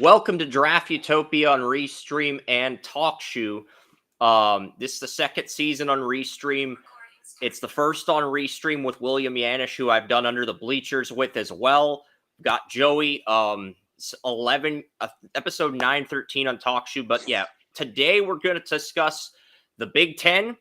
Welcome to Draft Utopia on Restream and TalkShoe. This is the second season on Restream. It's the first on Restream with William Yanish, who I've done Under the Bleachers with as well. Got Joey, 11, episode 913 on TalkShoe. But yeah, today we're going to discuss the Big Ten.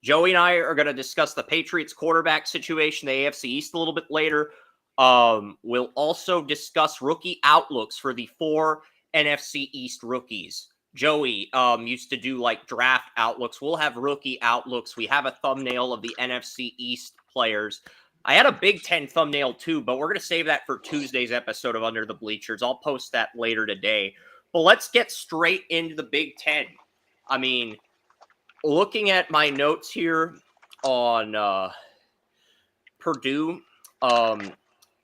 Joey and I are going to discuss the Patriots quarterback situation, the AFC East a little bit later. We'll also discuss rookie outlooks for the 4 NFC East rookies. Joey used to do like draft outlooks. We'll have rookie outlooks. We have a thumbnail of the NFC East players. I had a Big Ten thumbnail too, but we're going to save that for Tuesday's episode of Under the Bleachers. I'll post that later today. But let's get straight into the Big Ten. I mean, looking at my notes here on Purdue,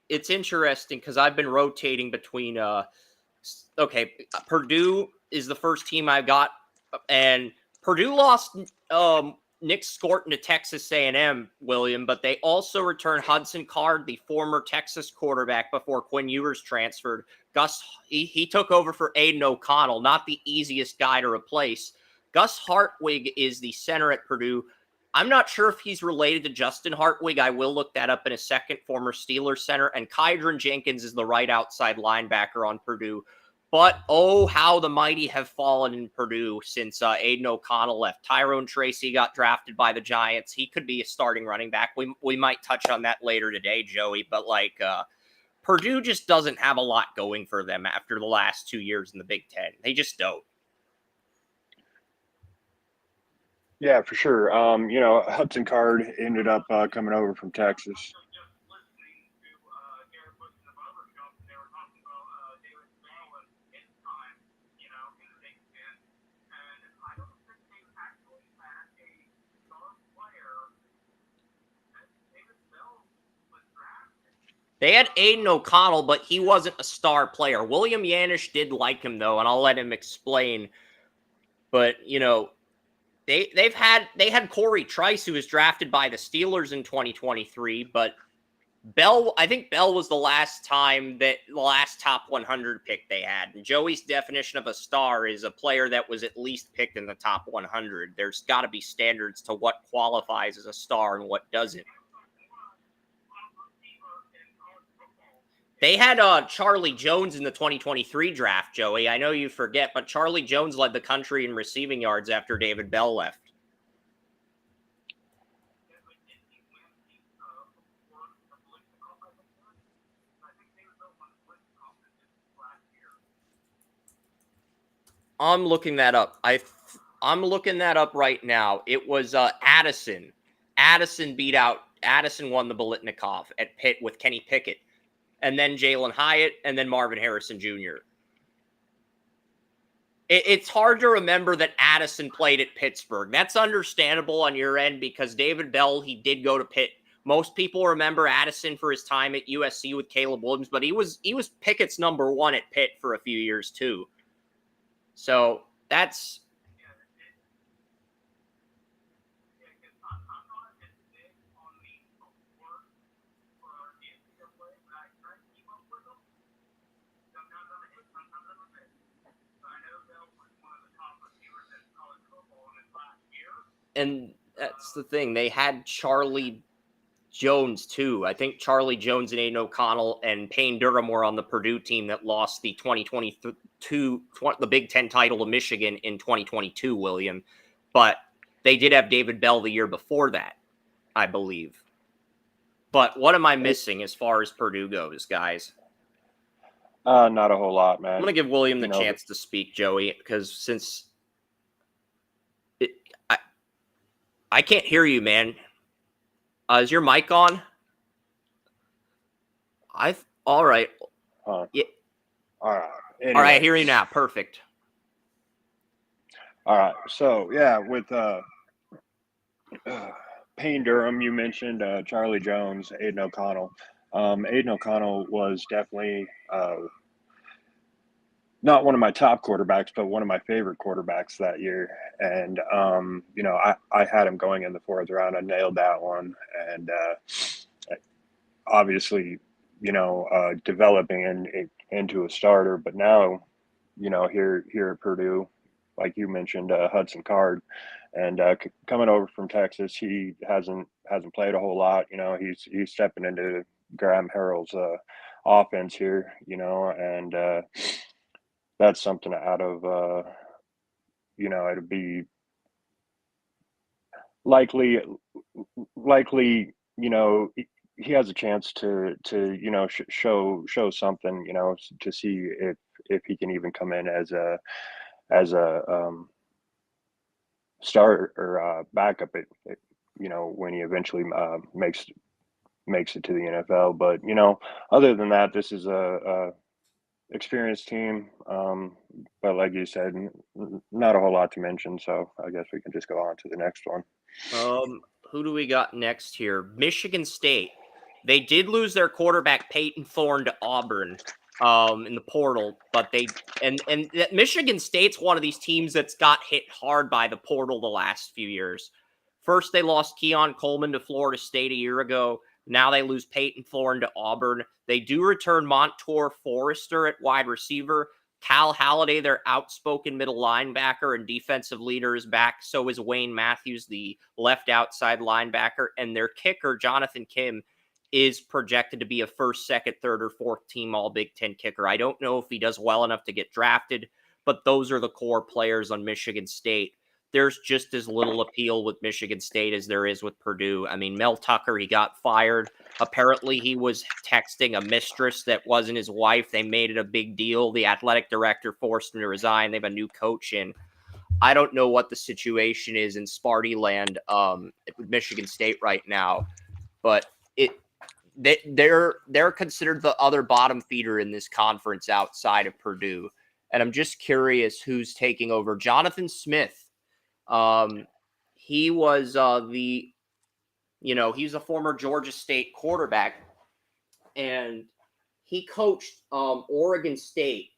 it's interesting because I've been rotating between Purdue is the first team I got, and Purdue lost Nick Scorton to Texas A&M, William, but they also returned Hudson Card, the former Texas quarterback, before Quinn Ewers transferred. He took over for Aiden O'Connell, not the easiest guy to replace. Gus Hartwig is the center at Purdue. I'm not sure if he's related to Justin Hartwig. I will look that up in a second, former Steelers center. And Kydron Jenkins is the right outside linebacker on Purdue. But, oh, how the mighty have fallen in Purdue since Aiden O'Connell left. Tyrone Tracy got drafted by the Giants. He could be a starting running back. We might touch on that later today, Joey. But, Purdue just doesn't have a lot going for them after the last 2 years in the Big Ten. They just don't. Yeah, for sure. Hudson Card ended up coming over from Texas. They had Aiden O'Connell, but he wasn't a star player. William Yanish did like him, though, and I'll let him explain. But, they had Corey Trice, who was drafted by the Steelers in 2023, but I think Bell was the last top 100 pick they had. And Joey's definition of a star is a player that was at least picked in the top 100. There's got to be standards to what qualifies as a star and what doesn't. They had Charlie Jones in the 2023 draft, Joey. I know you forget, but Charlie Jones led the country in receiving yards after David Bell left. I'm looking that up. I'm looking that up right now. It was Addison. Addison won the Biletnikoff at Pitt with Kenny Pickett. And then Jalen Hyatt, and then Marvin Harrison Jr. It's hard to remember that Addison played at Pittsburgh. That's understandable on your end because David Bell, he did go to Pitt. Most people remember Addison for his time at USC with Caleb Williams, but he was Pickett's number 1 at Pitt for a few years too. So that's... And that's the thing. They had Charlie Jones, too. I think Charlie Jones and Aiden O'Connell and Payne Durham were on the Purdue team that lost the 2022, the Big Ten title to Michigan in 2022, William. But they did have David Bell the year before that, I believe. But what am I missing as far as Purdue goes, guys? Not a whole lot, man. I'm going to give William the chance to speak, Joey, because since... I can't hear you, man. Is your mic on? All right. Yeah. All right. Anyway. All right, I hear you now. Perfect. All right. So, yeah, with Payne Durham, you mentioned Charlie Jones, Aiden O'Connell. Aiden O'Connell was definitely not one of my top quarterbacks, but one of my favorite quarterbacks that year. And, I had him going in the 4th round. I nailed that one. And obviously, developing into a starter. But now here at Purdue, like you mentioned, Hudson Card, and coming over from Texas, he hasn't played a whole lot. He's stepping into Graham Harrell's offense here, and that's something out of it'd be likely, he has a chance to show something, to see if he can even come in as a start or backup when he eventually makes it to the NFL. But other than that, this is a experienced team. But like you said, not a whole lot to mention. So I guess we can just go on to the next one. Who do we got next here? Michigan State. They did lose their quarterback Peyton Thorne to Auburn in the portal, but Michigan State's one of these teams that's got hit hard by the portal the last few years. First, they lost Keon Coleman to Florida State a year ago. Now they lose Peyton Thorne to Auburn. They do return Montour Forrester at wide receiver. Cal Halliday, their outspoken middle linebacker and defensive leader, is back. So is Wayne Matthews, the left outside linebacker. And their kicker, Jonathan Kim, is projected to be a first, second, third, or fourth team All Big Ten kicker. I don't know if he does well enough to get drafted, but those are the core players on Michigan State. There's just as little appeal with Michigan State as there is with Purdue. I mean, Mel Tucker, he got fired. Apparently, he was texting a mistress that wasn't his wife. They made it a big deal. The athletic director forced him to resign. They have a new coach in. I don't know what the situation is in Sparty land with Michigan State right now, but they're considered the other bottom feeder in this conference outside of Purdue. And I'm just curious who's taking over. Jonathan Smith. He was he's a former Georgia State quarterback, and he coached Oregon State.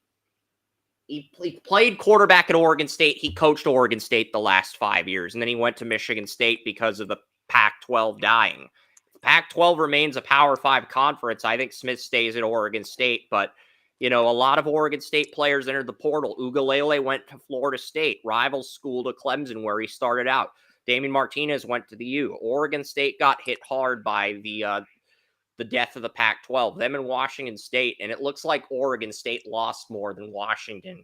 He played quarterback at Oregon State. He coached Oregon State the last 5 years, and then he went to Michigan State because of the Pac-12 dying. If Pac-12 remains a Power 5 conference, I think Smith stays at Oregon State, but a lot of Oregon State players entered the portal. Ugalele went to Florida State, rival school to Clemson, where he started out. Damian Martinez went to the U. Oregon State got hit hard by the death of the Pac-12. Them and Washington State, and it looks like Oregon State lost more than Washington.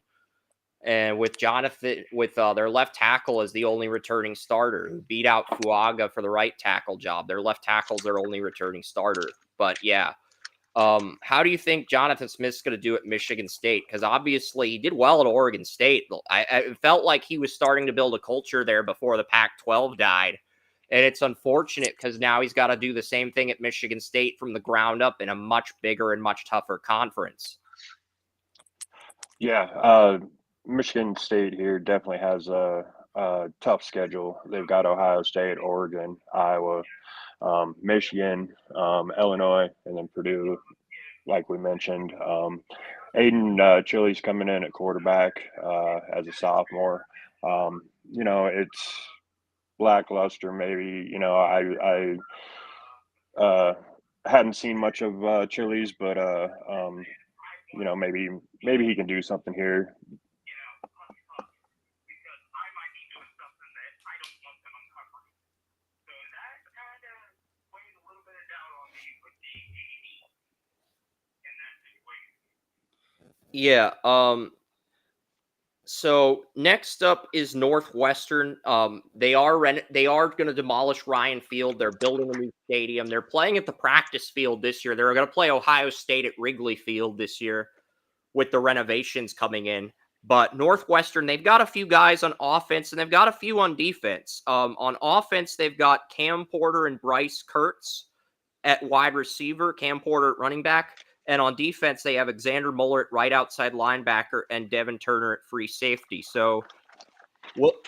And with their left tackle as the only returning starter, who beat out Fuaga for the right tackle job. Their left tackle's their only returning starter. But yeah. How do you think Jonathan Smith's going to do at Michigan State? Because obviously he did well at Oregon State. I felt like he was starting to build a culture there before the Pac-12 died. And it's unfortunate because now he's got to do the same thing at Michigan State from the ground up in a much bigger and much tougher conference. Yeah, Michigan State here definitely has a tough schedule. They've got Ohio State, Oregon, Iowa, Michigan, Illinois, and then Purdue, like we mentioned. Aiden Chili's coming in at quarterback as a sophomore. It's lackluster maybe. I hadn't seen much of Chili's, but maybe he can do something here. Yeah. So next up is Northwestern. They are going to demolish Ryan Field. They're building a new stadium. They're playing at the practice field this year. They're going to play Ohio State at Wrigley Field this year with the renovations coming in. But Northwestern, they've got a few guys on offense and they've got a few on defense. On offense, they've got Cam Porter and Bryce Kurtz at wide receiver, Cam Porter at running back. And on defense, they have Xander Muller at right outside linebacker and Devin Turner at free safety. So,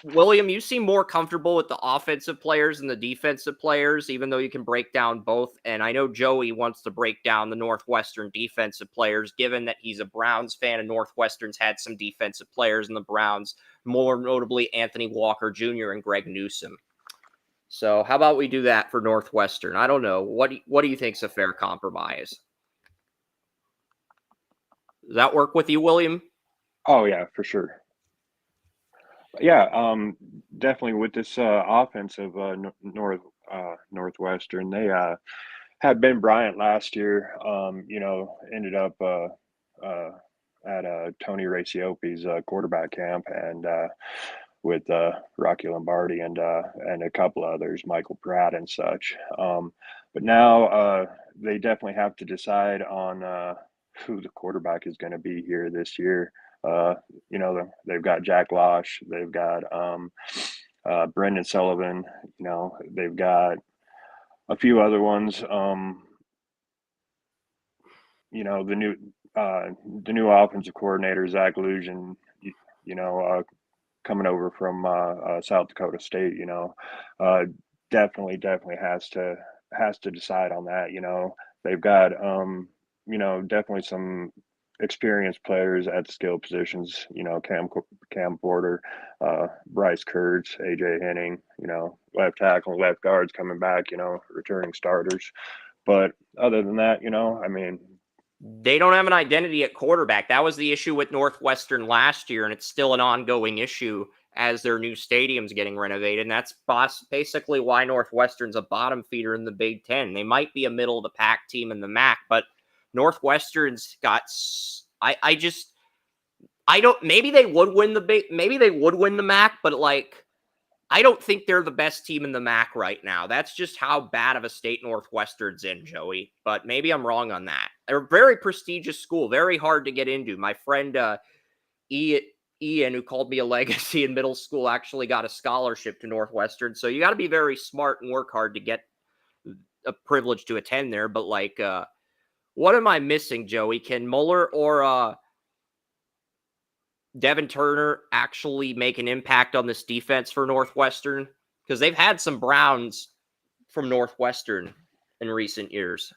William, you seem more comfortable with the offensive players than the defensive players, even though you can break down both. And I know Joey wants to break down the Northwestern defensive players, given that he's a Browns fan and Northwestern's had some defensive players in the Browns, more notably Anthony Walker Jr. and Greg Newsome. So how about we do that for Northwestern? I don't know. What do you think is a fair compromise? Does that work with you, William? Oh yeah, for sure. Yeah, definitely with this offensive Northwestern, they had Ben Bryant last year. Ended up uh, at Tony Raciopi's quarterback camp, and with Rocky Lombardi and a couple others, Michael Pratt and such. But now they definitely have to decide on who the quarterback is going to be here this year. Uh, they've got Jack Losh, they've got Brendan Sullivan, they've got a few other ones. You know, the new the new offensive coordinator Zach Lujan, you know, coming over from South Dakota State, uh, definitely has to decide on that. They've got definitely some experienced players at skill positions. Cam Porter, Bryce Kurtz, AJ Henning. Left tackle, left guards coming back. Returning starters. But other than that, I mean, They don't have an identity at quarterback. That was the issue with Northwestern last year, and it's still an ongoing issue as their new stadium's getting renovated. And that's basically why Northwestern's a bottom feeder in the Big Ten. They might be a middle of the pack team in the MAC, but Northwestern's got. I don't. Maybe they would win Maybe they would win the MAC, but like I don't think they're the best team in the MAC right now. That's just how bad of a state Northwestern's in, Joey. But maybe I'm wrong on that. They're a very prestigious school, very hard to get into. My friend Ian, who called me a legacy in middle school, actually got a scholarship to Northwestern. So you got to be very smart and work hard to get a privilege to attend there. But like, what am I missing, Joey? Can Muller or Devin Turner actually make an impact on this defense for Northwestern? Because they've had some Browns from Northwestern in recent years.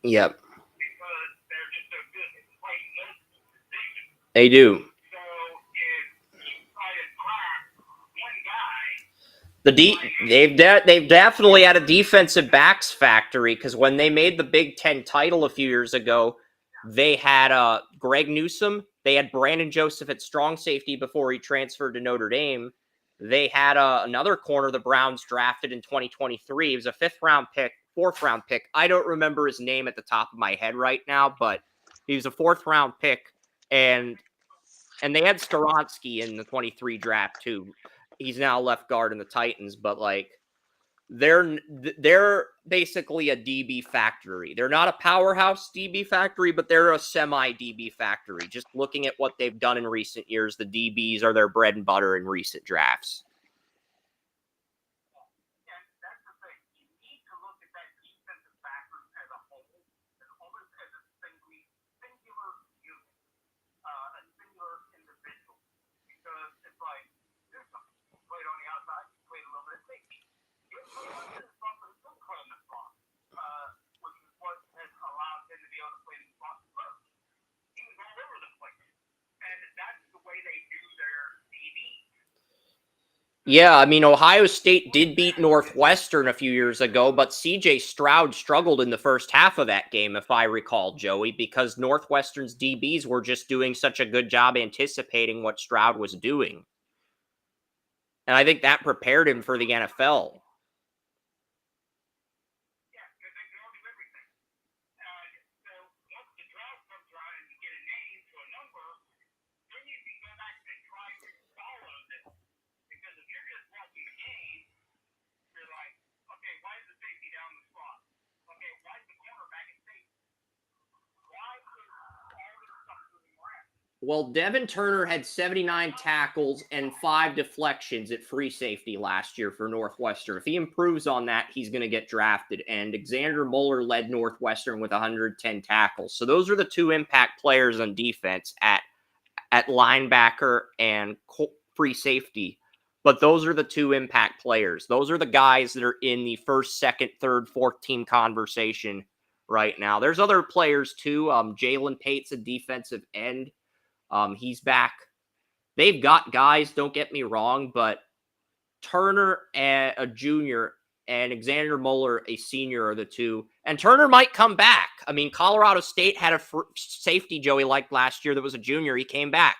Yep. They do. They've definitely had a defensive backs factory because when they made the Big Ten title a few years ago, they had Greg Newsome. They had Brandon Joseph at strong safety before he transferred to Notre Dame. They had another corner the Browns drafted in 2023. He was a fourth round pick. I don't remember his name at the top of my head right now, but he was a fourth round pick, and they had Skoronsky in the 23 draft too. He's now left guard in the Titans, but like they're basically a DB factory. They're not a powerhouse DB factory, but they're a semi DB factory. Just looking at what they've done in recent years, the DBs are their bread and butter in recent drafts. Yeah, I mean, Ohio State did beat Northwestern a few years ago, but CJ Stroud struggled in the first half of that game, if I recall, Joey, because Northwestern's DBs were just doing such a good job anticipating what Stroud was doing. And I think that prepared him for the NFL. Well, Devin Turner had 79 tackles and 5 deflections at free safety last year for Northwestern. If he improves on that, he's going to get drafted. And Xander Muller led Northwestern with 110 tackles. So those are the 2 impact players on defense at linebacker and free safety. But those are the 2 impact players. Those are the guys that are in the first, second, third, fourth team conversation right now. There's other players too. Jalen Pate's a defensive end. He's back. They've got guys, don't get me wrong, but Turner, a junior, and Xander Muller, a senior, are the 2. And Turner might come back. I mean, Colorado State had a safety Joey liked last year that was a junior. He came back.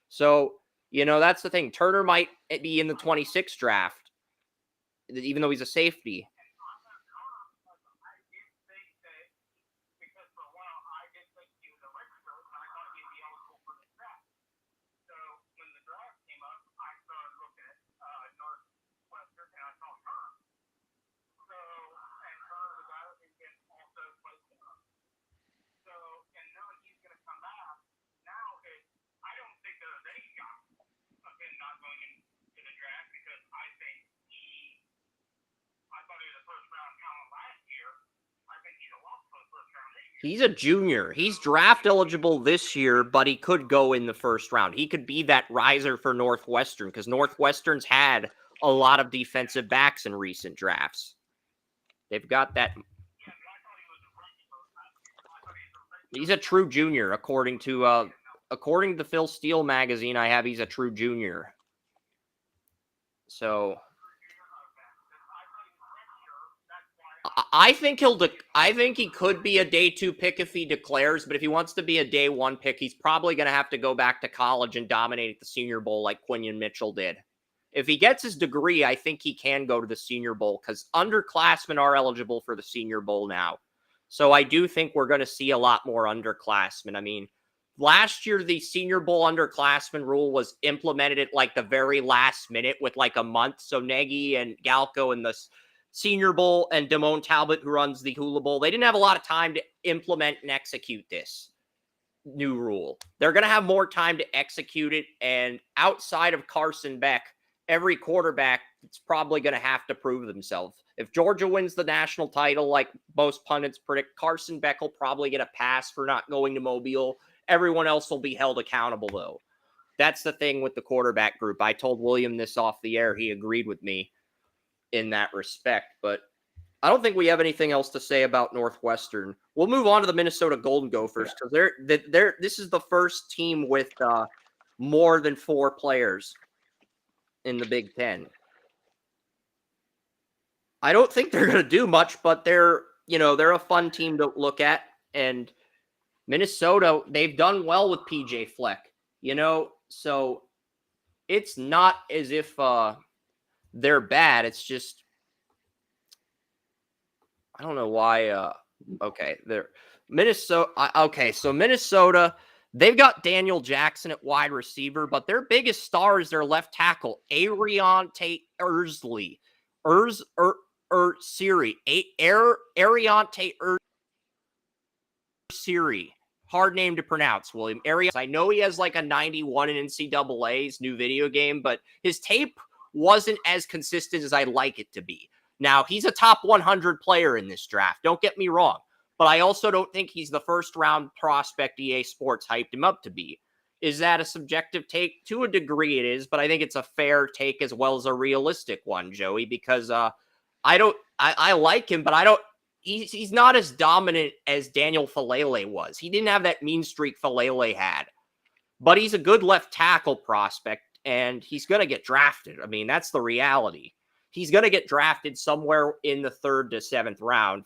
So, that's the thing. Turner might be in the 26th draft, even though he's a safety. He's a junior. He's draft eligible this year, but he could go in the first round. He could be that riser for Northwestern because Northwestern's had a lot of defensive backs in recent drafts. They've got that. He's a true junior, according to the Phil Steele magazine. He's a true junior. So I think he could be a day 2 pick if he declares, but if he wants to be a day 1 pick, he's probably going to have to go back to college and dominate the Senior Bowl like Quinyon Mitchell did. If he gets his degree, I think he can go to the Senior Bowl because underclassmen are eligible for the Senior Bowl now. So I do think we're going to see a lot more underclassmen. I mean, last year, the Senior Bowl underclassmen rule was implemented at like the very last minute with like a month. So Nagy and Galco and the Senior Bowl and Damone Talbot, who runs the Hula Bowl, they didn't have a lot of time to implement and execute this new rule. They're going to have more time to execute it. And outside of Carson Beck, every quarterback is probably going to have to prove themselves. If Georgia wins the national title, like most pundits predict, Carson Beck will probably get a pass for not going to Mobile. Everyone else will be held accountable, though. That's the thing with the quarterback group. I told William this off the air. He agreed with me in that respect. But I don't think we have anything else to say about Northwestern. We'll move on to the Minnesota Golden Gophers because this is the first team with more than 4 players in the Big Ten. I don't think they're going to do much, but they're a fun team to look at. And Minnesota, they've done well with PJ Fleck, so it's not as if they're bad. It's just, I don't know why. They're Minnesota. Okay, so Minnesota, they've got Daniel Jackson at wide receiver, but their biggest star is their left tackle, Ariante Siri. Hard name to pronounce, William. I know he has like a 91 in NCAA's new video game, but his tape wasn't as consistent as I'd like it to be. Now, he's a top 100 player in this draft. Don't get me wrong. But I also don't think he's the first-round prospect EA Sports hyped him up to be. Is that a subjective take? To a degree it is, but I think it's a fair take as well as a realistic one, Joey, because I like him, but he's not as dominant as Daniel Falele was. He didn't have that mean streak Falele had. But he's a good left tackle prospect, and he's going to get drafted. I mean, that's the reality. He's going to get drafted somewhere in the 3rd to 7th round.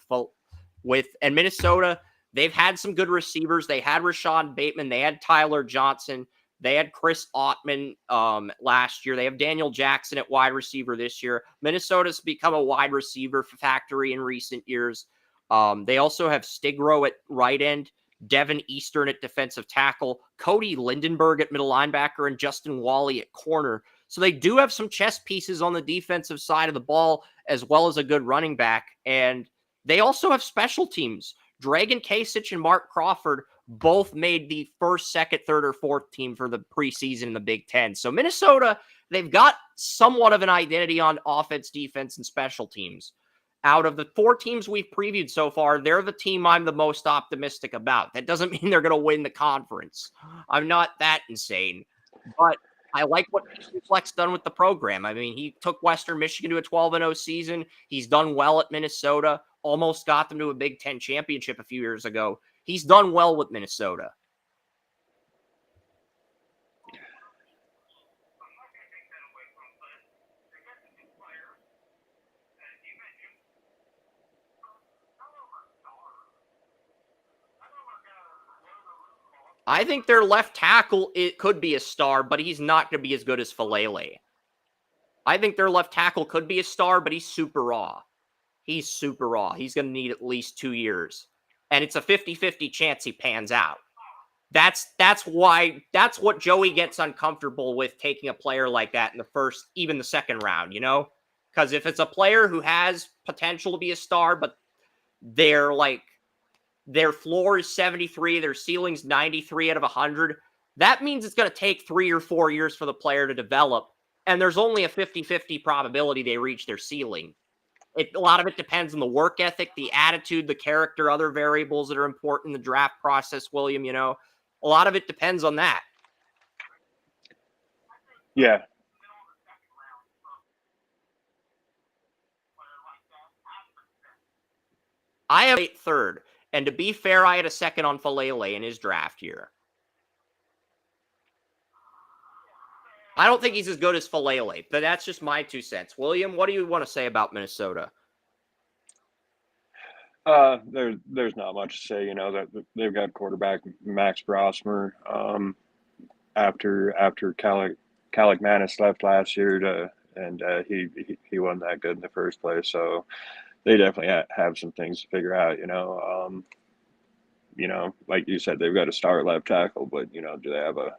And Minnesota, they've had some good receivers. They had Rashad Bateman. They had Tyler Johnson. They had Chris Ottman last year. They have Daniel Jackson at wide receiver this year. Minnesota's become a wide receiver factory in recent years. They also have Stigro at right end, Devin Eastern at defensive tackle, Cody Lindenberg at middle linebacker, and Justin Wally at corner. So they do have some chess pieces on the defensive side of the ball, as well as a good running back. And they also have special teams. Dragan Kasich and Mark Crawford both made the first, second, third, or fourth team for the preseason in the Big Ten. So Minnesota, they've got somewhat of an identity on offense, defense, and special teams. Out of the 4 teams we've previewed so far, they're the team I'm the most optimistic about. That doesn't mean they're going to win the conference. I'm not that insane, but I like what Fleck's done with the program. I mean, he took Western Michigan to a 12-0 season. He's done well at Minnesota, almost got them to a Big Ten championship a few years ago. He's done well with Minnesota. I think their left tackle, it could be a star, but he's not going to be as good as Falele. I think their left tackle could be a star, but he's super raw. He's super raw. He's going to need at least 2 years. And it's a 50-50 chance he pans out. That's what Joey gets uncomfortable with, taking a player like that in the first, even the second round, you know? Because if it's a player who has potential to be a star, but they're like, their floor is 73, their ceiling's 93 out of 100, that means it's going to take 3 or 4 years for the player to develop, and there's only a 50-50 probability they reach their ceiling. A lot of it depends on the work ethic, the attitude, the character, other variables that are important in the draft process, William, you know. A lot of it depends on that. Yeah. I have a third. And to be fair, I had a second on Falele in his draft year. I don't think he's as good as Falele, but that's just my 2 cents. William, what do you want to say about Minnesota? There's not much to say. You know, that they've got quarterback Max Brosmer. After Calic Manis left last year, he wasn't that good in the first place. So they definitely have some things to figure out. You know, like you said, they've got a star left tackle, but you know, do they have a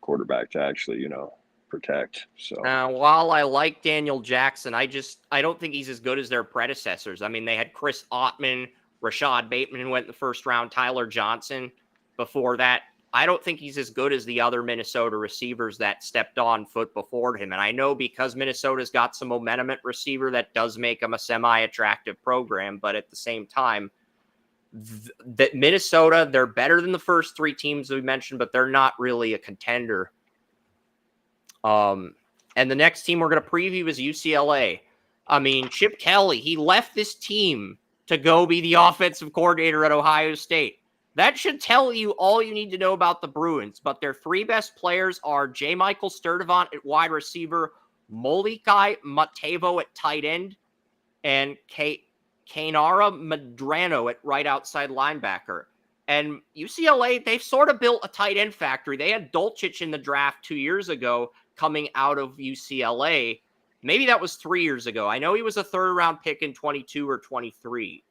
quarterback to actually, you know, protect? So while I like Daniel Jackson, I don't think he's as good as their predecessors. I mean, they had Chris Ottman, Rashad Bateman went in the first round, Tyler Johnson before that. I don't think he's as good as the other Minnesota receivers that stepped on foot before him. And I know because Minnesota's got some momentum at receiver, that does make them a semi-attractive program. But at the same time, that Minnesota, they're better than the first 3 teams we mentioned, but they're not really a contender. And the next team we're going to preview is UCLA. I mean, Chip Kelly, he left this team to go be the offensive coordinator at Ohio State. That should tell you all you need to know about the Bruins, but their 3 best players are J. Michael Sturdivant at wide receiver, Molikai Matevo at tight end, and Kainara Medrano at right outside linebacker. And UCLA, they've sort of built a tight end factory. They had Dulcich in the draft 2 years ago coming out of UCLA. Maybe that was 3 years ago. I know he was a third-round pick in 22 or 23,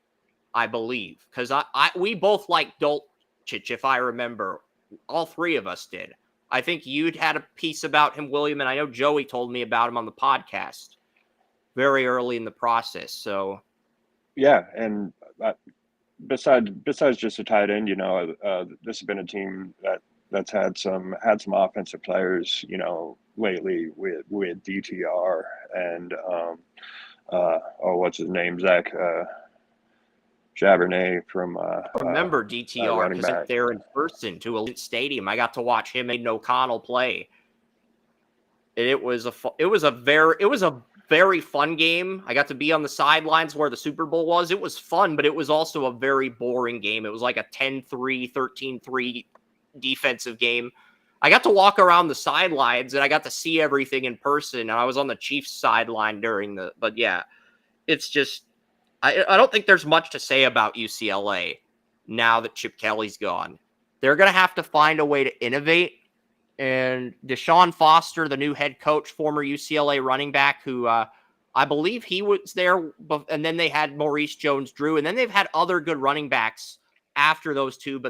I believe. Because we both liked Dulcich, if I remember. All 3 of us did. I think you'd had a piece about him, William, and I know Joey told me about him on the podcast very early in the process. So, yeah, and besides just a tight end, you know, this has been a team that's had some offensive players, you know, lately with DTR and what's his name, Zach Charbonnet from remember DTR because I there in person to a stadium. I got to watch him and O'Connell play. It was a very fun game. I got to be on the sidelines where the Super Bowl was. It was fun, but it was also a very boring game. It was like a 10-3, 13-3 defensive game. I got to walk around the sidelines and I got to see everything in person. And I was on the Chiefs sideline but yeah, it's just, I don't think there's much to say about UCLA now that Chip Kelly's gone. They're going to have to find a way to innovate. And Deshaun Foster, the new head coach, former UCLA running back, who I believe he was there. And then they had Maurice Jones-Drew. And then they've had other good running backs after those 2.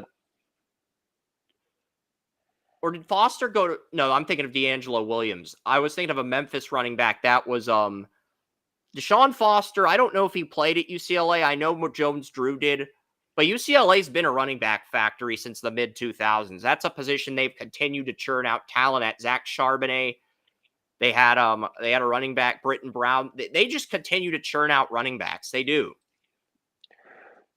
Or did Foster go to... No, I'm thinking of D'Angelo Williams. I was thinking of a Memphis running back. That was Deshaun Foster. I don't know if he played at UCLA. I know what Jones-Drew did. But UCLA's been a running back factory since the mid-2000s. That's a position they've continued to churn out talent at. Zach Charbonnet. They had a running back, Britton Brown. They just continue to churn out running backs. They do.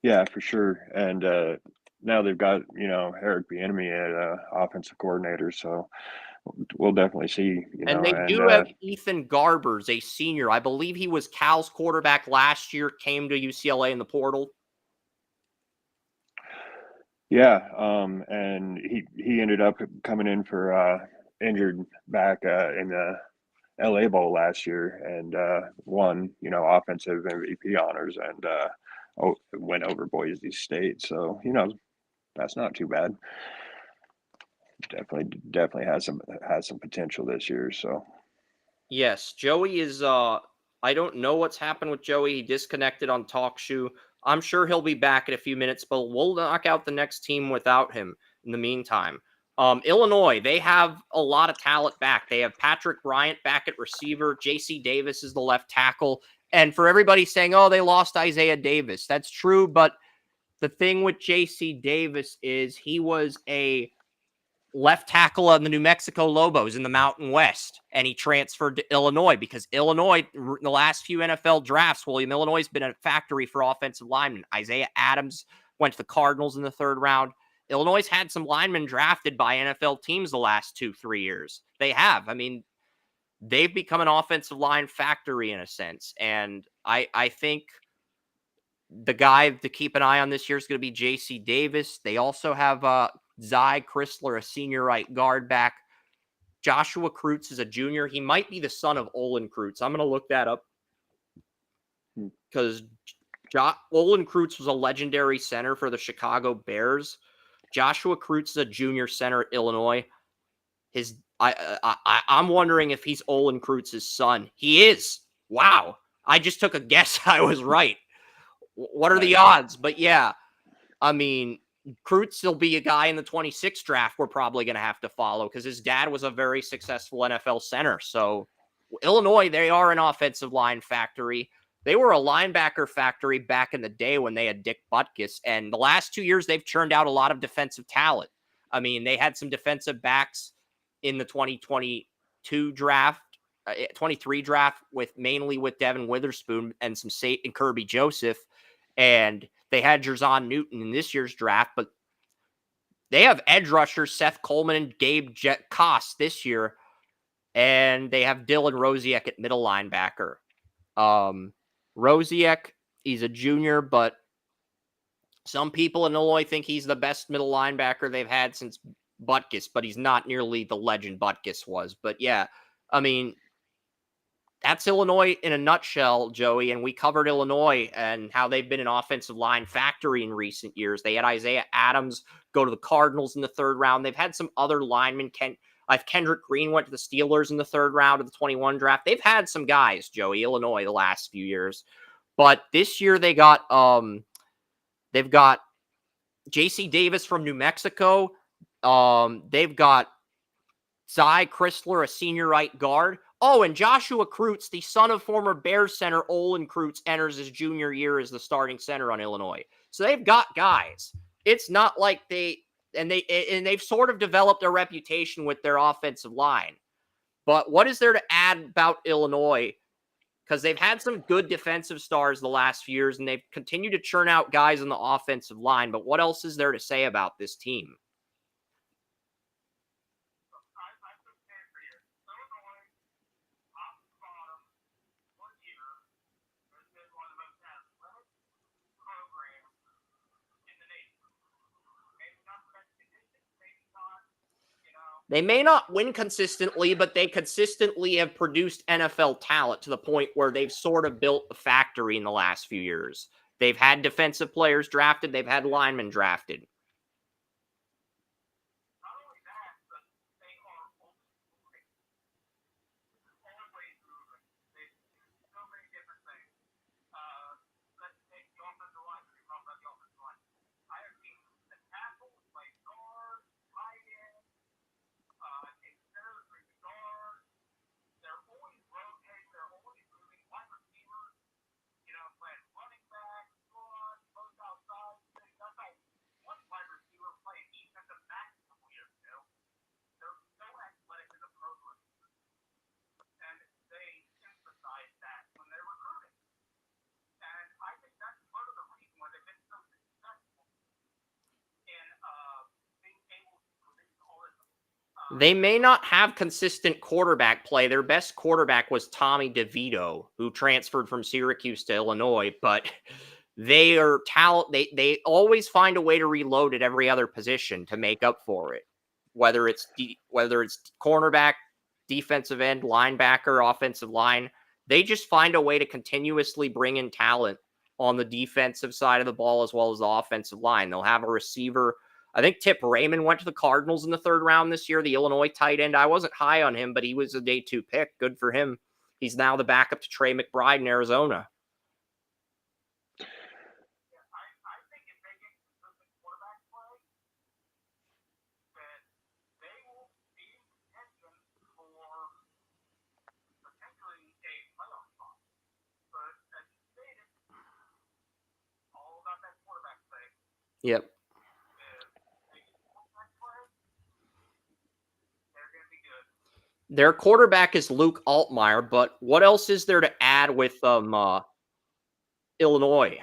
Yeah, for sure. And now they've got, Eric Bieniemy at offensive coordinator, so we'll definitely see, And they do have Ethan Garbers, a senior. I believe he was Cal's quarterback last year, came to UCLA in the portal. Yeah, and he ended up coming in for injured back in the LA Bowl last year and won, offensive MVP honors and went over Boise State. So, that's not too bad. Definitely has some potential this year. So yes, Joey is I don't know what's happened with Joey. He disconnected on TalkShoe. I'm sure he'll be back in a few minutes, but we'll knock out the next team without him in the meantime. Illinois, they have a lot of talent back. They have Patrick Bryant back at receiver. J.C. Davis is the left tackle. And for everybody saying, oh, they lost Isaiah Davis, that's true. But the thing with J.C. Davis is he was a left tackle on the New Mexico Lobos in the Mountain West, and he transferred to Illinois because Illinois, in the last few NFL drafts, William, Illinois has been a factory for offensive linemen. Isaiah Adams went to the Cardinals in the 3rd round. Illinois had some linemen drafted by NFL teams the last 2-3 years. They have. I mean, they've become an offensive line factory in a sense, and I think the guy to keep an eye on this year is going to be J.C. Davis. They also have Zy Chrysler, a senior right guard back. Joshua Kreutz is a junior. He might be the son of Olin Kreutz. I'm going to look that up because Olin Kreutz was a legendary center for the Chicago Bears. Joshua Kreutz is a junior center at Illinois. I'm wondering if he's Olin Kreutz's son. He is. Wow. I just took a guess. I was right. What are the odds? But yeah, I mean, Kreutz will be a guy in the 26th draft we're probably going to have to follow because his dad was a very successful NFL center. So Illinois, they are an offensive line factory. They were a linebacker factory back in the day when they had Dick Butkus. And the last 2 years, they've churned out a lot of defensive talent. I mean, they had some defensive backs in the 2022 draft, 23 draft mainly with Devin Witherspoon and and Kirby Joseph. And they had Jerzon Newton in this year's draft, but they have edge rushers Seth Coleman and Gabe Koss this year, and they have Dylan Rosiek at middle linebacker. Rosiek, he's a junior, but some people in Illinois think he's the best middle linebacker they've had since Butkus, but he's not nearly the legend Butkus was. But yeah, I mean, that's Illinois in a nutshell, Joey, and we covered Illinois and how they've been an offensive line factory in recent years. They had Isaiah Adams go to the Cardinals in the 3rd round. They've had some other linemen. Kendrick Green went to the Steelers in the 3rd round of the 21 draft. They've had some guys, Joey, Illinois, the last few years. But this year they've got J.C. Davis from New Mexico. They've got Zy Chrysler, a senior right guard. Oh, and Joshua Kreutz, the son of former Bears center Olin Kreutz, enters his junior year as the starting center on Illinois. So they've got guys. It's not like they've sort of developed a reputation with their offensive line. But what is there to add about Illinois? Because they've had some good defensive stars the last few years, and they've continued to churn out guys on the offensive line. But what else is there to say about this team? They may not win consistently, but they consistently have produced NFL talent to the point where they've sort of built a factory in the last few years. They've had defensive players drafted. They've had linemen drafted. They may not have consistent quarterback play. Their best quarterback was Tommy DeVito, who transferred from Syracuse to Illinois, but they are talent. They always find a way to reload at every other position to make up for it. Whether it's cornerback, defensive end, linebacker, offensive line, they just find a way to continuously bring in talent on the defensive side of the ball as well as the offensive line. They'll have a receiver. I think Tip Raymond went to the Cardinals in the third round this year, the Illinois tight end. I wasn't high on him, but he was a day 2 pick. Good for him. He's now the backup to Trey McBride in Arizona. Yep. Their quarterback is Luke Altmaier, but what else is there to add with Illinois?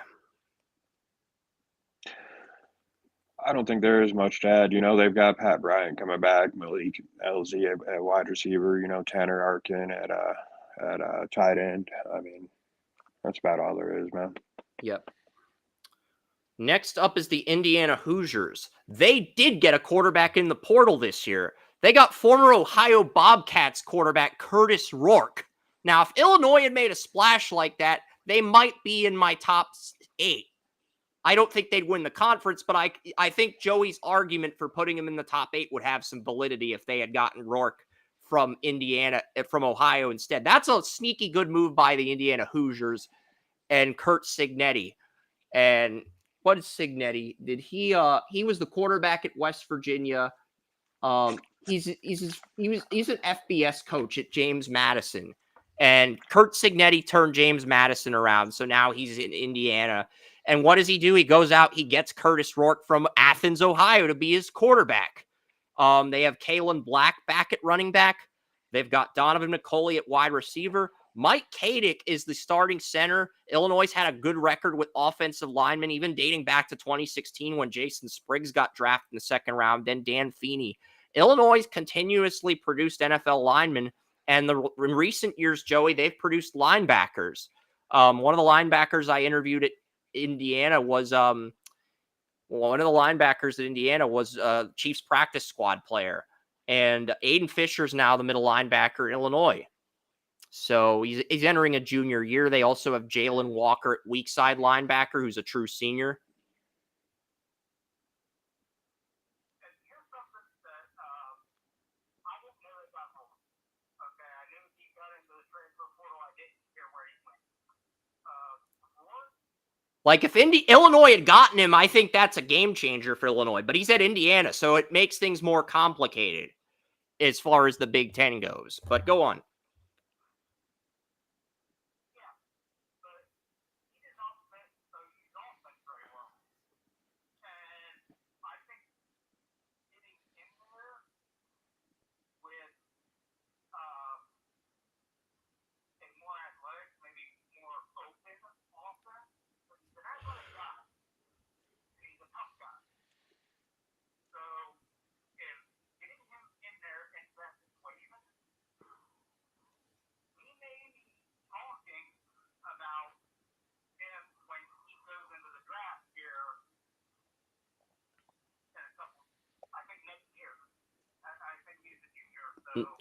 I don't think there is much to add. They've got Pat Bryant coming back, Malik LZ at wide receiver, Tanner Arkin at tight end. I mean, that's about all there is, man. Yep. Next up is the Indiana Hoosiers. They did get a quarterback in the portal this year. They got former Ohio Bobcats quarterback Curtis Rourke. Now, if Illinois had made a splash like that, they might be in my top 8. I don't think they'd win the conference, but I think Joey's argument for putting him in the top 8 would have some validity if they had gotten Rourke from Ohio instead. That's a sneaky good move by the Indiana Hoosiers and Curt Cignetti. And what is Cignetti? He was the quarterback at West Virginia. He's an FBS coach at James Madison, and Curt Cignetti turned James Madison around. So now he's in Indiana. And what does he do? He goes out, he gets Curtis Rourke from Athens, Ohio to be his quarterback. They have Kalen Black back at running back. They've got Donovan McCulley at wide receiver. Mike Kadick is the starting center. Illinois had a good record with offensive linemen, even dating back to 2016 when Jason Spriggs got drafted in the second round, then Dan Feeney. Illinois continuously produced NFL linemen, and in recent years, Joey, they've produced linebackers. One of the linebackers I interviewed at Indiana was Chiefs practice squad player, and Aiden Fisher's now the middle linebacker in Illinois. So he's entering a junior year. They also have Jalen Walker at weak side linebacker, who's a true senior. Like, if Illinois had gotten him, I think that's a game changer for Illinois. But he's at Indiana, so it makes things more complicated as far as the Big Ten goes. But go on.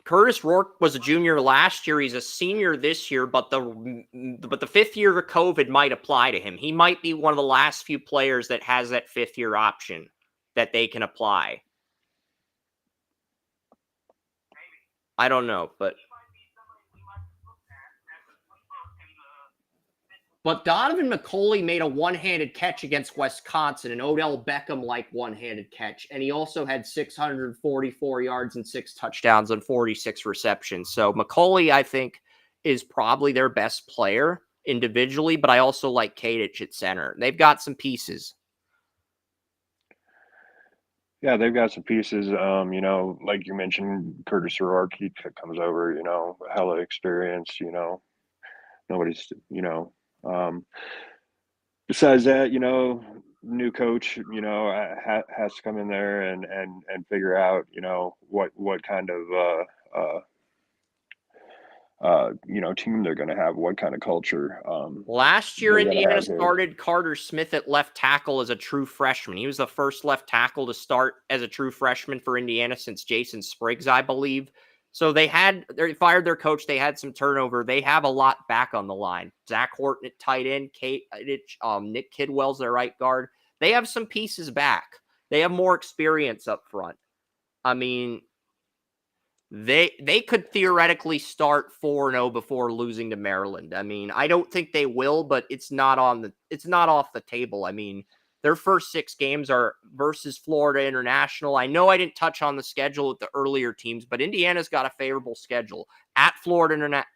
Curtis Rourke was a junior last year. He's a senior this year, but the fifth year of COVID might apply to him. He might be one of the last few players that has that fifth year option that they can apply. I don't know, but Donovan McCulley made a one-handed catch against Wisconsin, an Odell Beckham-like one-handed catch, and he also had 644 yards and 6 touchdowns on 46 receptions. So McCulley, I think, is probably their best player individually, but I also like Kadick at center. They've got some pieces. Yeah, they've got some pieces. Like you mentioned, Curtis Rourke, he comes over, hella experience, nobody's, besides that, new coach, has to come in there and figure out, what kind of team they're going to have, what kind of culture Last year, they're going to Indiana have here. started Carter Smith at left tackle as a true freshman. He was the first left tackle to start as a true freshman for Indiana since Jason Spriggs, I believe. So they fired their coach. They had some turnover. They have a lot back on the line. Zach Horton at tight end, Nick Kidwell's their right guard. They have some pieces back. They have more experience up front. I mean, they could theoretically start 4-0 before losing to Maryland. I mean, I don't think they will, but it's not off the table. I mean, their first 6 games are versus Florida International. I know I didn't touch on the schedule with the earlier teams, but Indiana's got a favorable schedule at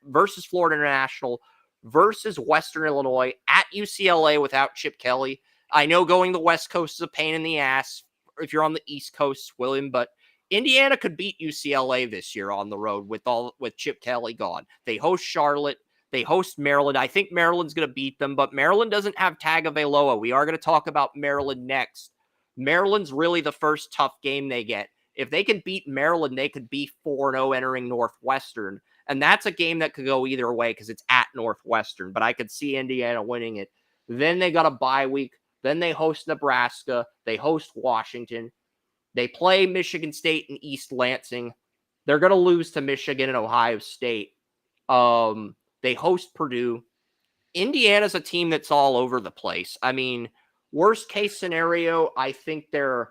versus Florida International, versus Western Illinois, at UCLA without Chip Kelly. I know going the West Coast is a pain in the ass if you're on the East Coast, William, but Indiana could beat UCLA this year on the road with Chip Kelly gone. They host Charlotte. They host Maryland. I think Maryland's going to beat them, but Maryland doesn't have Tagovailoa. We are going to talk about Maryland next. Maryland's really the first tough game they get. If they can beat Maryland, they could be 4-0 entering Northwestern. And that's a game that could go either way because it's at Northwestern, but I could see Indiana winning it. Then they got a bye week. Then they host Nebraska. They host Washington. They play Michigan State and East Lansing. They're going to lose to Michigan and Ohio State. They host Purdue. Indiana's a team that's all over the place. I mean, worst case scenario, I think they're,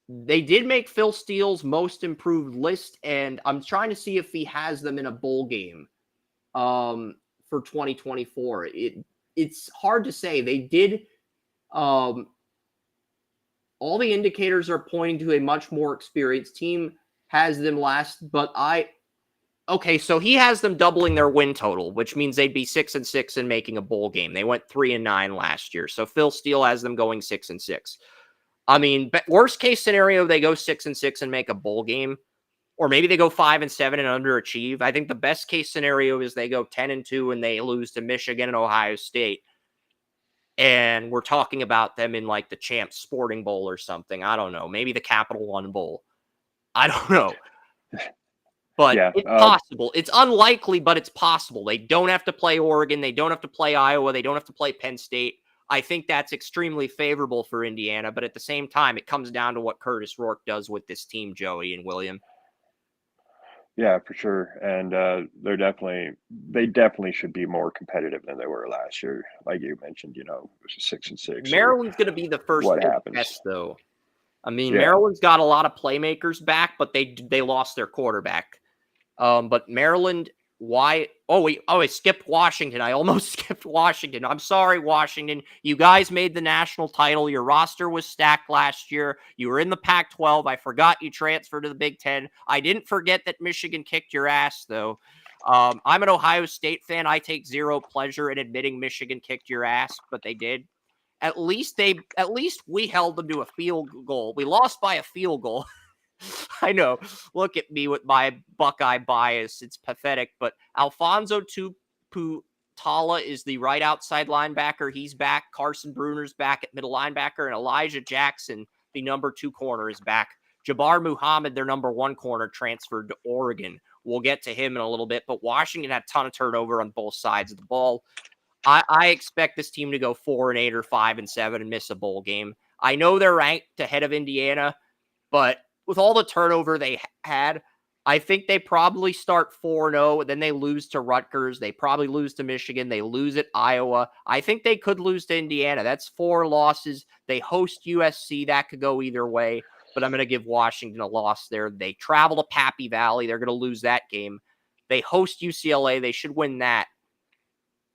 they did make Phil Steele's most improved list, and I'm trying to see if he has them in a bowl game for 2024. It's hard to say. They did. All the indicators are pointing to a much more experienced team. Has them last, but so he has them doubling their win total, which means they'd be 6-6 and making a bowl game. They went 3-9 last year, so Phil Steele has them going 6-6. I mean, worst case scenario, they go 6-6 and make a bowl game, or maybe they go 5-7 and underachieve. I think the best case scenario is they go 10-2 and they lose to Michigan and Ohio State. And we're talking about them in like the Champs Sporting Bowl or something. I don't know. Maybe the Capital One Bowl. I don't know. But yeah, it's possible. It's unlikely, but it's possible. They don't have to play Oregon. They don't have to play Iowa. They don't have to play Penn State. I think that's extremely favorable for Indiana. But at the same time, it comes down to what Curtis Rourke does with this team, Joey and William. Yeah, for sure. And they definitely should be more competitive than they were last year. Like you mentioned, it was a 6-6. Maryland's going to be the first test, though. I mean, yeah. Maryland's got a lot of playmakers back, but they lost their quarterback. But Maryland, why? I skipped Washington. I almost skipped Washington. I'm sorry, Washington. You guys made the national title. Your roster was stacked last year. You were in the Pac-12. I forgot you transferred to the Big Ten. I didn't forget that Michigan kicked your ass, though. I'm an Ohio State fan. I take zero pleasure in admitting Michigan kicked your ass, but they did. At least we held them to a field goal. We lost by a field goal. I know. Look at me with my Buckeye bias. It's pathetic. But Alfonso Tuputala is the right outside linebacker. He's back. Carson Bruner's back at middle linebacker. And Elijah Jackson, the number 2 corner, is back. Jabbar Muhammad, their number 1 corner, transferred to Oregon. We'll get to him in a little bit. But Washington had a ton of turnover on both sides of the ball. I expect this team to go 4-8 or 5-7 and miss a bowl game. I know they're ranked ahead of Indiana, but with all the turnover they had, I think they probably start 4-0, then they lose to Rutgers. They probably lose to Michigan. They lose at Iowa. I think they could lose to Indiana. That's 4 losses. They host USC. That could go either way, but I'm going to give Washington a loss there. They travel to Pappy Valley. They're going to lose that game. They host UCLA. They should win that.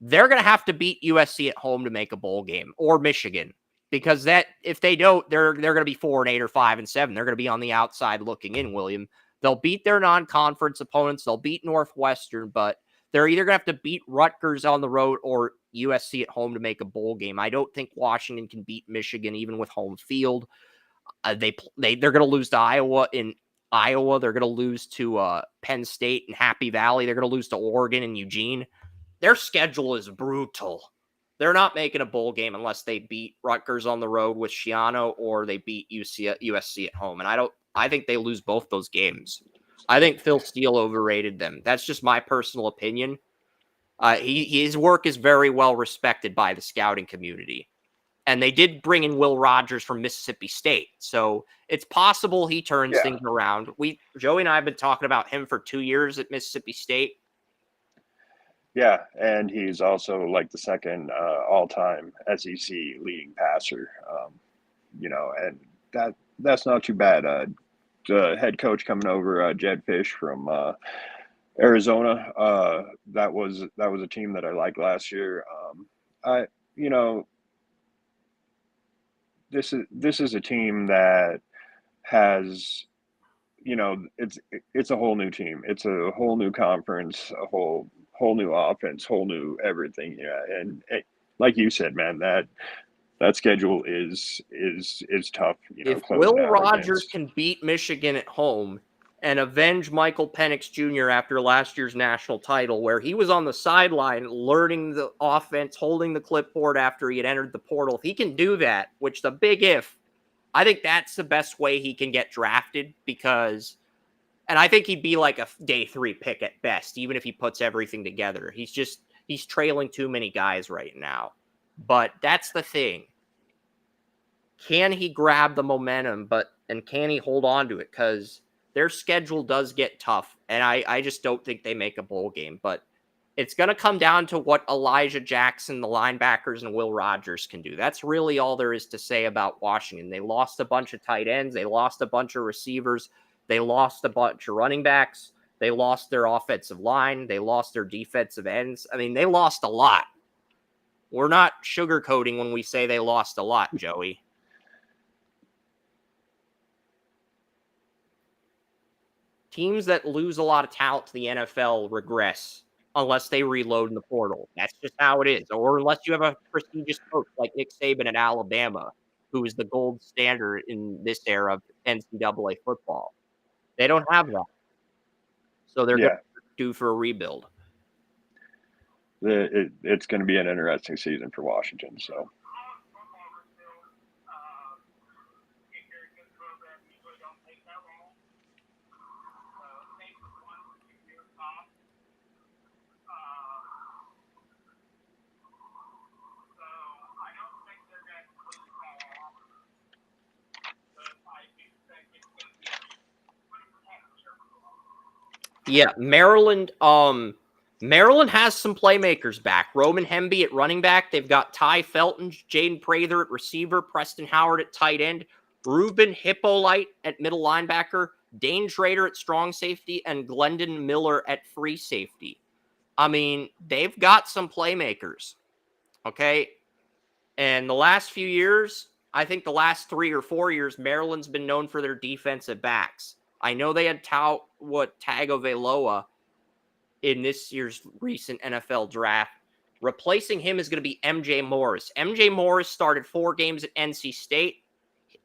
They're going to have to beat USC at home to make a bowl game, or Michigan. Because if they don't, they're going to be 4-8 or 5-7. They're going to be on the outside looking in, William. They'll beat their non-conference opponents. They'll beat Northwestern, but they're either going to have to beat Rutgers on the road or USC at home to make a bowl game. I don't think Washington can beat Michigan even with home field. They're going to lose to Iowa in Iowa. They're going to lose to Penn State and Happy Valley. They're going to lose to Oregon and Eugene. Their schedule is brutal. They're not making a bowl game unless they beat Rutgers on the road with Schiano or they beat USC at home. And I think they lose both those games. I think Phil Steele overrated them. That's just my personal opinion. His work is very well respected by the scouting community. And they did bring in Will Rogers from Mississippi State. So it's possible he turns things around. Joey and I have been talking about him for 2 years at Mississippi State. Yeah, and he's also like the second all-time SEC leading passer. And that's not too bad. The head coach coming over, Jed Fish from Arizona. That was a team that I liked last year. This is a team that has, it's a whole new team. It's a whole new conference, a whole new offense, whole new everything. Yeah, and like you said, man, that schedule is tough. If Will Rogers can beat Michigan at home and avenge Michael Penix Jr. after last year's national title, where he was on the sideline learning the offense, holding the clipboard after he had entered the portal, if he can do that, which the big if, I think that's the best way he can get drafted because, and I think he'd be like a day 3 pick at best, even if he puts everything together. He's trailing too many guys right now. But that's the thing. Can he grab the momentum, and can he hold on to it? Because their schedule does get tough, and I just don't think they make a bowl game. But it's going to come down to what Elijah Jackson, the linebackers, and Will Rogers can do. That's really all there is to say about Washington. They lost a bunch of tight ends. They lost a bunch of receivers. They lost a bunch of running backs. They lost their offensive line. They lost their defensive ends. I mean, they lost a lot. We're not sugarcoating when we say they lost a lot, Joey. Teams that lose a lot of talent to the NFL regress unless they reload in the portal. That's just how it is. Or unless you have a prestigious coach like Nick Saban at Alabama, who is the gold standard in this era of NCAA football. They don't have that. So they're going to due for a rebuild. It's going to be an interesting season for Washington. So. Yeah, Maryland has some playmakers back. Roman Hemby at running back. They've got Ty Felton, Jaden Prather at receiver, Preston Howard at tight end, Ruben Hippolyte at middle linebacker, Dane Schrader at strong safety, and Glendon Miller at free safety. I mean, they've got some playmakers, okay? And the last few years, I think the last 3 or 4 years, Maryland's been known for their defensive backs. I know they had Tagovailoa in this year's recent NFL draft. Replacing him is going to be MJ Morris. MJ Morris started 4 games at NC State.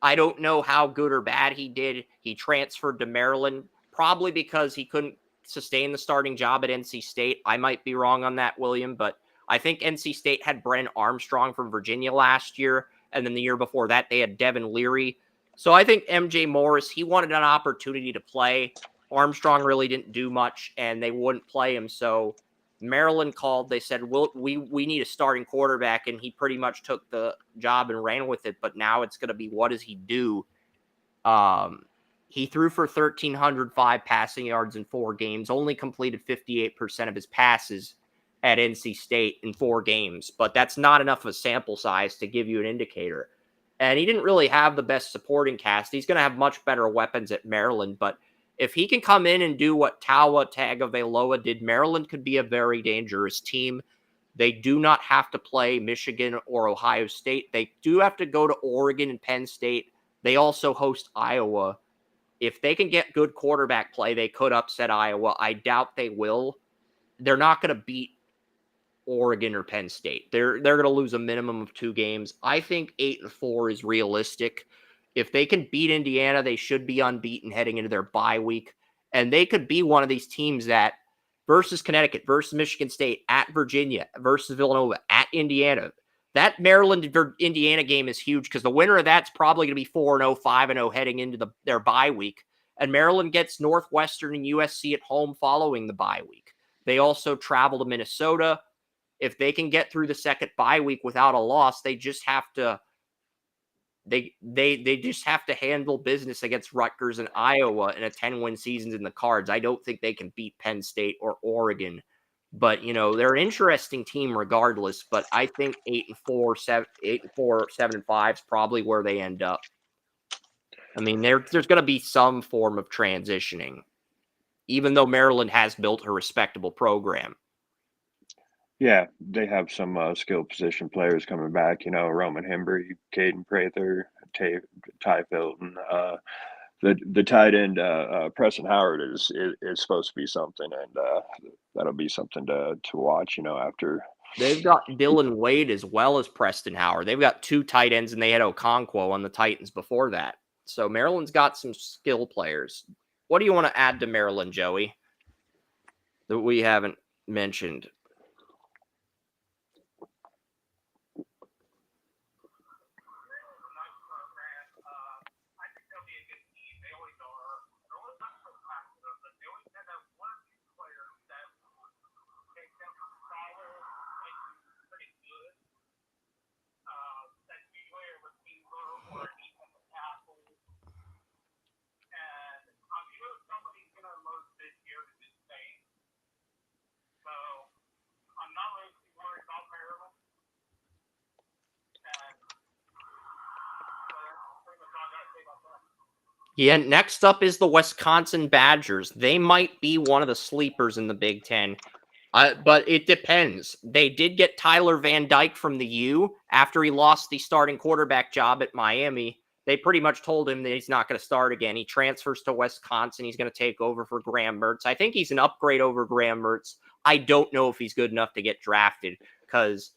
I don't know how good or bad he did. He transferred to Maryland, probably because he couldn't sustain the starting job at NC State. I might be wrong on that, William, but I think NC State had Brennan Armstrong from Virginia last year, and then the year before that, they had Devin Leary. So I think MJ Morris, he wanted an opportunity to play. Armstrong really didn't do much, and they wouldn't play him. So Maryland called. They said, we need a starting quarterback, and he pretty much took the job and ran with it. But now it's going to be, what does he do? He threw for 1,305 passing yards in 4 games, only completed 58% of his passes at NC State in 4 games. But that's not enough of a sample size to give you an indicator. And he didn't really have the best supporting cast. He's going to have much better weapons at Maryland. But if he can come in and do what Tagovailoa did, Maryland could be a very dangerous team. They do not have to play Michigan or Ohio State. They do have to go to Oregon and Penn State. They also host Iowa. If they can get good quarterback play, they could upset Iowa. I doubt they will. They're not going to beat Oregon or Penn State. They're going to lose a minimum of 2 games. I think 8-4 is realistic. If they can beat Indiana, they should be unbeaten heading into their bye week. And they could be one of these teams that versus Connecticut, versus Michigan State, at Virginia, versus Villanova, at Indiana. That Maryland-Indiana game is huge because the winner of that's probably going to be 4-0, 5-0 heading into their bye week. And Maryland gets Northwestern and USC at home following the bye week. They also travel to Minnesota. If they can get through the second bye week without a loss, they just have to they just have to handle business against Rutgers and Iowa, and a 10-win season's in the cards. I don't think they can beat Penn State or Oregon. But, they're an interesting team regardless. But I think 8-4, 7-5 is probably where they end up. I mean, there's going to be some form of transitioning, even though Maryland has built a respectable program. Yeah, they have some skill position players coming back. Roman Hembry, Caden Prather, Ty Filton. The tight end Preston Howard is supposed to be something, and that'll be something to watch. After they've got Dylan Wade as well as Preston Howard. They've got two tight ends, and they had Okonkwo on the Titans before that. So Maryland's got some skill players. What do you want to add to Maryland, Joey, that we haven't mentioned? Yeah, next up is the Wisconsin Badgers. They might be one of the sleepers in the Big Ten, but it depends. They did get Tyler Van Dyke from the U after he lost the starting quarterback job at Miami. They pretty much told him that he's not going to start again. He transfers to Wisconsin. He's going to take over for Graham Mertz. I think he's an upgrade over Graham Mertz. I don't know if he's good enough to get drafted because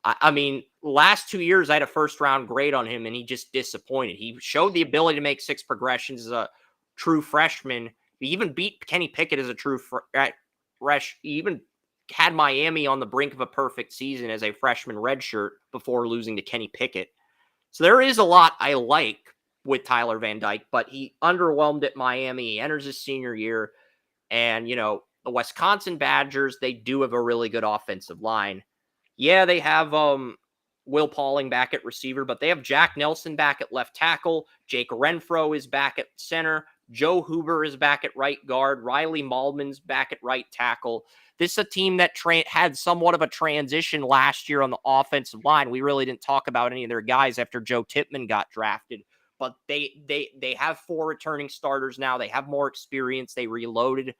I mean, last 2 years, I had a first-round grade on him, and he just disappointed. He showed the ability to make 6 progressions as a true freshman. He even beat Kenny Pickett as a true fresh. He even had Miami on the brink of a perfect season as a freshman redshirt before losing to Kenny Pickett. So there is a lot I like with Tyler Van Dyke, but he underwhelmed at Miami. He enters his senior year, and, the Wisconsin Badgers, they do have a really good offensive line. Yeah, they have Will Pauling back at receiver, but they have Jack Nelson back at left tackle. Jake Renfro is back at center. Joe Huber is back at right guard. Riley Mahlman's back at right tackle. This is a team that had somewhat of a transition last year on the offensive line. We really didn't talk about any of their guys after Joe Tippmann got drafted, but they have 4 returning starters now. They have more experience. They reloaded.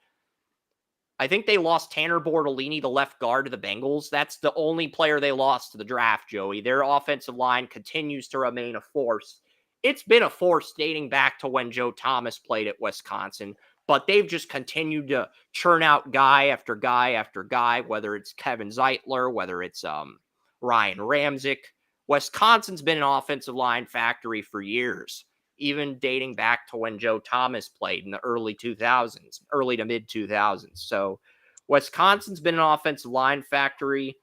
I think they lost Tanner Bortolini, the left guard, to the Bengals. That's the only player they lost to the draft, Joey. Their offensive line continues to remain a force. It's been a force dating back to when Joe Thomas played at Wisconsin, but they've just continued to churn out guy after guy after guy, whether it's Kevin Zeitler, whether it's Ryan Ramczyk. Wisconsin's been an offensive line factory for years, even dating back to when Joe Thomas played in the early to mid 2000s. So Wisconsin's been an offensive line factory.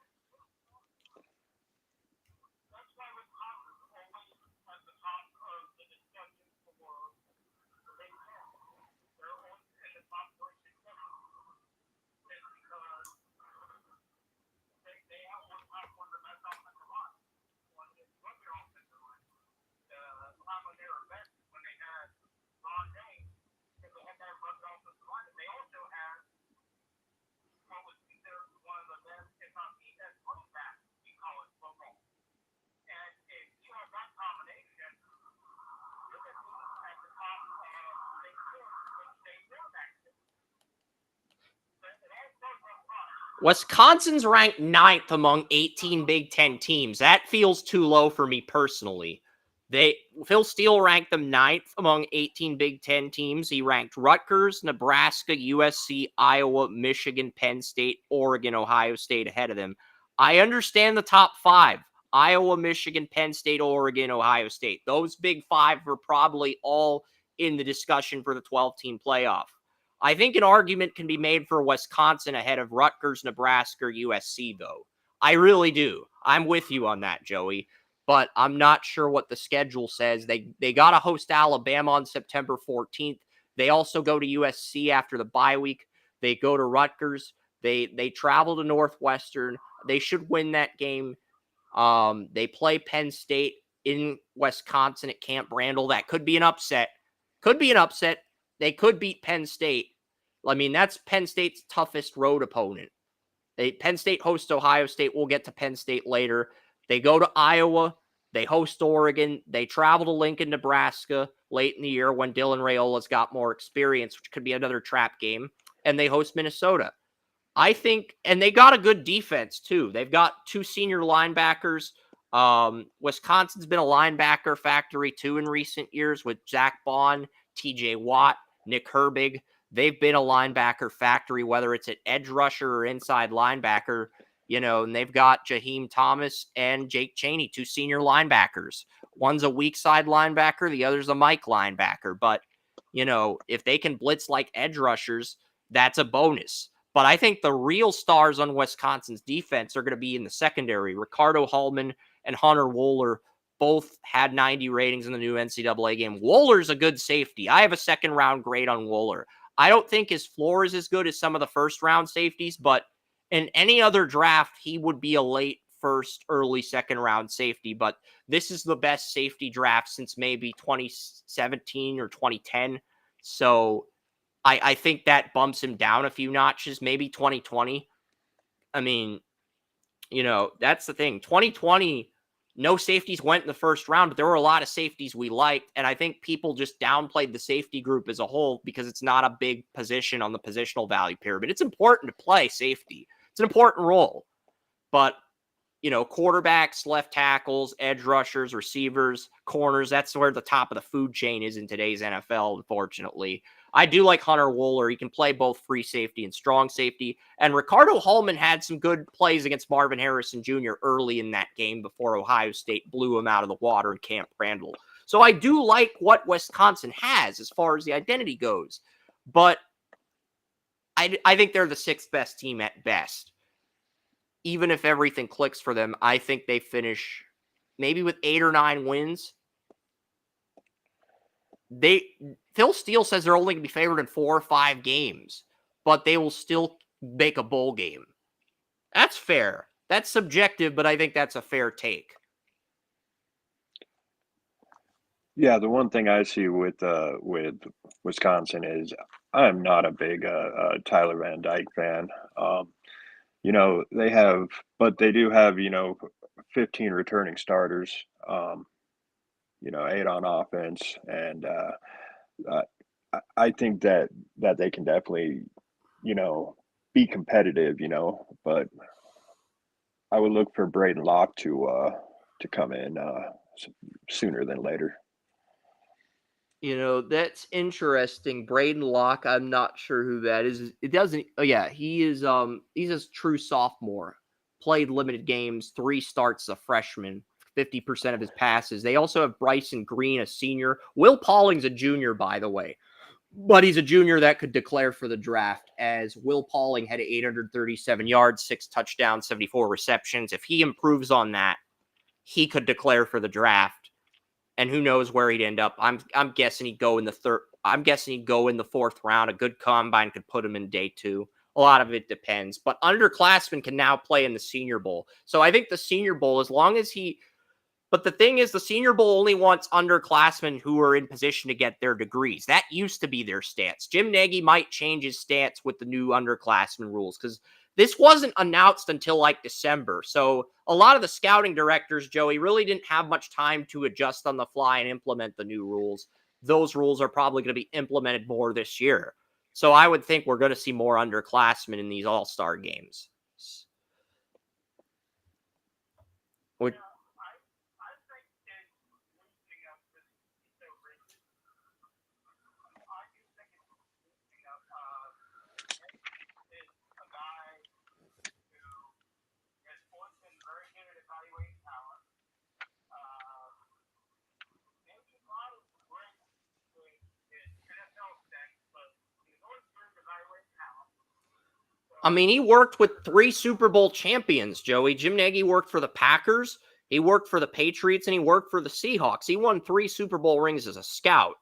Wisconsin's ranked 9th among 18 Big Ten teams. That feels too low for me personally. Phil Steele ranked them 9th among 18 Big Ten teams. He ranked Rutgers, Nebraska, USC, Iowa, Michigan, Penn State, Oregon, Ohio State ahead of them. I understand the top 5. Iowa, Michigan, Penn State, Oregon, Ohio State. Those big 5 were probably all in the discussion for the 12-team playoff. I think an argument can be made for Wisconsin ahead of Rutgers, Nebraska, or USC, though. I really do. I'm with you on that, Joey. But I'm not sure what the schedule says. They got to host Alabama on September 14th. They also go to USC after the bye week. They go to Rutgers. They travel to Northwestern. They should win that game. They play Penn State in Wisconsin at Camp Randall. That could be an upset. Could be an upset. They could beat Penn State. I mean, that's Penn State's toughest road opponent. Penn State hosts Ohio State. We'll get to Penn State later. They go to Iowa. They host Oregon. They travel to Lincoln, Nebraska late in the year when Dylan Raiola's got more experience, which could be another trap game. And they host Minnesota. I think, and they got a good defense too. They've got 2 senior linebackers. Wisconsin's been a linebacker factory too in recent years with Zach Bond, TJ Watt, Nick Herbig. They've been a linebacker factory, whether it's at edge rusher or inside linebacker, and they've got Jaheim Thomas and Jake Chaney, 2 senior linebackers. One's a weak side linebacker. The other's a Mike linebacker. But, if they can blitz like edge rushers, that's a bonus. But I think the real stars on Wisconsin's defense are going to be in the secondary. Ricardo Hallman and Hunter Wohler both had 90 ratings in the new NCAA game. Wohler's a good safety. I have a second-round grade on Wohler. I don't think his floor is as good as some of the first-round safeties, but in any other draft, he would be a late first, early second-round safety. But this is the best safety draft since maybe 2017 or 2010. So I think that bumps him down a few notches, maybe 2020. I mean, that's the thing. 2020, no safeties went in the first round, but there were a lot of safeties we liked. And I think people just downplayed the safety group as a whole because it's not a big position on the positional value pyramid. It's important to play safety. It's an important role. But, quarterbacks, left tackles, edge rushers, receivers, corners, that's where the top of the food chain is in today's NFL, unfortunately. I do like Hunter Wohler. He can play both free safety and strong safety. And Ricardo Hallman had some good plays against Marvin Harrison Jr. early in that game before Ohio State blew him out of the water in Camp Randall. So I do like what Wisconsin has as far as the identity goes. But I think they're the 6th best team at best. Even if everything clicks for them, I think they finish maybe with 8 or 9 wins. Phil Steele says they're only going to be favored in 4 or 5 games, but they will still make a bowl game. That's fair. That's subjective, but I think that's a fair take. Yeah, the one thing I see with Wisconsin is I'm not a big Tyler Van Dyke fan. They do have 15 returning starters. 8 on offense, and I think that they can definitely be competitive. But I would look for Braden Locke to come in sooner than later. That's interesting. Braden Locke, I'm not sure who that is. It doesn't. Oh yeah, he is. He's a true sophomore. Played limited games, 3 starts as a freshman, 50% of his passes. They also have Bryson Green, a senior. Will Pauling's a junior, by the way, but he's a junior that could declare for the draft. As Will Pauling had 837 yards, 6 touchdowns, 74 receptions. If he improves on that, he could declare for the draft. And who knows where he'd end up. I'm guessing he'd go in the third. I'm guessing he'd go in the 4th round. A good combine could put him in day 2. A lot of it depends. But underclassmen can now play in the Senior Bowl. So I think the Senior Bowl, as long as he. But the thing is, the Senior Bowl only wants underclassmen who are in position to get their degrees. That used to be their stance. Jim Nagy might change his stance with the new underclassmen rules because this wasn't announced until like December. So a lot of the scouting directors, Joey, really didn't have much time to adjust on the fly and implement the new rules. Those rules are probably going to be implemented more this year. So I would think we're going to see more underclassmen in these all-star games. Would I mean, he worked with 3 Super Bowl champions, Joey. Jim Nagy worked for the Packers, he worked for the Patriots, and he worked for the Seahawks. He won 3 Super Bowl rings as a scout,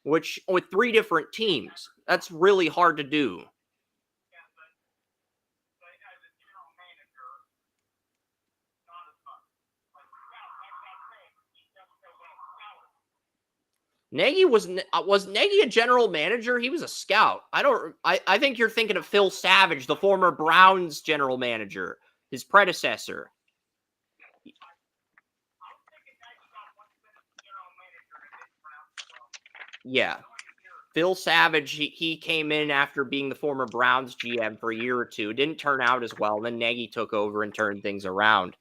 which with 3 different teams. That's really hard to do. Nagy was Nagy a general manager? He was a scout. I think you're thinking of Phil Savage, the former Browns general manager, his predecessor. Yeah. Phil Savage, he came in after being the former Browns GM for a year or two. It didn't turn out as well. Then Nagy took over and turned things around.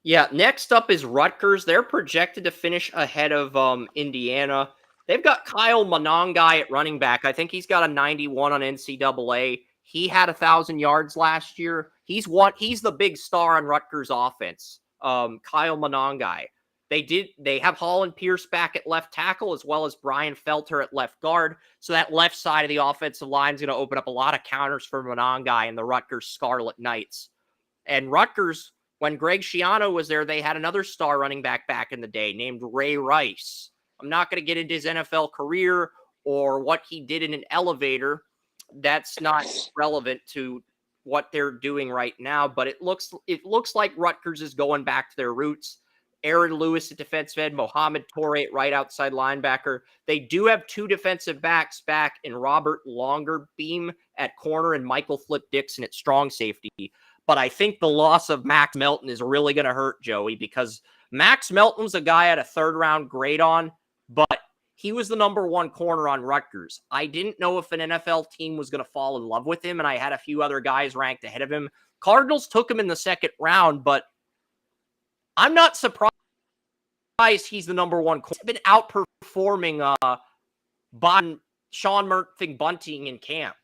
Yeah, next up is Rutgers. They're projected to finish ahead of Indiana. They've got Kyle Monangai at running back. I think he's got a 91 on NCAA. He had 1,000 yards last year. He's the big star on Rutgers offense. Kyle Monangai. They have Holland Pierce back at left tackle as well as Brian Felter at left guard. So that left side of the offensive line is going to open up a lot of counters for Monangai and the Rutgers Scarlet Knights. And Rutgers, when Greg Schiano was there, they had another star running back in the day named Ray Rice. I'm not going to get into his NFL career or what he did in an elevator. That's not relevant to what they're doing right now, but it looks like Rutgers is going back to their roots. Aaron Lewis at defensive end, Mohamed Toure at right outside linebacker. They do have 2 defensive backs back in Robert Longerbeam at corner and Michael Flip Dixon at strong safety. But I think the loss of Max Melton is really going to hurt, Joey, because Max Melton's a guy I had a 3rd-round grade on, but he was the number 1 corner on Rutgers. I didn't know if an NFL team was going to fall in love with him, and I had a few other guys ranked ahead of him. Cardinals took him in the 2nd round, but I'm not surprised he's the number 1 corner. He's been outperforming Sean Murphy Bunting in camp.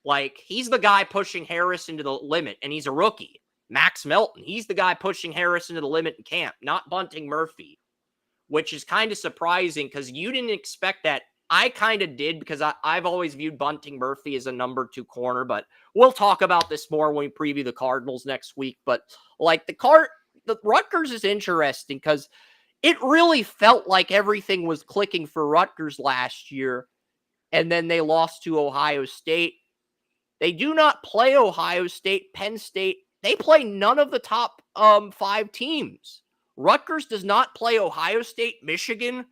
Like, he's the guy pushing Harris into the limit, and he's a rookie. Max Melton, he's the guy pushing Harris into the limit in camp, not Bunting Murphy, which is kind of surprising because you didn't expect that. I kind of did because I've always viewed Bunting Murphy as a number 2 corner, but we'll talk about this more when we preview the Cardinals next week. But, like, the Rutgers is interesting because it really felt like everything was clicking for Rutgers last year, and then they lost to Ohio State. They do not play Ohio State, Penn State. They play none of the top 5 teams. Rutgers does not play Ohio State, Michigan,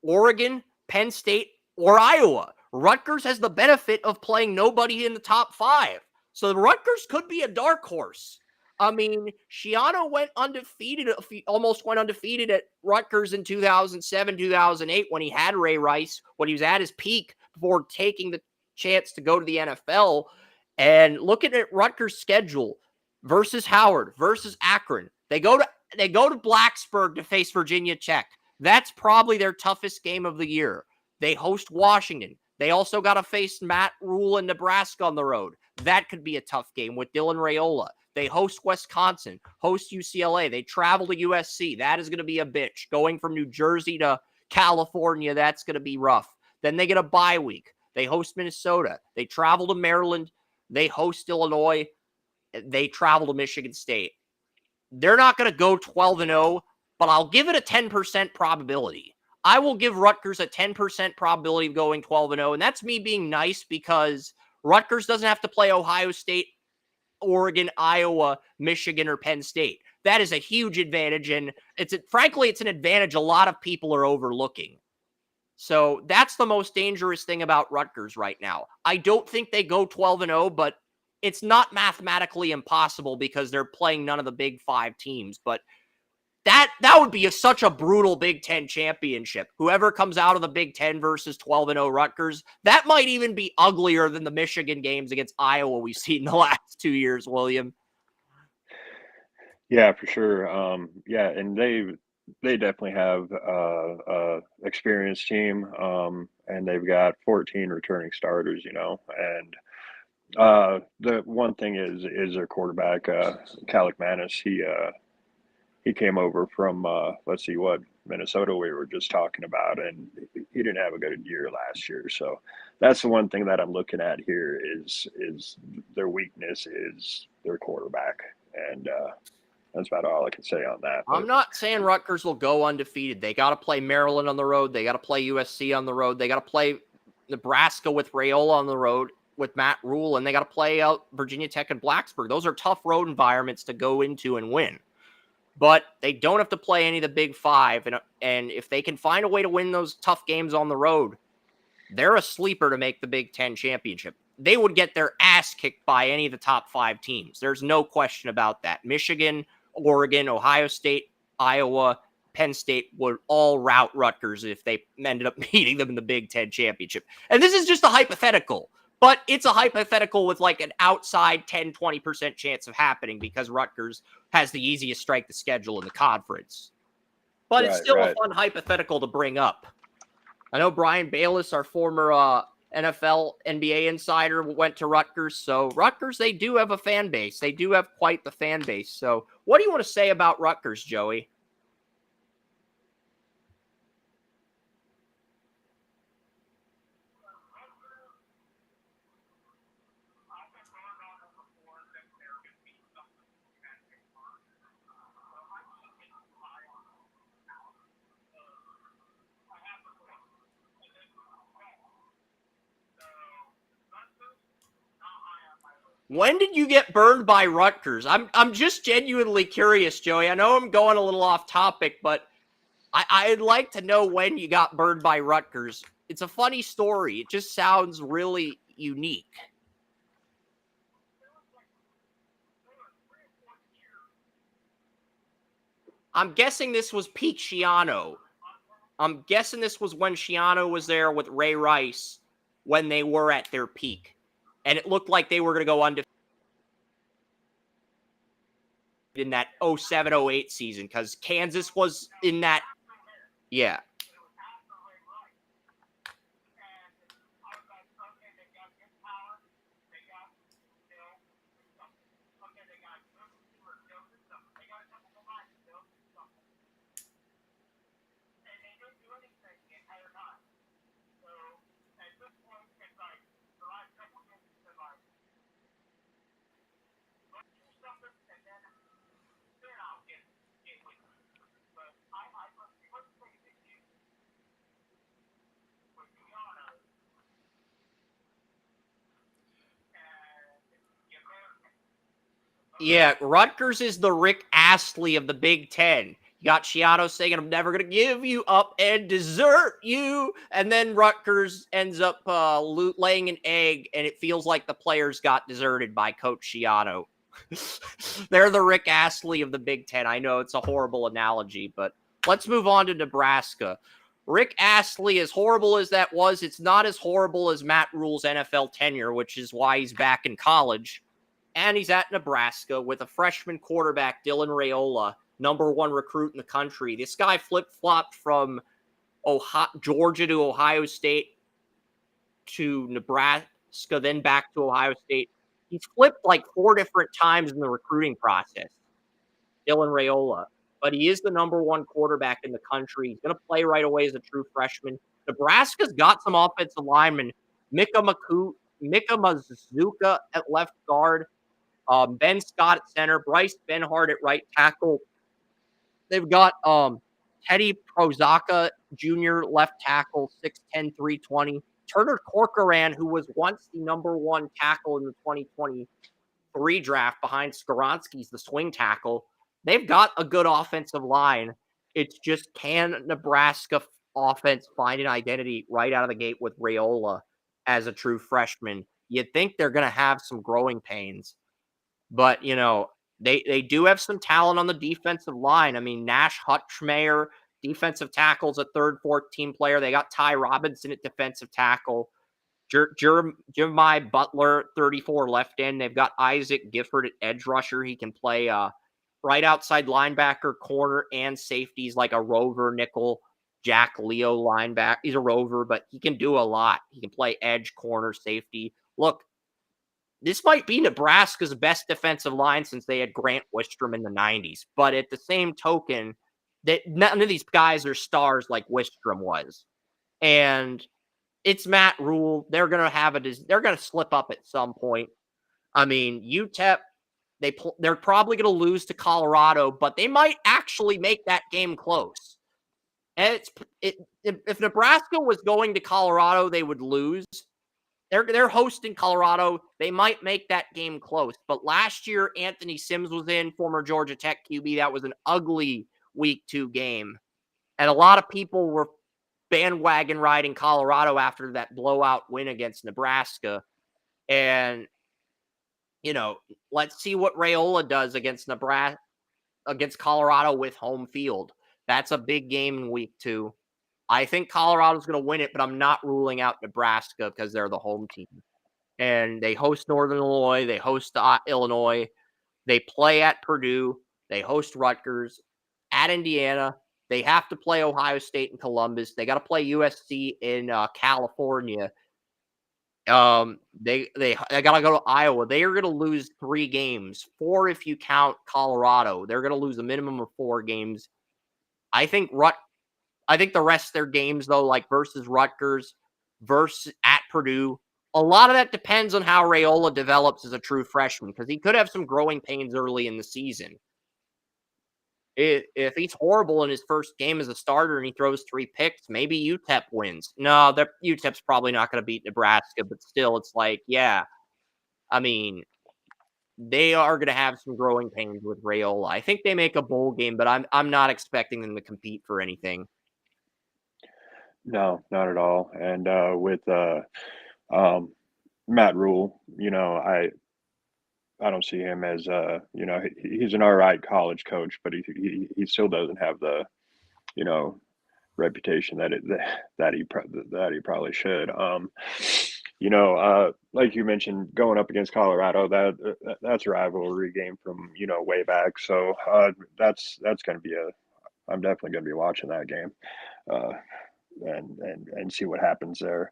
Oregon, Penn State, or Iowa. Rutgers has the benefit of playing nobody in the top 5. So Rutgers could be a dark horse. I mean, Schiano almost went undefeated at Rutgers in 2007, 2008 when he had Ray Rice, when he was at his peak before taking the chance to go to the NFL. And looking at Rutgers' schedule versus Howard versus Akron, they go to Blacksburg to face Virginia Tech. That's probably their toughest game of the year. They host Washington. They also got to face Matt Rule in Nebraska on the road. That could be a tough game with Dylan Raiola. They host Wisconsin, host UCLA. They travel to USC. That is going to be a bitch. Going from New Jersey to California, that's going to be rough. Then they get a bye week. They host Minnesota. They travel to Maryland. They host Illinois. They travel to Michigan State. They're not going to go 12-0, but I'll give it a 10% probability. I will give Rutgers a 10% probability of going 12-0, and that's me being nice because Rutgers doesn't have to play Ohio State, Oregon, Iowa, Michigan, or Penn State. that is a huge advantage. And frankly, it's an advantage a lot of people are overlooking. So that's the most dangerous thing about Rutgers right now. I don't think they go 12-0, but it's not mathematically impossible because they're playing none of the Big Five teams. But that would be such a brutal Big Ten championship. Whoever comes out of the Big Ten versus 12-0 Rutgers, that might even be uglier than the Michigan games against Iowa we've seen the last 2 years, William. Yeah, for sure. Yeah, and they definitely have experienced team, and they've got 14 returning starters, and the one thing is their quarterback, Calic Manis. He came over from let's see what Minnesota we were just talking about, and he didn't have a good year last year. So that's the one thing that I'm looking at here is their weakness is their quarterback, and that's about all I can say on that. I'm not saying Rutgers will go undefeated. They got to play Maryland on the road. They got to play USC on the road. They got to play Nebraska with Raiola on the road with Matt Rule, and they got to play out Virginia Tech and Blacksburg. Those are tough road environments to go into and win. But they don't have to play any of the Big Five, and if they can find a way to win those tough games on the road, they're a sleeper to make the Big Ten championship. They would get their ass kicked by any of the top 5 teams. There's no question about that. Michigan, Oregon, Ohio State, Iowa, Penn State would all rout Rutgers if they ended up meeting them in the Big Ten championship. And this is just a hypothetical, but it's a hypothetical with like an outside 10, 20% chance of happening because Rutgers has the easiest strength of schedule in the conference. But it's still a fun hypothetical to bring up. I know Brian Bayless, our former NFL, NBA insider, went to Rutgers. So Rutgers, they do have a fan base. They do have quite the fan base. So what do you want to say about Rutgers, Joey? When did you get burned by Rutgers? I'm just genuinely curious, Joey. I know I'm going a little off topic, but I'd like to know when you got burned by Rutgers. It's a funny story. It just sounds really unique. I'm guessing this was peak Schiano. I'm guessing this was when Schiano was there with Ray Rice when they were at their peak. And it looked like they were going to go undefeated in that 07-08 season because Kansas was in that. Yeah. Yeah, Rutgers is the Rick Astley of the Big Ten. You got Schiano saying, I'm never going to give you up and desert you. And then Rutgers ends up laying an egg, and it feels like the players got deserted by Coach Schiano. They're the Rick Astley of the Big Ten. I know it's a horrible analogy, but let's move on to Nebraska. Rick Astley, as horrible as that was, it's not as horrible as Matt Rule's NFL tenure, which is why he's back in college. And he's at Nebraska with a freshman quarterback, Dylan Raiola, #1 recruit in the country. This guy flip-flopped from Georgia to Ohio State to Nebraska, then back to Ohio State. He's flipped like 4 different times in the recruiting process, Dylan Raiola. But he is the #1 quarterback in the country. He's going to play right away as a true freshman. Nebraska's got some offensive linemen. Mika Mazuka at left guard. Ben Scott at center, Bryce Benhart at right tackle. They've got Teddy Prozaka Jr. left tackle, 6'10", 320. Turner Corcoran, who was once the #1 tackle in the 2023 draft behind Skoronski's the swing tackle. they've got a good offensive line. It's just, can Nebraska offense find an identity right out of the gate with Raiola as a true freshman? You'd think they're going to have some growing pains, but they do have some talent on the defensive line. I mean, Nash Hutchmeyer, defensive tackle's a third, fourth team player. They got Ty Robinson at defensive tackle. Jeremiah Butler, 34 left end. They've got Isaac Gifford at edge rusher. He can play right outside linebacker, corner, and safeties like a rover nickel. Jack Leo linebacker. He's a rover, but he can do a lot. He can play edge, corner, safety. Look, this might be Nebraska's best defensive line since they had Grant Wistrom in the 90s. But at the same token, that none of these guys are stars like Wistrom was. And it's Matt Rule. They're going to slip up at some point. I mean, UTEP, they're probably going to lose to Colorado, but they might actually make that game close. And if Nebraska was going to Colorado, they would lose. They're hosting Colorado. They might make that game close. But last year, Anthony Sims was in, former Georgia Tech QB. That was an ugly week 2 game. And a lot of people were bandwagon riding Colorado after that blowout win against Nebraska. And, let's see what Raiola does against Colorado with home field. That's a big game in week 2. I think Colorado's going to win it, but I'm not ruling out Nebraska because they're the home team. And they host Northern Illinois. They host Illinois. They play at Purdue. They host Rutgers. At Indiana. They have to play Ohio State and Columbus. They got to play USC in California. They got to go to Iowa. They are going to lose 3 games. 4 if you count Colorado. They're going to lose a minimum of 4 games. I think the rest of their games, though, like versus Rutgers, versus at Purdue, a lot of that depends on how Raiola develops as a true freshman, because he could have some growing pains early in the season. If he's horrible in his first game as a starter and he throws 3 picks, maybe UTEP wins. No, UTEP's probably not going to beat Nebraska, but still, it's like, yeah. I mean, they are going to have some growing pains with Raiola. I think they make a bowl game, but I'm not expecting them to compete for anything. No, not at all. And with Matt Rule, I don't see him as he's an all right college coach, but he still doesn't have the reputation that he probably should. Like you mentioned, going up against Colorado, that's a rivalry game from way back. So that's going to be I'm definitely going to be watching that game and see what happens there.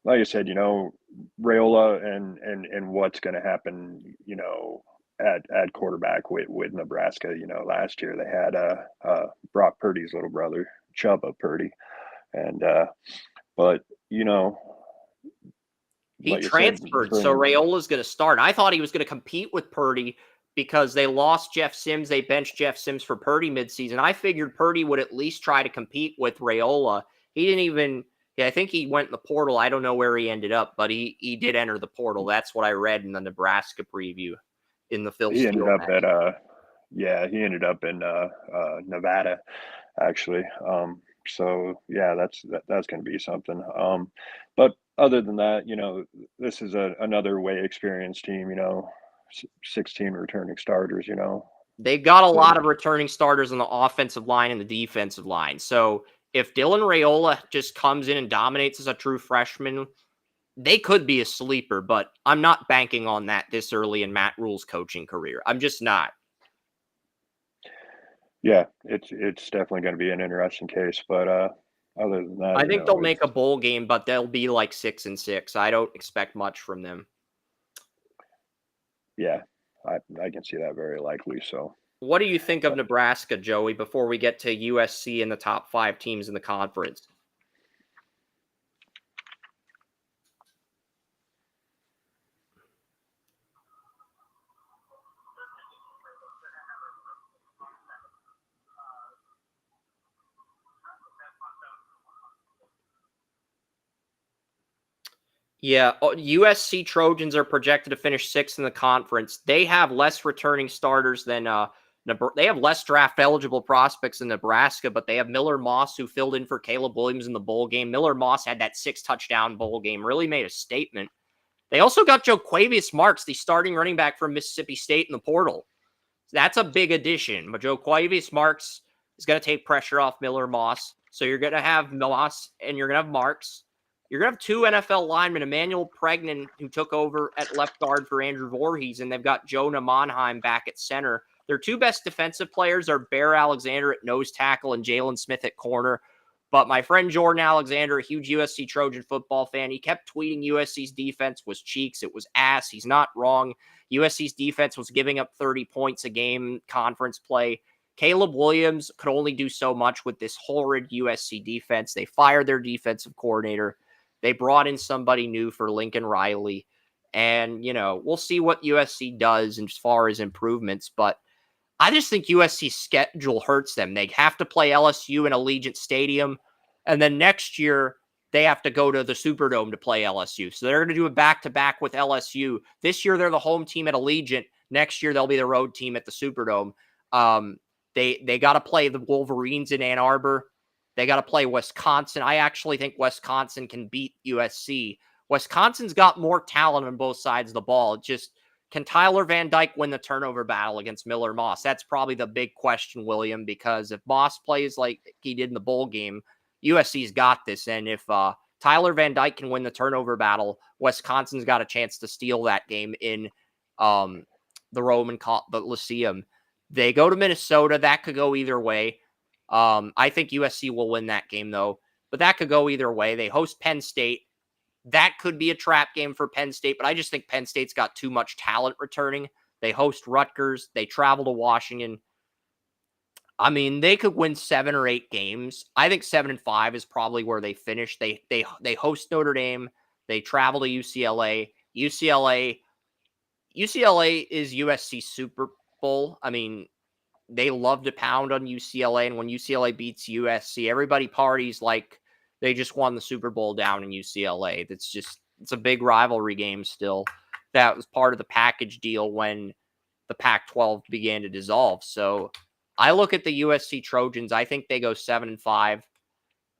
Like I said, Raiola and what's going to happen, at quarterback with Nebraska. Last year they had Brock Purdy's little brother, Chubba Purdy, and but he transferred, so Raiola's going to start. I thought he was going to compete with Purdy because they lost Jeff Sims. They benched Jeff Sims for Purdy midseason. I figured Purdy would at least try to compete with Raiola. He didn't even. Yeah, I think he went in the portal. I don't know where he ended up, but he did enter the portal. That's what I read in the Nebraska preview in the Phil He Steele ended up match. he ended up in Nevada, actually. So yeah, that's going to be something. But other than that, this is another way experienced team. 16 returning starters. They've got a lot of returning starters on the offensive line and the defensive line. So if Dylan Raiola just comes in and dominates as a true freshman, they could be a sleeper, but I'm not banking on that this early in Matt Rule's coaching career. I'm just not. Yeah, it's definitely going to be an interesting case, but other than that, I think they'll make a bowl game, but they'll be like 6-6. I don't expect much from them. Yeah, I can see that very likely. So, what do you think of Nebraska, Joey, before we get to USC and the top 5 teams in the conference? Yeah, USC Trojans are projected to finish sixth in the conference. They have less returning starters than they have less draft eligible prospects than Nebraska, but they have Miller Moss, who filled in for Caleb Williams in the bowl game. Miller Moss had that 6-touchdown bowl game, really made a statement. They also got Jo'quavious Marks, the starting running back from Mississippi State in the portal. That's a big addition. But Jo'quavious Marks is going to take pressure off Miller Moss. So you're going to have Moss and you're going to have Marks. You're going to have two NFL linemen, Emmanuel Pregnan, who took over at left guard for Andrew Voorhees, and they've got Jonah Monheim back at center. Their two best defensive players are Bear Alexander at nose tackle and Jalen Smith at corner. But my friend Jordan Alexander, a huge USC Trojan football fan, he kept tweeting USC's defense was cheeks. It was ass. He's not wrong. USC's defense was giving up 30 points a game conference play. Caleb Williams could only do so much with this horrid USC defense. They fired their defensive coordinator. They brought in somebody new for Lincoln Riley. And, we'll see what USC does as far as improvements. But I just think USC's schedule hurts them. They have to play LSU in Allegiant Stadium. And then next year, they have to go to the Superdome to play LSU. So they're going to do a back-to-back with LSU. This year, they're the home team at Allegiant. Next year, they'll be the road team at the Superdome. They got to play the Wolverines in Ann Arbor. They got to play Wisconsin. I actually think Wisconsin can beat USC. Wisconsin's got more talent on both sides of the ball. Can Tyler Van Dyke win the turnover battle against Miller Moss? That's probably the big question, William, because if Moss plays like he did in the bowl game, USC's got this. And if Tyler Van Dyke can win the turnover battle, Wisconsin's got a chance to steal that game in the Lyceum. They go to Minnesota. That could go either way. I think USC will win that game, though. But that could go either way. They host Penn State. That could be a trap game for Penn State, but I just think Penn State's got too much talent returning. They host Rutgers. They travel to Washington. I mean, they could win 7 or 8 games. I think 7-5 is probably where they finish. They host Notre Dame. They travel to UCLA. UCLA is USC Super Bowl. I mean, they love to pound on UCLA, and when UCLA beats USC, everybody parties like they just won the Super Bowl down in UCLA. It's a big rivalry game still. That was part of the package deal when the Pac-12 began to dissolve. So I look at the USC Trojans. I think they go 7-5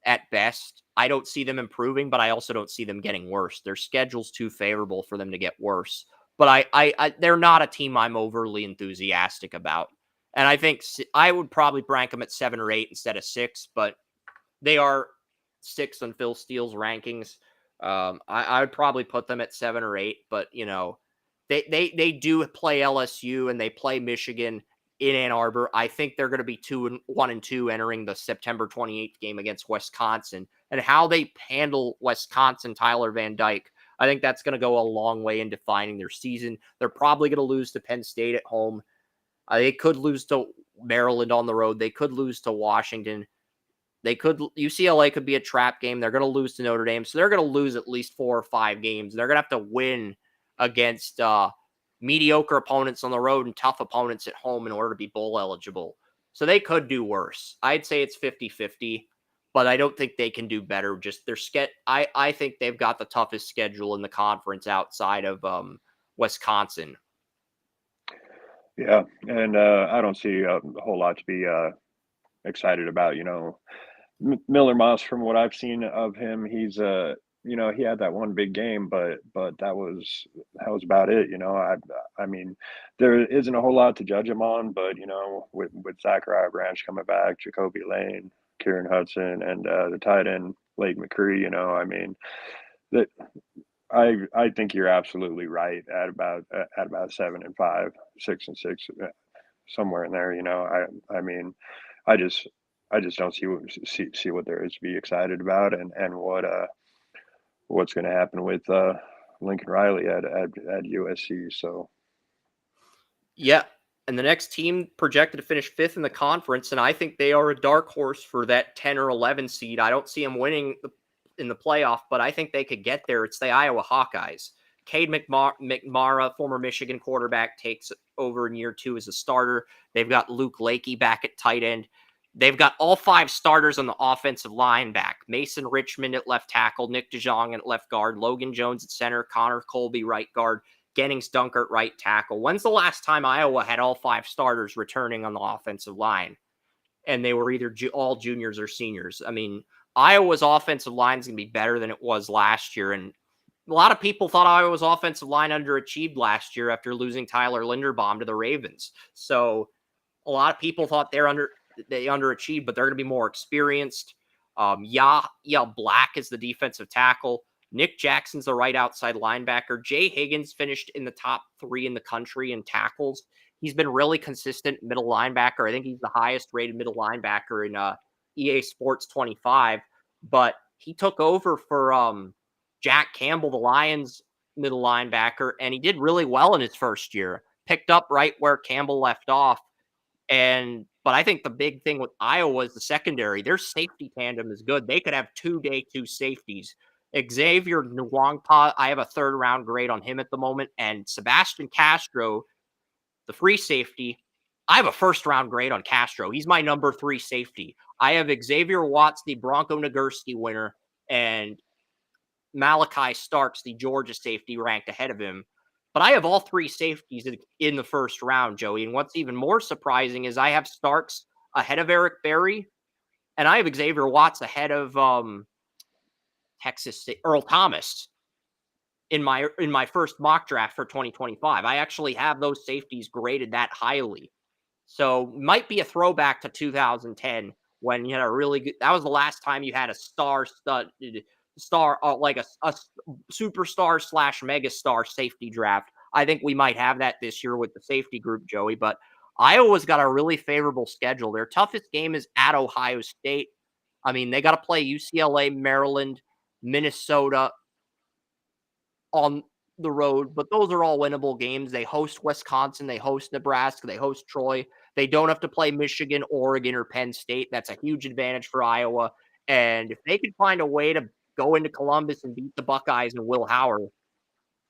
at best. I don't see them improving, but I also don't see them getting worse. Their schedule's too favorable for them to get worse. But they're not a team I'm overly enthusiastic about. And I think I would probably rank them at 7 or 8 instead of 6, but they are 6 on Phil Steele's rankings. I would probably put them at 7 or 8, but they do play LSU and they play Michigan in Ann Arbor. I think they're going to be 1-2 entering the September 28th game against Wisconsin. And how they handle Wisconsin, Tyler Van Dyke, I think that's going to go a long way in defining their season. They're probably going to lose to Penn State at home. They could lose to Maryland on the road. They could lose to Washington. UCLA could be a trap game. They're going to lose to Notre Dame. So they're going to lose at least 4 or 5 games. They're going to have to win against mediocre opponents on the road and tough opponents at home in order to be bowl eligible. So they could do worse. I'd say it's 50-50, but I don't think they can do better. Just I think they've got the toughest schedule in the conference outside of Wisconsin. Yeah, and I don't see a whole lot to be excited about. Miller Moss, from what I've seen of him, he's he had that one big game, but that was about it. I mean, there isn't a whole lot to judge him on, but with Zachariah Branch coming back, Jacoby Lane, Kieran Hudson, and the tight end Blake McCree, I mean that. I think you're absolutely right at about 7-5, 6-6, somewhere in there. I mean, I just don't see what there is to be excited about, and what's going to happen with Lincoln Riley at USC. So yeah, and the next team projected to finish 5th in the conference, and I think they are a dark horse for that 10 or 11 seed. I don't see them winning in the playoff, but I think they could get there. It's the Iowa Hawkeyes. Cade McMara, former Michigan quarterback, takes over in year 2 as a starter. They've got Luke Lakey back at tight end. They've got all 5 starters on the offensive line back. Mason Richmond at left tackle, Nick DeJong at left guard, Logan Jones at center, Connor Colby right guard, Gennings Dunker at right tackle. When's the last time Iowa had all 5 starters returning on the offensive line? And they were either all juniors or seniors. I mean, Iowa's offensive line is going to be better than it was last year. And a lot of people thought Iowa's offensive line underachieved last year after losing Tyler Linderbaum to the Ravens. So a lot of people thought they underachieved, but they're going to be more experienced. Black is the defensive tackle. Nick Jackson's the right outside linebacker. Jay Higgins finished in the top 3 in the country in tackles. He's been really consistent middle linebacker. I think he's the highest rated middle linebacker in EA Sports 25. But he took over for Jack Campbell, the Lions middle linebacker, and he did really well in his first year. Picked up right where Campbell left off. But I think the big thing with Iowa is the secondary. Their safety tandem is good. They could have 2 day 2 safeties. Xavier Nwangpa, I have a 3rd round grade on him at the moment. And Sebastian Castro, the free safety, I have a 1st round grade on Castro. He's my number 3 safety. I have Xavier Watts, the Bronco Nagurski winner, and Malachi Starks, the Georgia safety, ranked ahead of him. But I have all 3 safeties in the 1st round, Joey. And what's even more surprising is I have Starks ahead of Eric Berry, and I have Xavier Watts ahead of Texas State, Earl Thomas in my first mock draft for 2025. I actually have those safeties graded that highly. So might be a throwback to 2010 when you had a really good. That was the last time you had a like a superstar / megastar safety draft. I think we might have that this year with the safety group, Joey. But Iowa's got a really favorable schedule. Their toughest game is at Ohio State. I mean, they got to play UCLA, Maryland, Minnesota on the road, but those are all winnable games. They host Wisconsin, they host Nebraska, they host Troy. They don't have to play Michigan, Oregon, or Penn State. That's a huge advantage for Iowa. And if they could find a way to go into Columbus and beat the Buckeyes and Will Howard,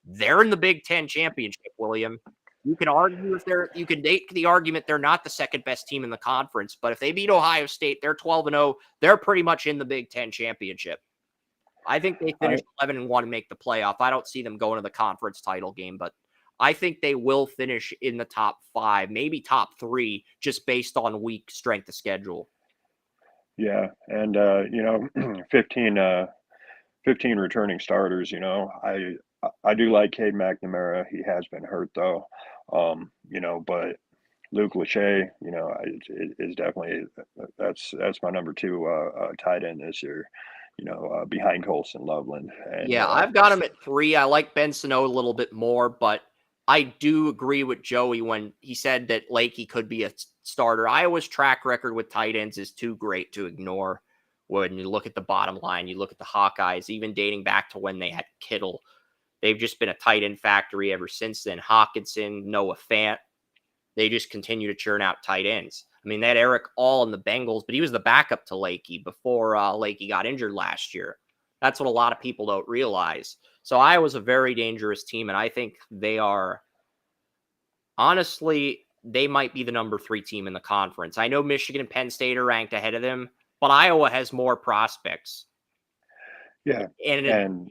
they're in the Big Ten championship, William. You can argue you can make the argument they're not the 2nd best team in the conference, but if they beat Ohio State, they're 12-0. They're pretty much in the Big Ten championship. I think they finish 11-1 and make the playoff. I don't see them going to the conference title game, but I think they will finish in the top 5, maybe top 3, just based on weak strength of schedule. Yeah, and 15 returning starters. I do like Cade McNamara. He has been hurt though, but Luke Lachey, is definitely that's my number 2 tight end this year. Behind Colson Loveland. And, I've got him at 3. I like Ben Sano a little bit more, but I do agree with Joey when he said that Lakey could be a starter. Iowa's track record with tight ends is too great to ignore. When you look at the bottom line, you look at the Hawkeyes, even dating back to when they had Kittle. They've just been a tight end factory ever since then. Hawkinson, Noah Fant, they just continue to churn out tight ends. I mean, they had Eric All in the Bengals, but he was the backup to Lakey before Lakey got injured last year. That's what a lot of people don't realize. So Iowa's a very dangerous team, and I think they are, honestly, they might be the number 3 team in the conference. I know Michigan and Penn State are ranked ahead of them, but Iowa has more prospects. Yeah, and an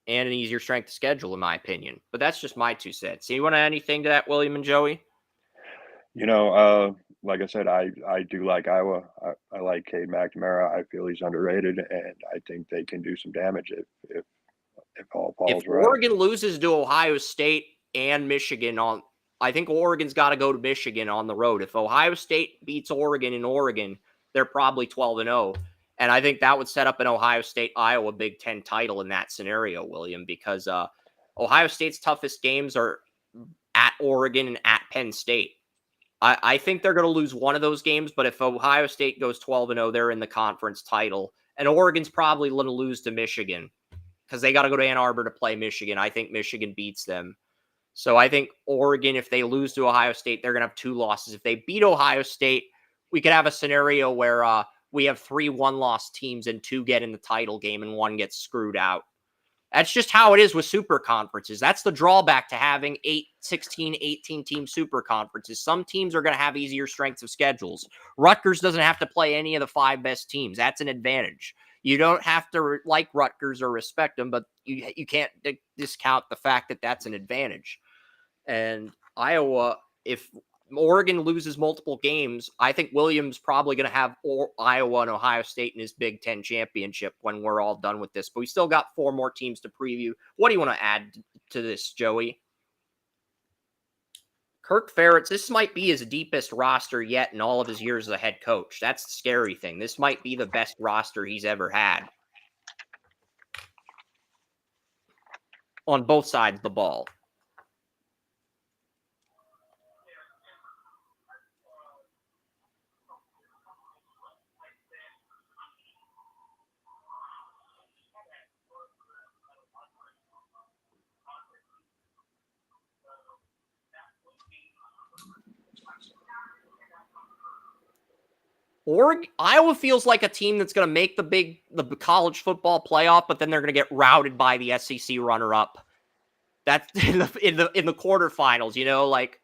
easier strength of schedule, in my opinion. But that's just my 2 cents. You want to add anything to that, William and Joey? Like I said, I do like Iowa. I like Cade McNamara. I feel he's underrated, and I think they can do some damage if all falls right. If Oregon loses to Ohio State and Michigan I think Oregon's got to go to Michigan on the road. If Ohio State beats Oregon in Oregon, they're probably 12-0. And I think that would set up an Ohio State-Iowa Big Ten title in that scenario, William, because Ohio State's toughest games are at Oregon and at Penn State. I think they're going to lose one of those games, but if Ohio State goes 12-0, they're in the conference title. And Oregon's probably going to lose to Michigan because they got to go to Ann Arbor to play Michigan. I think Michigan beats them. So I think Oregon, if they lose to Ohio State, they're going to have 2 losses. If they beat Ohio State, we could have a scenario where we have 3 one-loss teams and 2 get in the title game and 1 gets screwed out. That's just how it is with super conferences. That's the drawback to having 16, 18 team super conferences. Some teams are going to have easier strengths of schedules. Rutgers doesn't have to play any of the 5 best teams. That's an advantage. You don't have to like Rutgers or respect them, but you can't discount the fact that that's an advantage. And Iowa, if Oregon loses multiple games, I think Williams probably going to have Iowa and Ohio State in his Big Ten championship when we're all done with this. But we still got 4 more teams to preview. What do you want to add to this, Joey? Kirk Ferentz, this might be his deepest roster yet in all of his years as a head coach. That's the scary thing. This might be the best roster he's ever had on both sides of the ball. Iowa feels like a team that's going to make the college football playoff, but then they're going to get routed by the SEC runner-up. That's in the quarterfinals. You know, like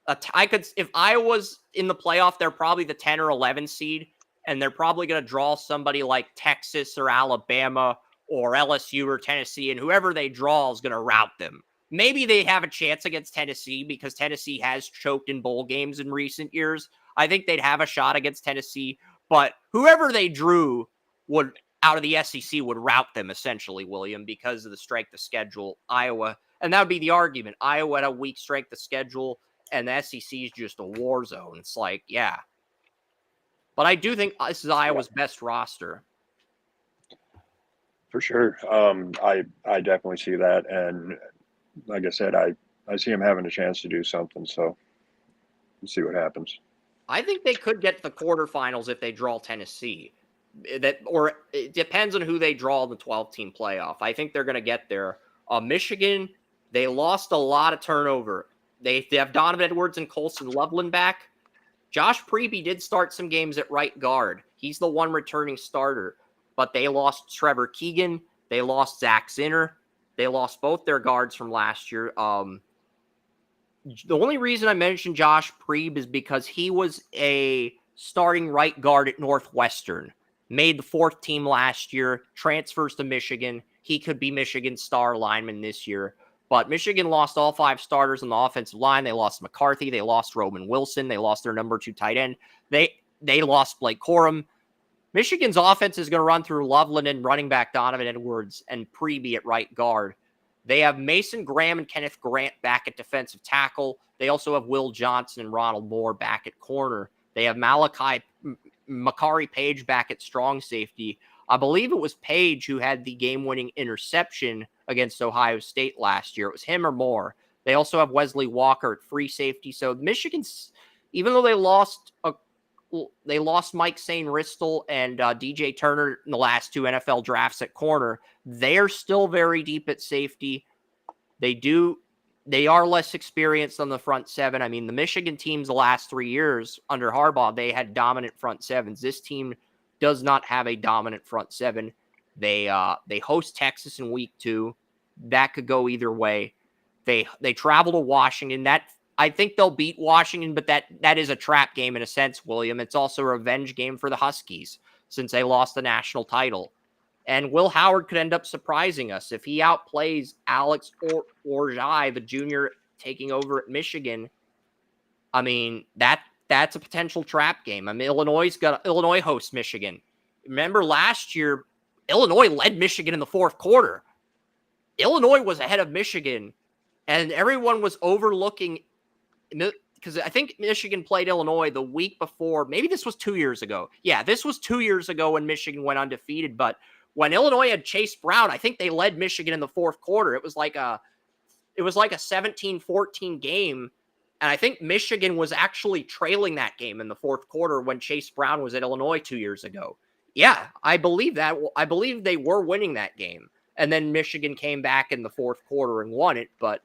if Iowa's in the playoff, they're probably the 10 or 11 seed, and they're probably going to draw somebody like Texas or Alabama or LSU or Tennessee, and whoever they draw is going to rout them. Maybe they have a chance against Tennessee because Tennessee has choked in bowl games in recent years. I think they'd have a shot against Tennessee, but whoever they drew would out of the SEC would rout them essentially, William, because of the strength of schedule. Iowa, and that would be the argument. Iowa had a weak strength of schedule, and the SEC is just a war zone. It's like, yeah. But I do think this is Iowa's best roster. For sure. I definitely see that. And like I said, I see him having a chance to do something. So we'll see what happens. I think they could get to the quarterfinals if they draw Tennessee. Or it depends on who they draw in the 12-team playoff. I think they're going to get there. Michigan, they lost a lot of turnover. They have Donovan Edwards and Colson Loveland back. Josh Preby did start some games at right guard. He's the one returning starter. But they lost Trevor Keegan. They lost Zach Zinner. They lost both their guards from last year. The only reason I mentioned Josh Prebe is because he was a starting right guard at Northwestern. Made the 4th team last year, transfers to Michigan. He could be Michigan's star lineman this year. But Michigan lost all 5 starters on the offensive line. They lost McCarthy. They lost Roman Wilson. They lost their number 2 tight end. They lost Blake Corum. Michigan's offense is going to run through Loveland and running back Donovan Edwards and Preby at right guard. They have Mason Graham and Kenneth Grant back at defensive tackle. They also have Will Johnson and Ronald Moore back at corner. They have Makari Page back at strong safety. I believe it was Page who had the game-winning interception against Ohio State last year. It was him or Moore. They also have Wesley Walker at free safety. So Michigan's, even though they lost Mike Sainristil and DJ Turner in the last 2 NFL drafts at corner, they're still very deep at safety. They are less experienced on the front 7. I mean, the Michigan teams the last 3 years under Harbaugh, they had dominant front 7s. This team does not have a dominant front 7. They host Texas in week 2. That could go either way. They travel to Washington. I think they'll beat Washington, but that is a trap game in a sense, William. It's also a revenge game for the Huskies since they lost the national title. And Will Howard could end up surprising us if he outplays Alex Orjai, the junior taking over at Michigan. I mean, that's a potential trap game. I mean, Illinois hosts Michigan. Remember last year, Illinois led Michigan in the 4th quarter. Illinois was ahead of Michigan, and everyone was overlooking, because I think Michigan played Illinois the week before. Maybe this was 2 years ago. Yeah, this was 2 years ago when Michigan went undefeated. But when Illinois had Chase Brown, I think they led Michigan in the 4th quarter. It was like a 17-14 game. And I think Michigan was actually trailing that game in the 4th quarter when Chase Brown was at Illinois 2 years ago. Yeah, I believe that. I believe they were winning that game. And then Michigan came back in the 4th quarter and won it. But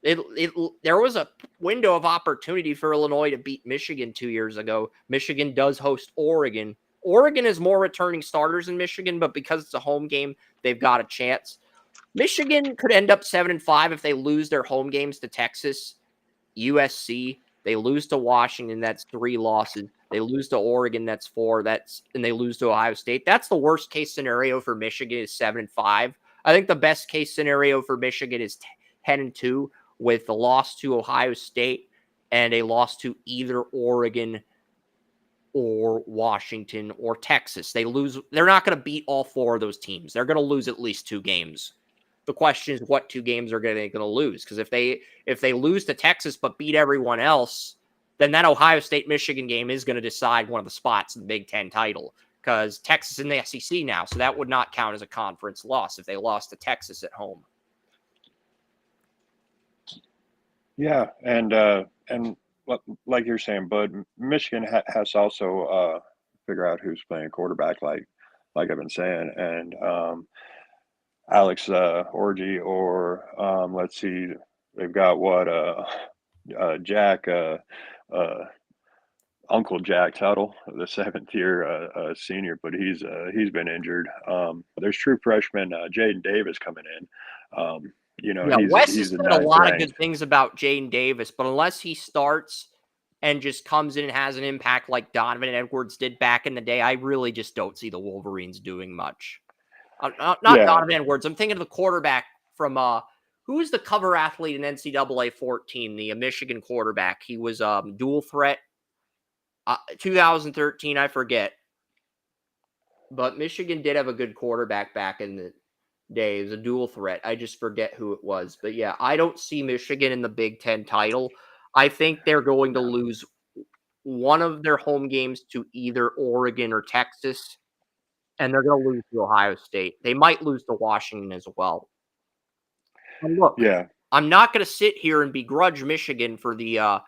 there was a window of opportunity for Illinois to beat Michigan 2 years ago. Michigan does host Oregon. Oregon has more returning starters than Michigan, but because it's a home game, they've got a chance. Michigan could end up 7-5 if they lose their home games to Texas, USC. They lose to Washington, that's 3 losses. They lose to Oregon, that's 4. And they lose to Ohio State. That's the worst case scenario for Michigan is 7-5. I think the best case scenario for Michigan is 10-2 with the loss to Ohio State and a loss to either Oregon or Washington or Texas. They're not going to beat all 4 of those teams. They're going to lose at least 2 games. The question is what 2 games are they going to lose? Because if they lose to Texas but beat everyone else, then that Ohio State-Michigan game is going to decide one of the spots in the Big Ten title. Because Texas is in the SEC now, so that would not count as a conference loss if they lost to Texas at home. Yeah, and like you're saying, Bud, Michigan has to also figure out who's playing quarterback, like I've been saying, and Alex Orgy, or let's see, they've got Jack, Uncle Jack Tuttle, the 7th-year senior, but he's been injured. There's true freshman Jayden Davis coming in. Wes has he's a said a lot of ninth-ranked. good things about Jayden Davis, but unless he starts and just comes in and has an impact like Donovan Edwards did back in the day, I really just don't see the Wolverines doing much. Not Donovan Edwards. I'm thinking of the quarterback from who was the cover athlete in NCAA 14, the Michigan quarterback. He was dual threat. 2013, I forget. But Michigan did have a good quarterback back in the day. It was a dual threat. I just forget who it was. But yeah, I don't see Michigan in the Big Ten title. I think they're going to lose one of their home games to either Oregon or Texas, and they're going to lose to Ohio State. They might lose to Washington as well. And look, I'm not going to sit here and begrudge Michigan for the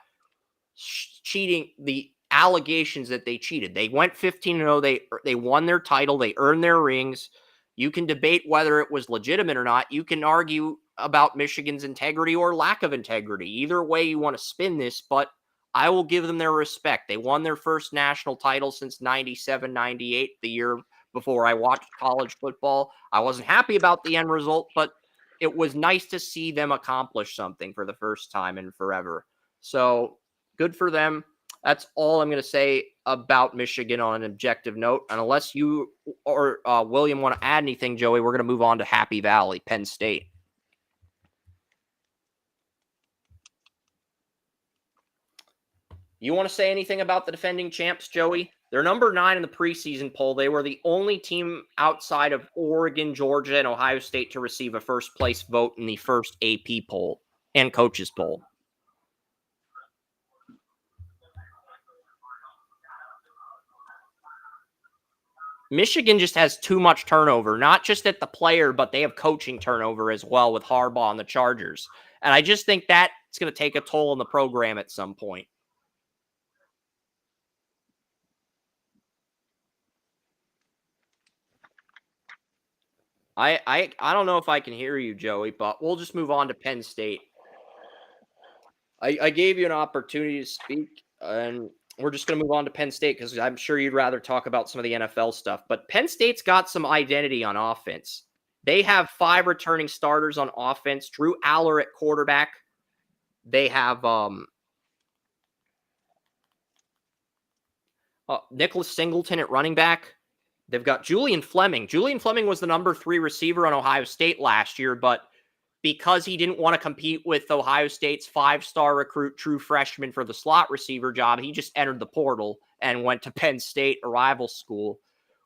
cheating, the allegations that they cheated. They went 15-0. They won their title. They earned their rings. You can debate whether it was legitimate or not. You can argue about Michigan's integrity or lack of integrity. Either way you want to spin this, but I will give them their respect. They won their first national title since 97-98, the year before I watched college football. I wasn't happy about the end result, but it was nice to see them accomplish something for the first time in forever. So good for them. That's all I'm going to say about Michigan on an objective note. And unless you or William want to add anything, Joey, we're going to move on to Happy Valley, Penn State. You want to say anything about the defending champs, Joey? They're number 9 in the preseason poll. They were the only team outside of Oregon, Georgia, and Ohio State to receive a first-place vote in the first AP poll and coaches poll. Michigan just has too much turnover, not just at the player, but they have coaching turnover as well with Harbaugh and the Chargers. And I just think that's going to take a toll on the program at some point. I don't know if I can hear you, Joey, but we'll just move on to Penn State. I gave you an opportunity to speak, and we're just going to move on to Penn State because I'm sure you'd rather talk about some of the NFL stuff. But Penn State's got some identity on offense. They have 5 returning starters on offense. Drew Aller at quarterback. They have Nicholas Singleton at running back. They've got Julian Fleming. Julian Fleming was the number 3 receiver on Ohio State last year, but because he didn't want to compete with Ohio State's 5-star recruit, true freshman for the slot receiver job, he just entered the portal and went to Penn State, a rival school.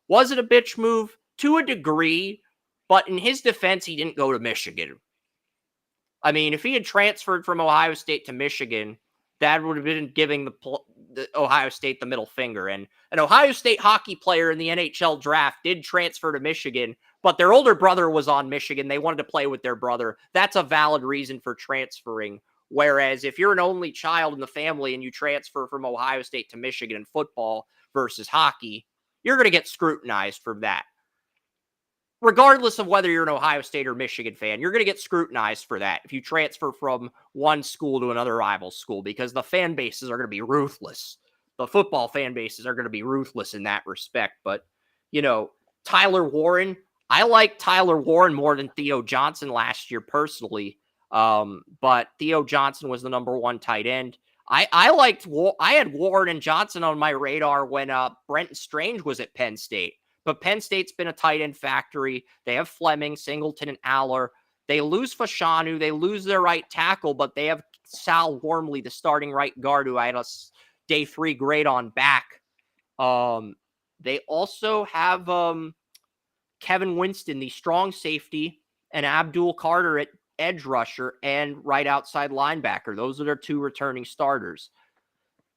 Was it a bitch move? To a degree, but in his defense, he didn't go to Michigan. I mean, if he had transferred from Ohio State to Michigan, that would have been giving the Ohio State the middle finger. And an Ohio State hockey player in the NHL draft did transfer to Michigan, but their older brother was on Michigan. They wanted to play with their brother. That's a valid reason for transferring. Whereas if you're an only child in the family and you transfer from Ohio State to Michigan in football versus hockey, you're going to get scrutinized for that. Regardless of whether you're an Ohio State or Michigan fan, you're going to get scrutinized for that if you transfer from one school to another rival school because the fan bases are going to be ruthless. The football fan bases are going to be ruthless in that respect. But, Tyler Warren, I like Tyler Warren more than Theo Johnson last year personally. But Theo Johnson was the number 1 tight end. I had Warren and Johnson on my radar when Brenton Strange was at Penn State. But Penn State's been a tight end factory. They have Fleming, Singleton, and Aller. They lose Fashanu. They lose their right tackle, but they have Sal Wormley, the starting right guard, who I had a day 3 grade on back. They also have Kevin Winston, the strong safety, and Abdul Carter at edge rusher and right outside linebacker. Those are their 2 returning starters.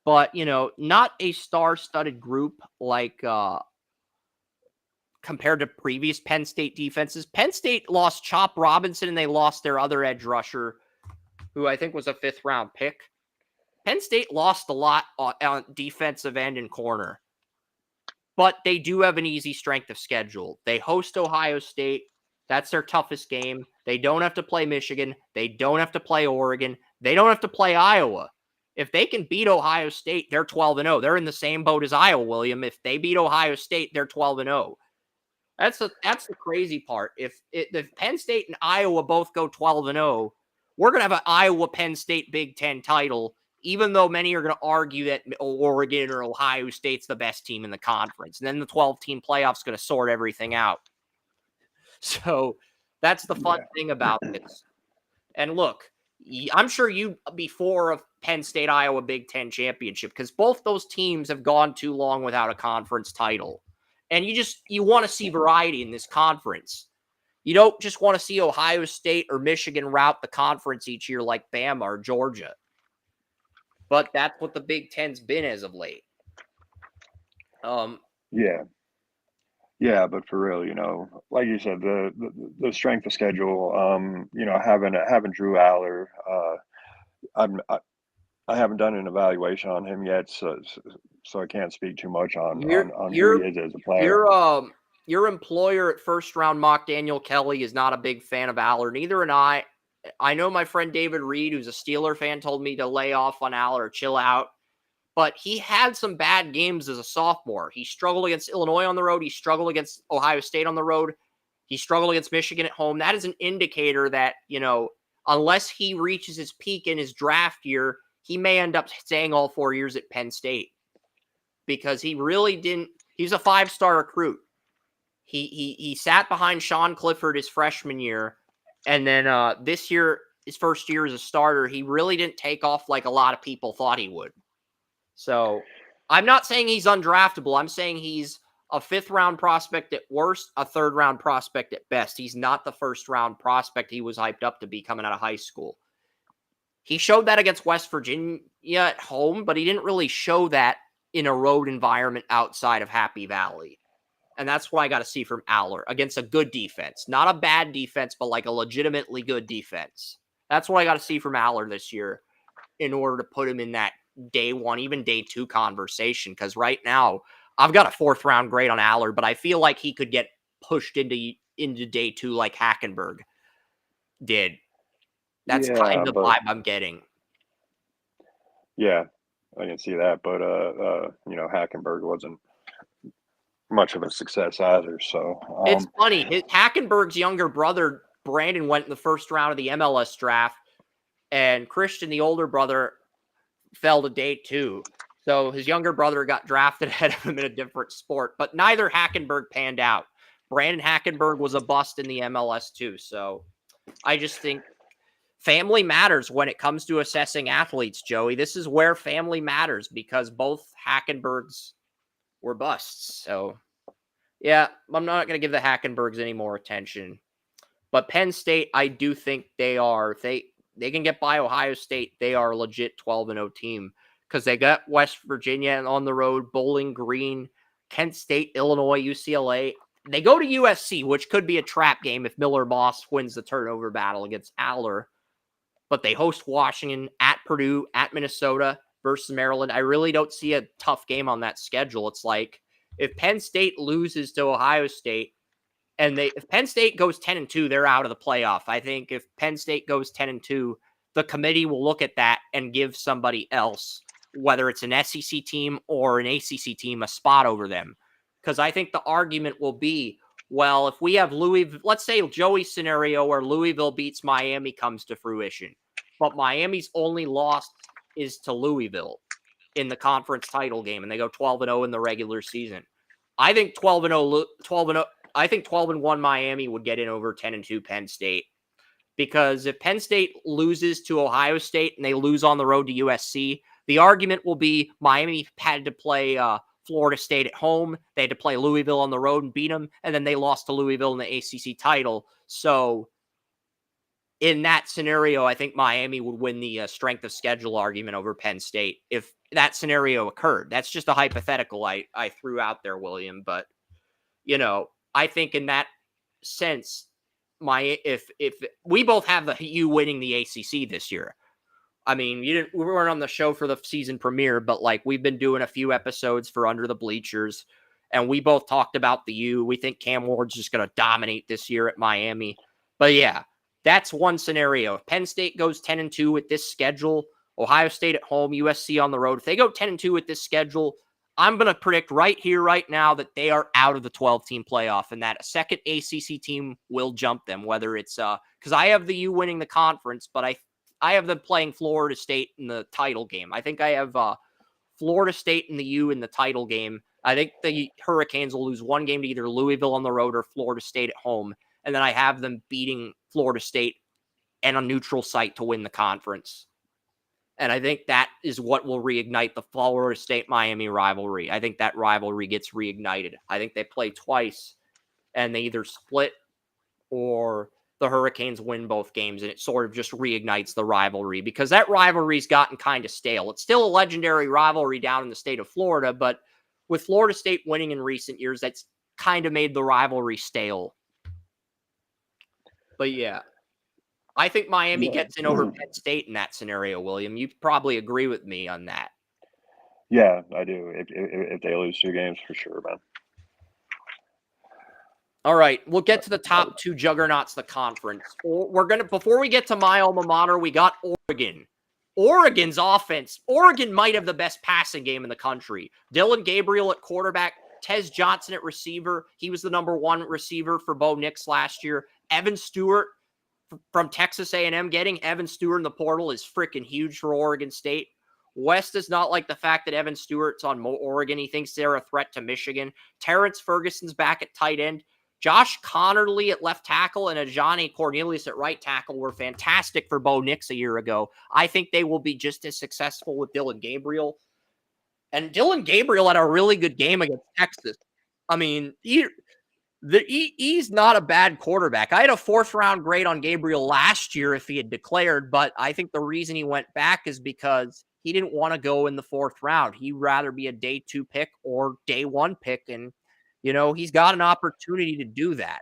But, not a star-studded group like compared to previous Penn State defenses. Penn State lost Chop Robinson and they lost their other edge rusher, who I think was a 5th-round pick. Penn State lost a lot on defensive end and corner. But they do have an easy strength of schedule. They host Ohio State. That's their toughest game. They don't have to play Michigan. They don't have to play Oregon. They don't have to play Iowa. If they can beat Ohio State, they're 12-0. They're in the same boat as Iowa, William. If they beat Ohio State, they're 12-0. That's the crazy part. If Penn State and Iowa both go 12-0, we're going to have an Iowa-Penn State Big Ten title, even though many are going to argue that Oregon or Ohio State's the best team in the conference. And then the 12-team playoff's going to sort everything out. So that's the fun thing about this. And look, I'm sure you'd be for a Penn State-Iowa Big Ten championship because both those teams have gone too long without a conference title. And you want to see variety in this conference. You don't just want to see Ohio State or Michigan rout the conference each year like Bama or Georgia. But that's what the Big Ten's been as of late. Yeah, but for real, like you said, the strength of schedule, having Drew Aller, I haven't done an evaluation on him yet, so I can't speak too much on who he is as a player. Your employer at first round mock, Daniel Kelly, is not a big fan of Aller. Neither am I. I know my friend David Reed, who's a Steeler fan, told me to lay off on Aller, chill out. But he had some bad games as a sophomore. He struggled against Illinois on the road. He struggled against Ohio State on the road. He struggled against Michigan at home. That is an indicator that, unless he reaches his peak in his draft year, he may end up staying all 4 years at Penn State because he really didn't. He's a 5-star recruit. He sat behind Sean Clifford his freshman year. And then this year, his first year as a starter, he really didn't take off like a lot of people thought he would. So I'm not saying he's undraftable. I'm saying he's a 5th-round prospect at worst, a 3rd-round prospect at best. He's not the 1st-round prospect he was hyped up to be coming out of high school. He showed that against West Virginia at home, but he didn't really show that in a road environment outside of Happy Valley. And that's what I got to see from Aller against a good defense. Not a bad defense, but like a legitimately good defense. That's what I got to see from Aller this year in order to put him in that day 1, even day 2 conversation. Because right now, I've got a 4th-round grade on Aller, but I feel like he could get pushed into day 2 like Hackenberg did. That's kind of the vibe I'm getting. Yeah, I can see that. But, Hackenberg wasn't much of a success either. So it's funny. Hackenberg's younger brother, Brandon, went in the 1st round of the MLS draft, and Christian, the older brother, fell to day 2. So his younger brother got drafted ahead of him in a different sport, but neither Hackenberg panned out. Brandon Hackenberg was a bust in the MLS too. So I just think family matters when it comes to assessing athletes, Joey. This is where family matters because both Hackenbergs were busts. So, yeah, I'm not going to give the Hackenbergs any more attention. But Penn State, I do think they are. They can get by Ohio State. They are a legit 12-0 team because they got West Virginia on the road, Bowling Green, Kent State, Illinois, UCLA. They go to USC, which could be a trap game if Miller Moss wins the turnover battle against Aller. But they host Washington, at Purdue, at Minnesota versus Maryland. I really don't see a tough game on that schedule. It's like if Penn State loses to Ohio State, and if Penn State goes 10-2, they're out of the playoff. I think if Penn State goes 10-2, the committee will look at that and give somebody else, whether it's an SEC team or an ACC team, a spot over them. Because I think the argument will be, well, if we have Louisville, let's say Joey's scenario where Louisville beats Miami comes to fruition, but Miami's only loss is to Louisville in the conference title game, and they go 12-0 in the regular season. I think 12-0, I think 12-1 Miami would get in over 10-2 Penn State. Because if Penn State loses to Ohio State and they lose on the road to USC, the argument will be Miami had to play Florida State at home. They had to play Louisville on the road and beat them. And then they lost to Louisville in the ACC title. So in that scenario, I think Miami would win the strength of schedule argument over Penn State if that scenario occurred. That's just a hypothetical I threw out there, William. But, I think in that sense, if we both have the U winning the ACC this year. I mean, we weren't on the show for the season premiere, but we've been doing a few episodes for Under the Bleachers, and we both talked about the U. We think Cam Ward's just going to dominate this year at Miami. But yeah, that's one scenario. If Penn State goes 10-2 with this schedule, Ohio State at home, USC on the road. If they go 10-2 with this schedule, I'm going to predict right here, right now, that they are out of the 12-team playoff and that a second ACC team will jump them, whether it's because I have the U winning the conference, but I have them playing Florida State in the title game. I think I have Florida State and the U in the title game. I think the Hurricanes will lose one game to either Louisville on the road or Florida State at home, and then I have them beating Florida State and a neutral site to win the conference. And I think that is what will reignite the Florida State-Miami rivalry. I think that rivalry gets reignited. I think they play twice, and they either split or the Hurricanes win both games, and it sort of just reignites the rivalry because that rivalry's gotten kind of stale. It's still a legendary rivalry down in the state of Florida, but with Florida State winning in recent years, that's kind of made the rivalry stale. But yeah. I think Miami gets in over Penn State in that scenario, William. You probably agree with me on that. Yeah, I do. If they lose 2 games, for sure, man. All right, we'll get to the top 2 juggernauts of the conference. Before we get to my alma mater, we got Oregon. Oregon's offense. Oregon might have the best passing game in the country. Dylan Gabriel at quarterback, Tez Johnson at receiver. He was the number 1 receiver for Bo Nix last year. Evan Stewart from Texas A&M. Getting Evan Stewart in the portal is freaking huge for Oregon State. West does not like the fact that Evan Stewart's on Oregon. He thinks they're a threat to Michigan. Terrence Ferguson's back at tight end. Josh Connerly at left tackle and Ajani Cornelius at right tackle were fantastic for Bo Nix a year ago. I think they will be just as successful with Dylan Gabriel. And Dylan Gabriel had a really good game against Texas. I mean, he's not a bad quarterback. I had a 4th-round grade on Gabriel last year if he had declared, but I think the reason he went back is because he didn't want to go in the 4th round. He'd rather be a day 2 pick or day 1 pick, and, he's got an opportunity to do that.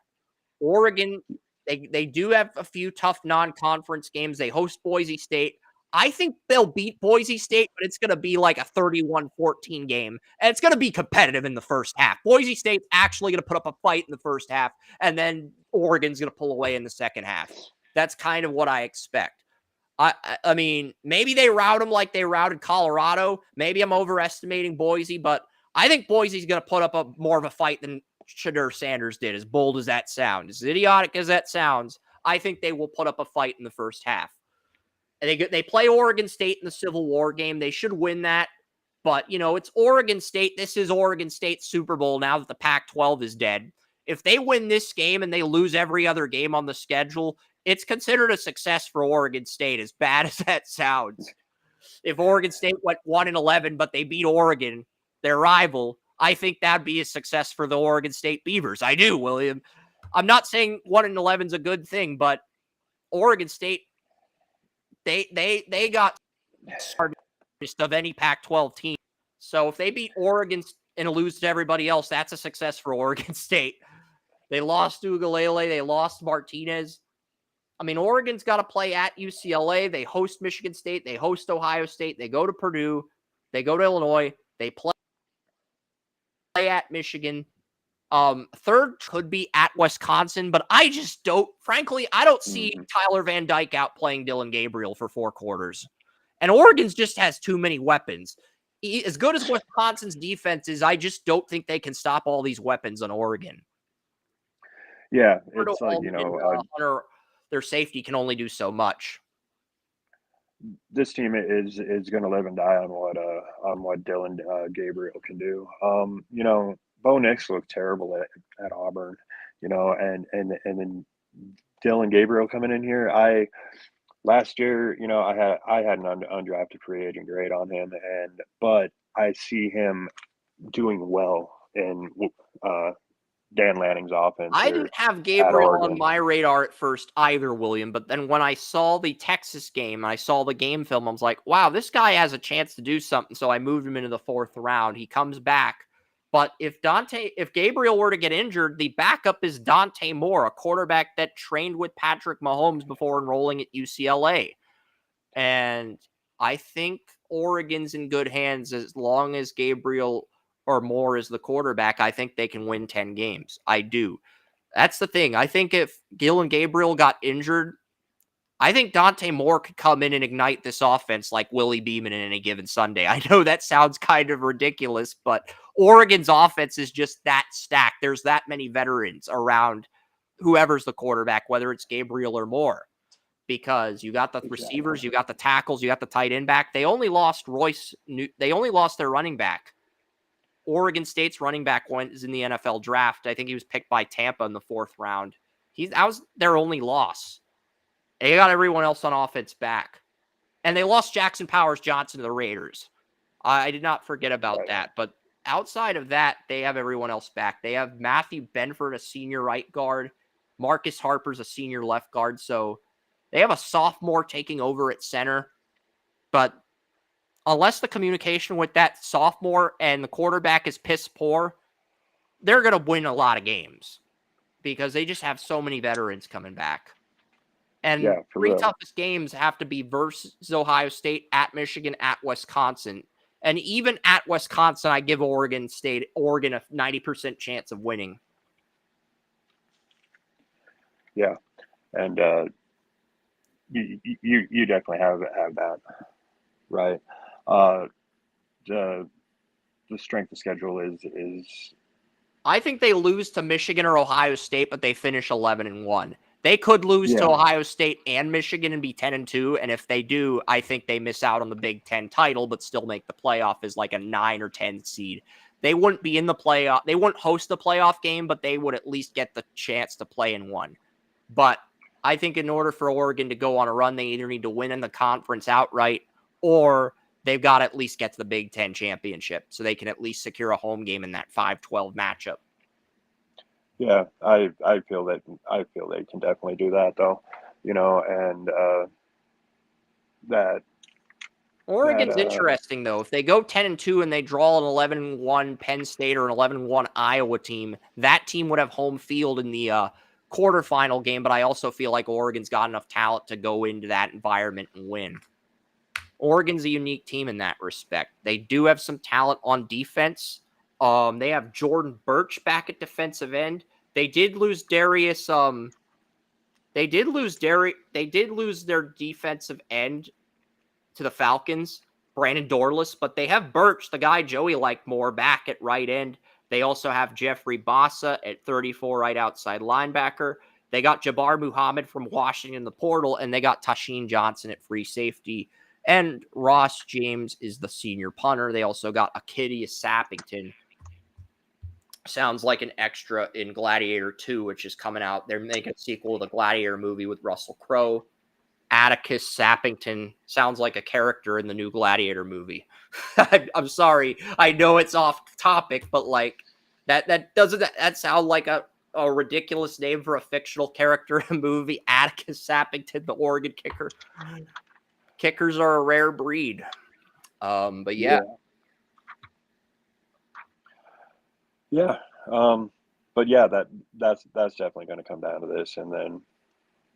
Oregon, they do have a few tough non-conference games. They host Boise State. I think they'll beat Boise State, but it's going to be like a 31-14 game. And it's going to be competitive in the first half. Boise State's actually going to put up a fight in the first half, and then Oregon's going to pull away in the second half. That's kind of what I expect. I mean, maybe they rout them like they routed Colorado. Maybe I'm overestimating Boise, but I think Boise's going to put up more of a fight than Shedeur Sanders did, as bold as that sounds. As idiotic as that sounds, I think they will put up a fight in the first half. They play Oregon State in the Civil War game. They should win that. But, it's Oregon State. This is Oregon State's Super Bowl now that the Pac-12 is dead. If they win this game and they lose every other game on the schedule, it's considered a success for Oregon State, as bad as that sounds. If Oregon State went 1-11, but they beat Oregon, their rival, I think that'd be a success for the Oregon State Beavers. I do, William. I'm not saying 1-11 is a good thing, but Oregon State, they got started of any Pac-12 team. So if they beat Oregon and lose to everybody else, that's a success for Oregon State. They lost to Ugalele. They lost Martinez. I mean, Oregon's got to play at UCLA. They host Michigan State. They host Ohio State. They go to Purdue. They go to Illinois. They play at Michigan. Third could be at Wisconsin, but I just don't, frankly, I don't see Tyler Van Dyke out playing Dylan Gabriel for 4 quarters. And Oregon's just has too many weapons. As good as Wisconsin's defense is, I just don't think they can stop all these weapons on Oregon. Yeah, Hunter it's like, Holman and Hunter, their safety can only do so much. this team is going to live and die on what Dylan Gabriel can do. Bo Nix looked terrible at Auburn, and then Dylan Gabriel coming in here. Last year, I had an undrafted free agent grade on him, but I see him doing well in Dan Lanning's offense I here didn't have at Gabriel on Oregon. my radar at first either, William. But then when I saw the Texas game, I saw the game film, I was like, wow, this guy has a chance to do something. So I moved him into the 4th round. He comes back. But if Gabriel were to get injured, the backup is Dante Moore, a quarterback that trained with Patrick Mahomes before enrolling at UCLA. And I think Oregon's in good hands as long as Gabriel or Moore is the quarterback. I think they can win 10 games. I do. That's the thing. I think if Dylan Gabriel got injured, I think Dante Moore could come in and ignite this offense like Willie Beeman in any given Sunday. I know that sounds kind of ridiculous, but Oregon's offense is just that stacked. There's that many veterans around whoever's the quarterback, whether it's Gabriel or Moore, because you got the receivers, you got the tackles, you got the tight end back. They only lost they only lost their running back. Oregon State's running back is in the NFL draft. I think he was picked by Tampa in the 4th round. That was their only loss. They got everyone else on offense back. And they lost Jackson Powers Johnson to the Raiders. I did not forget about that. But outside of that, they have everyone else back. They have Matthew Benford, a senior right guard. Marcus Harper's a senior left guard. So they have a sophomore taking over at center. But unless the communication with that sophomore and the quarterback is piss poor, they're going to win a lot of games because they just have so many veterans coming back. And 3 toughest games have to be versus Ohio State, at Michigan, at Wisconsin. And even at Wisconsin, I give Oregon a 90% chance of winning. Yeah. And you definitely have that. Right. The strength of schedule is I think they lose to Michigan or Ohio State, but they finish 11-1. They could lose to Ohio State and Michigan and be 10-2. And if they do, I think they miss out on the Big Ten title, but still make the playoff as like a 9 or 10 seed. They wouldn't be in the playoff. They wouldn't host the playoff game, but they would at least get the chance to play in one. But I think in order for Oregon to go on a run, they either need to win in the conference outright or they've got to at least get to the Big Ten championship so they can at least secure a home game in that 5-12 matchup. Yeah, I feel they can definitely do that though, and that Oregon's interesting though. If they go 10-2 and they draw an 11-1 Penn State or an 11-1 Iowa team, that team would have home field in the quarterfinal game. But I also feel like Oregon's got enough talent to go into that environment and win. Oregon's a unique team in that respect. They do have some talent on defense. They have Jordan Birch back at defensive end. They did lose Darius. They did lose their defensive end to the Falcons, Brandon Dorless, but they have Birch, the guy Joey liked more, back at right end. They also have Jeffrey Bassa at 34, right outside linebacker. They got Jabbar Muhammad from Washington, the portal, and they got Tashin Johnson at free safety. And Ross James is the senior punter. They also got Akidius Sappington. Sounds like an extra in Gladiator 2, which is coming out. They're making a sequel to the Gladiator movie with Russell Crowe. Atticus Sappington sounds like a character in the new Gladiator movie. I'm sorry. I know it's off topic, but like that doesn't that sound like a ridiculous name for a fictional character in a movie? Atticus Sappington, the Oregon kicker. Kickers are a rare breed. But yeah. Yeah. But yeah, that's definitely going to come down to this, and then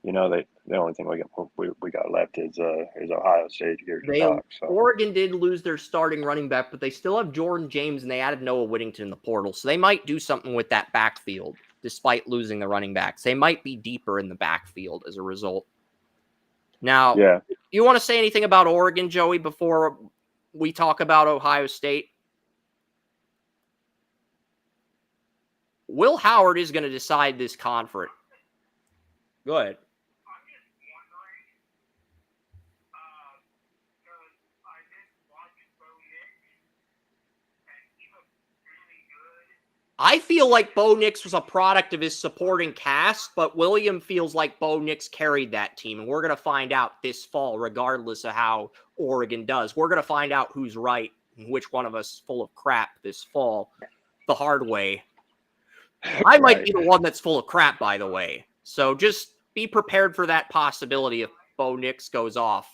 the only thing we got left is Ohio State here to talk. So. Oregon did lose their starting running back, but they still have Jordan James, and they added Noah Whittington in the portal, so they might do something with that backfield despite losing the running backs. They might be deeper in the backfield as a result. Now, you want to say anything about Oregon, Joey, before we talk about Ohio State? Will Howard is going to decide this conference. Go ahead. I feel like Bo Nix was a product of his supporting cast, but William feels like Bo Nix carried that team. And we're going to find out this fall, regardless of how Oregon does. We're going to find out who's right and which one of us is full of crap this fall the hard way. I might be the one that's full of crap, by the way. So just be prepared for that possibility if Bo Nix goes off.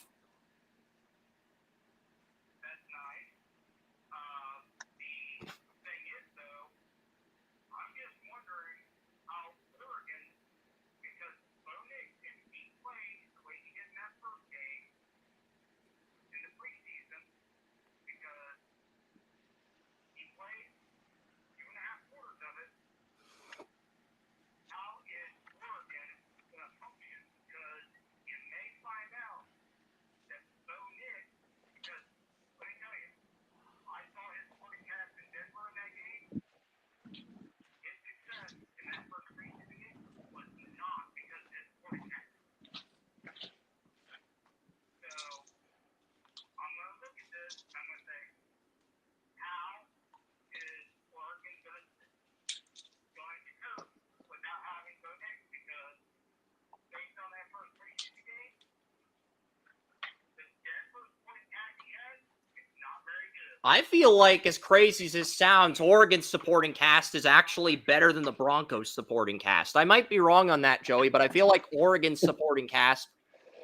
I feel like, as crazy as this sounds, Oregon's supporting cast is actually better than the Broncos supporting cast. I might be wrong on that, Joey, but I feel like Oregon's supporting cast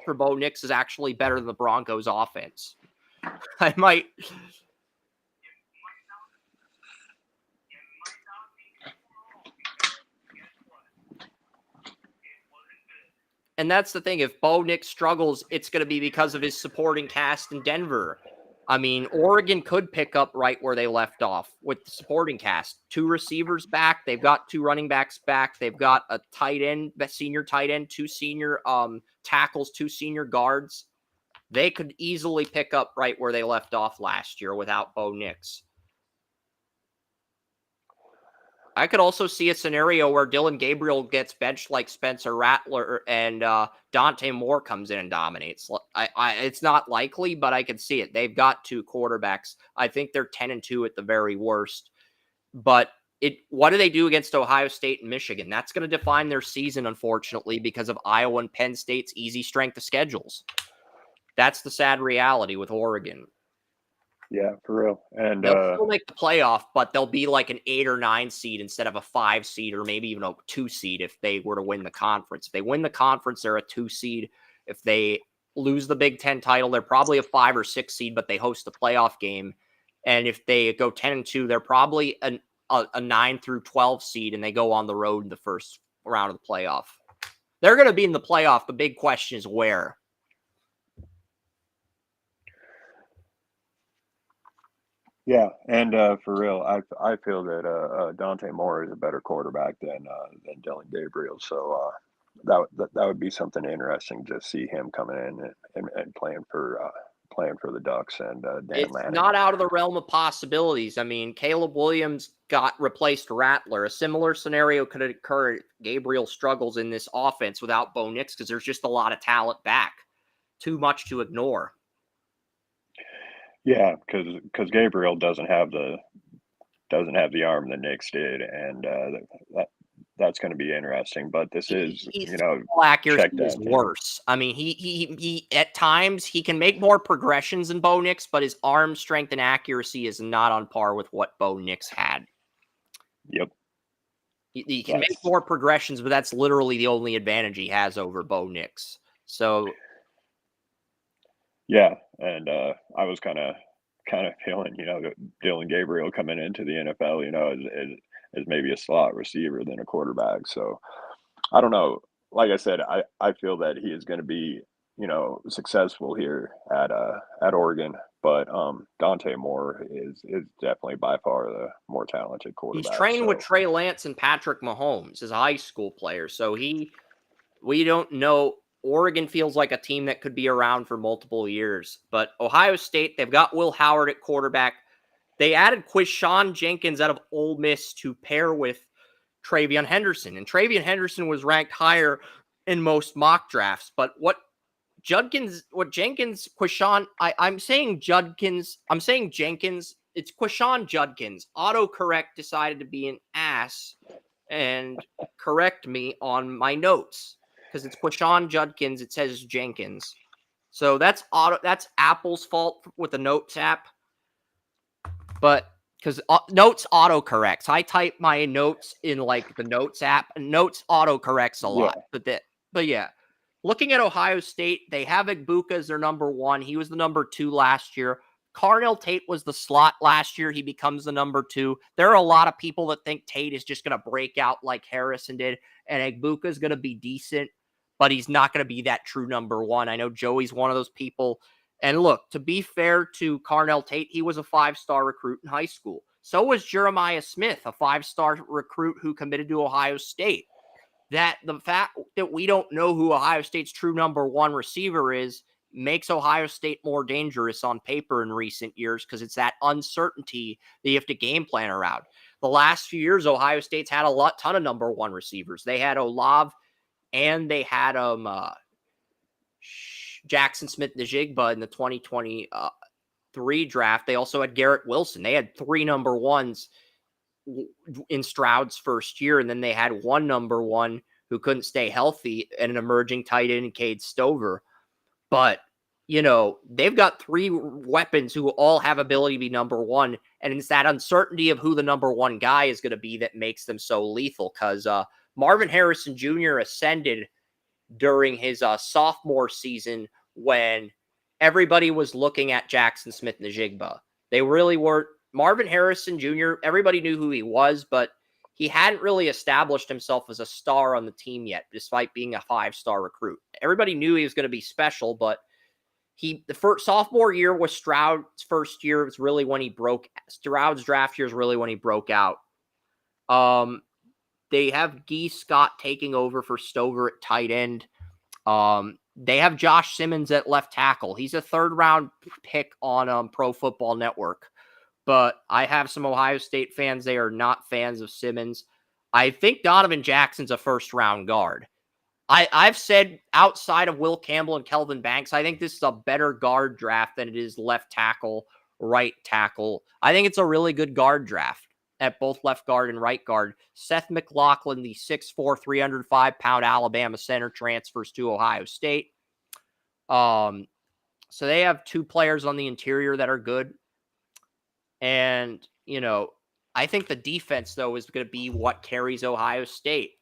for Bo Nix is actually better than the Broncos offense. I might. And that's the thing. If Bo Nix struggles, it's going to be because of his supporting cast in Denver. I mean, Oregon could pick up right where they left off with the supporting cast. 2 receivers back. They've got 2 running backs back. They've got a tight end, a senior tight end, 2 senior tackles, 2 senior guards. They could easily pick up right where they left off last year without Bo Nix. I could also see a scenario where Dillon Gabriel gets benched like Spencer Rattler and Dante Moore comes in and dominates. It's not likely, but I can see it. They've got 2 quarterbacks. I think they're 10-2 at the very worst. But what do they do against Ohio State and Michigan? That's going to define their season, unfortunately, because of Iowa and Penn State's easy strength of schedules. That's the sad reality with Oregon. Yeah, for real. And they'll still make the playoff, but they'll be like an 8 or 9 seed instead of a 5 seed or maybe even a 2 seed if they were to win the conference. If they win the conference, they're a 2 seed. If they lose the Big Ten title, they're probably a 5 or 6 seed, but they host a playoff game. And if they go 10-2, they're probably a 9 through 12 seed, and they go on the road in the first round of the playoff. They're going to be in the playoff. The big question is where. Yeah, and for real, I feel that Dante Moore is a better quarterback than Dillon Gabriel. So that would be something interesting to see him coming in and playing for the Ducks and Dan It's Lanning. not out of the realm of possibilities. I mean, Caleb Williams replaced Rattler. A similar scenario could occur if Gabriel struggles in this offense without Bo Nix because there's just a lot of talent back. Too much to ignore. Yeah, because Gabriel doesn't have the arm that Nix did, and that's going to be interesting. But this is, accuracy is worse. I mean, he at times he can make more progressions than Bo Nix, but his arm strength and accuracy is not on par with what Bo Nix had. Yep. He can make more progressions, but that's literally the only advantage he has over Bo Nix. So. Yeah, and I was kind of feeling, Dillon Gabriel coming into the NFL, as maybe a slot receiver than a quarterback. So I don't know. Like I said, I feel that he is going to be, successful here at Oregon. But Dante Moore is definitely by far the more talented quarterback. He's trained with Trey Lance and Patrick Mahomes as a high school player. So we don't know. Oregon feels like a team that could be around for multiple years. But Ohio State, they've got Will Howard at quarterback. They added Quinyon Jenkins out of Ole Miss to pair with Travion Henderson. And Travion Henderson was ranked higher in most mock drafts. But I'm saying Jenkins. It's Quinyon Judkins. Autocorrect decided to be an ass and correct me on my notes because it's Quinyon Judkins. It says Jenkins. So that's Apple's fault with the Notes app. But because Notes autocorrects. I type my notes in like the Notes app, and Notes autocorrects a lot. But yeah. Looking at Ohio State, they have Igbuka as their number 1. He was the number 2 last year. Carnell Tate was the slot last year. He becomes the number 2. There are a lot of people that think Tate is just going to break out like Harrison did, and Igbuka is going to be decent, but he's not going to be that true number 1. I know Joey's one of those people. And look, to be fair to Carnell Tate, he was a 5-star recruit in high school. So was Jeremiah Smith, a 5-star recruit who committed to Ohio State. That the fact that we don't know who Ohio State's true number 1 receiver is makes Ohio State more dangerous on paper in recent years because it's that uncertainty that you have to game plan around. The last few years, Ohio State's had a ton of number 1 receivers. They had Olave and they had Jackson Smith-Njigba in the 2023 draft. They also had Garrett Wilson. They had 3 number 1s in Stroud's first year, and then they had 1 number 1 who couldn't stay healthy and an emerging tight end, Cade Stover. But, they've got 3 weapons who all have ability to be number 1, and it's that uncertainty of who the number 1 guy is going to be that makes them so lethal, because Marvin Harrison Jr. ascended during his sophomore season when everybody was looking at Jackson Smith-Njigba. They really weren't. Marvin Harrison Jr., everybody knew who he was, but he hadn't really established himself as a star on the team yet, despite being a 5-star recruit. Everybody knew he was going to be special, but the first sophomore year was Stroud's first year. It was really when he broke. Stroud's draft year is really when he broke out. They have Gee Scott taking over for Stover at tight end. They have Josh Simmons at left tackle. He's a 3rd-round pick on Pro Football Network. But I have some Ohio State fans. They are not fans of Simmons. I think Donovan Jackson's a 1st-round guard. I've said outside of Will Campbell and Kelvin Banks, I think this is a better guard draft than it is left tackle, right tackle. I think it's a really good guard draft at both left guard and right guard. Seth McLaughlin, the 6'4", 305-pound Alabama center, transfers to Ohio State. So they have 2 players on the interior that are good. And, I think the defense, though, is going to be what carries Ohio State.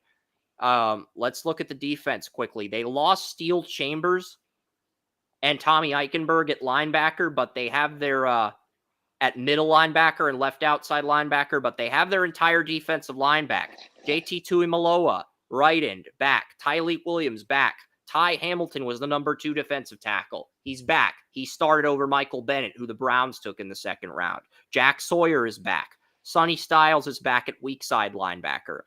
Let's look at the defense quickly. They lost Steele Chambers and Tommy Eichenberg at linebacker, but they have their at middle linebacker and left outside linebacker, but they have their entire defensive line back. JT Tuimoloau, right end, back. Tyleik Williams, back. Ty Hamilton was the number 2 defensive tackle. He's back. He started over Michael Bennett, who the Browns took in the 2nd round. Jack Sawyer is back. Sonny Styles is back at weak side linebacker.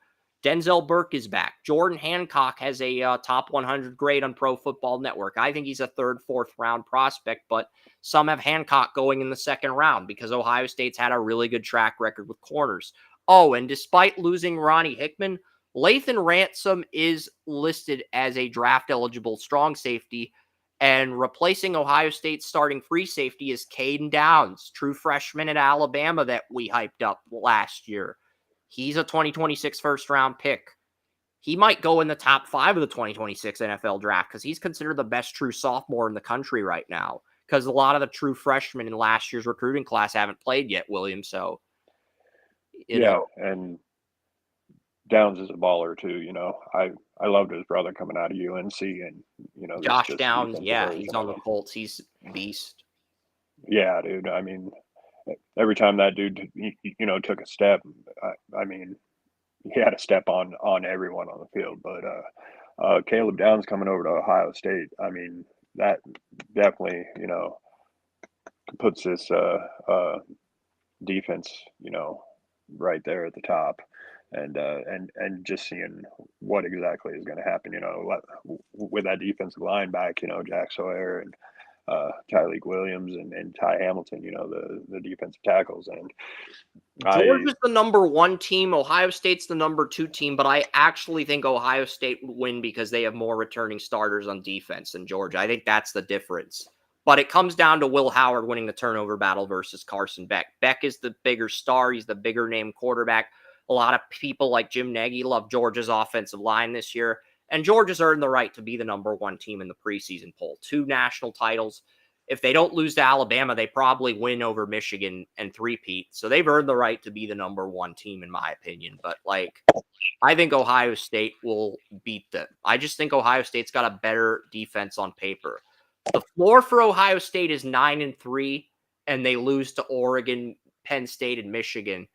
Denzel Burke is back. Jordan Hancock has a top 100 grade on Pro Football Network. I think he's a 3rd, 4th round prospect, but some have Hancock going in the 2nd round because Ohio State's had a really good track record with corners. Oh, and despite losing Ronnie Hickman, Lathan Ransom is listed as a draft-eligible strong safety, and replacing Ohio State's starting free safety is Caden Downs, true freshman at Alabama that we hyped up last year. He's a 2026 first-round pick. He might go in the top 5 of the 2026 NFL draft because he's considered the best true sophomore in the country right now because a lot of the true freshmen in last year's recruiting class haven't played yet, William. So, you know. And Downs is a baller too. I loved his brother coming out of UNC, and Josh Downs. Yeah, he's on the Colts. He's a beast. Yeah, dude. I mean, every time that dude, took a step, I mean, he had a step on everyone on the field. But Caleb Downs coming over to Ohio State, I mean, that definitely, puts this defense, right there at the top. And just seeing what exactly is going to happen, with that defensive line back, Jack Sawyer and Tyleik Williams and Ty Hamilton, the defensive tackles. And, Georgia's the number 1 team. Ohio State's the number 2 team, but I actually think Ohio State will win because they have more returning starters on defense than Georgia. I think that's the difference. But it comes down to Will Howard winning the turnover battle versus Carson Beck. Beck is the bigger star. He's the bigger name quarterback. A lot of people like Jim Nagy love Georgia's offensive line this year. And Georgia's earned the right to be the number 1 team in the preseason poll. 2 national titles. If they don't lose to Alabama, they probably win over Michigan and three-peat. So they've earned the right to be the number 1 team, in my opinion. But, I think Ohio State will beat them. I just think Ohio State's got a better defense on paper. The floor for Ohio State is 9-3, and they lose to Oregon, Penn State, and Michigan.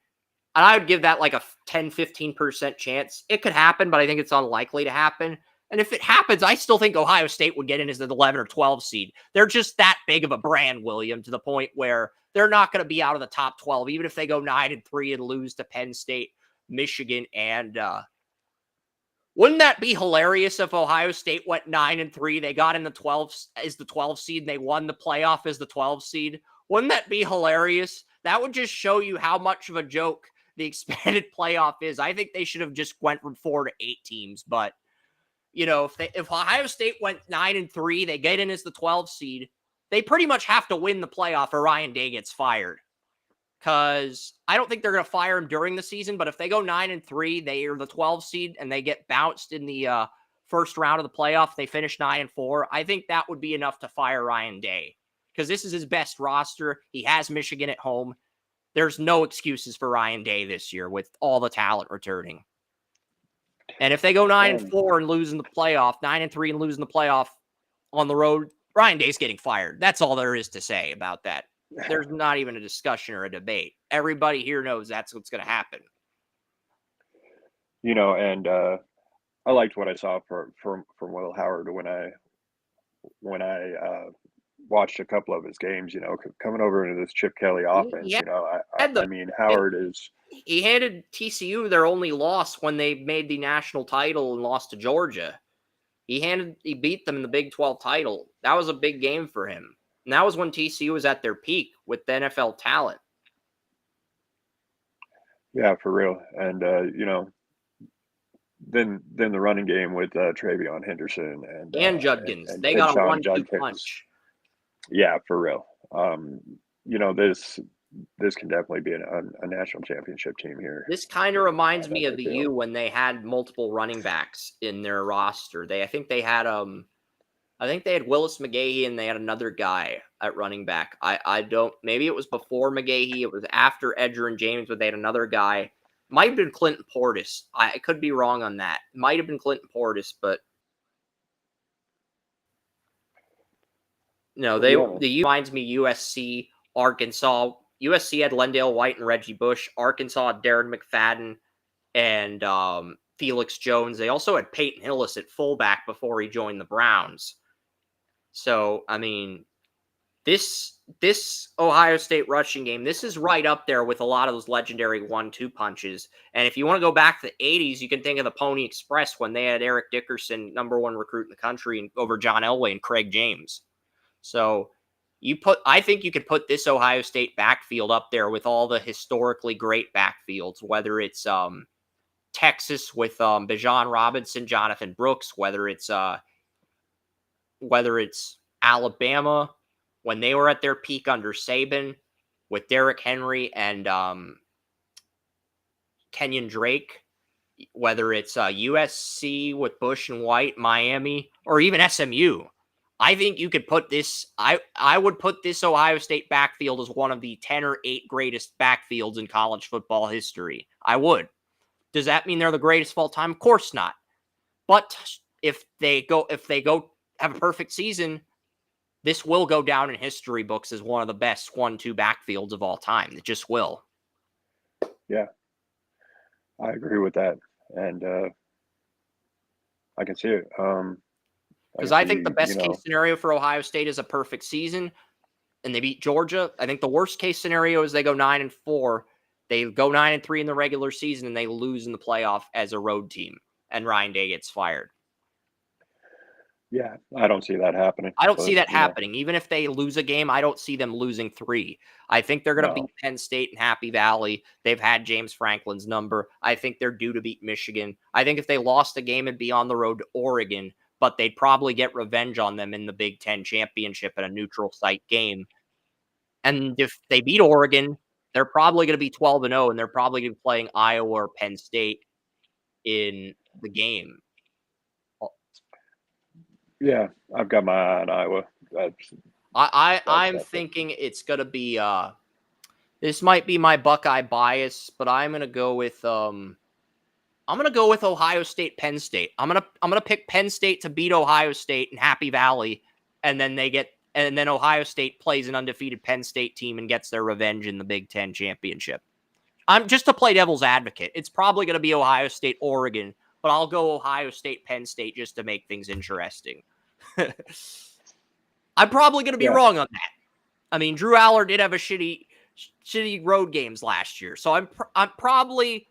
And I would give that a 10-15% chance. It could happen, but I think it's unlikely to happen. And if it happens, I still think Ohio State would get in as the 11 or 12 seed. They're just that big of a brand, William, to the point where they're not going to be out of the top 12, even if they go 9-3 and lose to Penn State, Michigan, and wouldn't that be hilarious if Ohio State went 9-3, they got in the 12 as the 12 seed, and they won the playoff as the 12 seed? Wouldn't that be hilarious? That would just show you how much of a joke the expanded playoff is. I think they should have just went from 4 to 8 teams, but if Ohio State went 9-3, they get in as the 12 seed, they pretty much have to win the playoff or Ryan Day gets fired. Because I don't think they're going to fire him during the season, but if they go 9-3, they are the 12 seed and they get bounced in the first round of the playoff, they finish 9-4. I think that would be enough to fire Ryan Day because this is his best roster. He has Michigan at home. There's no excuses for Ryan Day this year with all the talent returning. And if they go 9-4 and lose in the playoff, 9-3 and lose in the playoff on the road, Ryan Day's getting fired. That's all there is to say about that. There's not even a discussion or a debate. Everybody here knows that's what's going to happen. And I liked what I saw from Will Howard when I watched a couple of his games. Coming over into this Chip Kelly offense. Howard is. He handed TCU their only loss when they made the national title and lost to Georgia. He beat them in the Big 12 title. That was a big game for him. And that was when TCU was at their peak with the NFL talent. Yeah, for real. And, then the running game with Travion Henderson and Judkins. They got a 1-2 punch. Yeah, for real. This can definitely be a national championship team here. This kind of reminds me of the U when they had multiple running backs in their roster. I think they had Willis McGahee and they had another guy at running back. Maybe it was before McGahee. It was after Edgerrin James, but they had another guy. Might have been Clinton Portis. I could be wrong on that. Might have been Clinton Portis, but no, the U reminds me USC, Arkansas. USC had Lendale White and Reggie Bush. Arkansas had Darren McFadden and Felix Jones. They also had Peyton Hillis at fullback before he joined the Browns. So, this Ohio State rushing game, this is right up there with a lot of those legendary 1-2 punches. And if you want to go back to the 80s, you can think of the Pony Express when they had Eric Dickerson, number 1 recruit in the country, over John Elway and Craig James. So I think you could put this Ohio State backfield up there with all the historically great backfields, whether it's Texas with Bijan Robinson, Jonathan Brooks, whether it's Alabama when they were at their peak under Saban with Derrick Henry and Kenyon Drake, whether it's USC with Bush and White, Miami, or even SMU. I think you could put this, I would put this Ohio State backfield as one of the 10 or 8 greatest backfields in college football history. I would. Does that mean they're the greatest of all time? Of course not. But if they go have a perfect season, this will go down in history books as one of the best 1-2 backfields of all time. It just will. Yeah, I agree with that. And I can see it. Because I think the best case scenario for Ohio State is a perfect season and they beat Georgia. I think the worst case scenario is they go 9-4. They go 9-3 in the regular season and they lose in the playoff as a road team and Ryan Day gets fired. Yeah, I don't see that happening. I don't But see that happening. Even if they lose a game, I don't see them losing 3. I think they're going to no, beat Penn State and Happy Valley. They've had James Franklin's number. I think they're due to beat Michigan. I think if they lost a game, it'd be on the road to Oregon, but they'd probably get revenge on them in the Big Ten championship at a neutral site game. And if they beat Oregon, they're probably going to be 12-0, and they're probably going to be playing Iowa or Penn State in the game. yeah, I've got my eye on Iowa. I'm Definitely. thinking it's going to be this might be my Buckeye bias, but I'm gonna go with Ohio State, Penn State. I'm gonna pick Penn State to beat Ohio State in Happy Valley, and then Ohio State plays an undefeated Penn State team and gets their revenge in the Big Ten championship. I'm just to play devil's advocate. It's probably gonna be Ohio State, Oregon, but I'll go Ohio State, Penn State just to make things interesting. I'm probably gonna be wrong on that. I mean, Drew Aller did have a shitty road games last year. So I'm probably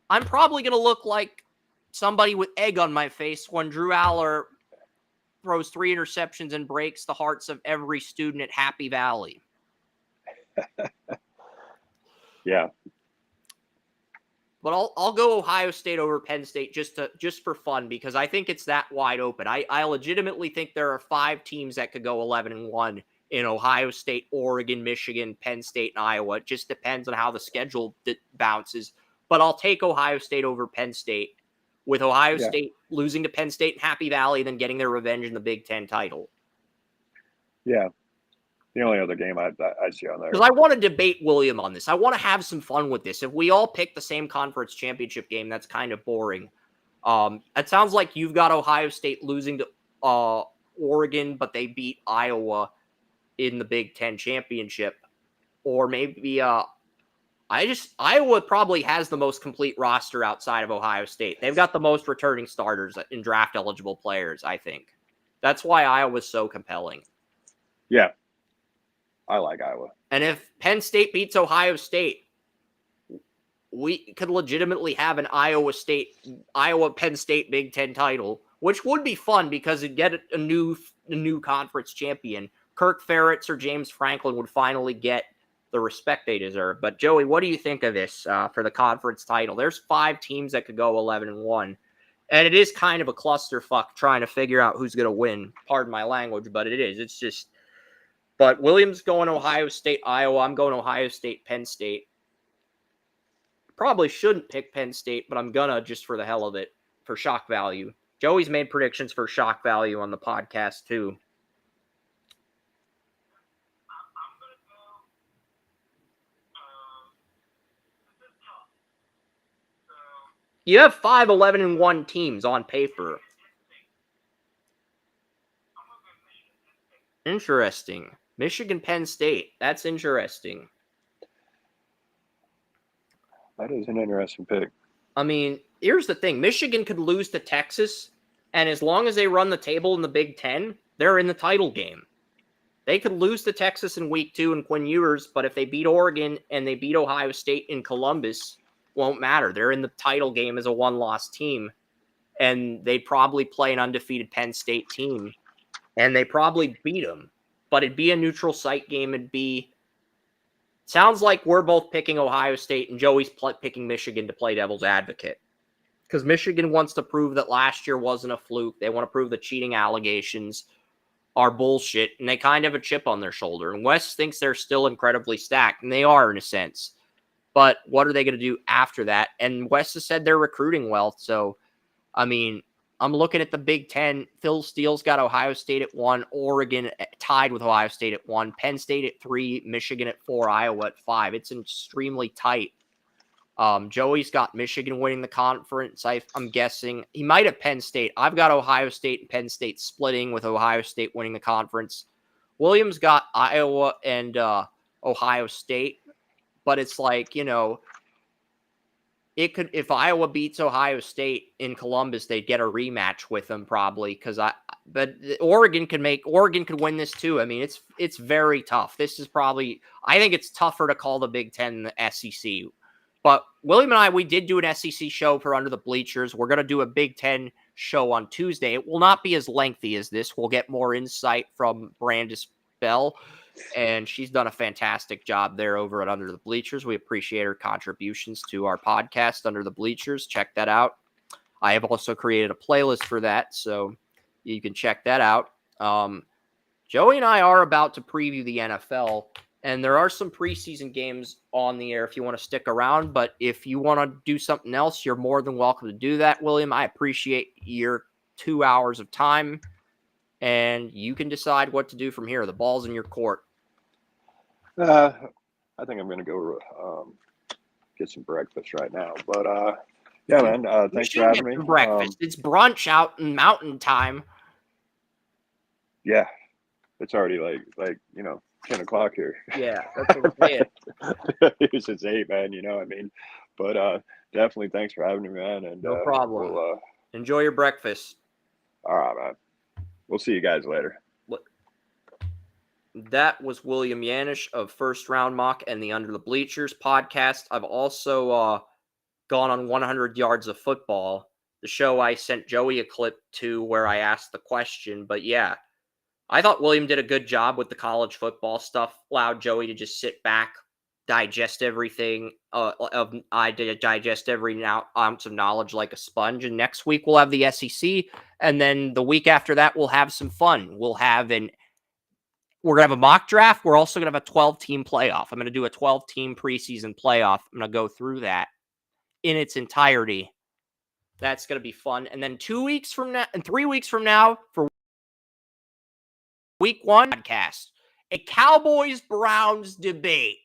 going to look like somebody with egg on my face when Drew Aller throws 3 interceptions and breaks the hearts of every student at Happy Valley. Yeah. But I'll go Ohio State over Penn State just for fun, because I think it's that wide open. I legitimately think there are 5 teams that could go 11-1 in Ohio State, Oregon, Michigan, Penn State, and Iowa. It just depends on how the schedule bounces. But I'll take Ohio State over Penn State, with Ohio State losing to Penn State and Happy Valley, and then getting their revenge in the Big Ten title. Yeah. The only other game I see on there. Because I want to debate William on this. I want to have some fun with this. If we all pick the same conference championship game, that's kind of boring. It sounds like you've got Ohio State losing to Oregon, but they beat Iowa in the Big Ten championship. Or maybe Iowa probably has the most complete roster outside of Ohio State. They've got the most returning starters in draft eligible players, I think. That's why Iowa's so compelling. Yeah. I like Iowa. And if Penn State beats Ohio State, we could legitimately have an Iowa-Penn State Big Ten title, which would be fun because it'd get a new conference champion. Kirk Ferentz or James Franklin would finally get the respect they deserve. But Joey, what do you think of this for the conference title? There's 5 teams that could go 11-1, and it is kind of a clusterfuck trying to figure out who's going to win. Pardon my language, but it is. It's just. But Williams going Ohio State, Iowa. I'm going Ohio State, Penn State. Probably shouldn't pick Penn State, but I'm gonna just for the hell of it, for shock value. Joey's made predictions for shock value on the podcast too. You have 5 11-1 teams on paper. Interesting. Michigan, Penn State. That's interesting. That is an interesting pick. I mean, here's the thing. Michigan could lose to Texas, and as long as they run the table in the Big Ten, they're in the title game. They could lose to Texas in week 2 in Quinn Ewers, but if they beat Oregon and they beat Ohio State in Columbus, won't matter. They're in the title game as a 1-loss team, and they'd probably play an undefeated Penn State team, and they probably beat them. But it'd be a neutral site game. Sounds like we're both picking Ohio State and Joey's picking Michigan to play devil's advocate. Because Michigan wants to prove that last year wasn't a fluke. They want to prove the cheating allegations are bullshit, and they kind of have a chip on their shoulder. And Wes thinks they're still incredibly stacked, and they are in a sense. But what are they going to do after that? And Wes has said they're recruiting well. So, I mean, I'm looking at the Big Ten. Phil Steele's got Ohio State at 1, Oregon tied with Ohio State at 1, Penn State at 3, Michigan at 4, Iowa at 5. It's extremely tight. Joey's got Michigan winning the conference. I'm guessing he might have Penn State. I've got Ohio State and Penn State splitting with Ohio State winning the conference. Williams got Iowa and Ohio State, but it's like, it could, if Iowa beats Ohio State in Columbus, they'd get a rematch with them probably. But Oregon could win this too. I mean, it's very tough. This is probably, I think it's tougher to call the Big Ten than the SEC. But William and I, we did do an SEC show for Under the Bleachers. We're going to do a Big Ten show on Tuesday. It will not be as lengthy as this. We'll get more insight from Brandis Bell, and she's done a fantastic job there over at Under the Bleachers. We appreciate her contributions to our podcast, Under the Bleachers. Check that out. I have also created a playlist for that, so you can check that out. Joey and I are about to preview the NFL, and there are some preseason games on the air if you want to stick around. But if you want to do something else, you're more than welcome to do that, William. I appreciate your 2 hours of time, and you can decide what to do from here. The ball's in your court. I think I'm going to go get some breakfast right now. But yeah, man, thanks for having me. Breakfast. It's brunch out in Mountain Time. Yeah, it's already like 10 o'clock here. Yeah, that's what I'm saying. It's 8, man. You know what I mean? But definitely thanks for having me, man. And no problem. Enjoy your breakfast. All right, man. We'll see you guys later. That was William Yanish of First Round Mock and the Under the Bleachers podcast. I've also gone on 100 Yards of Football, the show I sent Joey a clip to where I asked the question. But yeah, I thought William did a good job with the college football stuff, allowed Joey to just sit back, digest everything. I did digest every ounce of knowledge like a sponge. And next week we'll have the SEC. And then the week after that, we'll have some fun. We're going to have a mock draft. We're also going to have a 12-team playoff. I'm going to do a 12-team preseason playoff. I'm going to go through that in its entirety. That's going to be fun. And then 2 weeks from now and 3 weeks from now for week 1 podcast, a Cowboys-Browns debate.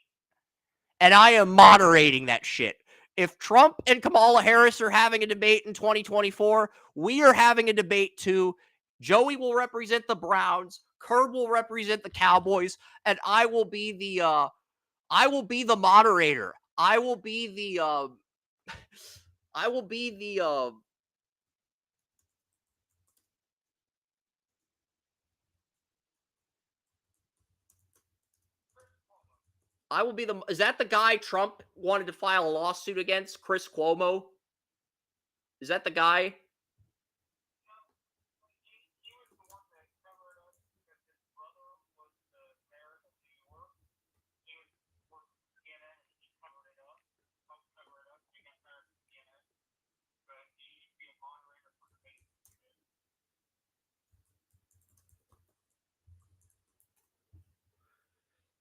And I am moderating that shit. If Trump and Kamala Harris are having a debate in 2024, we are having a debate too. Joey will represent the Browns. Curb will represent the Cowboys, and I will be the moderator. I will be the is that the guy Trump wanted to file a lawsuit against, Chris Cuomo? Is that the guy?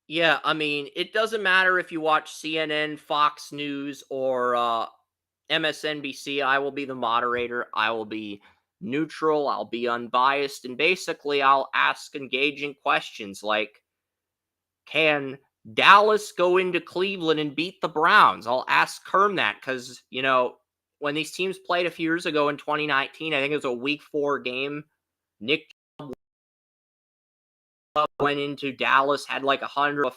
Yeah, I mean, it doesn't matter if you watch CNN, Fox News, or MSNBC. I will be the moderator. I will be neutral. I'll be unbiased. And basically, I'll ask engaging questions like, can Dallas go into Cleveland and beat the Browns? I'll ask Kerm that because, when these teams played a few years ago in 2019, I think it was a week 4 game. Nick went into Dallas, had like 100.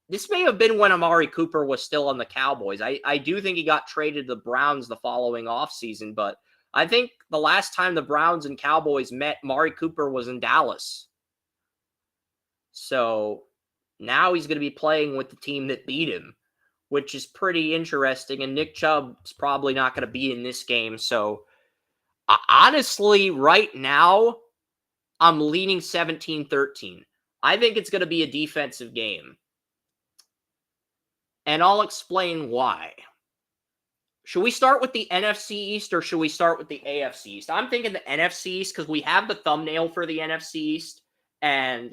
This may have been when Amari Cooper was still on the Cowboys. I do think he got traded to the Browns the following offseason, but I think the last time the Browns and Cowboys met, Amari Cooper was in Dallas. So now he's going to be playing with the team that beat him, which is pretty interesting. And Nick Chubb's probably not going to be in this game. So honestly, right now, I'm leaning 17-13. I think it's going to be a defensive game. And I'll explain why. Should we start with the NFC East or should we start with the AFC East? I'm thinking the NFC East because we have the thumbnail for the NFC East. And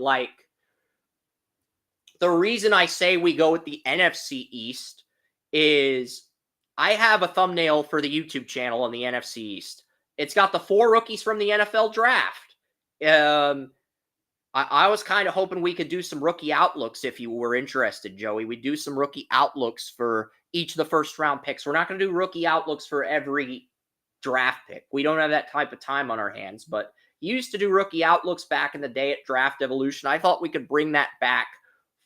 the reason I say we go with the NFC East is I have a thumbnail for the YouTube channel on the NFC East. It's got the 4 rookies from the NFL draft. I was kind of hoping we could do some rookie outlooks if you were interested, Joey. We do some rookie outlooks for each of the first round picks. We're not going to do rookie outlooks for every draft pick. We don't have that type of time on our hands, but you used to do rookie outlooks back in the day at Draft Evolution. I thought we could bring that back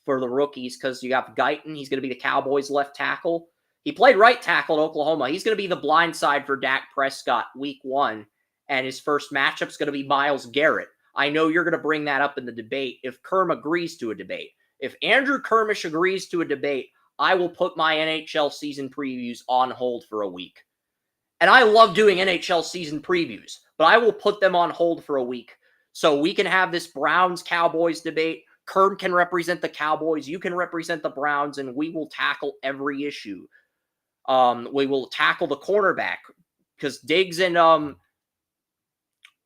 for the rookies because you got Guyton. He's going to be the Cowboys left tackle. He played right tackle at Oklahoma. He's going to be the blind side for Dak Prescott week 1, and his first matchup is going to be Myles Garrett. I know you're going to bring that up in the debate if Kerm agrees to a debate. If Andrew Kermish agrees to a debate, I will put my NHL season previews on hold for a week. And I love doing NHL season previews, but I will put them on hold for a week so we can have this Browns-Cowboys debate. Kern can represent the Cowboys, you can represent the Browns, and we will tackle every issue. We will tackle the cornerback because Diggs and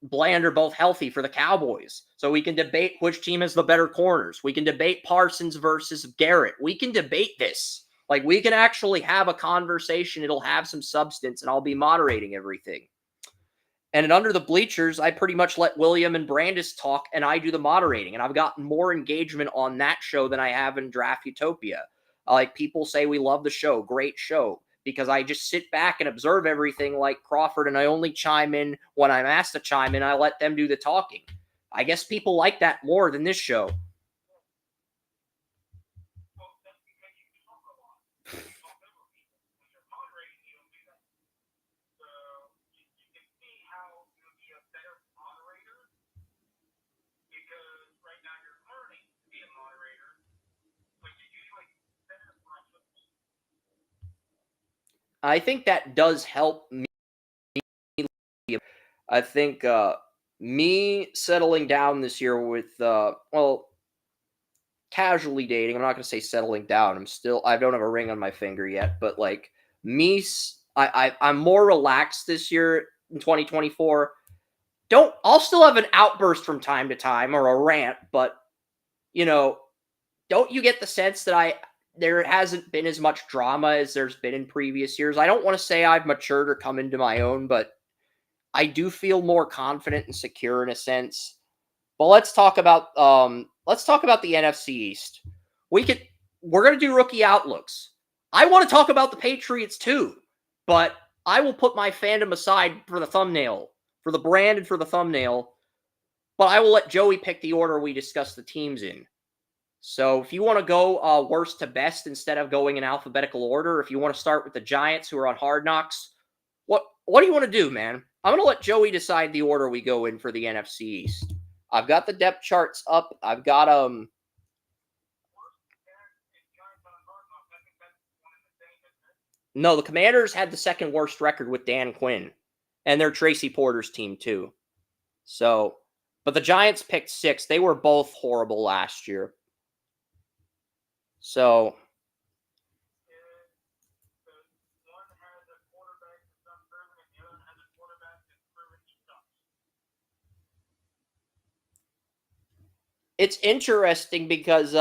Bland are both healthy for the Cowboys. So we can debate which team has the better corners. We can debate Parsons versus Garrett. We can debate this. Like, we can actually have a conversation. It'll have some substance, and I'll be moderating everything. And under the bleachers, I pretty much let William and Brandis talk, and I do the moderating. And I've gotten more engagement on that show than I have in Draft Utopia. Like, people say we love the show. Great show. Because I just sit back and observe everything like Crawford, and I only chime in when I'm asked to chime in. I let them do the talking. I guess people like that more than this show. I think that does help me. I think me settling down this year with, casually dating. I'm not going to say settling down. I don't have a ring on my finger yet, but like me, I'm more relaxed this year in 2024. I'll still have an outburst from time to time or a rant, but don't you get the sense that there hasn't been as much drama as there's been in previous years? I don't want to say I've matured or come into my own, but I do feel more confident and secure in a sense. But let's talk about the NFC East. We're going to do rookie outlooks. I want to talk about the Patriots too, but I will put my fandom aside for the thumbnail, for the brand and for the thumbnail. But I will let Joey pick the order we discuss the teams in. So if you want to go worst to best instead of going in alphabetical order, if you want to start with the Giants who are on Hard Knocks, what do you want to do, man? I'm going to let Joey decide the order we go in for the NFC East. I've got the depth charts up. I've got No, the Commanders had the second worst record with Dan Quinn, and they're Tracy Porter's team too. So, but the Giants picked 6. They were both horrible last year. So, it's interesting because,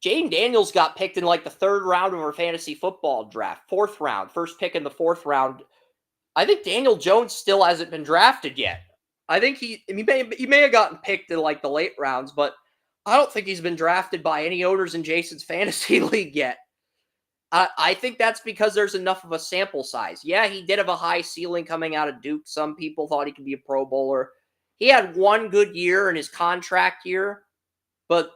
Jayden Daniels got picked in like the 3rd round of our fantasy football draft. 4th round. First pick in the 4th round. I think Daniel Jones still hasn't been drafted yet. I think he may have gotten picked in like the late rounds, but I don't think he's been drafted by any owners in Jason's fantasy league yet. I think that's because there's enough of a sample size. Yeah, he did have a high ceiling coming out of Duke. Some people thought he could be a Pro Bowler. He had one good year in his contract year, but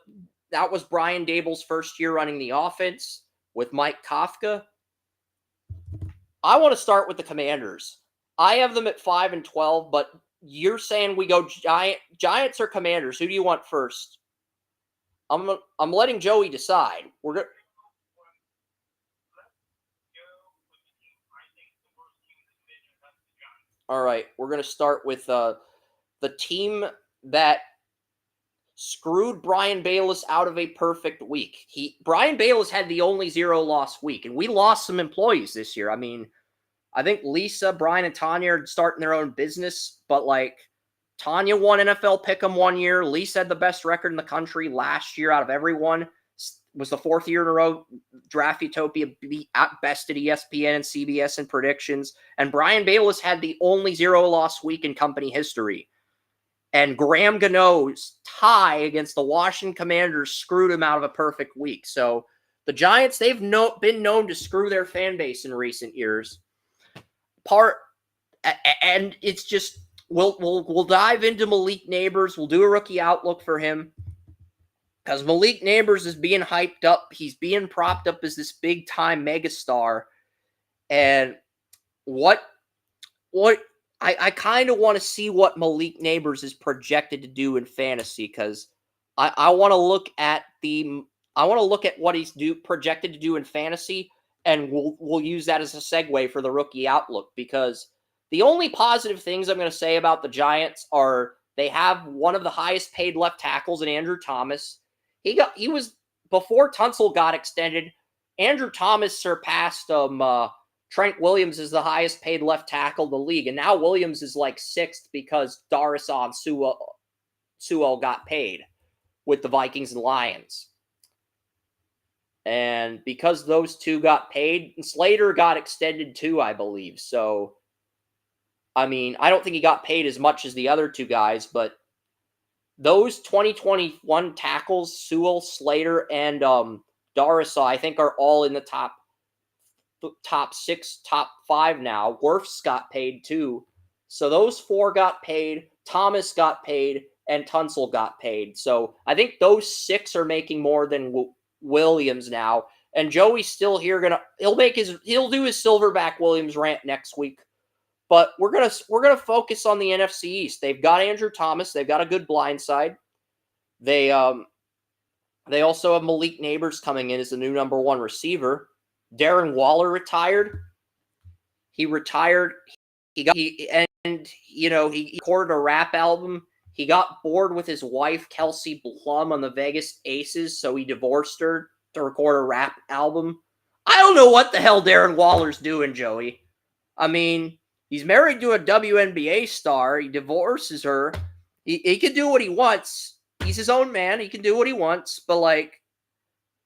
that was Brian Daboll's first year running the offense with Mike Kafka. I want to start with the Commanders. I have them at 5-12, but you're saying we go Giants or Commanders. Who do you want first? I'm letting Joey decide. All right, we're going to start with the team that screwed Brian Bayless out of a perfect week. Brian Bayless had the only 0-loss week, and we lost some employees this year. I think Lisa, Brian, and Tanya are starting their own business, but like Tanya won NFL Pick'em one year. Lisa had the best record in the country last year out of everyone. Was the 4th year in a row Draft Utopia bested ESPN and CBS in predictions. And Brian Bayless had the only 0-loss week in company history. And Graham Gano's tie against the Washington Commanders screwed him out of a perfect week. So the Giants, they've been known to screw their fan base in recent years. And it's just we'll dive into Malik Nabers. We'll do a rookie outlook for him because Malik Nabers is being hyped up. He's being propped up as this big time megastar. And I kind of want to see what Malik Nabers is projected to do in fantasy because I want to look at what he's projected to do in fantasy And we'll use that as a segue for the rookie outlook, because the only positive things I'm going to say about the Giants are they have one of the highest paid left tackles in Andrew Thomas. He was, before Tunsil got extended, Andrew Thomas surpassed Trent Williams as the highest paid left tackle in the league, and now Williams is like sixth because Darrisaw and Sewell got paid with the Vikings and Lions. And because those two got paid, Slater got extended too, I believe. So, I mean, I don't think he got paid as much as the other two guys, but those 2021 tackles, Sewell, Slater, and Darrisaw, I think are all in the top 6, top 5 now. Wirfs got paid too. So those 4 got paid, Thomas got paid, and Tunsil got paid. So I think those 6 are making more than Williams now. And Joey's still here. He'll do his Silverback Williams rant next week. But we're gonna focus on the NFC East. They've got Andrew Thomas. They've got a good blind side. They also have Malik Nabers coming in as the new number 1 receiver. Darren Waller retired. He retired. He recorded a rap album. He got bored with his wife, Kelsey Plum, on the Vegas Aces, so he divorced her to record a rap album. I don't know what the hell Darren Waller's doing, Joey. I mean, he's married to a WNBA star. He divorces her. He can do what he wants. He's his own man. He can do what he wants. But,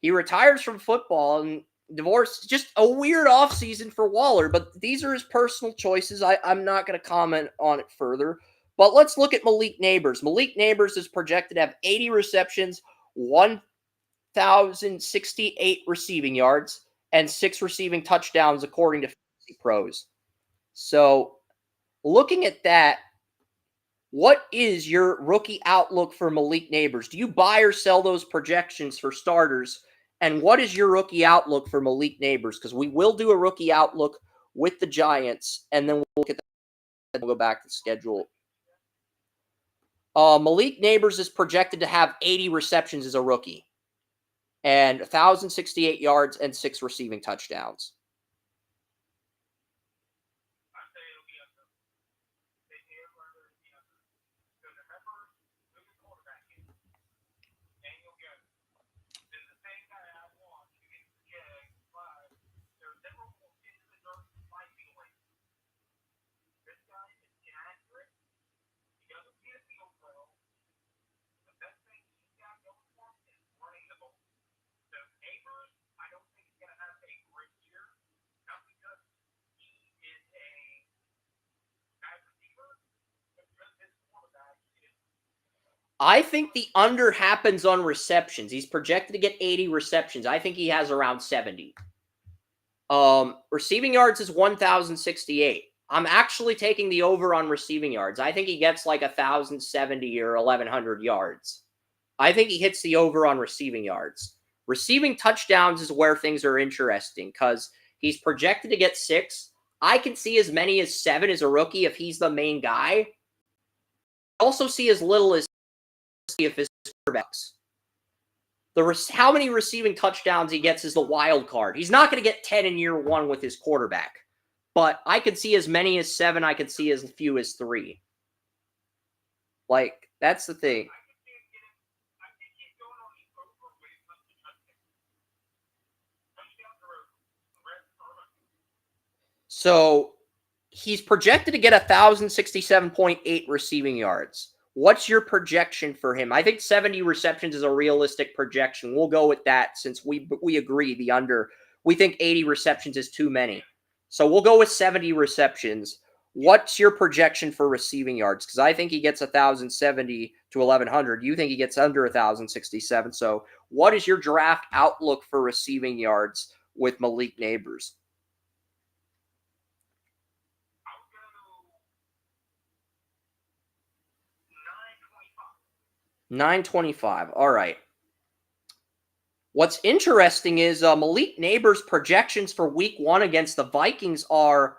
he retires from football and divorce. Just a weird offseason for Waller. But these are his personal choices. I'm not going to comment on it further. But let's look at Malik Nabers. Malik Nabers is projected to have 80 receptions, 1,068 receiving yards, and 6 receiving touchdowns, according to Fantasy Pros. So, looking at that, what is your rookie outlook for Malik Nabers? Do you buy or sell those projections for starters? And what is your rookie outlook for Malik Nabers? Because we will do a rookie outlook with the Giants, and then we'll look at that. We'll go back to the schedule. Malik Nabers is projected to have 80 receptions as a rookie and 1,068 yards and 6 receiving touchdowns. I think the under happens on receptions. He's projected to get 80 receptions. I think he has around 70. Receiving yards is 1,068. I'm actually taking the over on receiving yards. I think he gets like 1,070 or 1,100 yards. I think he hits the over on receiving yards. Receiving touchdowns is where things are interesting because he's projected to get 6. I can see as many as 7 as a rookie if he's the main guy. I also see as little as if his quarterbacks. How many receiving touchdowns he gets is the wild card. He's not going to get 10 in year 1 with his quarterback. But I could see as many as 7. I could see as few as 3. That's the thing. So he's projected to get 1,067.8 receiving yards. What's your projection for him? I think 70 receptions is a realistic projection. We'll go with that since we agree the under. We think 80 receptions is too many. So we'll go with 70 receptions. What's your projection for receiving yards? Because I think he gets 1,070 to 1,100. You think he gets under 1,067. So what is your draft outlook for receiving yards with Malik Nabers? 925. All right. What's interesting is Malik Nabers' projections for week 1 against the Vikings are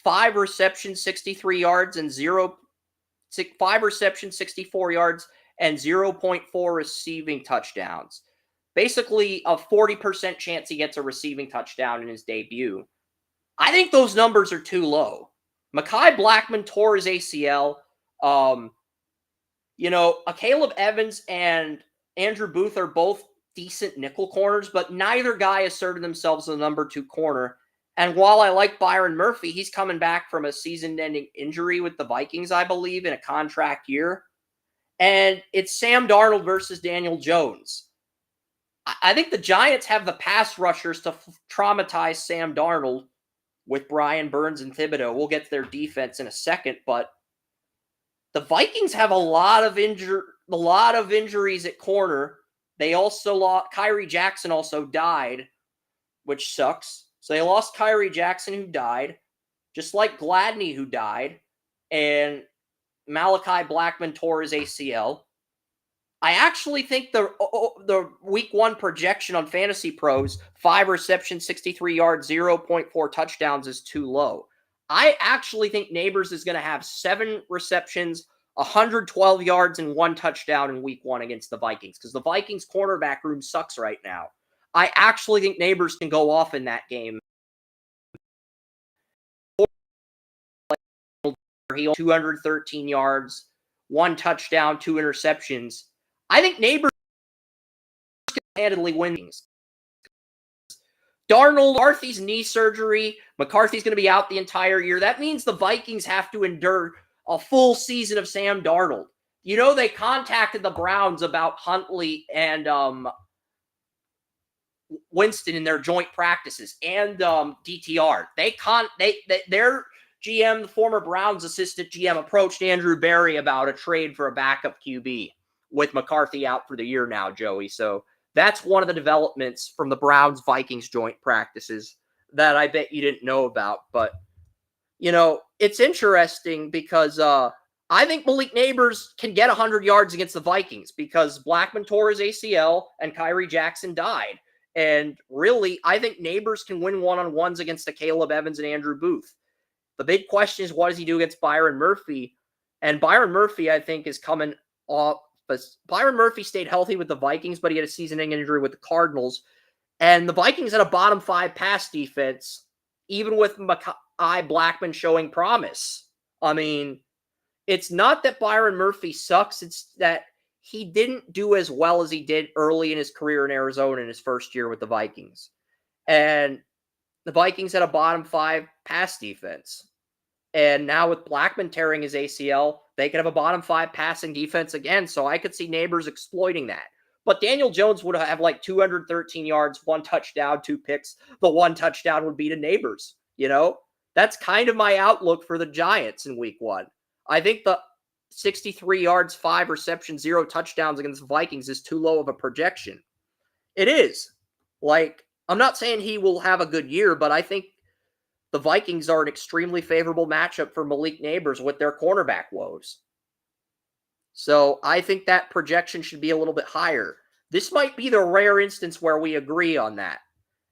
5 receptions, 63 yards, and 5 receptions, 64 yards, and 0.4 receiving touchdowns. basically a 40% chance he gets a receiving touchdown in his debut. I think those numbers are too low. Mekhi Blackmon tore his ACL. Caleb Evans and Andrew Booth are both decent nickel corners, but neither guy asserted themselves as the number 2 corner. And while I like Byron Murphy, he's coming back from a season-ending injury with the Vikings, I believe, in a contract year. And it's Sam Darnold versus Daniel Jones. I think the Giants have the pass rushers to traumatize Sam Darnold with Brian Burns and Thibodeau. We'll get to their defense in a second, but the Vikings have a lot of injuries at corner. They also lost Kyrie Jackson also died, which sucks. So they lost Kyrie Jackson, who died, just like Gladney, who died, and Malachi Blackmon tore his ACL. I actually think the week 1 projection on Fantasy Pros, 5 receptions, 63 yards, 0.4 touchdowns is too low. I actually think Nabers is going to have 7 receptions, 112 yards, and 1 touchdown in week 1 against the Vikings, because the Vikings cornerback room sucks right now. I actually think Nabers can go off in that game. He 213 yards, 1 touchdown, 2 interceptions. I think Nabers can handily win things. Darnold, McCarthy's knee surgery. McCarthy's going to be out the entire year. That means the Vikings have to endure a full season of Sam Darnold. They contacted the Browns about Huntley and Winston in their joint practices and DTR. Their GM, the former Browns assistant GM, approached Andrew Berry about a trade for a backup QB with McCarthy out for the year now, Joey. So that's one of the developments from the Browns-Vikings joint practices that I bet you didn't know about. But, it's interesting because I think Malik Nabers can get 100 yards against the Vikings because Blackmon tore his ACL and Kyrie Jackson died. And really, I think Nabers can win one-on-ones against the Caleb Evans and Andrew Booth. The big question is, what does he do against Byron Murphy? And Byron Murphy, I think, is coming off. But Byron Murphy stayed healthy with the Vikings, but he had a season-ending injury with the Cardinals. And the Vikings had a bottom 5 pass defense, even with Mekhi Blackmon showing promise. I mean, it's not that Byron Murphy sucks. It's that he didn't do as well as he did early in his career in Arizona in his first year with the Vikings. And the Vikings had a bottom 5 pass defense. And now with Blackmon tearing his ACL, they could have a bottom 5 passing defense again. So I could see Nabers exploiting that. But Daniel Jones would have 213 yards, 1 touchdown, 2 picks. The 1 touchdown would be to Nabers. That's kind of my outlook for the Giants in week 1. I think the 63 yards, 5 receptions, 0 touchdowns against the Vikings is too low of a projection. It is. I'm not saying he will have a good year, but I think the Vikings are an extremely favorable matchup for Malik Nabers with their cornerback woes. So I think that projection should be a little bit higher. This might be the rare instance where we agree on that.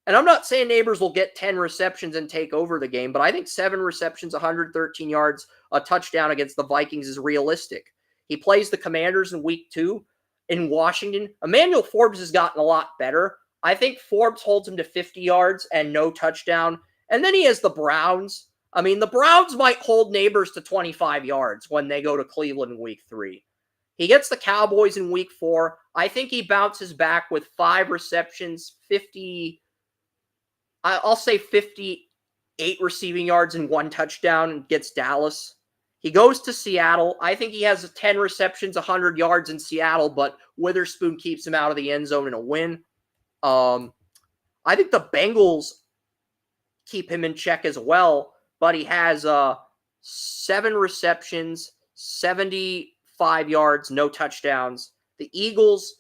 And I'm not saying Nabers will get 10 receptions and take over the game, but I think 7 receptions, 113 yards, a touchdown against the Vikings is realistic. He plays the Commanders in week 2 in Washington. Emmanuel Forbes has gotten a lot better. I think Forbes holds him to 50 yards and no touchdown. And then he has the Browns. I mean, the Browns might hold Nabers to 25 yards when they go to Cleveland in week 3. He gets the Cowboys in week 4. I think he bounces back with 5 receptions, 58 receiving yards and 1 touchdown and gets Dallas. He goes to Seattle. I think he has 10 receptions, 100 yards in Seattle, but Witherspoon keeps him out of the end zone in a win. I think the Bengals keep him in check as well, but he has 7 receptions, 75 yards, no touchdowns. The Eagles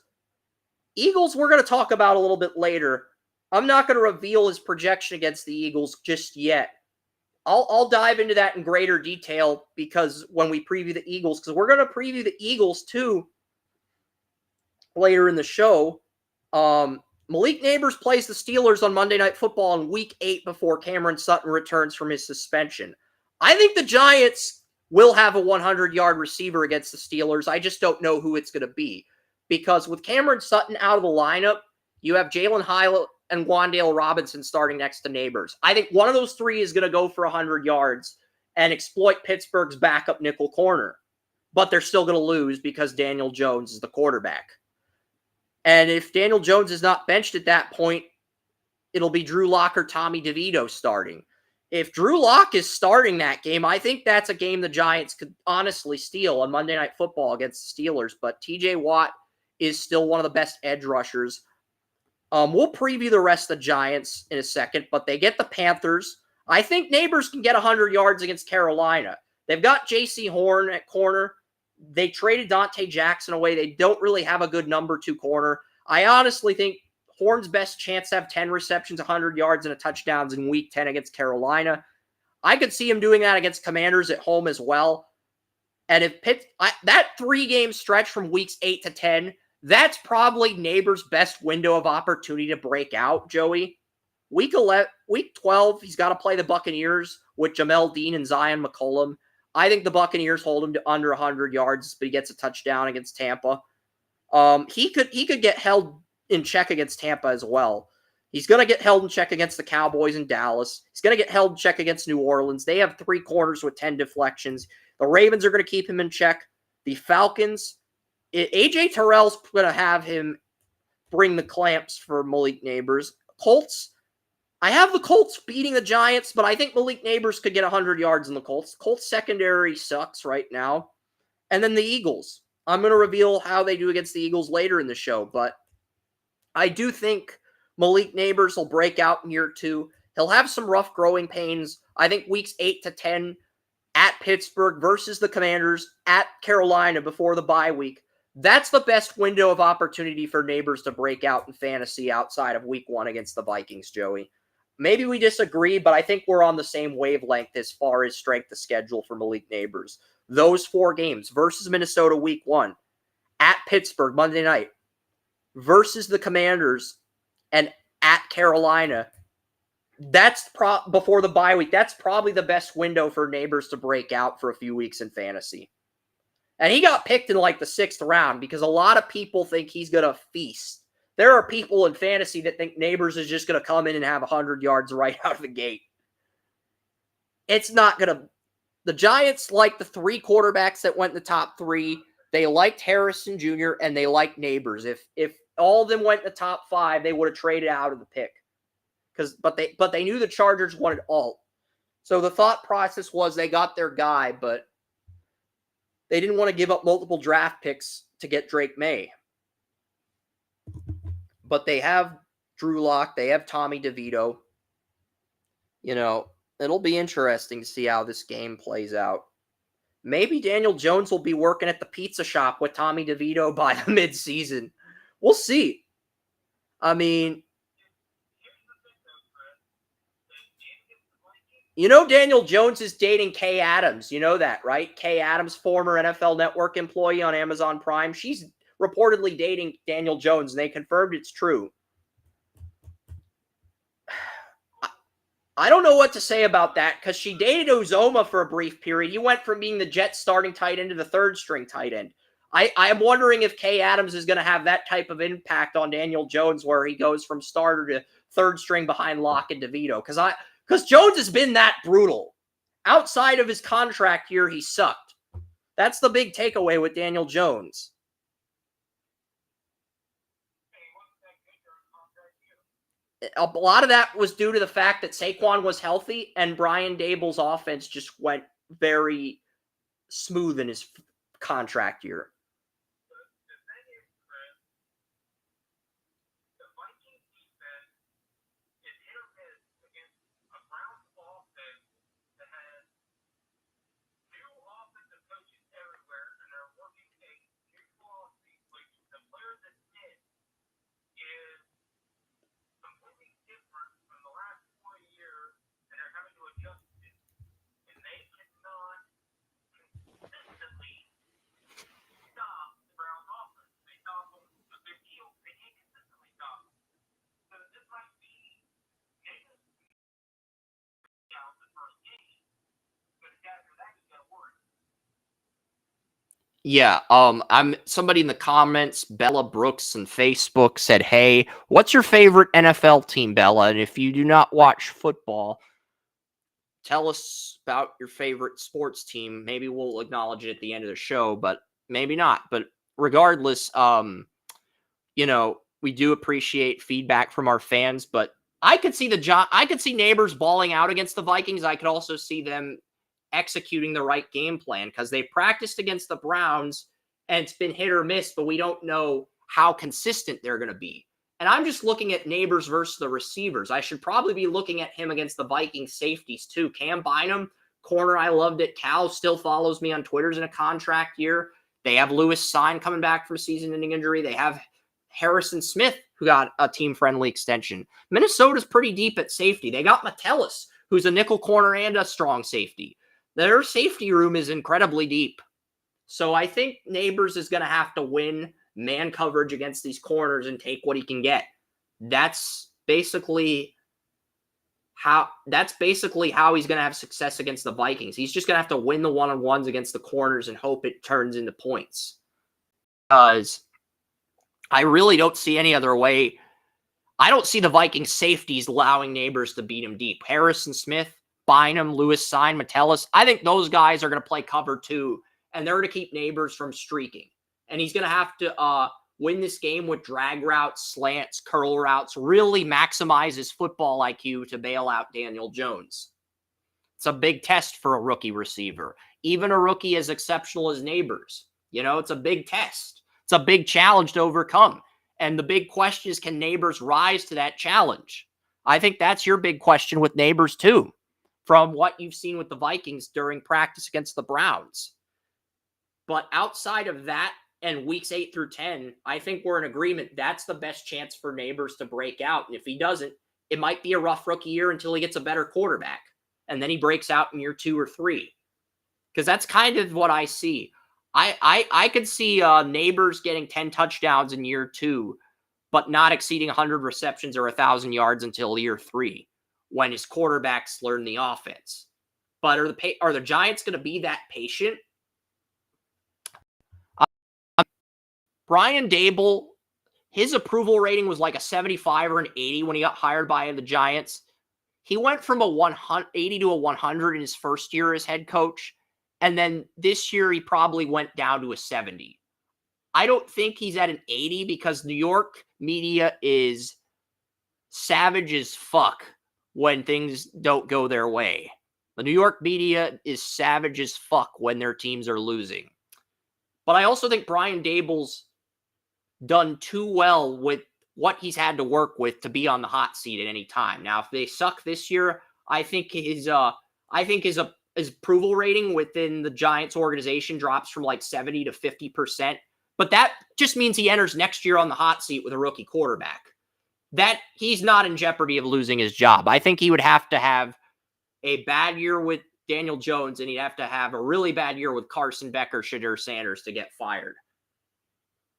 we're going to talk about a little bit later. I'm not going to reveal his projection against the Eagles just yet. I'll dive into that in greater detail because when we preview the Eagles, because we're going to preview the Eagles too later in the show. Malik Nabers plays the Steelers on Monday Night Football in Week 8 before Cameron Sutton returns from his suspension. I think the Giants will have a 100-yard receiver against the Steelers. I just don't know who it's going to be. Because with Cameron Sutton out of the lineup, You have Jalen Hyatt and Wandale Robinson starting next to Nabers. I think one of those three is going to go for 100 yards and exploit Pittsburgh's backup nickel corner. But they're still going to lose because Daniel Jones is the quarterback. And if Daniel Jones is not benched at that point, it'll be Drew Lock or Tommy DeVito starting. If Drew Lock is starting that game, I think that's a game the Giants could honestly steal on Monday Night Football against the Steelers. But TJ Watt is still one of the best edge rushers. We'll preview the rest of the Giants in a second, but they get the Panthers. I think Nabers can get 100 yards against Carolina. They've got J.C. Horn at corner. They traded Dante Jackson away. They don't really have a good number 2 corner. I honestly think Horn's best chance to have 10 receptions, 100 yards, and a touchdowns in Week 10 against Carolina. I could see him doing that against Commanders at home as well. And if that 3-game stretch from Weeks 8 to 10, that's probably Nabers' best window of opportunity to break out, Joey. Week 12, he's got to play the Buccaneers with Jamel Dean and Zion McCollum. I think the Buccaneers hold him to under 100 yards, but he gets a touchdown against Tampa. He could get held in check against Tampa as well. He's going to get held in check against the Cowboys in Dallas. He's going to get held in check against New Orleans. They have 3 corners with 10 deflections. The Ravens are going to keep him in check. The Falcons, A.J. Terrell's going to have him bring the clamps for Malik Nabers. Colts, I have the Colts beating the Giants, but I think Malik Nabers could get 100 yards in the Colts. Colts secondary sucks right now. And then the Eagles. I'm going to reveal how they do against the Eagles later in the show, but I do think Malik Nabers will break out in year 2. He'll have some rough growing pains. I think weeks 8 to 10 at Pittsburgh versus the Commanders, at Carolina before the bye week. That's the best window of opportunity for Nabers to break out in fantasy outside of week 1 against the Vikings, Joey. Maybe we disagree, but I think we're on the same wavelength as far as strength of schedule for Malik Nabers. Those 4 games versus Minnesota week 1, at Pittsburgh Monday night, versus the Commanders, and at Carolina. That's before the bye week. That's probably the best window for Nabers to break out for a few weeks in fantasy. And he got picked in like the 6th round because a lot of people think he's going to feast. There are people in fantasy that think Nabers is just going to come in and have 100 yards right out of the gate. It's not going to. The Giants like the 3 quarterbacks that went in the top 3. They liked Harrison Jr. and they liked Nabers. If all of them went in the top 5, they would have traded out of the pick. But they knew the Chargers wanted Alt. So the thought process was they got their guy, but they didn't want to give up multiple draft picks to get Drake May. But they have Drew Lock. They have Tommy DeVito. You know, it'll be interesting to see how this game plays out. Maybe Daniel Jones will be working at the pizza shop with Tommy DeVito by the midseason. We'll see. I mean, you know Daniel Jones is dating Kay Adams. You know that, right? Kay Adams, former NFL Network employee on Amazon Prime. She's reportedly dating Daniel Jones, and they confirmed it's true. I don't know what to say about that because she dated Uzoma for a brief period. He went from being the Jets starting tight end to the 3rd-string tight end. I am wondering if Kay Adams is going to have that type of impact on Daniel Jones where he goes from starter to 3rd-string behind Locke and DeVito. Because Jones has been that brutal. Outside of his contract year, he sucked. That's the big takeaway with Daniel Jones. A lot of that was due to the fact that Saquon was healthy and Brian Dable's offense just went very smooth in his contract year. Yeah, I'm somebody in the comments, Bella Brooks on Facebook said, "Hey, what's your favorite NFL team, Bella? And if you do not watch football, tell us about your favorite sports team. Maybe we'll acknowledge it at the end of the show, but maybe not. But regardless, we do appreciate feedback from our fans, but I could see I could see Neighbors balling out against the Vikings. I could also see them executing the right game plan because they practiced against the Browns and it's been hit or miss, but we don't know how consistent they're going to be. And I'm just looking at Neighbors versus the receivers. I should probably be looking at him against the Vikings safeties too. Cam Bynum, corner I loved it. Cal still follows me on Twitter's in a contract year. They have Lewis Sign coming back from season-ending injury. They have Harrison Smith, who got a team-friendly extension. Minnesota's pretty deep at safety. They got Metellus, who's a nickel corner and a strong safety. Their safety room is incredibly deep. So I think Neighbors is going to have to win man coverage against these corners and take what he can get. That's basically how he's going to have success against the Vikings. He's just going to have to win the one-on-ones against the corners and hope it turns into points. Because I really don't see any other way. I don't see the Vikings safeties allowing Neighbors to beat him deep. Harrison Smith, Bynum, Lewis Sign, Metellus. I think those guys are going to play cover too, and they're going to keep Neighbors from streaking. And he's going to have to win this game with drag routes, slants, curl routes, really maximize his football IQ to bail out Daniel Jones. It's a big test for a rookie receiver. Even a rookie as exceptional as Neighbors. It's a big test. It's a big challenge to overcome. And the big question is, can Neighbors rise to that challenge? I think that's your big question with Neighbors too, from what you've seen with the Vikings during practice against the Browns. But outside of that and weeks 8 through 10, I think we're in agreement. That's the best chance for Neighbors to break out. And if he doesn't, it might be a rough rookie year until he gets a better quarterback. And then he breaks out in year 2 or 3. Because that's kind of what I see. I could see Neighbors getting 10 touchdowns in year 2, but not exceeding 100 receptions or 1,000 yards until year 3, when his quarterbacks learn the offense. But are the Giants going to be that patient? Brian Daboll, his approval rating was like a 75 or an 80 when he got hired by the Giants. He went from a 80 to a 100 in his first year as head coach. And then this year, he probably went down to a 70. I don't think he's at an 80 because New York media is savage as fuck when things don't go their way. The New York media is savage as fuck when their teams are losing. But I also think Brian Daboll's done too well with what he's had to work with to be on the hot seat at any time. Now, if they suck this year, I think his approval rating within the Giants organization drops from like 70 to 50%. But that just means he enters next year on the hot seat with a rookie quarterback. That he's not in jeopardy of losing his job. I think he would have to have a bad year with Daniel Jones, and he'd have to have a really bad year with Carson Becker, Shadur Sanders to get fired.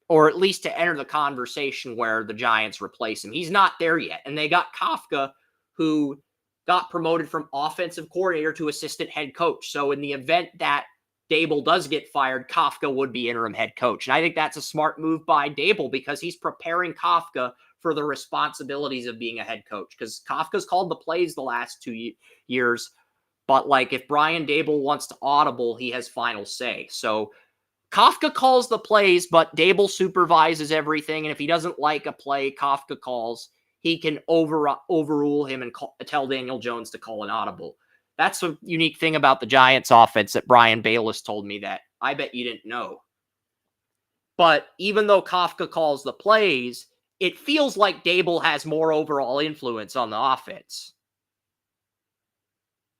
Or at least to enter the conversation where the Giants replace him. He's not there yet. And they got Kafka, who got promoted from offensive coordinator to assistant head coach. So in the event that Daboll does get fired, Kafka would be interim head coach. And I think that's a smart move by Daboll because he's preparing Kafka for the responsibilities of being a head coach. Because Kafka's called the plays the last 2 years. But like if Brian Daboll wants to audible, he has final say. So Kafka calls the plays, but Daboll supervises everything. And if he doesn't like a play Kafka calls, he can overrule him and tell Daniel Jones to call an audible. That's a unique thing about the Giants offense that Brian Bayless told me that I bet you didn't know. But even though Kafka calls the plays, it feels like Daboll has more overall influence on the offense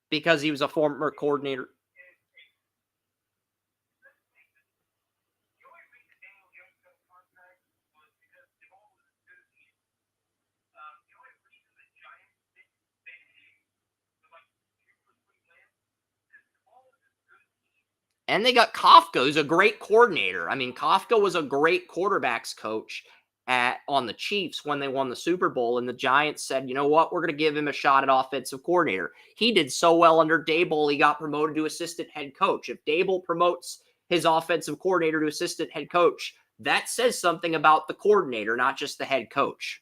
because he was a former coordinator. And they got Kafka, who's a great coordinator. I mean, Kafka was a great quarterbacks coach on the Chiefs when they won the Super Bowl. And the Giants said, you know what, we're going to give him a shot at offensive coordinator. He did so well under Daboll, he got promoted to assistant head coach. If Daboll promotes his offensive coordinator to assistant head coach. That says something about the coordinator, not just the head coach.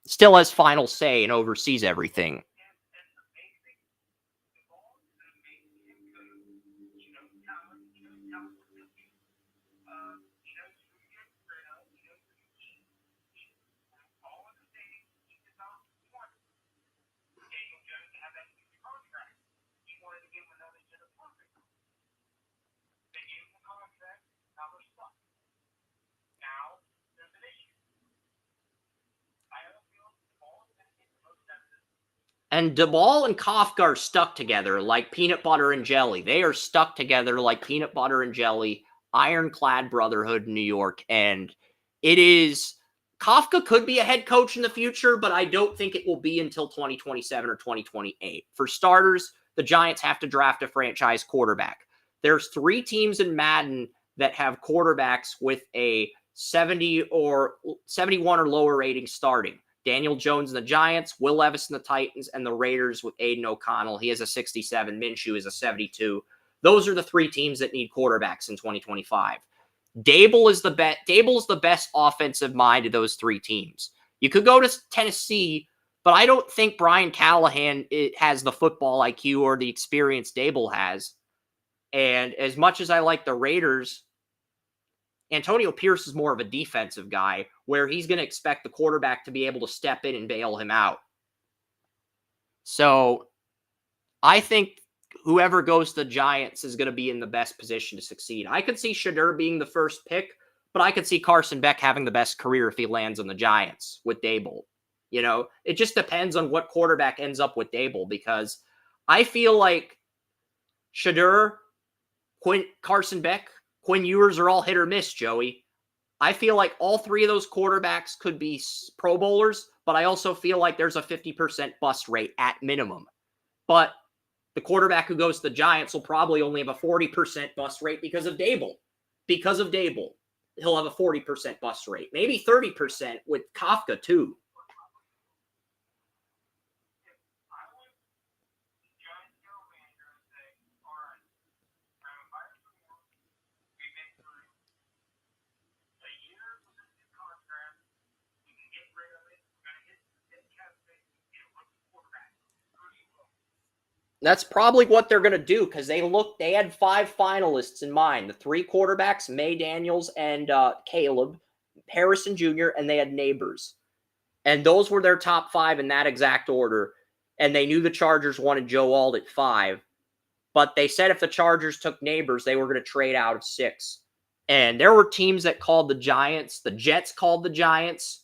Still has final say and oversees everything. And DeBall and Kafka are stuck together like peanut butter and jelly. They are stuck together like peanut butter and jelly, ironclad brotherhood in New York. And it is, Kafka could be a head coach in the future, but I don't think it will be until 2027 or 2028. For starters, the Giants have to draft a franchise quarterback. There's 3 teams in Madden that have quarterbacks with a 70 or 71 or lower rating starting. Daniel Jones and the Giants, Will Levis and the Titans, and the Raiders with Aiden O'Connell. He has a 67. Minshew is a 72. Those are the 3 teams that need quarterbacks in 2025. Dable is the best offensive mind of those 3 teams. You could go to Tennessee, but I don't think Brian Callahan has the football IQ or the experience Dable has. And as much as I like the Raiders, Antonio Pierce is more of a defensive guy where he's going to expect the quarterback to be able to step in and bail him out. So I think whoever goes to the Giants is going to be in the best position to succeed. I could see Shedeur being the first pick, but I could see Carson Beck having the best career if he lands on the Giants with Dable. You know, it just depends on what quarterback ends up with Dable, because I feel like Shedeur, Carson Beck, Quinn Ewers are all hit or miss, Joey. I feel like all 3 of those quarterbacks could be Pro Bowlers, but I also feel like there's a 50% bust rate at minimum. But the quarterback who goes to the Giants will probably only have a 40% bust rate because of Dable. Because of Dable, he'll have a 40% bust rate. Maybe 30% with Kafka, too. That's probably what they're going to do, because they had 5 finalists in mind. The 3 quarterbacks, May Daniels and Caleb, Harrison Jr., and they had Nabers. And those were their top 5 in that exact order. And they knew the Chargers wanted Joe Alt at 5. But they said if the Chargers took Nabers, they were going to trade out of 6. And there were teams that called the Giants. The Jets called the Giants.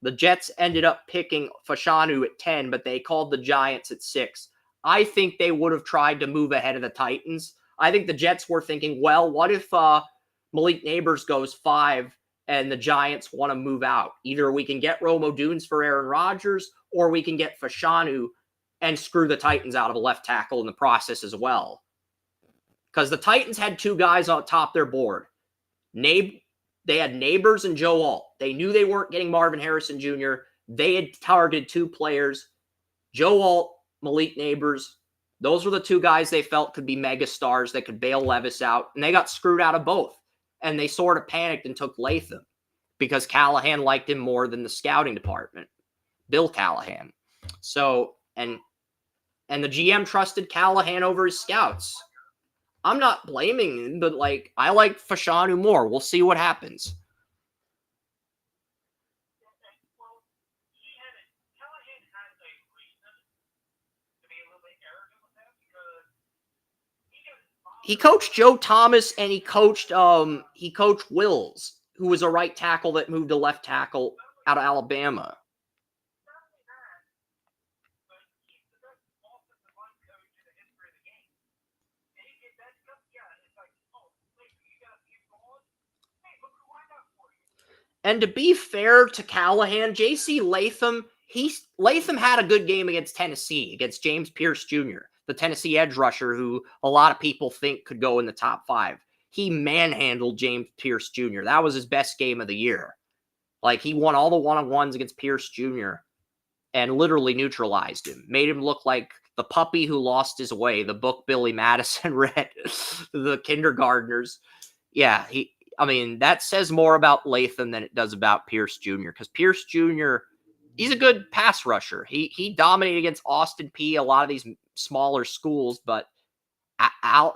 The Jets ended up picking Fashanu at 10, but they called the Giants at 6. I think they would have tried to move ahead of the Titans. I think the Jets were thinking, well, what if Malik Nabers goes 5 and the Giants want to move out? Either we can get Romo Dunes for Aaron Rodgers, or we can get Fashanu and screw the Titans out of a left tackle in the process as well. Because the Titans had 2 guys on top their board. They had Nabers and Joe Alt. They knew they weren't getting Marvin Harrison Jr. They had targeted 2 players, Joe Alt, Malik Nabers. Those were the 2 guys they felt could be mega stars that could bail Levis out, and they got screwed out of both. And they sort of panicked and took Latham because Callahan liked him more than the scouting department, Bill Callahan. So, and the GM trusted Callahan over his scouts. I'm not blaming him, but I like Fashanu more. We'll see what happens. He coached Joe Thomas, and he coached Wills, who was a right tackle that moved to left tackle out of Alabama. And to be fair to Callahan, J.C. Latham had a good game against Tennessee, against James Pierce Jr., the Tennessee edge rusher who a lot of people think could go in the top 5. He manhandled James Pierce Jr. That was his best game of the year. He won all the one-on-ones against Pierce Jr. and literally neutralized him, made him look like the puppy who lost his way, the book Billy Madison read, the kindergartners. Yeah, that says more about Latham than it does about Pierce Jr. Because Pierce Jr., he's a good pass rusher. He dominated against Austin Peay, a lot of these smaller schools, but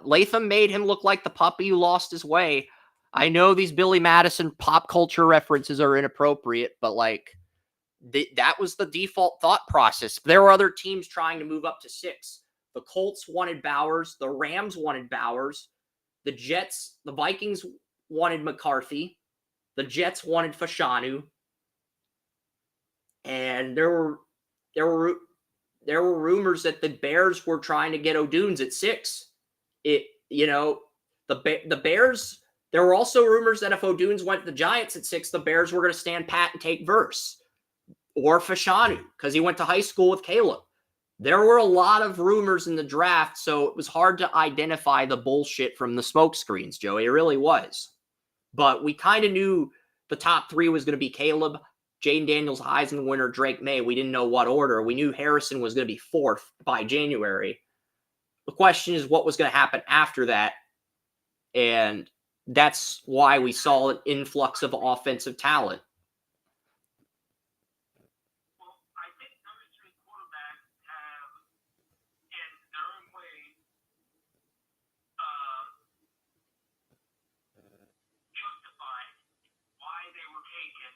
Latham made him look like the puppy who lost his way. I know these Billy Madison pop culture references are inappropriate, but that was the default thought process. There were other teams trying to move up to 6. The Colts wanted Bowers. The Rams wanted Bowers. The Jets, the Vikings wanted McCarthy. The Jets wanted Fashanu. And there were rumors that the Bears were trying to get O'Dunes at 6. The Bears. There were also rumors that if O'Dunes went to the Giants at 6, the Bears were going to stand pat and take Verse or Fashanu because he went to high school with Caleb. There were a lot of rumors in the draft, so it was hard to identify the bullshit from the smoke screens, Joey. It really was. But we kind of knew the top 3 was going to be Caleb, Jayden Daniels, Heisman winner, Drake May. We didn't know what order. We knew Harrison was going to be 4th by January. The question is what was going to happen after that. And that's why we saw an influx of offensive talent. Well, I think number 3 quarterbacks have, in their own way, justified why they were taken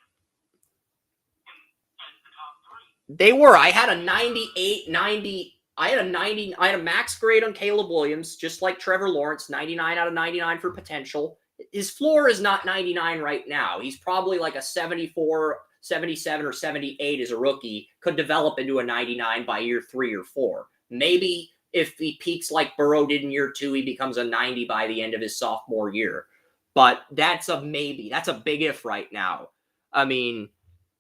as the top 3. They were. I had a 98, 90. I had a max grade on Caleb Williams, just like Trevor Lawrence, 99 out of 99 for potential. His floor is not 99 right now. He's probably like a 74, 77, or 78 as a rookie, could develop into a 99 by year 3 or 4. Maybe if he peaks like Burrow did in year 2, he becomes a 90 by the end of his sophomore year. But that's a maybe. That's a big if right now. I mean,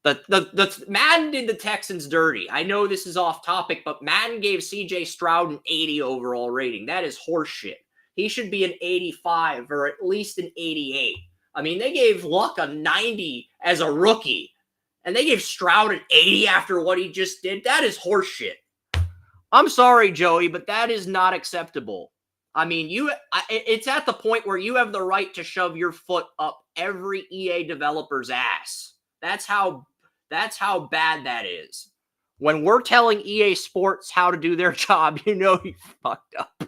the Madden did the Texans dirty. I know this is off topic, but Madden gave C.J. Stroud an 80 overall rating. That is horseshit. He should be an 85 or at least an 88. I mean, they gave Luck a 90 as a rookie, and they gave Stroud an 80 after what he just did. That is horseshit. I'm sorry, Joey, but that is not acceptable. I mean, it's at the point where you have the right to shove your foot up every EA developer's ass. That's how bad that is. When we're telling EA Sports how to do their job, you know you fucked up.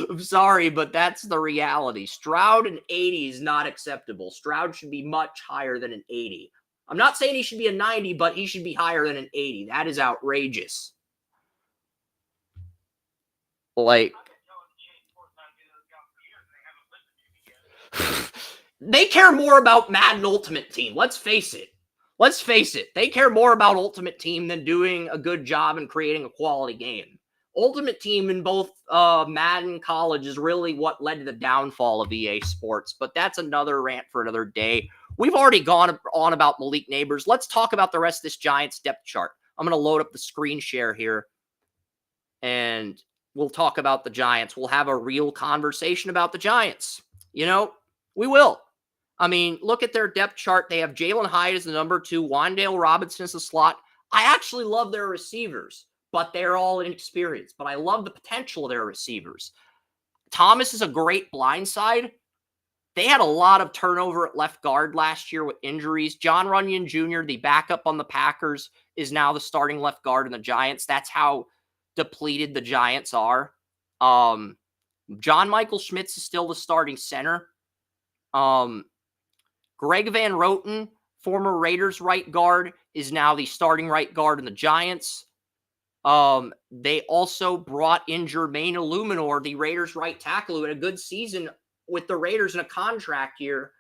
I'm sorry, but that's the reality. Stroud an 80 is not acceptable. Stroud should be much higher than an 80. I'm not saying he should be a 90, but he should be higher than an 80. That is outrageous. They care more about Madden Ultimate Team. Let's face it. They care more about Ultimate Team than doing a good job and creating a quality game. Ultimate Team in both Madden College is really what led to the downfall of EA Sports, but that's another rant for another day. We've already gone on about Malik Nabers. Let's talk about the rest of this Giants depth chart. I'm going to load up the screen share here, and we'll talk about the Giants. We'll have a real conversation about the Giants. We will. I mean, look at their depth chart. They have Jalen Hyde as the number 2, Wan'Dale Robinson as the slot. I actually love their receivers, but they're all inexperienced. But I love the potential of their receivers. Thomas is a great blindside. They had a lot of turnover at left guard last year with injuries. John Runyon Jr., the backup on the Packers, is now the starting left guard in the Giants. That's how depleted the Giants are. John Michael Schmitz is still the starting center. Greg Van Roten, former Raiders right guard, is now the starting right guard in the Giants. They also brought in Jermaine Illuminor, the Raiders right tackle, who had a good season with the Raiders in a contract year.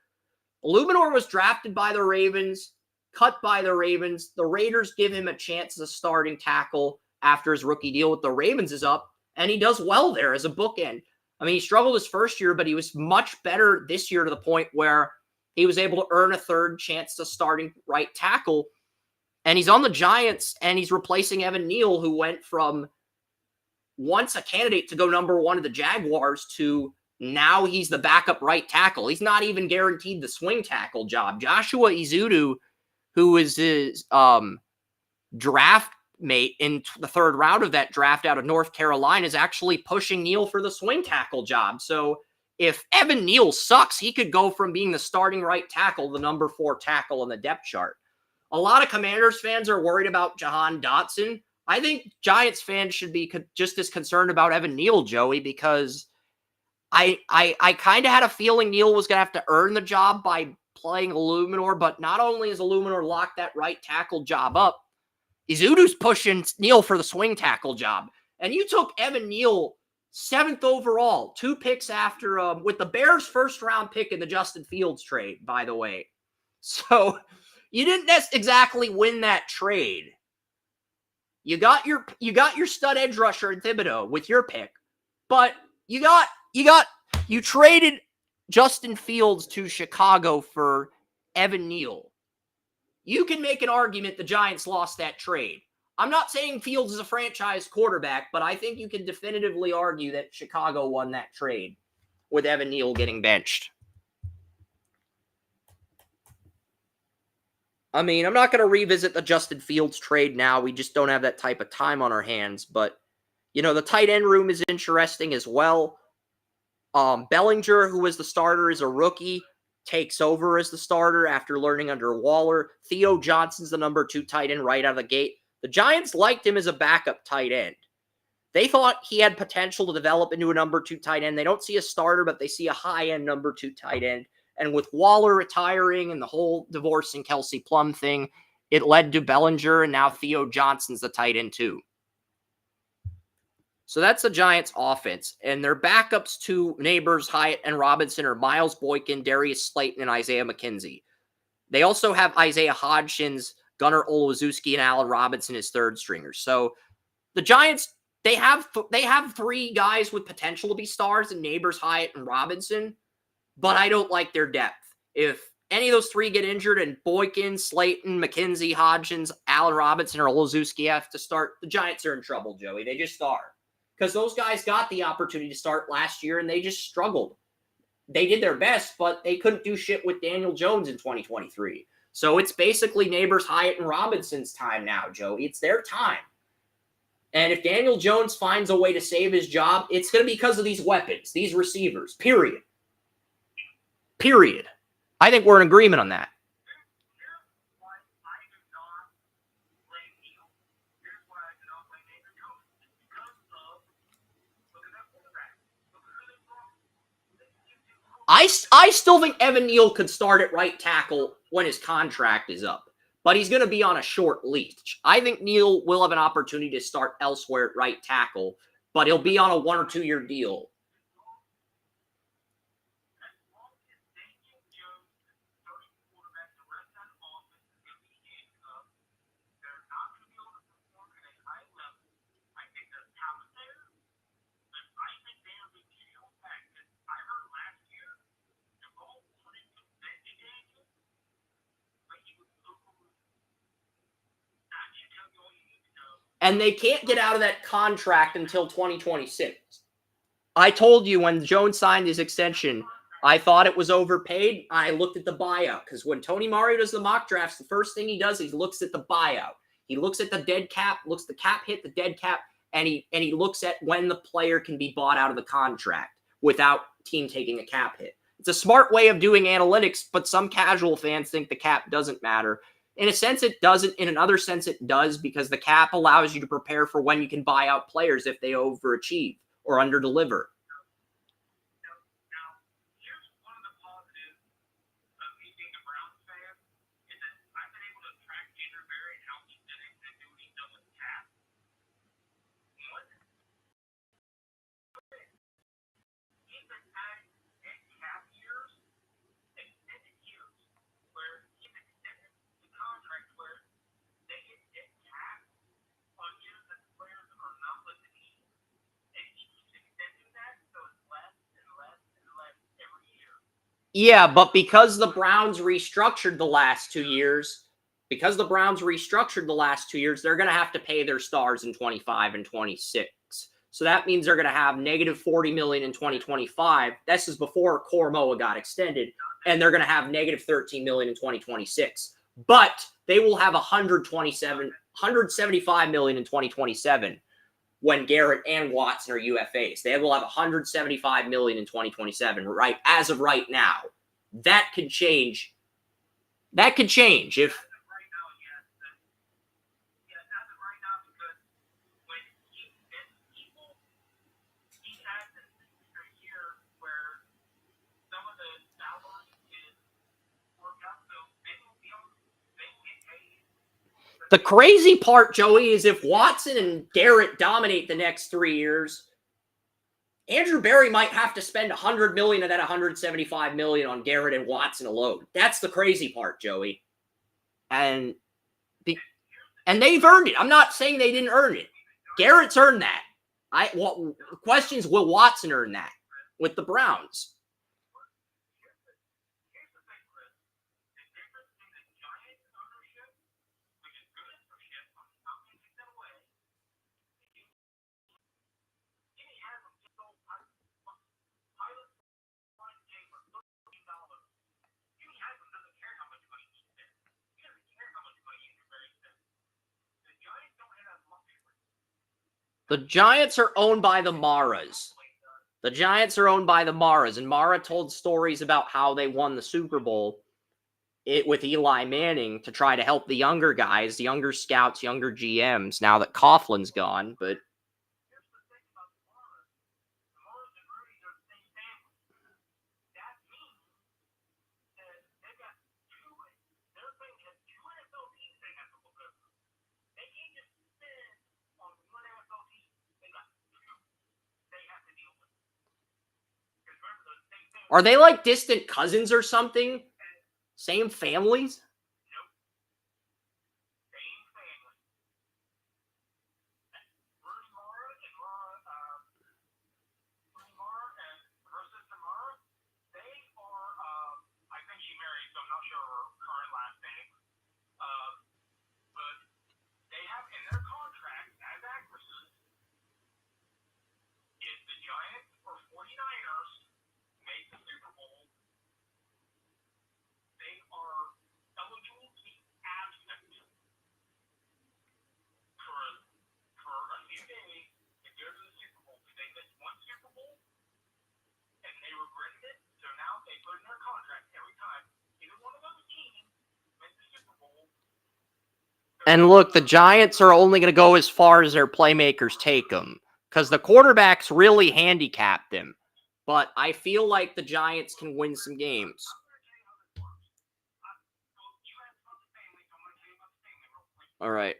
Illuminor was drafted by the Ravens, cut by the Ravens. The Raiders give him a chance as a starting tackle after his rookie deal with the Ravens is up, and he does well there as a bookend. I mean, he struggled his first year, but he was much better this year to the point where he was able to earn a third chance to starting right tackle. And he's on the Giants, and he's replacing Evan Neal, who went from once a candidate to go number 1 of the Jaguars to now he's the backup right tackle. He's not even guaranteed the swing tackle job. Joshua Izudu, who was his draft mate in the third round of that draft out of North Carolina is actually pushing Neal for the swing tackle job. So if Evan Neal sucks, he could go from being the starting right tackle, the number 4 tackle on the depth chart. A lot of Commanders fans are worried about Jahan Dotson. I think Giants fans should be just as concerned about Evan Neal, Joey, because I kind of had a feeling Neal was going to have to earn the job by playing Illuminor, but not only is Illuminor locked that right tackle job up, Izudu's pushing Neal for the swing tackle job. And you took Evan Neal 7th overall, 2 picks after, with the Bears' first-round pick in the Justin Fields trade, by the way. So you didn't exactly win that trade. You got your stud edge rusher in Thibodeau with your pick, but you traded Justin Fields to Chicago for Evan Neal. You can make an argument the Giants lost that trade. I'm not saying Fields is a franchise quarterback, but I think you can definitively argue that Chicago won that trade with Evan Neal getting benched. I mean, I'm not going to revisit the Justin Fields trade now. We just don't have that type of time on our hands. But, the tight end room is interesting as well. Bellinger, who was the starter as a rookie, takes over as the starter after learning under Waller. Theo Johnson's the number 2 tight end right out of the gate. The Giants liked him as a backup tight end. They thought he had potential to develop into a number 2 tight end. They don't see a starter, but they see a high-end number 2 tight end. And with Waller retiring and the whole divorcing Kelsey Plum thing, it led to Bellinger, and now Theo Johnson's the tight end too. So that's the Giants' offense. And their backups to Nabers, Hyatt, and Robinson are Miles Boykin, Darius Slayton, and Isaiah McKenzie. They also have Isaiah Hodgins, Gunnar Olszewski, and Allen Robinson as third stringers. So the Giants, they have 3 guys with potential to be stars in Nabers, Hyatt, and Robinson, but I don't like their depth. If any of those 3 get injured and Boykin, Slayton, McKenzie, Hodgins, Allen Robinson, or Olszewski have to start, the Giants are in trouble, Joey. They just are. Because those guys got the opportunity to start last year, and they just struggled. They did their best, but they couldn't do shit with Daniel Jones in 2023. So it's basically Nabers, Hyatt, and Robinson's time now, Joey. It's their time. And if Daniel Jones finds a way to save his job, it's going to be because of these weapons, these receivers, period. Period. I think we're in agreement on that. I still think Evan Neal could start at right tackle when his contract is up, but he's going to be on a short leash. I think Neal will have an opportunity to start elsewhere at right tackle, but he'll be on a 1 or 2 year deal. And they can't get out of that contract until 2026. I told you when Jones signed his extension, I thought it was overpaid. I looked at the buyout because when Tony Mario does the mock drafts, the first thing he does is he looks at the buyout. He looks at the dead cap, looks the cap hit, the dead cap, and he looks at when the player can be bought out of the contract without team taking a cap hit. It's a smart way of doing analytics, but some casual fans think the cap doesn't matter. In a sense, it doesn't. In another sense, it does because the cap allows you to prepare for when you can buy out players if they overachieve or underdeliver. Yeah, but because the Browns restructured the last 2 years, they're going to have to pay their stars in 25 and 26. So that means they're going to have negative $40 million in 2025. This is before Koromoa got extended. And they're going to have negative $13 million in 2026. But they will have $127 175 million in 2027 when Garrett and Watson are UFAs. They will have 175 million in 2027, right? As of right now. That could change. That could change if Right now, yes. Yes, as of right now, because when he has this year where some of the salary is worked out, so they will get paid. the crazy part, Joey, is if Watson and Garrett dominate the next 3 years, Andrew Berry might have to spend 100 million of that 175 million on Garrett and Watson alone. That's the crazy part, Joey. And they've earned it. I'm not saying they didn't earn it. Garrett's earned that. The question is, will Watson earn that with the Browns? Here's the thing, Chris. The difference in the Giants ownership, which is good ownership, I'm not taking that away. Jimmy Haslam just sold Tyler Guyton for $13. Jimmy Haslam doesn't care how much money he spends. He doesn't care how much money Andrew Berry spends. The Giants don't have that luxury. The Giants are owned by the Maras. The Giants are owned by the Maras, and Mara told stories about how they won the Super Bowl with Eli Manning to try to help the younger guys, younger scouts, younger GMs, now that Coughlin's gone. But Here's the thing about the Maras. The Maras and Rudy are the same family. That means that they've got they're saying they have two NFL teams they have to look over. They can't just spend on one NFL team. They got two they have to deal with. Because remember, those same family. are they like distant cousins or something? Same families? Nope. Same family. Rudy Mara and her sister Mara, they are, I think she married, so I'm not sure her current last name. But they have in their contract as actresses, if the Giants or 49ers make the Super Bowl, they are eligible to be absent for a few days to go to the Super Bowl. They missed one Super Bowl and they regretted it, so now they put in their contract every time either one of those teams missed the Super Bowl. And look, the Giants are only going to go as far as their playmakers take them because the quarterbacks really handicapped them. But I feel like the Giants can win some games. All right.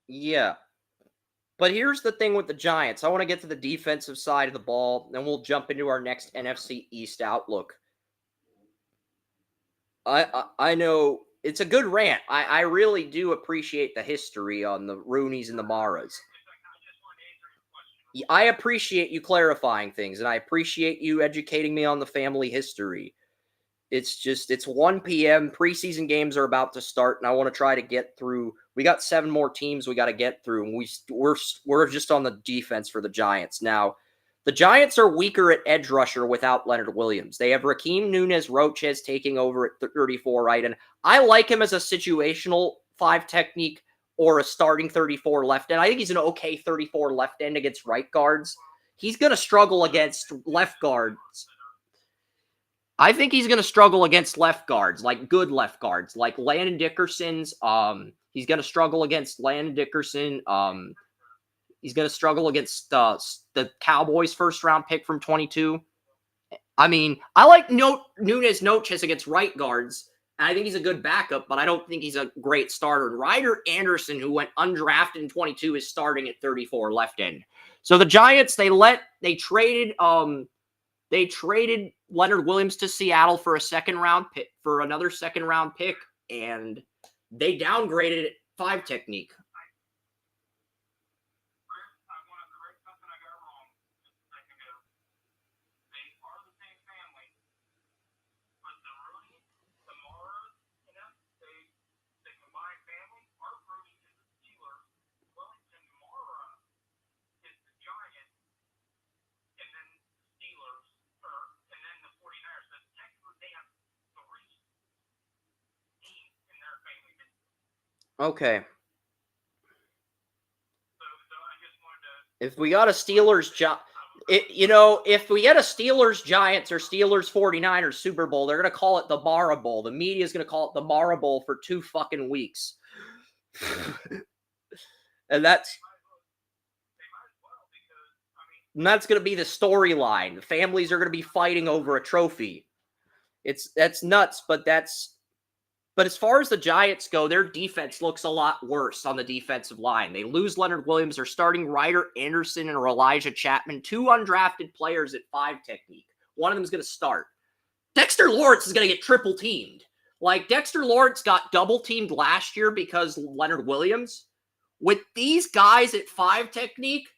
Yeah. But here's the thing with the Giants. I want to get to the defensive side of the ball, then we'll jump into our next NFC East outlook. I know it's a good rant. I really do appreciate the history on the Rooneys and the Maras. I appreciate you clarifying things, and I appreciate you educating me on the family history. It's 1 p.m. Preseason games are about to start, and I want to try to get through. We got 7 more teams we got to get through, and we're just on the defense for the Giants. Now, the Giants are weaker at edge rusher without Leonard Williams. They have Raheem Nunez-Roches taking over at 34 right, and I like him as a situational 5 technique or a starting 34 left end. I think he's an okay 34 left end against right guards. He's going to struggle against left guards. I think he's going to struggle against left guards, like good left guards, like Landon Dickerson's. He's going to struggle against Landon Dickerson. He's going to struggle against the Cowboys' first-round pick from 22. I mean, I like Nunez-Roches against right guards, and I think he's a good backup, but I don't think he's a great starter. Ryder Anderson, who went undrafted in 22, is starting at 34 left end. So the Giants, they traded They traded Leonard Williams to Seattle for another second round pick, and they downgraded it 5 technique. I want to correct something I got wrong just a second ago. They are the same family, but the Rooney, the Maras, they combined family. Art Rooney is the Steelers, Wellington Mara is the Giants, and then the Steelers, and then the 49ers. So technically they have 3 teams in their family. Okay. So I just wanted to. If we got a Steelers if we get a Steelers Giants or Steelers 49ers Super Bowl, they're going to call it the Mara Bowl. The media is going to call it the Mara Bowl for 2 fucking weeks. And that's going to be the storyline. The families are going to be fighting over a trophy. That's nuts, but as far as the Giants go, their defense looks a lot worse on the defensive line. They lose Leonard Williams. They're starting Ryder Anderson and Elijah Chapman, 2 undrafted players at 5 technique. One of them is going to start. Dexter Lawrence is going to get triple teamed. Like, Dexter Lawrence got double teamed last year because Leonard Williams. With these guys at 5 technique,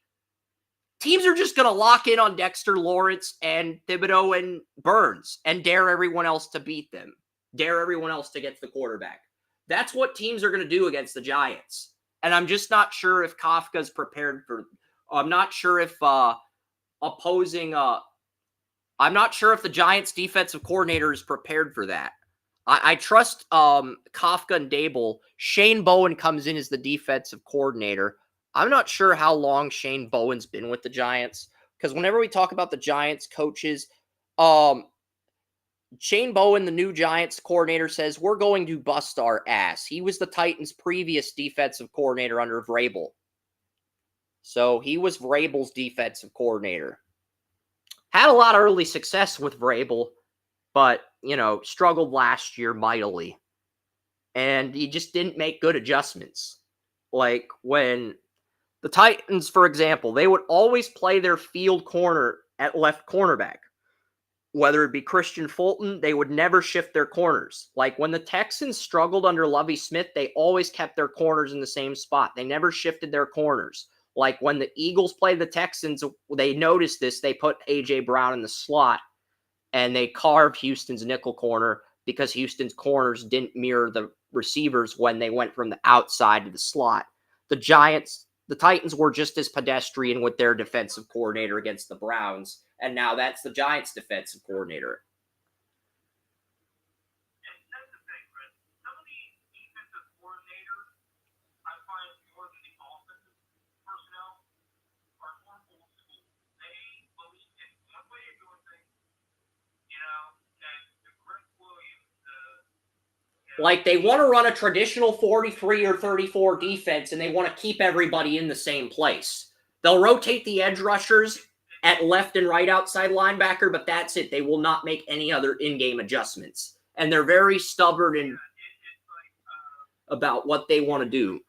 teams are just going to lock in on Dexter Lawrence and Thibodeau and Burns and dare everyone else to beat them. Dare everyone else to get to the quarterback. That's what teams are going to do against the Giants. And I'm just not sure if Kafka's prepared for. I'm not sure if I'm not sure if the Giants defensive coordinator is prepared for that. I trust Kafka and Dable. Shane Bowen comes in as the defensive coordinator. I'm not sure how long Shane Bowen's been with the Giants, because whenever we talk about the Giants coaches, Shane Bowen, the new Giants coordinator, says, we're going to bust our ass. He was the Titans' previous defensive coordinator under Vrabel. So he was Vrabel's defensive coordinator. Had a lot of early success with Vrabel, but, struggled last year mightily. And he just didn't make good adjustments. Like when the Titans, for example, they would always play their field corner at left cornerback. Whether it be Christian Fulton, they would never shift their corners. Like when the Texans struggled under Lovie Smith, they always kept their corners in the same spot. They never shifted their corners. Like when the Eagles played the Texans, they noticed this. They put A.J. Brown in the slot, and they carved Houston's nickel corner because Houston's corners didn't mirror the receivers when they went from the outside to the slot. The Titans were just as pedestrian with their defensive coordinator against the Browns, and now that's the Giants' defensive coordinator. And that's the thing, Chris. Some of these defensive coordinators, I find more than the offensive personnel, are more old school. They believe in one way of doing things, and the Greg Williams, Like, they want to run a traditional 43 or 34 defense, and they want to keep everybody in the same place. They'll rotate the edge rushers at left and right outside linebacker, but that's it. They will not make any other in-game adjustments. And they're very stubborn and about what they want to do.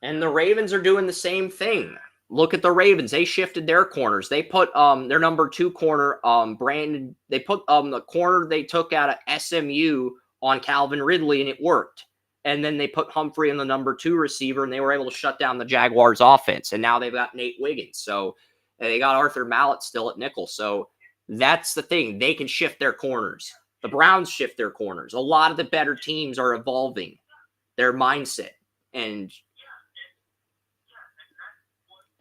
And the Ravens are doing the same thing. Look at the Ravens. They shifted their corners. They put their number 2 corner, Brandon. They put the corner they took out of SMU on Calvin Ridley, and it worked. And then they put Humphrey in the number 2 receiver, and they were able to shut down the Jaguars' offense. And now they've got Nate Wiggins. So they got Arthur Mallett still at nickel. So that's the thing. They can shift their corners. The Browns shift their corners. A lot of the better teams are evolving their mindset.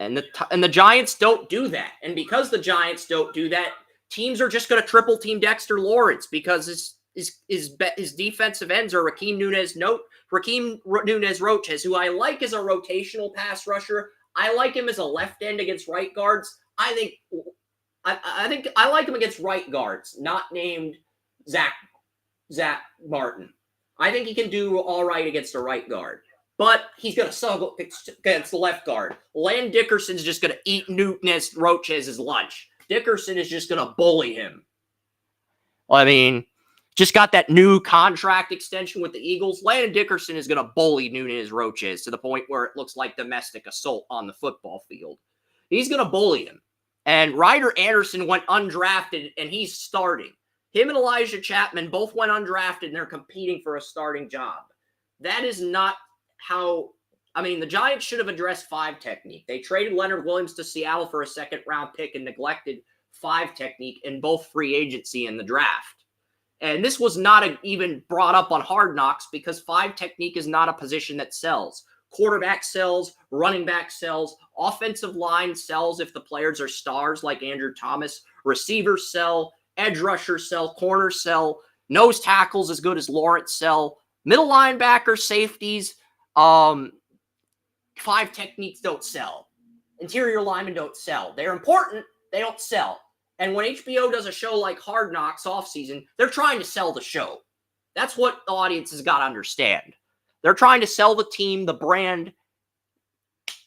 And the Giants don't do that. And because the Giants don't do that, teams are just going to triple team Dexter Lawrence because his defensive ends are Raheem Nunez-Roches, who I like as a rotational pass rusher. I like him as a left end against right guards. I think I like him against right guards, not named Zach Martin. I think he can do all right against the right guard. But he's going to struggle against the left guard. Landon Dickerson's just going to eat Nunez Roches' lunch. Dickerson is just going to bully him. I mean, just got that new contract extension with the Eagles. Landon Dickerson is going to bully Nunez Roches to the point where it looks like domestic assault on the football field. He's going to bully him. And Ryder Anderson went undrafted, and he's starting. Him and Elijah Chapman both went undrafted, and they're competing for a starting job. That is not how... I mean, the Giants should have addressed 5 technique. They traded Leonard Williams to Seattle for a second-round pick and neglected 5 technique in both free agency and the draft. And this was not even brought up on Hard Knocks because 5 technique is not a position that sells. Quarterback sells, running back sells, offensive line sells if the players are stars like Andrew Thomas, receivers sell, edge rushers sell, corners sell, nose tackles as good as Lawrence sell, middle linebackers, safeties, 5 techniques don't sell. Interior linemen don't sell. They're important, they don't sell. And when HBO does a show like Hard Knocks offseason, they're trying to sell the show. That's what the audience has got to understand. They're trying to sell the team, the brand,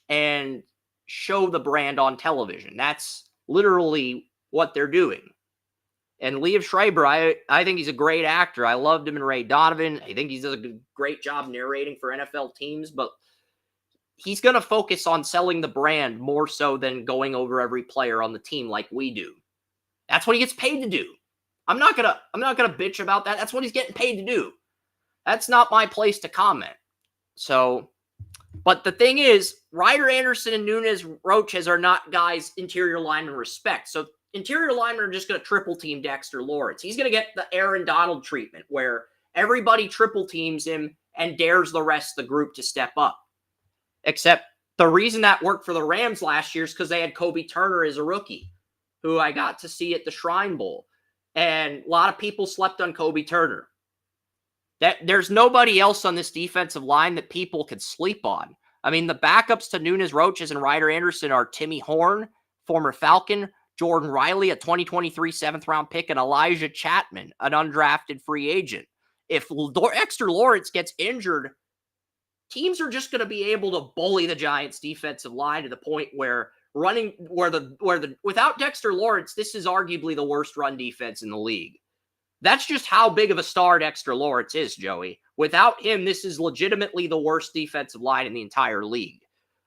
and show the brand on television. That's literally what they're doing. And Liev Schreiber, I think he's a great actor. I loved him in Ray Donovan. I think he does a great job narrating for NFL teams, but he's going to focus on selling the brand more so than going over every player on the team like we do. That's what he gets paid to do. I'm not gonna bitch about that. That's what he's getting paid to do. That's not my place to comment. So, but the thing is, Ryder Anderson and Nunez Roches are not guys interior linemen respect. So interior linemen are just going to triple team Dexter Lawrence. He's going to get the Aaron Donald treatment where everybody triple teams him and dares the rest of the group to step up. Except the reason that worked for the Rams last year is because they had Kobe Turner as a rookie, who I got to see at the Shrine Bowl. And a lot of people slept on Kobe Turner. There's nobody else on this defensive line that people could sleep on. I mean, the backups to Nunez Roches and Ryder Anderson are Timmy Horn, former Falcon, Jordan Riley, a 2023 7th-round pick, and Elijah Chapman, an undrafted free agent. If Dexter Lawrence gets injured, teams are just going to be able to bully the Giants' defensive line to the point where without Dexter Lawrence, this is arguably the worst run defense in the league. That's just how big of a star Dexter Lawrence is, Joey. Without him, this is legitimately the worst defensive line in the entire league.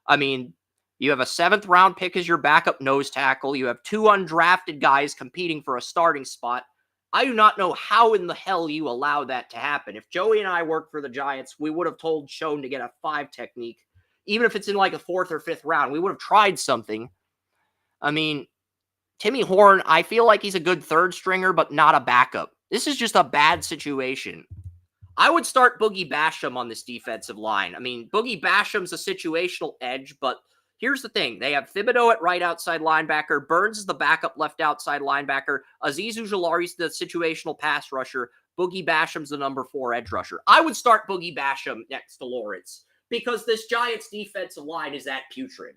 I mean, you have a 7th-round pick as your backup nose tackle. You have 2 undrafted guys competing for a starting spot. I do not know how in the hell you allow that to happen. If Joey and I worked for the Giants, we would have told Schoen to get a 5 technique. Even if it's in like a 4th or 5th round, we would have tried something. I mean, Timmy Horn, I feel like he's a good 3rd stringer, but not a backup. This is just a bad situation. I would start Boogie Basham on this defensive line. I mean, Boogie Basham's a situational edge, but here's the thing. They have Thibodeau at right outside linebacker. Burns is the backup left outside linebacker. Azeez Ujulari's the situational pass rusher. Boogie Basham's the number 4 edge rusher. I would start Boogie Basham next to Lawrence because this Giants defensive line is that putrid.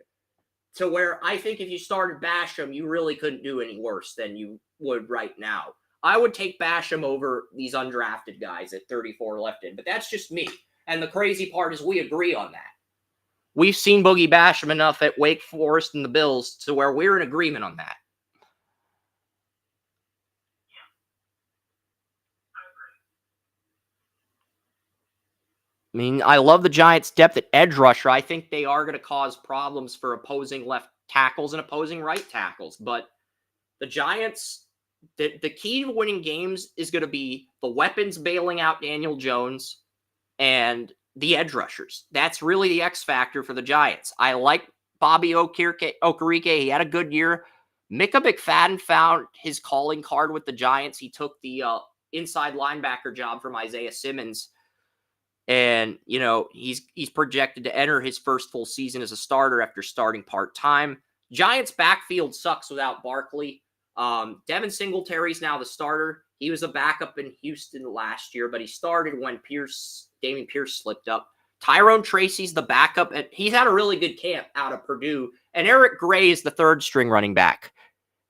To where I think if you started Basham, you really couldn't do any worse than you would right now. I would take Basham over these undrafted guys at 34 left in, but that's just me. And the crazy part is we agree on that. We've seen Boogie Basham enough at Wake Forest and the Bills to where we're in agreement on that. I mean, I love the Giants' depth at edge rusher. I think they are going to cause problems for opposing left tackles and opposing right tackles. But the Giants... The key to winning games is going to be the weapons bailing out Daniel Jones and the edge rushers. That's really the X factor for the Giants. I like Bobby Okereke. He had a good year. Micah McFadden found his calling card with the Giants. He took the inside linebacker job from Isaiah Simmons. And, you know, he's projected to enter his first full season as a starter after starting part-time. Giants' backfield sucks without Barkley. Devin Singletary's now the starter. He was a backup in Houston last year, but he started when Dameon Pierce slipped up. Tyrone Tracy's the backup, and he's had a really good camp out of Purdue. And Eric Gray is the 3rd-string running back.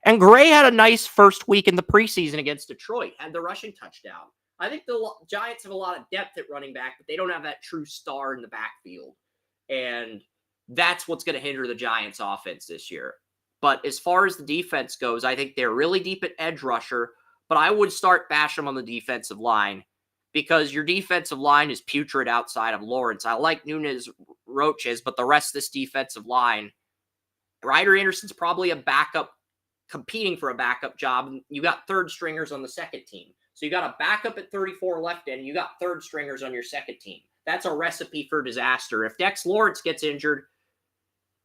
And Gray had a nice first week in the preseason against Detroit, had the rushing touchdown. I think the Giants have a lot of depth at running back, but they don't have that true star in the backfield. And that's what's going to hinder the Giants' offense this year. But as far as the defense goes, I think they're really deep at edge rusher, but I would start Basham on the defensive line because your defensive line is putrid outside of Lawrence. I like Nunez Roches, but the rest of this defensive line, Ryder Anderson's probably a backup, competing for a backup job. You got third stringers on the second team. So you got a backup at 34 left end, and you got third stringers on your second team. That's a recipe for disaster. If Dex Lawrence gets injured,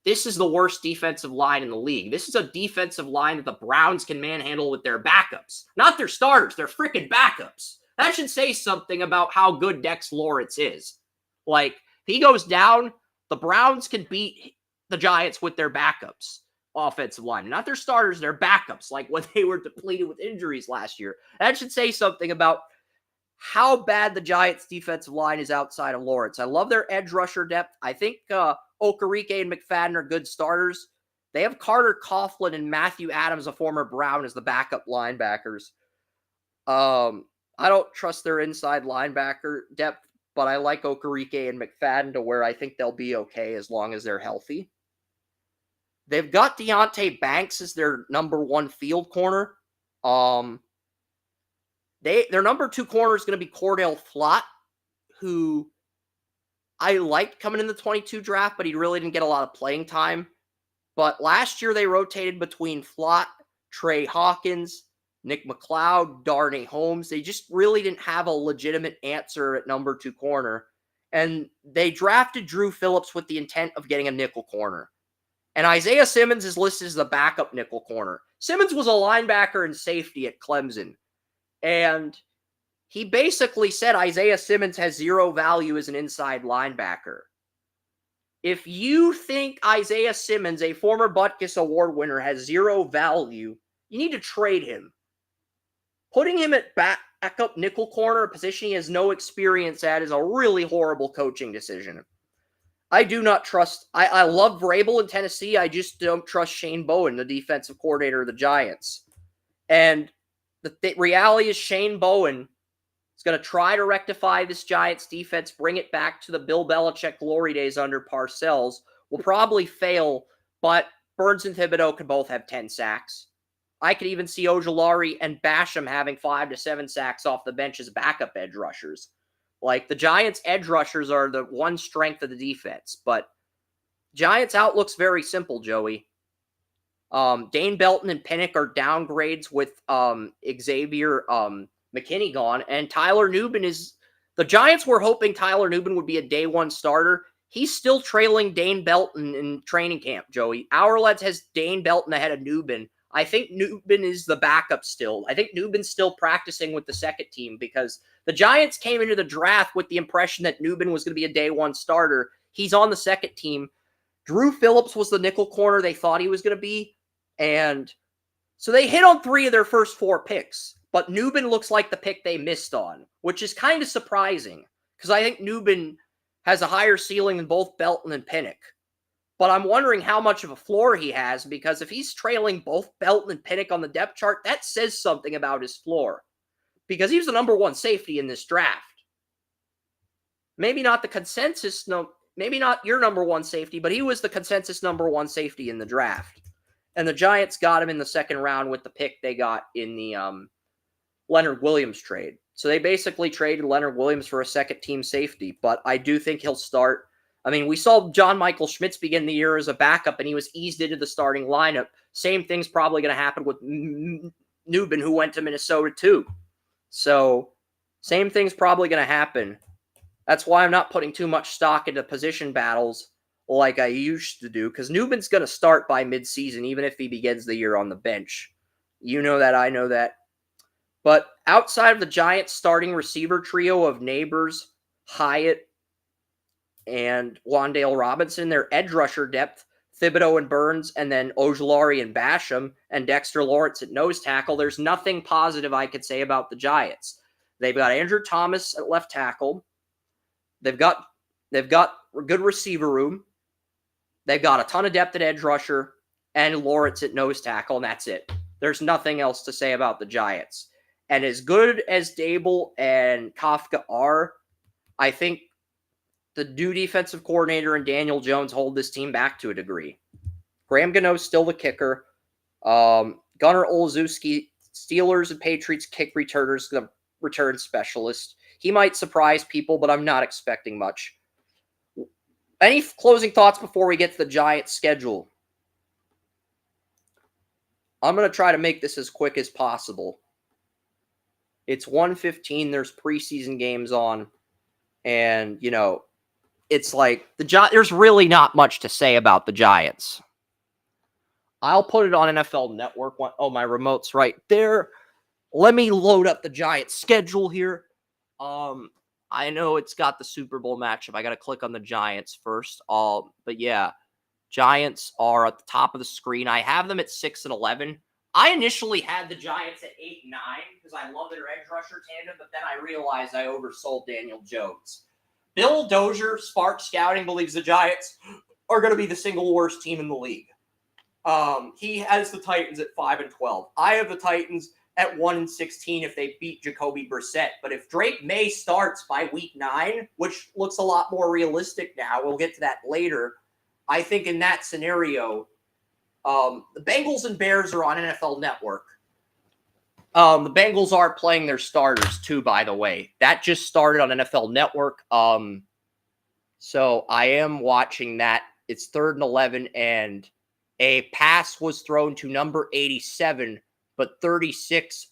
this is the worst defensive line in the league. This is a defensive line that the Browns can manhandle with their backups. Not their starters, their freaking backups. That should say something about how good Dex Lawrence is. Like, if he goes down, the Browns can beat the Giants with their backups. Offensive line, not their starters, their backups, like when they were depleted with injuries last year. That should say something about how bad the Giants' defensive line is outside of Lawrence. I love their edge rusher depth. I think Okereke and McFadden are good starters. They have Carter Coughlin and Matthew Adams, a former Brown, as the backup linebackers. I don't trust their inside linebacker depth, but I like Okereke and McFadden to where I think they'll be okay as long as they're healthy. They've got Deontay Banks as their number one field corner. Their number two corner is going to be Cordell Flott, who I liked coming in the 22 draft, but he really didn't get a lot of playing time. But last year they rotated between Flott, Trey Hawkins, Nick McLeod, Darnay Holmes. They just really didn't have a legitimate answer at number two corner. And they drafted Drew Phillips with the intent of getting a nickel corner. And Isaiah Simmons is listed as the backup nickel corner. Simmons was a linebacker and safety at Clemson. And he basically said Isaiah Simmons has zero value as an inside linebacker. If you think Isaiah Simmons, a former Butkus Award winner, has zero value, you need to trade him. Putting him at backup nickel corner, a position he has no experience at, is a really horrible coaching decision. I do not trust. I love Vrabel in Tennessee. I just don't trust Shane Bowen, the defensive coordinator of the Giants. And the reality is Shane Bowen is going to try to rectify this Giants defense, bring it back to the Bill Belichick glory days under Parcells. Will probably fail, but Burns and Thibodeau could both have 10 sacks. I could even see Ojulari and Basham having 5 to 7 sacks off the bench as backup edge rushers. Like, the Giants' edge rushers are the one strength of the defense. But Giants' outlook's very simple, Joey. Dane Belton and Pinnock are downgrades with Xavier McKinney gone. And Tyler Nubin is... The Giants were hoping Tyler Nubin would be a day one starter. He's still trailing Dane Belton in training camp, Joey. Ourlets has Dane Belton ahead of Nubin. I think Nubin is the backup still. I think Nubin's still practicing with the second team because the Giants came into the draft with the impression that Nubin was going to be a day one starter. He's on the second team. Drew Phillips was the nickel corner they thought he was going to be. And so they hit on 3 of their first 4 picks. But Nubin looks like the pick they missed on, which is kind of surprising because I think Nubin has a higher ceiling than both Belton and Pinnock. But I'm wondering how much of a floor he has because if he's trailing both Belton and Pinnock on the depth chart, that says something about his floor. Because he was the number one safety in this draft. Maybe not the consensus, maybe not your number one safety, but he was the consensus number one safety in the draft. And the Giants got him in the second round with the pick they got in the Leonard Williams trade. So they basically traded Leonard Williams for a second team safety, but I do think he'll start. I mean, we saw John Michael Schmitz begin the year as a backup, and he was eased into the starting lineup. Same thing's probably going to happen with Nubin, who went to Minnesota too. So, same thing's probably going to happen. That's why I'm not putting too much stock into position battles like I used to do, because Nubin's going to start by midseason, even if he begins the year on the bench. You know that, I know that. But outside of the Giants starting receiver trio of Nabers, Hyatt, and Wan'Dale Robinson, their edge rusher depth, Thibodeau and Burns, and then Ojulari and Basham, and Dexter Lawrence at nose tackle, there's nothing positive I could say about the Giants. They've got Andrew Thomas at left tackle. They've got good receiver room. They've got a ton of depth at edge rusher, and Lawrence at nose tackle, and that's it. There's nothing else to say about the Giants. And as good as Dable and Kafka are, I think the new defensive coordinator and Daniel Jones hold this team back to a degree. Graham Gano's still the kicker. Gunnar Olszewski, Steelers and Patriots kick returners, the return specialist. He might surprise people, but I'm not expecting much. Any closing thoughts before we get to the Giants' schedule? I'm going to try to make this as quick as possible. It's 1:15. There's preseason games on. And, it's like there's really not much to say about the Giants. I'll put it on NFL Network. Oh, my remote's right there. Let me load up the Giants schedule here. I know it's got the Super Bowl matchup. I got to click on the Giants first. But yeah, Giants are at the top of the screen. I have them at 6-11. I initially had the Giants at 8-9 because I love their edge rusher tandem, but then I realized I oversold Daniel Jones. Bill Dozier, Spark Scouting, believes the Giants are going to be the single worst team in the league. He has the Titans at 5-12. I have the Titans at 1-16 if they beat Jacoby Brissett. But if Drake May starts by week 9, which looks a lot more realistic now, we'll get to that later. I think in that scenario, the Bengals and Bears are on NFL Network. The Bengals are playing their starters too, by the way. That just started on NFL Network. So I am watching that. It's 3rd and 11, and a pass was thrown to number 87, but 36,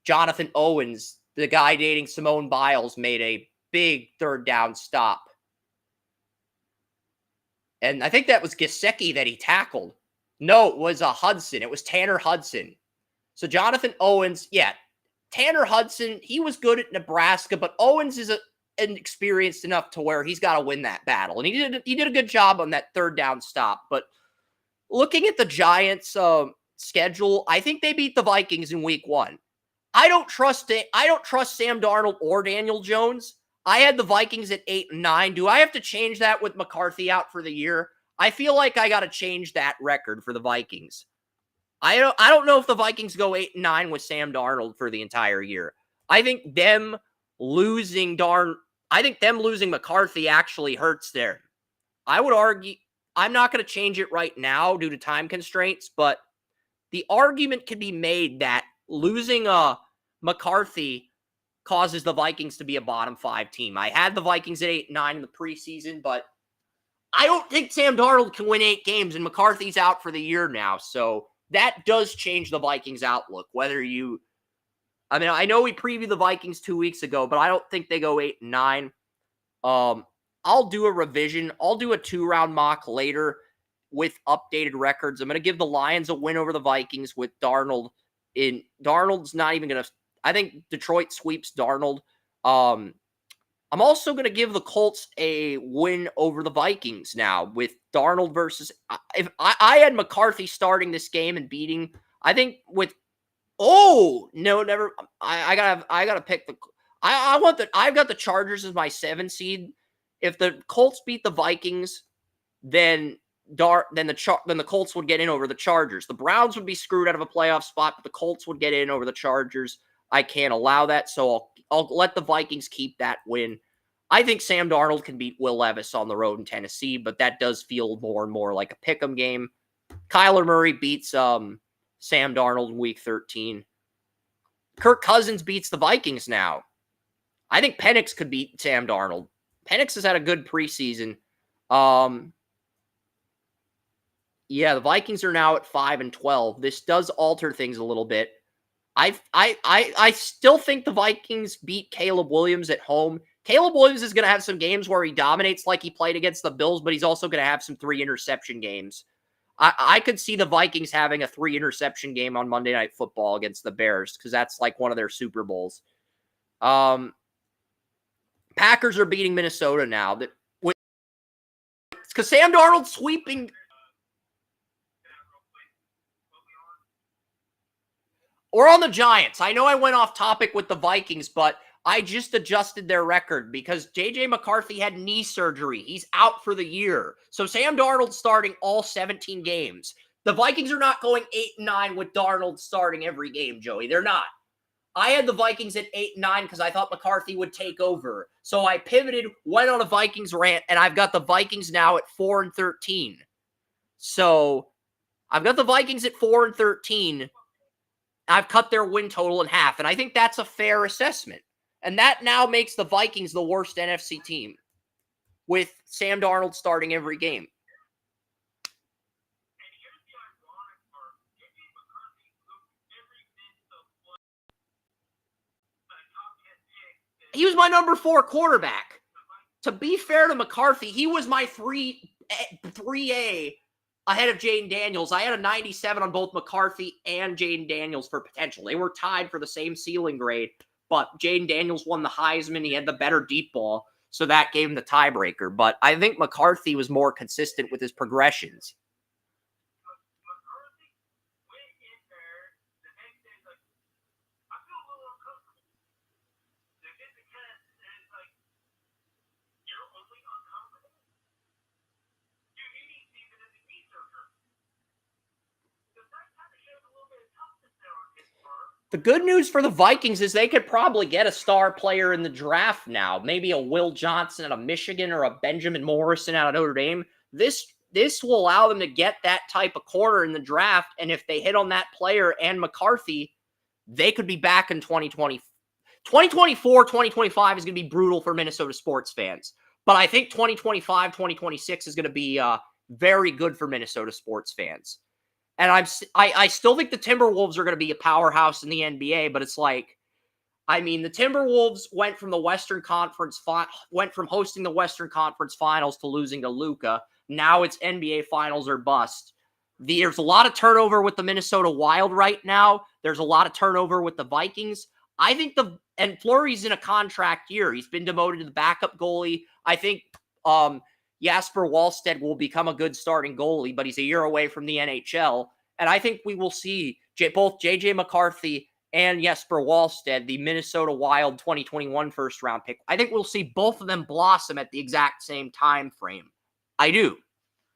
Jonathan Owens, the guy dating Simone Biles, made a big 3rd down stop. And I think that was Gesicki that he tackled. No, it was Hudson. It was Tanner Hudson. So Jonathan Owens, Tanner Hudson, he was good at Nebraska, but Owens is inexperienced enough to where he's got to win that battle. And he did a good job on that 3rd down stop. But looking at the Giants' schedule, I think they beat the Vikings in week 1. I don't trust Sam Darnold or Daniel Jones. I had the Vikings at 8-9. Do I have to change that with McCarthy out for the year? I feel like I got to change that record for the Vikings. I don't know if the Vikings go 8-9 with Sam Darnold for the entire year. I think them losing McCarthy actually hurts there. I would argue, I'm not going to change it right now due to time constraints, but the argument can be made that losing McCarthy causes the Vikings to be a bottom 5 team. I had the Vikings at 8-9 in the preseason, but I don't think Sam Darnold can win 8 games, and McCarthy's out for the year now. So that does change the Vikings' outlook. I know we previewed the Vikings 2 weeks ago, but I don't think they go 8-9. I'll do a revision. I'll do a 2-round mock later with updated records. I'm going to give the Lions a win over the Vikings with Darnold. Darnold's not even going to... I think Detroit sweeps Darnold. I'm also going to give the Colts a win over the Vikings now with Darnold versus... If I had McCarthy starting this game and beating... I think with... Oh! No, never... I gotta pick the... I've got the Chargers as my 7 seed. If the Colts beat the Vikings, then the Colts would get in over the Chargers. The Browns would be screwed out of a playoff spot, but the Colts would get in over the Chargers. I can't allow that, so I'll let the Vikings keep that win. I think Sam Darnold can beat Will Levis on the road in Tennessee, but that does feel more and more like a pick'em game. Kyler Murray beats Sam Darnold in Week 13. Kirk Cousins beats the Vikings now. I think Penix could beat Sam Darnold. Penix has had a good preseason. The Vikings are now at 5-12. This does alter things a little bit. I still think the Vikings beat Caleb Williams at home. Caleb Williams is going to have some games where he dominates like he played against the Bills, but he's also going to have some 3-interception games. I could see the Vikings having a 3-interception game on Monday Night Football against the Bears because that's like one of their Super Bowls. Packers are beating Minnesota now. Because Sam Darnold's sweeping... We're on the Giants. I know I went off topic with the Vikings, but I just adjusted their record because J.J. McCarthy had knee surgery. He's out for the year. So Sam Darnold's starting all 17 games. The Vikings are not going 8-9 with Darnold starting every game, Joey. They're not. I had the Vikings at 8-9 because I thought McCarthy would take over. So I pivoted, went on a Vikings rant, and I've got the Vikings now at 4-13. So I've got the Vikings at 4-13. I've cut their win total in half, and I think that's a fair assessment. And that now makes the Vikings the worst NFC team, with Sam Darnold starting every game. And here's the ironic part. J.J. McCarthy looked every bit of what a top 10 pick. He was my number 4 quarterback. To be fair to McCarthy, he was my 3A ahead of Jayden Daniels. I had a 97 on both McCarthy and Jayden Daniels for potential. They were tied for the same ceiling grade, but Jayden Daniels won the Heisman. He had the better deep ball, so that gave him the tiebreaker. But I think McCarthy was more consistent with his progressions. McCarthy went in there the next day, like, I feel a little uncomfortable. They did the test, and it's like, you're only uncomfortable? Dude, you need to see even as a knee surgery. Because that kind of shows a little bit of toughness there on his part. The good news for the Vikings is they could probably get a star player in the draft now. Maybe a Will Johnson out of Michigan or a Benjamin Morrison out of Notre Dame. This will allow them to get that type of corner in the draft, and if they hit on that player and McCarthy, they could be back in 2020. 2024, 2025 is going to be brutal for Minnesota sports fans. But I think 2025, 2026 is going to be very good for Minnesota sports fans. And I still think the Timberwolves are going to be a powerhouse in the NBA, but it's like, I mean, the Timberwolves went from hosting the Western Conference Finals to losing to Luka. Now it's NBA Finals or bust. There's a lot of turnover with the Minnesota Wild right now. There's a lot of turnover with the Vikings. I think and Fleury's in a contract year. He's been demoted to the backup goalie. I think Jasper Wallstedt will become a good starting goalie, but he's a year away from the NHL. And I think we will see both J.J. McCarthy and Jesper Wallstedt, the Minnesota Wild 2021 first-round pick. I think we'll see both of them blossom at the exact same time frame. I do.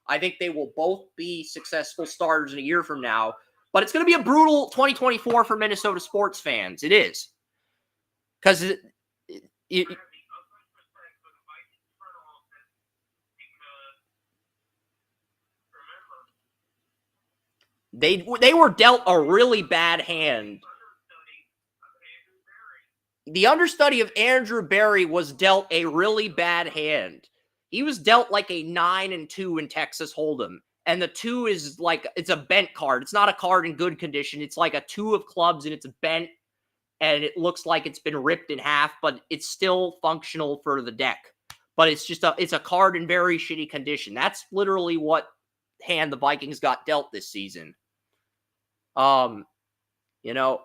I think they will both be successful starters in a year from now. But it's going to be a brutal 2024 for Minnesota sports fans. It is. Because they were dealt a really bad hand. The understudy of Andrew Berry was dealt a really bad hand. He was dealt like a 9-2 in Texas Hold'em. And the 2 is like, it's a bent card. It's not a card in good condition. It's like a 2 of clubs and it's bent. And it looks like it's been ripped in half, but it's still functional for the deck. But it's just it's a card in very shitty condition. That's literally what hand the Vikings got dealt this season. You know,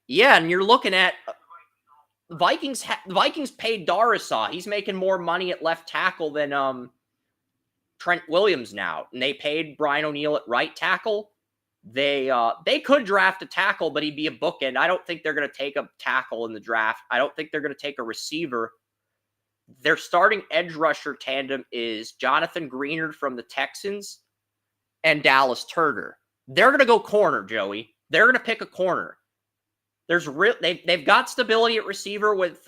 yeah, and you're looking at Vikings paid Darisaw. He's making more money at left tackle than Trent Williams now. And they paid Brian O'Neill at right tackle. They could draft a tackle, but he'd be a bookend. I don't think they're going to take a tackle in the draft. I don't think they're going to take a receiver. Their starting edge rusher tandem is Jonathan Greenard from the Texans and Dallas Turner. They're going to go corner, Joey. They're going to pick a corner. They've got stability at receiver with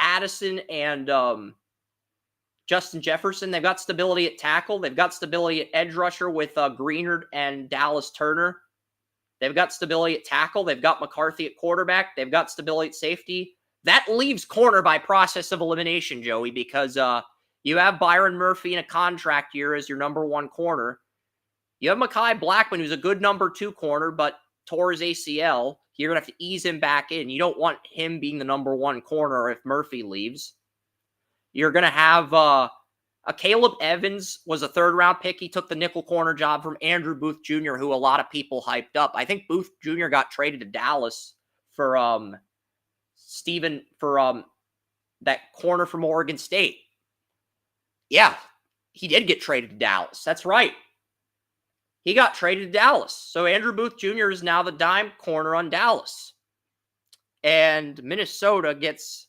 Addison and Justin Jefferson. They've got stability at tackle. They've got stability at edge rusher with Greenard and Dallas Turner. They've got stability at tackle. They've got McCarthy at quarterback. They've got stability at safety. That leaves corner by process of elimination, Joey, because you have Byron Murphy in a contract year as your number 1 corner. You have Mekhi Blackman, who's a good number 2 corner, but tore his ACL. You're going to have to ease him back in. You don't want him being the number 1 corner if Murphy leaves. You're going to have a Caleb Evans was a 3rd-round pick. He took the nickel corner job from Andrew Booth Jr., who a lot of people hyped up. I think Booth Jr. got traded to Dallas for that corner from Oregon State. Yeah, he did get traded to Dallas. That's right. He got traded to Dallas. So Andrew Booth Jr. is now the dime corner on Dallas. And Minnesota gets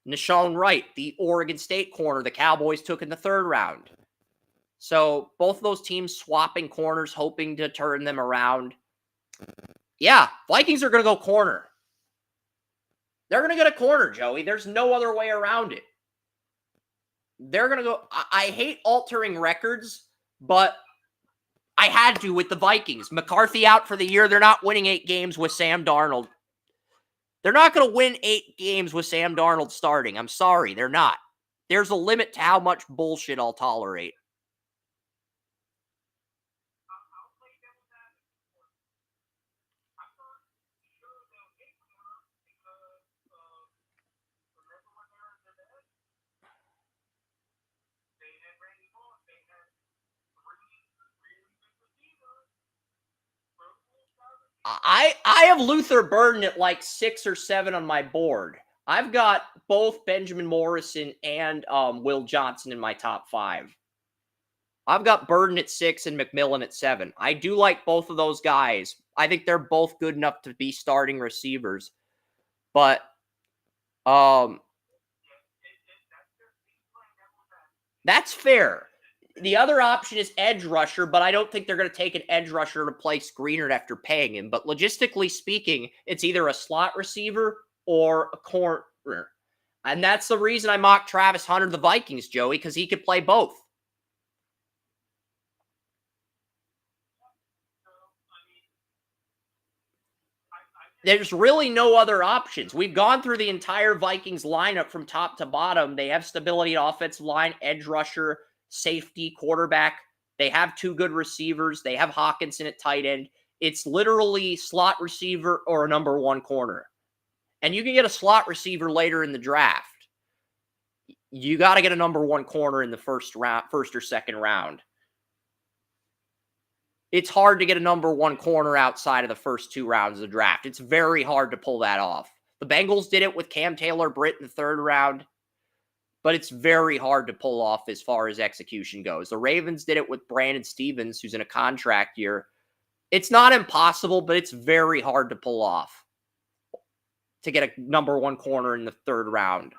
Nahshon Wright, the Oregon State corner the Cowboys took in the 3rd round. So both of those teams swapping corners, hoping to turn them around. Yeah, Vikings are going to go corner. They're going to get a corner, Joey. There's no other way around it. They're going to go. I hate altering records, but I had to with the Vikings. McCarthy out for the year. They're not winning 8 games with Sam Darnold. They're not going to win 8 games with Sam Darnold starting. I'm sorry, they're not. There's a limit to how much bullshit I'll tolerate. I'll play devil's advocate for it. I'm not sure they'll get corner because remember when they were in the dead? They had Randy Moss. They had 3 really good receivers. I have Luther Burden at like 6 or 7 on my board. I've got both Benjamin Morrison and Will Johnson in my top 5. I've got Burden at 6 and McMillan at 7. I do like both of those guys. I think they're both good enough to be starting receivers. But that's fair. The other option is edge rusher, but I don't think they're going to take an edge rusher to play screener after paying him. But logistically speaking, it's either a slot receiver or a corner. And that's the reason I mocked Travis Hunter, the Vikings, Joey, because he could play both. There's really no other options. We've gone through the entire Vikings lineup from top to bottom. They have stability at offensive line, edge rusher, safety, quarterback. They have 2 good receivers. They have Hawkinson at tight end. It's literally slot receiver or a number 1 corner. And you can get a slot receiver later in the draft. You got to get a number 1 corner in the first or 2nd round. It's hard to get a number 1 corner outside of the first 2 rounds of the draft. It's very hard to pull that off. The Bengals did it with Cam Taylor-Britt in the 3rd round, but it's very hard to pull off as far as execution goes. The Ravens did it with Brandon Stevens, who's in a contract year. It's not impossible, but it's very hard to pull off to get a number 1 corner in the 3rd round.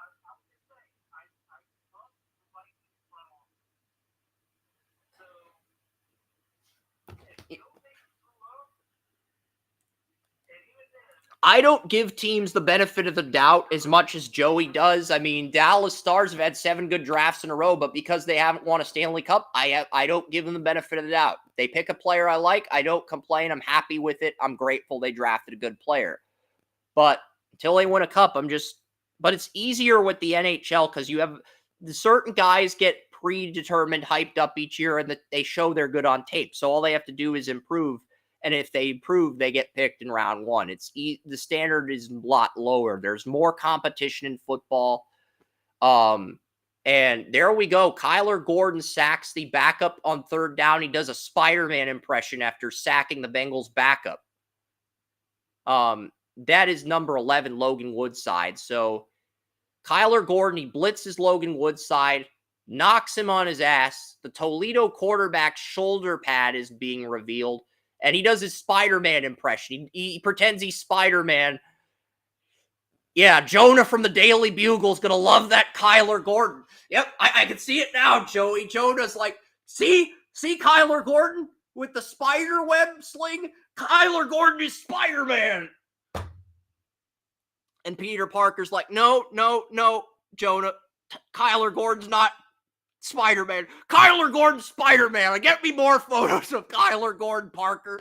I don't give teams the benefit of the doubt as much as Joey does. I mean, Dallas Stars have had 7 good drafts in a row, but because they haven't won a Stanley Cup, I don't give them the benefit of the doubt. They pick a player I like. I don't complain. I'm happy with it. I'm grateful they drafted a good player. But until they win a cup, but it's easier with the NHL because you have certain guys get predetermined, hyped up each year, and they show they're good on tape. So all they have to do is improve. And if they improve, they get picked in round 1. The standard is a lot lower. There's more competition in football. And there we go. Kyler Gordon sacks the backup on 3rd down. He does a Spider-Man impression after sacking the Bengals backup. That is number 11, Logan Woodside. So Kyler Gordon, he blitzes Logan Woodside, knocks him on his ass. The Toledo quarterback's shoulder pad is being revealed. And he does his Spider-Man impression. He pretends he's Spider-Man. Yeah, Jonah from the Daily Bugle is going to love that Kyler Gordon. Yep, I can see it now, Joey. Jonah's like, see Kyler Gordon with the spider web sling? Kyler Gordon is Spider-Man. And Peter Parker's like, no, Jonah. Kyler Gordon's not Spider-Man. Kyler Gordon, Spider-Man. Get me more photos of Kyler Gordon, Parker.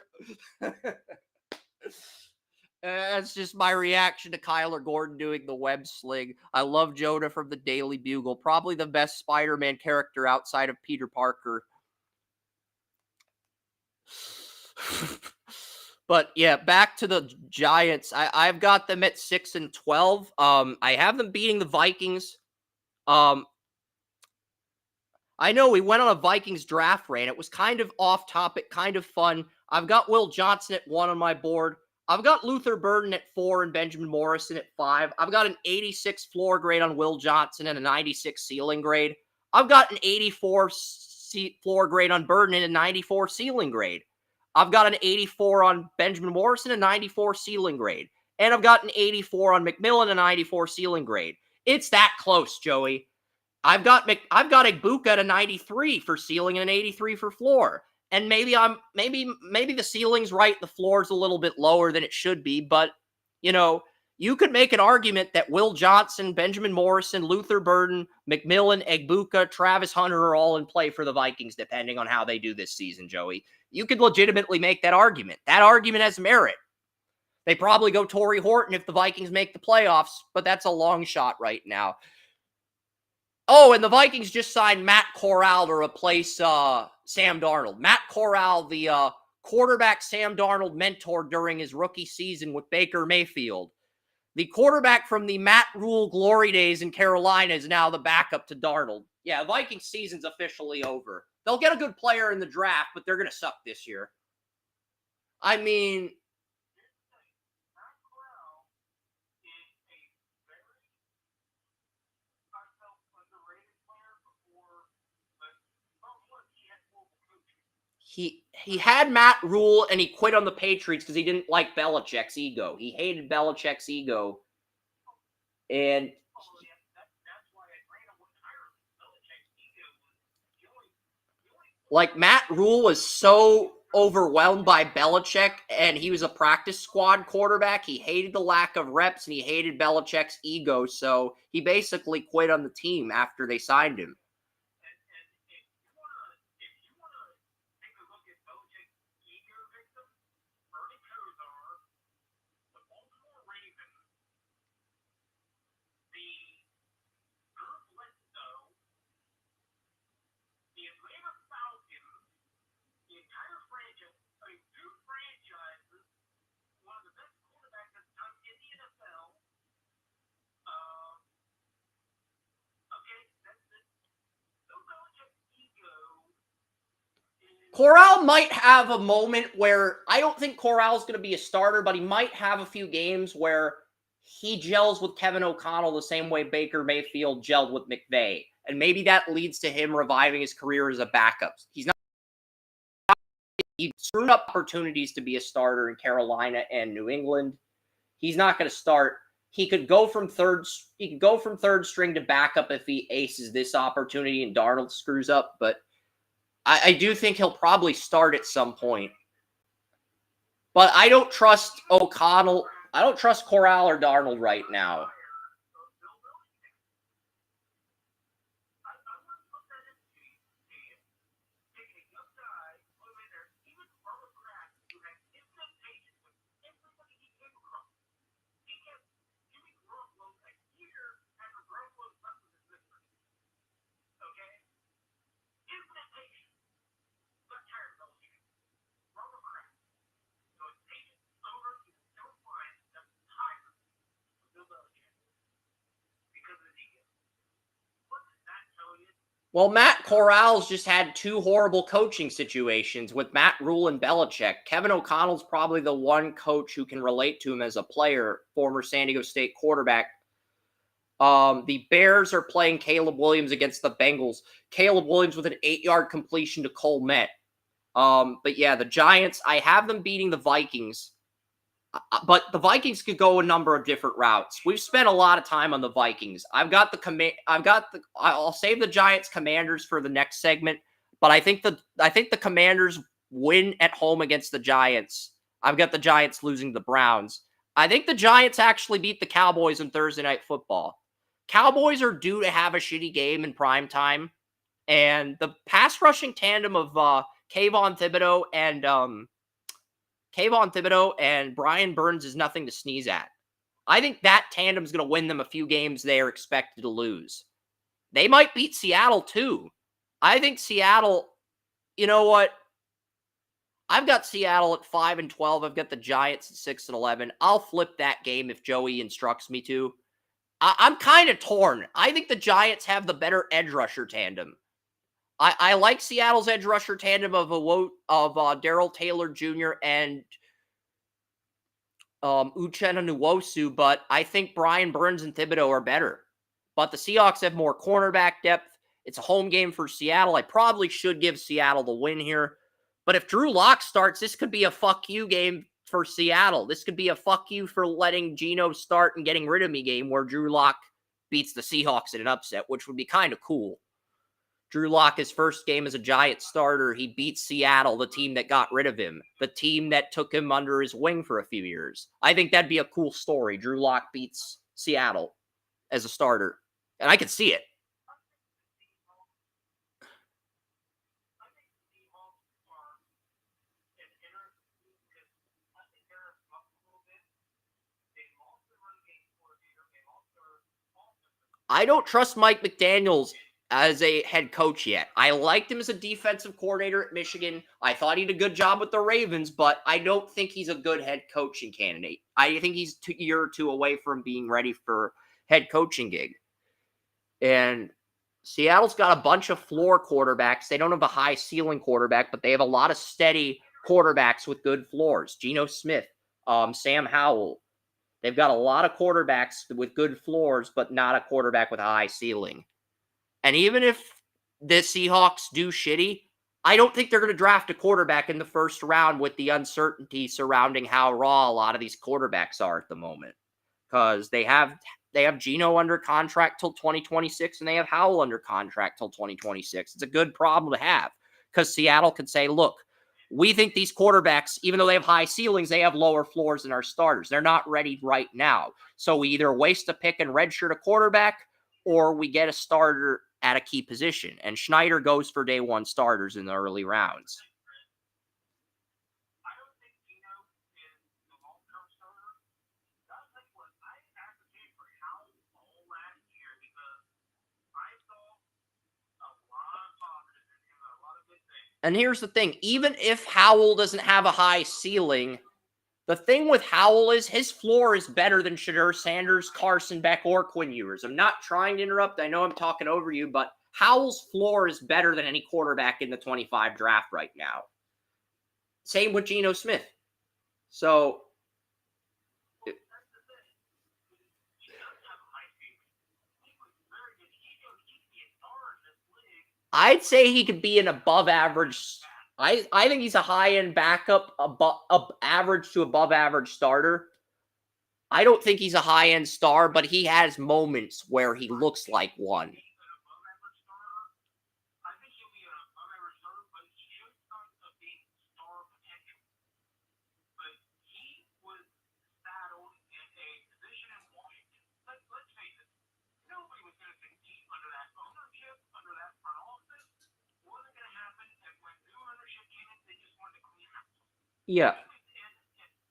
That's just my reaction to Kyler Gordon doing the web sling. I love Jonah from the Daily Bugle. Probably the best Spider-Man character outside of Peter Parker. But yeah, back to the Giants. I've got them at 6 and 12. I have them beating the Vikings. I know we went on a Vikings draft rant. It was kind of off topic, kind of fun. I've got Will Johnson at 1 on my board. I've got Luther Burden at 4 and Benjamin Morrison at 5. I've got an 86 floor grade on Will Johnson and a 96 ceiling grade. I've got an 84 floor grade on Burden and a 94 ceiling grade. I've got an 84 on Benjamin Morrison and a 94 ceiling grade. And I've got an 84 on McMillan and a 94 ceiling grade. It's that close, Joey. I've got Egbuka at a 93 for ceiling and an 83 for floor. And maybe the ceiling's right, the floor's a little bit lower than it should be, but you could make an argument that Will Johnson, Benjamin Morrison, Luther Burden, McMillan, Egbuka, Travis Hunter are all in play for the Vikings, depending on how they do this season, Joey. You could legitimately make that argument. That argument has merit. They probably go Torrey Horton if the Vikings make the playoffs, but that's a long shot right now. Oh, and the Vikings just signed Matt Corral to replace Sam Darnold. Matt Corral, the quarterback Sam Darnold mentored during his rookie season with Baker Mayfield. The quarterback from the Matt Rule glory days in Carolina is now the backup to Darnold. Yeah, Vikings season's officially over. They'll get a good player in the draft, but they're going to suck this year. I mean, he had Matt Rule and he quit on the Patriots because he didn't like Belichick's ego. He hated Belichick's ego. And like Matt Rule was so overwhelmed by Belichick and he was a practice squad quarterback. He hated the lack of reps and he hated Belichick's ego. So he basically quit on the team after they signed him. Corral might have a moment where I don't think Corral's going to be a starter, but he might have a few games where he gels with Kevin O'Connell the same way Baker Mayfield gelled with McVay. And maybe that leads to him reviving his career as a backup. He screwed up opportunities to be a starter in Carolina and New England. He's not going to start. He could go from third string to backup if he aces this opportunity and Darnold screws up, but I do think he'll probably start at some point. But I don't trust O'Connell. I don't trust Corral or Darnold right now. Well, Matt Corral's just had two horrible coaching situations with Matt Rule and Belichick. Kevin O'Connell's probably the one coach who can relate to him as a player, former San Diego State quarterback. The Bears are playing Caleb Williams against the Bengals. Caleb Williams with an 8-yard completion to Cole Met. But yeah, the Giants, I have them beating the Vikings. But the Vikings could go a number of different routes. We've spent a lot of time on the Vikings. I'll save the Giants Commanders for the next segment, but I think the Commanders win at home against the Giants. I've got the Giants losing to the Browns. I think the Giants actually beat the Cowboys on Thursday Night Football. Cowboys are due to have a shitty game in prime time, and the pass rushing tandem of Kayvon Thibodeau and Brian Burns is nothing to sneeze at. I think that tandem's going to win them a few games they are expected to lose. They might beat Seattle too. I think Seattle, you know what? I've got Seattle at 5-12. I've got the Giants at 6-11. I'll flip that game if Joey instructs me to. I'm kind of torn. I think the Giants have the better edge rusher tandem. I like Seattle's edge rusher tandem of Darrell Taylor Jr. and Uchenna Nwosu, but I think Brian Burns and Thibodeau are better. But the Seahawks have more cornerback depth. It's a home game for Seattle. I probably should give Seattle the win here. But if Drew Lock starts, this could be a fuck you game for Seattle. This could be a fuck you for letting Geno start and getting rid of me game where Drew Lock beats the Seahawks in an upset, which would be kind of cool. Drew Lock, his first game as a Giants starter, he beats Seattle, the team that got rid of him, the team that took him under his wing for a few years. I think that'd be a cool story. Drew Lock beats Seattle as a starter, and I could see it. I don't trust Mike McDaniels as a head coach yet. I liked him as a defensive coordinator at Michigan. I thought he did a good job with the Ravens, but I don't think he's a good head coaching candidate. I think he's a year or two away from being ready for head coaching gig. And Seattle's got a bunch of floor quarterbacks. They don't have a high ceiling quarterback, but they have a lot of steady quarterbacks with good floors. Geno Smith, Sam Howell. They've got a lot of quarterbacks with good floors, but not a quarterback with a high ceiling. And even if the Seahawks do shitty, I don't think they're going to draft a quarterback in the first round with the uncertainty surrounding how raw a lot of these quarterbacks are at the moment. Because they have Geno under contract till 2026, and they have Howell under contract till 2026. It's a good problem to have, because Seattle can say, look, we think these quarterbacks, even though they have high ceilings, they have lower floors than our starters. They're not ready right now. So we either waste a pick and redshirt a quarterback, or we get a starter at a key position. And Schneider goes for day one starters in the early rounds. I don't think Geno is the long-term starter. That's like what I advocated for Howell all last year, because I saw a lot of positives in him, a lot of good things. And here's the thing. Even if Howell doesn't have a high ceiling, the thing with Howell is his floor is better than Shedeur Sanders, Carson Beck, or Quinn Ewers. I'm not trying to interrupt. I know I'm talking over you, but Howell's floor is better than any quarterback in the 25 draft right now. Same with Geno Smith. So Well, that's the thing. He does have a high ceiling. He was very good. He could be a star in this league. I'd say he could be an above average. I think he's a high-end backup, average to above average starter. I don't think he's a high-end star, but he has moments where he looks like one. An above-average starter. I think he'll be an above-average starter, but he should start being star potential. But he was saddled in a position in Washington. Let's face it. Nobody was going to compete under that ownership, under that front office. It wasn't going to happen. And when new ownership came in, they just wanted to clean house. Yeah. He was in an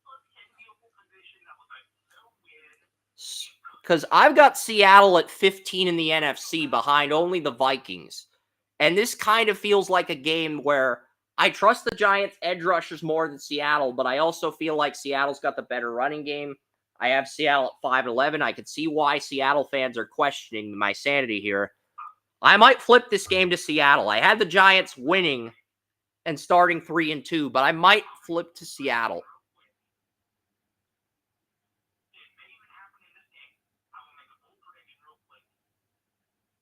unenviable position that was like no-win. Because I've got Seattle at 15 in the NFC behind only the Vikings. And this kind of feels like a game where I trust the Giants' edge rushers more than Seattle, but I also feel like Seattle's got the better running game. I have Seattle at 5-11. I could see why Seattle fans are questioning my sanity here. I might flip this game to Seattle. I had the Giants winning and starting 3-2, but I might flip to Seattle. It may even happen in this game. I will make a bold prediction real quick.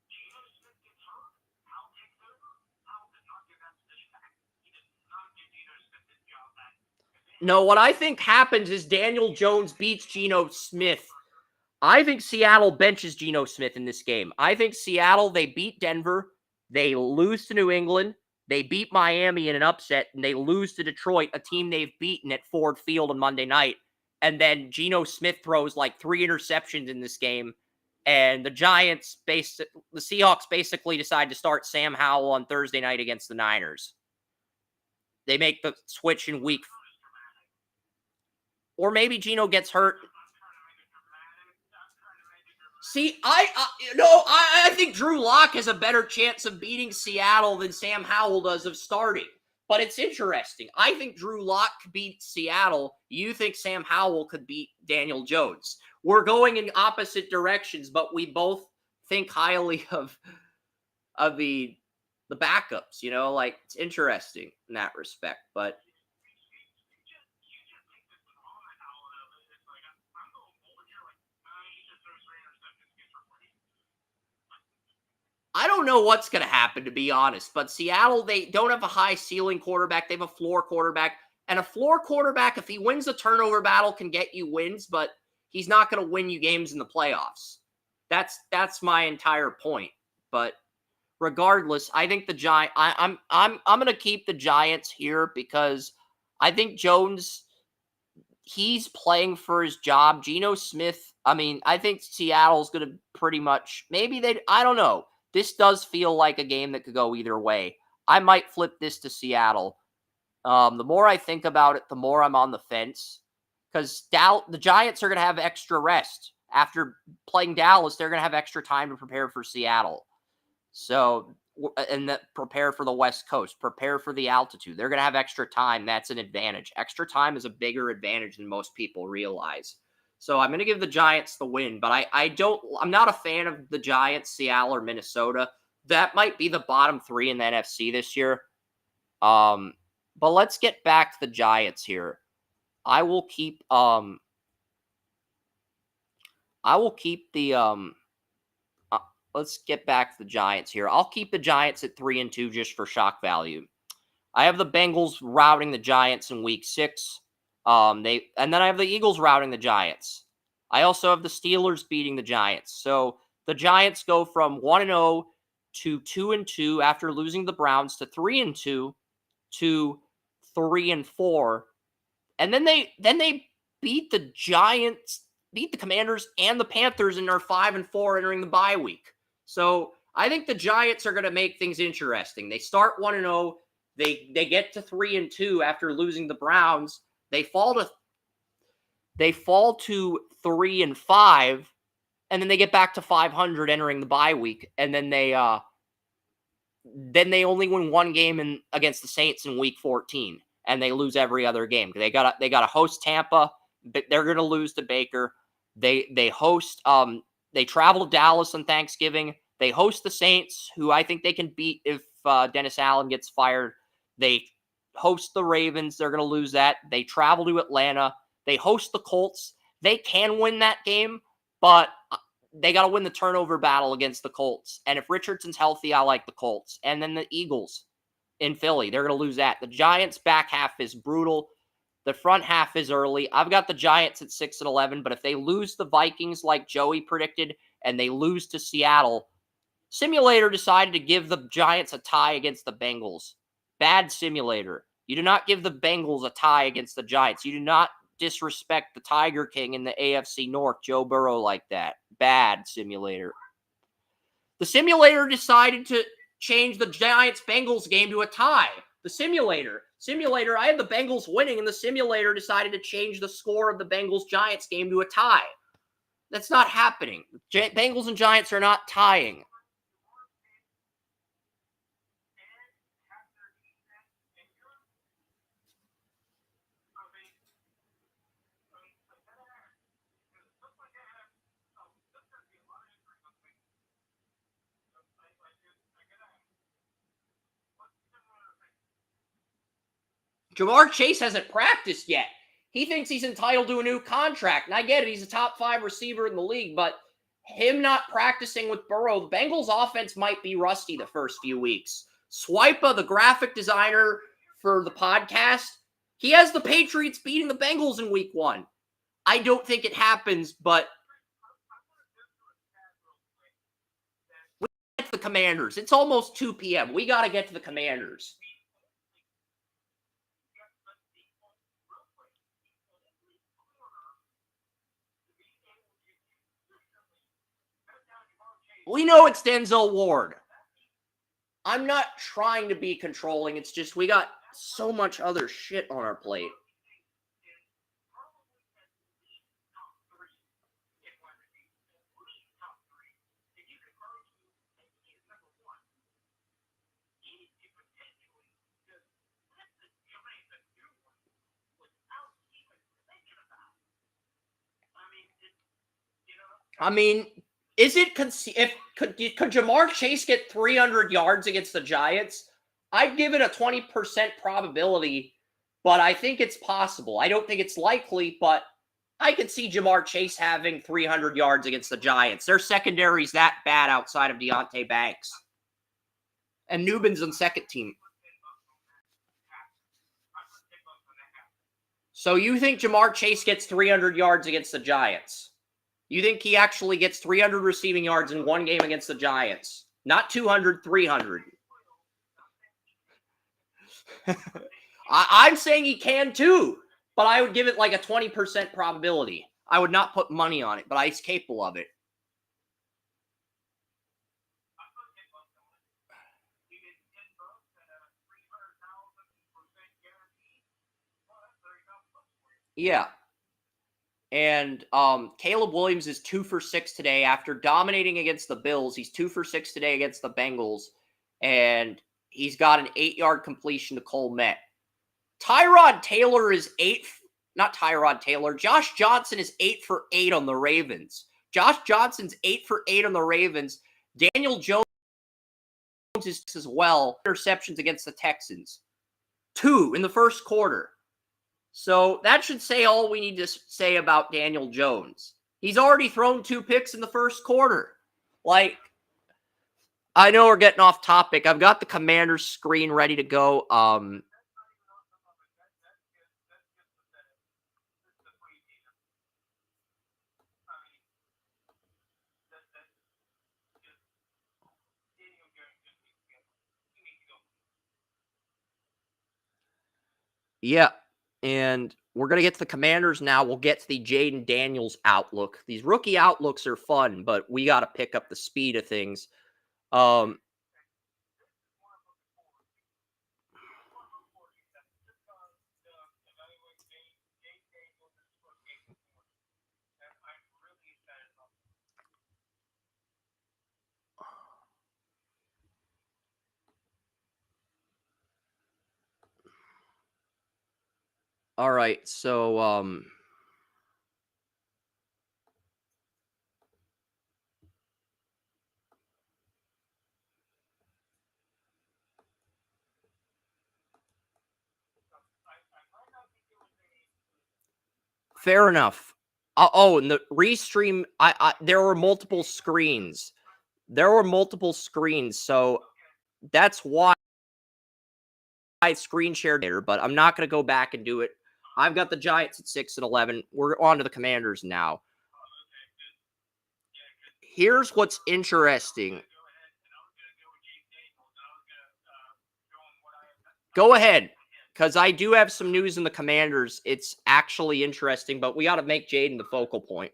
Geno Smith gets hurt. Howell takes over. Howell does not give that position back. He does not give Geno Smith his job back. No, what I think happens is Daniel Jones beats Geno Smith. I think Seattle benches Geno Smith in this game. I think Seattle, they beat Denver. They lose to New England. They beat Miami in an upset, and they lose to Detroit, a team they've beaten at Ford Field on Monday night. And then Geno Smith throws like 3 interceptions in this game. And the Seahawks basically decide to start Sam Howell on Thursday night against the Niners. They make the switch in week. Or maybe Geno gets hurt. See, I think Drew Lock has a better chance of beating Seattle than Sam Howell does of starting. But it's interesting. I think Drew Lock could beat Seattle. You think Sam Howell could beat Daniel Jones. We're going in opposite directions, but we both think highly of the backups. You know, like, it's interesting in that respect. But I don't know what's going to happen, to be honest. But Seattle, they don't have a high ceiling quarterback. They have a floor quarterback. And a floor quarterback, if he wins the turnover battle, can get you wins, but he's not going to win you games in the playoffs. That's my entire point. But regardless, I think the Giants. I'm gonna keep the Giants here because I think Jones, he's playing for his job. Geno Smith, I mean, I think Seattle's going to pretty much, I don't know. This does feel like a game that could go either way. I might flip this to Seattle. The more I think about it, the more I'm on the fence. Because the Giants are going to have extra rest. After playing Dallas, they're going to have extra time to prepare for Seattle. So, and prepare for the West Coast, prepare for the altitude. They're going to have extra time. That's an advantage. Extra time is a bigger advantage than most people realize. So I'm going to give the Giants the win, but I'm not a fan of the Giants, Seattle, or Minnesota. That might be the bottom three in the NFC this year. But let's get back to the Giants here. I will keep let's get back to the Giants here. I'll keep the Giants at 3-2 just for shock value. I have the Bengals routing the Giants in week 6. And then I have the Eagles routing the Giants. I also have the Steelers beating the Giants. So the Giants go from 1-0 to 2-2 after losing the Browns to 3-2 to 3-4. And then they beat the Giants, beat the Commanders and the Panthers, and are 5-4 entering the bye week. So I think the Giants are going to make things interesting. They start 1-0. They get to 3-2 after losing the Browns. They fall to 3-5, and then they get back to 500 entering the bye week. And then they only win one game against the Saints in week 14, and they lose every other game. They got to host Tampa. They're going to lose to Baker. They host they travel to Dallas on Thanksgiving. They host the Saints, who I think they can beat if Dennis Allen gets fired. They host the Ravens. They're going to lose that. They travel to Atlanta. They host the Colts. They can win that game, but they got to win the turnover battle against the Colts. And if Richardson's healthy, I like the Colts. And then the Eagles in Philly, they're going to lose that. The Giants' back half is brutal. The front half is early. I've got the Giants at 6-11, but if they lose the Vikings like Joey predicted and they lose to Seattle, Simulator decided to give the Giants a tie against the Bengals. Bad Simulator. You do not give the Bengals a tie against the Giants. You do not disrespect the Tiger King in the AFC North, Joe Burrow, like that. Bad Simulator. The Simulator decided to change the Giants-Bengals game to a tie. The Simulator, I had the Bengals winning, and the Simulator decided to change the score of the Bengals-Giants game to a tie. That's not happening. Bengals and Giants are not tying. Jamar Chase hasn't practiced yet. He thinks he's entitled to a new contract. And I get it. He's a top 5 receiver in the league. But him not practicing with Burrow, the Bengals offense might be rusty the first few weeks. Swipa, the graphic designer for the podcast, he has the Patriots beating the Bengals in week 1. I don't think it happens, but we get to the Commanders. It's almost 2 p.m. We got to get to the Commanders. We know it's Denzel Ward. I'm not trying to be controlling. It's just we got so much other shit on our plate. I mean, is it could Jamar Chase get 300 yards against the Giants? I'd give it a 20% probability, but I think it's possible. I don't think it's likely, but I could see Jamar Chase having 300 yards against the Giants. Their secondary's that bad outside of Deonte Banks. And Nubin's on second team. So you think Jamar Chase gets 300 yards against the Giants? You think he actually gets 300 receiving yards in one game against the Giants? Not 200, 300. I'm saying he can too, but I would give it like a 20% probability. I would not put money on it, but he's capable of it. Yeah. And Caleb Williams is 2 for 6 today after dominating against the Bills. He's 2 for 6 today against the Bengals, and he's got an 8-yard completion to Cole Met. Tyrod Taylor is Josh Johnson is 8 for 8 on the Ravens. Josh Johnson's 8 for 8 on the Ravens. Daniel Jones is as well. Interceptions against the Texans. 2 in the first quarter. So that should say all we need to say about Daniel Jones. He's already thrown 2 picks in the first quarter. Like, I know we're getting off topic. I've got the Commanders screen ready to go. Yeah, and we're going to get to the Commanders now. We'll get to the Jayden Daniels outlook. These rookie outlooks are fun, but we got to pick up the speed of things. All right, so fair enough. And the restream, there were multiple screens. So that's why I screen shared later, but I'm not going to go back and do it. I've got the Giants at 6-11. We're on to the Commanders now. Here's what's interesting. Go ahead, because I do have some news in the Commanders. It's actually interesting, but we got to make Jayden the focal point.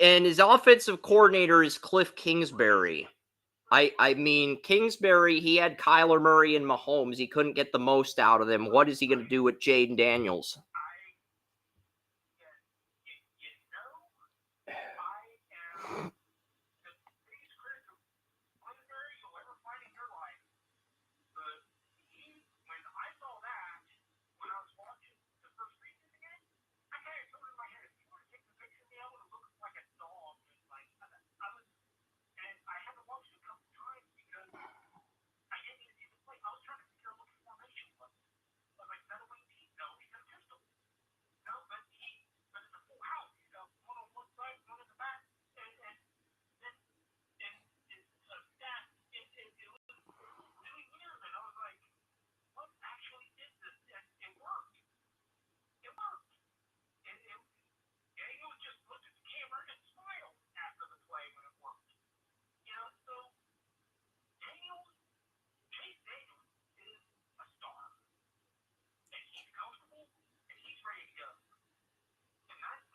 And his offensive coordinator is Cliff Kingsbury. I mean, Kingsbury, he had Kyler Murray and Mahomes. He couldn't get the most out of them. What is he going to do with Jayden Daniels?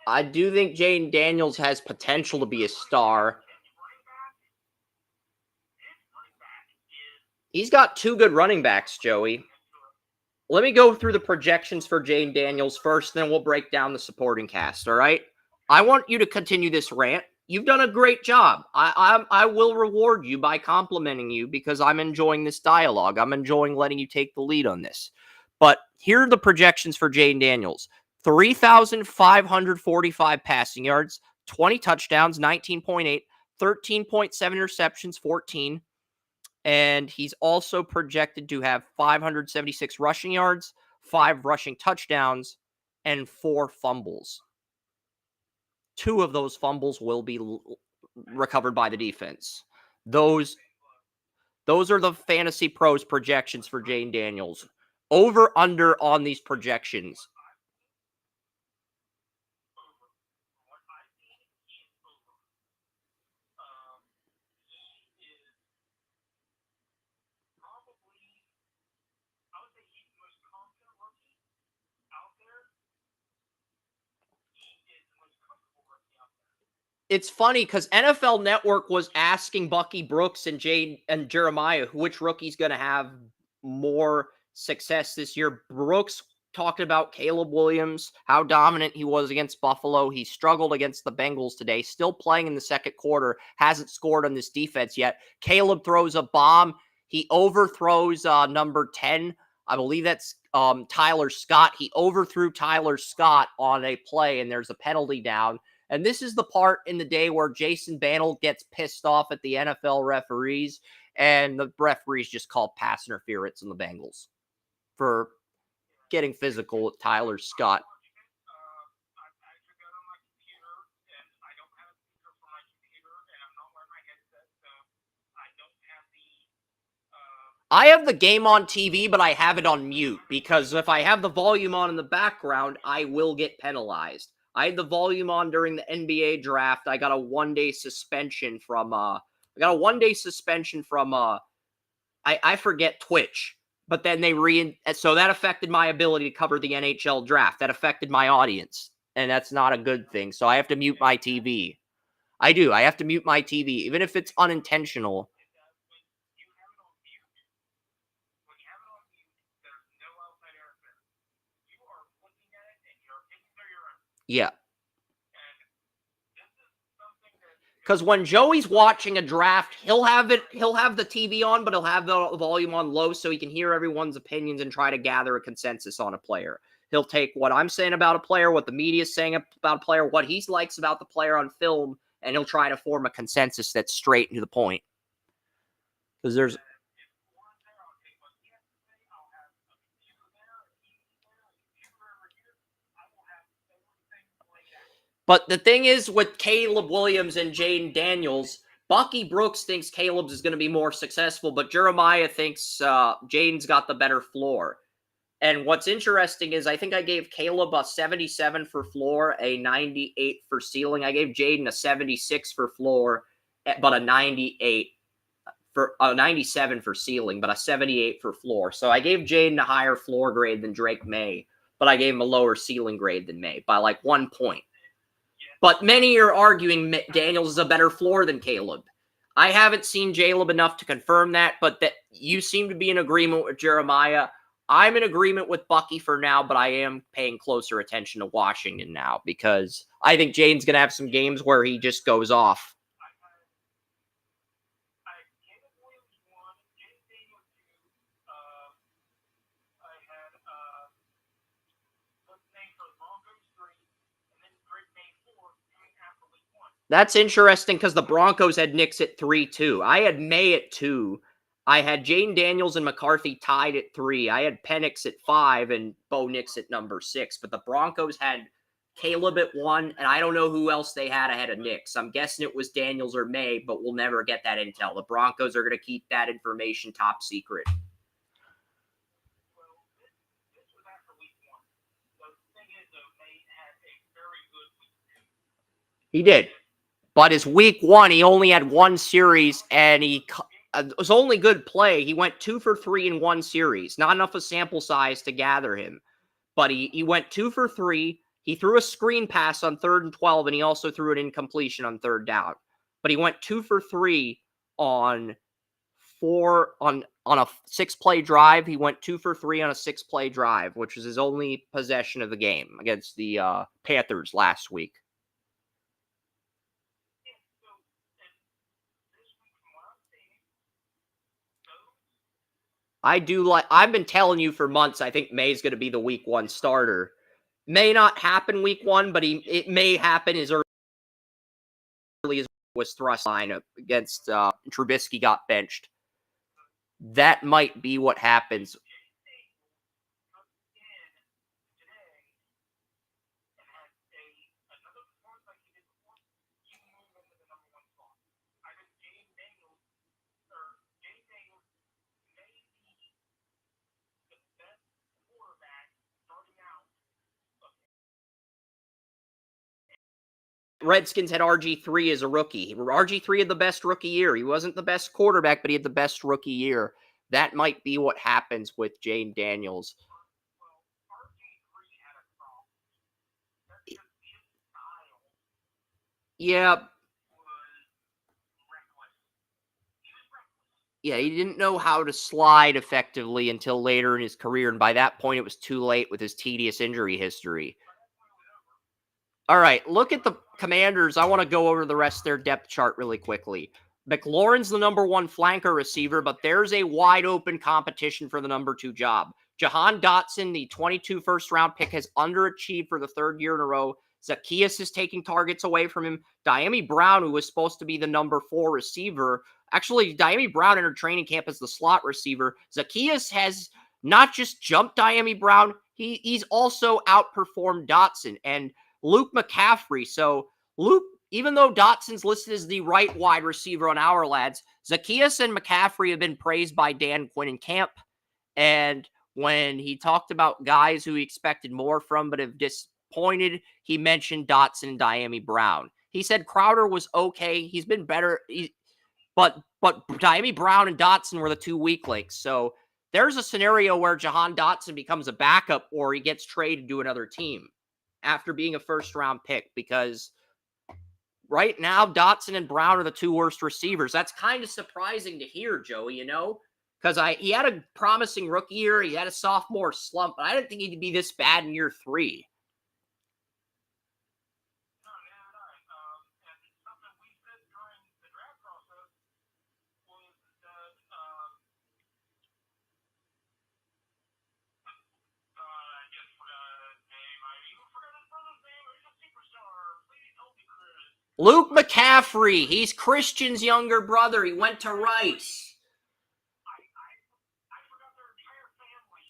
I do think Jayden Daniels has potential to be a star. He's got two good running backs, Joey. Let me go through the projections for Jayden Daniels first, then we'll break down the supporting cast, all right? I want you to continue this rant. You've done a great job. I will reward you by complimenting you because I'm enjoying this dialogue. I'm enjoying letting you take the lead on this. But here are the projections for Jayden Daniels. 3,545 passing yards, 20 touchdowns, 19.8, 13.7 interceptions, 14. And he's also projected to have 576 rushing yards, 5 rushing touchdowns, and 4 fumbles. 2 of those fumbles will be recovered by the defense. Those are the Fantasy Pros projections for Jayden Daniels. Over, under on these projections. It's funny because NFL Network was asking Bucky Brooks and Jeremiah which rookie's going to have more success this year. Brooks talked about Caleb Williams, how dominant he was against Buffalo. He struggled against the Bengals today, still playing in the second quarter, hasn't scored on this defense yet. Caleb throws a bomb. He overthrows number 10. I believe that's Tyler Scott. He overthrew Tyler Scott on a play, and there's a penalty down. And this is the part in the day where Jason Bantle gets pissed off at the NFL referees, and the referees just call pass interference on the Bengals for getting physical with Tyler Scott. I have the game on TV, but I have it on mute because if I have the volume on in the background, I will get penalized. I had the volume on during the NBA draft. I got a one-day suspension from I forget Twitch. But then so that affected my ability to cover the NHL draft. That affected my audience, and that's not a good thing. So I have to mute my TV. I do. I have to mute my TV, even if it's unintentional. Yeah. Because when Joey's watching a draft, he'll have the TV on, but he'll have the volume on low so he can hear everyone's opinions and try to gather a consensus on a player. He'll take what I'm saying about a player, what the media's saying about a player, what he likes about the player on film, and he'll try to form a consensus that's straight and to the point. Because there's... But the thing is with Caleb Williams and Jayden Daniels, Bucky Brooks thinks Caleb's is going to be more successful, but Jeremiah thinks Jayden's got the better floor. And what's interesting is I think I gave Caleb a 77 for floor, a 98 for ceiling. I gave Jayden a 76 for floor, but a 97 for ceiling, but a 78 for floor. So I gave Jayden a higher floor grade than Drake May, but I gave him a lower ceiling grade than May by like 1 point. But many are arguing Daniels is a better floor than Caleb. I haven't seen Jaleb enough to confirm that, but that you seem to be in agreement with Jeremiah. I'm in agreement with Bucky for now, but I am paying closer attention to Washington now because I think Jaden's going to have some games where he just goes off. I had Caleb Williams 1, Jayden Daniels 2. I had what's the name for the Broncos 3, and then Drake May 4 coming after week 1. That's interesting because the Broncos had Nix at 3 too. I had May at 2. I had Jayden Daniels and McCarthy tied at 3. I had Penix at 5 and Bo Nix at number 6. But the Broncos had Caleb at 1, and I don't know who else they had ahead of Nix. I'm guessing it was Daniels or May, but we'll never get that intel. The Broncos are going to keep that information top secret. Well, this was after week 1. The thing is, though, May had a very good week 2. He did. But his week 1, he only had one series, and it was only good play. He went 2 for 3 in one series. Not enough of sample size to gather him. But he went 2 for 3. He threw a screen pass on 3rd and 12, and he also threw an incompletion on 3rd down. But he went 2 for 3 on a 6-play drive. He went 2 for 3 on a 6-play drive, which was his only possession of the game against the Panthers last week. I've been telling you for months, I think May's going to be the week 1 starter. May not happen week 1, but it may happen as early as was thrust line against Trubisky got benched. That might be what happens. Redskins had RG3 as a rookie. RG3 had the best rookie year. He wasn't the best quarterback, but he had the best rookie year. That might be what happens with Jayden Daniels. Yeah. Yeah, he didn't know how to slide effectively until later in his career, and by that point, it was too late with his tedious injury history. All right, look at the Commanders. I want to go over the rest of their depth chart really quickly. McLaurin's the number 1 flanker receiver, but there's a wide open competition for the number 2 job. Jahan Dotson, the 22 first-round pick, has underachieved for the 3rd year in a row. Zacchaeus is taking targets away from him. Diami Brown, who was supposed to be the number 4 receiver. Actually, Diami Brown entered training camp as the slot receiver. Zacchaeus has not just jumped Diami Brown, he's also outperformed Dotson. And Luke McCaffrey. So Luke, even though Dotson's listed as the right wide receiver on our lads, Zacchaeus and McCaffrey have been praised by Dan Quinn in camp. And when he talked about guys who he expected more from but have disappointed, he mentioned Dotson and Diami Brown. He said Crowder was okay. He's been better. But Diami Brown and Dotson were the 2 weak links. So there's a scenario where Jahan Dotson becomes a backup or he gets traded to another team after being a first-round pick, because right now, Dotson and Brown are the 2 worst receivers. That's kind of surprising to hear, Joey, you know? Because he had a promising rookie year. He had a sophomore slump, but I didn't think he'd be this bad in year 3. Luke McCaffrey. He's Christian's younger brother. He went to Rice. I forgot their entire family.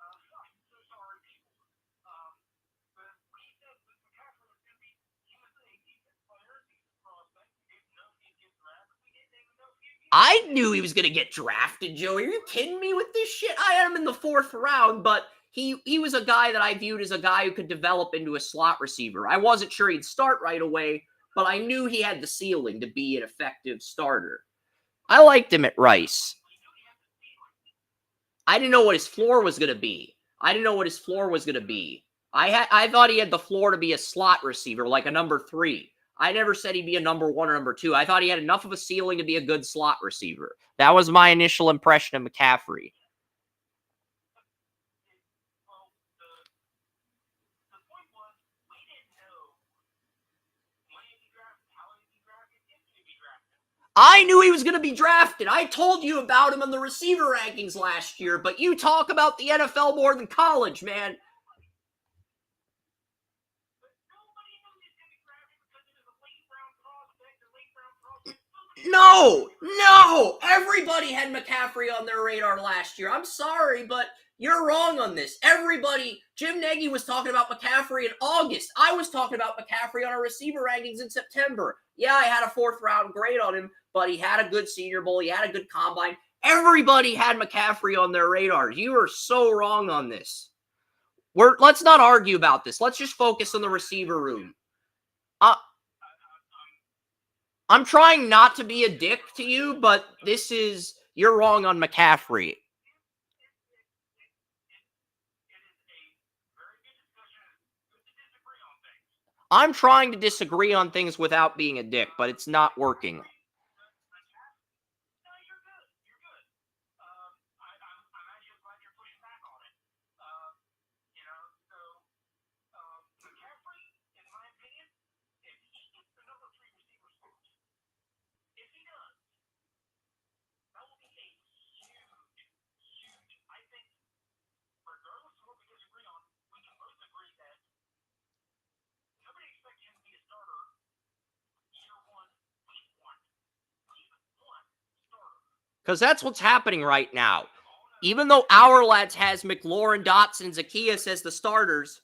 I'm so sorry, people. But we said that McCaffrey was going to be, he was a decent player, decent prospect. We didn't know he'd get drafted. We didn't even know he'd get I knew he was going to get drafted, Joey. Are you kidding me with this shit? I had him in the 4th round, but he was a guy that I viewed as a guy who could develop into a slot receiver. I wasn't sure he'd start right away, but I knew he had the ceiling to be an effective starter. I liked him at Rice. I didn't know what his floor was going to be. I thought he had the floor to be a slot receiver, like a number 3. I never said he'd be a number 1 or number 2. I thought he had enough of a ceiling to be a good slot receiver. That was my initial impression of McCaffrey. Well, the point was, we didn't know when he'd be drafted, how he'd be drafted, if he'd be drafted. I knew he was going to be drafted. I told you about him in the receiver rankings last year, but you talk about the NFL more than college, man. But nobody knew he was going to be drafted because he was a late-round prospect or late-round prospect. No. Everybody had McCaffrey on their radar last year. I'm sorry, but you're wrong on this. Everybody, Jim Nagy was talking about McCaffrey in August. I was talking about McCaffrey on our receiver rankings in September. Yeah, I had a 4th-round grade on him, but he had a good Senior Bowl. He had a good combine. Everybody had McCaffrey on their radars. You are so wrong on this. Let's not argue about this. Let's just focus on the receiver room. I'm trying not to be a dick to you, but you're wrong on McCaffrey. It is a very good discussion. Good to disagree on things. I'm trying to disagree on things without being a dick, but it's not working. No, you're good. You're good. I'm actually glad you're pushing back on it. McCaffrey, in my opinion, if he gets the number 3 receiver spot, if he does, that will be a huge. I think, regardless of what we disagree on, we can both agree that nobody expects him to be a starter year 1, week 1. Week 1 starter. Because that's what's happening right now. Even though our lads has McLaurin, Dotson, Zacchaeus as the starters,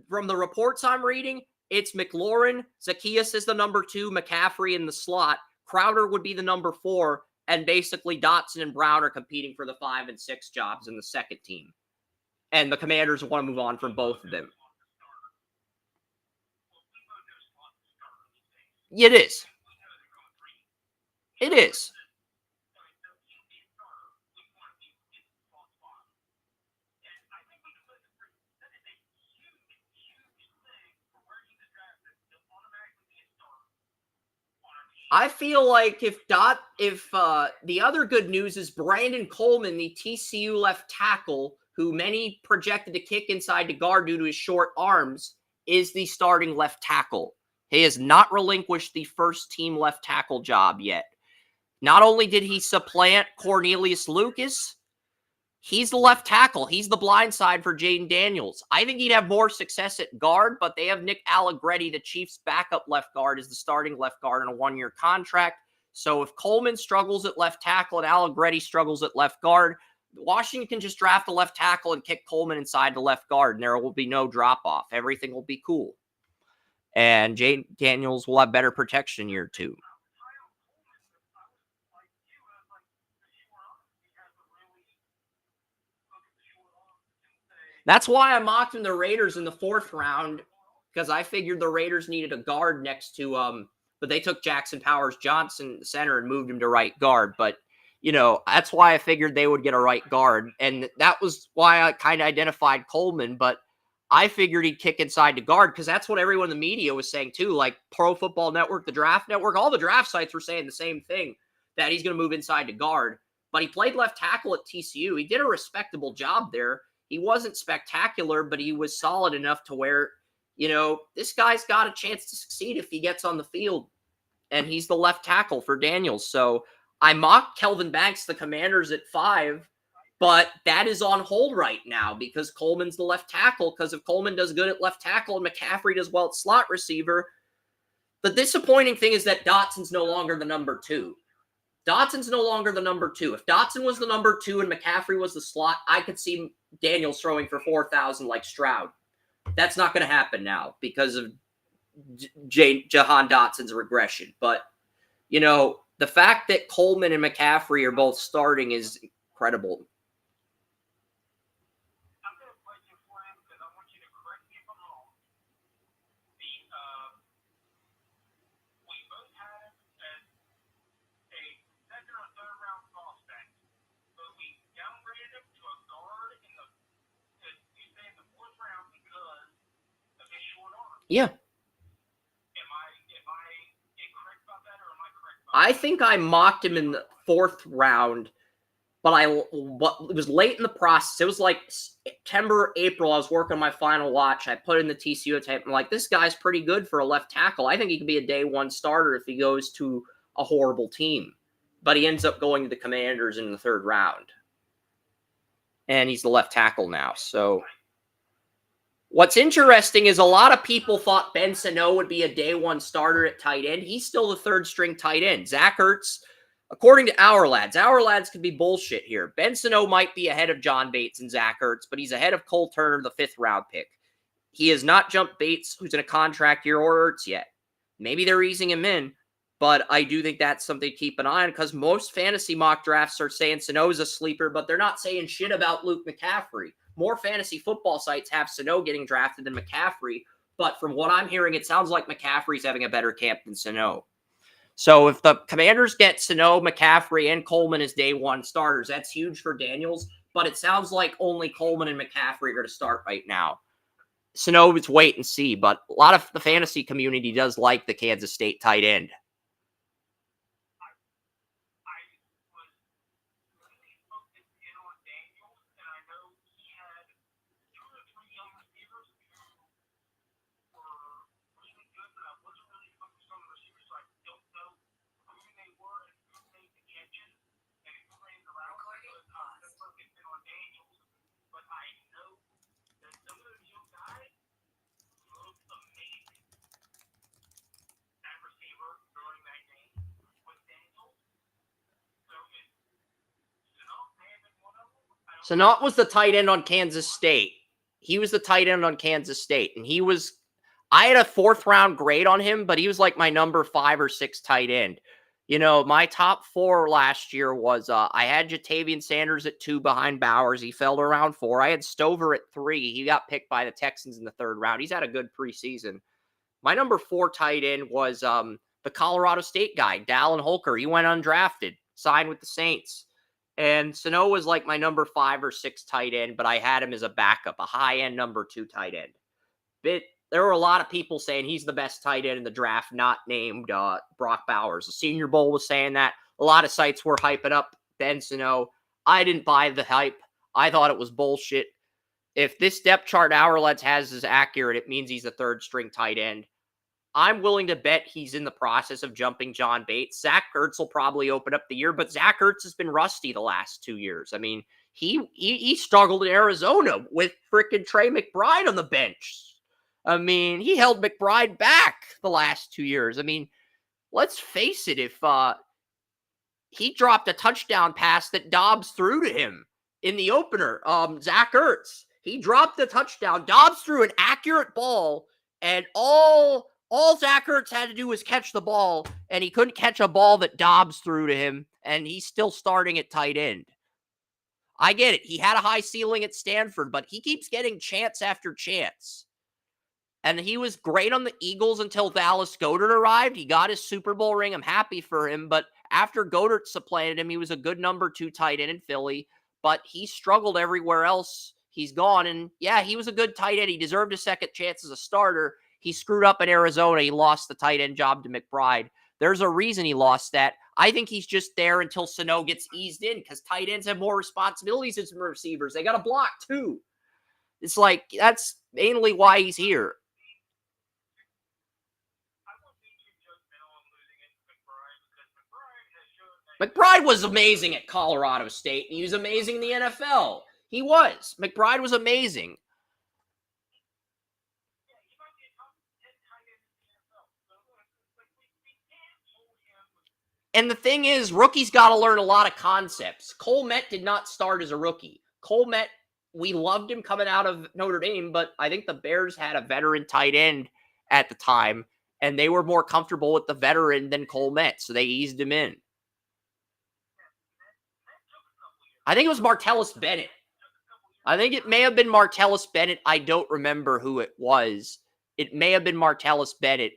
from the reports I'm reading, it's McLaurin, Zacchaeus is the number 2, McCaffrey in the slot, Crowder would be the number 4, and basically Dotson and Brown are competing for the 5 and 6 jobs in the second team. And the Commanders want to move on from both of them. It is. It is. I feel like if the other good news is Brandon Coleman, the TCU left tackle, who many projected to kick inside to guard due to his short arms, is the starting left tackle. He has not relinquished the first team left tackle job yet. Not only did he supplant Cornelius Lucas, he's the left tackle. He's the blind side for Jayden Daniels. I think he'd have more success at guard, but they have Nick Allegretti, the Chiefs' backup left guard, as the starting left guard on a 1-year contract. So if Coleman struggles at left tackle and Allegretti struggles at left guard, Washington can just draft a left tackle and kick Coleman inside the left guard, and there will be no drop-off. Everything will be cool. And Jayden Daniels will have better protection in year 2. That's why I mocked him the Raiders in the 4th round, because I figured the Raiders needed a guard next to but they took Jackson Powers Johnson center and moved him to right guard. But that's why I figured they would get a right guard, and that was why I kind of identified Coleman. But I figured he'd kick inside to guard, because that's what everyone in the media was saying too. Like Pro Football Network, the Draft Network, all the draft sites were saying the same thing, that he's going to move inside to guard. But he played left tackle at TCU. He did a respectable job there. He wasn't spectacular, but he was solid enough to where, this guy's got a chance to succeed if he gets on the field. And he's the left tackle for Daniels. So I mocked Kelvin Banks, the Commanders, at 5, but that is on hold right now because Coleman's the left tackle. Because if Coleman does good at left tackle and McCaffrey does well at slot receiver, the disappointing thing is that Dotson's no longer the number 2. Dotson's no longer the number 2. If Dotson was the number 2 and McCaffrey was the slot, I could see Daniels throwing for 4,000 like Stroud. That's not going to happen now because of Jahan Dotson's regression. But, the fact that Coleman and McCaffrey are both starting is incredible. I'm going to play you for him because I want you to correct me if I'm wrong. We both had him as a 2nd or 3rd round prospect, but we downgraded him to a guard in the 4th round because of his short arm. Yeah. Am I I think I mocked him in the 4th round, but it was late in the process. It was like September, April. I was working on my final watch. I put in the TCU tape. I'm like, this guy's pretty good for a left tackle. I think he could be a day 1 starter if he goes to a horrible team. But he ends up going to the Commanders in the 3rd round. And he's the left tackle now. So what's interesting is a lot of people thought Ben Sano would be a day 1 starter at tight end. He's still the 3rd string tight end. Zach Ertz, according to our lads could be bullshit here. Ben Sano might be ahead of John Bates and Zach Ertz, but he's ahead of Cole Turner, the 5th round pick. He has not jumped Bates, who's in a contract year, or Ertz yet. Maybe they're easing him in, but I do think that's something to keep an eye on because most fantasy mock drafts are saying Sano's a sleeper, but they're not saying shit about Luke McCaffrey. More fantasy football sites have Sano getting drafted than McCaffrey, but from what I'm hearing, it sounds like McCaffrey's having a better camp than Sano. So if the Commanders get Sano, McCaffrey, and Coleman as day 1 starters, that's huge for Daniels, but it sounds like only Coleman and McCaffrey are going to start right now. Sano, it's wait and see, but a lot of the fantasy community does like the Kansas State tight end. Sanat was the tight end on Kansas State. He was the tight end on Kansas State. And I had a 4th round grade on him, but he was like my number 5 or 6 tight end. You know, my top 4 last year was, I had Jatavian Sanders at 2 behind Bowers. He fell to around 4. I had Stover at 3. He got picked by the Texans in the 3rd round. He's had a good preseason. My number 4 tight end was the Colorado State guy, Dallin Holker. He went undrafted, signed with the Saints. And Sano was like my number 5 or 6 tight end, but I had him as a backup, a high-end number 2 tight end. There were a lot of people saying he's the best tight end in the draft, not named Brock Bowers. The Senior Bowl was saying that. A lot of sites were hyping up Ben Sano. I didn't buy the hype. I thought it was bullshit. If this depth chart Hourlets has is accurate, it means he's a 3rd string tight end. I'm willing to bet he's in the process of jumping John Bates. Zach Ertz will probably open up the year, but Zach Ertz has been rusty the last 2 years. I mean, he struggled in Arizona with freaking Trey McBride on the bench. I mean, he held McBride back the last 2 years. I mean, let's face it, if he dropped a touchdown pass that Dobbs threw to him in the opener, Zach Ertz, he dropped the touchdown. Dobbs threw an accurate ball, and all Zach Ertz had to do was catch the ball, and he couldn't catch a ball that Dobbs threw to him, and he's still starting at tight end. I get it. He had a high ceiling at Stanford, but he keeps getting chance after chance. And he was great on the Eagles until Dallas Goedert arrived. He got his Super Bowl ring. I'm happy for him, but after Goedert supplanted him, he was a good number 2 tight end in Philly, but he struggled everywhere else he's gone. And yeah, he was a good tight end. He deserved a second chance as a starter. He screwed up in Arizona. He lost the tight end job to McBride. There's a reason he lost that. I think he's just there until Sano gets eased in because tight ends have more responsibilities as receivers. They got to block too. It's like, that's mainly why he's here. McBride was amazing at Colorado State, and he was amazing in the NFL. He was. McBride was amazing. And the thing is, rookies got to learn a lot of concepts. Cole Met did not start as a rookie. Cole Met, we loved him coming out of Notre Dame, but I think the Bears had a veteran tight end at the time, and they were more comfortable with the veteran than Cole Met, so they eased him in. I think it was Martellus Bennett. I think it may have been Martellus Bennett. I don't remember who it was. It may have been Martellus Bennett.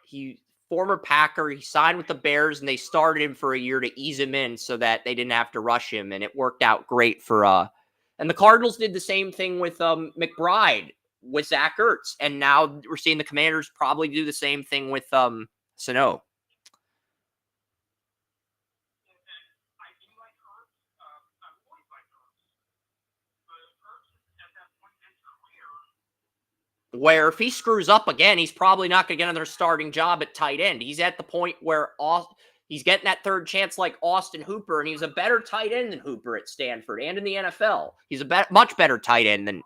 He former Packer. He signed with the Bears, and they started him for a year to ease him in so that they didn't have to rush him, and it worked out great for and the Cardinals did the same thing with McBride. with Zach Ertz. And now we're seeing the Commanders probably do the same thing with Sano. I do like Ertz. I've always liked Ertz. But Ertz is at that point in his career. Where if he screws up again, he's probably not going to get another starting job at tight end. He's at the point where he's getting that third chance like Austin Hooper, and he's a better tight end than Hooper at Stanford and in the NFL. He's a much better tight end than.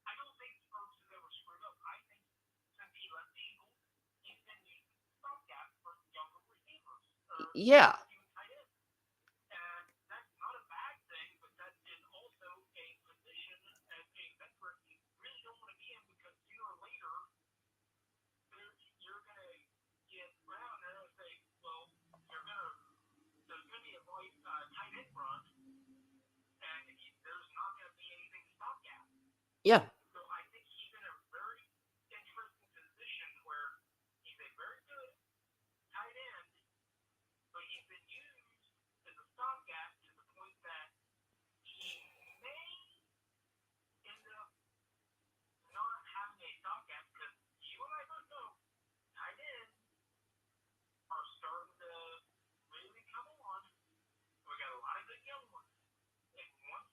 I don't think Ertz has ever screwed up. I think since he left the Eagles, he's been used as a stopgap for younger receivers. Yeah. Tight end. And that's not a bad thing, but that is also a position as a veteran you really don't want to be in because sooner or later you're going to get around there and say, well, there's going to be a tight end run, and there's not going to be anything stopgap. Yeah. So I think he's in a very interesting position where he's a very good tight end, but he's been used as a stopgap to the point that he may end up not having a stopgap because you and I both know tight ends are starting to really come on. We got a lot of good young ones. And once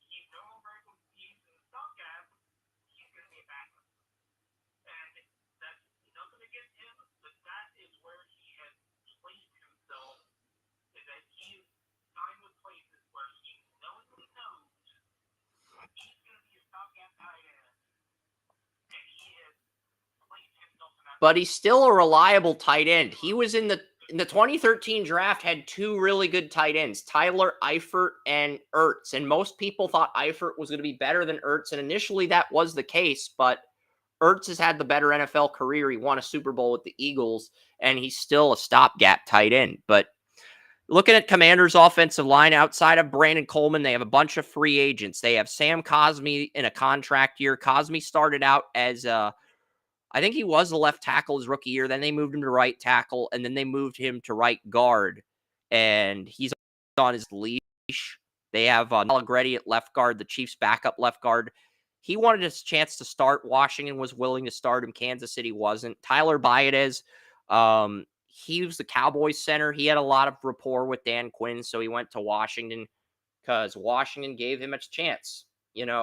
he's no longer able to use the stopgap, he's going to be a backup. And that's nothing against him, but that is where he has placed himself, is that he is signed with places where he knowingly knows he's going to be a stopgap tight end. And he has placed himself in that. But he's still a reliable tight end. He was in the 2013 draft, had two really good tight ends, Tyler Eifert and Ertz. And most people thought Eifert was going to be better than Ertz. And initially that was the case, but Ertz has had the better NFL career. He won a Super Bowl with the Eagles, and he's still a stopgap tight end. But looking at Commanders' offensive line, outside of Brandon Coleman, they have a bunch of free agents. They have Sam Cosmi in a contract year. Cosmi started out as I think he was a left tackle his rookie year. Then they moved him to right tackle, and then they moved him to right guard. And he's on his leash. They have Allegretti at left guard, the Chiefs' backup left guard. He wanted his chance to start. Washington was willing to start him. Kansas City wasn't. Tyler Baez, he was the Cowboys center. He had a lot of rapport with Dan Quinn, so he went to Washington because Washington gave him a chance.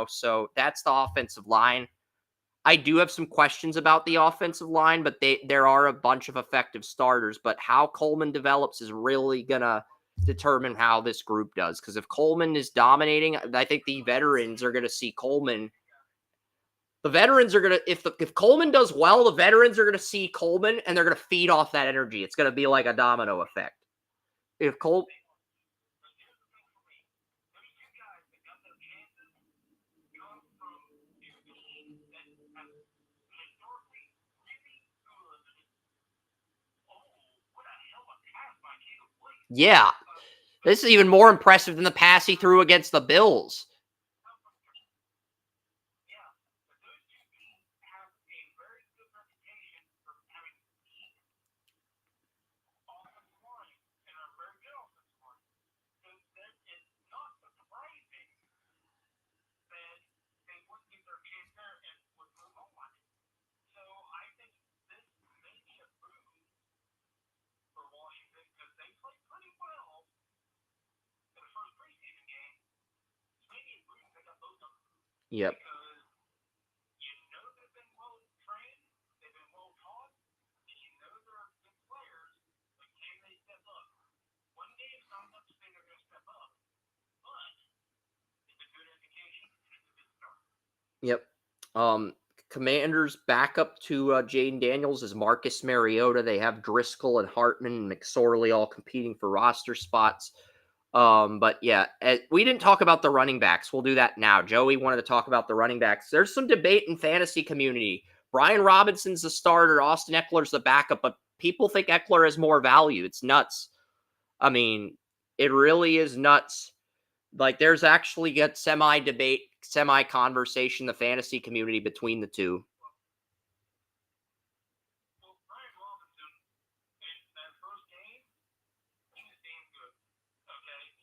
So that's the offensive line. I do have some questions about the offensive line, but there are a bunch of effective starters. But how Coleman develops is really going to determine how this group does. Because if Coleman is dominating, I think the veterans are going to see Coleman. The veterans are going to, if Coleman does well, the veterans are going to see Coleman, and they're going to feed off that energy. It's going to be like a domino effect. If Cole... Yeah. This is even more impressive than the pass he threw against the Bills. Yep. Yep. Commanders backup to Jayden Daniels is Marcus Mariota. They have Driscoll and Hartman and McSorley all competing for roster spots. But yeah, we didn't talk about the running backs. We'll do that now. Joey wanted to talk about the running backs. There's some debate in fantasy community. Brian Robinson's the starter. Austin Eckler's the backup, but people think Eckler has more value. It's nuts. I mean, it really is nuts. Like, there's actually a semi-debate, semi-conversation in the fantasy community between the two.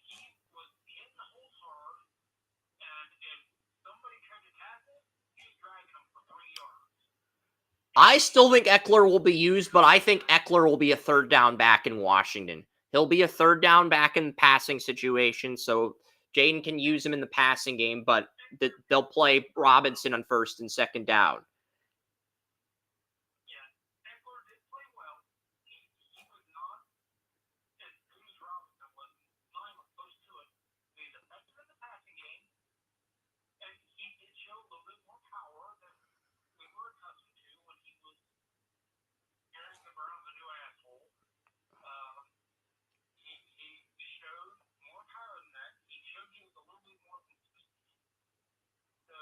He was in the whole hard, and if somebody tried to I still think Eckler will be used, but I think Eckler will be a third down back in Washington. He'll be a third down back in passing situation, so Jayden can use him in the passing game, but they'll play Robinson on first and second down. Yeah, Eckler did play well. He was not as good as Robinson was, not even close to it. He was effective in the passing game, and he did show a little bit more power than we were accustomed to when he was carrying him around the new asshole. He showed more power than that. He showed he was a little bit more consistent. So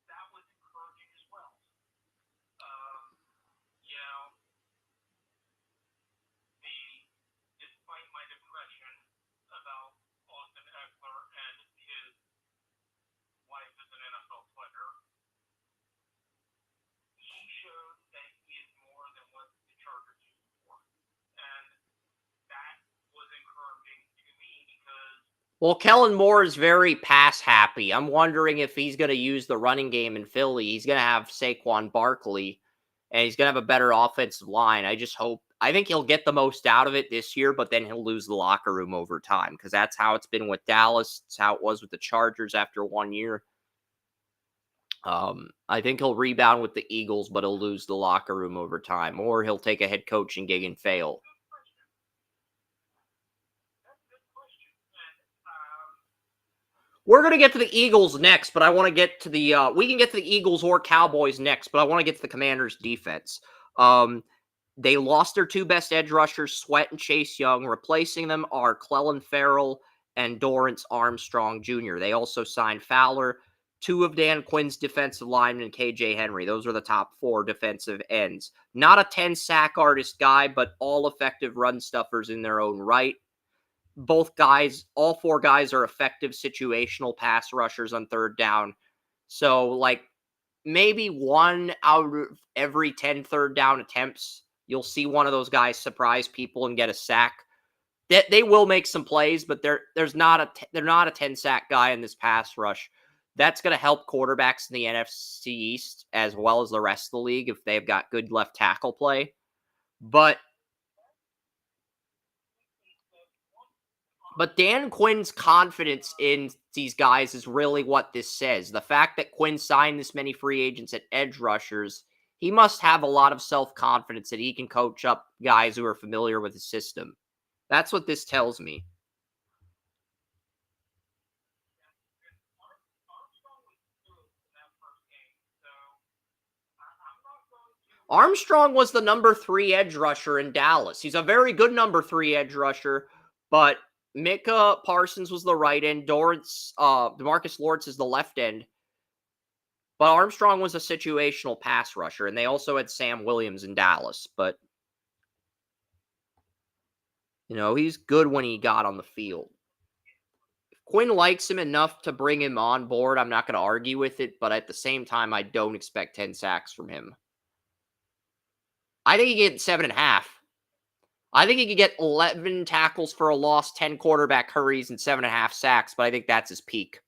that was encouraging as well. You know, despite my depression about Austin Eckler and his life as an NFL player, he showed that he is more than what the Chargers used for. And that was encouraging to me because Well, Kellen Moore is very pass happy. I'm wondering if he's going to use the running game in Philly. He's going to have Saquon Barkley, and he's going to have a better offensive line. I think he'll get the most out of it this year, but then he'll lose the locker room over time because that's how it's been with Dallas. It's how it was with the Chargers after 1 year. I think he'll rebound with the Eagles, but he'll lose the locker room over time, or he'll take a head coaching gig and fail. We're going to get to the Eagles next, but I want to get to the we can get to the Eagles or Cowboys next, but I want to get to the Commanders defense. They lost their two best edge rushers, Sweat and Chase Young. Replacing them are Clellan Ferrell and Dorrance Armstrong Jr. They also signed Fowler, two of Dan Quinn's defensive linemen, and KJ Henry. Those are the top four defensive ends. Not a 10-sack artist guy, but all effective run stuffers in their own right. All four guys are effective situational pass rushers on third down. So, like, maybe one out of every 10 third down attempts, you'll see one of those guys surprise people and get a sack. They will make some plays, but they're not a 10-sack guy in this pass rush. That's going to help quarterbacks in the NFC East as well as the rest of the league if they've got good left tackle play. But Dan Quinn's confidence in these guys is really what this says. The fact that Quinn signed this many free agents at edge rushers, he must have a lot of self-confidence that he can coach up guys who are familiar with the system. That's what this tells me. Armstrong was the number 3 edge rusher in Dallas. He's a very good number 3 edge rusher, but Micah Parsons was the right end. DeMarcus Lawrence is the left end. But Armstrong was a situational pass rusher, and they also had Sam Williams in Dallas. But, he's good when he got on the field. If Quinn likes him enough to bring him on board, I'm not going to argue with it. But at the same time, I don't expect 10 sacks from him. I think he can get 7.5. I think he could get 11 tackles for a loss, 10 quarterback hurries, and 7.5 sacks, but I think that's his peak.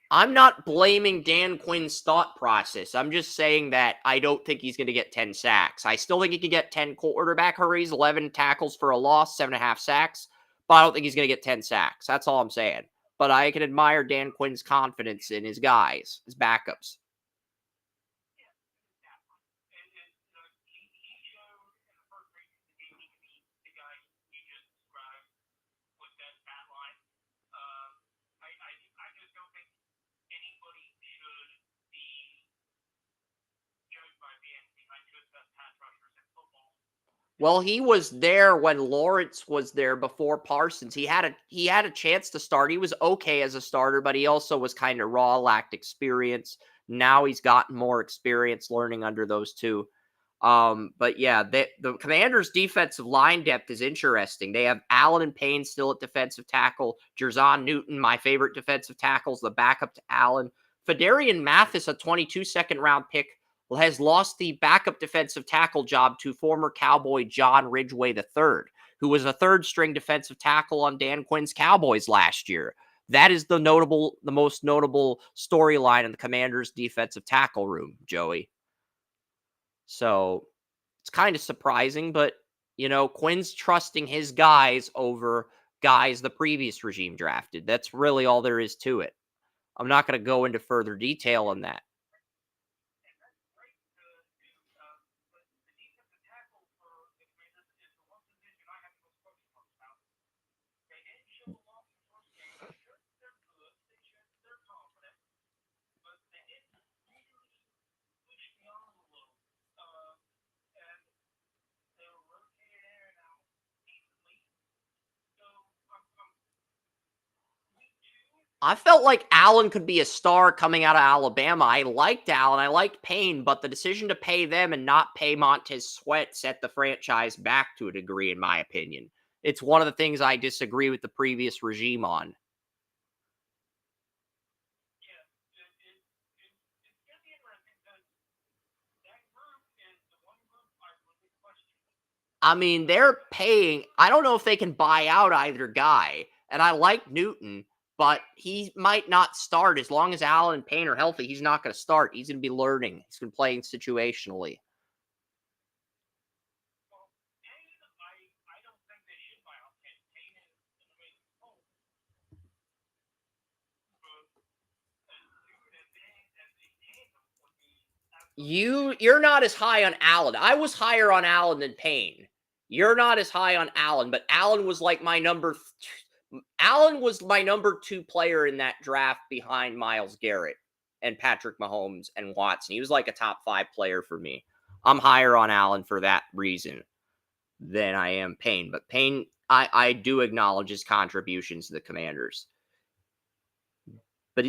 I'm not blaming Dan Quinn's thought process. I'm just saying that I don't think he's going to get 10 sacks. I still think he could get 10 quarterback hurries, 11 tackles for a loss, 7.5 sacks, but I don't think he's going to get 10 sacks. That's all I'm saying. But I can admire Dan Quinn's confidence in his guys, his backups. Well, he was there when Lawrence was there before Parsons. He had a chance to start. He was okay as a starter, but he also was kind of raw, lacked experience. Now he's gotten more experience learning under those two. But yeah, the Commanders' defensive line depth is interesting. They have Allen and Payne still at defensive tackle. Jerzon Newton, my favorite defensive tackles, the backup to Allen. Fedarian Mathis, a 22 second-round pick, has lost the backup defensive tackle job to former Cowboy John Ridgeway III, who was a third-string defensive tackle on Dan Quinn's Cowboys last year. That is the most notable storyline in the Commanders' defensive tackle room, Joey. So it's kind of surprising, but, Quinn's trusting his guys over guys the previous regime drafted. That's really all there is to it. I'm not going to go into further detail on that. I felt like Allen could be a star coming out of Alabama. I liked Allen. I liked Payne, but the decision to pay them and not pay Montez Sweat set the franchise back to a degree, in my opinion. It's one of the things I disagree with the previous regime on. I mean, they're paying. I don't know if they can buy out either guy. And I like Newton, but he might not start. As long as Allen and Payne are healthy, he's not going to start. He's going to be learning. He's been playing situationally. You're not as high on Allen. I was higher on Allen than Payne. You're not as high on Allen, but Allen was like my number 2 player in that draft behind Myles Garrett and Patrick Mahomes and Watson. He was like a top 5 player for me. I'm higher on Allen for that reason than I am Payne. But Payne, I do acknowledge his contributions to the Commanders. But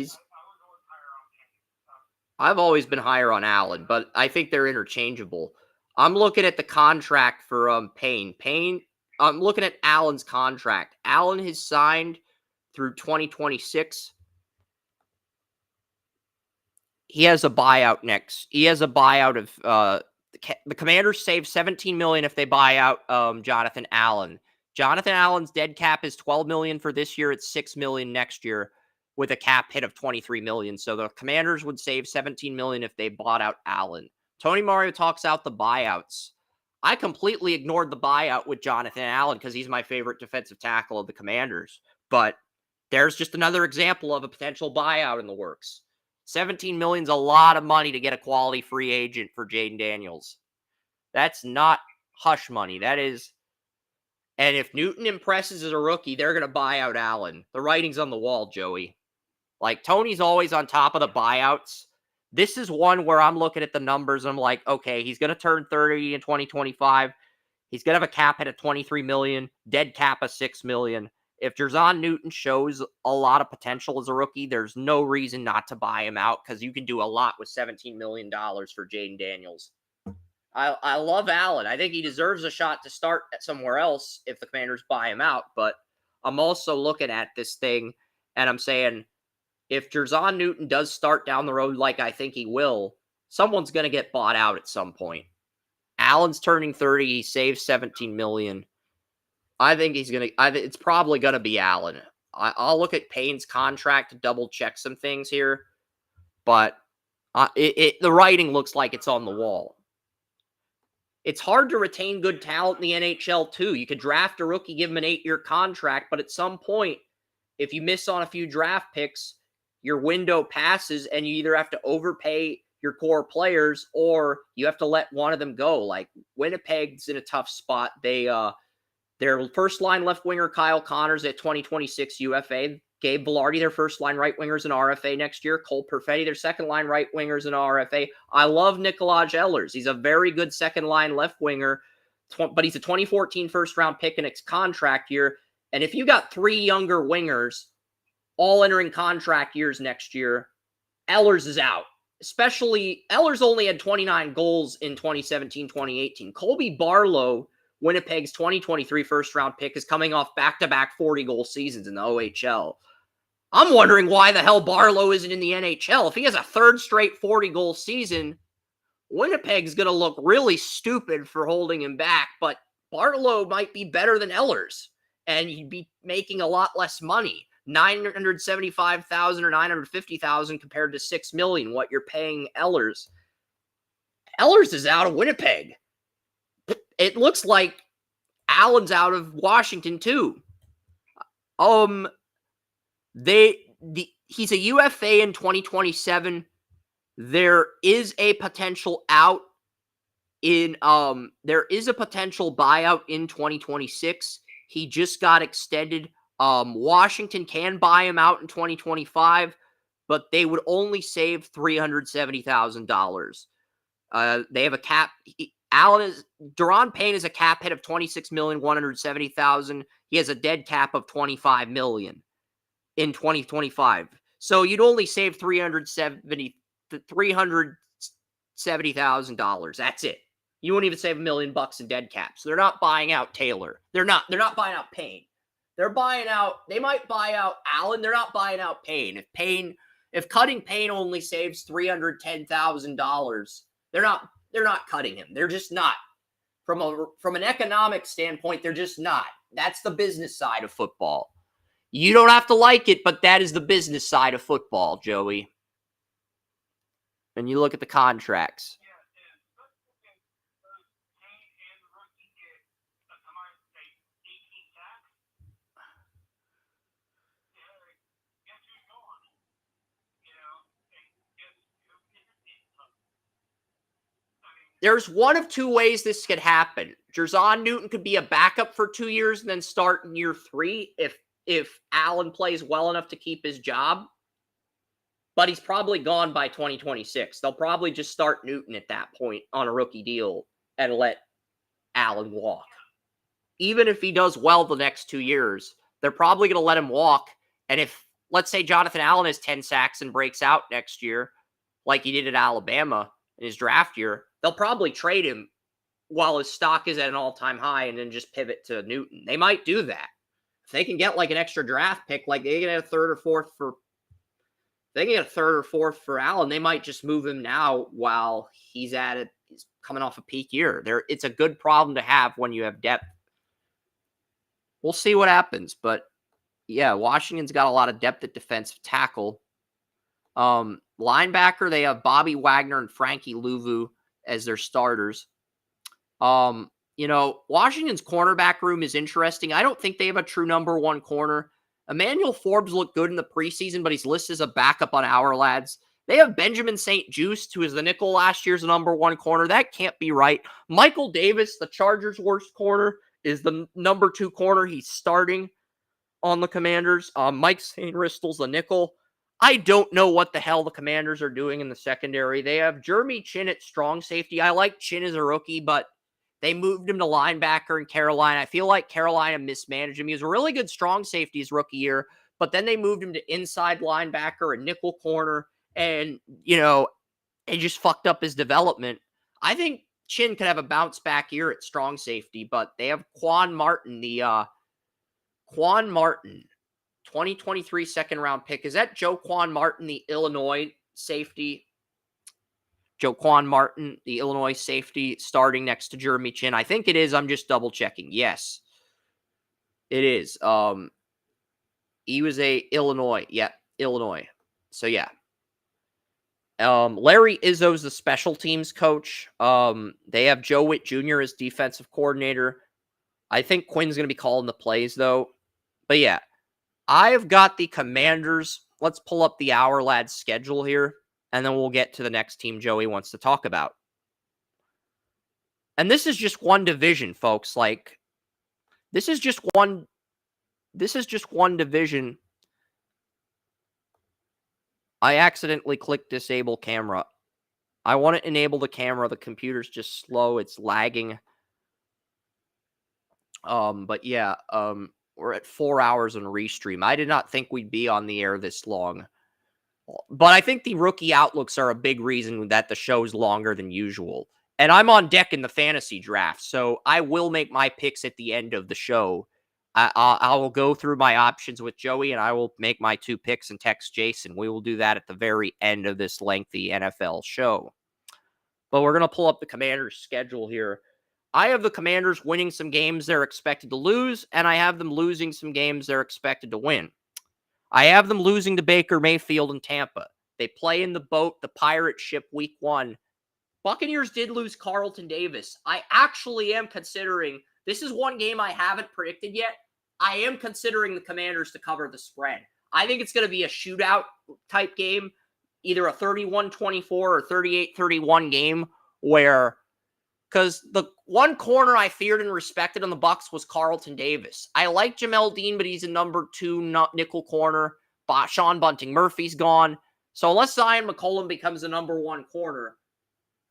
I've always been higher on Allen, but I think they're interchangeable. I'm looking at the contract for Payne. I'm looking at Allen's contract. Allen has signed through 2026. He has a buyout next. He has a buyout of the Commanders save $17 million if they buy out Jonathan Allen. Jonathan Allen's dead cap is $12 million for this year. It's $6 million next year with a cap hit of $23 million. So the Commanders would save $17 million if they bought out Allen. Tony Mario talks out the buyouts. I completely ignored the buyout with Jonathan Allen because he's my favorite defensive tackle of the Commanders. But there's just another example of a potential buyout in the works. $17 million is a lot of money to get a quality free agent for Jayden Daniels. That's not hush money. That is. And if Newton impresses as a rookie, they're going to buy out Allen. The writing's on the wall, Joey. Like, Tony's always on top of the buyouts. This is one where I'm looking at the numbers and I'm like, okay, he's going to turn 30 in 2025. He's going to have a cap hit of $23 million, dead cap of $6 million. If Jerzon Newton shows a lot of potential as a rookie, there's no reason not to buy him out because you can do a lot with $17 million for Jayden Daniels. I love Allen. I think he deserves a shot to start at somewhere else if the Commanders buy him out. But I'm also looking at this thing and I'm saying, if Jerzon Newton does start down the road like I think he will, someone's going to get bought out at some point. Allen's turning 30. He saves $17 million. I think it's probably going to be Allen. I'll look at Payne's contract to double check some things here, but the writing looks like it's on the wall. It's hard to retain good talent in the NHL too. You could draft a rookie, give him an 8-year contract, but at some point, if you miss on a few draft picks, your window passes and you either have to overpay your core players or you have to let one of them go. Like, Winnipeg's in a tough spot. Their first-line left winger, Kyle Connors, at 2026 UFA. Gabe Velarde, their first-line right wingers in RFA next year. Cole Perfetti, their second-line right wingers in RFA. I love Nikolaj Ehlers. He's a very good second-line left winger, but he's a 2014 first-round pick in its contract year. And if you got 3 younger wingers all entering contract years next year, Ehlers is out. Especially, Ehlers only had 29 goals in 2017-2018. Colby Barlow, Winnipeg's 2023 first-round pick, is coming off back-to-back 40-goal seasons in the OHL. I'm wondering why the hell Barlow isn't in the NHL. If he has a third straight 40-goal season, Winnipeg's going to look really stupid for holding him back, but Barlow might be better than Ellers, and he'd be making a lot less money. $975,000 or $950,000 compared to $6 million, what you're paying Ellers. Ellers is out of Winnipeg. It looks like Allen's out of Washington too. He's a UFA in 2027. There is a potential out in there is a potential buyout in 2026. He just got extended. Washington can buy him out in 2025, but they would only save $370,000. They have a cap. Daron Payne is a cap hit of $26,170,000. He has a dead cap of $25 million in 2025. So you'd only save $370,000. That's it. You won't even save $1 million in dead cap. So they're not buying out Taylor. They're not buying out Payne. They might buy out Allen. They're not buying out Payne. If cutting Payne only saves $310,000, they're not cutting him. They're just not. From an economic standpoint, they're just not. That's the business side of football. You don't have to like it, but that is the business side of football, Joey. And you look at the contracts. There's one of two ways this could happen. Jerzon Newton could be a backup for 2 years and then start in year 3 if Allen plays well enough to keep his job. But he's probably gone by 2026. They'll probably just start Newton at that point on a rookie deal and let Allen walk. Even if he does well the next 2 years, they're probably going to let him walk. And if, let's say, Jonathan Allen has 10 sacks and breaks out next year, like he did at Alabama in his draft year, they'll probably trade him while his stock is at an all-time high and then just pivot to Newton. They might do that. If they can get like an extra draft pick, like they can get a third or fourth for Allen, they might just move him now while he's coming off a peak year. It's a good problem to have when you have depth. We'll see what happens, but yeah, Washington's got a lot of depth at defensive tackle. Linebacker, they have Bobby Wagner and Frankie Louvu as their starters. Washington's cornerback room is interesting. I don't think they have a true number one corner. Emmanuel Forbes looked good in the preseason, but he's listed as a backup on Our Lads. They have Benjamin St. Juste, who was the nickel last year's number one corner. That can't be right. Michael Davis, the Chargers' worst corner, is the number 2 corner. He's starting on the Commanders. Mike St. Ristel's the nickel. I don't know what the hell the Commanders are doing in the secondary. They have Jeremy Chin at strong safety. I like Chin as a rookie, but they moved him to linebacker in Carolina. I feel like Carolina mismanaged him. He was a really good strong safety his rookie year, but then they moved him to inside linebacker and nickel corner, and, it just fucked up his development. I think Chin could have a bounce back year at strong safety, but they have Quan Martin, 2023 second-round pick. Is that Joequan Martin, the Illinois safety? Joequan Martin, the Illinois safety, starting next to Jeremy Chin. I think it is. I'm just double-checking. Yes, it is. He was a Illinois. Yeah, Illinois. So, yeah. Larry Izzo's the special teams coach. They have Joe Witt Jr. as defensive coordinator. I think Quinn's going to be calling the plays, though. But, yeah. I've got the Commanders. Let's pull up the Our Lads schedule here, and then we'll get to the next team Joey wants to talk about. And this is just one division, folks. This is just one division. I accidentally clicked disable camera. I want to enable the camera. The computer's just slow. It's lagging. But yeah, we're at 4 hours on Restream. I did not think we'd be on the air this long. But I think the rookie outlooks are a big reason that the show's longer than usual. And I'm on deck in the fantasy draft, so I will make my picks at the end of the show. I will go through my options with Joey, and I will make my 2 picks and text Jason. We will do that at the very end of this lengthy NFL show. But we're going to pull up the Commanders' schedule here. I have the Commanders winning some games they're expected to lose, and I have them losing some games they're expected to win. I have them losing to Baker Mayfield and Tampa. They play in the boat, the pirate ship, week 1. Buccaneers did lose Carlton Davis. I actually am considering, this is one game I haven't predicted yet. I am considering the Commanders to cover the spread. I think it's going to be a shootout type game, either a 31-24 or 38-31 game where, because the one corner I feared and respected on the Bucs was Carlton Davis. I like Jamel Dean, but he's a number 2 nickel corner. Sean Bunting Murphy's gone. So unless Zion McCollum becomes the number 1 corner,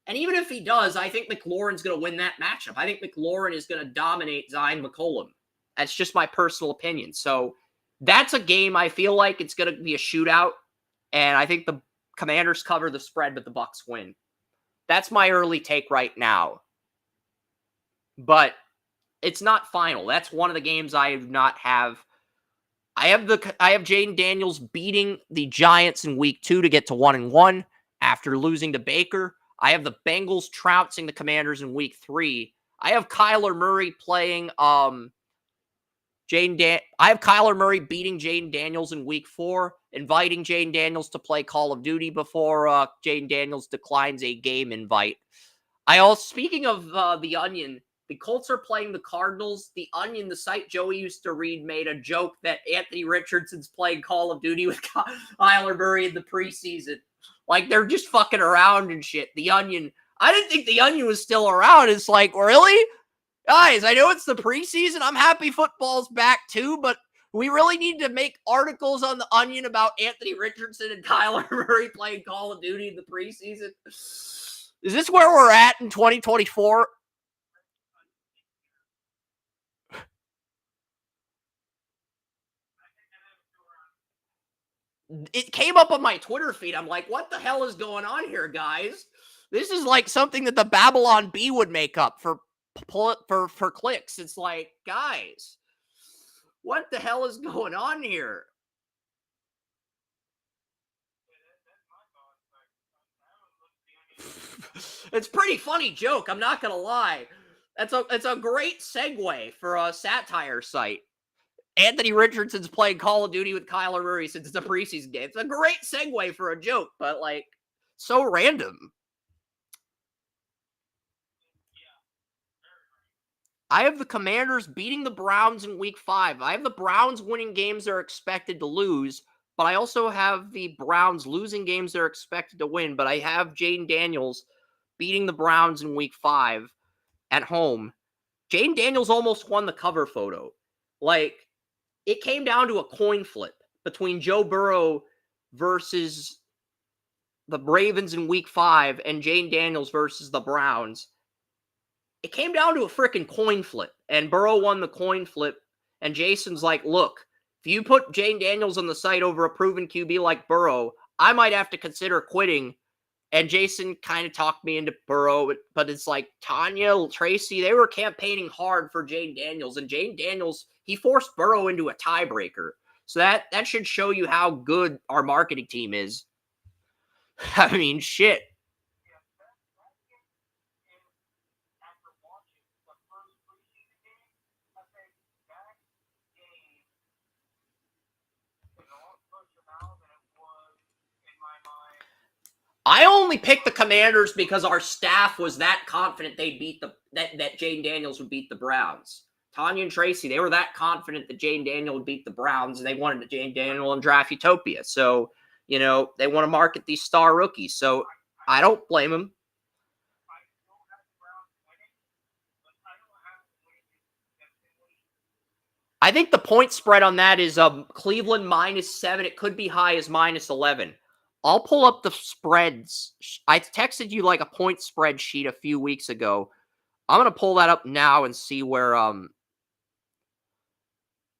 and even if he does, I think McLaurin's going to win that matchup. I think McLaurin is going to dominate Zion McCollum. That's just my personal opinion. So that's a game I feel like it's going to be a shootout, and I think the Commanders cover the spread, but the Bucs win. That's my early take right now. But it's not final. That's one of the games I do not have. I have Jayden Daniels beating the Giants in week 2 to get to 1-1 after losing to Baker. I have the Bengals trouncing the Commanders in week 3. I have Kyler Murray playing I have Kyler Murray beating Jayden Daniels in week 4, inviting Jayden Daniels to play Call of Duty before Jayden Daniels declines a game invite. Speaking of the Onion, the Colts are playing the Cardinals. The Onion, the site Joey used to read, made a joke that Anthony Richardson's playing Call of Duty with Kyler Murray in the preseason. Like, they're just fucking around and shit. The Onion, I didn't think the Onion was still around. It's like, really? Guys, I know it's the preseason. I'm happy football's back too, but we really need to make articles on the Onion about Anthony Richardson and Kyler Murray playing Call of Duty in the preseason. Is this where we're at in 2024? It came up on my Twitter feed. I'm like, what the hell is going on here, guys? This is like something that the Babylon Bee would make up for clicks. It's like, guys, what the hell is going on here? It's a pretty funny joke. I'm not gonna lie. It's a great segue for a satire site. Anthony Richardson's playing Call of Duty with Kyler Murray since it's a preseason game. It's a great segue for a joke, but like so random. I have the Commanders beating the Browns in week 5. I have the Browns winning games they're expected to lose, but I also have the Browns losing games they're expected to win. But I have Jayden Daniels beating the Browns in week 5 at home. Jayden Daniels almost won the cover photo. Like, it came down to a coin flip between Joe Burrow versus the Ravens in week 5 and Jayden Daniels versus the Browns. It came down to a freaking coin flip, and Burrow won the coin flip, and Jason's like, look, if you put Jayden Daniels on the site over a proven QB like Burrow, I might have to consider quitting. And Jason kind of talked me into Burrow, but it's like Tanya, Tracy, they were campaigning hard for Jayden Daniels, and Jayden Daniels, he forced Burrow into a tiebreaker. So that should show you how good our marketing team is. I mean, shit. I only picked the Commanders because our staff was that confident they'd beat that Jayden Daniels would beat the Browns. Tanya and Tracy, they were that confident that Jayden Daniels would beat the Browns, and they wanted Jayden Daniels in Draft Utopia. So, you know, they want to market these star rookies. So I don't blame them. I think the point spread on that is Cleveland -7. It could be high as -11. I'll pull up the spreads. I texted you like a point spread sheet a few weeks ago. I'm going to pull that up now and see where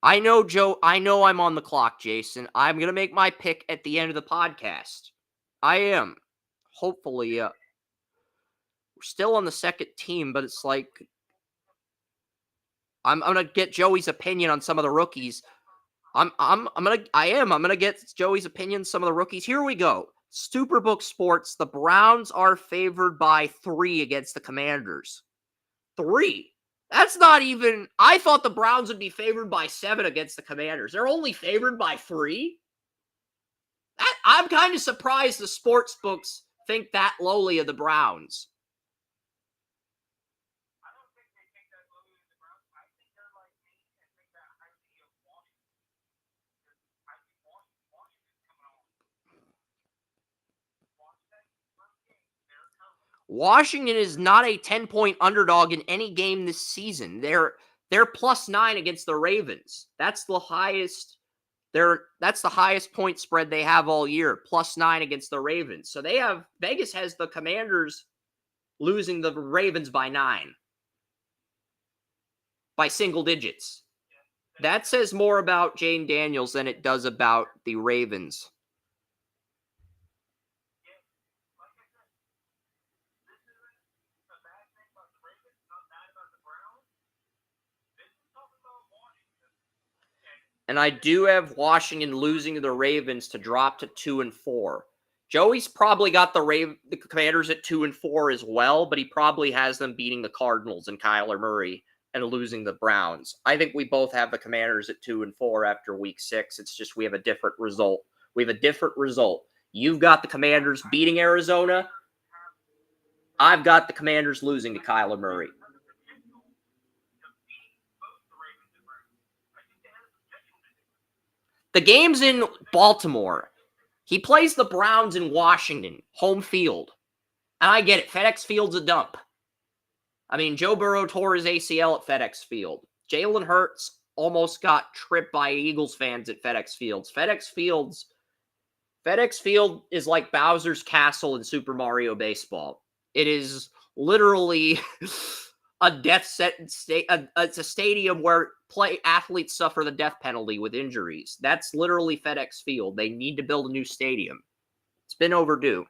I know, Joe, I know I'm on the clock, Jason. I'm going to make my pick at the end of the podcast. I am. Hopefully, we're still on the second team, but it's like I'm going to get Joey's opinion on some of the rookies. I'm gonna get Joey's opinion on some of the rookies. Here we go. Superbook Sports. The Browns are favored by 3 against the Commanders. 3. That's not even. I thought the Browns would be favored by 7 against the Commanders. They're only favored by 3. I'm kind of surprised the sports books think that lowly of the Browns. I don't think they think that lowly of the Browns. I think they're like me and think that highly of Washington. I think Washington's coming on. Washington, first game, they're coming. Washington is not a 10-point underdog in any game this season. They're +9 against the Ravens. That's the highest. That's the highest point spread they have all year, +9 against the Ravens. So Vegas has the Commanders losing the Ravens by 9. By single digits. That says more about Jayden Daniels than it does about the Ravens. Like I said, this isn't a bad thing about the Ravens, not bad about the Browns. This is talking about Washington. And I do have Washington losing to the Ravens to drop to 2-4. Joey's probably got the Commanders at 2-4 as well, but he probably has them beating the Cardinals and Kyler Murray and losing the Browns. I think we both have the Commanders at 2-4 after week 6. It's just we have a different result. You've got the Commanders beating Arizona. I've got the Commanders losing to Kyler Murray. The game's in Baltimore. He plays the Browns in Washington, home field. And I get it. FedEx Field's a dump. I mean, Joe Burrow tore his ACL at FedEx Field. Jalen Hurts almost got tripped by Eagles fans at FedEx Field. FedEx Field is like Bowser's Castle in Super Mario Baseball. It is literally a death sentence. It's a stadium where athletes suffer the death penalty with injuries. That's literally FedEx Field. They need to build a new stadium. It's been overdue.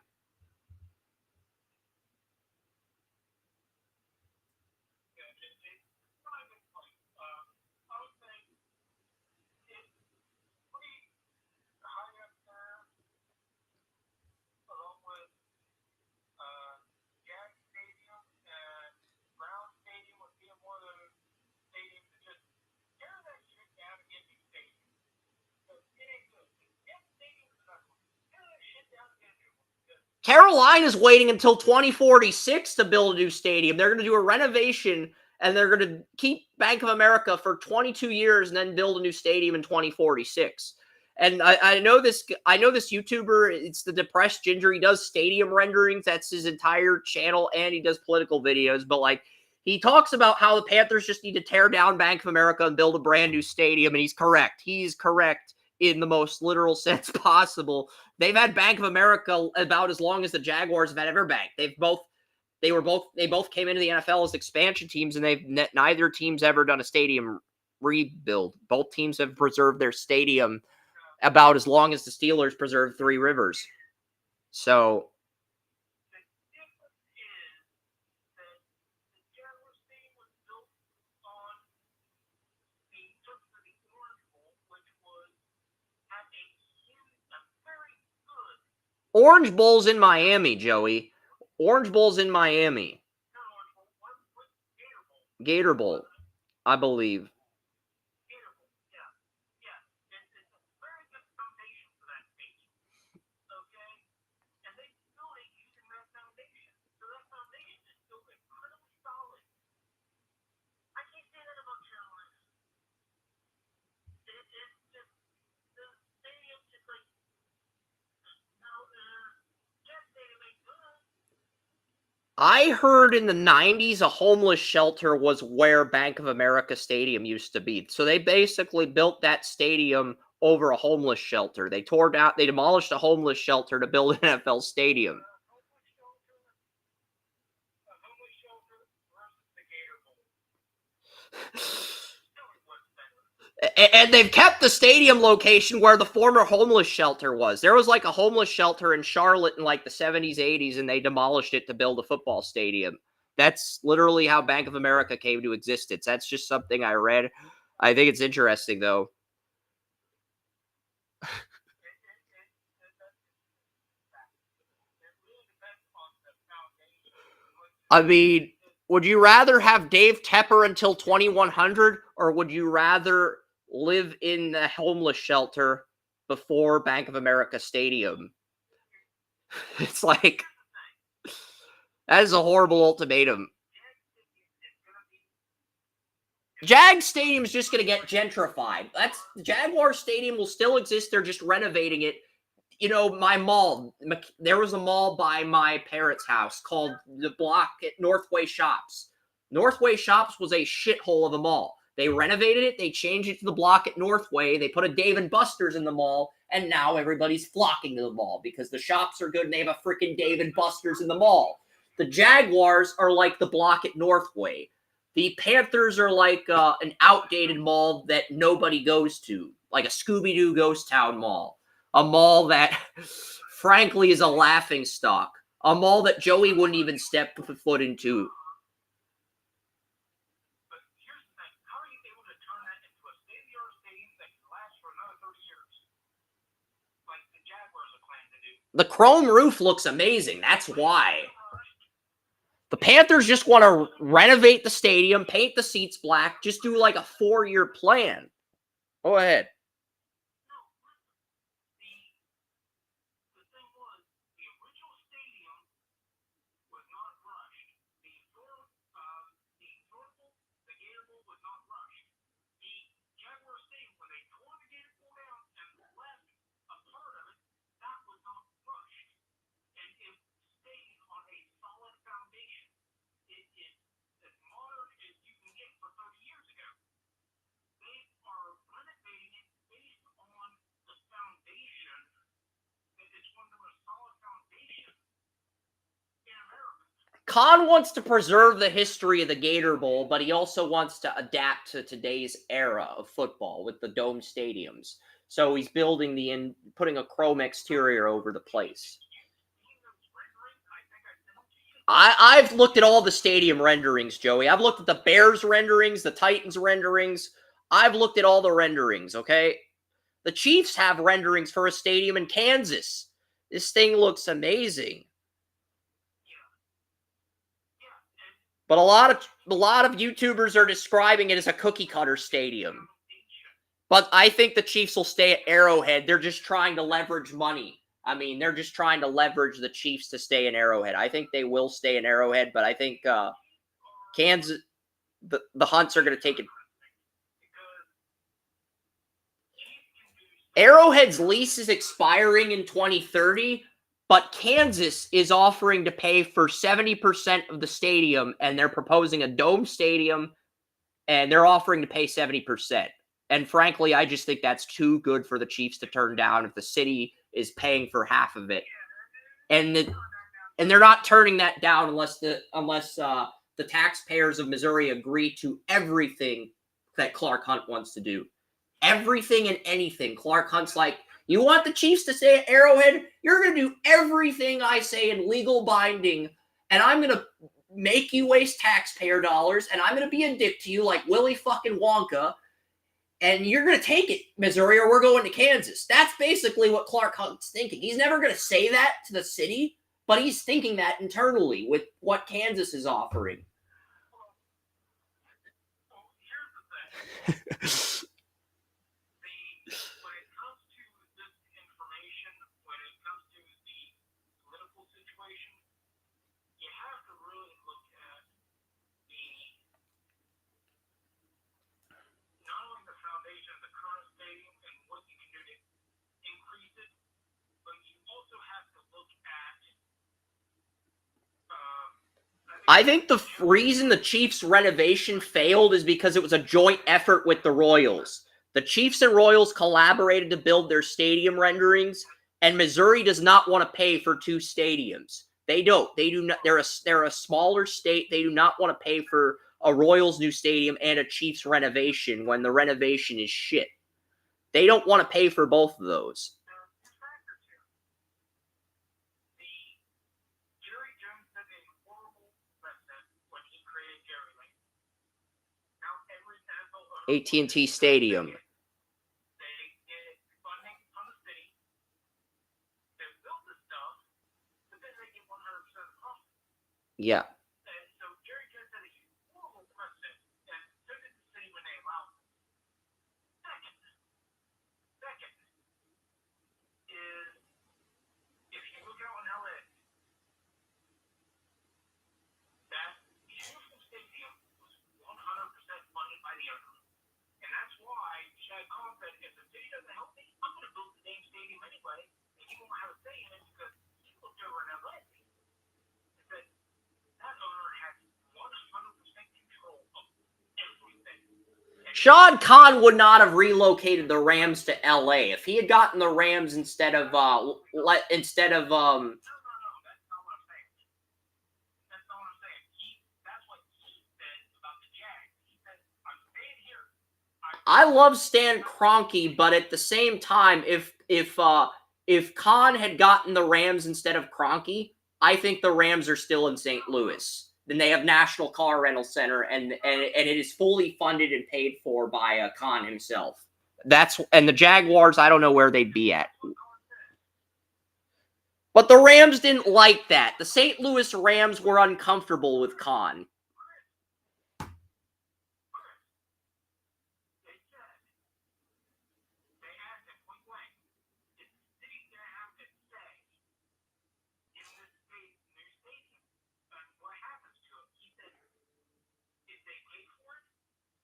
Carolina's waiting until 2046 to build a new stadium. They're going to do a renovation, and they're going to keep Bank of America for 22 years and then build a new stadium in 2046. And I know this YouTuber, it's the Depressed Ginger. He does stadium renderings. That's his entire channel, and he does political videos. But, like, he talks about how the Panthers just need to tear down Bank of America and build a brand new stadium, and he's correct. He's correct in the most literal sense possible. They've had Bank of America about as long as the Jaguars have had EverBank. They both came into the NFL as expansion teams, and neither team's ever done a stadium rebuild. Both teams have preserved their stadium about as long as the Steelers preserved Three Rivers. So Orange Bowl's in Miami, Joey. Orange Bowl's in Miami. Gator Bowl, I believe. I heard in the 90s a homeless shelter was where Bank of America Stadium used to be. So they basically built that stadium over a homeless shelter. They demolished a homeless shelter to build an NFL stadium. And they've kept the stadium location where the former homeless shelter was. There was like a homeless shelter in Charlotte in like the 70s, 80s, and they demolished it to build a football stadium. That's literally how Bank of America came to existence. That's just something I read. I think it's interesting, though. I mean, Would you rather have Dave Tepper until 2100, or would you rather live in the homeless shelter before Bank of America Stadium? It's like, that is a horrible ultimatum. Jag Stadium is just going to get gentrified. Jaguar Stadium will still exist. They're just renovating it. You know, my mall, there was a mall by my parents' house called the block at Northway Shops. Northway Shops was a shithole of a mall. They renovated it. They changed it to the block at Northway. They put a Dave & Buster's in the mall, and now everybody's flocking to the mall because the shops are good and they have a freaking Dave & Buster's in the mall. The Jaguars are like the block at Northway. The Panthers are like an outdated mall that nobody goes to, like a Scooby-Doo Ghost Town mall. A mall that, frankly, is a laughingstock. A mall that Joey wouldn't even step a foot into. But here's the thing. How are you able to turn that into a state-of-the-art stadium that can last for another 30 years? Like the Jaguars are planning to do. The chrome roof looks amazing. That's why. The Panthers just want to renovate the stadium, paint the seats black, just do like a 4-year plan. Go ahead. The thing was, the original stadium was not rushed. The Gator Bowl was not rushed. The Jaguar Stadium, when they tore the Gator Bowl down and left a part of it, that was not rushed. And it stayed on a solid foundation. It is as modern as you can get for 30 years ago. They are renovating it based on the foundation. It's one of the most solid foundations in America. Khan wants to preserve the history of the Gator Bowl, but he also wants to adapt to today's era of football with the dome stadiums. So he's building putting a chrome exterior over the place. I've looked at all the stadium renderings, Joey. I've looked at the Bears renderings, the Titans renderings. I've looked at all the renderings, okay? The Chiefs have renderings for a stadium in Kansas. This thing looks amazing. But a lot of YouTubers are describing it as a cookie cutter stadium. But I think the Chiefs will stay at Arrowhead. They're just trying to leverage money. I mean, they're just trying to leverage the Chiefs to stay in Arrowhead. I think they will stay in Arrowhead, but I think Kansas, the Hunts are going to take it. Arrowhead's lease is expiring in 2030, but Kansas is offering to pay for 70% of the stadium, and they're proposing a dome stadium, and they're offering to pay 70%. And frankly, I just think that's too good for the Chiefs to turn down if the city is paying for half of it. And they're not turning that down unless the taxpayers of Missouri agree to everything that Clark Hunt wants to do. Everything and anything. Clark Hunt's like, you want the Chiefs to stay at Arrowhead? You're going to do everything I say in legal binding, and I'm going to make you waste taxpayer dollars, and I'm going to be a dick to you like Willy fucking Wonka, and you're going to take it, Missouri, or we're going to Kansas. That's basically what Clark Hunt's thinking. He's never going to say that to the city, but he's thinking that internally with what Kansas is offering. Here's the thing. When it comes to this information, when it comes to the political situation, you have to really look at not only the foundation of the current stadium and what you can do to increase it, but you also have to look at I think the reason the Chiefs' renovation failed is because it was a joint effort with the Royals. The Chiefs and Royals collaborated to build their stadium renderings, and Missouri does not want to pay for 2 stadiums. They don't. They do not. They're a smaller state. They do not want to pay for a Royals new stadium and a Chiefs renovation when the renovation is shit. They don't want to pay for both of those. AT&T Stadium. They get funding from the city to build this stuff, but then they get 100% of the cost. Yeah. And so Jerry Jones said Sean Khan would not have relocated the Rams to LA if he had gotten the Rams instead of No, that's not what I'm saying. That's not what I'm saying. That's what he said about the Jags. He said, I'm staying here. I love Stan Kroenke, but at the same time, if Khan had gotten the Rams instead of Kroenke, I think the Rams are still in St. Louis. Then they have National Car Rental Center, and it is fully funded and paid for by Khan himself. And the Jaguars, I don't know where they'd be at. But the Rams didn't like that. The St. Louis Rams were uncomfortable with Khan. They asked him point blank, is the city going to have to stay in this new stadium? And what happens to him? He said, if they pay for it,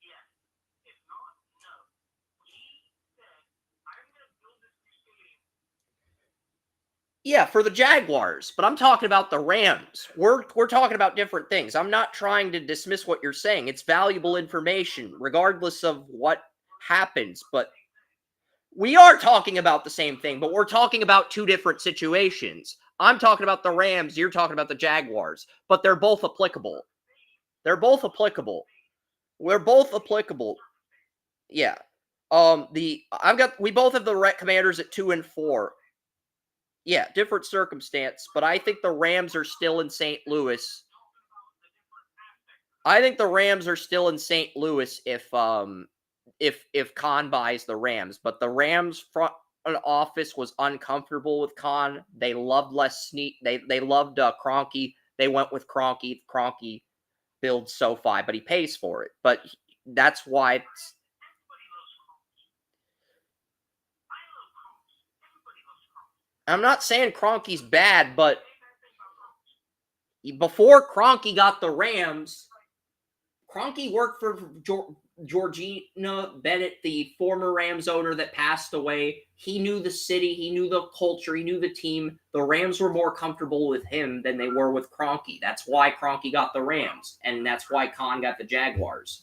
yes. If not, no. He said, I'm going to build this new stadium. Yeah, for the Jaguars, but I'm talking about the Rams. We're talking about different things. I'm not trying to dismiss what you're saying. It's valuable information, regardless of what happens. But we are talking about the same thing, but we're talking about two different situations. I'm talking about the Rams. You're talking about the Jaguars, but they're both applicable. They're both applicable. We're both applicable. Yeah. We both have the Commanders at 2-4. Yeah, different circumstance, but I think the Rams are still in St. Louis. I think the Rams are still in St. Louis if Khan buys the Rams, but the Rams front office was uncomfortable with Khan. They loved They loved Kroenke. They went with Kroenke. Kroenke builds SoFi, but he pays for it. But that's why it's. I'm not saying Kroenke's bad, but before Kroenke got the Rams, Kroenke worked for Georgina Bennett, the former Rams owner that passed away. He knew the city, he knew the culture, he knew the team. The Rams were more comfortable with him than they were with Kroenke. That's why Kroenke got the Rams, and that's why Khan got the Jaguars.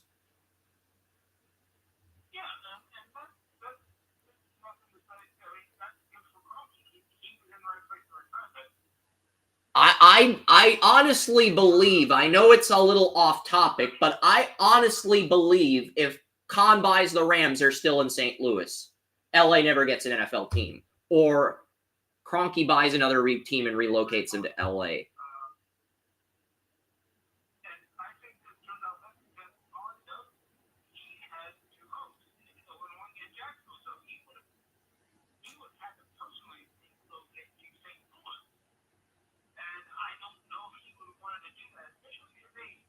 Yeah, and that's nothing to say. That's good for Kroenke. He was in the right place at the right time. I honestly believe, I know it's a little off topic, but I honestly believe if Khan buys the Rams, they're still in St. Louis. LA never gets an NFL team. Or Kroenke buys another team and relocates into LA. And I think that turned out that Khan knows he has two homes in Illinois and Jacksonville, so he would have to personally relocate to St. Louis. And I don't know if he would have wanted to do that, especially if he's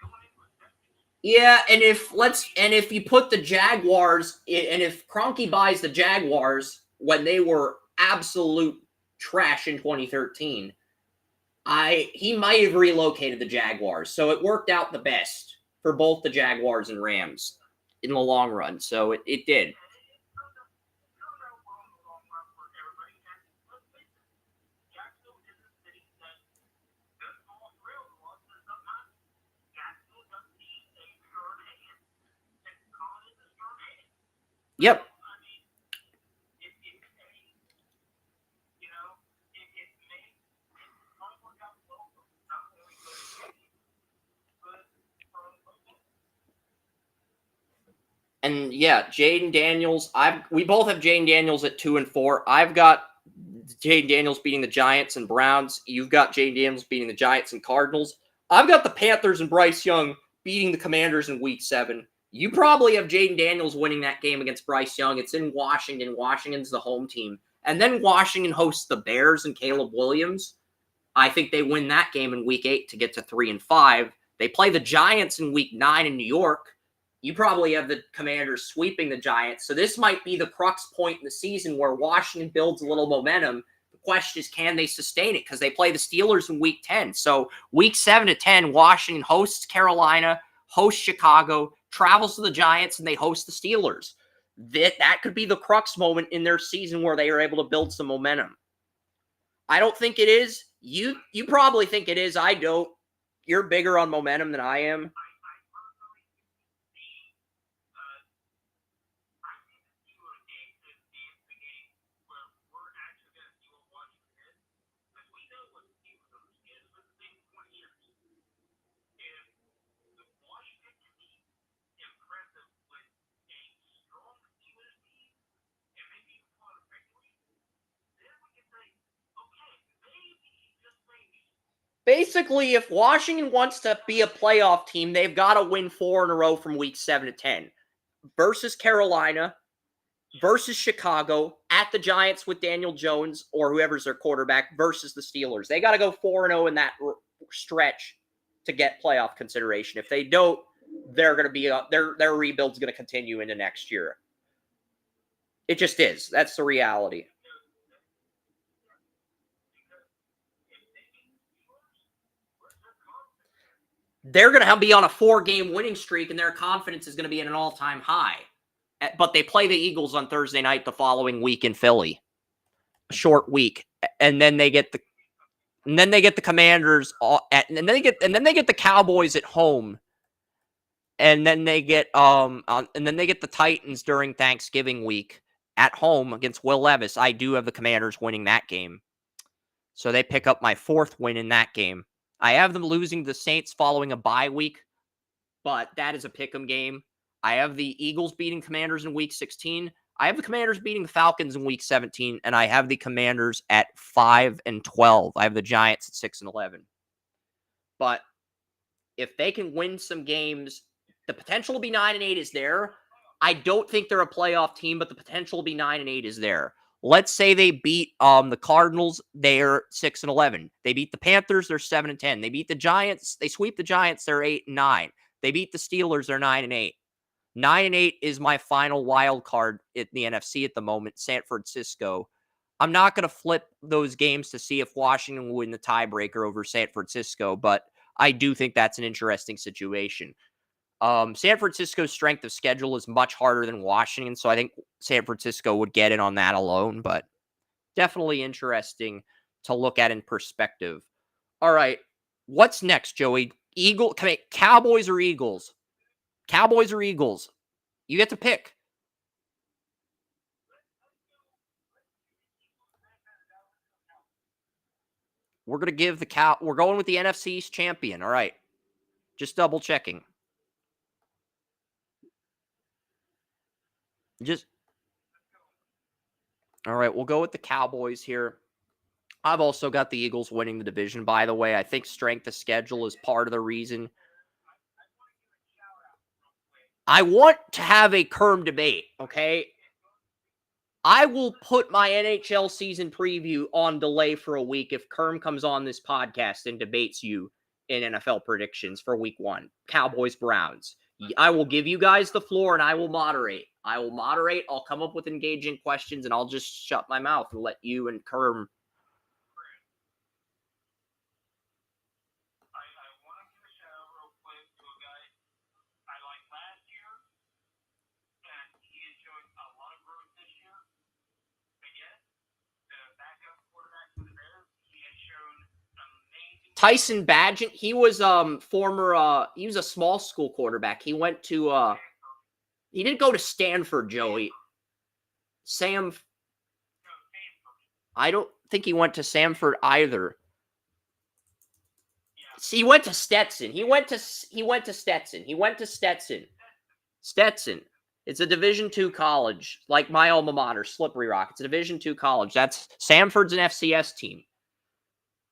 going in with that. Yeah, and if you put the Jaguars, and if Kroenke buys the Jaguars when they were absolute trash in 2013, he might have relocated the Jaguars. So it worked out the best for both the Jaguars and Rams in the long run. So it did. Yep. And yeah, Jayden Daniels. We both have Jayden Daniels at 2-4. I've got Jayden Daniels beating the Giants and Browns. You've got Jayden Daniels beating the Giants and Cardinals. I've got the Panthers and Bryce Young beating the Commanders in Week 7. You probably have Jayden Daniels winning that game against Bryce Young. It's in Washington. Washington's the home team. And then Washington hosts the Bears and Caleb Williams. I think they win that game in Week 8 to get to 3-5. They play the Giants in Week 9 in New York. You probably have the Commanders sweeping the Giants. So this might be the crux point in the season where Washington builds a little momentum. The question is, can they sustain it? Because they play the Steelers in Week 10. So Week 7 to 10, Washington hosts Carolina, hosts Chicago, travels to the Giants, and they host the Steelers. That could be the crux moment in their season where they are able to build some momentum. I don't think it is. You probably think it is. I don't. You're bigger on momentum than I am. Basically, if Washington wants to be a playoff team, they've got to win 4 in a row from week 7 to 10 versus Carolina, versus Chicago, at the Giants with Daniel Jones or whoever's their quarterback, versus the Steelers. They got to go 4-0 in that stretch to get playoff consideration. If they don't, they're going to be their rebuild's going to continue into next year. It just is. That's the reality. They're going to be on a 4-game winning streak, and their confidence is going to be at an all-time high. But they play the Eagles on Thursday night the following week in Philly. A short week. And then they get the Commanders and then they get the Cowboys at home. And then they get the Titans during Thanksgiving week at home against Will Levis. I do have the Commanders winning that game. So they pick up my 4th win in that game. I have them losing the Saints following a bye week, but that is a pick'em game. I have the Eagles beating Commanders in week 16. I have the Commanders beating the Falcons in week 17, and I have the Commanders at 5-12. I have the Giants at 6-11. But if they can win some games, the potential to be 9-8 is there. I don't think they're a playoff team, but the potential to be 9-8 is there. Let's say they beat the Cardinals, they're 6-11. They beat the Panthers, they're 7-10. They beat the Giants, they sweep the Giants, they're 8-9. They beat the Steelers, they're 9-8. 9-8 is my final wild card in the NFC at the moment, San Francisco. I'm not going to flip those games to see if Washington will win the tiebreaker over San Francisco, but I do think that's an interesting situation. San Francisco's strength of schedule is much harder than Washington, so I think San Francisco would get in on that alone, but definitely interesting to look at in perspective. All right, what's next, Joey? Cowboys or Eagles? Cowboys or Eagles? You get to pick. We're going to give we're going with the NFC East champion. All right. Just double checking. All right, we'll go with the Cowboys here. I've also got the Eagles winning the division, by the way. I think strength of schedule is part of the reason. I want to have a Kerm debate, okay? I will put my NHL season preview on delay for a week if Kerm comes on this podcast and debates you in NFL predictions for week 1. Cowboys-Browns. I will give you guys the floor, and I will moderate. I'll come up with engaging questions, and I'll just shut my mouth and let you and Kerm. I want to give a shout out real quick to a guy I liked last year, and he has shown a lot of growth this year. Again, the backup quarterback for the Bears, he has shown amazing. Tyson Bagent, he was he was a small school quarterback. He went to he didn't go to Stanford, Joey. I don't think he went to Samford either. See, he went to Stetson. He went to Stetson. Stetson. It's a Division II college, like my alma mater, Slippery Rock. It's a Division II college. That's Samford's an FCS team.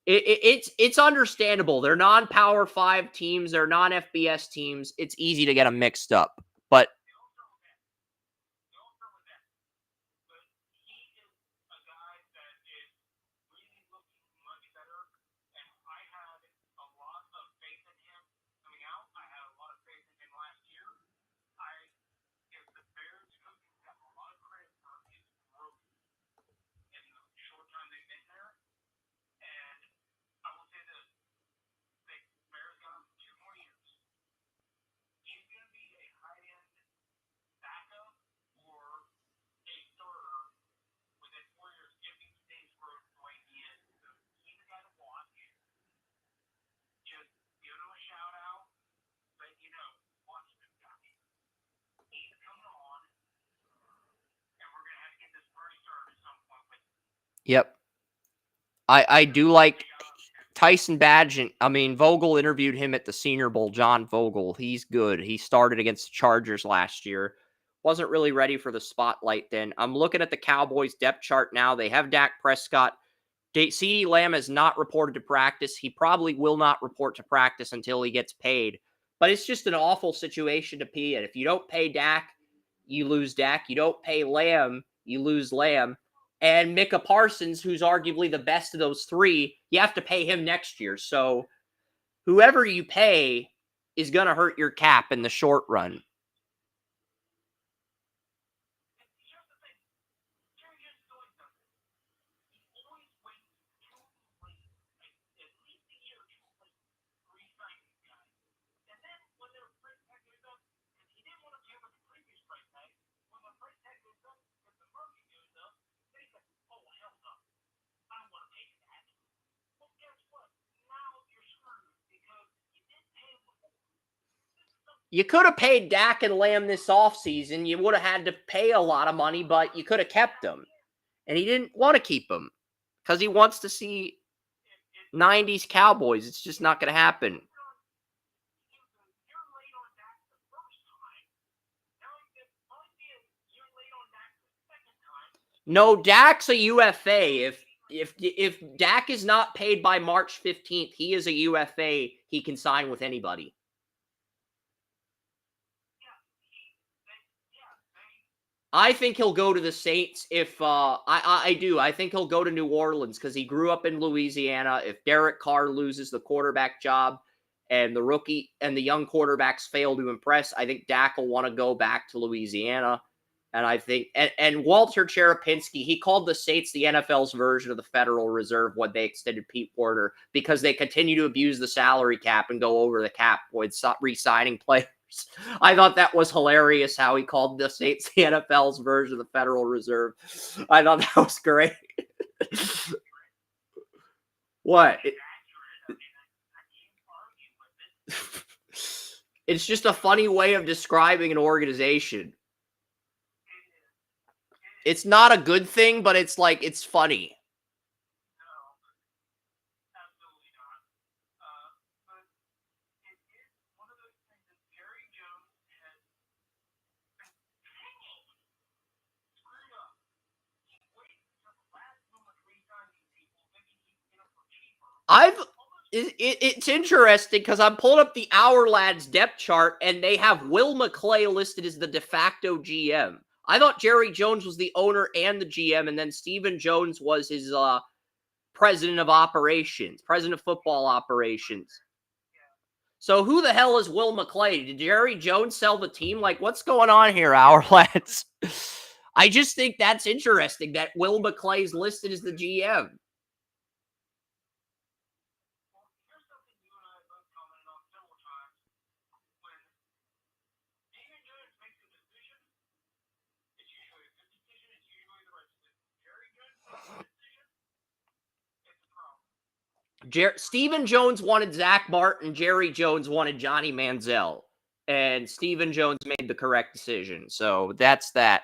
It's understandable. They're non-Power 5 teams. They're non-FBS teams. It's easy to get them mixed up. But yep. I do like Tyson Bagent. I mean, Vogel interviewed him at the Senior Bowl. John Vogel. He's good. He started against the Chargers last year. Wasn't really ready for the spotlight then. I'm looking at the Cowboys depth chart now. They have Dak Prescott CeeDee Lamb has not reported to practice. He probably will not report to practice until he gets paid. But it's just an awful situation to be in. If you don't pay Dak, you lose Dak. You don't pay Lamb, you lose Lamb. And Micah Parsons, who's arguably the best of those three, you have to pay him next year. So whoever you pay is going to hurt your cap in the short run. You could have paid Dak and Lamb this offseason. You would have had to pay a lot of money, but you could have kept them. And he didn't want to keep them because he wants to see 90s Cowboys. It's just not going to happen. No, Dak's a UFA. If Dak is not paid by March 15th, he is a UFA. He can sign with anybody. I think he'll go to the Saints if I do. I think he'll go to New Orleans because he grew up in Louisiana. If Derek Carr loses the quarterback job and the rookie and the young quarterbacks fail to impress, I think Dak will want to go back to Louisiana. And I think and Walter Cherepinski, he called the Saints the NFL's version of the Federal Reserve when they extended Pete Werner because they continue to abuse the salary cap and go over the cap with re-signing players. I thought that was hilarious how he called the Saints the NFL's version of the Federal Reserve. I thought that was great. What? It's just a funny way of describing an organization. It's not a good thing, but it's like, it's funny. It's interesting because I'm pulling up the Our Lads depth chart and they have Will McClay listed as the de facto GM. I thought Jerry Jones was the owner and the GM, and then Stephen Jones was his president of operations, president of football operations. So who the hell is Will McClay? Did Jerry Jones sell the team? Like, what's going on here, Our Lads? I just think that's interesting that Will McClay's listed as the GM. Stephen Jones wanted Zach Martin. Jerry Jones wanted Johnny Manziel. And Stephen Jones made the correct decision. So that's that.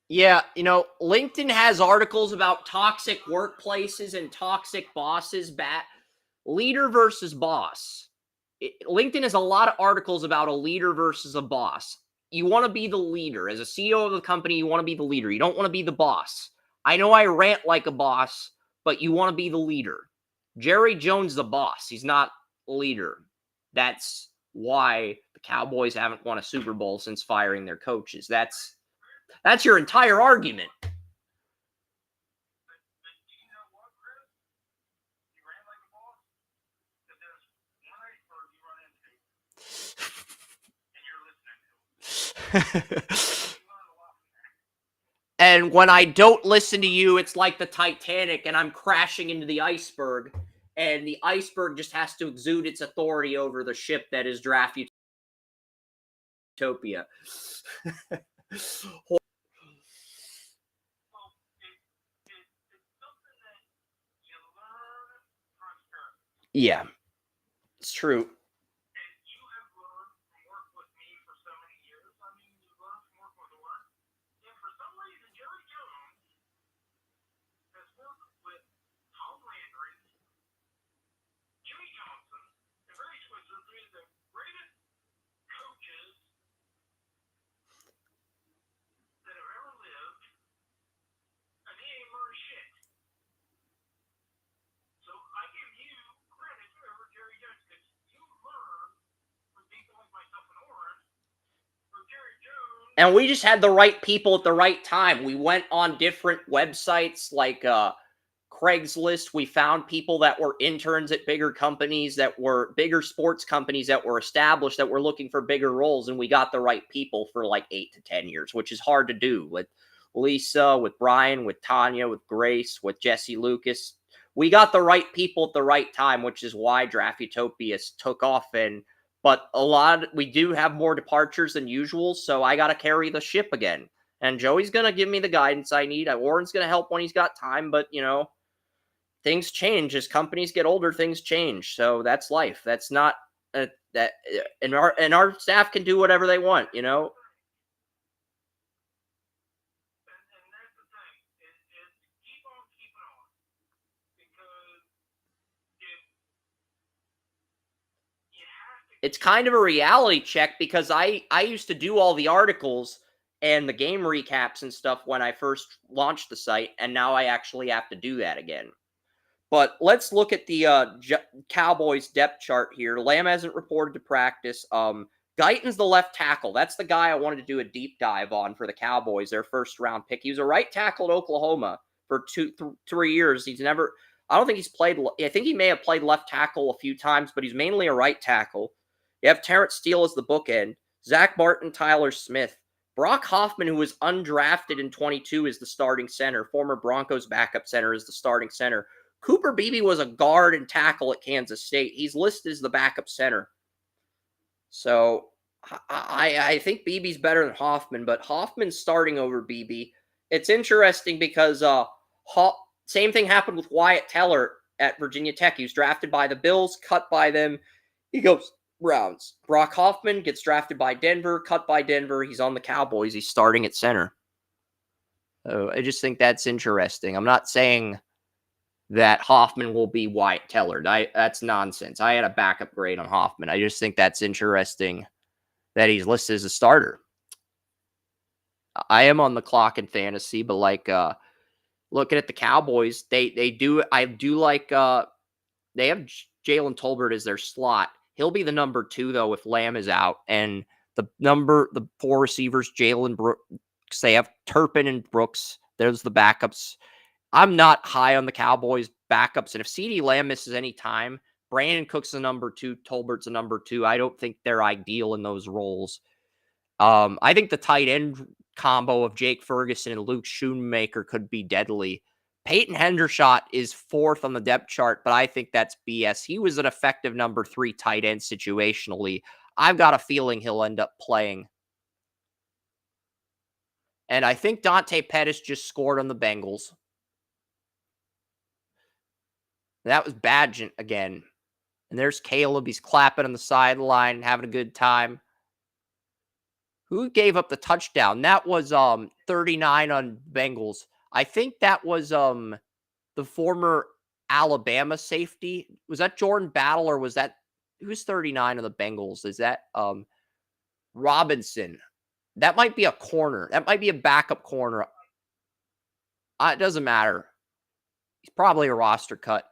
Yeah, you know, LinkedIn has articles about toxic workplaces and toxic bosses, leader versus boss. LinkedIn has a lot of articles about a leader versus a boss. You want to be the leader. As a CEO of the company, you want to be the leader. You don't want to be the boss. I know I rant like a boss, but you want to be the leader. Jerry Jones the boss. He's not a leader. That's why the Cowboys haven't won a Super Bowl since firing their coaches. That's your entire argument. And when I don't listen to you, it's like the Titanic and I'm crashing into the iceberg. And the iceberg just has to exude its authority over the ship that is Draft Utopia. Yeah, it's true. And you have learned from work with me for so many years. I mean, you learn from work with Orr. And for some reason, Jerry Jones has worked with Tom Landry, Jimmy Johnson, and Barry Switzer, three of the greatest coaches that have ever lived, and they ain't learned shit. So I give you credit over Jerry Jones because you learn from people like myself and Orrin, from Jerry Jones. And we just had the right people at the right time. We went on different websites like Craigslist. We found people that were interns at bigger companies, that were bigger sports companies that were established, that were looking for bigger roles. And we got the right people for like 8 to 10 years, which is hard to do with Lisa, with Brian, with Tanya, with Grace, with Jesse Lucas. We got the right people at the right time, which is why Draft Utopia took off. But we do have more departures than usual, so I got to carry the ship again. And Joey's going to give me the guidance I need. Warren's going to help when he's got time, but, things change. As companies get older, things change. So that's life. That's not and our staff can do whatever they want, And that's the thing, is keep on keeping on. Because if you have to It's kind of a reality check because I used to do all the articles and the game recaps and stuff when I first launched the site, and now I actually have to do that again. But let's look at the Cowboys depth chart here. Lamb hasn't reported to practice. Guyton's the left tackle. That's the guy I wanted to do a deep dive on for the Cowboys, their first round pick. He was a right tackle at Oklahoma for 3 years. I don't think he's played. I think he may have played left tackle a few times, but he's mainly a right tackle. You have Terrence Steele as the bookend. Zach Barton, Tyler Smith. Brock Hoffman, who was undrafted in 22, is the starting center. Former Broncos backup center is the starting center. Cooper Beebe was a guard and tackle at Kansas State. He's listed as the backup center. So I think Beebe's better than Hoffman, but Hoffman's starting over Beebe. It's interesting because same thing happened with Wyatt Teller at Virginia Tech. He was drafted by the Bills, cut by them. He goes Browns. Brock Hoffman gets drafted by Denver, cut by Denver. He's on the Cowboys. He's starting at center. So I just think that's interesting. I'm not saying that Hoffman will be Wyatt Teller. That's nonsense. I had a backup grade on Hoffman. I just think that's interesting that he's listed as a starter. I am on the clock in fantasy, but looking at the Cowboys, they have Jalen Tolbert as their slot. He'll be the number 2 though if Lamb is out, and the 4 receivers, Jalen Brooks. They have Turpin and Brooks. There's the backups. I'm not high on the Cowboys backups, and if CeeDee Lamb misses any time, Brandon Cook's the number 2, Tolbert's the number 2. I don't think they're ideal in those roles. I think the tight end combo of Jake Ferguson and Luke Schoonmaker could be deadly. Peyton Hendershot is 4th on the depth chart, but I think that's BS. He was an effective number 3 tight end situationally. I've got a feeling he'll end up playing. And I think Dante Pettis just scored on the Bengals. That was Badgett again. And there's Caleb. He's clapping on the sideline, having a good time. Who gave up the touchdown? That was 39 on Bengals. I think that was the former Alabama safety. Was that Jordan Battle or was that who's 39 on the Bengals? Is that Robinson? That might be a corner. That might be a backup corner. It doesn't matter. He's probably a roster cut.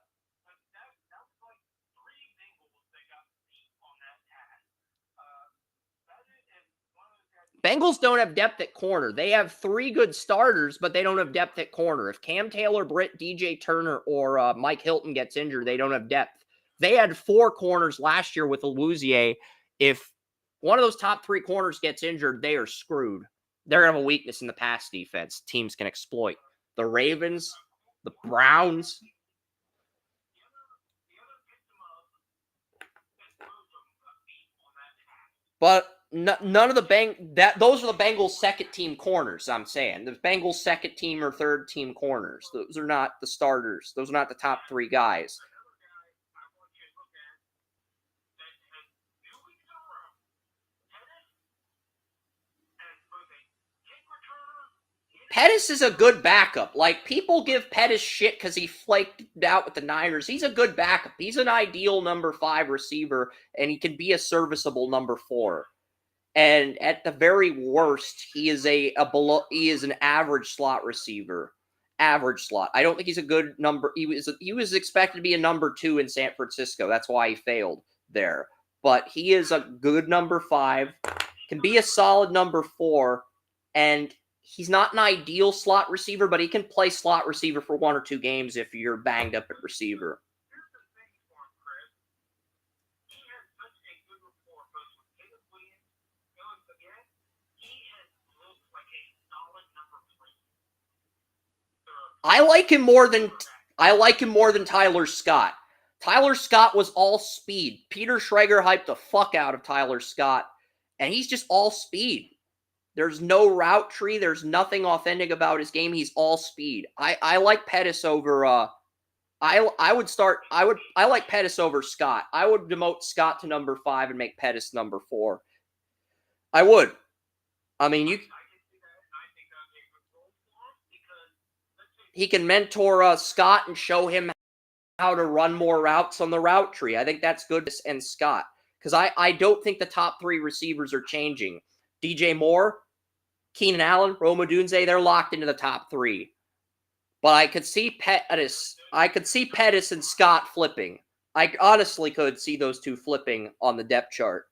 Bengals don't have depth at corner. They have 3 good starters, but they don't have depth at corner. If Cam Taylor, Britt, DJ Turner, or Mike Hilton gets injured, they don't have depth. They had 4 corners last year with Awuzie. If one of those top 3 corners gets injured, they are screwed. They're going to have a weakness in the pass defense. Teams can exploit. The Ravens, the Browns. But none of the those are the Bengals' second team corners. I'm saying the Bengals' second team or third team corners. Those are not the starters. Those are not the top three guys. Pettis is a good backup. Like, people give Pettis shit because he flaked out with the Niners. He's a good backup. He's an ideal number 5 receiver, and he can be a serviceable number 4. And at the very worst, he is an average slot receiver. Average slot. I don't think he's a good number. He was expected to be a number 2 in San Francisco. That's why he failed there. But he is a good number 5, can be a solid number 4, and he's not an ideal slot receiver, but he can play slot receiver for 1 or 2 games if you're banged up at receiver. I like him more than Tyler Scott. Tyler Scott was all speed. Peter Schrager hyped the fuck out of Tyler Scott, and he's just all speed. There's no route tree. There's nothing authentic about his game. He's all speed. I like Pettis over I like Pettis over Scott. I would demote Scott to number 5 and make Pettis number 4. I would. I mean, he can mentor Scott and show him how to run more routes on the route tree. I think that's good. And Scott, because I don't think the top 3 receivers are changing. DJ Moore, Keenan Allen, Rome Odunze, they're locked into the top 3. But I could see Pettis and Scott flipping. I honestly could see those two flipping on the depth chart.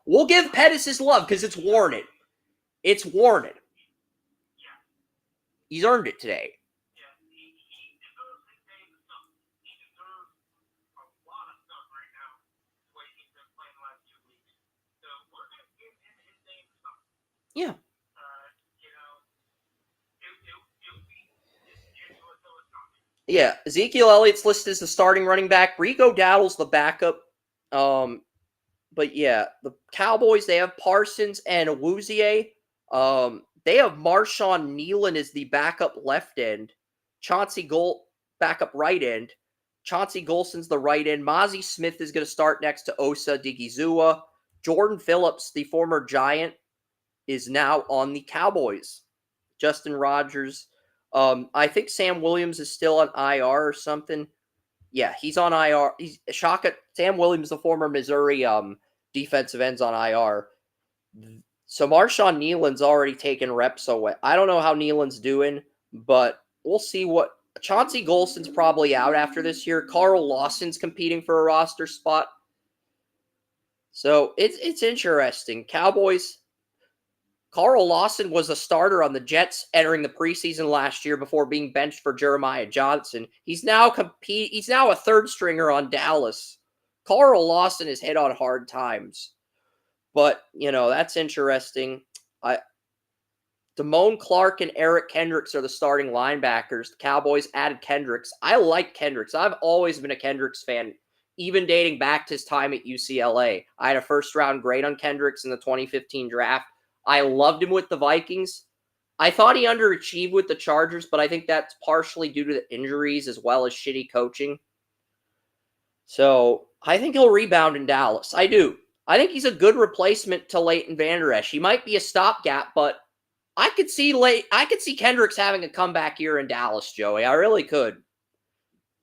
We'll give Pettis his love because it's warranted. It's warranted. He's earned it today. Yeah. Yeah, Ezekiel Elliott's listed as the starting running back. Rico Dowdle's the backup. But yeah, the Cowboys, they have Parsons and Awuzie. They have Marshawn Nealon as the backup left end. Chauncey backup right end. Chauncey Golson's the right end. Mozzie Smith is going to start next to Osa Digizua. Jordan Phillips, the former Giant, is now on the Cowboys. Justin Rogers. I think Sam Williams is still on IR or something. Yeah, he's on IR. Sam Williams, the former Missouri defensive end's on IR. So Marshawn Nealon's already taken reps away. I don't know how Nealon's doing, but we'll see what. Chauncey Golson's probably out after this year. Carl Lawson's competing for a roster spot. So it's interesting. Cowboys. Carl Lawson was a starter on the Jets entering the preseason last year before being benched for Jeremiah Johnson. He's now a third stringer on Dallas. Carl Lawson has hit on hard times. But, that's interesting. Damone Clark and Eric Kendricks are the starting linebackers. The Cowboys added Kendricks. I like Kendricks. I've always been a Kendricks fan, even dating back to his time at UCLA. I had a first-round grade on Kendricks in the 2015 draft. I loved him with the Vikings. I thought he underachieved with the Chargers, but I think that's partially due to the injuries as well as shitty coaching. So I think he'll rebound in Dallas. I do. I think he's a good replacement to Leighton Vander Esch. He might be a stopgap, but I could see Kendricks having a comeback year in Dallas, Joey. I really could.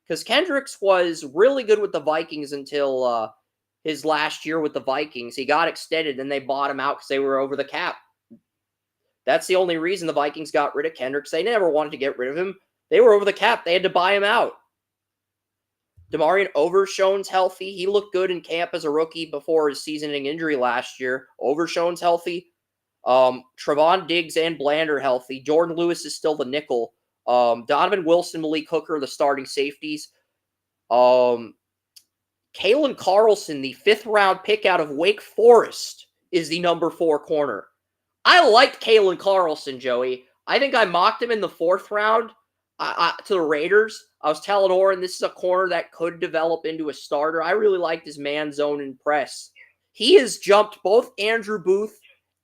Because Kendricks was really good with the Vikings until his last year with the Vikings. He got extended, and they bought him out because they were over the cap. That's the only reason the Vikings got rid of Kendricks. They never wanted to get rid of him. They were over the cap. They had to buy him out. Demarion Overshone's healthy. He looked good in camp as a rookie before his season-ending injury last year. Overshone's healthy. Trevon Diggs and Bland are healthy. Jordan Lewis is still the nickel. Donovan Wilson, Malik Hooker are the starting safeties. Kalen Carlson, the 5th-round pick out of Wake Forest, is the number 4 corner. I liked Kalen Carlson, Joey. I think I mocked him in the 4th round to the Raiders. I was telling Oren this is a corner that could develop into a starter. I really liked his man zone and press. He has jumped both Andrew Booth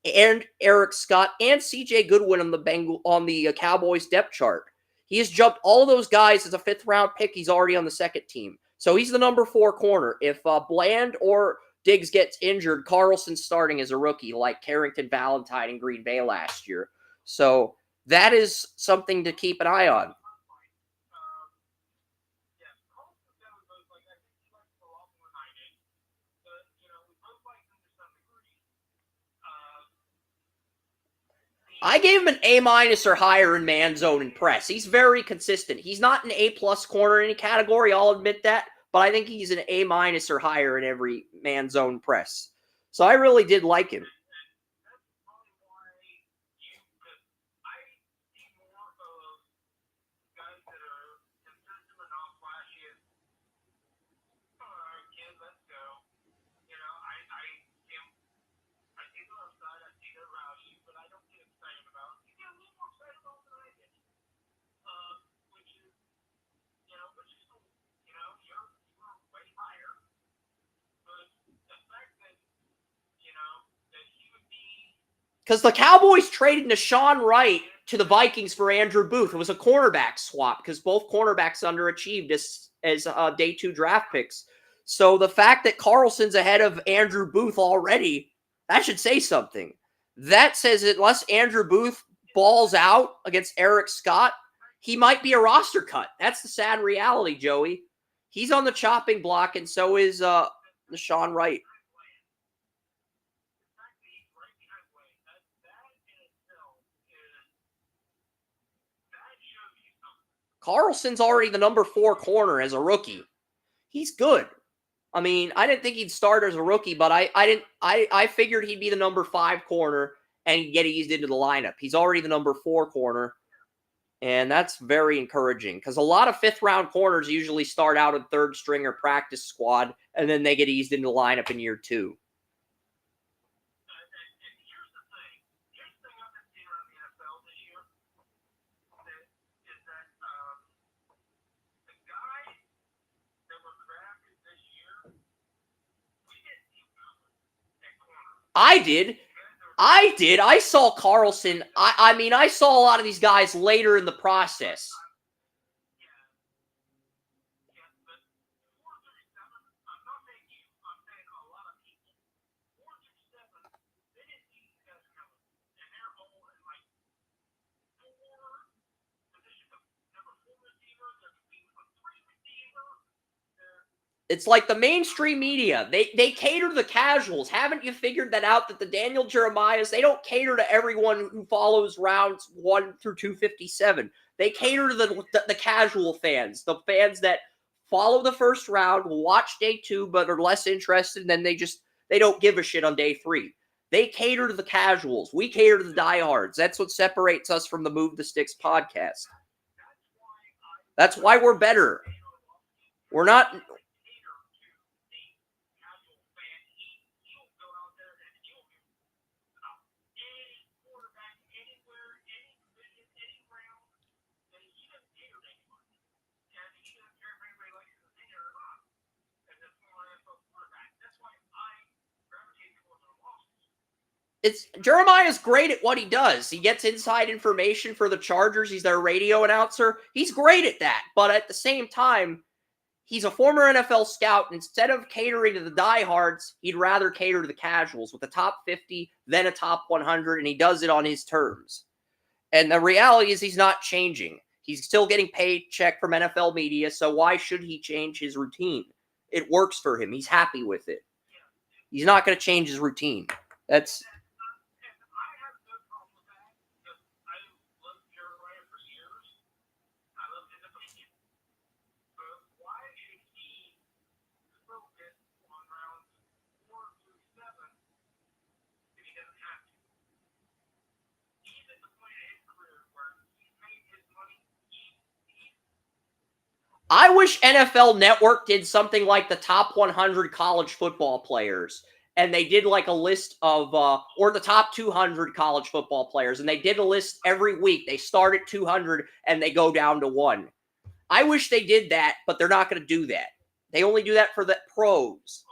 and Eric Scott and C.J. Goodwin on the Cowboys depth chart. He has jumped all of those guys as a 5th-round pick. He's already on the 2nd team. So he's the number 4 corner. If Bland or Diggs gets injured, Carlson's starting as a rookie, like Carrington Valentine in Green Bay last year. So that is something to keep an eye on. I gave him an A- or higher in man zone and press. He's very consistent. He's not an A+ corner in any category, I'll admit that, but I think he's an A- or higher in every man zone press. So I really did like him. Because the Cowboys traded Nashawn Wright to the Vikings for Andrew Booth. It was a cornerback swap because both cornerbacks underachieved as day 2 draft picks. So the fact that Carlson's ahead of Andrew Booth already, that should say something. That says that unless Andrew Booth balls out against Eric Scott, he might be a roster cut. That's the sad reality, Joey. He's on the chopping block, and so is Nashawn Wright. Carlson's already the number 4 corner as a rookie. He's good. I mean, I didn't think he'd start as a rookie, but I figured he'd be the number 5 corner and get eased into the lineup. He's already the number 4 corner, and that's very encouraging because a lot of 5th-round corners usually start out in 3rd string or practice squad, and then they get eased into the lineup in year 2. I did. I saw Carlson. I mean, I saw a lot of these guys later in the process. It's like the mainstream media. They cater to the casuals. Haven't you figured that out? That the Daniel Jeremiahs, they don't cater to everyone who follows rounds 1 through 257. They cater to the casual fans, the fans that follow the 1st round, will watch day 2, but are less interested, and then they don't give a shit on day 3. They cater to the casuals. We cater to the diehards. That's what separates us from the Move the Sticks podcast. That's why we're better. We're not. Jeremiah's great at what he does. He gets inside information for the Chargers. He's their radio announcer. He's great at that. But at the same time, he's a former NFL scout. And instead of catering to the diehards, he'd rather cater to the casuals with a top 50, then a top 100, and he does it on his terms. And the reality is he's not changing. He's still getting paycheck from NFL media, so why should he change his routine? It works for him. He's happy with it. He's not going to change his routine. That's... I wish NFL Network did something like the top 100 college football players, and they did like a list of, or the top 200 college football players, and they did a list every week. They start at 200 and they go down to 1. I wish they did that, but they're not going to do that. They only do that for the pros.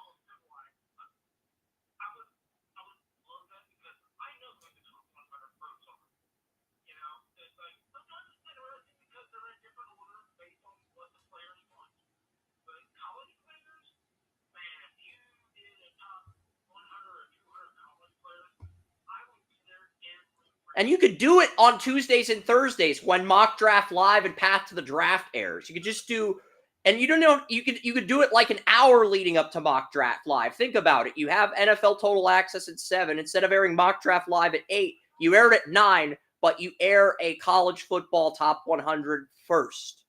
And you could do it on Tuesdays and Thursdays when Mock Draft Live and Path to the Draft airs. You could just do, and you don't know, you could do it like an hour leading up to Mock Draft Live. Think about it. You have NFL Total Access at 7. Instead of airing Mock Draft Live at 8, you air it at 9, but you air a college football top 100 first,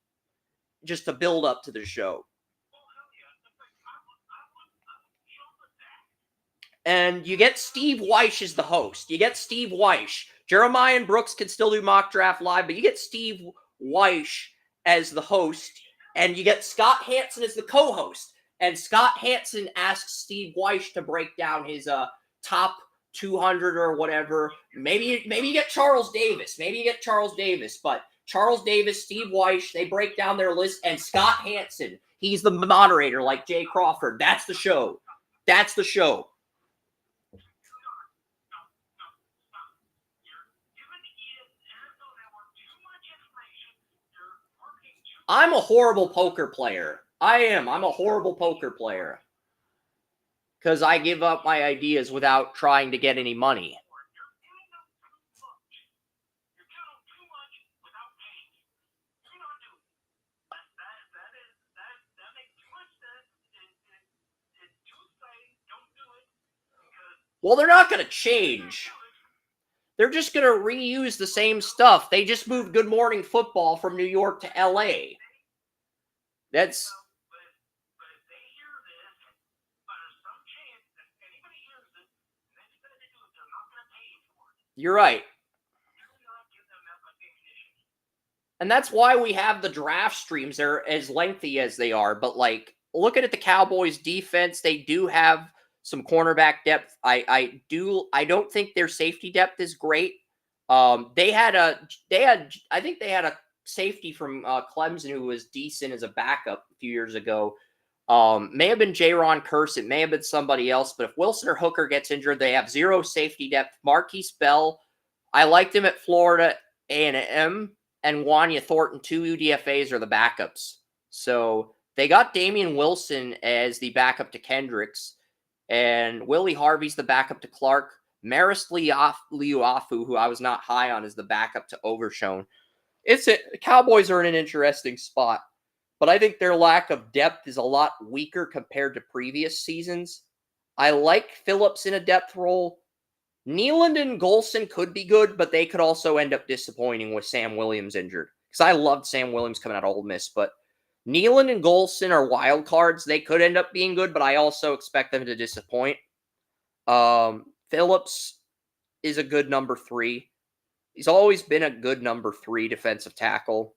just to build up to the show. And you get Steve Weish as the host. You get Steve Weish. Jeremiah and Brooks can still do Mock Draft Live, but you get Steve Weish as the host, and you get Scott Hansen as the co-host. And Scott Hansen asks Steve Weish to break down his top 200 or whatever. Maybe you get Charles Davis. But Charles Davis, Steve Weish, they break down their list, and Scott Hansen, he's the moderator like Jay Crawford. That's the show. I'm a horrible poker player. I'm a horrible poker player. Because I give up my ideas without trying to get any money. Well, they're not going to change. They're just going to reuse the same stuff. They just moved Good Morning Football from New York to L.A. That's... You're right. And that's why we have the draft streams. They're as lengthy as they are. But, like, looking at the Cowboys' defense, they do have some cornerback depth. I don't think their safety depth is great. I think they had a safety from Clemson who was decent as a backup a few years ago. May have been Jaron Kearse. It may have been somebody else. But if Wilson or Hooker gets injured, they have zero safety depth. Marquise Bell, I liked him at Florida A&M, and Wanya Thornton, 2 UDFAs are the backups. So they got Damian Wilson as the backup to Kendricks. And Willie Harvey's the backup to Clark. Maris Liuafu, who I was not high on, is the backup to Overshone. The Cowboys are in an interesting spot. But I think their lack of depth is a lot weaker compared to previous seasons. I like Phillips in a depth role. Nealand and Golson could be good, but they could also end up disappointing with Sam Williams injured. Because I loved Sam Williams coming out of Ole Miss, but Nealand and Golson are wild cards. They could end up being good, but I also expect them to disappoint. Phillips is a good number 3. He's always been a good number 3 defensive tackle.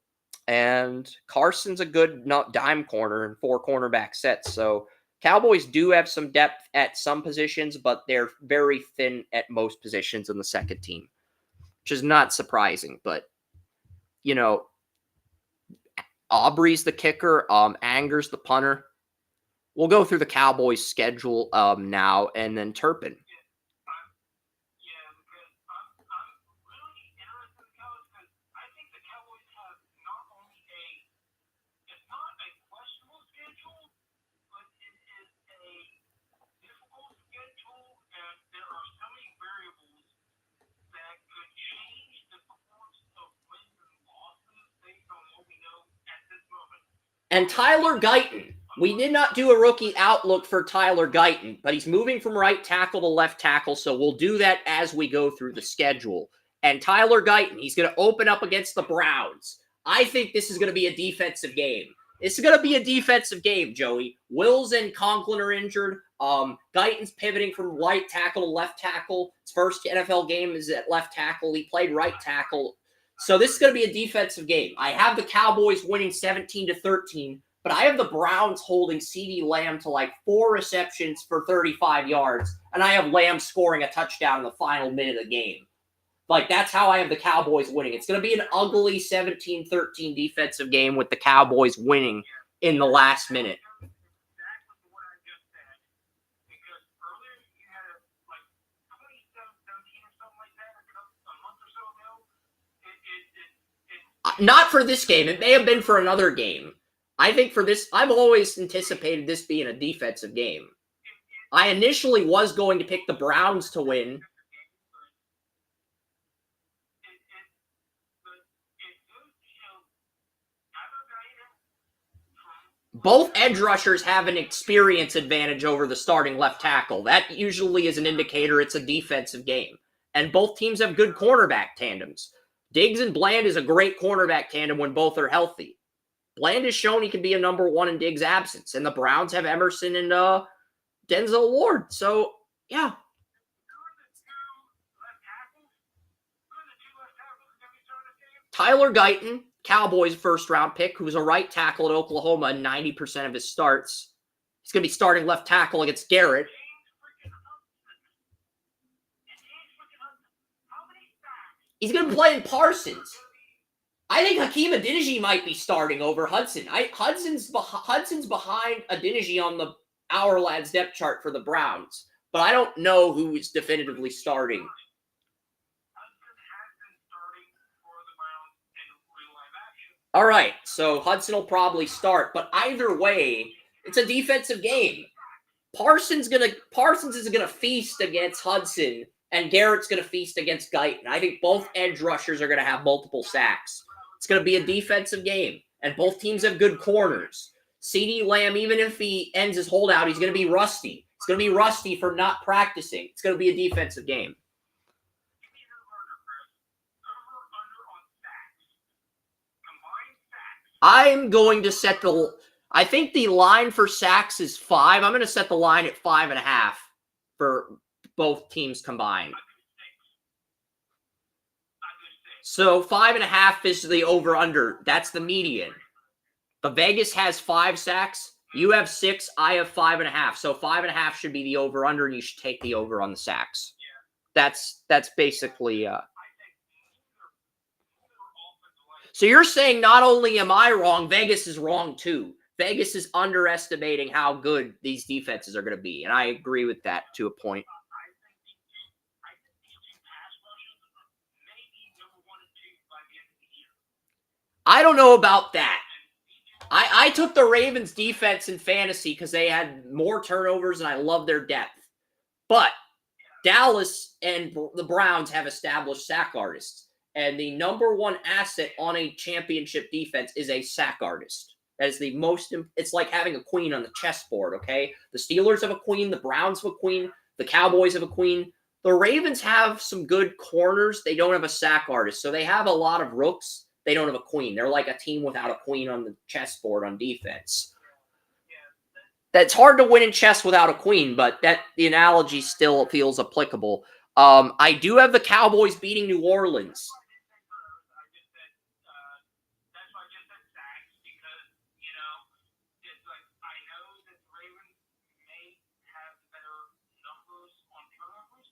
And Carson's a good dime corner in 4 cornerback sets. So Cowboys do have some depth at some positions, but they're very thin at most positions in the second team, which is not surprising. But, you know, Aubrey's the kicker. Anger's the punter. We'll go through the Cowboys' schedule now, and then Turpin. And Tyler Guyton. We did not do a rookie outlook for Tyler Guyton, but he's moving from right tackle to left tackle, so we'll do that as we go through the schedule. And Tyler Guyton, he's going to open up against the Browns. I think this is going to be a defensive game. This is going to be a defensive game, Joey. Wills and Conklin are injured. Guyton's pivoting from right tackle to left tackle. His first NFL game is at left tackle. He played right tackle. So this is going to be a defensive game. I have the Cowboys winning 17-13, but I have the Browns holding CeeDee Lamb to like 4 receptions for 35 yards, and I have Lamb scoring a touchdown in the final minute of the game. Like, that's how I have the Cowboys winning. It's going to be an ugly 17-13 defensive game with the Cowboys winning in the last minute. Exactly what I just said. Because earlier you had like 27-13 or something like that a month or so ago. Not for this game. It may have been for another game. I think for this, I've always anticipated this being a defensive game. I initially was going to pick the Browns to win. Both edge rushers have an experience advantage over the starting left tackle. That usually is an indicator it's a defensive game. And both teams have good cornerback tandems. Diggs and Bland is a great cornerback tandem when both are healthy. Bland has shown he can be a number one in Diggs' absence. And the Browns have Emerson and Denzel Ward. So, yeah. Tyler Guyton, Cowboys first-round pick, who's a right tackle at Oklahoma in 90% of his starts. He's going to be starting left tackle against Garrett. He's going to play in Parsons. I think Hakeem Adeniji might be starting over Hudson. Hudson's behind Adeniji on the Our Lads depth chart for the Browns, but I don't know who is definitively starting. All right, so Hudson will probably start, but either way, it's a defensive game. Parsons is gonna feast against Hudson, and Garrett's gonna feast against Guyton. I think both edge rushers are gonna have multiple sacks. It's gonna be a defensive game, and both teams have good corners. CeeDee Lamb, even if he ends his holdout, he's gonna be rusty. It's gonna be rusty for not practicing. It's gonna be a defensive game. I'm going to set I think the line for sacks is 5. I'm going to set the line at 5.5 for both teams combined. So 5.5 is the over-under. That's the median. The Vegas has 5 sacks. You have 6. I have 5.5. So 5.5 should be the over-under, and you should take the over on the sacks. That's basically... So you're saying not only am I wrong, Vegas is wrong too. Vegas is underestimating how good these defenses are going to be, and I agree with that to a point. I don't know about that. I took the Ravens defense in fantasy because they had more turnovers, and I love their depth. But Dallas and the Browns have established sack artists. And the number one asset on a championship defense is a sack artist. That is the most, it's like having a queen on the chessboard, okay? The Steelers have a queen, the Browns have a queen, the Cowboys have a queen. The Ravens have some good corners. They don't have a sack artist. So they have a lot of rooks. They don't have a queen. They're like a team without a queen on the chessboard on defense. That's hard to win in chess without a queen, but the analogy still feels applicable. I do have the Cowboys beating New Orleans.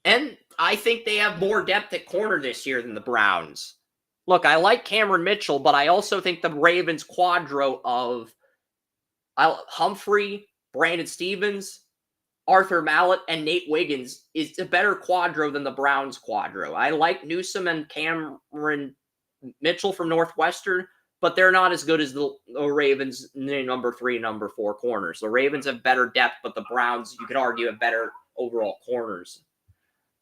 And I think they have more depth at corner this year than the Browns. Look, I like Cameron Mitchell, but I also think the Ravens quadro of Humphrey, Brandon Stevens, Arthur Mallett, and Nate Wiggins is a better quadro than the Browns quadro. I like Newsome and Cameron Mitchell from Northwestern, but they're not as good as the Ravens number 3 and number 4 corners. The Ravens have better depth, but the Browns, you could argue, have better overall corners.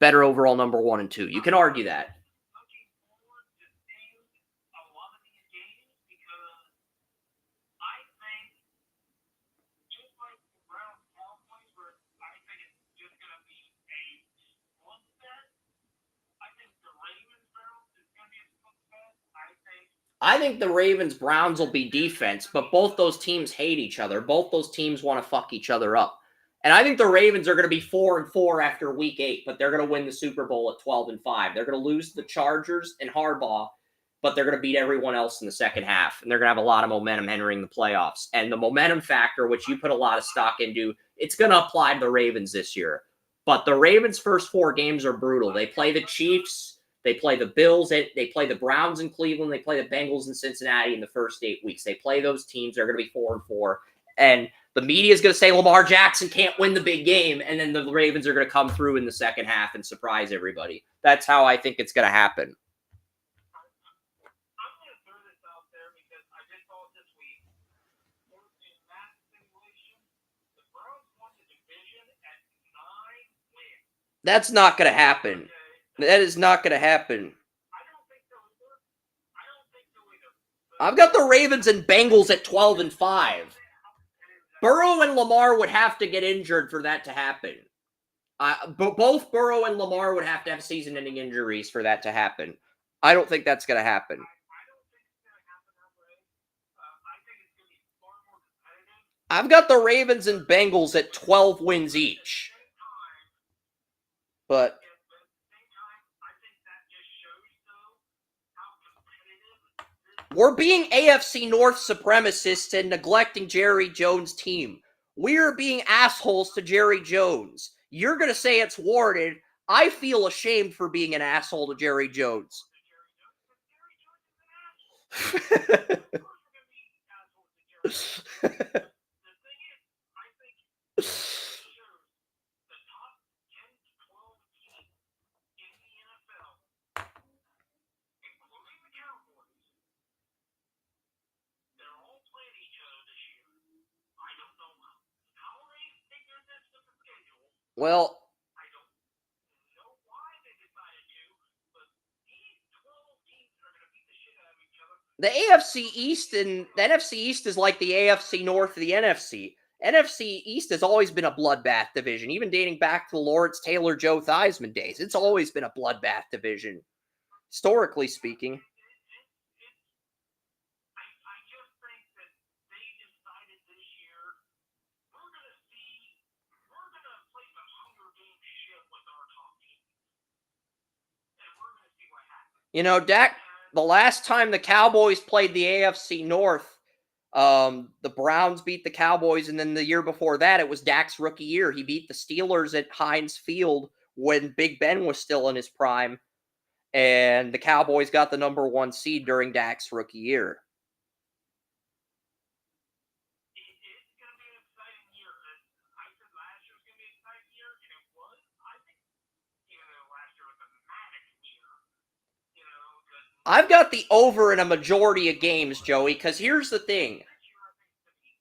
Better overall number 1 and 2. You can argue that. I think the Ravens-Browns will be defense, but both those teams hate each other. Both those teams want to fuck each other up. And I think the Ravens are going to be 4-4 after Week 8, but they're going to win the Super Bowl at 12-5. They're going to lose to the Chargers and Harbaugh, but they're going to beat everyone else in the second half, and they're going to have a lot of momentum entering the playoffs. And the momentum factor, which you put a lot of stock into, it's going to apply to the Ravens this year. But the Ravens' first 4 games are brutal. They play the Chiefs, they play the Bills, they play the Browns in Cleveland, they play the Bengals in Cincinnati in the first 8 weeks. They play those teams. They're going to be 4-4. And the media is going to say Lamar Jackson can't win the big game, and then the Ravens are going to come through in the second half and surprise everybody. That's how I think it's going to happen. I'm going to throw this out there because I just saw it this week. In that simulation, the Browns won the division at 9 wins. That's not going to happen. That is not going to happen. I don't think so either. I don't think so either. I've got the Ravens and Bengals at 12-5. Burrow and Lamar would have to get injured for that to happen. Both Burrow and Lamar would have to have season-ending injuries for that to happen. I don't think that's going to happen. I don't think it's going to happen that way. I think it's going to be far more competitive. I've got the Ravens and Bengals at 12 wins each. But At the same time, I think that just shows, though, how competitive this we're being AFC North supremacists and neglecting Jerry Jones' team. We're being assholes to Jerry Jones. You're going to say it's warranted. I feel ashamed for being an asshole to Jerry Jones. Jerry Jones is an asshole. Of course we're going to be assholes to Jerry Jones. The thing is, I think it shows the top 10 to 12 teams in the NFL, including the Cowboys, they're all playing each other this year. I don't know how they figured this with the schedule. Well, I don't know why they decided to, but these 12 teams are going to beat the shit out of each other. the AFC East and the NFC East is like the AFC North of the NFC. NFC East has always been a bloodbath division, even dating back to the Lawrence Taylor, Joe Theismann days. It's always been a bloodbath division, historically speaking. I just think that they decided this year we're going to play the Hunger Games shit with our top team, and we're going to see what happens. You know, Dak, the last time the Cowboys played the AFC North, the Browns beat the Cowboys, and then the year before that, it was Dak's rookie year. He beat the Steelers at Heinz Field when Big Ben was still in his prime, and the Cowboys got the number 1 seed during Dak's rookie year. It's going to be an exciting year. I said last year was going to be an exciting year, and it was. I think even though last year was a manic year, because I've got the over in a majority of games, Joey, because here's the thing. this year I think it's going to be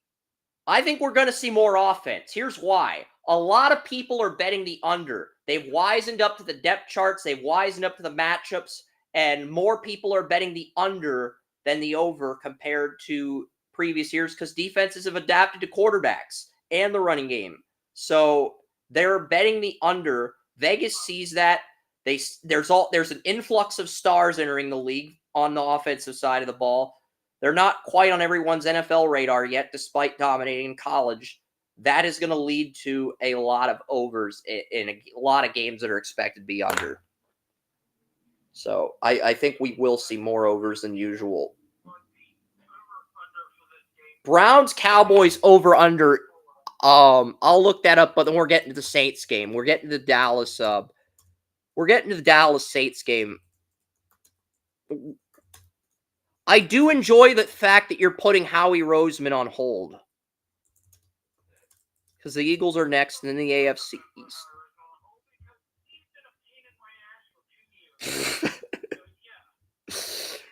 I think we're going to see more offense. Here's why. A lot of people are betting the under. They've wisened up to the depth charts. They've wisened up to the matchups. And more people are betting the under than the over compared to previous years because defenses have adapted to quarterbacks and the running game. So they're betting the under. Vegas sees that. There's an influx of stars entering the league on the offensive side of the ball. They're not quite on everyone's NFL radar yet, despite dominating in college. That is going to lead to a lot of overs in a lot of games that are expected to be under. So I think we will see more overs than usual. Browns, Cowboys, over under. I'll look that up, but then we're getting to the Saints game. We're getting to the Dallas. We're getting to the Dallas Saints game. I do enjoy the fact that you're putting Howie Roseman on hold. Because the Eagles are next, and then the AFC East.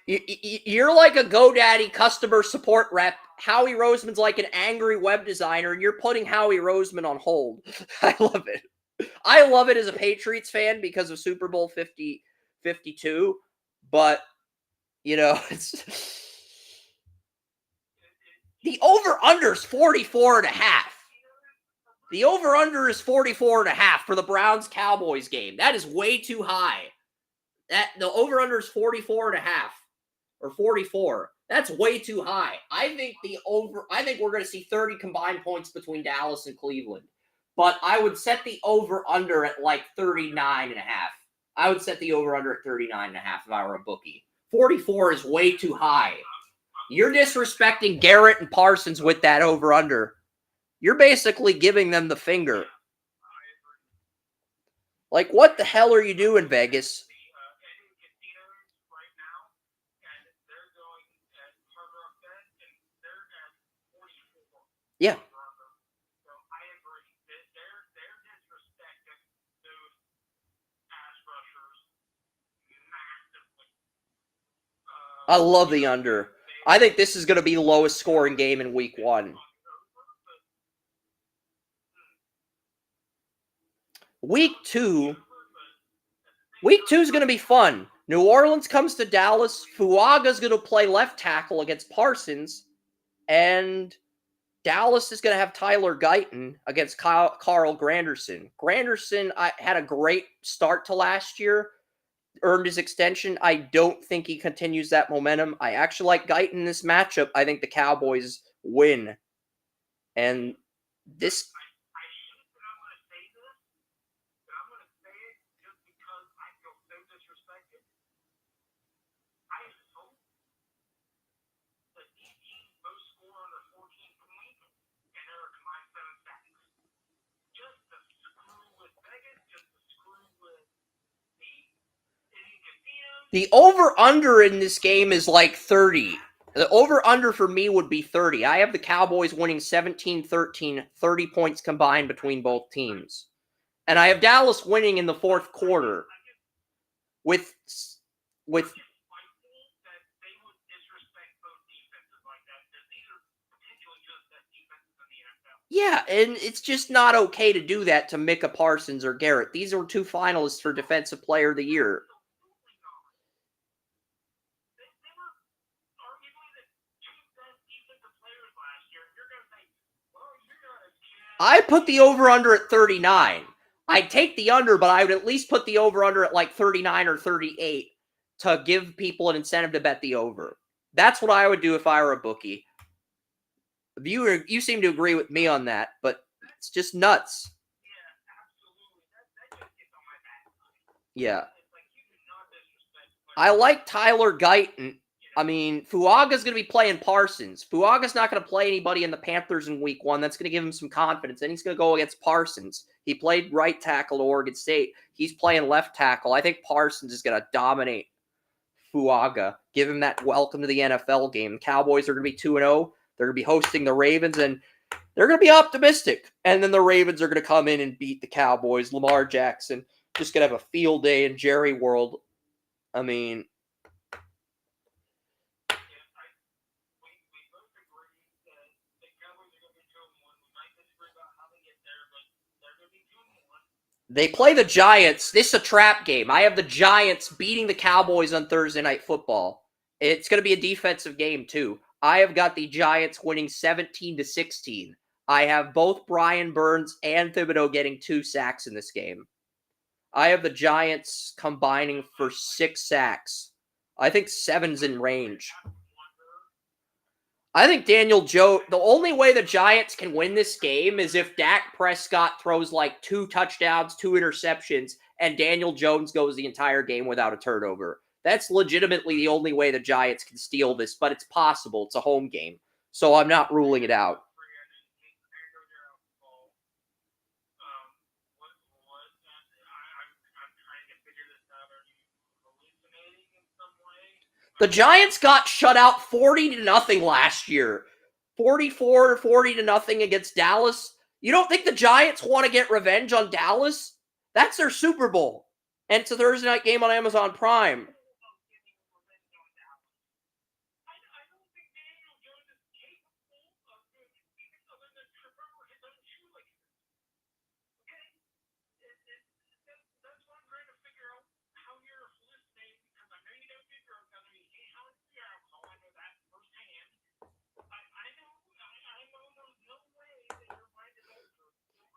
You're like a GoDaddy customer support rep. Howie Roseman's like an angry web designer, and you're putting Howie Roseman on hold. I love it. I love it as a Patriots fan because of Super Bowl 52, but it's the over-under is 44.5. The over-under is 44.5 for the Browns-Cowboys game. That is way too high. The over-under is 44.5 or 44. That's way too high. I think we're going to see 30 combined points between Dallas and Cleveland. But I would set the over-under at like 39.5. I would set the over-under at 39.5 if I were a bookie. 44 is way too high. You're disrespecting Garrett and Parsons with that over-under. You're basically giving them the finger. Like, what the hell are you doing, Vegas? Yeah. I love the under. I think this is going to be the lowest scoring game in week 1. Week 2 is going to be fun. New Orleans comes to Dallas. Fuaga's going to play left tackle against Parsons. And Dallas is going to have Tyler Guyton against Carl Granderson. Granderson had a great start to last year. Earned his extension. I don't think he continues that momentum. I actually like Guyton in this matchup. I think the Cowboys win. And this... The over-under in this game is like 30. The over-under for me would be 30. I have the Cowboys winning 17-13, 30 points combined between both teams. And I have Dallas winning in the fourth quarter with yeah, and it's just not okay to do that to Micah Parsons or Garrett. These are 2 finalists for Defensive Player of the Year. I put the over-under at 39. I'd take the under, but I would at least put the over-under at like 39 or 38 to give people an incentive to bet the over. That's what I would do if I were a bookie. You seem to agree with me on that, but it's just nuts. Yeah. I like Tyler Guyton. I mean, Fuaga's going to be playing Parsons. Fuaga's not going to play anybody in the Panthers in week 1. That's going to give him some confidence. And he's going to go against Parsons. He played right tackle at Oregon State. He's playing left tackle. I think Parsons is going to dominate Fuaga. Give him that welcome to the NFL game. The Cowboys are going to be 2-0. They're going to be hosting the Ravens, and they're going to be optimistic. And then the Ravens are going to come in and beat the Cowboys. Lamar Jackson just going to have a field day in Jerry World. I mean... They play the Giants. This is a trap game. I have the Giants beating the Cowboys on Thursday Night Football. It's going to be a defensive game, too. I have got the Giants winning 17-16. I have both Brian Burns and Thibodeau getting 2 sacks in this game. I have the Giants combining for 6 sacks. I think 7's in range. I think Daniel Jones, the only way the Giants can win this game is if Dak Prescott throws like 2 touchdowns, 2 interceptions, and Daniel Jones goes the entire game without a turnover. That's legitimately the only way the Giants can steal this, but it's possible. It's a home game, so I'm not ruling it out. The Giants got shut out 40-0 last year. 44-40-0 against Dallas. You don't think the Giants want to get revenge on Dallas? That's their Super Bowl. And it's a Thursday night game on Amazon Prime.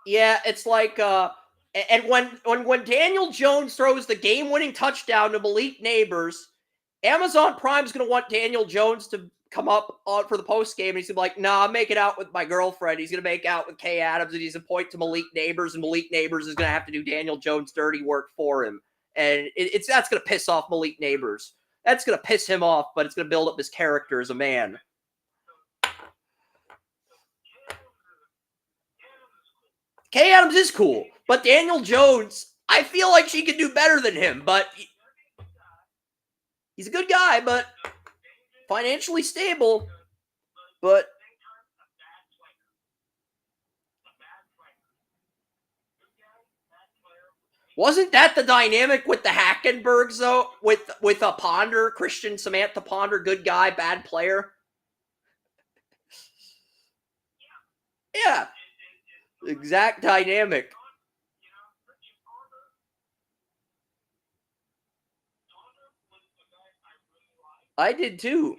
Yeah, it's like, and when Daniel Jones throws the game-winning touchdown to Malik Nabers, Amazon Prime's going to want Daniel Jones to come up for the postgame, and he's going to be like, nah, I'm making out with my girlfriend. He's going to make out with Kay Adams, and he's going to point to Malik Nabers, and Malik Nabers is going to have to do Daniel Jones' dirty work for him. And that's going to piss off Malik Nabers. That's going to piss him off, but it's going to build up his character as a man. Kay Adams is cool, but Daniel Jones, I feel like she could do better than him, but he's a good guy, but financially stable, but wasn't that the dynamic with the Hackenbergs, though? With a Ponder, Christian Samantha Ponder, good guy, bad player? Yeah. Exact dynamic. I did too.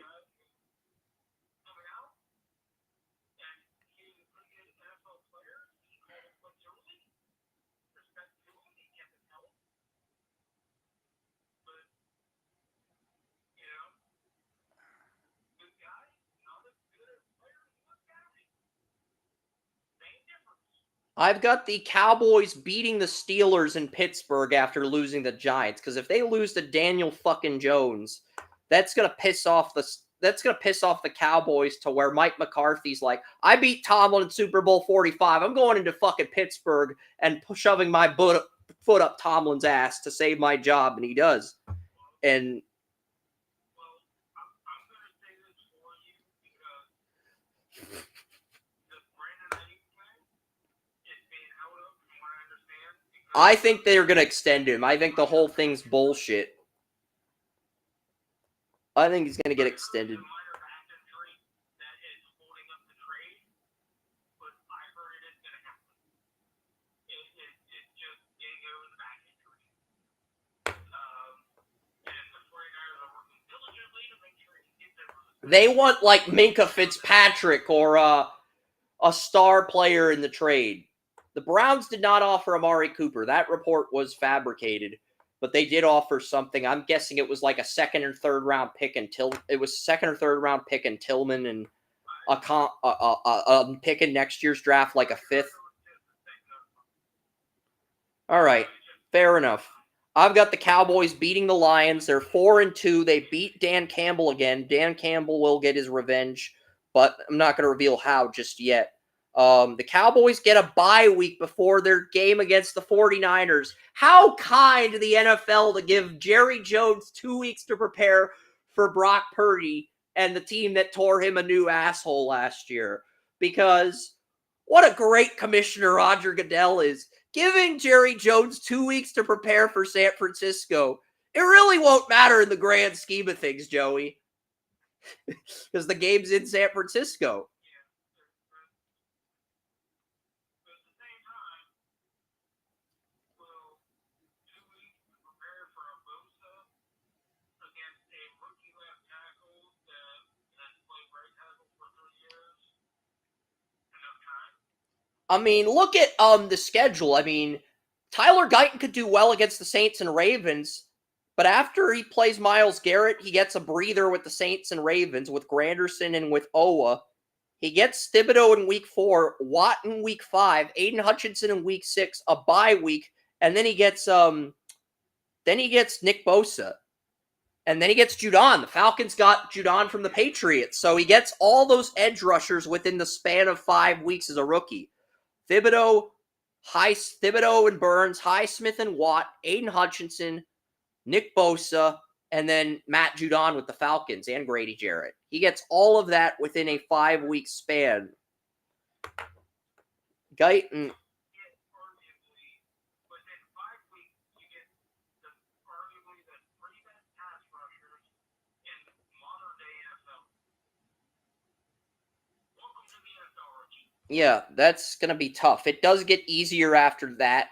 I've got the Cowboys beating the Steelers in Pittsburgh after losing the Giants, because if they lose to Daniel fucking Jones, that's gonna piss off the Cowboys to where Mike McCarthy's like, I beat Tomlin in Super Bowl 45. I'm going into fucking Pittsburgh and shoving my foot up Tomlin's ass to save my job, and he does. And I think they're going to extend him. I think the whole thing's bullshit. I think he's going to get extended. They want like Minka Fitzpatrick or a star player in the trade. The Browns did not offer Amari Cooper. That report was fabricated, but they did offer something. I'm guessing it was like a second or third round pick in Tillman and a pick in next year's draft, like a fifth. All right, fair enough. I've got the Cowboys beating the Lions. They're 4-2. They beat Dan Campbell again. Dan Campbell will get his revenge, but I'm not going to reveal how just yet. The Cowboys get a bye week before their game against the 49ers. How kind of the NFL to give Jerry Jones 2 weeks to prepare for Brock Purdy and the team that tore him a new asshole last year. Because what a great commissioner Roger Goodell is. Giving Jerry Jones 2 weeks to prepare for San Francisco. It really won't matter in the grand scheme of things, Joey. Because the game's in San Francisco. I mean, look at the schedule. I mean, Tyler Guyton could do well against the Saints and Ravens, but after he plays Myles Garrett, he gets a breather with the Saints and Ravens, with Granderson and with Owa. He gets Thibodeau in week 4, Watt in week 5, Aiden Hutchinson in week 6, a bye week, and then he gets Nick Bosa. And then he gets Judon. The Falcons got Judon from the Patriots. So he gets all those edge rushers within the span of 5 weeks as a rookie. Thibodeau and Burns, Highsmith and Watt, Aiden Hutchinson, Nick Bosa, and then Matt Judon with the Falcons and Grady Jarrett. He gets all of that within a 5-week span. Guyton. Yeah, that's going to be tough. It does get easier after that.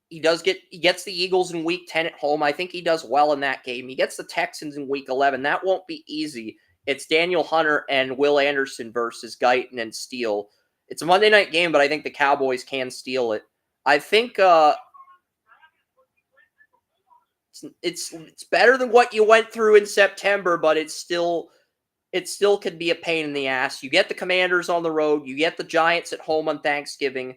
He gets the Eagles in week 10 at home. I think he does well in that game. He gets the Texans in week 11. That won't be easy. It's Daniel Hunter and Will Anderson versus Guyton and Steele. It's a Monday night game, but I think the Cowboys can steal it. I think it's better than what you went through in September, but it still could be a pain in the ass. You get the Commanders on the road. You get the Giants at home on Thanksgiving.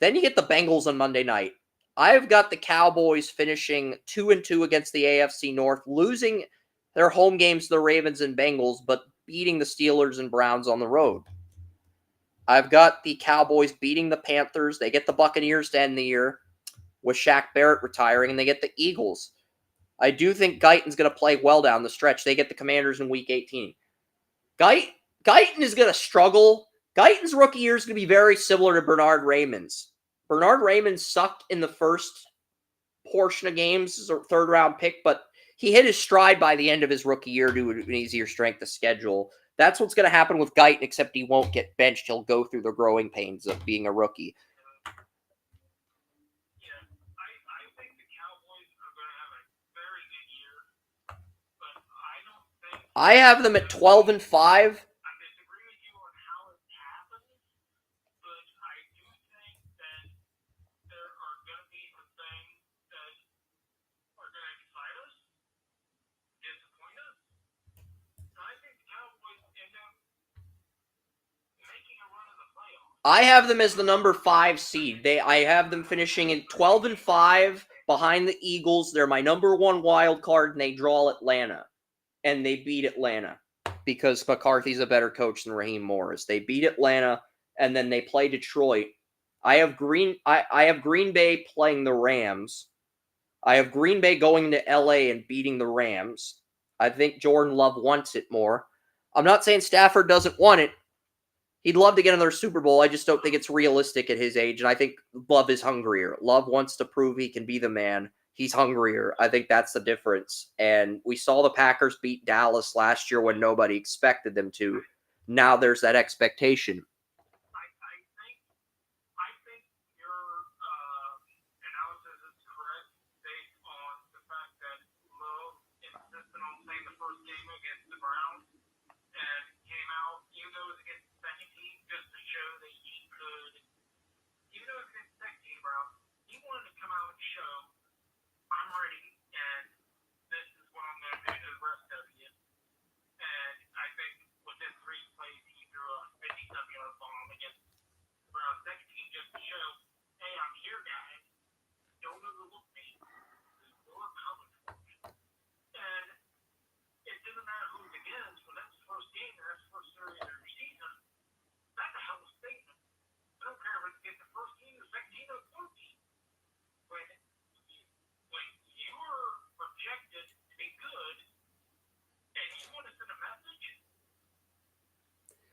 Then you get the Bengals on Monday night. I've got the Cowboys finishing 2-2 against the AFC North, losing their home games, the Ravens and Bengals, but beating the Steelers and Browns on the road. I've got the Cowboys beating the Panthers. They get the Buccaneers to end the year with Shaq Barrett retiring, and they get the Eagles. I do think Guyton's going to play well down the stretch. They get the Commanders in Week 18. Guyton is going to struggle. Guyton's rookie year is going to be very similar to Bernard Raymond's. Bernard Raymond sucked in the first portion of games as a third-round pick, but he hit his stride by the end of his rookie year due to an easier strength of schedule. That's what's going to happen with Guyton, except he won't get benched. He'll go through the growing pains of being a rookie. Yeah, I think the Cowboys are going to have a very good year, but I don't think I have them at 12-5. I disagree with you on how it happened, but I do think that there are going to be some things that are going to excite us, disappoint us. And I think the Cowboys end up making a run of the playoffs. I have them as the number 5 seed. I have them finishing in 12-5 behind the Eagles. They're my number 1 wild card, and they draw Atlanta. And they beat Atlanta because McCarthy's a better coach than Raheem Morris. They beat Atlanta, and then they play Detroit. I have Green Bay playing the Rams. I have Green Bay going to LA and beating the Rams. I think Jordan Love wants it more. I'm not saying Stafford doesn't want it. He'd love to get another Super Bowl. I just don't think it's realistic at his age, and I think Love is hungrier. Love wants to prove he can be the man. He's hungrier. I think that's the difference. And we saw the Packers beat Dallas last year when nobody expected them to. Now there's that expectation. I think your analysis is correct based on the fact that Love insisted on playing the first game against the Browns and came out, even though it was against the second team, just to show that he could, even though it was against the second team Browns, he wanted to come out and show, I'm ready, and this is what I'm going to do to the rest of you. And I think within 3 plays, he threw a 57-yard bomb against the Browns' second team just to show, hey, I'm here, guys. Don't overlook me. There's more coming for me. And it doesn't matter who it's against. When that's the first game, and that's the first series of your season, that's a hell of a statement. I don't care if it's against the first team, the second team, or the fourth team. When you're projected to be good and you want to send a message,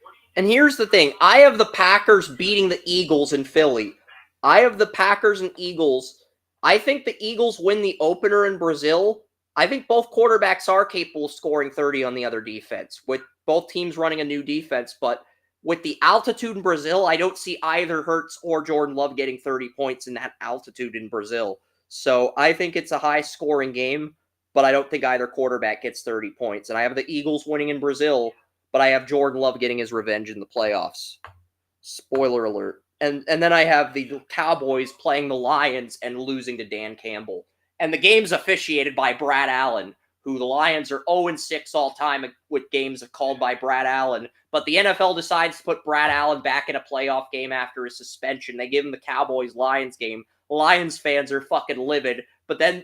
what do you And here's the thing. I have the Packers beating the Eagles in Philly. I have the Packers and Eagles. I think the Eagles win the opener in Brazil. I think both quarterbacks are capable of scoring 30 on the other defense, with both teams running a new defense. But with the altitude in Brazil, I don't see either Hurts or Jordan Love getting 30 points in that altitude in Brazil. So I think it's a high-scoring game, but I don't think either quarterback gets 30 points. And I have the Eagles winning in Brazil, but I have Jordan Love getting his revenge in the playoffs. Spoiler alert. And then I have the Cowboys playing the Lions and losing to Dan Campbell. And the game's officiated by Brad Allen, who the Lions are 0-6 all time with games called by Brad Allen. But the NFL decides to put Brad Allen back in a playoff game after his suspension. They give him the Cowboys-Lions game. Lions fans are fucking livid. But they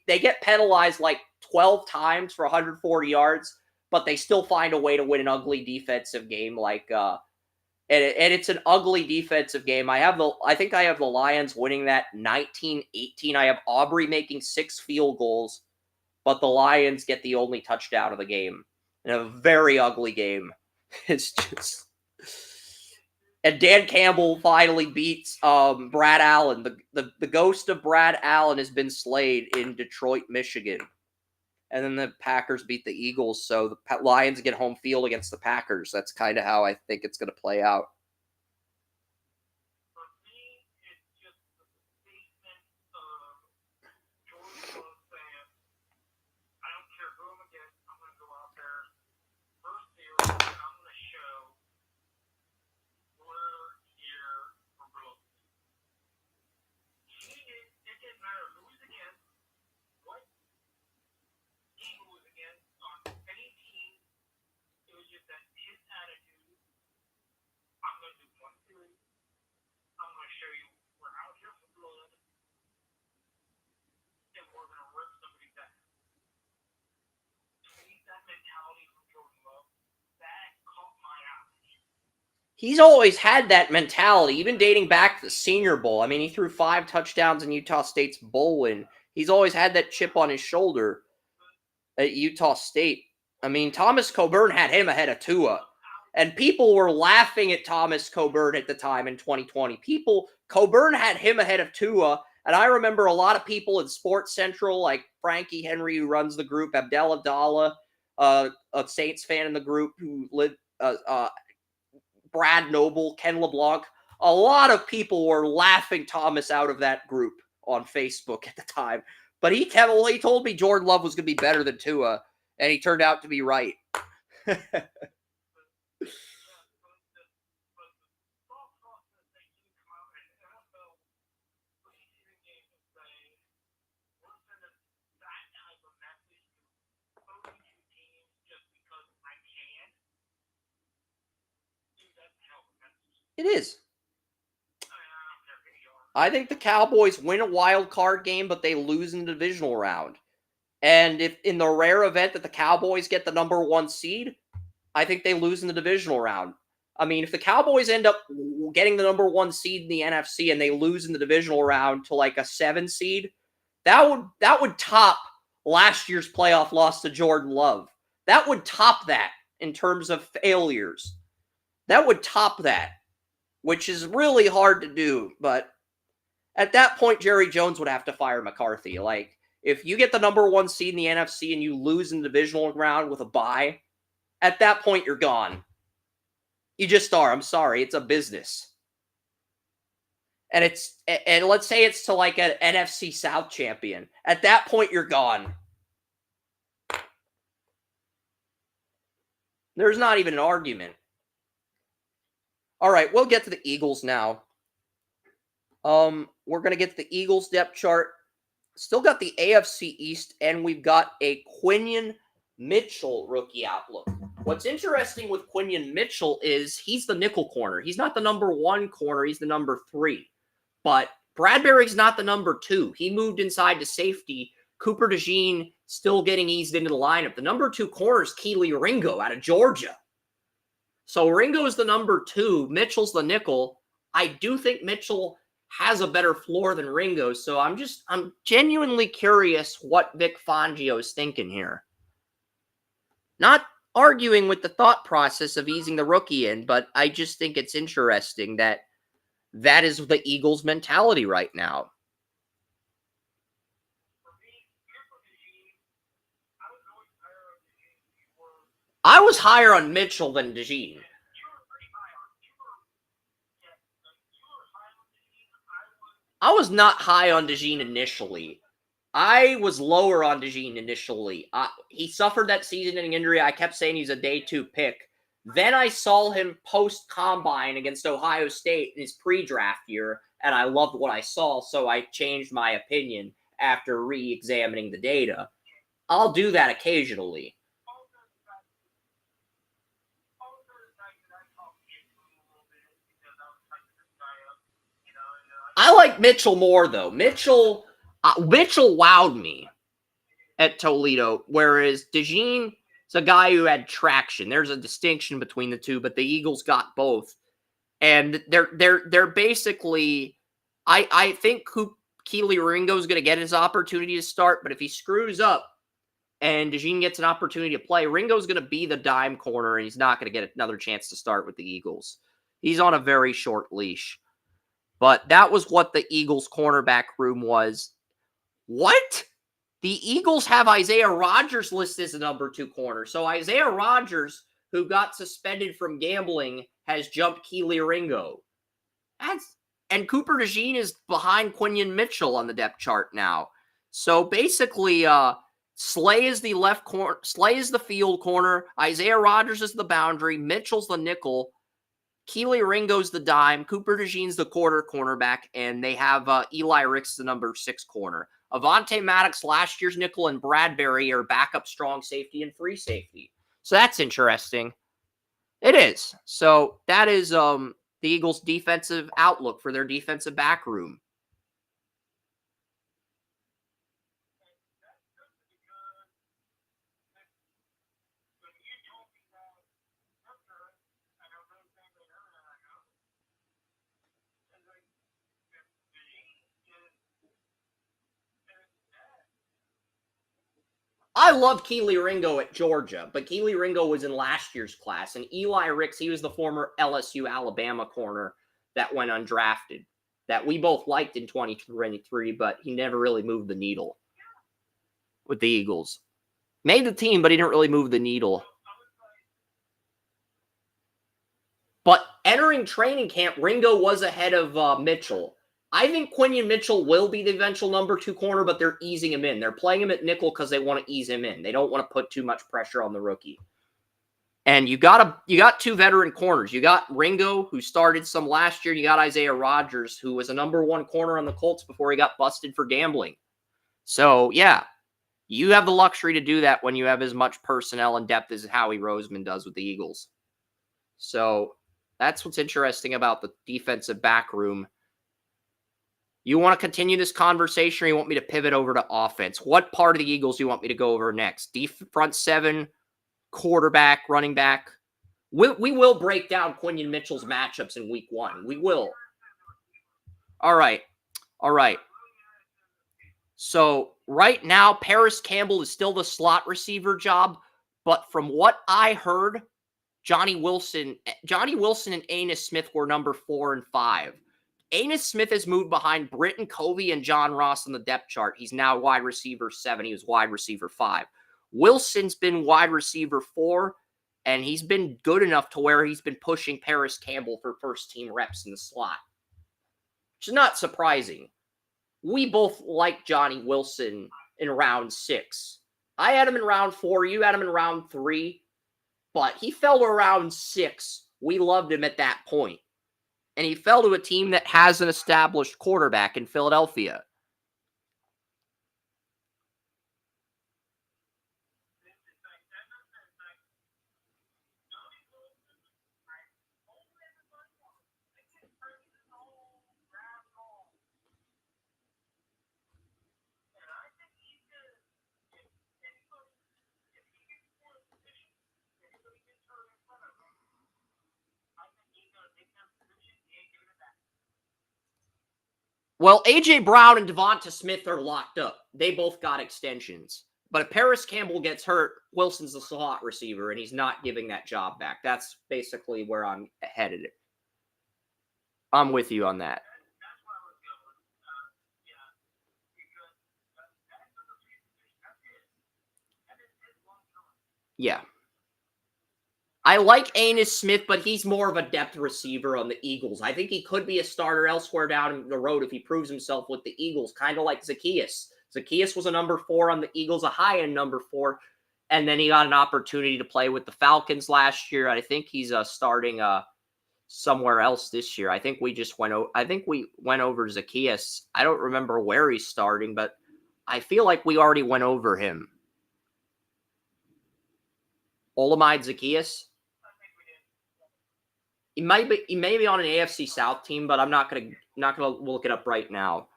get penalized like 12 times for 140 yards, but they still find a way to win an ugly defensive game and it's an ugly defensive game. I think I have the Lions winning that 19-18. I have Aubrey making 6 field goals, but the Lions get the only touchdown of the game. In a very ugly game. It's just... And Dan Campbell finally beats Brad Allen. The ghost of Brad Allen has been slayed in Detroit, Michigan. And then the Packers beat the Eagles, so the Lions get home field against the Packers. That's kind of how I think it's going to play out. For me, it's just the statement of Jordan Love saying, I don't care who I'm against, I'm going to go out there first series, and I'm going to show we're here for Brooks. It didn't matter who he's against, what team he was against, on any team. It was just that his attitude, I'm he's always had that mentality, even dating back to the Senior Bowl. I mean, he threw 5 touchdowns in Utah State's bowl win. He's always had that chip on his shoulder at Utah State. I mean, Thomas Coburn had him ahead of Tua. And people were laughing at Thomas Coburn at the time in 2020. Coburn had him ahead of Tua. And I remember a lot of people in Sports Central, like Frankie Henry, who runs the group, Abdel Abdallah, a Saints fan in the group, who lived, Brad Noble, Ken LeBlanc. A lot of people were laughing Thomas out of that group on Facebook at the time. But he told me Jordan Love was going to be better than Tua, and he turned out to be right. It is. I think the Cowboys win a wild card game, but they lose in the divisional round. And if in the rare event that the Cowboys get the number 1 seed, I think they lose in the divisional round. I mean, if the Cowboys end up getting the number 1 seed in the NFC and they lose in the divisional round to like a 7 seed, that would top last year's playoff loss to Jordan Love. That would top that in terms of failures. That would top that, which is really hard to do. But at that point, Jerry Jones would have to fire McCarthy. Like, if you get the number 1 seed in the NFC and you lose in the divisional round with a bye, at that point, you're gone. You just are. I'm sorry. It's a business. And let's say it's to like an NFC South champion. At that point, you're gone. There's not even an argument. All right, we'll get to the Eagles now. We're going to get to the Eagles depth chart. Still got the AFC East, and we've got a Quinyon Mitchell rookie outlook. What's interesting with Quinyon Mitchell is he's the nickel corner. He's not the number 1 corner. He's the number 3. But Bradbury's not the number 2. He moved inside to safety. Cooper DeJean still getting eased into the lineup. The number 2 corner is Keely Ringo out of Georgia. So Ringo's the number 2. Mitchell's the nickel. I do think Mitchell has a better floor than Ringo. So I'm genuinely curious what Vic Fangio is thinking here. Not arguing with the thought process of easing the rookie in, but I just think it's interesting that that is the Eagles' mentality right now. I was higher on Mitchell than DeJean. I was not high on DeJean initially. I was lower on DeJean initially. He suffered that season-ending injury. I kept saying he's a day 2 pick. Then I saw him post-combine against Ohio State in his pre-draft year, and I loved what I saw, so I changed my opinion after re-examining the data. I'll do that occasionally. I like Mitchell more, though. Mitchell wowed me at Toledo, whereas DeJean is a guy who had traction. There's a distinction between the two, but the Eagles got both. And they're basically, I think Keely Ringo is going to get his opportunity to start, but if he screws up and DeJean gets an opportunity to play, Ringo's going to be the dime corner, and he's not going to get another chance to start with the Eagles. He's on a very short leash. But that was what the Eagles' cornerback room was. What? The Eagles have Isaiah Rodgers listed as the number 2 corner. So Isaiah Rodgers, who got suspended from gambling, has jumped Keely Ringo. And Cooper DeJean is behind Quinyon Mitchell on the depth chart now. So basically, Slay is the left corner. Slay is the field corner. Isaiah Rodgers is the boundary. Mitchell's the nickel. Keely Ringo's the dime. Cooper DeJean's the cornerback. And they have Eli Ricks, the number 6 corner. Avonte Maddox, last year's nickel, and Bradbury are backup strong safety and free safety. So that's interesting. It is. So that is the Eagles' defensive outlook for their defensive back room. I love Keely Ringo at Georgia, but Keely Ringo was in last year's class. And Eli Ricks, he was the former LSU Alabama corner that went undrafted, that we both liked in 2023, but he never really moved the needle with the Eagles. Made the team, but he didn't really move the needle. But entering training camp, Ringo was ahead of Mitchell. I think Quinyon Mitchell will be the eventual number 2 corner, but they're easing him in. They're playing him at nickel because they want to ease him in. They don't want to put too much pressure on the rookie. And you got 2 veteran corners. You got Ringo, who started some last year. And you got Isaiah Rodgers, who was a number 1 corner on the Colts before he got busted for gambling. So, yeah, you have the luxury to do that when you have as much personnel and depth as Howie Roseman does with the Eagles. So that's what's interesting about the defensive back room. You want to continue this conversation, or you want me to pivot over to offense? What part of the Eagles do you want me to go over next? Front 7, quarterback, running back? We will break down Quinyon Mitchell's matchups in week 1. We will. All right. So right now, Paris Campbell is still the slot receiver job, but from what I heard, Johnny Wilson and Anis Smith were number 4 and 5. Anis Smith has moved behind Britton Covey and John Ross on the depth chart. He's now wide receiver 7. He was wide receiver 5. Wilson's been wide receiver 4, and he's been good enough to where he's been pushing Paris Campbell for first-team reps in the slot, which is not surprising. We both like Johnny Wilson in round 6. I had him in round 4. You had him in round 3, but he fell to round 6. We loved him at that point. And he fell to a team that has an established quarterback in Philadelphia. Well, A.J. Brown and Devonta Smith are locked up. They both got extensions. But if Paris Campbell gets hurt, Wilson's the slot receiver, and he's not giving that job back. That's basically where I'm headed. I'm with you on that. Yeah. I like Anis Smith, but he's more of a depth receiver on the Eagles. I think he could be a starter elsewhere down the road if he proves himself with the Eagles, kind of like Zacchaeus. Zacchaeus was a number 4 on the Eagles, a high-end number 4, and then he got an opportunity to play with the Falcons last year. I think he's starting somewhere else this year. I think we went over Zacchaeus. I don't remember where he's starting, but I feel like we already went over him. Olamide Zacchaeus. He may be on an AFC South team, but I'm not gonna look it up right now.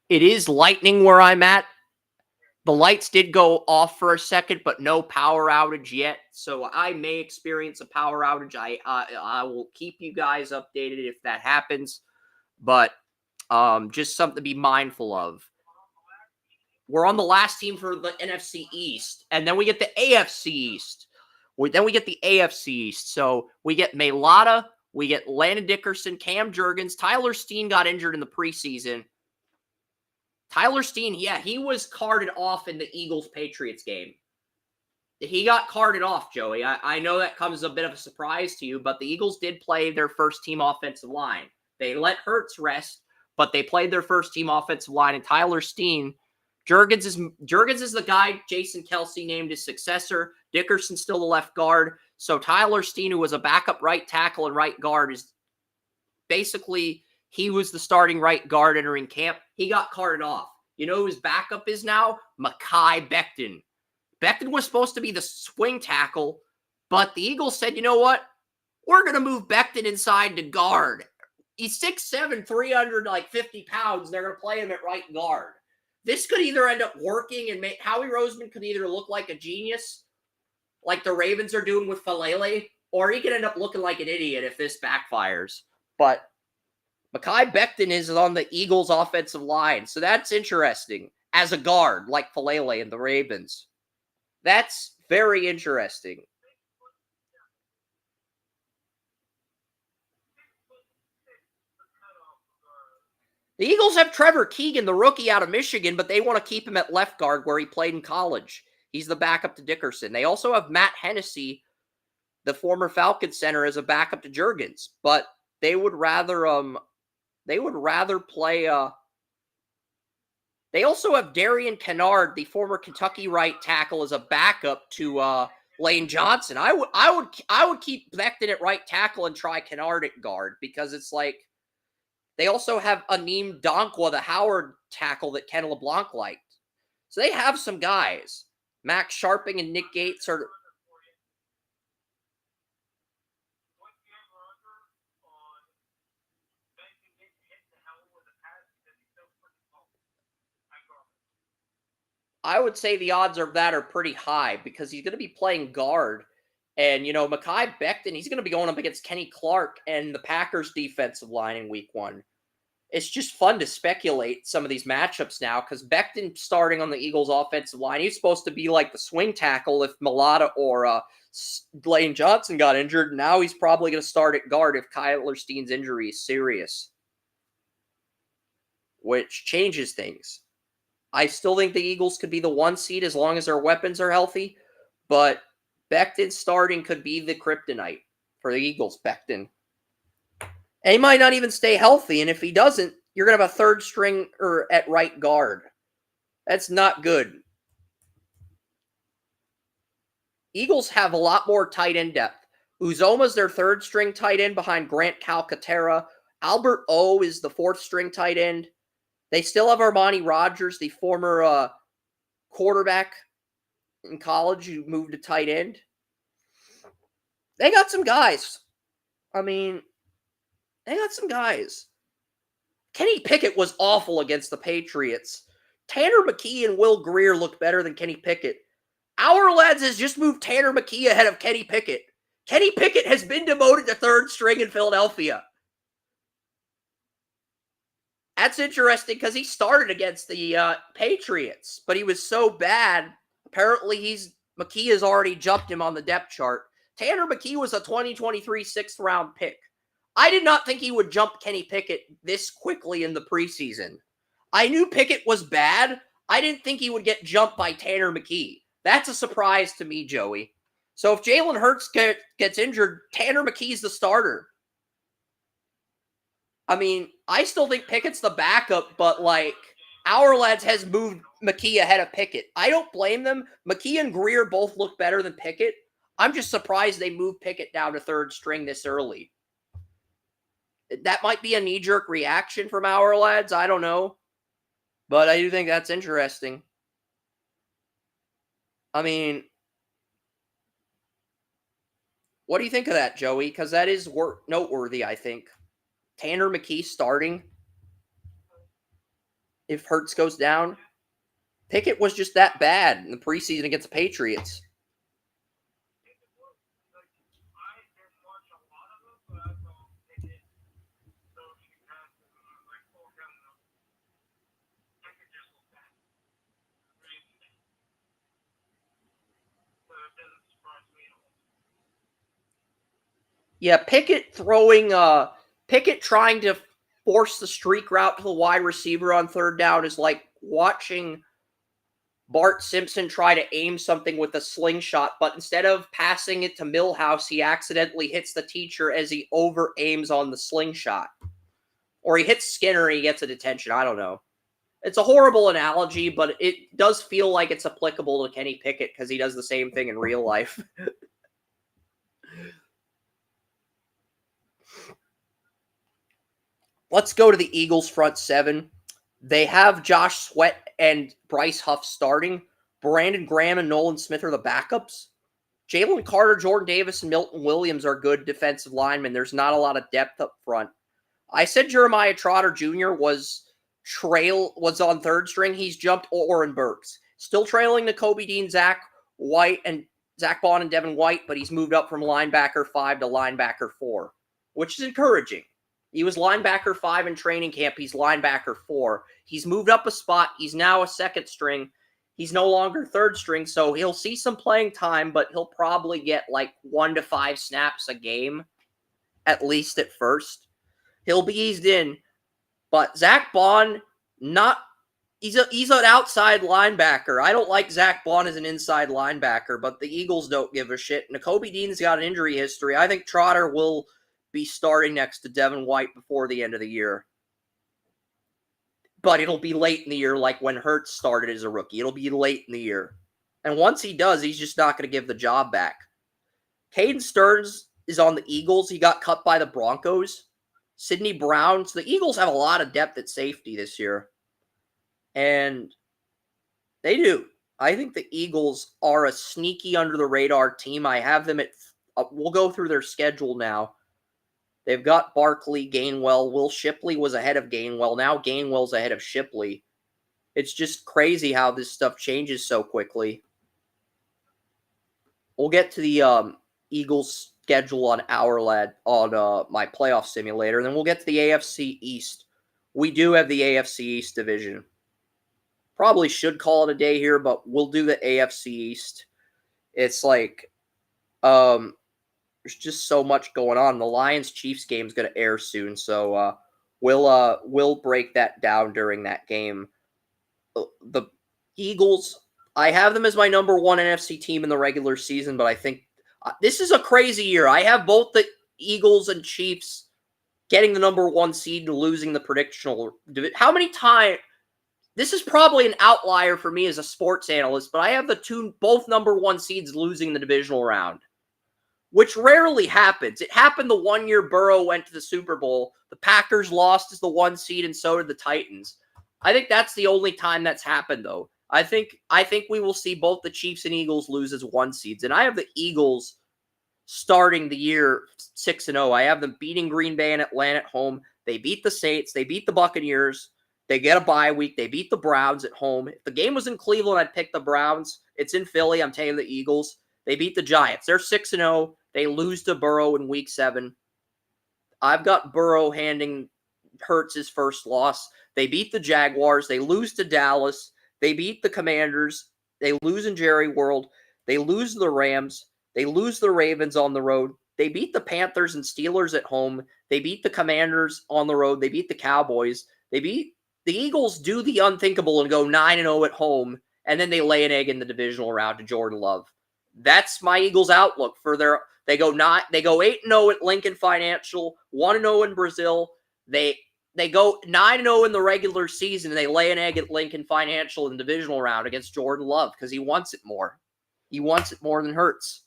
It is lightning where I'm at. The lights did go off for a second, but no power outage yet. So I may experience a power outage. I will keep you guys updated if that happens. But just something to be mindful of. We're on the last team for the NFC East, and then we get the AFC East. Then we get the AFC East. So we get Mailata, we get Landon Dickerson, Cam Jurgens. Tyler Steen got injured in the preseason. Tyler Steen, yeah, he was carted off in the Eagles-Patriots game. He got carted off, Joey. I know that comes as a bit of a surprise to you, but the Eagles did play their first-team offensive line. They let Hurts rest, but they played their first-team offensive line, and Tyler Steen, Jurgens is the guy Jason Kelce named his successor. Dickerson's still the left guard. So Tyler Steen, who was a backup right tackle and right guard, is basically, he was the starting right guard entering camp. He got carted off. You know who his backup is now? Mekhi Becton. Becton was supposed to be the swing tackle, but the Eagles said, you know what? We're going to move Becton inside to guard. He's 6'7", 350 pounds. They're going to play him at right guard. This could either end up working and make Howie Roseman could either look like a genius, like the Ravens are doing with Falele, or he could end up looking like an idiot if this backfires. But Mekhi Becton is on the Eagles' offensive line, so that's interesting. as a guard, like Falele and the Ravens. That's very interesting. The Eagles have Trevor Keegan, the rookie out of Michigan, but they want to keep him at left guard where he played in college. He's the backup to Dickerson. They also have Matt Hennessy, the former Falcons center, as a backup to Juergens, but they would rather play they also have Darian Kennard, the former Kentucky right tackle, as a backup to Lane Johnson. I would keep Becton at right tackle and try Kennard at guard, because it's like they also have Aneem Donkwa, the Howard tackle that Ken LeBlanc liked. So they have some guys. Max Sharping and Nick Gates are. I would say the odds of that are pretty high, because he's going to be playing guard. And, Mekhi Becton, he's going to be going up against Kenny Clark and the Packers defensive line in week 1. It's just fun to speculate some of these matchups now, because Becton starting on the Eagles offensive line, he's supposed to be like the swing tackle if Mulata or Lane Johnson got injured. Now he's probably going to start at guard if Kyler Steen's injury is serious, which changes things. I still think the Eagles could be the 1 seed as long as their weapons are healthy, but Becton starting could be the kryptonite for the Eagles, Becton. And he might not even stay healthy, and if he doesn't, you're going to have a third string at right guard. That's not good. Eagles have a lot more tight end depth. Uzoma's their third string tight end behind Grant Calcaterra. Albert O is the fourth string tight end. They still have Armani Rogers, the former quarterback in college who moved to tight end. They got some guys. They got some guys. Kenny Pickett was awful against the Patriots. Tanner McKee and Will Grier looked better than Kenny Pickett. Our lads has just moved Tanner McKee ahead of Kenny Pickett. Kenny Pickett has been demoted to third string in Philadelphia. That's interesting, because he started against the Patriots, but he was so bad. Apparently, McKee has already jumped him on the depth chart. Tanner McKee was a 2023 6th-round pick. I did not think he would jump Kenny Pickett this quickly in the preseason. I knew Pickett was bad. I didn't think he would get jumped by Tanner McKee. That's a surprise to me, Joey. So if Jalen Hurts gets injured, Tanner McKee's the starter. I still think Pickett's the backup, but our lads has moved McKee ahead of Pickett. I don't blame them. McKee and Grier both look better than Pickett. I'm just surprised they moved Pickett down to third string this early. That might be a knee-jerk reaction from our lads. I don't know. But I do think that's interesting. What do you think of that, Joey? Because that is noteworthy, I think. Tanner McKee starting if Hurts goes down. Pickett was just that bad in the preseason against the Patriots. Yeah, Pickett trying to force the streak route to the wide receiver on third down is like watching Bart Simpson try to aim something with a slingshot, but instead of passing it to Milhouse, he accidentally hits the teacher as he over-aims on the slingshot. Or he hits Skinner and he gets a detention. I don't know. It's a horrible analogy, but it does feel like it's applicable to Kenny Pickett because he does the same thing in real life. Let's go to the Eagles front seven. They have Josh Sweat and Bryce Huff starting. Brandon Graham and Nolan Smith are the backups. Jalen Carter, Jordan Davis, and Milton Williams are good defensive linemen. There's not a lot of depth up front. I said Jeremiah Trotter Jr. was on third string. He's jumped Oren Burks. Still trailing to Kobe Dean, Zach Bond, and Devin White, but he's moved up from linebacker 5 to linebacker 4, which is encouraging. He was linebacker 5 in training camp. He's linebacker 4. He's moved up a spot. He's now a second string. He's no longer third string, so he'll see some playing time, but he'll probably get like 1 to 5 snaps a game, at least at first. He'll be eased in, but Zach Bond, he's an outside linebacker. I don't like Zach Bond as an inside linebacker, but the Eagles don't give a shit. Nakobe Dean's got an injury history. I think Trotter will be starting next to Devin White before the end of the year. But it'll be late in the year, like when Hurts started as a rookie. It'll be late in the year. And once he does, he's just not going to give the job back. Caden Stearns is on the Eagles. He got cut by the Broncos. Sidney Brown. So the Eagles have a lot of depth at safety this year. And they do. I think the Eagles are a sneaky under-the-radar team. I have them at... we'll go through their schedule now. They've got Barkley, Gainwell. Will Shipley was ahead of Gainwell. Now Gainwell's ahead of Shipley. It's just crazy how this stuff changes so quickly. We'll get to the Eagles schedule on my playoff simulator. And then we'll get to the AFC East. We do have the AFC East division. Probably should call it a day here, but we'll do the AFC East. It's like... there's just so much going on. The Lions-Chiefs game is going to air soon, so we'll break that down during that game. The Eagles, I have them as my number 1 NFC team in the regular season, but I think this is a crazy year. I have both the Eagles and Chiefs getting the number 1 seed and losing the predictional. How many times? This is probably an outlier for me as a sports analyst, but I have both number 1 seeds losing the divisional round, which rarely happens. It happened the one year Burrow went to the Super Bowl. The Packers lost as the 1 seed, and so did the Titans. I think that's the only time that's happened, though. I think we will see both the Chiefs and Eagles lose as 1 seeds, and I have the Eagles starting the year 6-0. I have them beating Green Bay and Atlanta at home. They beat the Saints. They beat the Buccaneers. They get a bye week. They beat the Browns at home. If the game was in Cleveland, I'd pick the Browns. It's in Philly. I'm taking the Eagles. They beat the Giants. They're 6-0. They lose to Burrow in week 7. I've got Burrow handing Hurts his first loss. They beat the Jaguars. They lose to Dallas. They beat the Commanders. They lose in Jerry World. They lose to the Rams. They lose the Ravens on the road. They beat the Panthers and Steelers at home. They beat the Commanders on the road. They beat the Cowboys. The Eagles do the unthinkable and go 9-0 at home, and then they lay an egg in the divisional round to Jordan Love. That's my Eagles' outlook for They go 8-0 at Lincoln Financial, 1-0 in Brazil. They go 9-0 in the regular season, and they lay an egg at Lincoln Financial in the divisional round against Jordan Love because he wants it more. He wants it more than Hurts.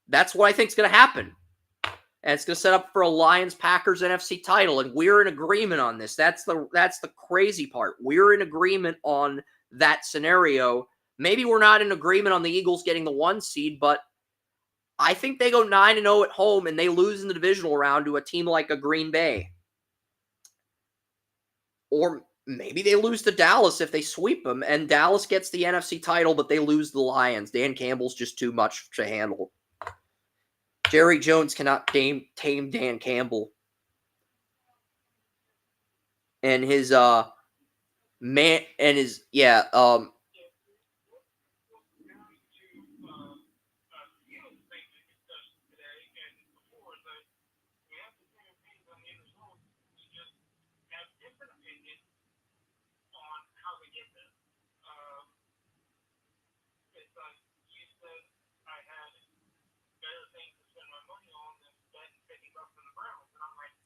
That's what I think is going to happen. And it's going to set up for a Lions-Packers NFC title, and we're in agreement on this. That's the crazy part. We're in agreement on that scenario. Maybe we're not in agreement on the Eagles getting the 1 seed, but I think they go 9-0 at home, and they lose in the divisional round to a team like a Green Bay. Or maybe they lose to Dallas if they sweep them, and Dallas gets the NFC title, but they lose the Lions. Dan Campbell's just too much to handle. Jerry Jones cannot tame Dan Campbell. And his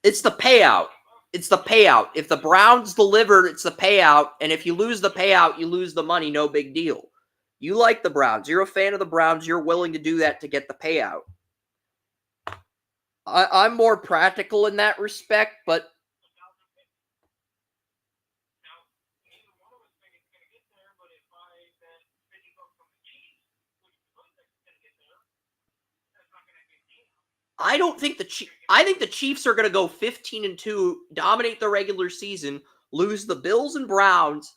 It's the payout. It's the payout. If the Browns delivered, it's the payout. And if you lose the payout, you lose the money. No big deal. You like the Browns. You're a fan of the Browns. You're willing to do that to get the payout. I'm more practical in that respect, but I think the Chiefs are going to go 15-2, dominate the regular season, lose the Bills and Browns,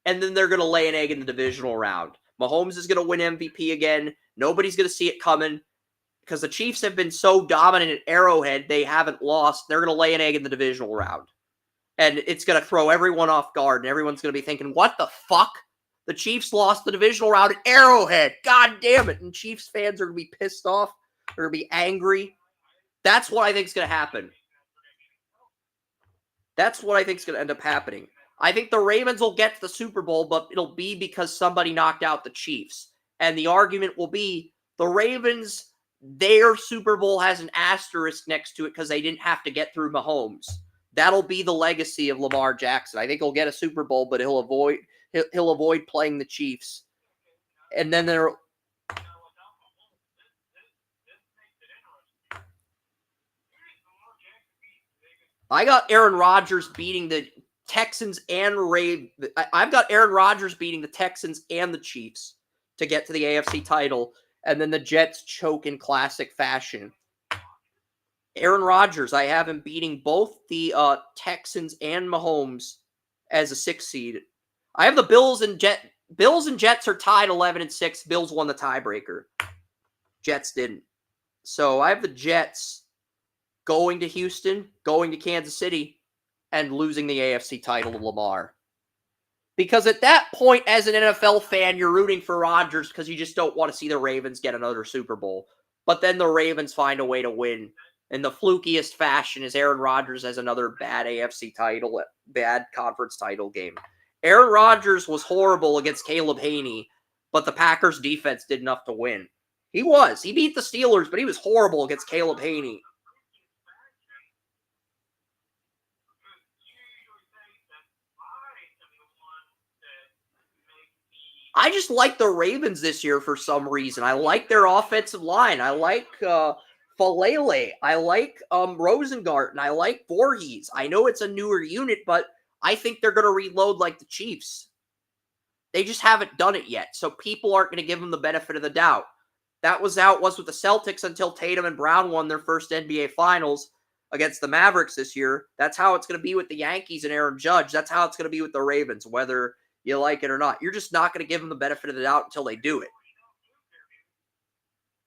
and then they're going to lay an egg in the divisional round. Mahomes is going to win MVP again. Nobody's going to see it coming. because the Chiefs have been so dominant at Arrowhead, they haven't lost. They're going to lay an egg in the divisional round. And it's going to throw everyone off guard, and everyone's going to be thinking, what the fuck? The Chiefs lost the divisional round at Arrowhead. God damn it. And Chiefs fans are going to be pissed off. They're going to be angry. That's what I think is going to happen. That's what I think is going to end up happening. I think the Ravens will get to the Super Bowl, but it'll be because somebody knocked out the Chiefs. And the argument will be the Ravens, their Super Bowl has an asterisk next to it because they didn't have to get through Mahomes. That'll be the legacy of Lamar Jackson. I think he'll get a Super Bowl, but he'll avoid playing the Chiefs. And then there. I got Aaron Rodgers beating the Texans and I've got Aaron Rodgers beating the Texans and the Chiefs to get to the AFC title, and then the Jets choke in classic fashion. Aaron Rodgers, I have him beating both the Texans and Mahomes as a 6th seed. I have the Bills and Jets are tied 11-6. Bills won the tiebreaker. Jets didn't. So I have the Jets going to Houston, going to Kansas City, and losing the AFC title to Lamar. Because at that point, as an NFL fan, you're rooting for Rodgers because you just don't want to see the Ravens get another Super Bowl. But then the Ravens find a way to win. In the flukiest fashion, as Aaron Rodgers has another bad AFC title, bad conference title game. Aaron Rodgers was horrible against Caleb Haney, but the Packers defense did enough to win. He beat the Steelers, but he was horrible against Caleb Haney. I just like the Ravens this year for some reason. I like their offensive line. I like Falele. I like Rosengarten. I like Voorhees. I know it's a newer unit, but I think they're going to reload like the Chiefs. They just haven't done it yet, so people aren't going to give them the benefit of the doubt. That was how it was with the Celtics until Tatum and Brown won their first NBA Finals against the Mavericks this year. That's how it's going to be with the Yankees and Aaron Judge. That's how it's going to be with the Ravens, whether you like it or not. You're just not going to give them the benefit of the doubt until they do it.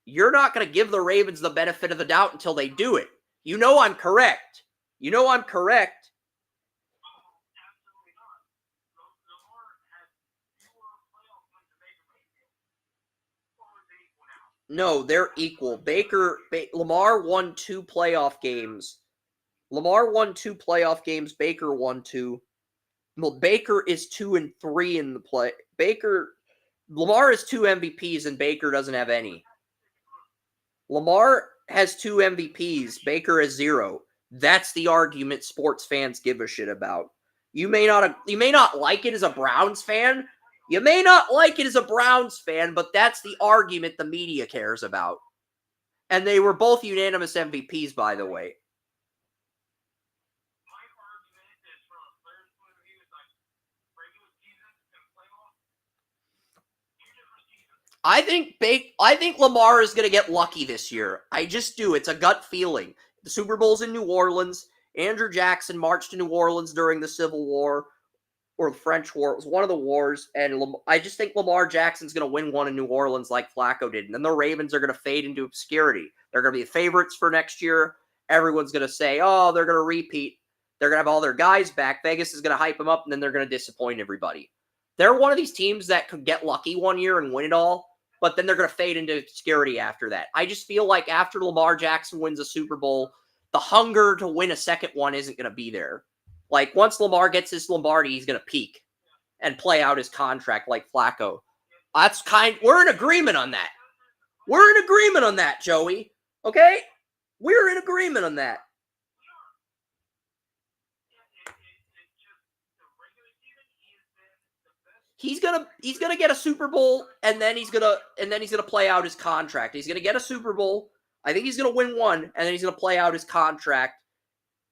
You're not going to give the Ravens the benefit of the doubt until they do it. You know I'm correct. You know I'm correct. No, they're equal. Lamar won 2 playoff games. Lamar won 2 playoff games. Baker won 2. Well, Baker is 2-3 in the play. Lamar has 2 MVPs and Baker doesn't have any. Lamar has 2 MVPs. Baker has 0. That's the argument sports fans give a shit about. You may not like it as a Browns fan. You may not like it as a Browns fan, but that's the argument the media cares about. And they were both unanimous MVPs, by the way. I think Lamar is going to get lucky this year. I just do. It's a gut feeling. The Super Bowl's in New Orleans. Andrew Jackson marched to New Orleans during the Civil War or the French War. It was one of the wars, and I just think Lamar Jackson's going to win one in New Orleans like Flacco did, and then the Ravens are going to fade into obscurity. They're going to be the favorites for next year. Everyone's going to say, oh, they're going to repeat. They're going to have all their guys back. Vegas is going to hype them up, and then they're going to disappoint everybody. They're one of these teams that could get lucky one year and win it all, but then they're going to fade into obscurity after that. I just feel like after Lamar Jackson wins a Super Bowl, the hunger to win a second one isn't going to be there. Like, once Lamar gets his Lombardi, he's going to peak and play out his contract like Flacco. We're in agreement on that. We're in agreement on that, Joey. Okay? We're in agreement on that. He's gonna get a Super Bowl, and then he's gonna play out his contract. He's gonna get a Super Bowl. I think he's gonna win one, and then he's gonna play out his contract,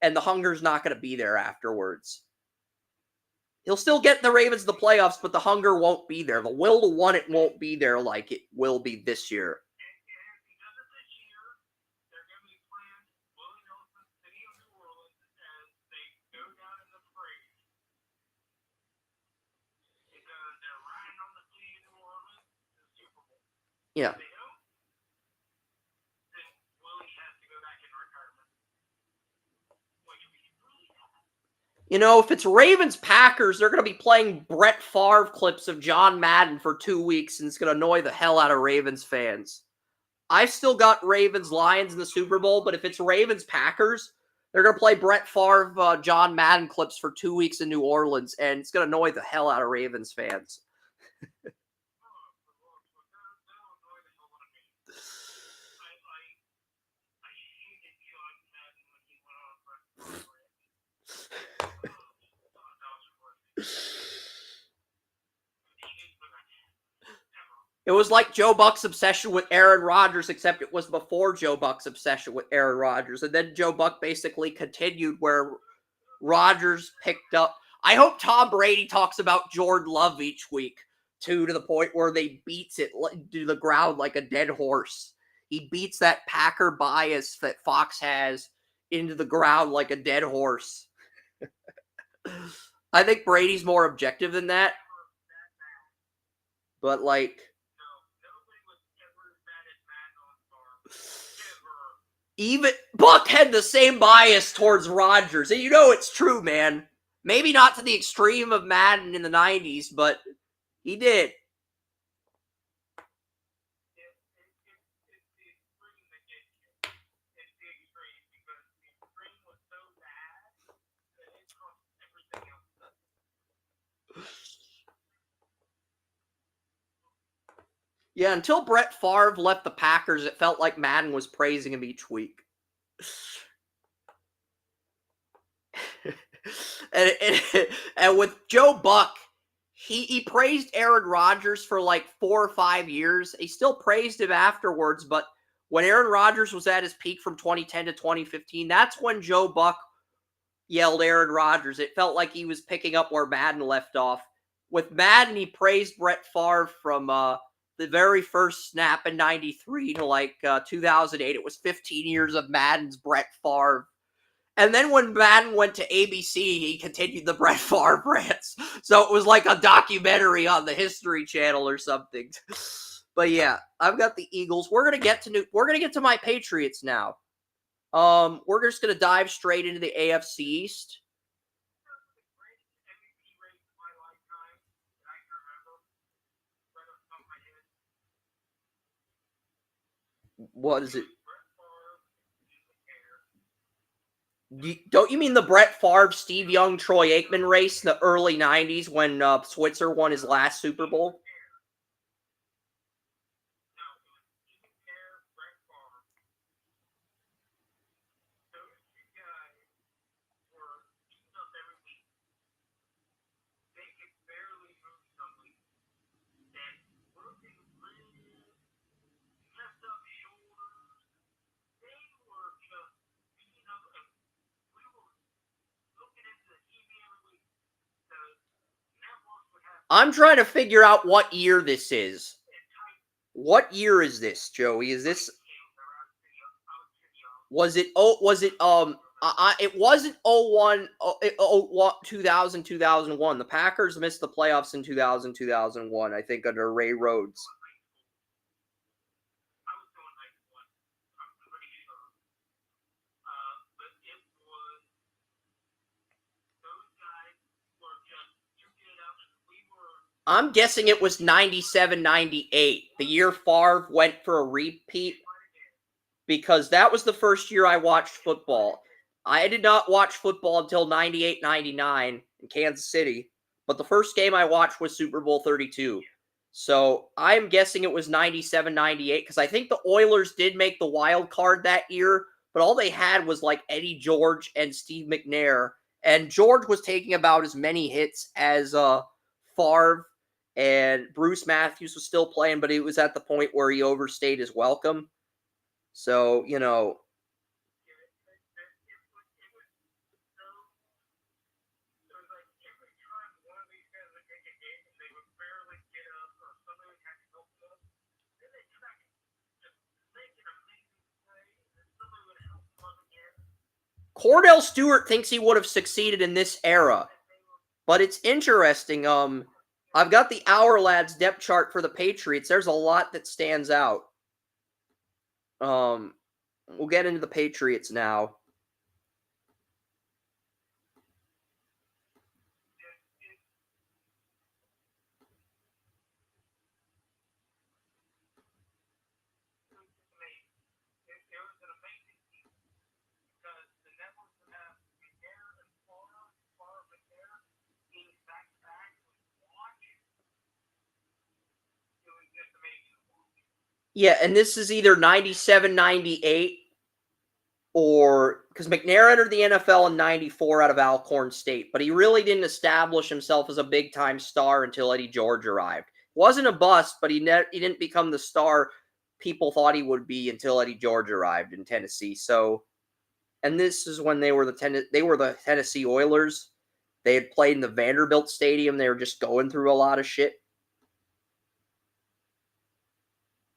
and the hunger's not gonna be there afterwards. He'll still get the Ravens the playoffs, but the hunger won't be there. The will to win it won't be there like it will be this year. Yeah. If it's Ravens-Packers, they're going to be playing Brett Favre clips of John Madden for 2 weeks, and it's going to annoy the hell out of Ravens fans. I've still got Ravens-Lions in the Super Bowl, but if it's Ravens-Packers, they're going to play Brett Favre John Madden clips for 2 weeks in New Orleans, and it's going to annoy the hell out of Ravens fans. It was like Joe Buck's obsession with Aaron Rodgers, except it was before Joe Buck's obsession with Aaron Rodgers. And then Joe Buck basically continued where Rodgers picked up. I hope Tom Brady talks about Jordan Love each week, too, to the point where they beats it to the ground like a dead horse. He beats that Packer bias that Fox has into the ground like a dead horse. I think Brady's more objective than that. But, even Buck had the same bias towards Rodgers. And it's true, man. Maybe not to the extreme of Madden in the 90s, but he did. Yeah, until Brett Favre left the Packers, it felt like Madden was praising him each week. and with Joe Buck, he praised Aaron Rodgers for 4 or 5 years. He still praised him afterwards, but when Aaron Rodgers was at his peak from 2010 to 2015, that's when Joe Buck yelled Aaron Rodgers. It felt like he was picking up where Madden left off. With Madden, he praised Brett Favre from the very first snap in 93 to 2008. It was 15 years of Madden's Brett Favre. And then when Madden went to ABC, he continued the Brett Favre rants. So it was like a documentary on the History Channel or something. But yeah, I've got the Eagles. We're gonna get to my Patriots now. We're just gonna dive straight into the AFC East. What is it? Don't you mean the Brett Favre, Steve Young, Troy Aikman race in the early 90s when Switzer won his last Super Bowl? I'm trying to figure out what year this is. What year is this, Joey? Is this... it wasn't 2000, 2001. The Packers missed the playoffs in 2000, 2001, I think, under Ray Rhodes. I'm guessing it was 97, 98, the year Favre went for a repeat, because that was the first year I watched football. I did not watch football until 98, 99 in Kansas City, but the first game I watched was Super Bowl 32. So I'm guessing it was 97, 98, because I think the Oilers did make the wild card that year, but all they had was Eddie George and Steve McNair, and George was taking about as many hits as Favre, and Bruce Matthews was still playing, but he was at the point where he overstayed his welcome. So, Cordell Stewart thinks he would have succeeded in this era. But it's interesting. I've got the Our Lads depth chart for the Patriots. There's a lot that stands out. We'll get into the Patriots now. Yeah, and this is either 97, 98, or because McNair entered the NFL in 94 out of Alcorn State, but he really didn't establish himself as a big-time star until Eddie George arrived. Wasn't a bust, but he didn't become the star people thought he would be until Eddie George arrived in Tennessee. So, and this is when they were the Tennessee Oilers. They had played in the Vanderbilt Stadium. They were just going through a lot of shit.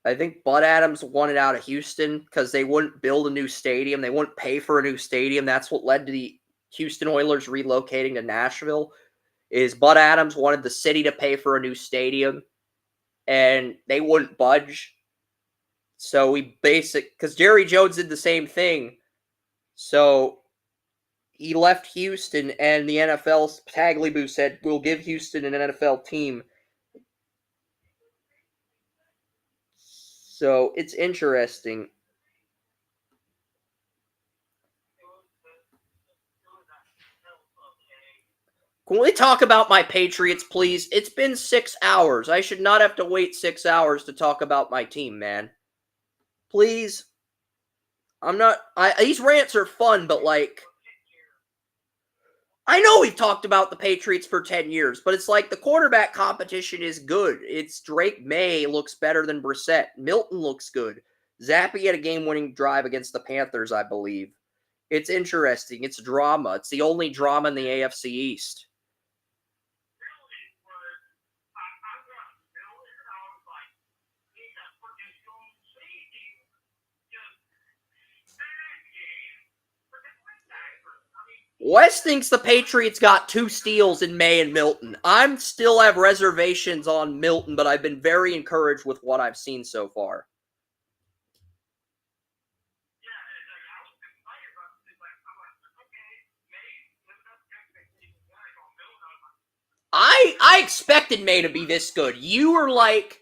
I think Bud Adams wanted out of Houston because they wouldn't build a new stadium. They wouldn't pay for a new stadium. That's what led to the Houston Oilers relocating to Nashville. Is Bud Adams wanted the city to pay for a new stadium, and they wouldn't budge. So because Jerry Jones did the same thing. So he left Houston, and the NFL Tagliabue said, "We'll give Houston an NFL team." So it's interesting. Can we talk about my Patriots, please? It's been 6 hours. I should not have to wait 6 hours to talk about my team, man. Please. These rants are fun, but like, I know we've talked about the Patriots for 10 years, but it's like the quarterback competition is good. It's Drake May looks better than Brissett. Milton looks good. Zappe had a game-winning drive against the Panthers, I believe. It's interesting. It's drama. It's the only drama in the AFC East. Wes thinks the Patriots got 2 steals in May and Milton. I still have reservations on Milton, but I've been very encouraged with what I've seen so far. I expected May to be this good. You were like,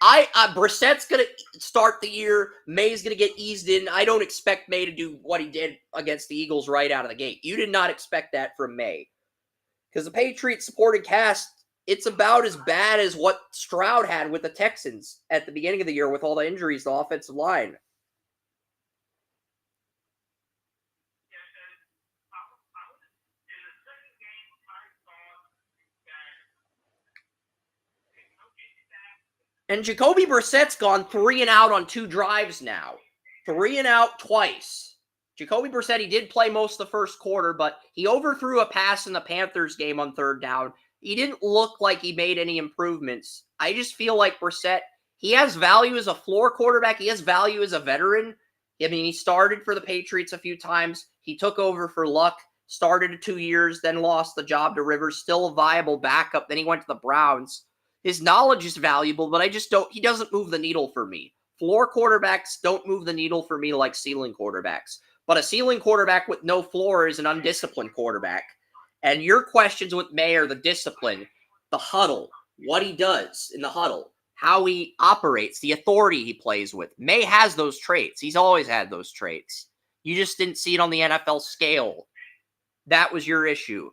Brissett's going to start the year. May's going to get eased in. I don't expect May to do what he did against the Eagles right out of the gate. You did not expect that from May. Because the Patriots supporting cast, it's about as bad as what Stroud had with the Texans at the beginning of the year with all the injuries to the offensive line. And Jacoby Brissett's gone 3 and out on 2 drives now. 3 and out twice. Jacoby Brissett, he did play most of the first quarter, but he overthrew a pass in the Panthers game on 3rd down. He didn't look like he made any improvements. I just feel like Brissett, he has value as a floor quarterback. He has value as a veteran. I mean, he started for the Patriots a few times. He took over for Luck, started 2 years, then lost the job to Rivers. Still a viable backup. Then he went to the Browns. His knowledge is valuable, but he doesn't move the needle for me. Floor quarterbacks don't move the needle for me like ceiling quarterbacks. But a ceiling quarterback with no floor is an undisciplined quarterback. And your questions with May are the discipline, the huddle, what he does in the huddle, how he operates, the authority he plays with. May has those traits. He's always had those traits. You just didn't see it on the NFL scale. That was your issue.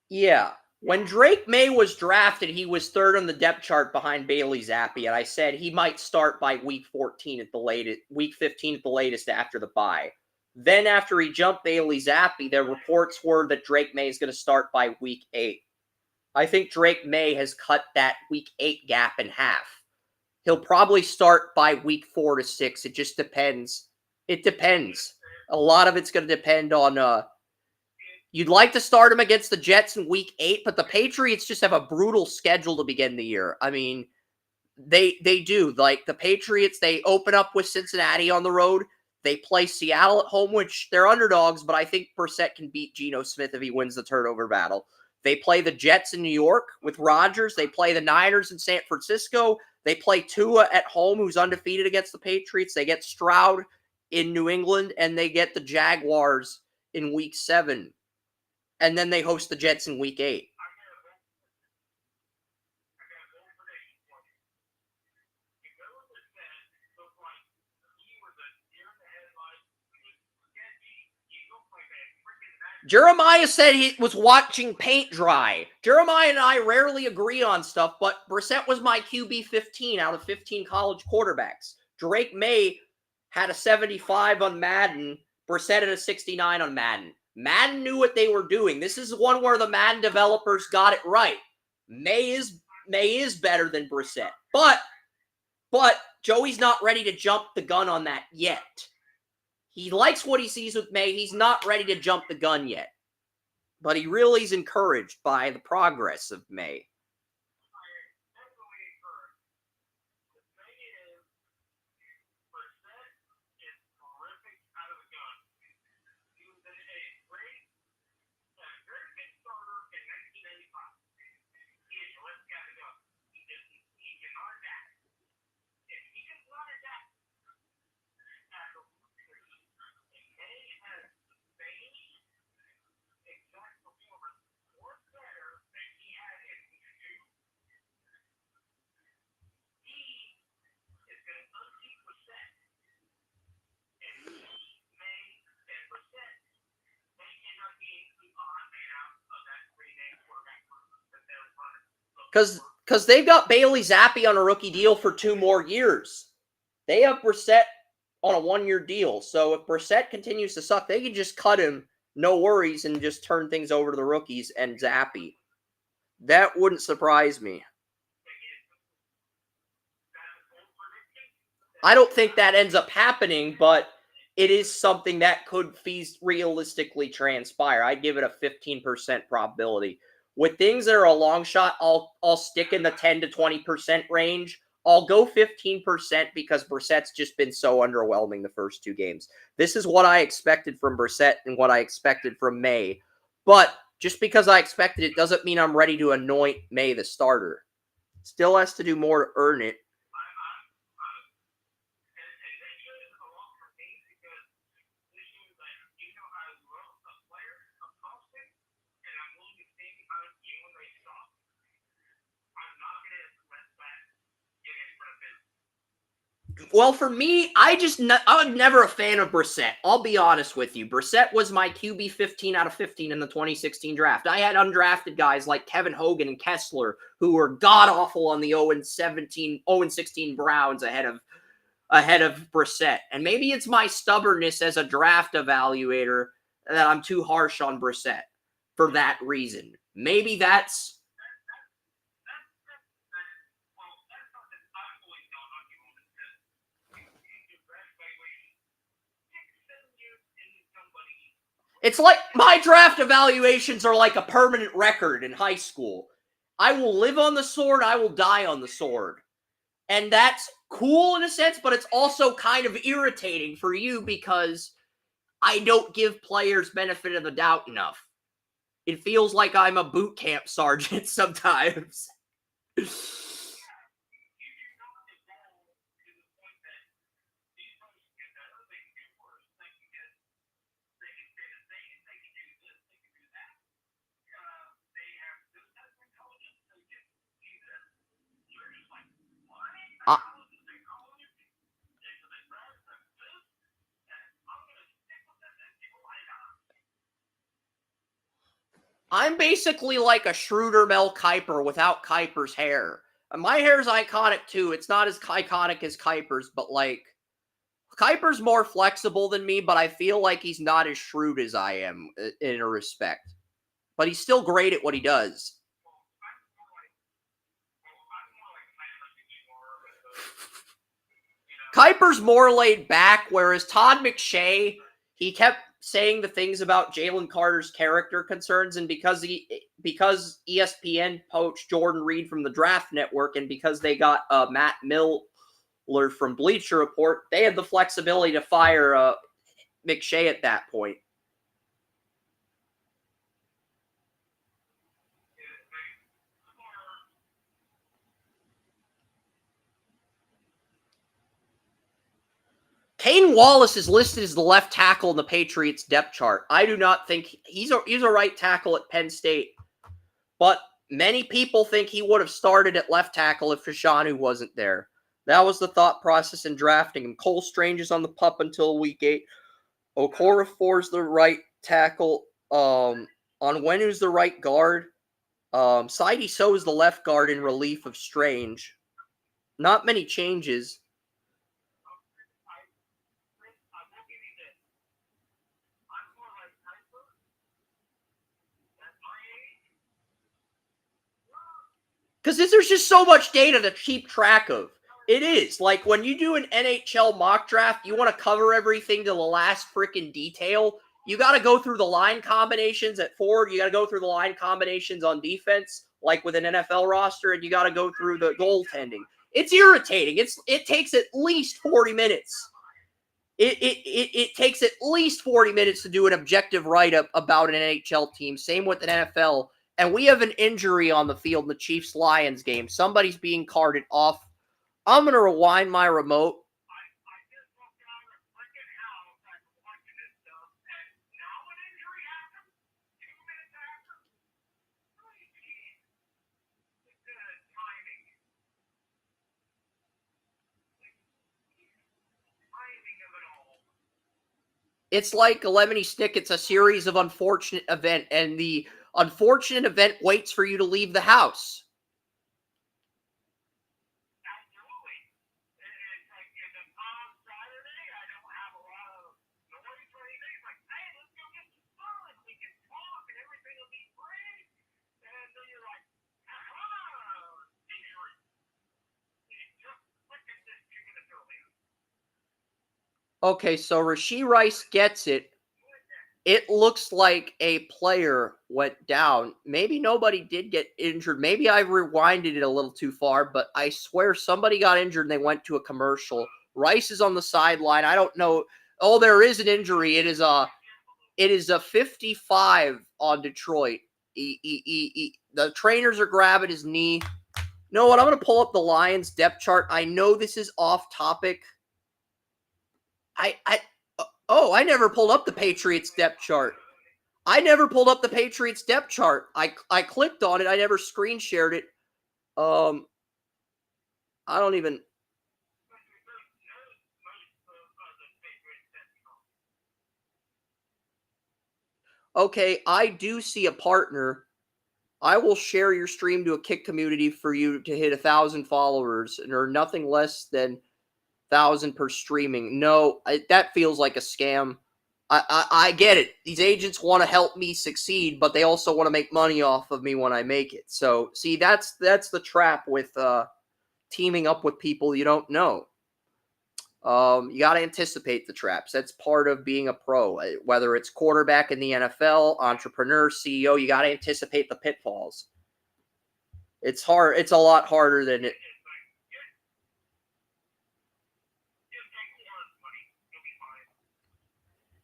Yeah. When Drake May was drafted, he was 3rd on the depth chart behind Bailey Zappe, and I said he might start by week 14 at the latest, week 15 at the latest after the bye. Then after he jumped Bailey Zappe, the reports were that Drake May is going to start by week 8. I think Drake May has cut that week 8 gap in half. He'll probably start by week 4 to 6. It just depends It depends. A lot of it's going to depend on you'd like to start him against the Jets in week 8, but the Patriots just have a brutal schedule to begin the year. I mean, they do. Like the Patriots, they open up with Cincinnati on the road. They play Seattle at home, which they're underdogs, but I think Brissett can beat Geno Smith if he wins the turnover battle. They play the Jets in New York with Rodgers. They play the Niners in San Francisco. They play Tua at home, who's undefeated against the Patriots. They get Stroud in New England, and they get the Jaguars in week 7. And then they host the Jets in week 8. Jeremiah said he was watching paint dry. Jeremiah and I rarely agree on stuff, but Brissett was my QB 15 out of 15 college quarterbacks. Drake May had a 75 on Madden. Brissett had a 69 on Madden. Madden knew what they were doing. This is one where the Madden developers got it right. May is better than Brissett. But Joey's not ready to jump the gun on that yet. He likes what he sees with May. He's not ready to jump the gun yet. But he really is encouraged by the progress of May. Because they've got Bailey Zappi on a rookie deal for 2 more years. They have Brissett on a 1-year deal. So if Brissett continues to suck, they can just cut him, no worries, and just turn things over to the rookies and Zappi. That wouldn't surprise me. I don't think that ends up happening, but it is something that could realistically transpire. I'd give it a 15% probability. With things that are a long shot, I'll stick in the 10 to 20% range. I'll go 15% because Brissett's just been so underwhelming the first 2 games. This is what I expected from Brissett and what I expected from May. But just because I expected it doesn't mean I'm ready to anoint May the starter. Still has to do more to earn it. Well, for me, I was never a fan of Brissett. I'll be honest with you. Brissett was my QB 15 out of 15 in the 2016 draft. I had undrafted guys like Kevin Hogan and Kessler who were god-awful on the 0-16 Browns ahead of Brissett. And maybe it's my stubbornness as a draft evaluator that I'm too harsh on Brissett for that reason. Maybe that's... It's like my draft evaluations are like a permanent record in high school. I will live on the sword. I will die on the sword. And that's cool in a sense, but it's also kind of irritating for you because I don't give players benefit of the doubt enough. It feels like I'm a boot camp sergeant sometimes. I'm basically like a Schroeder Mel Kiper without Kiper's hair. And my hair is iconic too. It's not as iconic as Kiper's, but like Kiper's more flexible than me, but I feel like he's not as shrewd as I am in a respect. But he's still great at what he does. Kuiper's more laid back, whereas Todd McShay, he kept saying the things about Jalen Carter's character concerns, and because ESPN poached Jordan Reed from the Draft Network, and because they got Matt Miller from Bleacher Report, they had the flexibility to fire McShay at that point. Kane Wallace is listed as the left tackle in the Patriots depth chart. I do not think he's a right tackle at Penn State, but many people think he would have started at left tackle if Fashanu wasn't there. That was the thought process in drafting him. Cole Strange is on the pup until week 8. Okorafor's the right tackle. Onwenu's the right guard. Saidi So is the left guard in relief of Strange. Not many changes. Because there's just so much data to keep track of. It is. Like, when you do an NHL mock draft, you want to cover everything to the last freaking detail. You got to go through the line combinations at forward. You got to go through the line combinations on defense, like with an NFL roster, and you got to go through the goaltending. It's irritating. It takes at least 40 minutes. It takes at least 40 minutes to do an objective write-up about an NHL team. Same with an NFL. And we have an injury on the field in the Chiefs-Lions game. Somebody's being carted off. I'm going to rewind my remote. I just walked out of a freaking house after watching this stuff, and now an injury happened 2 minutes after. Really, geez. It's good timing. Timing of it all. It's like Lemony Snicket's a series of unfortunate events, and the unfortunate event waits for you to leave the house. Absolutely. It's like it's a calm Saturday. I don't have a lot of noise or anything. It's like, hey, let's go get some fun. We can talk and everything will be great. And then you're like, injury. You just freaking this 2 minutes earlier. Okay, so Rashee Rice gets it. It looks like a player went down. Maybe nobody did get injured. Maybe I rewinded it a little too far, but I swear somebody got injured and they went to a commercial. Rice is on the sideline. I don't know. Oh, there is an injury. It is a 55 on Detroit. The trainers are grabbing his knee. You know what? I'm going to pull up the Lions depth chart. I know this is off topic. I never pulled up the Patriots depth chart. I clicked on it. I never screen shared it. I don't even. Okay, I do see a partner. I will share your stream to a Kick community for you to hit 1,000 followers, or nothing less than 1,000 per streaming. No, that feels like a scam. I get it. These agents want to help me succeed, but they also want to make money off of me when I make it. So, see, that's the trap with teaming up with people you don't know. You got to anticipate the traps. That's part of being a pro. Whether it's quarterback in the NFL, entrepreneur, CEO, you got to anticipate the pitfalls. It's hard. It's a lot harder than it.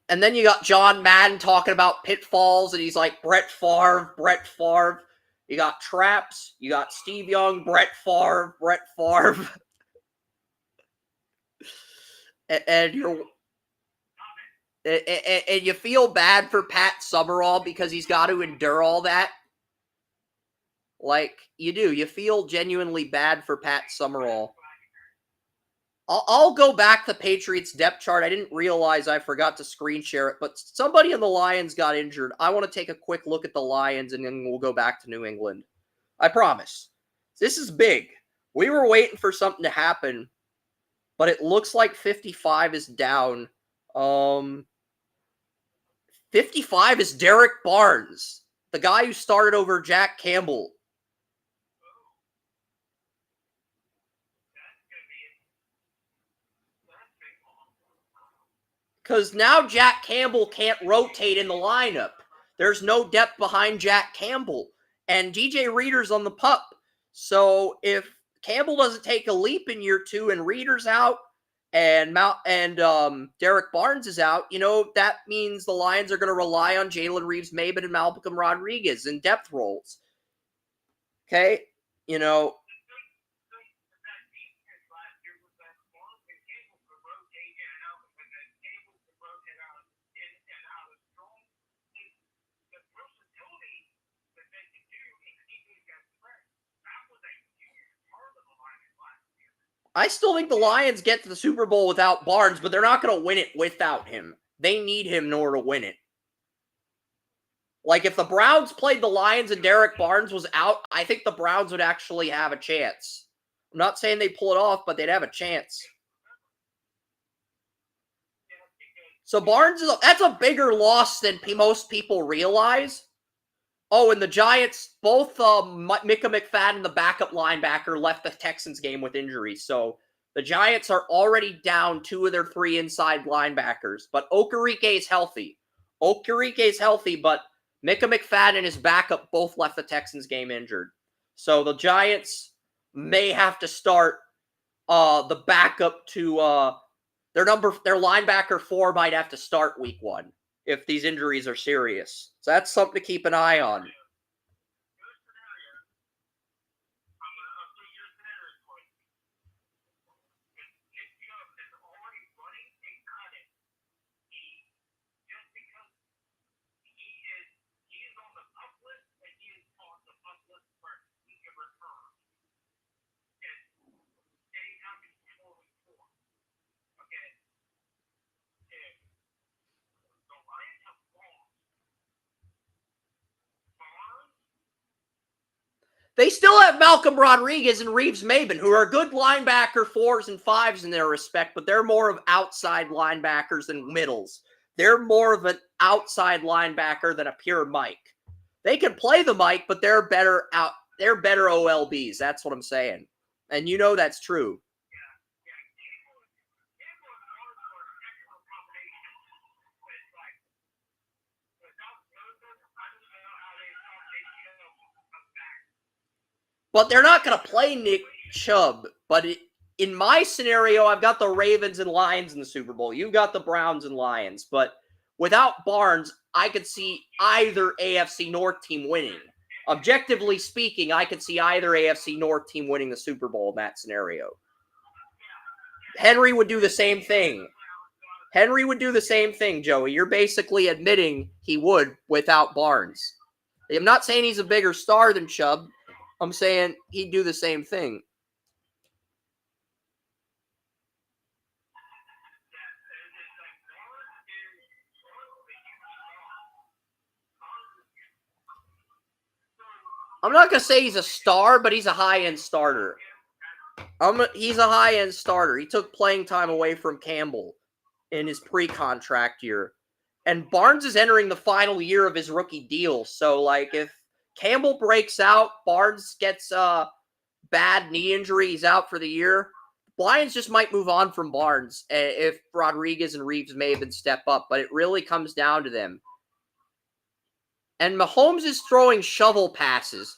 And then you got John Madden talking about pitfalls, and he's like, Brett Favre. You got traps. You got Steve Young, Brett Favre. And you feel bad for Pat Summerall because he's got to endure all that. Like, you do. You feel genuinely bad for Pat Summerall. I'll go back to Patriots depth chart. I didn't realize I forgot to screen share it, but somebody in the Lions got injured. I want to take a quick look at the Lions, and then we'll go back to New England. I promise. This is big. We were waiting for something to happen, but it looks like 55 is down. 55 is Derek Barnes, the guy who started over Jack Campbell. Because now Jack Campbell can't rotate in the lineup. There's no depth behind Jack Campbell. And DJ Reader's on the pup. So if Campbell doesn't take a leap in year 2 and Reader's out and Derek Barnes is out, that means the Lions are going to rely on Jalen Reeves-Maybin and Malcolm Rodriguez in depth roles. Okay? I still think the Lions get to the Super Bowl without Barnes, but they're not going to win it without him. They need him in order to win it. Like, if the Browns played the Lions and Derek Barnes was out, I think the Browns would actually have a chance. I'm not saying they pull it off, but they'd have a chance. So Barnes that's a bigger loss than most people realize. Oh, and the Giants, both Micah McFadden, the backup linebacker, left the Texans game with injuries. So the Giants are already down 2 of their 3 inside linebackers. But Okereke is healthy. But Micah McFadden and his backup both left the Texans game injured. So the Giants may have to start the backup to their linebacker 4 might have to start week 1 if these injuries are serious. So that's something to keep an eye on. They still have Malcolm Rodriguez and Reeves-Maybin, who are good linebacker 4s and 5s in their respect, but they're more of outside linebackers than middles. They're more of an outside linebacker than a pure Mike. They can play the Mike, but they're better OLBs. That's what I'm saying. And that's true. But they're not going to play Nick Chubb. But in my scenario, I've got the Ravens and Lions in the Super Bowl. You've got the Browns and Lions. But without Barnes, I could see either AFC North team winning. Objectively speaking, I could see either AFC North team winning the Super Bowl in that scenario. Henry would do the same thing. Joey. You're basically admitting he would without Barnes. I'm not saying he's a bigger star than Chubb. I'm saying he'd do the same thing. I'm not going to say he's a star, but he's a high-end starter. He's a high-end starter. He took playing time away from Campbell in his pre-contract year. And Barnes is entering the final year of his rookie deal. So, if Campbell breaks out, Barnes gets a bad knee injury, he's out for the year, Lions just might move on from Barnes if Rodriguez and Reeves-Maybin step up, but it really comes down to them. And Mahomes is throwing shovel passes.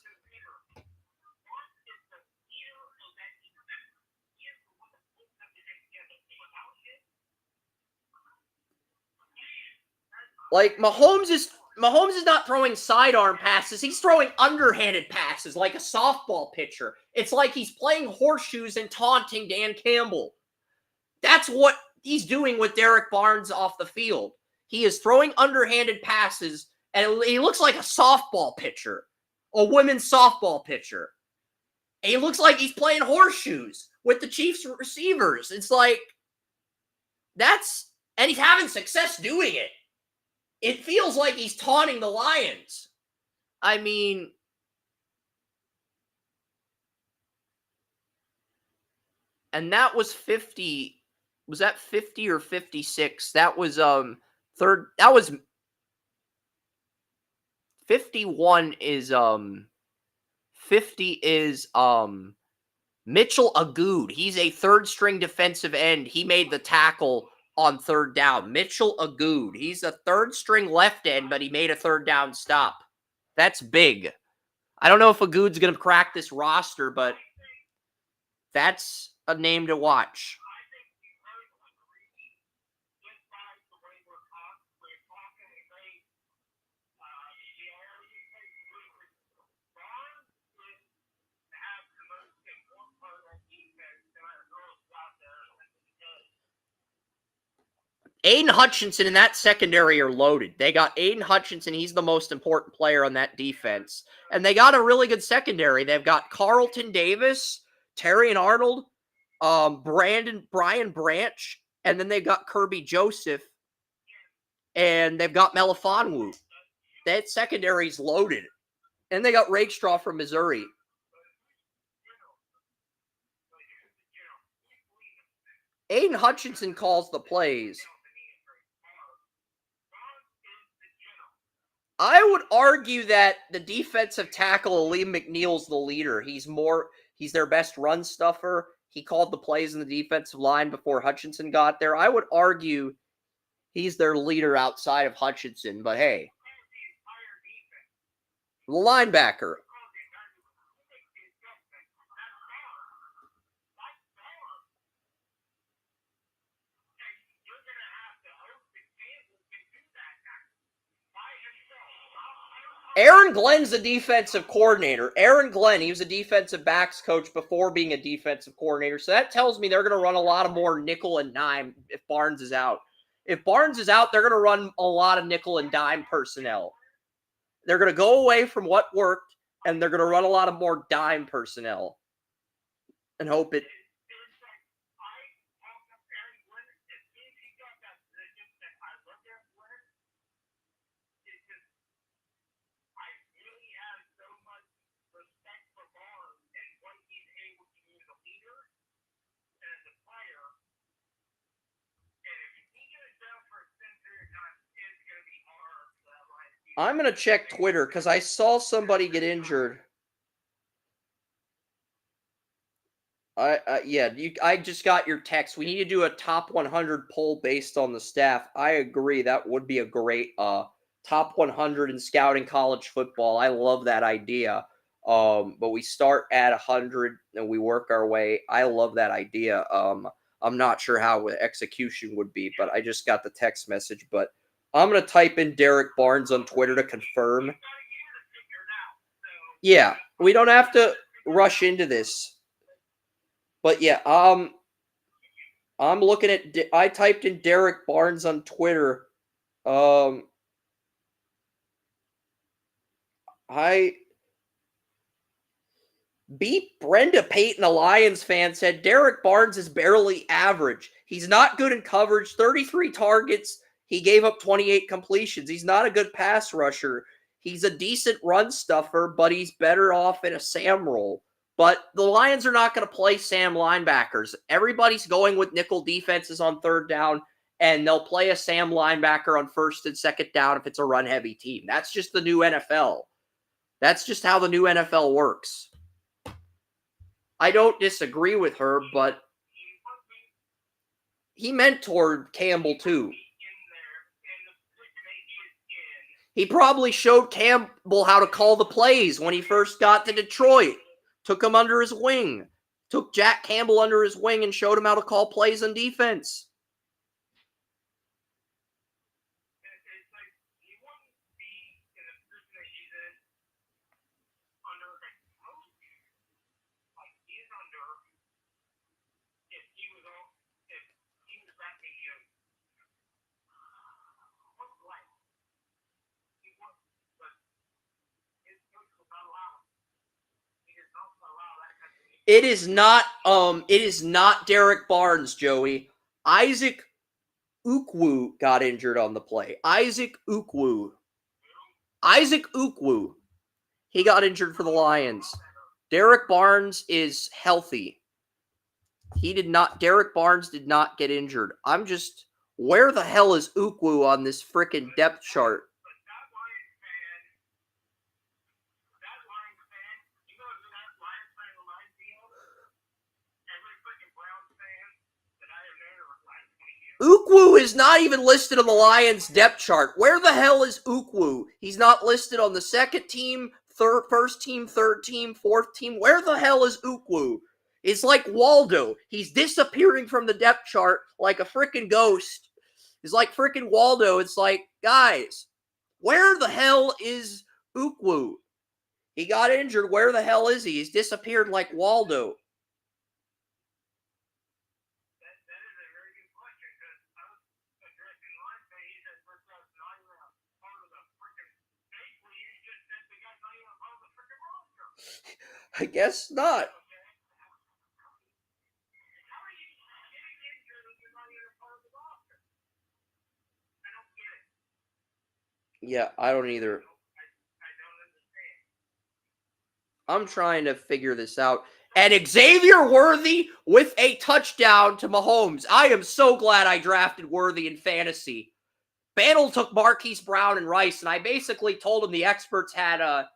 Mahomes is not throwing sidearm passes. He's throwing underhanded passes like a softball pitcher. It's like he's playing horseshoes and taunting Dan Campbell. That's what he's doing with Derek Barnes off the field. He is throwing underhanded passes, and he looks like a softball pitcher, a women's softball pitcher. And he looks like he's playing horseshoes with the Chiefs receivers. It's and he's having success doing it. It feels like he's taunting the Lions. I mean, and that was 50. Was that 50 or 56? That was third. That was 51 is 50 is Mitchell Agood. He's a third string defensive end. He made the tackle on third down. Mitchell Agood. He's a third string left end, but he made a third down stop. That's big. I don't know if Agood's going to crack this roster, but that's a name to watch. Aiden Hutchinson and that secondary are loaded. They got Aiden Hutchinson. He's the most important player on that defense. And they got a really good secondary. They've got Carlton Davis, Terry and Arnold, Brian Branch, and then they've got Kirby Joseph, and they've got Melifonwu. That secondary's loaded. And they got Rakestraw from Missouri. Aiden Hutchinson calls the plays. I would argue that the defensive tackle, Liam McNeil's the leader. He's their best run stuffer. He called the plays in the defensive line before Hutchinson got there. I would argue he's their leader outside of Hutchinson, but hey. The linebacker. Aaron Glenn's the defensive coordinator. Aaron Glenn, he was a defensive backs coach before being a defensive coordinator. So that tells me they're going to run a lot of more nickel and dime if Barnes is out. If Barnes is out, they're going to run a lot of nickel and dime personnel. They're going to go away from what worked, and they're going to run a lot of more dime personnel and hope it. I'm going to check Twitter because I saw somebody get injured. I just got your text. We need to do a top 100 poll based on the staff. I agree. That would be a great top 100 in scouting college football. I love that idea. But we start at 100 and we work our way. I love that idea. I'm not sure how the execution would be, but I just got the text message. But I'm going to type in Derek Barnes on Twitter to confirm. Yeah, we don't have to rush into this. But yeah, I'm looking at, I typed in Derek Barnes on Twitter. Beat Brenda Payton, a Lions fan, said Derek Barnes is barely average. He's not good in coverage. 33 targets. He gave up 28 completions. He's not a good pass rusher. He's a decent run stuffer, but he's better off in a Sam role. But the Lions are not going to play Sam linebackers. Everybody's going with nickel defenses on third down, and they'll play a Sam linebacker on first and second down if it's a run-heavy team. That's just the new NFL. That's just how the new NFL works. I don't disagree with her, but he mentored Campbell too. He probably showed Campbell how to call the plays when he first got to Detroit. Took him under his wing. Took Jack Campbell under his wing and showed him how to call plays on defense. It is not Derek Barnes, Joey. Isaac Ukwu got injured on the play. Isaac Ukwu. He got injured for the Lions. Derek Barnes is healthy. Derek Barnes did not get injured. Where the hell is Ukwu on this freaking depth chart? Ukwu is not even listed on the Lions depth chart. Where the hell is Ukwu? He's not listed on the second team, first team, third team, fourth team. Where the hell is Ukwu? It's like Waldo. He's disappearing from the depth chart like a freaking ghost. It's like freaking Waldo. It's like, guys, where the hell is Ukwu? He got injured. Where the hell is he? He's disappeared like Waldo. I guess not. Yeah, I don't either. I'm trying to figure this out. And Xavier Worthy with a touchdown to Mahomes. I am so glad I drafted Worthy in fantasy. Bantle took Marquise Brown and Rice, and I basically told him the experts had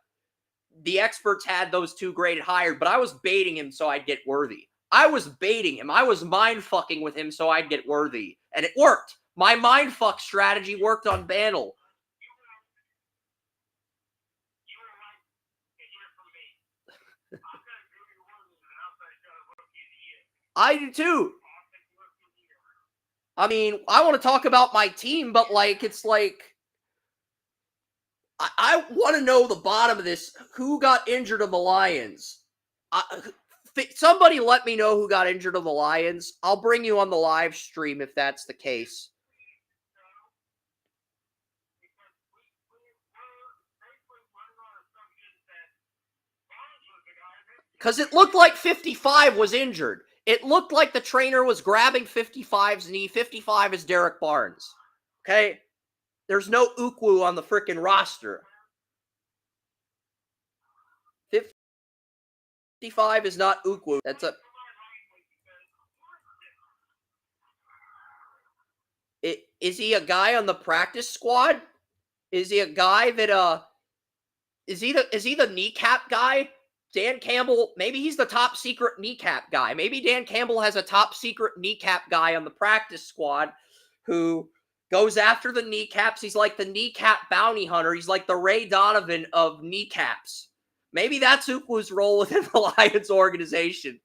those two graded higher, but I was baiting him so I'd get Worthy. I was baiting him. I was mind fucking with him so I'd get Worthy, and it worked. My mind fuck strategy worked on Bantle. I do too. I mean, I want to talk about my team, but like, it's like, I want to know the bottom of this. Who got injured of the Lions? Somebody let me know who got injured of the Lions. I'll bring you on the live stream if that's the case. Because it looked like 55 was injured. It looked like the trainer was grabbing 55's knee. 55 is Derek Barnes. Okay? There's no Ukwu on the freaking roster. 55 is not Ukwu. That's a... Is he a guy on the practice squad? Is he a guy that, is he the kneecap guy? Dan Campbell, maybe he's the top secret kneecap guy. Maybe Dan Campbell has a top secret kneecap guy on the practice squad who goes after the kneecaps. He's like the kneecap bounty hunter. He's like the Ray Donovan of kneecaps. Maybe that's Ukwu's role within the Lions organization.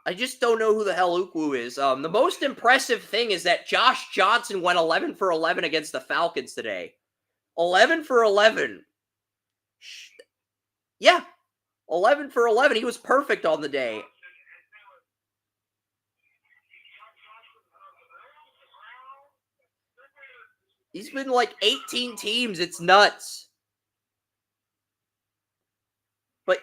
I just don't know who the hell Ukwu is. The most impressive thing is that Josh Johnson went 11 for 11 against the Falcons today. 11 for 11. Yeah, 11 for 11. He was perfect on the day. He's been like 18 teams. It's nuts. But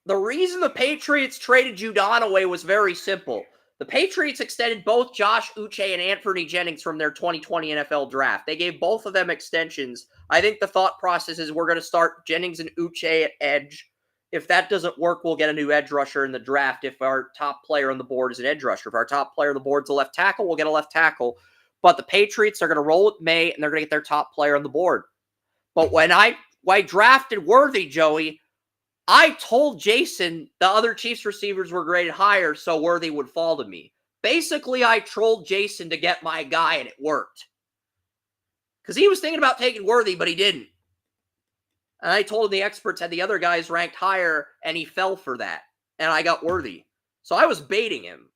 the reason the Patriots traded Judon away was very simple. The Patriots extended both Josh Uche and Anthony Jennings from their 2020 NFL draft. They gave both of them extensions. I think the thought process is we're going to start Jennings and Uche at edge. If that doesn't work, we'll get a new edge rusher in the draft if our top player on the board is an edge rusher. If our top player on the board is a left tackle, we'll get a left tackle. But the Patriots are going to roll with May, and they're going to get their top player on the board. But when I drafted Worthy, Joey, I told Jason the other Chiefs receivers were graded higher, so Worthy would fall to me. Basically, I trolled Jason to get my guy, and it worked. Because he was thinking about taking Worthy, but he didn't. And I told him the experts had the other guys ranked higher, and he fell for that. And I got Worthy. So I was baiting him.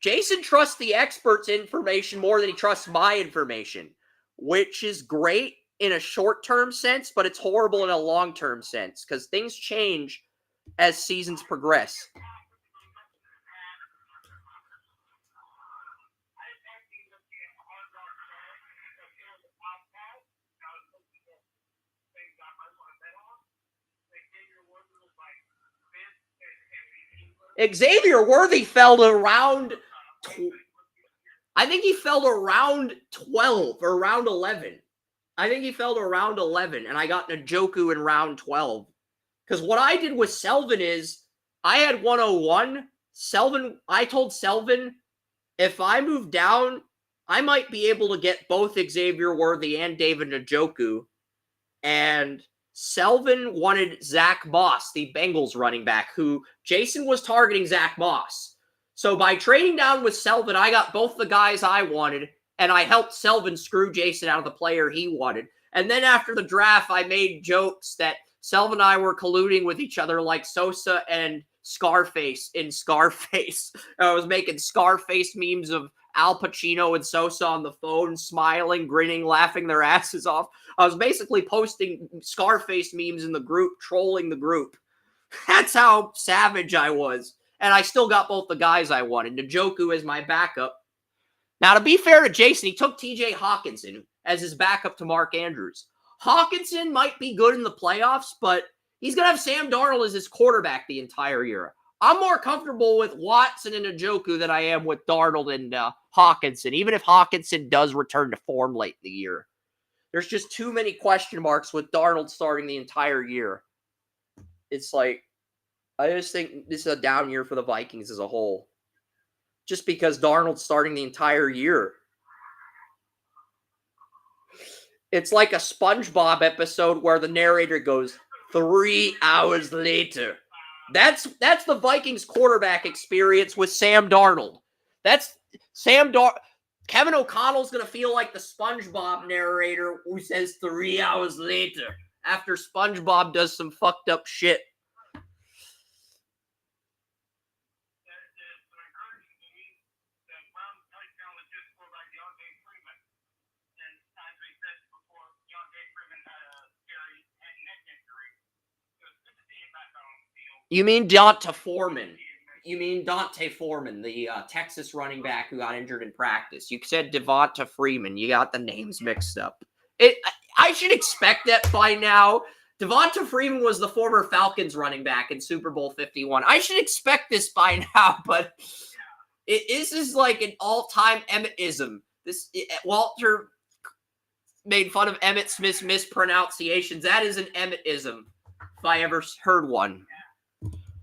Jason trusts the experts' information more than he trusts my information, which is great in a short-term sense, but it's horrible in a long-term sense because things change as seasons progress. Xavier Worthy fell to round... I think he fell to round 12 or round 11. I think he fell to round 11, and I got Njoku in round 12. Because what I did with Selvin is I had 101. I told Selvin if I move down, I might be able to get both Xavier Worthy and David Njoku. And Selvin wanted Zach Moss, the Bengals running back, who Jason was targeting Zach Moss. So by trading down with Selvin, I got both the guys I wanted, and I helped Selvin screw Jason out of the player he wanted. And then after the draft, I made jokes that Selvin and I were colluding with each other like Sosa and Scarface in Scarface. I was making Scarface memes of Al Pacino and Sosa on the phone, smiling, grinning, laughing their asses off. I was basically posting Scarface memes in the group, trolling the group. That's how savage I was. And I still got both the guys I wanted. Njoku as my backup. Now, to be fair to Jason, he took TJ Hawkinson as his backup to Mark Andrews. Hawkinson might be good in the playoffs, but he's going to have Sam Darnold as his quarterback the entire year. I'm more comfortable with Watson and Njoku than I am with Darnold and Hawkinson, even if Hawkinson does return to form late in the year. There's just too many question marks with Darnold starting the entire year. It's like, I just think this is a down year for the Vikings as a whole. Just because Darnold's starting the entire year. It's like a SpongeBob episode where the narrator goes, 3 hours later. That's the Vikings quarterback experience with Sam Darnold. That's Kevin O'Connell's going to feel like the SpongeBob narrator who says 3 hours later after SpongeBob does some fucked up shit. You mean Dante Foreman. You mean Dante Foreman, the Texas running back who got injured in practice. You said Devonta Freeman. You got the names mixed up. I should expect that by now. Devonta Freeman was the former Falcons running back in Super Bowl 51. I should expect this by now, but this is like an all-time Emmettism. Walter made fun of Emmitt Smith's mispronunciations. That is an Emmettism, if I ever heard one.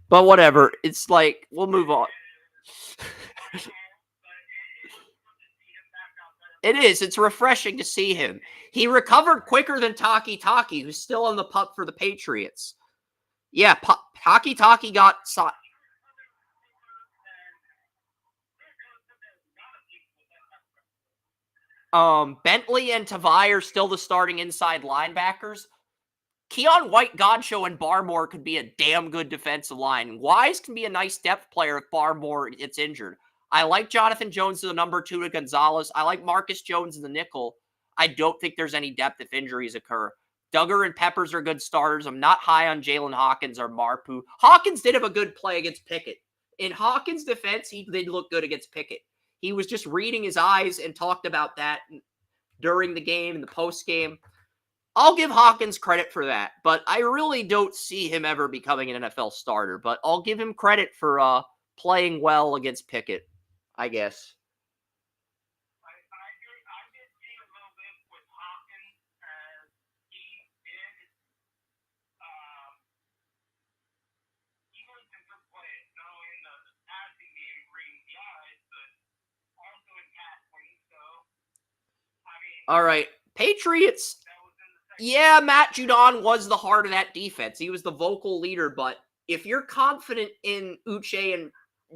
But whatever. It's like, we'll move on. It is. It's refreshing to see him. He recovered quicker than Taki, who's still on the pup for the Patriots. Yeah, Taki got... Bentley and Tavai are still the starting inside linebackers. Keon White-Godchaux and Barmore could be a damn good defensive line. Wise can be a nice depth player if Barmore gets injured. I like Jonathan Jones as the number 2 to Gonzalez. I like Marcus Jones in the nickel. I don't think there's any depth if injuries occur. Duggar and Peppers are good starters. I'm not high on Jalen Hawkins or Marpu. Hawkins did have a good play against Pickett. In Hawkins' defense, he did look good against Pickett. He was just reading his eyes and talked about that during the game and the post game. I'll give Hawkins credit for that, but I really don't see him ever becoming an NFL starter. But I'll give him credit for playing well against Pickett, I guess. I did see a little bit with Hawkins as he did. He was a good player, not only in the passing game, bringing the eyes, but also in tackling. So, I mean, all right, Patriots. Yeah, Matt Judon was the heart of that defense. He was the vocal leader, but if you're confident in Uche and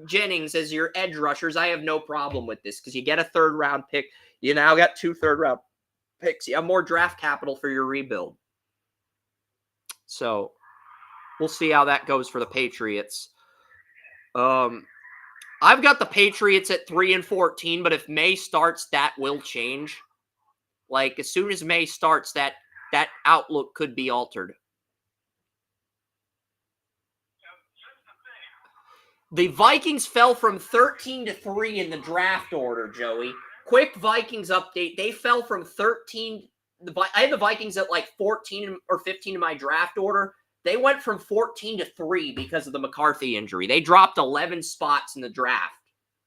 Jennings as your edge rushers, I have no problem with this because you get a 3rd-round pick. You now got 2 3rd-round picks. You have more draft capital for your rebuild. So we'll see how that goes for the Patriots. I've got the Patriots at 3-14, but if May starts, that will change. Like, as soon as May starts, that outlook could be altered. The Vikings fell from 13-3 in the draft order, Joey. Quick Vikings update. They fell from 13. I had the Vikings at like 14 or 15 in my draft order. They went from 14-3 because of the McCarthy injury. They dropped 11 spots in the draft,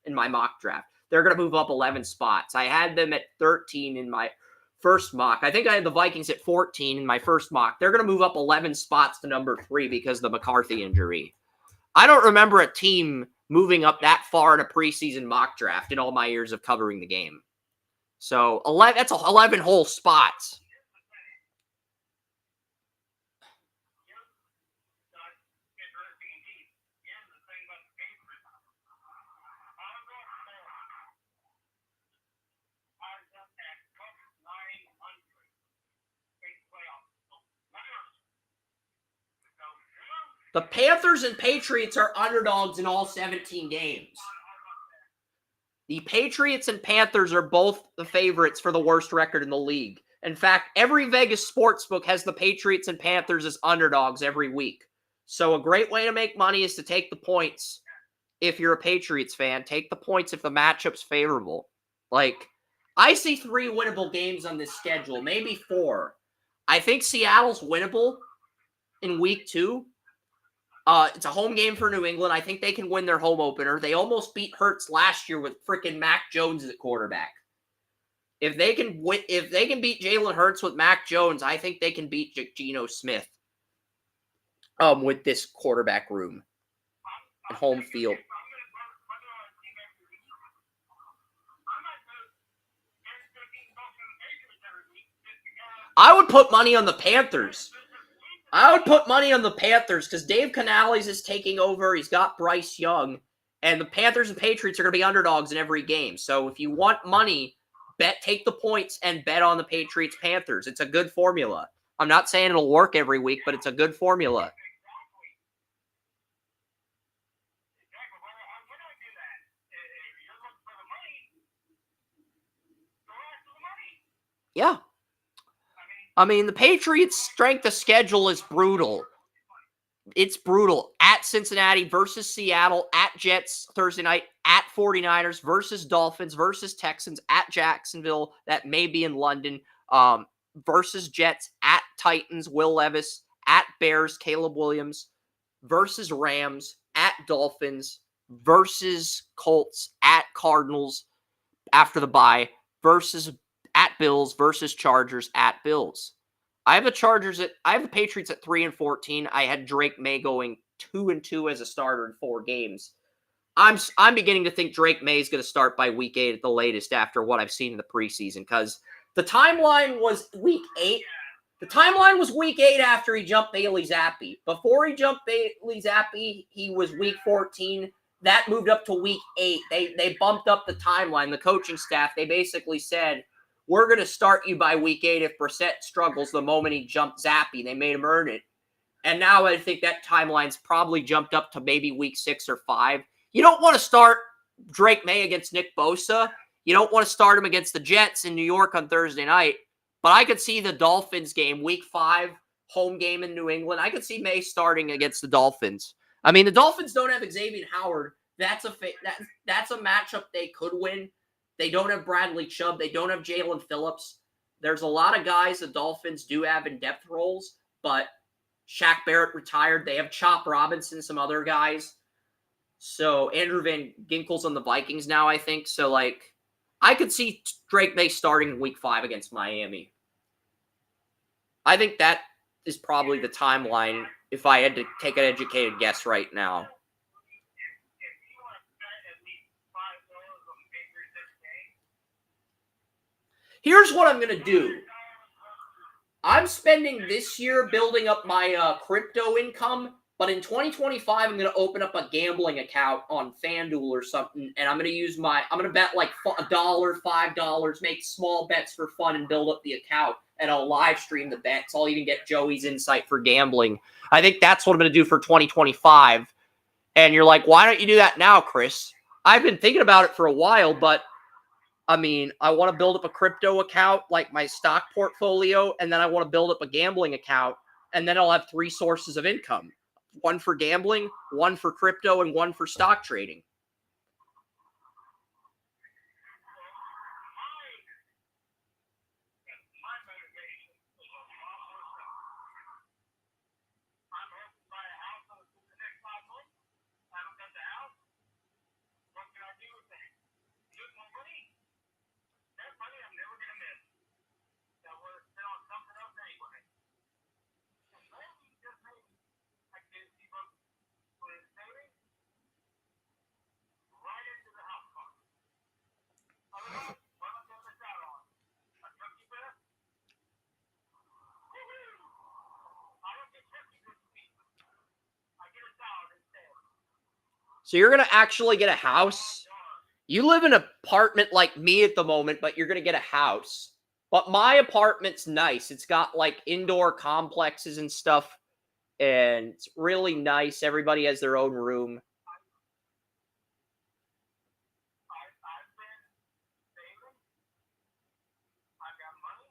in my mock draft. They're going to move up 11 spots. I had them at 13 in my first mock. I think I had the Vikings at 14 in my first mock. They're going to move up 11 spots to number 3 because of the McCarthy injury. I don't remember a team moving up that far in a preseason mock draft in all my years of covering the game. So 11, that's 11 whole spots. The Panthers and Patriots are underdogs in all 17 games. The Patriots and Panthers are both the favorites for the worst record in the league. In fact, every Vegas sportsbook has the Patriots and Panthers as underdogs every week. So a great way to make money is to take the points if you're a Patriots fan. Take the points if the matchup's favorable. Like, I see 3 winnable games on this schedule, maybe 4. I think Seattle's winnable in week 2. It's a home game for New England. I think they can win their home opener. They almost beat Hurts last year with freaking Mac Jones at quarterback. If they can beat Jalen Hurts with Mac Jones, I think they can beat Geno Smith. With this quarterback room and home field. I would put money on the Panthers. I would put money on the Panthers because Dave Canales is taking over. He's got Bryce Young. And the Panthers and Patriots are going to be underdogs in every game. So if you want money, take the points and bet on the Patriots-Panthers. It's a good formula. I'm not saying it'll work every week, but it's a good formula. Yeah. I mean, the Patriots' strength of schedule is brutal. It's brutal. At Cincinnati versus Seattle, at Jets Thursday night, at 49ers versus Dolphins versus Texans, at Jacksonville, that may be in London, versus Jets, at Titans, Will Levis, at Bears, Caleb Williams, versus Rams, at Dolphins, versus Colts, at Cardinals after the bye, versus at Bills, versus Chargers, at Bills. I have the Patriots at 3-14. I had Drake May going 2-2 as a starter in 4 games. I'm beginning to think Drake May is going to start by week 8 at the latest after what I've seen in the preseason, because the timeline was week 8. The timeline was week 8 after he jumped Bailey Zappi. Before he jumped Bailey Zappi, he was week 14. That moved up to week 8. They bumped up the timeline. The coaching staff, they basically said, we're going to start you by week 8 if Brissett struggles the moment he jumped Zappi. They made him earn it. And now I think that timeline's probably jumped up to maybe week 6 or 5. You don't want to start Drake May against Nick Bosa. You don't want to start him against the Jets in New York on Thursday night. But I could see the Dolphins game, week 5, home game in New England. I could see May starting against the Dolphins. I mean, the Dolphins don't have Xavier Howard. That's a matchup they could win. They don't have Bradley Chubb. They don't have Jalen Phillips. There's a lot of guys the Dolphins do have in depth roles, but Shaq Barrett retired. They have Chop Robinson, some other guys. So Andrew Van Ginkel's on the Vikings now, I think. So, I could see Drake May starting in week 5 against Miami. I think that is probably the timeline if I had to take an educated guess right now. Here's what I'm going to do. I'm spending this year building up my crypto income, but in 2025, I'm going to open up a gambling account on FanDuel or something, and I'm going to bet like $1, $5, make small bets for fun and build up the account, and I'll live stream the bets. I'll even get Joey's insight for gambling. I think that's what I'm going to do for 2025. And you're like, why don't you do that now, Chris? I've been thinking about it for a while, but I mean, I want to build up a crypto account like my stock portfolio, and then I want to build up a gambling account, and then I'll have 3 sources of income. 1 for gambling, 1 for crypto, and 1 for stock trading. So you're going to actually get a house. You live in an apartment like me at the moment, but you're going to get a house. But my apartment's nice. It's got like indoor complexes and stuff. And it's really nice. Everybody has their own room. I've been saving. I've got money.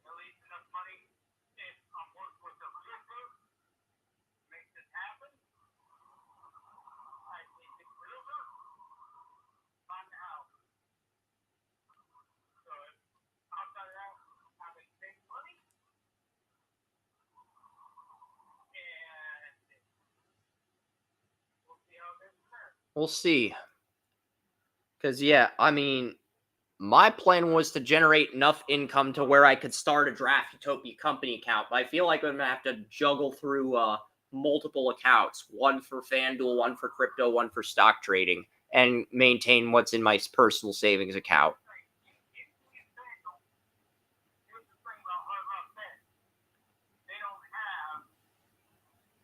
At least enough money if I'm working with a realtor to make this happen. I need the realtor, find the house. So outside of that, I make big money. And we'll see how this turns. We'll see. Because, yeah, I mean, my plan was to generate enough income to where I could start a Draft Utopia company account. But I feel like I'm going to have to juggle through multiple accounts. One for FanDuel, one for crypto, one for stock trading. And maintain what's in my personal savings account. Here's the thing about Hard Rock Bet. They don't have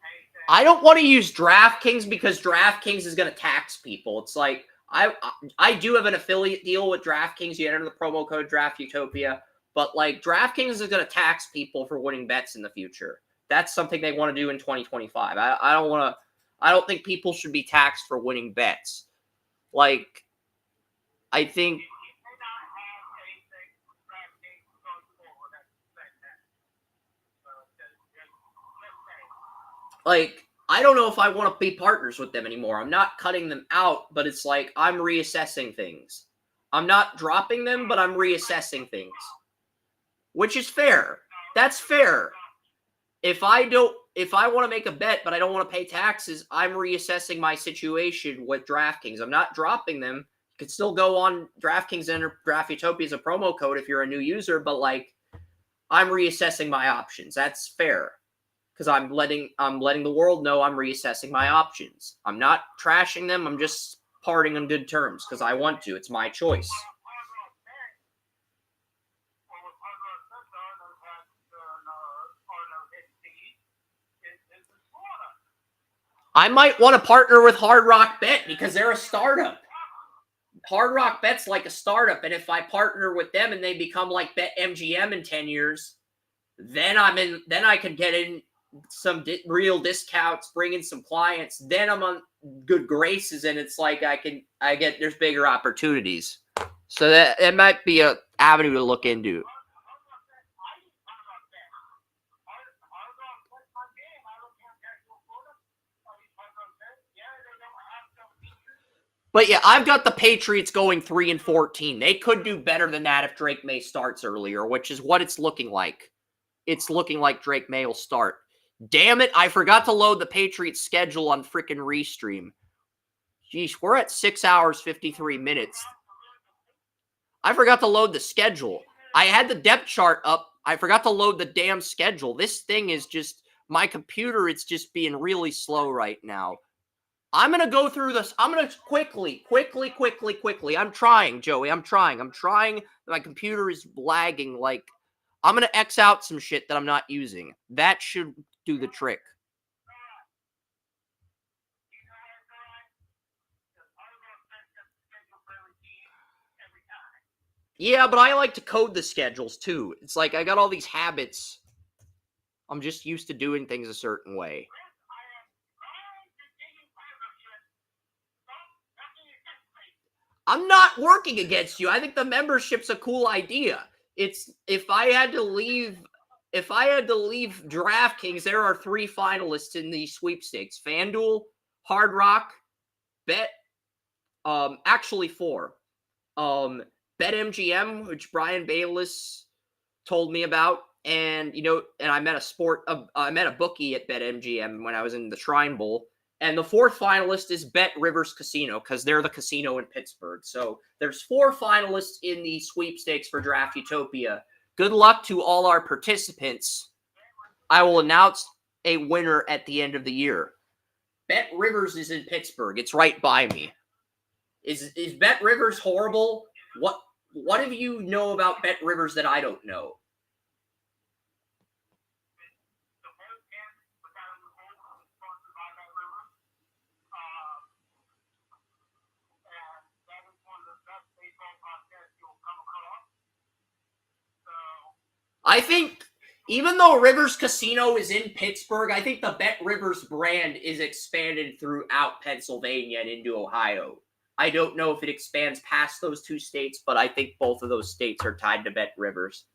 anything. I don't want to use DraftKings because DraftKings is going to tax people. It's like, I do have an affiliate deal with DraftKings. You enter the promo code DraftUtopia. But, like, DraftKings is going to tax people for winning bets in the future. That's something they want to do in 2025. I don't think people should be taxed for winning bets. Like, I think... You cannot have anything DraftKings going forward that's like that. So let's say. Like, I don't know if I want to be partners with them anymore. I'm not cutting them out, but it's like I'm reassessing things. I'm not dropping them, but I'm reassessing things. Which is fair. That's fair. If I want to make a bet, but I don't want to pay taxes, I'm reassessing my situation with DraftKings. I'm not dropping them. You could still go on DraftKings and enter Draft Utopia as a promo code if you're a new user, but like I'm reassessing my options. That's fair. Because I'm letting the world know I'm reassessing my options. I'm not trashing them. I'm just parting on good terms because I want to. It's my choice. I might want to partner with Hard Rock Bet because they're a startup. Hard Rock Bet's like a startup, and if I partner with them and they become like BetMGM in 10 years, then I could get in some real discounts, bring in some clients. Then I'm on good graces, and it's like there's bigger opportunities. So that might be a avenue to look into. But yeah, I've got the Patriots going 3-14. They could do better than that if Drake May starts earlier, which is what it's looking like. It's looking like Drake May will start. Damn it, I forgot to load the Patriots schedule on freaking Restream. Jeez, we're at 6 hours, 53 minutes. I forgot to load the schedule. I had the depth chart up. I forgot to load the damn schedule. This thing is just, my computer, it's just being really slow right now. I'm going to go through this. I'm going to quickly. I'm trying, Joey. I'm trying. My computer is lagging. Like, I'm going to X out some shit that I'm not using. That should do the trick. Yeah, but I like to code the schedules too. It's like I got all these habits. I'm just used to doing things a certain way. I'm not working against you. I think the membership's a cool idea. It's if I had to leave DraftKings, there are 3 finalists in the sweepstakes: FanDuel, Hard Rock, Bet. Actually 4. BetMGM, which Brian Bayless told me about, and I met a bookie at BetMGM when I was in the Shrine Bowl. And the 4th finalist is Bet Rivers Casino because they're the casino in Pittsburgh. So there's 4 finalists in the sweepstakes for Draft Utopia. Good luck to all our participants. I will announce a winner at the end of the year. Bet Rivers is in Pittsburgh. It's right by me. Is Bet Rivers horrible? What do you know about Bet Rivers that I don't know? I think even though Rivers Casino is in Pittsburgh, I think the Bet Rivers brand is expanded throughout Pennsylvania and into Ohio. I don't know if it expands past those two states, but I think both of those states are tied to Bet Rivers.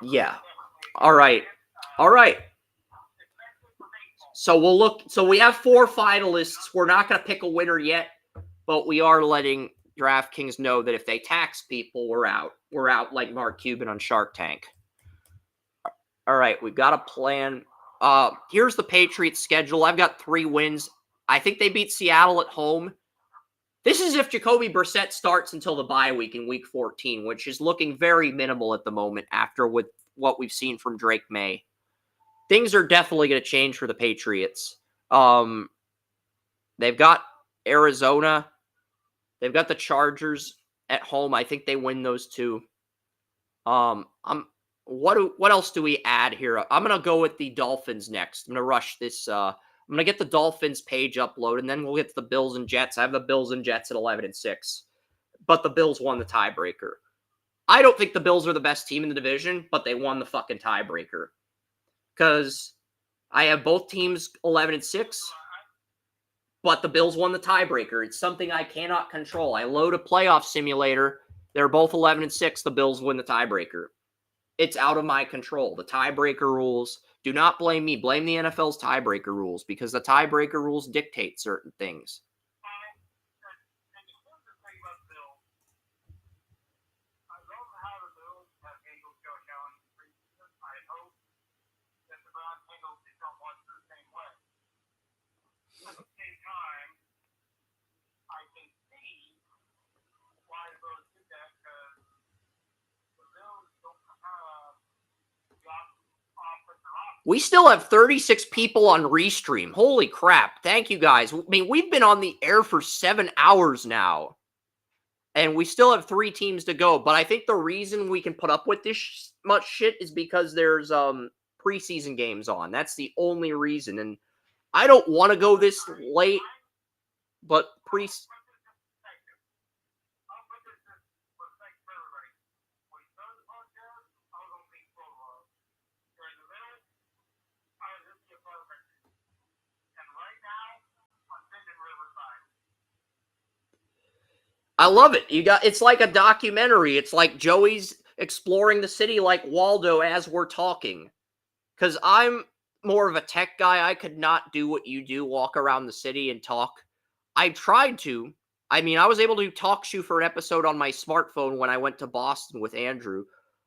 Yeah. All right. So we'll look. So we have 4 finalists. We're not going to pick a winner yet, but we are letting DraftKings know that if they tax people, we're out. We're out like Mark Cuban on Shark Tank. All right. We've got a plan. Here's the Patriots schedule. I've got 3 wins. I think they beat Seattle at home. This is if Jacoby Brissett starts until the bye week in week 14, which is looking very minimal at the moment after with what we've seen from Drake May. Things are definitely going to change for the Patriots. They've got Arizona. They've got the Chargers at home. I think they win those 2. What else do we add here? I'm going to go with the Dolphins next. I'm going to rush this. I'm going to get the Dolphins page uploaded, and then we'll get to the Bills and Jets. I have the Bills and Jets at 11-6, but the Bills won the tiebreaker. I don't think the Bills are the best team in the division, but they won the fucking tiebreaker because I have both teams 11-6, but the Bills won the tiebreaker. It's something I cannot control. I load a playoff simulator. They're both 11-6. The Bills win the tiebreaker. It's out of my control. The tiebreaker rules. Do not blame me. Blame the NFL's tiebreaker rules because the tiebreaker rules dictate certain things. We still have 36 people on Restream. Holy crap. Thank you guys. I mean, we've been on the air for 7 hours now. And we still have 3 teams to go. But I think the reason we can put up with this much shit is because there's preseason games on. That's the only reason. And I don't want to go this late, but I love it. It's like a documentary. It's like Joey's exploring the city like Waldo as we're talking. Because I'm more of a tech guy. I could not do what you do, walk around the city and talk. I tried to. I mean, I was able to talk shoe for an episode on my smartphone when I went to Boston with Andrew.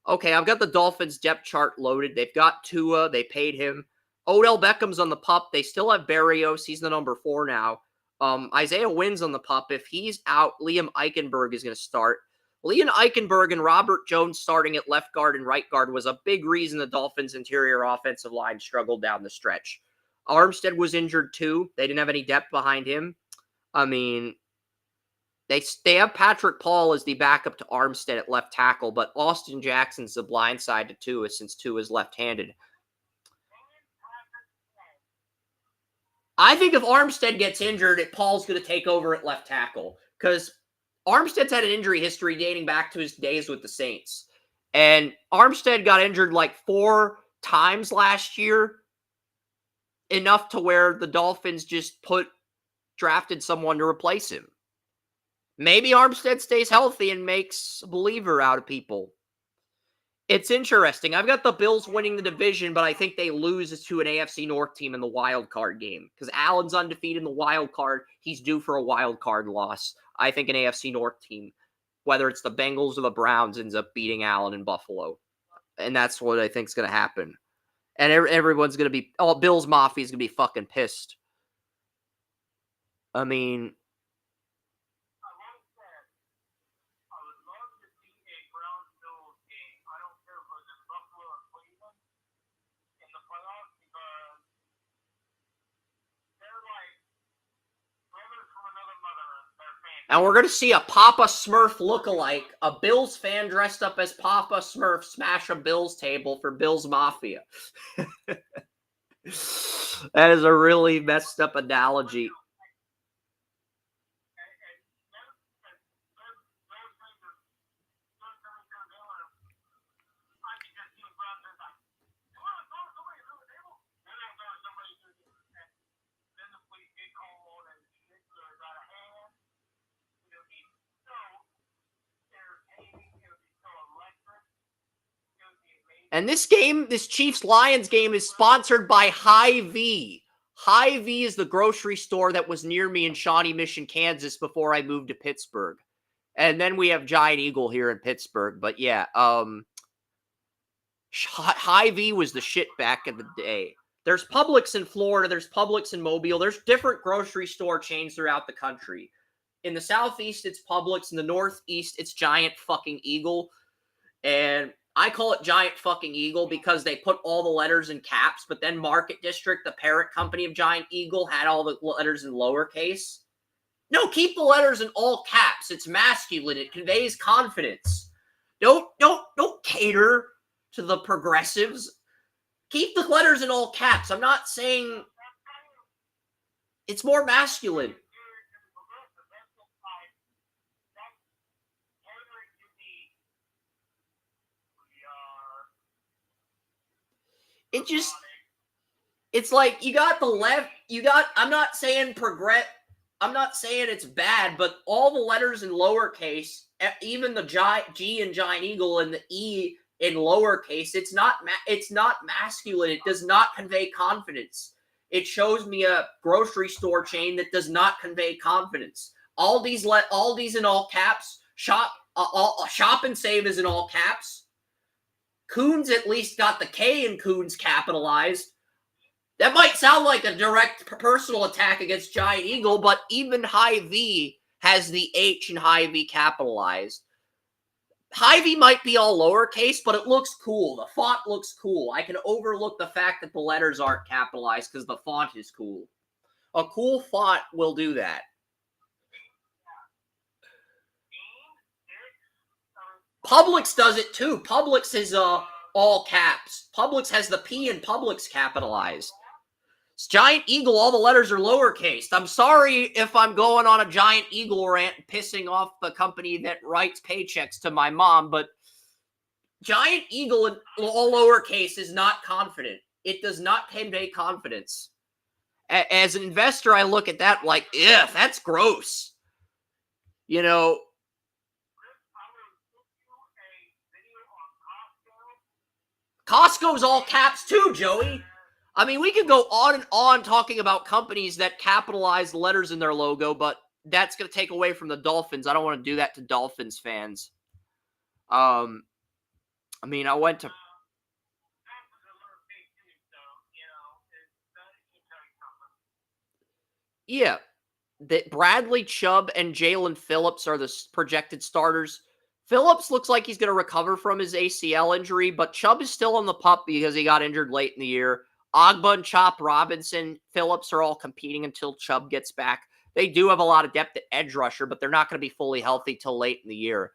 Okay, I've got the Dolphins depth chart loaded. They've got Tua. They paid him. Odell Beckham's on the pup. They still have Berrios. He's the number 4 now. Isaiah Wynn's on the pup. If he's out, Liam Eichenberg is going to start. Liam Eichenberg and Robert Jones starting at left guard and right guard was a big reason the Dolphins' interior offensive line struggled down the stretch. Armstead was injured too. They didn't have any depth behind him. I mean, they have Patrick Paul as the backup to Armstead at left tackle, but Austin Jackson's the blind side to Tua since Tua is left-handed. I think if Armstead gets injured, Paul's going to take over at left tackle because Armstead's had an injury history dating back to his days with the Saints. And Armstead got injured like 4 times last year, enough to where the Dolphins just drafted someone to replace him. Maybe Armstead stays healthy and makes a believer out of people. It's interesting. I've got the Bills winning the division, but I think they lose to an AFC North team in the wild card game. Because Allen's undefeated in the wild card. He's due for a wild card loss. I think an AFC North team, whether it's the Bengals or the Browns, ends up beating Allen in Buffalo. And that's what I think is going to happen. And everyone's going to be... Oh, Bills Mafia is going to be fucking pissed. I mean... And we're going to see a Papa Smurf lookalike, a Bills fan dressed up as Papa Smurf, smash a Bills table for Bills Mafia. That is a really messed up analogy. And this game, this Chiefs-Lions game, is sponsored by Hy-Vee. Hy-Vee is the grocery store that was near me in Shawnee Mission, Kansas before I moved to Pittsburgh. And then we have Giant Eagle here in Pittsburgh. But yeah, Hy-Vee was the shit back in the day. There's Publix in Florida. There's Publix in Mobile. There's different grocery store chains throughout the country. In the Southeast, it's Publix. In the Northeast, it's Giant fucking Eagle. And I call it Giant fucking Eagle because they put all the letters in caps, but then Market District, the parent company of Giant Eagle, had all the letters in lowercase. No, keep the letters in all caps. It's masculine. It conveys confidence. Don't cater to the progressives. Keep the letters in all caps. I'm not saying it's more masculine. It's like you got the left, I'm not saying I'm not saying it's bad, but all the letters in lowercase, even the G in Giant Eagle and the E in lowercase, it's not masculine. It does not convey confidence. It shows me a grocery store chain that does not convey confidence. Aldi's in all caps. Shop and Save is in all caps. Coons at least got the K in Coons capitalized. That might sound like a direct personal attack against Giant Eagle, but even Hy-Vee has the H in Hy-Vee capitalized. Hy-Vee might be all lowercase, but it looks cool. The font looks cool. I can overlook the fact that the letters aren't capitalized because the font is cool. A cool font will do that. Publix does it too. Publix is all caps. Publix has the P in Publix capitalized. It's Giant Eagle, all the letters are lowercase. I'm sorry if I'm going on a Giant Eagle rant pissing off the company that writes paychecks to my mom, but Giant Eagle in all lowercase is not confident. It does not convey confidence. As an investor, I look at that like, ugh, that's gross. You know, Costco's all caps too, Joey. I mean, we could go on and on talking about companies that capitalize letters in their logo, but that's going to take away from the Dolphins. I don't want to do that to Dolphins fans. I mean, I went to... Yeah, that Bradley Chubb and Jalen Phillips are the projected starters. Phillips looks like he's going to recover from his ACL injury, but Chubb is still on the pup because he got injured late in the year. Ogba and Chop Robinson, Phillips are all competing until Chubb gets back. They do have a lot of depth at edge rusher, but they're not going to be fully healthy till late in the year.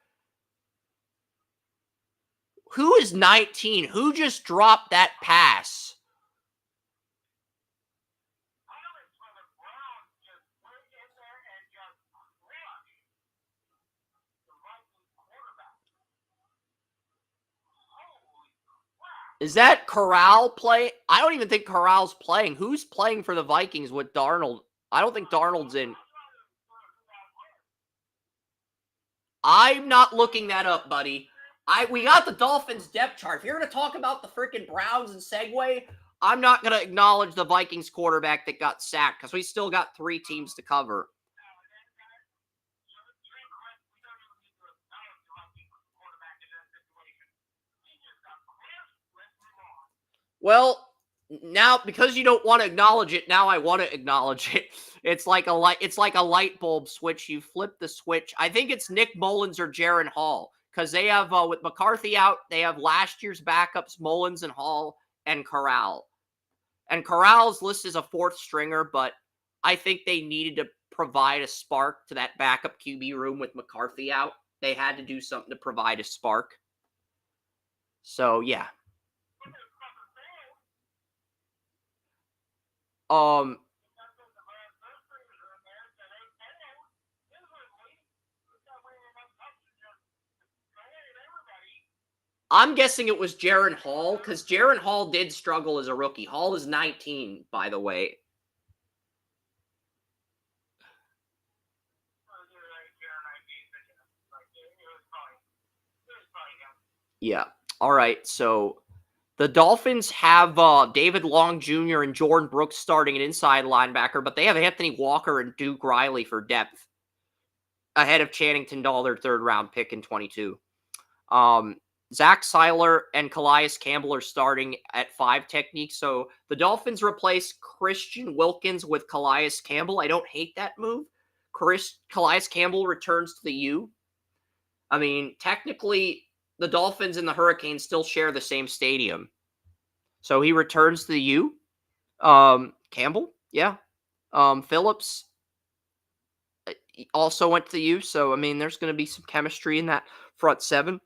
Who is 19? Who just dropped that pass? Is that Corral play? I don't even think Corral's playing. Who's playing for the Vikings with Darnold? I don't think Darnold's in. I'm not looking that up, buddy. We got the Dolphins depth chart. If you're going to talk about the freaking Browns and segue, I'm not going to acknowledge the Vikings quarterback that got sacked because we still got 3 teams to cover. Well, now because you don't want to acknowledge it, now I want to acknowledge it. It's like a light bulb switch. You flip the switch. I think it's Nick Mullins or Jaron Hall because they have with McCarthy out, they have last year's backups Mullins and Hall and Corral. And Corral's list is a 4th stringer, but I think they needed to provide a spark to that backup QB room with McCarthy out. They had to do something to provide a spark. So yeah. I'm guessing it was Jaron Hall because Jaron Hall did struggle as a rookie. Hall is 19, by the way. Yeah. All right. So The Dolphins have David Long Jr. and Jordan Brooks starting an inside linebacker, but they have Anthony Walker and Duke Riley for depth ahead of Channing Tindall, their third-round pick in 22. Zach Seiler and Calais Campbell are starting at 5 technique. So the Dolphins replace Christian Wilkins with Calais Campbell. I don't hate that move. Calais Campbell returns to the U. I mean, technically, the Dolphins and the Hurricanes still share the same stadium. So he returns to the U. Campbell, yeah. Phillips also went to the U. So, I mean, there's going to be some chemistry in that front 7.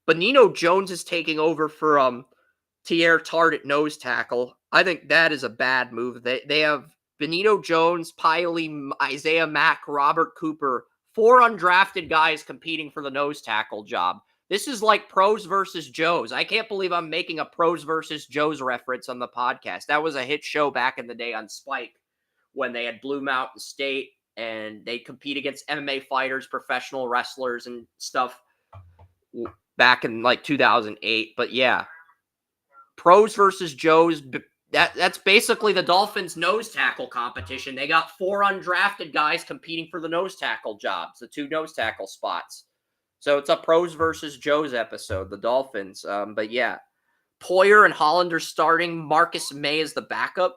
But Nino Jones is taking over for Tierre Tart at nose tackle. I think that is a bad move. They have Benito Jones, Piley, Isaiah Mack, Robert Cooper, 4 undrafted guys competing for the nose tackle job. This is like pros versus Joes. I can't believe I'm making a pros versus Joes reference on the podcast. That was a hit show back in the day on Spike when they had Blue Mountain State and they compete against MMA fighters, professional wrestlers, and stuff back in like 2008. But yeah, pros versus Joes. That's basically the Dolphins' nose tackle competition. They got 4 undrafted guys competing for the nose tackle jobs, the 2 nose tackle spots. So it's a pros versus Joes episode, the Dolphins. But yeah, Poyer and Hollander starting. Marcus May is the backup.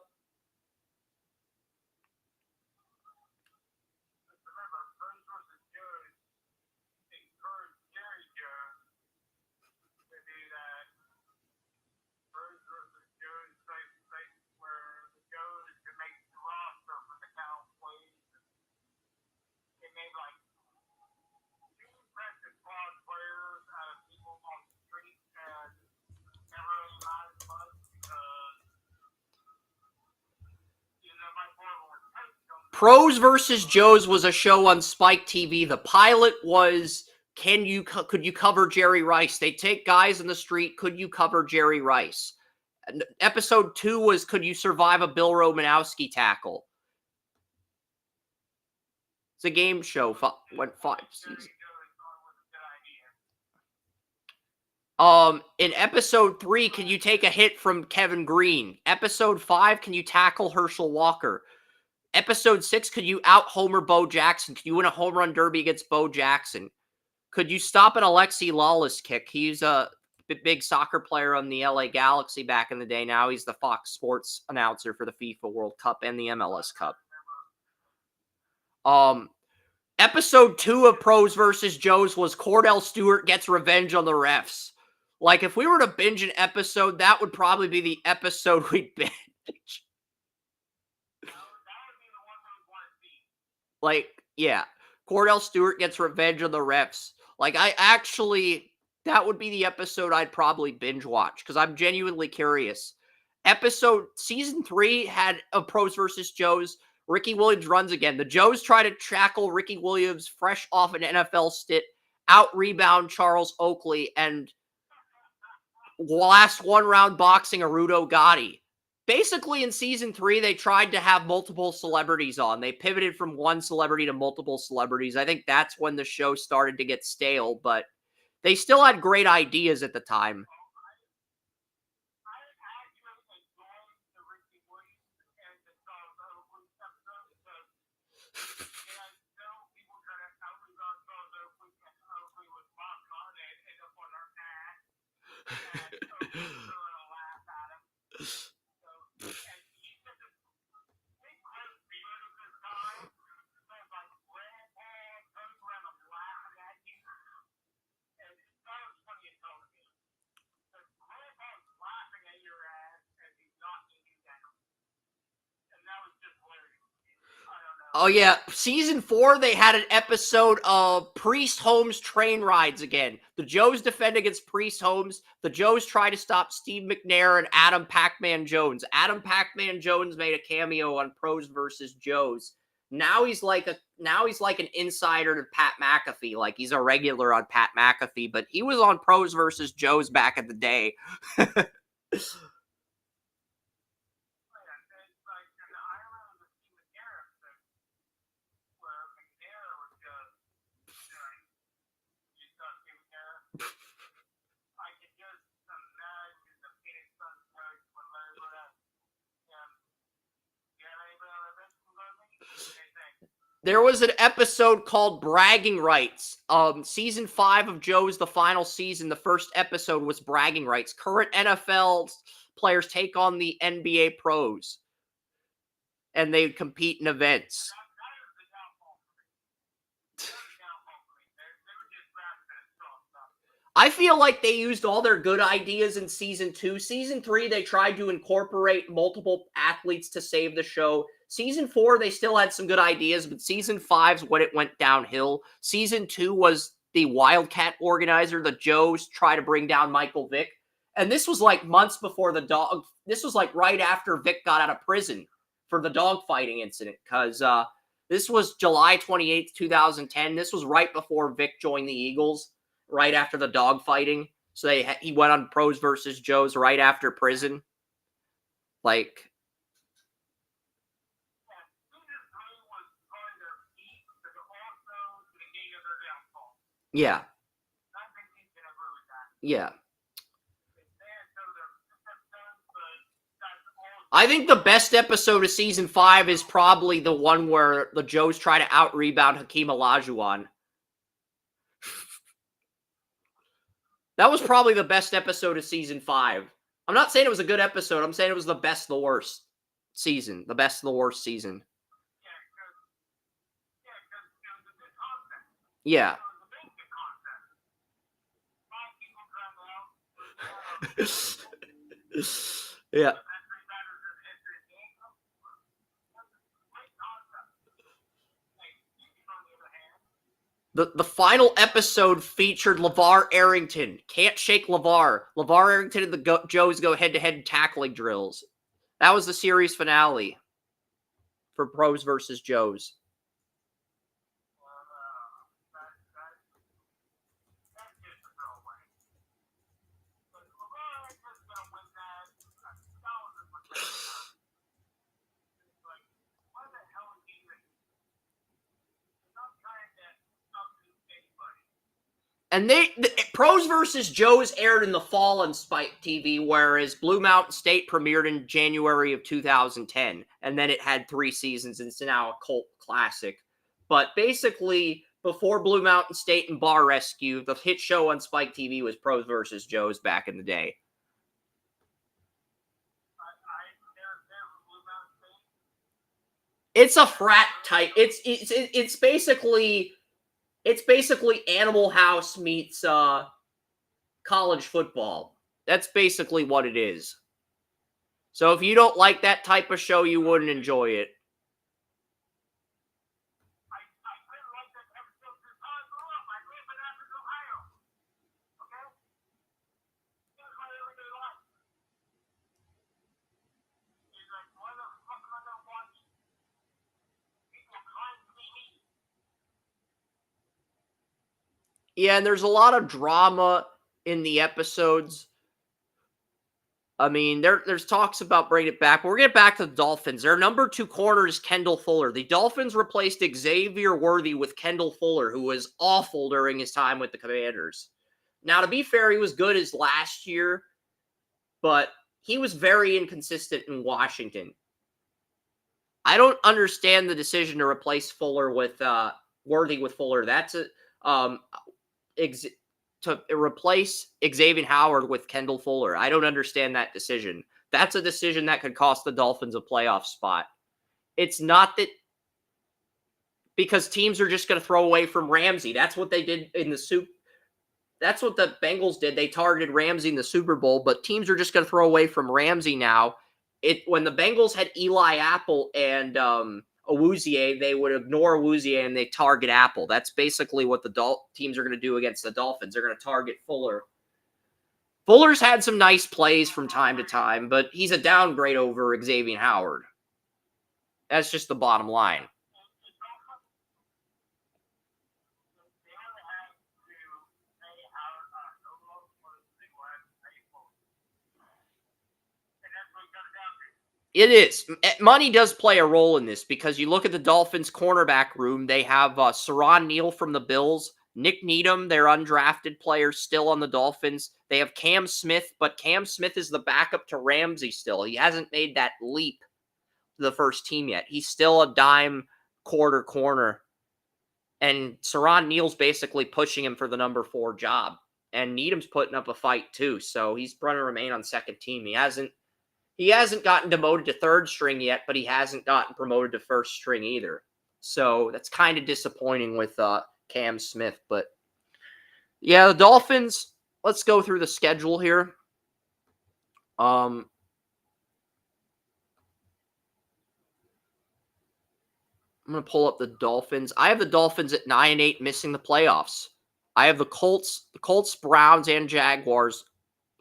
Pros versus Joes was a show on Spike TV. The pilot was, could you cover Jerry Rice? They take guys in the street. Could you cover Jerry Rice? And episode 2 was, could you survive a Bill Romanowski tackle? It's a game show. Went 5 seasons. In episode 3, can you take a hit from Kevin Green? Episode 5, can you tackle Herschel Walker? Episode 6, could you out-homer Bo Jackson? Could you win a home run derby against Bo Jackson? Could you stop an Alexi Lawless kick? He's a big soccer player on the LA Galaxy back in the day. Now he's the Fox Sports announcer for the FIFA World Cup and the MLS Cup. Episode 2 of Pros versus Joes was Cordell Stewart gets revenge on the refs. Like, if we were to binge an episode, that would probably be the episode we'd binge. Like, yeah, Cordell Stewart gets revenge on the refs. Like, that would be the episode I'd probably binge watch because I'm genuinely curious. Season 3 had a Pros versus Joes. Ricky Williams runs again. The Joes try to tackle Ricky Williams fresh off an NFL stint, out-rebound Charles Oakley, and last one-round boxing Arudo Gotti. Basically, in season 3, they tried to have multiple celebrities on. They pivoted from one celebrity to multiple celebrities. I think that's when the show started to get stale, but they still had great ideas at the time. Oh, yeah. Season 4, they had an episode of Priest Holmes train rides again. The Joes defend against Priest Holmes. The Joes try to stop Steve McNair and Adam Pac-Man Jones. Adam Pac-Man Jones made a cameo on Pros versus Joes. Now he's like an insider to Pat McAfee. Like, he's a regular on Pat McAfee, but he was on Pros versus Joes back in the day. There was an episode called Bragging Rights. Season 5 of Joe's the final season. The first episode was Bragging Rights. Current NFL players take on the NBA pros, and they compete in events. I feel like they used all their good ideas in season 2. Season 3, they tried to incorporate multiple athletes to save the show. Season 4, they still had some good ideas, but season 5's when it went downhill. Season 2 was the Wildcat organizer, the Joes try to bring down Michael Vick. And this was like months before this was like right after Vick got out of prison for the dogfighting incident, because this was July 28th, 2010. This was right before Vick joined the Eagles. Right after the dogfighting. So he went on Pros versus Joes right after prison. Like, yeah. Yeah. I think the best episode of season 5 is probably the one where the Joes try to out-rebound Hakeem Olajuwon. That was probably the best episode of season 5. I'm not saying it was a good episode. I'm saying it was the best of the worst season. The best of the worst season. Yeah. Yeah. The final episode featured LeVar Arrington. Can't shake LeVar. LeVar Arrington and the Joes go head-to-head tackling drills. That was the series finale for Pros versus Joes. And Pros versus Joes aired in the fall on Spike TV, whereas Blue Mountain State premiered in January of 2010. And then it had 3 seasons, and it's now a cult classic. But basically, before Blue Mountain State and Bar Rescue, the hit show on Spike TV was Pros versus Joes back in the day. It's a frat type. It's basically Animal House meets college football. That's basically what it is. So if you don't like that type of show, you wouldn't enjoy it. Yeah, and there's a lot of drama in the episodes. I mean, there's talks about bringing it back. But we're going to get back to the Dolphins. Their number 2 corner is Kendall Fuller. The Dolphins replaced Xavier Worthy with Kendall Fuller, who was awful during his time with the Commanders. Now, to be fair, he was good his last year, but he was very inconsistent in Washington. I don't understand the decision to replace Fuller with Worthy with Fuller. That's to replace Xavier Howard with Kendall Fuller. I don't understand that decision. That's a decision that could cost the Dolphins a playoff spot. It's not that because teams are just going to throw away from Ramsey. That's what they did in the Super. That's what the Bengals did. They targeted Ramsey in the Super Bowl, but teams are just going to throw away from Ramsey now. When the Bengals had Eli Apple and Awuzie, they would ignore Awuzie and they target Apple. That's basically what the teams are going to do against the Dolphins. They're going to target Fuller. Fuller's had some nice plays from time to time, but he's a downgrade over Xavier Howard. That's just the bottom line. It is. Money does play a role in this because you look at the Dolphins' cornerback room. They have Saron Neal from the Bills, Nick Needham, their undrafted player, still on the Dolphins. They have Cam Smith, but Cam Smith is the backup to Ramsey still. He hasn't made that leap to the first team yet. He's still a dime quarter corner. And Saron Neal's basically pushing him for the number 4 job. And Needham's putting up a fight too. So he's going to remain on second team. He hasn't gotten demoted to third string yet, but he hasn't gotten promoted to first string either. So that's kind of disappointing with Cam Smith. But yeah, the Dolphins, let's go through the schedule here. I'm going to pull up the Dolphins. I have the Dolphins at 9-8, missing the playoffs. I have the Colts, Browns, and Jaguars.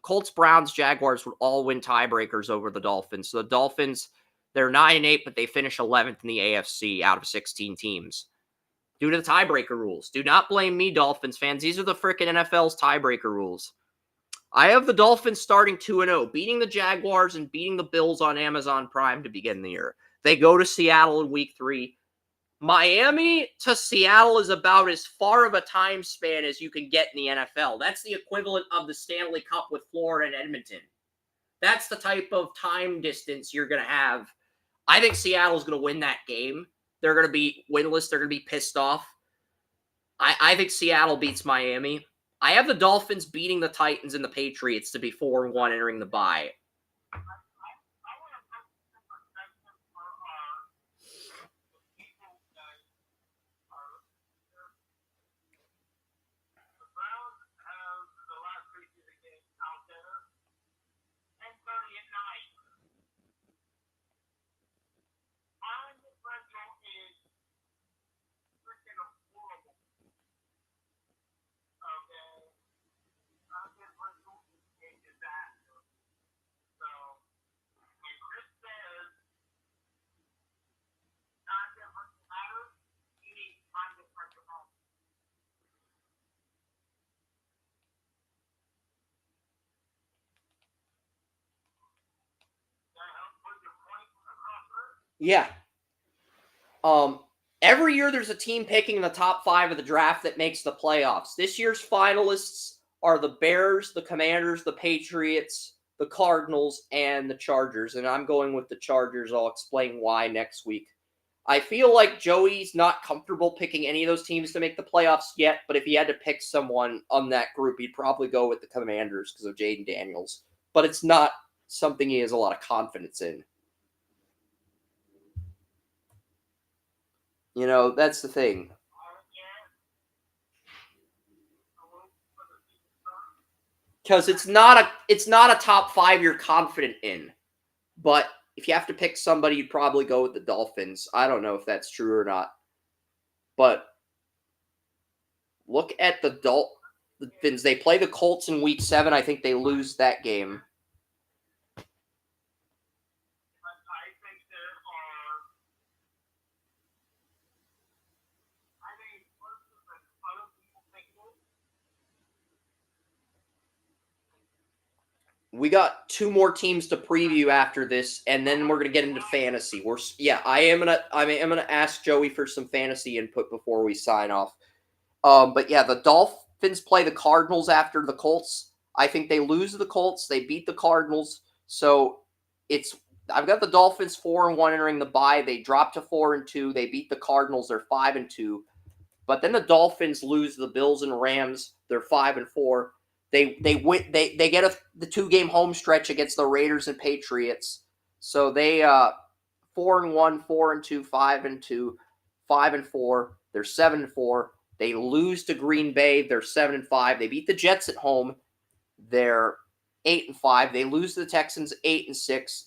Colts, Browns, Jaguars would all win tiebreakers over the Dolphins. So the Dolphins, they're 9-8, but they finish 11th in the AFC out of 16 teams due to the tiebreaker rules. Do not blame me, Dolphins fans. These are the frickin' NFL's tiebreaker rules. I have the Dolphins starting 2-0, beating the Jaguars and beating the Bills on Amazon Prime to begin the year. They go to Seattle in week 3. Miami to Seattle is about as far of a time span as you can get in the NFL. That's the equivalent of the Stanley Cup with Florida and Edmonton. That's the type of time distance you're going to have. I think Seattle's going to win that game. They're going to be winless. They're going to be pissed off. I think Seattle beats Miami. I have the Dolphins beating the Titans and the Patriots to be 4-1 entering the bye. Yeah. Every year there's a team picking in the top 5 of the draft that makes the playoffs. This year's finalists are the Bears, the Commanders, the Patriots, the Cardinals, and the Chargers. And I'm going with the Chargers. I'll explain why next week. I feel like Joey's not comfortable picking any of those teams to make the playoffs yet, but if he had to pick someone on that group, he'd probably go with the Commanders because of Jayden Daniels. But it's not something he has a lot of confidence in. You know, that's the thing. Because it's not a top 5 you're confident in. But if you have to pick somebody, you'd probably go with the Dolphins. I don't know if that's true or not. But look at the Dolphins. They play the Colts in week 7. I think they lose that game. We got 2 more teams to preview after this, and then we're gonna get into fantasy. I am gonna ask Joey for some fantasy input before we sign off. But yeah, the Dolphins play the Cardinals after the Colts. I think they lose to the Colts. They beat the Cardinals, so I've got the Dolphins 4-1 entering the bye. They drop to 4-2. They beat the Cardinals. They're 5-2. But then the Dolphins lose to the Bills and Rams. They're 5-4. They get the 2-game home stretch against the Raiders and Patriots. So they 4-1, 4-2, 5-2, 5-4. They're 7-4. They lose to Green Bay. They're 7-5. They beat the Jets at home. They're 8-5. They lose to the Texans 8-6.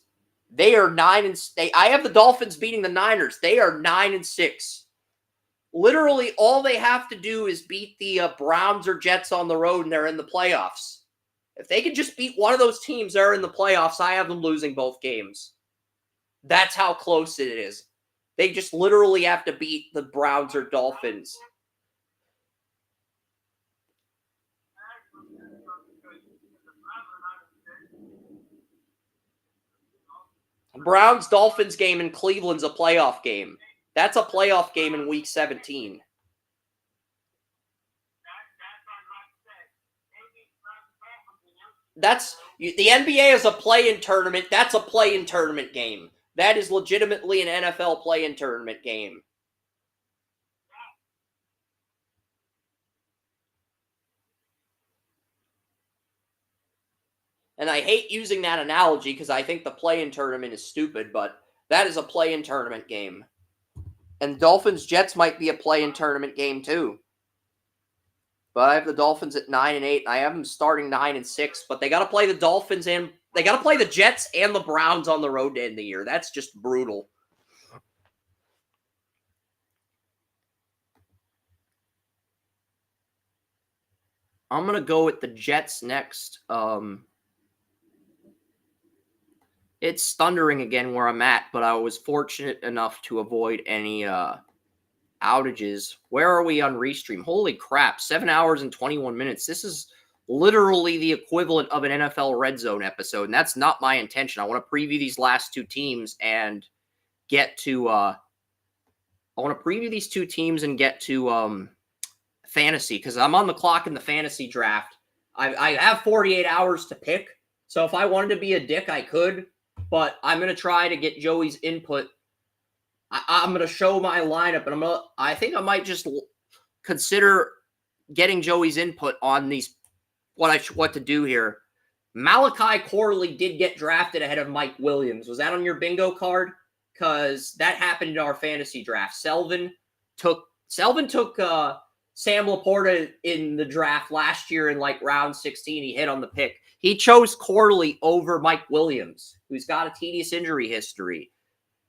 They are 9-6. I have the Dolphins beating the Niners. They are 9-6. Literally, all they have to do is beat the Browns or Jets on the road, and they're in the playoffs. If they could just beat one of those teams, they're in the playoffs. I have them losing both games. That's how close it is. They just literally have to beat the Browns or Dolphins. Browns-Dolphins game in Cleveland's a playoff game. That's a playoff game in Week 17. The NBA is a play-in tournament. That's a play-in tournament game. That is legitimately an NFL play-in tournament game. And I hate using that analogy because I think the play-in tournament is stupid, but that is a play-in tournament game. And Dolphins-Jets might be a play-in tournament game too. But I have the Dolphins at 9-8. And I have them starting 9-6. But they got to play the Dolphins and they got to play the Jets and the Browns on the road to end the year. That's just brutal. I'm gonna go with the Jets next. It's thundering again where I'm at, but I was fortunate enough to avoid any outages. Where are we on Restream? Holy crap, 7 hours and 21 minutes. This is literally the equivalent of an NFL Red Zone episode, and that's not my intention. I want to preview these last two teams and get to fantasy, because I'm on the clock in the fantasy draft. I have 48 hours to pick, so if I wanted to be a dick, I could, but I'm going to try to get Joey's input. I'm going to show my lineup, and I think I might just consider getting Joey's input on these, what to do here. Malachi Corley did get drafted ahead of Mike Williams. Was that on your bingo card? Because that happened in our fantasy draft. Selvin took Sam Laporta in the draft last year in like round 16. He hit on the pick. He chose Corley over Mike Williams, who's got a tedious injury history.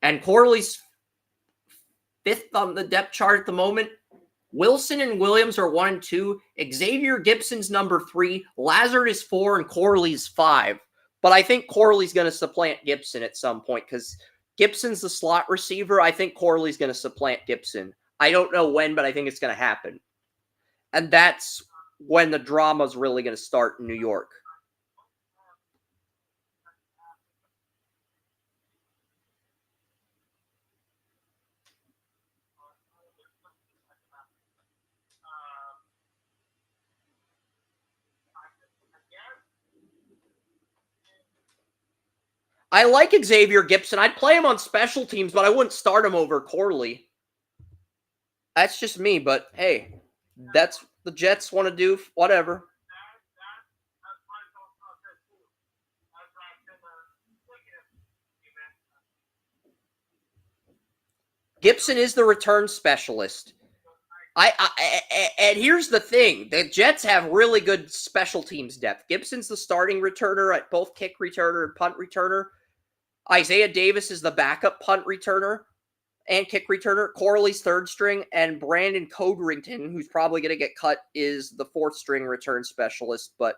And Corley's 5th on the depth chart at the moment. Wilson and Williams are 1 and 2. Xavier Gibson's number 3. Lazard is 4 and Corley's 5. But I think Corley's going to supplant Gibson at some point because Gibson's the slot receiver. I think Corley's going to supplant Gibson. I don't know when, but I think it's going to happen. And that's when the drama's really going to start in New York. I like Xavier Gibson. I'd play him on special teams, but I wouldn't start him over Corley. That's just me, but hey, that's the Jets want to do, whatever. Gibson is the return specialist. And here's the thing. The Jets have really good special teams depth. Gibson's the starting returner at both kick returner and punt returner. Isaiah Davis is the backup punt returner and kick returner. Corley's 3rd string, and Brandon Codrington, who's probably going to get cut, is the 4th string return specialist. But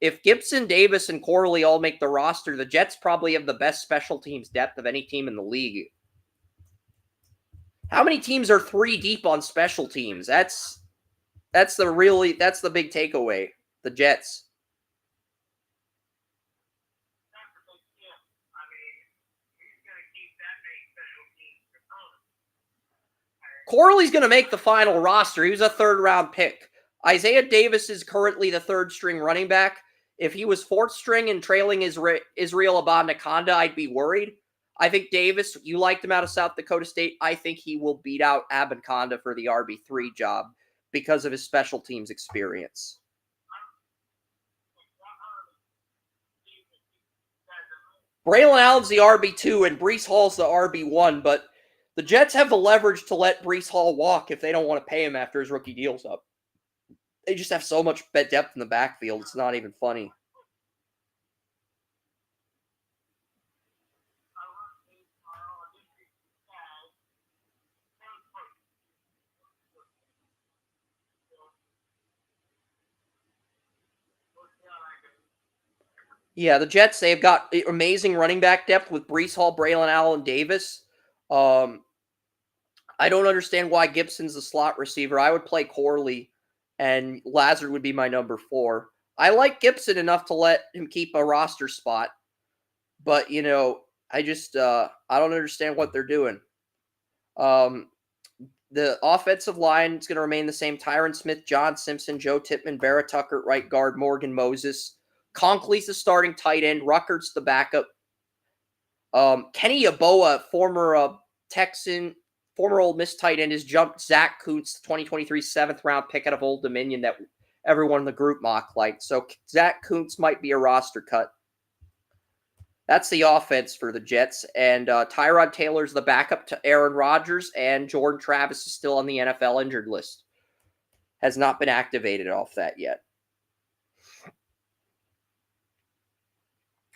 if Gibson, Davis, and Corley all make the roster, the Jets probably have the best special teams depth of any team in the league. How many teams are 3 deep on special teams? That's the big takeaway. The Jets. Corley's going to make the final roster. He was a 3rd-round pick. Isaiah Davis is currently the 3rd-string running back. If he was 4th string and trailing Israel Abanikanda, I'd be worried. I think Davis, you liked him out of South Dakota State. I think he will beat out Abanikanda for the RB3 job because of his special teams experience. Braylon Allen's the RB2 and Breece Hall's the RB1, but the Jets have the leverage to let Breece Hall walk if they don't want to pay him after his rookie deal's up. They just have so much depth in the backfield, it's not even funny. Yeah, the Jets, they've got amazing running back depth with Breece Hall, Braylon Allen, Davis. I don't understand why Gibson's the slot receiver. I would play Corley, and Lazard would be my number 4. I like Gibson enough to let him keep a roster spot, but, I just I don't understand what they're doing. The offensive line is going to remain the same. Tyron Smith, John Simpson, Joe Tippmann, Barrett Tucker, right guard, Morgan Moses. Conkley's the starting tight end. Ruckert's the backup. Kenny Yeboah, former Texan, former Ole Miss tight end, has jumped Zach Kuntz, 2023 7th-round pick out of Old Dominion that everyone in the group mock liked. So Zach Kuntz might be a roster cut. That's the offense for the Jets. And Tyrod Taylor's the backup to Aaron Rodgers, and Jordan Travis is still on the NFL injured list. Has not been activated off that yet.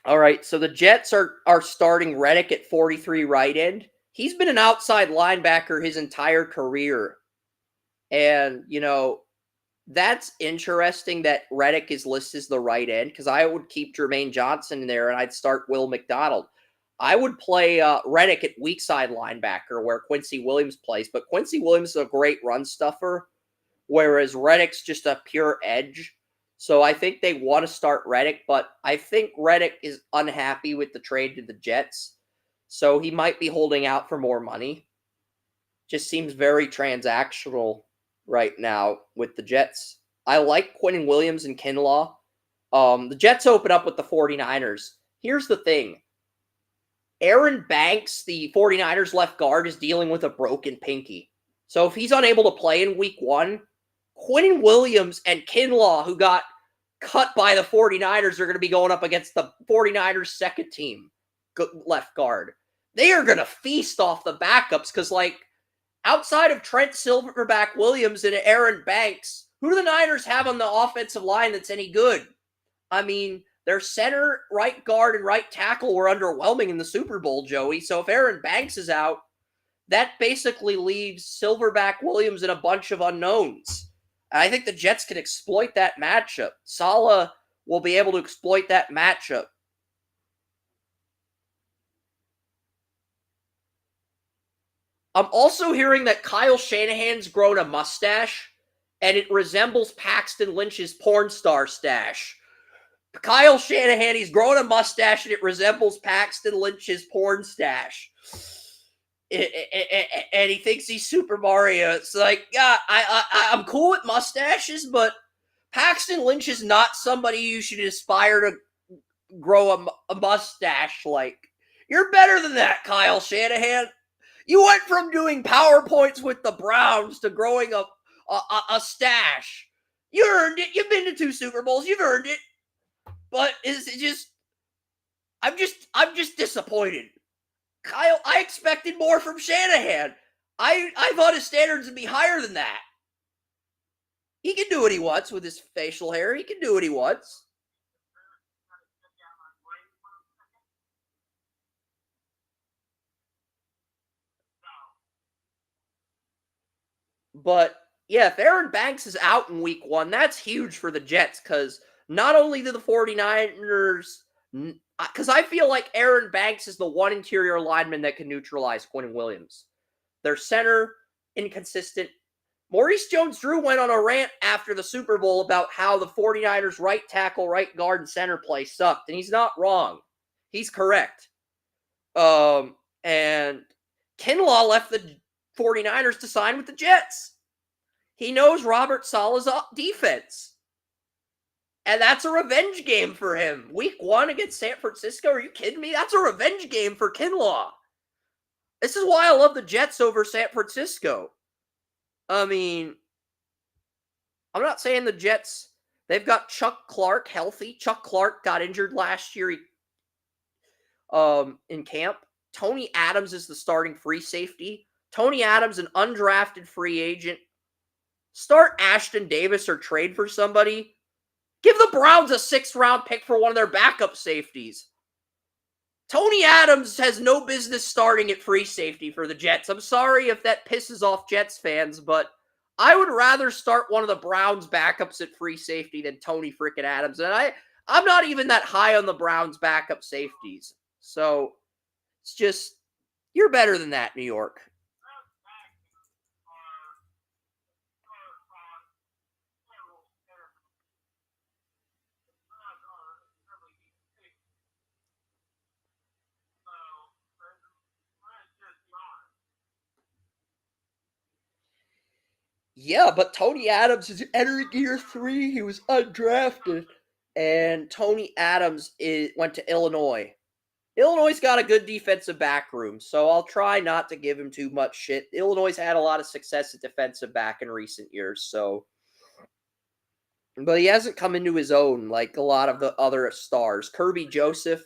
All right, so the Jets are starting Reddick at 43 right end. He's been an outside linebacker his entire career. And, that's interesting that Reddick is listed as the right end, because I would keep Jermaine Johnson in there and I'd start Will McDonald. I would play Reddick at weak side linebacker where Quincy Williams plays, but Quincy Williams is a great run stuffer, whereas Reddick's just a pure edge. So I think they want to start Reddick, but I think Reddick is unhappy with the trade to the Jets, so he might be holding out for more money. Just seems very transactional right now with the Jets. I like Quinton Williams and Kinlaw. The Jets open up with the 49ers. Here's the thing. Aaron Banks, the 49ers left guard, is dealing with a broken pinky. So if he's unable to play in week 1, Quinton Williams and Kinlaw, who got cut by the 49ers, are going to be going up against the 49ers second team left guard. They are going to feast off the backups because, outside of Trent Silverback Williams and Aaron Banks, who do the Niners have on the offensive line that's any good? I mean, their center, right guard, and right tackle were underwhelming in the Super Bowl, Joey. So if Aaron Banks is out, that basically leaves Silverback Williams and a bunch of unknowns. And I think the Jets can exploit that matchup. Saleh will be able to exploit that matchup. I'm also hearing that Kyle Shanahan's grown a mustache, and it resembles Paxton Lynch's porn star stash. Kyle Shanahan, he's grown a mustache, and it resembles Paxton Lynch's porn stash. And he thinks he's Super Mario. It's like, yeah, I'm cool with mustaches, but Paxton Lynch is not somebody you should aspire to grow a mustache like. You're better than that, Kyle Shanahan. You went from doing PowerPoints with the Browns to growing a stash. You earned it. You've been to 2 Super Bowls. You've earned it. But is it just? I'm just disappointed. Kyle, I expected more from Shanahan. I thought his standards would be higher than that. He can do what he wants with his facial hair. He can do what he wants. But, yeah, if Aaron Banks is out in week 1, that's huge for the Jets because not only do the 49ers... Because I feel like Aaron Banks is the one interior lineman that can neutralize Quinton Williams. Their center, inconsistent. Maurice Jones-Drew went on a rant after the Super Bowl about how the 49ers right tackle, right guard, and center play sucked. And he's not wrong. He's correct. And Kinlaw left the 49ers to sign with the Jets. He knows Robert Saleh's defense. And that's a revenge game for him. Week 1 against San Francisco? Are you kidding me? That's a revenge game for Kinlaw. This is why I love the Jets over San Francisco. I mean, I'm not saying the Jets, they've got Chuck Clark healthy. Chuck Clark got injured last year in camp. Tony Adams is the starting free safety. Tony Adams, an undrafted free agent. Start Ashton Davis or trade for somebody. Give the Browns a 6th-round pick for one of their backup safeties. Tony Adams has no business starting at free safety for the Jets. I'm sorry if that pisses off Jets fans, but I would rather start one of the Browns backups at free safety than Tony frickin' Adams. And I'm not even that high on the Browns backup safeties. So it's just, you're better than that, New York. Yeah, but Tony Adams is entering year 3. He was undrafted. And Tony Adams went to Illinois. Illinois' got a good defensive back room, so I'll try not to give him too much shit. Illinois' had a lot of success at defensive back in recent years, so. But he hasn't come into his own like a lot of the other stars. Kirby Joseph.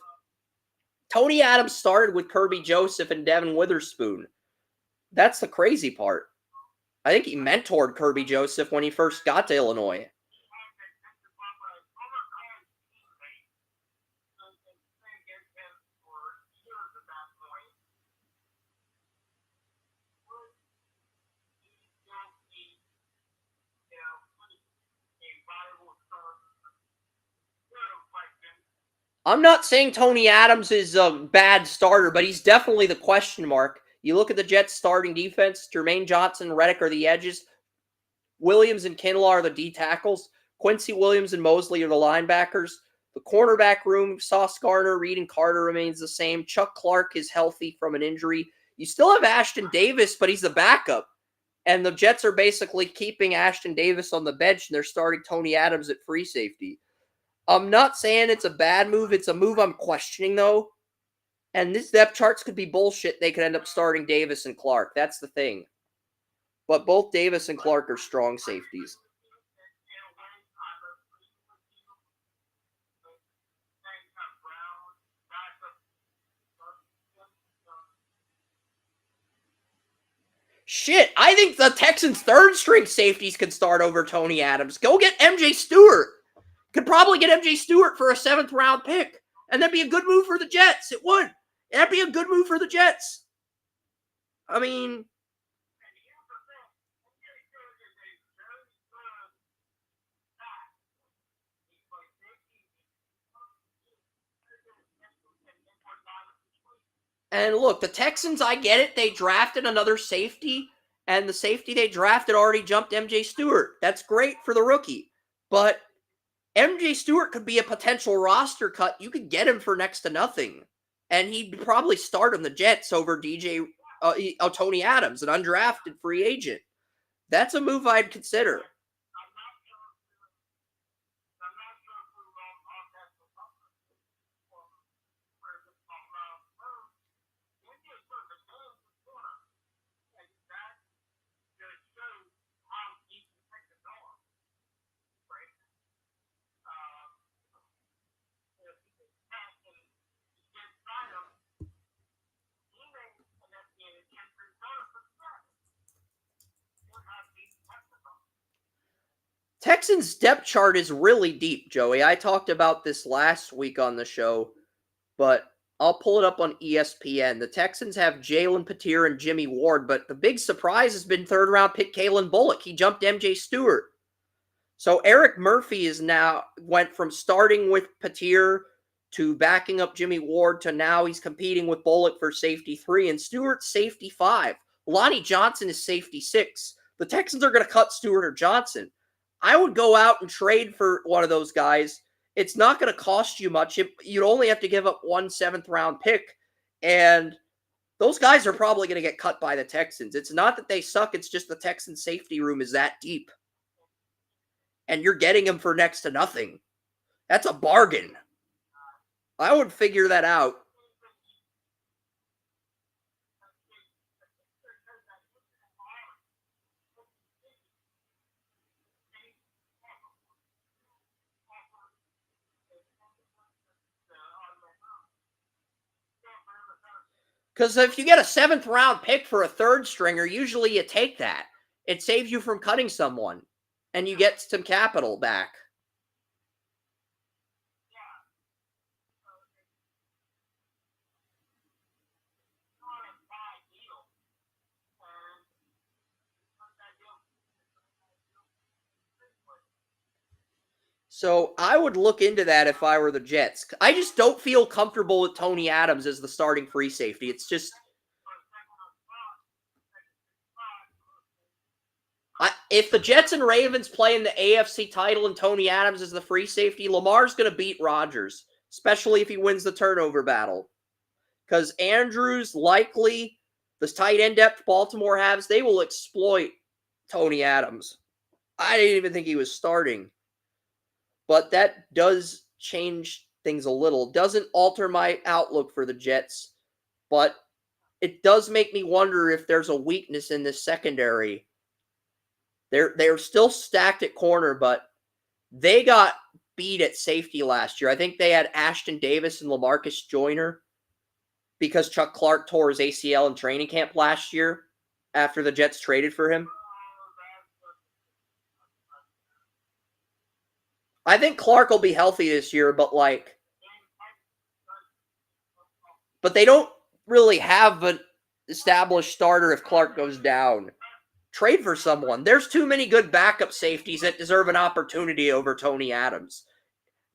Tony Adams started with Kirby Joseph and Devin Witherspoon. That's the crazy part. I think he mentored Kirby Joseph when he first got to Illinois. I'm not saying Tony Adams is a bad starter, but he's definitely the question mark. You look at the Jets' starting defense, Jermaine Johnson and Reddick are the edges. Williams and Kinlaw are the D tackles. Quincy Williams and Mosley are the linebackers. The cornerback room, Sauce Gardner, Reed, and Carter remains the same. Chuck Clark is healthy from an injury. You still have Ashton Davis, but he's the backup. And the Jets are basically keeping Ashton Davis on the bench, and they're starting Tony Adams at free safety. I'm not saying it's a bad move. It's a move I'm questioning, though. And this depth charts could be bullshit. They could end up starting Davis and Clark. That's the thing. But both Davis and Clark are strong safeties. Shit, I think the Texans' third-string safeties could start over Tony Adams. Go get MJ Stewart. Could probably get MJ Stewart for a 7th-round pick. And that'd be a good move for the Jets. It would. That'd be a good move for the Jets. I mean... And look, the Texans, I get it. They drafted another safety, and the safety they drafted already jumped MJ Stewart. That's great for the rookie. But MJ Stewart could be a potential roster cut. You could get him for next to nothing. And he'd probably start on the Jets over Tony Adams, an undrafted free agent. That's a move I'd consider. Texans' depth chart is really deep, Joey. I talked about this last week on the show, but I'll pull it up on ESPN. The Texans have Jalen Petir and Jimmy Ward, but the big surprise has been 3rd-round pick Kalen Bullock. He jumped MJ Stewart. So Eric Murphy is now went from starting with Petir to backing up Jimmy Ward to now he's competing with Bullock for safety 3 and Stewart's safety 5. Lonnie Johnson is safety 6. The Texans are going to cut Stewart or Johnson. I would go out and trade for one of those guys. It's not going to cost you much. You'd only have to give up 1 7th-round pick, and those guys are probably going to get cut by the Texans. It's not that they suck. It's just the Texans' safety room is that deep. And you're getting them for next to nothing. That's a bargain. I would figure that out. Because if you get a 7th-round pick for a 3rd stringer, usually you take that. It saves you from cutting someone, and you get some capital back. So I would look into that if I were the Jets. I just don't feel comfortable with Tony Adams as the starting free safety. It's just... if the Jets and Ravens play in the AFC title and Tony Adams is the free safety, Lamar's going to beat Rodgers, especially if he wins the turnover battle. Because Andrews, likely, the tight end depth Baltimore has, they will exploit Tony Adams. I didn't even think he was starting. But that does change things a little. Doesn't alter my outlook for the Jets, but it does make me wonder if there's a weakness in this secondary. They're still stacked at corner, but they got beat at safety last year. I think they had Ashton Davis and LaMarcus Joyner. because Chuck Clark tore his ACL in training camp last year after the Jets traded for him? I think Clark will be healthy this year, but they don't really have an established starter if Clark goes down. Trade for someone. There's too many good backup safeties that deserve an opportunity over Tony Adams.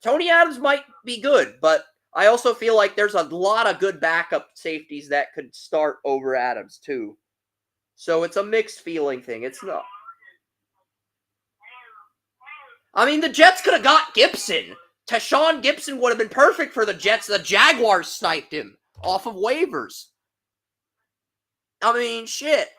Tony Adams might be good, but I also feel like there's a lot of good backup safeties that could start over Adams too. So it's a mixed feeling thing. It's not. I mean, the Jets could have got Gibson. Tashawn Gibson would have been perfect for the Jets. The Jaguars sniped him off of waivers. I mean, shit.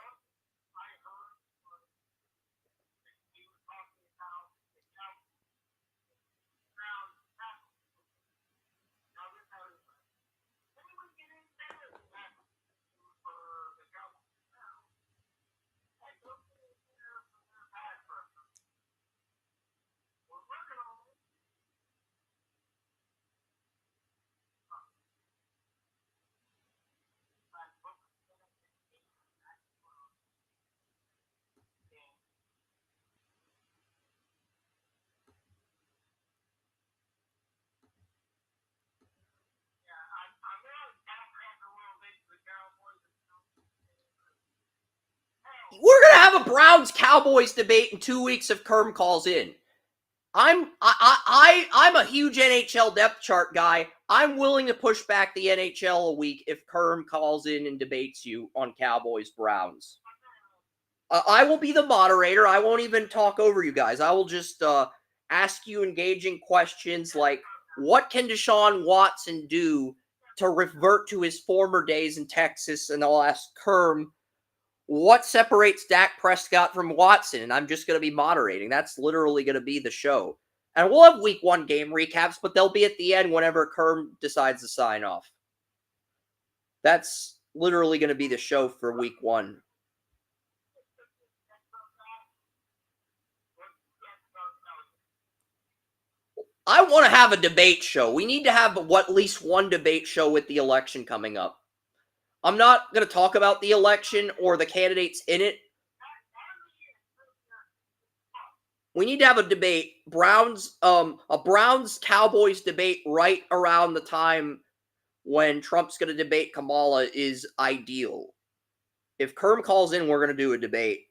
We're gonna have a Browns Cowboys debate in 2 weeks if Kerm calls in. I'm a huge NHL depth chart guy. I'm willing to push back the NHL a week if Kerm calls in and debates you on Cowboys Browns. I will be the moderator. I won't even talk over you guys. I will just ask you engaging questions like, what can Deshaun Watson do to revert to his former days in Texas? And I'll ask Kerm, what separates Dak Prescott from Watson? And I'm just going to be moderating. That's literally going to be the show. And we'll have week 1 game recaps, but they'll be at the end whenever Kerm decides to sign off. That's literally going to be the show for week 1. I want to have a debate show. We need to have at least one debate show with the election coming up. I'm not going to talk about the election or the candidates in it. We need to have a debate. A Browns-Cowboys debate right around the time when Trump's going to debate Kamala is ideal. If Kerm calls in, we're going to do a debate.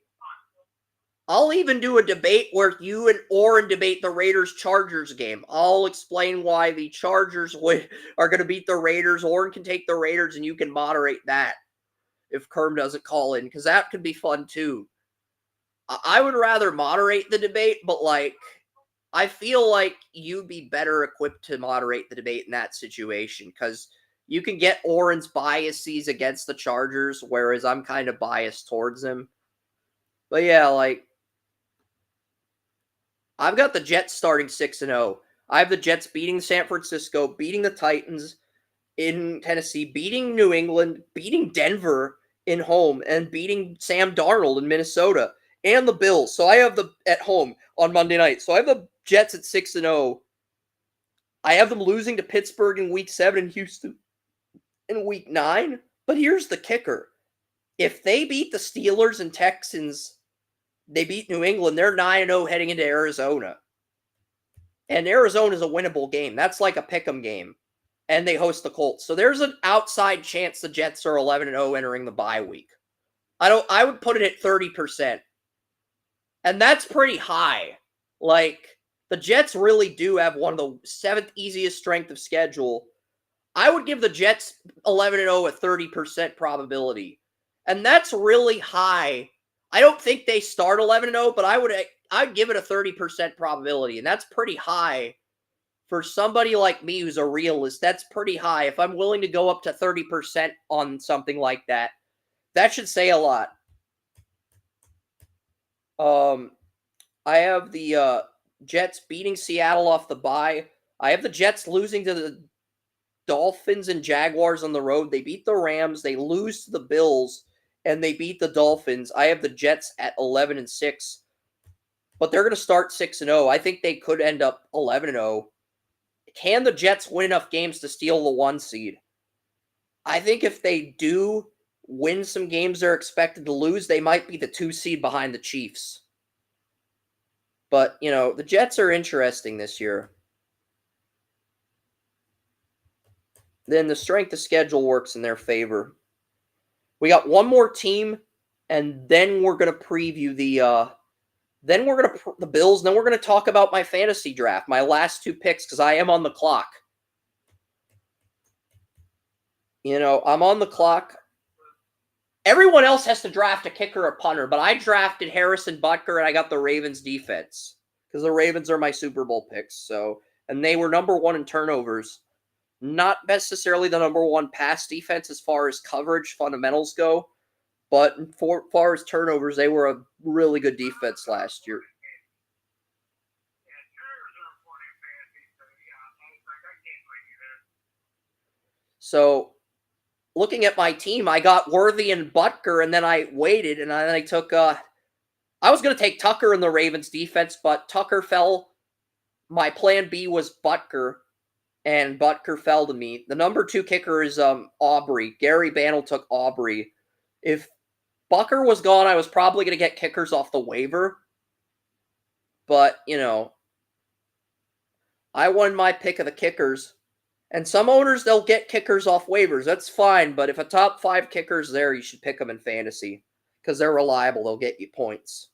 I'll even do a debate where you and Oren debate the Raiders-Chargers game. I'll explain why the Chargers are going to beat the Raiders. Oren can take the Raiders, and you can moderate that if Kerm doesn't call in, because that could be fun too. I would rather moderate the debate, but I feel like you'd be better equipped to moderate the debate in that situation, because you can get Oren's biases against the Chargers, whereas I'm kind of biased towards them. But yeah, I've got the Jets starting 6-0. I have the Jets beating San Francisco, beating the Titans in Tennessee, beating New England, beating Denver in home, and beating Sam Darnold in Minnesota, and the Bills. So I have them at home on Monday night. So I have the Jets at 6-0. I have them losing to Pittsburgh in week 7 and Houston in week 9. But here's the kicker. If they beat the Steelers and Texans, they beat New England, they're 9-0 heading into Arizona. And Arizona is a winnable game. That's like a pick'em game. And they host the Colts. So there's an outside chance the Jets are 11-0 entering the bye week. I would put it at 30%. And that's pretty high. The Jets really do have one of the 7th easiest strength of schedule. I would give the Jets 11-0 a 30% probability. And that's really high. I don't think they start 11-0, but I'd give it a 30% probability, and that's pretty high for somebody like me who's a realist. That's pretty high. If I'm willing to go up to 30% on something like that, that should say a lot. I have the Jets beating Seattle off the bye. I have the Jets losing to the Dolphins and Jaguars on the road. They beat the Rams. They lose to the Bills. And they beat the Dolphins. I have the Jets at 11-6, but they're going to start 6-0. I think they could end up 11-0. Can the Jets win enough games to steal the 1 seed? I think if they do win some games they're expected to lose, they might be the 2 seed behind the Chiefs. But, the Jets are interesting this year. Then the strength of schedule works in their favor. We got one more team, and then we're going to preview the Bills, and then we're going to talk about my fantasy draft, my last 2 picks, because I am on the clock. I'm on the clock. Everyone else has to draft a kicker or punter, but I drafted Harrison Butker, and I got the Ravens defense, because the Ravens are my Super Bowl picks. And they were number 1 in turnovers. Not necessarily the number 1 pass defense as far as coverage fundamentals go, but as far as turnovers, they were a really good defense last year. So, looking at my team, I got Worthy and Butker, and then I waited, and then I took I was going to take Tucker in the Ravens defense, but Tucker fell. My plan B was Butker, and Butker fell to me. The number 2 kicker is Aubrey. Gary Bandel took Aubrey. If Butker was gone, I was probably going to get kickers off the waiver. But, I won my pick of the kickers. And some owners, they'll get kickers off waivers. That's fine. But if a top 5 kicker's there, you should pick them in fantasy. Because they're reliable. They'll get you points.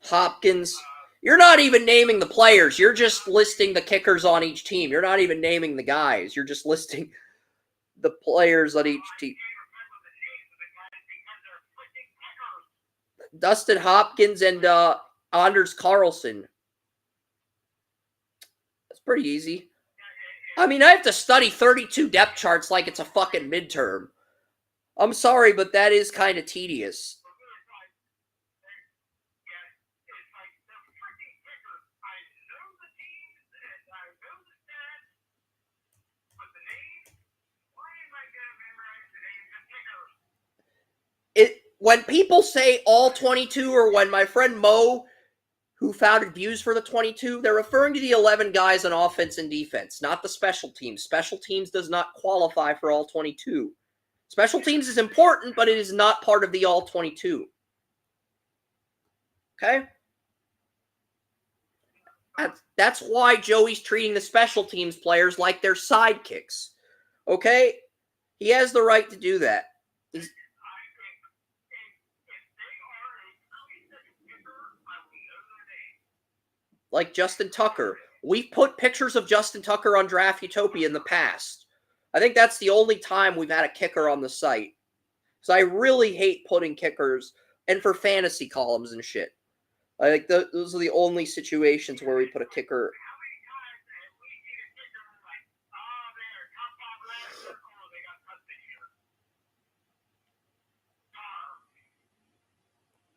Hopkins. You're not even naming the players. You're just listing the kickers on each team. You're not even naming the guys. You're just listing the players on each team. Dustin Hopkins and Anders Carlson. That's pretty easy. I mean, I have to study 32 depth charts like it's a fucking midterm. I'm sorry, but that is kind of tedious. When people say all 22, or when my friend Mo, who founded Views for the 22, they're referring to the 11 guys on offense and defense, not the special teams. Special teams does not qualify for all 22. Special teams is important, but it is not part of the all 22. Okay? That's why Joey's treating the special teams players like they're sidekicks. Okay? He has the right to do that. Like Justin Tucker. We've put pictures of Justin Tucker on Draft Utopia in the past. I think that's the only time we've had a kicker on the site. So I really hate putting kickers, and for fantasy columns and shit. I think those are the only situations where we put a kicker.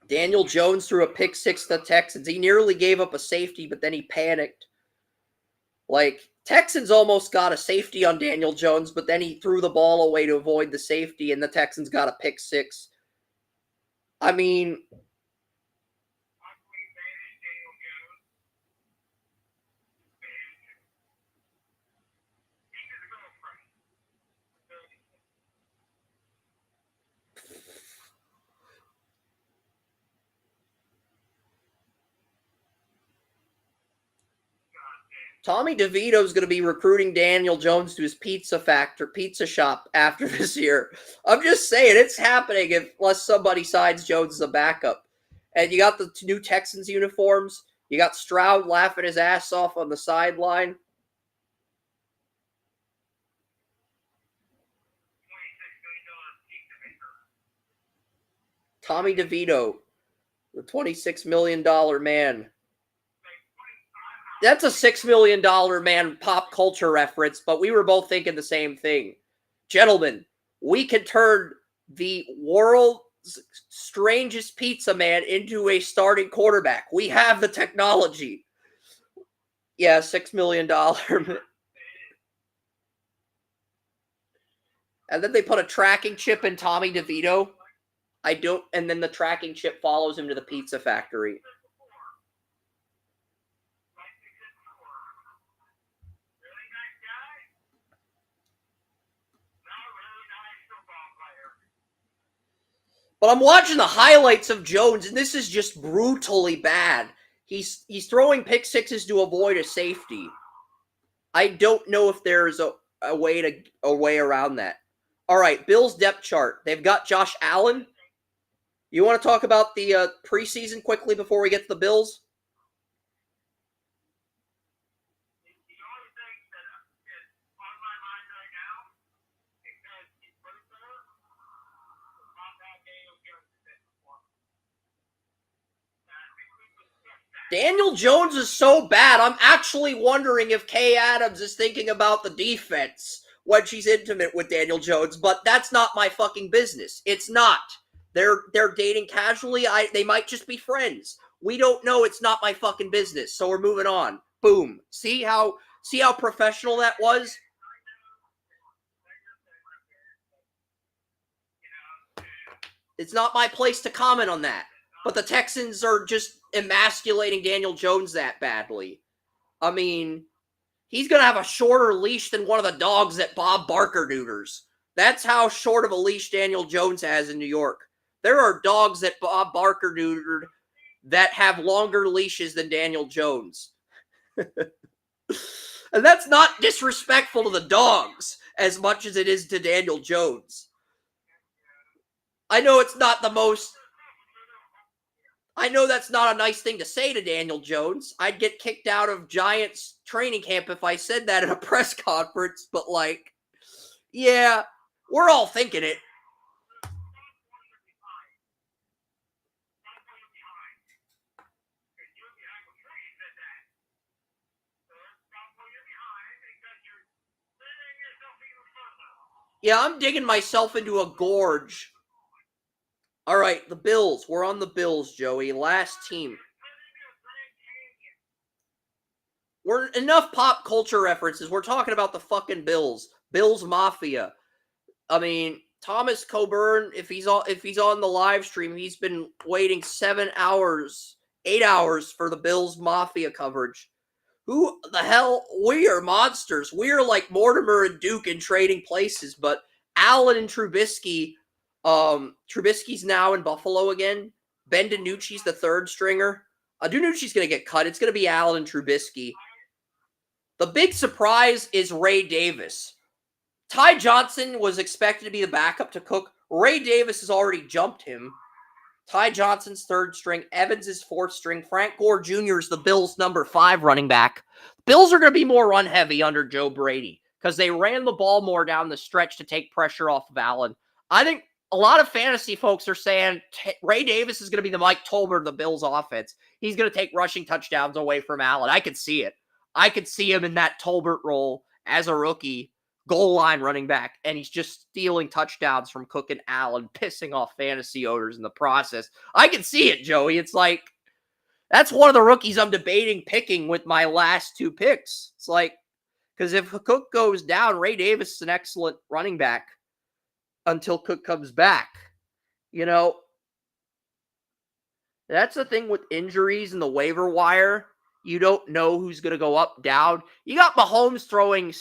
Daniel Jones threw a pick 6 to the Texans. He nearly gave up a safety, but then he panicked. Texans almost got a safety on Daniel Jones, but then he threw the ball away to avoid the safety, and the Texans got a pick 6. I mean, Tommy DeVito is going to be recruiting Daniel Jones to his pizza shop after this year. I'm just saying, it's happening unless somebody signs Jones as a backup. And you got the new Texans uniforms. You got Stroud laughing his ass off on the sideline. Tommy DeVito, the $26 million man. That's a $6 million man pop culture reference, but we were both thinking the same thing. Gentlemen, we can turn the world's strangest pizza man into a starting quarterback. We have the technology. Yeah, $6 million. And then they put a tracking chip in Tommy DeVito. And then the tracking chip follows him to the pizza factory. But I'm watching the highlights of Jones, and this is just brutally bad. He's throwing pick sixes to avoid a safety. I don't know if there's a way around that. All right, Bills depth chart. They've got Josh Allen. You want to talk about the preseason quickly before we get to the Bills? The only thing that is on my mind right now, because he's put it there, not that Daniel Jones did before. I think we can skip that. Daniel Jones is so bad, I'm actually wondering if Kay Adams is thinking about the defense when she's intimate with Daniel Jones, but that's not my fucking business. It's not. They're dating casually. They might just be friends. We don't know. It's not my fucking business. So we're moving on. Boom. See how professional that was? It's not my place to comment on that. But the Texans are just emasculating Daniel Jones that badly. I mean, he's going to have a shorter leash than one of the dogs that Bob Barker neuters. That's how short of a leash Daniel Jones has in New York. There are dogs that Bob Barker neutered that have longer leashes than Daniel Jones. And that's not disrespectful to the dogs as much as it is to Daniel Jones. I know it's not the most... I know that's not a nice thing to say to Daniel Jones. I'd get kicked out of Giants training camp if I said that at a press conference, but like, yeah, we're all thinking it. Yeah, I'm digging myself into a gorge. All right, the Bills. We're on the Bills, Joey. Last team. We're enough pop culture references. We're talking about the fucking Bills. Bills Mafia. I mean, Thomas Coburn, if he's on the live stream, he's been waiting 8 hours for the Bills Mafia coverage. Who the hell? We are monsters. We are like Mortimer and Duke in Trading Places, but Allen and Trubisky. Trubisky's now in Buffalo again. Ben DiNucci's the third stringer. DiNucci's going to get cut. It's going to be Allen and Trubisky. The big surprise is Ray Davis. Ty Johnson was expected to be the backup to Cook. Ray Davis has already jumped him. Ty Johnson's third string. Evans is fourth string. Frank Gore Jr. is the Bills' number 5 running back. Bills are going to be more run heavy under Joe Brady because they ran the ball more down the stretch to take pressure off of Allen. I think a lot of fantasy folks are saying Ray Davis is going to be the Mike Tolbert of the Bills' offense. He's going to take rushing touchdowns away from Allen. I could see it. I could see him in that Tolbert role as a rookie. Goal line running back, and he's just stealing touchdowns from Cook and Allen, pissing off fantasy owners in the process. I can see it, Joey. It's like, that's one of the rookies I'm debating picking with my last 2 picks. It's like, because if Cook goes down, Ray Davis is an excellent running back until Cook comes back. You know, that's the thing with injuries and the waiver wire. You don't know who's going to go up, down. You got Mahomes throwing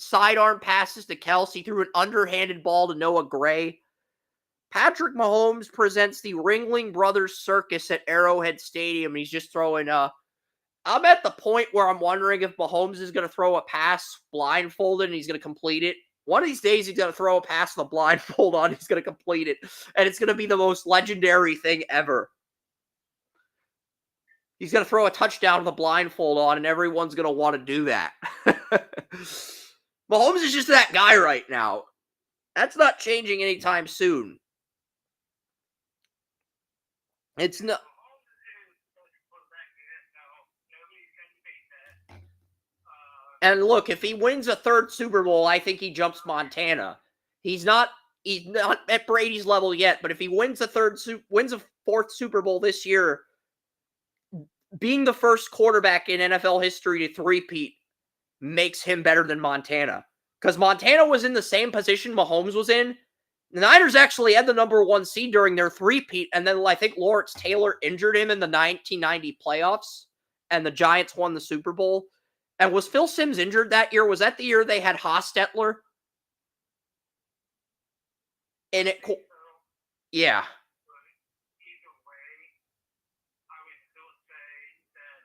sidearm passes to Kelsey, threw an underhanded ball to Noah Gray. Patrick Mahomes presents the Ringling Brothers circus at Arrowhead Stadium. He's just throwing I'm at the point where I'm wondering if Mahomes is going to throw a pass blindfolded and he's going to complete it. One of these days he's going to throw a pass with a blindfold on. He's going to complete it. And it's going to be the most legendary thing ever. He's going to throw a touchdown with a blindfold on and everyone's going to want to do that. Mahomes is just that guy right now. That's not changing anytime soon. It's not. And look, if he wins a 3rd Super Bowl, I think he jumps Montana. He's not at Brady's level yet, but if he wins a 4th Super Bowl this year, being the first quarterback in NFL history to three-peat makes him better than Montana. Because Montana was in the same position Mahomes was in. The Niners actually had the number 1 seed during their three-peat, and then I think Lawrence Taylor injured him in the 1990 playoffs, and the Giants won the Super Bowl. And was Phil Simms injured that year? Was that the year they had Hostetler? And Yeah. But either way, I would still say that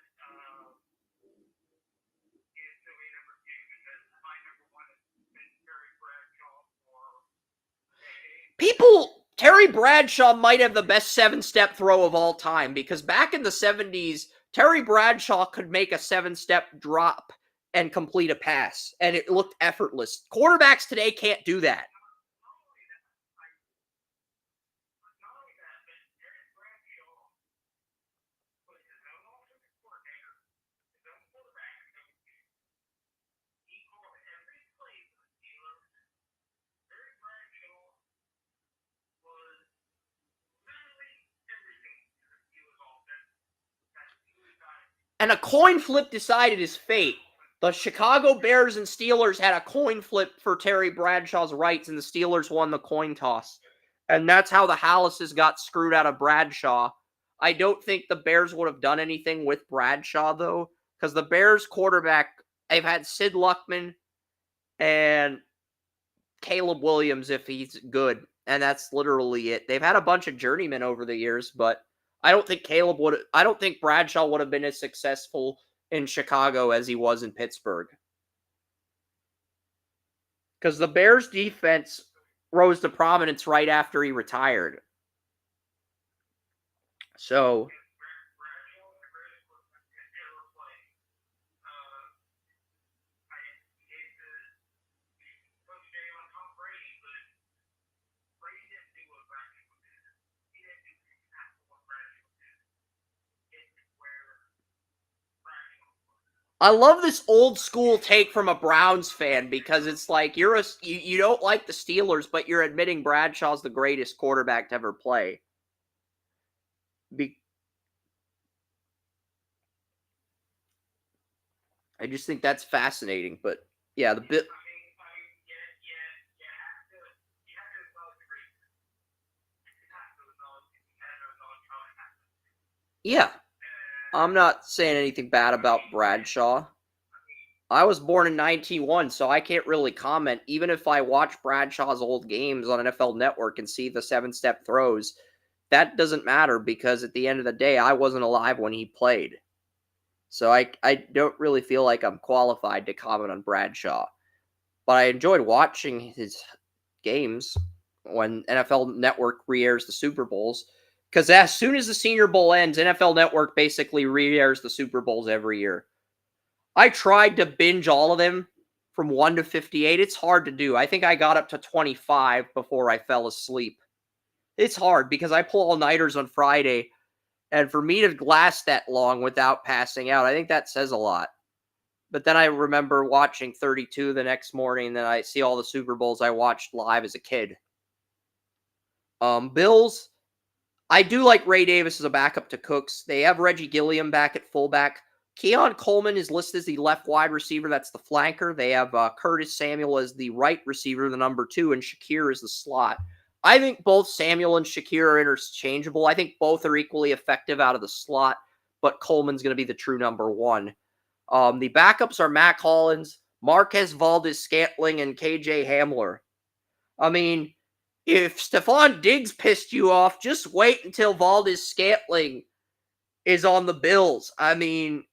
he is still a number 2 because my number 1 has been Terry Bradshaw for decades. Terry Bradshaw might have the best 7-step throw of all time because back in the 70s, Terry Bradshaw could make a 7-step drop and complete a pass, and it looked effortless. Quarterbacks today can't do that. Not only that, but Terry Bradshaw was his own offensive coordinator, his own quarterback coach. He called every play for the Steelers. Terry Bradshaw was literally everything to the Steelers offense. That Steelers dynasty. And a coin flip decided his fate. The Chicago Bears and Steelers had a coin flip for Terry Bradshaw's rights, and the Steelers won the coin toss. And that's how the Hallases got screwed out of Bradshaw. I don't think the Bears would have done anything with Bradshaw, though, because the Bears quarterback, they've had Sid Luckman and Caleb Williams if he's good. And that's literally it. They've had a bunch of journeymen over the years, but I don't think Bradshaw would have been as successful in Chicago as he was in Pittsburgh. Because the Bears defense rose to prominence right after he retired. So Bradshaw was the greatest quarterback to ever play. I hate to coach Jay on Tom Brady, but Brady didn't do what Bradshaw did. He didn't do exactly what Bradshaw did. It's where Bradshaw was. I love this old school take from a Browns fan because it's like you don't like the Steelers, but you're admitting Bradshaw's the greatest quarterback to ever play. I just think that's fascinating. But yeah, You have to acknowledge the greatness. You have to acknowledge how it happened. yeah, I'm not saying anything bad about Bradshaw. I was born in 1991, so I can't really comment. Even if I watch Bradshaw's old games on NFL Network and see the 7-step throws, that doesn't matter because at the end of the day, I wasn't alive when he played. So I don't really feel like I'm qualified to comment on Bradshaw. But I enjoyed watching his games when NFL Network re-airs the Super Bowls. Because as soon as the Senior Bowl ends, NFL Network basically re-airs the Super Bowls every year. I tried to binge all of them from 1 to 58. It's hard to do. I think I got up to 25 before I fell asleep. It's hard because I pull all-nighters on Friday, and for me to last that long without passing out, I think that says a lot. But then I remember watching 32 the next morning, and then I see all the Super Bowls I watched live as a kid. Bills, I do like Ray Davis as a backup to Cooks. They have Reggie Gilliam back at fullback. Keon Coleman is listed as the left wide receiver. That's the flanker. They have Curtis Samuel as the right receiver, the number 2, and Shakir is the slot. I think both Samuel and Shakir are interchangeable. I think both are equally effective out of the slot, but Coleman's going to be the true number 1. The backups are Mac Hollins, Marquez Valdes-Scantling, and KJ Hamler. I mean, if Stephon Diggs pissed you off, just wait until Valdes-Scantling is on the Bills. I mean,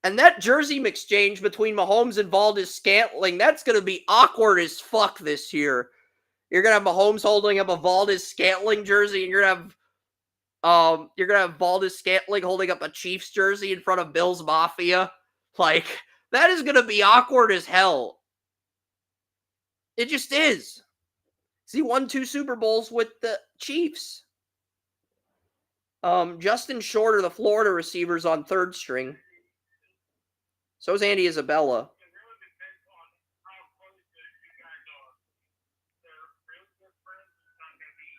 and that jersey exchange between Mahomes and Valdes-Scantling, that's going to be awkward as fuck this year. You're going to have Mahomes holding up a Valdes-Scantling jersey, and you're going to have Valdes-Scantling holding up a Chiefs jersey in front of Bills Mafia. Like, that is going to be awkward as hell. It just is. He won 2 Super Bowls with the Chiefs. Justin Shorter, the Florida receiver's on 3rd string. So is Andy Isabella. It really depends on how close the two guys are. They're real good friends. It's not going to be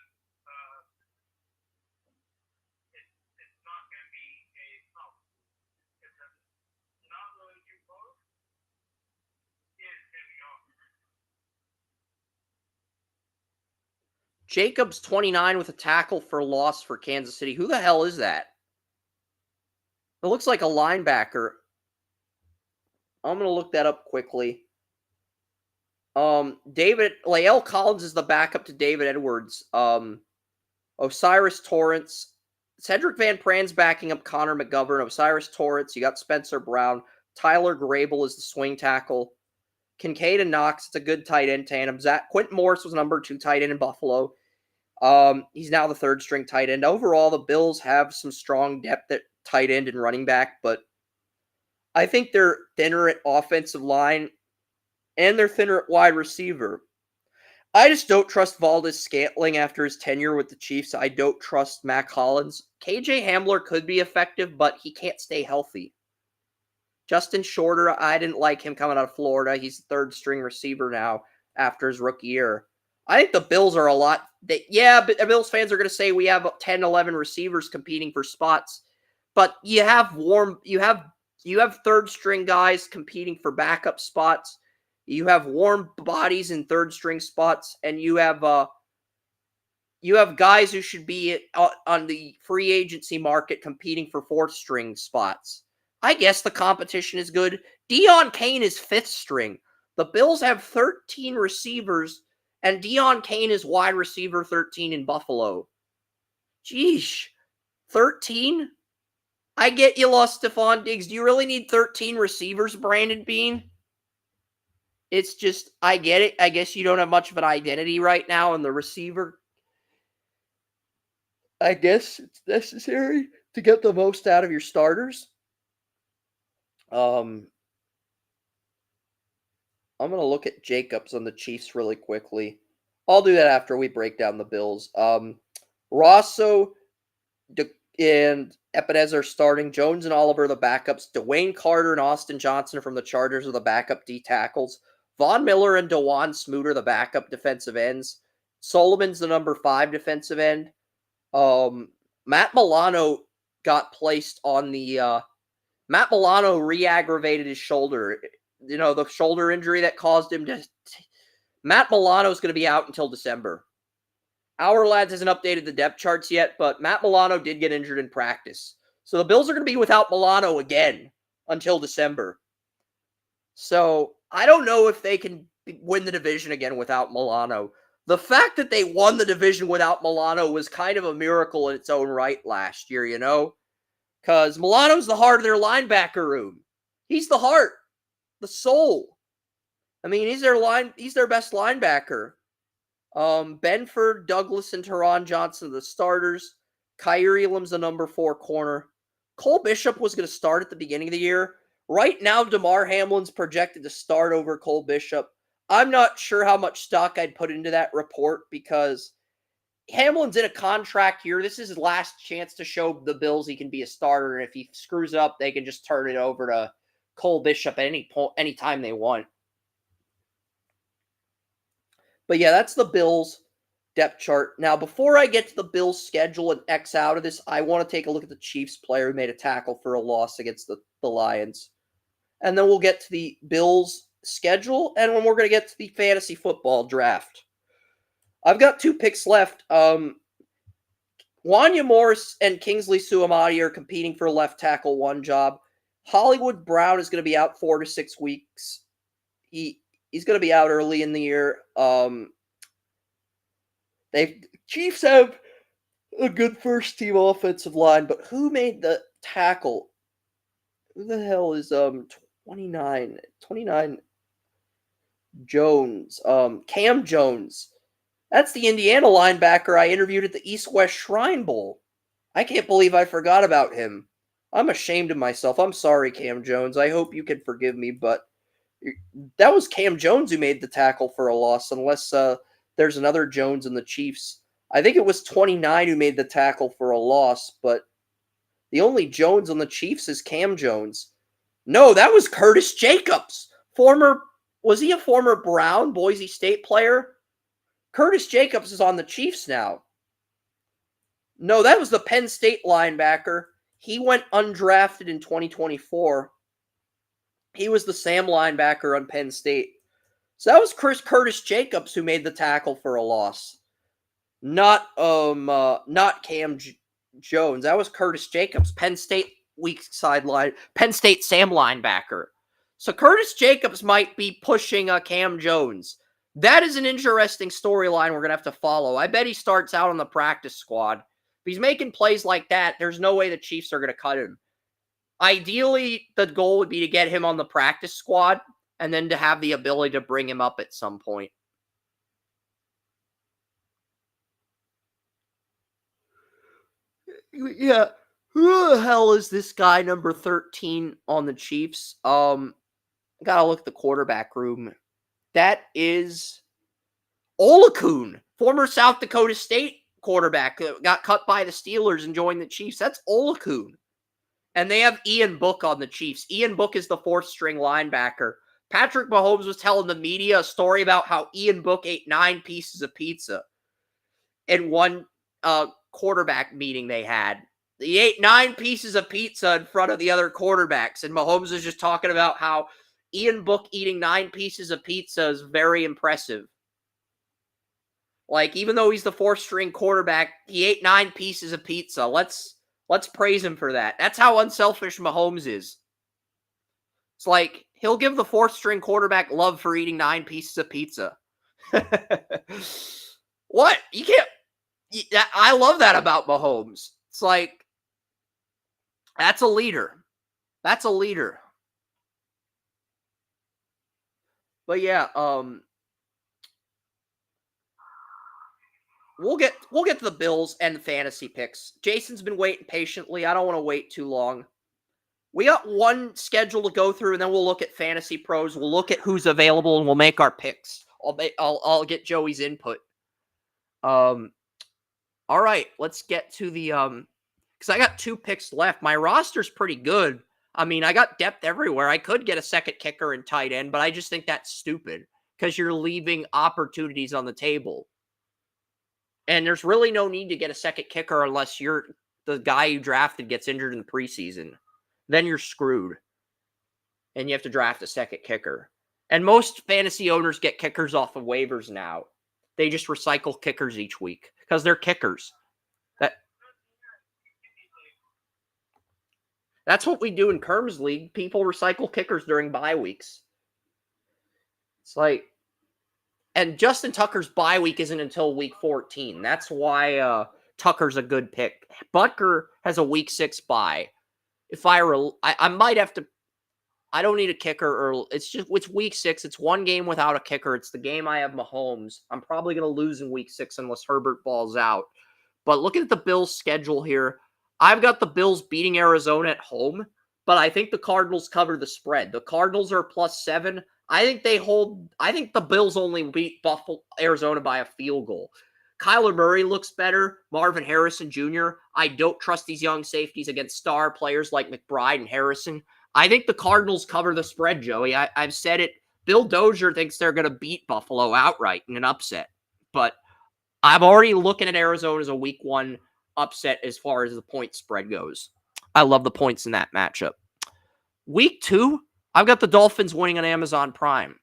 it's not going to be a problem. If they're not really too close, it's going to be awkward. Jacobs 29 with a tackle for loss for Kansas City. Who the hell is that? It looks like a linebacker. I'm going to look that up quickly. Lael Collins is the backup to David Edwards. Osiris Torrance. Cedric Van Pran's backing up Connor McGovern. Osiris Torrance. You got Spencer Brown. Tyler Grable is the swing tackle. Kincaid and Knox, it's a good tight end tandem. Quentin Morris was number 2 tight end in Buffalo. He's now the 3rd string tight end. Overall, the Bills have some strong depth at tight end and running back, but I think they're thinner at offensive line and they're thinner at wide receiver. I just don't trust Valdez Scantling after his tenure with the Chiefs. I don't trust Mac Hollins. KJ Hamler could be effective, but he can't stay healthy. Justin Shorter, I didn't like him coming out of Florida. He's the 3rd string receiver now after his rookie year. I think the Bills are a lot. But Bills fans are going to say we have 10, 11 receivers competing for spots. But you have 3rd string guys competing for backup spots. You have warm bodies in 3rd string spots, and you have guys who should be on the free agency market competing for 4th string spots. I guess the competition is good. Deion Kane is 5th string. The Bills have 13 receivers, and Deion Kane is wide receiver 13 in Buffalo. Jeez, 13? I get you lost Stephon Diggs. Do you really need 13 receivers, Brandon Beane? It's just, I get it. I guess you don't have much of an identity right now in the receiver. I guess it's necessary to get the most out of your starters. I'm going to look at Jacobs on the Chiefs really quickly. I'll do that after we break down the Bills. Rosso and Ebenezer starting. Jones and Oliver the backups. Dwayne Carter and Austin Johnson from the Chargers are the backup D tackles. Von Miller and DeJuan Smoot are the backup defensive ends. Solomon's the number 5 defensive end. Matt Milano got placed on the... Matt Milano re-aggravated his shoulder. You know, the shoulder injury that caused him to... Matt Milano is going to be out until December. Our Lads hasn't updated the depth charts yet, but Matt Milano did get injured in practice. So the Bills are going to be without Milano again until December. So I don't know if they can win the division again without Milano. The fact that they won the division without Milano was kind of a miracle in its own right last year, you know? Because Milano's the heart of their linebacker room. He's the heart, the soul. I mean, he's their best linebacker. Benford, Douglas, and Teron Johnson are the starters. Kyrie Elam's the number 4 corner. Cole Bishop was going to start at the beginning of the year. Right now, DeMar Hamlin's projected to start over Cole Bishop. I'm not sure how much stock I'd put into that report because Hamlin's in a contract year. This is his last chance to show the Bills he can be a starter, and if he screws up, they can just turn it over to Cole Bishop at any time they want. But yeah, that's the Bills depth chart. Now, before I get to the Bills schedule and X out of this, I want to take a look at the Chiefs player who made a tackle for a loss against the Lions. And then we'll get to the Bills schedule, and when we're going to get to the fantasy football draft. I've got 2 picks left. Wanya Morris and Kingsley Suamadi are competing for a left tackle 1 job. Hollywood Brown is going to be out 4 to 6 weeks. He's going to be out early in the year. Chiefs have a good first team offensive line, but who made the tackle? Who the hell is 29 Jones? Cam Jones. That's the Indiana linebacker I interviewed at the East-West Shrine Bowl. I can't believe I forgot about him. I'm ashamed of myself. I'm sorry, Cam Jones. I hope you can forgive me, but that was Cam Jones who made the tackle for a loss, unless there's another Jones in the Chiefs. I think it was 29 who made the tackle for a loss, but the only Jones on the Chiefs is Cam Jones. No, that was Curtis Jacobs. Was he a former Brown, Boise State player? Curtis Jacobs is on the Chiefs now. No, that was the Penn State linebacker. He went undrafted in 2024. He was the Sam linebacker on Penn State. So that was Curtis Jacobs who made the tackle for a loss. Not Cam Jones. That was Curtis Jacobs, Penn State Penn State Sam linebacker. So Curtis Jacobs might be pushing Cam Jones. That is an interesting storyline we're going to have to follow. I bet he starts out on the practice squad. If he's making plays like that, there's no way the Chiefs are going to cut him. Ideally, the goal would be to get him on the practice squad and then to have the ability to bring him up at some point. Yeah. Who the hell is this guy, number 13 on the Chiefs? Gotta look at the quarterback room. That is Olakun, former South Dakota State quarterback that got cut by the Steelers and joined the Chiefs. That's Olakun. And they have Ian Book on the Chiefs. Ian Book is the fourth string linebacker. Patrick Mahomes was telling the media a story about how Ian Book ate 9 pieces of pizza in one quarterback meeting they had. He ate 9 pieces of pizza in front of the other quarterbacks. And Mahomes was just talking about how Ian Book eating 9 pieces of pizza is very impressive. Like, even though he's the fourth string quarterback, he ate 9 pieces of pizza. Let's praise him for that. That's how unselfish Mahomes is. It's like, he'll give the fourth string quarterback love for eating 9 pieces of pizza. What? You can't. I love that about Mahomes. It's like, that's a leader. That's a leader. But yeah, we'll get to the Bills and the fantasy picks. Jason's been waiting patiently. I don't want to wait too long. We got one schedule to go through, and then we'll look at fantasy pros. We'll look at who's available, and we'll make our picks. I'll get Joey's input. All right, let's get to the because I got 2 picks left. My roster's pretty good. I mean, I got depth everywhere. I could get a second kicker and tight end, but I just think that's stupid because you're leaving opportunities on the table. And there's really no need to get a second kicker unless the guy you drafted gets injured in the preseason. Then you're screwed. And you have to draft a second kicker. And most fantasy owners get kickers off of waivers now. They just recycle kickers each week because they're kickers. That's what we do in Kerm's League. People recycle kickers during bye weeks. It's like, and Justin Tucker's bye week isn't until week 14. That's why Tucker's a good pick. Butker has a week 6 bye. If I might have to, I don't need a kicker. It's week 6. It's one game without a kicker. It's the game I have Mahomes. I'm probably going to lose in week 6 unless Herbert balls out. But looking at the Bills' schedule here, I've got the Bills beating Arizona at home, but I think the Cardinals cover the spread. The Cardinals are +7. I think the Bills only beat Arizona by a field goal. Kyler Murray looks better. Marvin Harrison Jr. I don't trust these young safeties against star players like McBride and Harrison. I think the Cardinals cover the spread, Joey. I've said it. Bill Dozier thinks they're going to beat Buffalo outright in an upset. But I'm already looking at Arizona as a week 1 upset as far as the point spread goes. I love the points in that matchup. Week 2, I've got the Dolphins winning on Amazon Prime.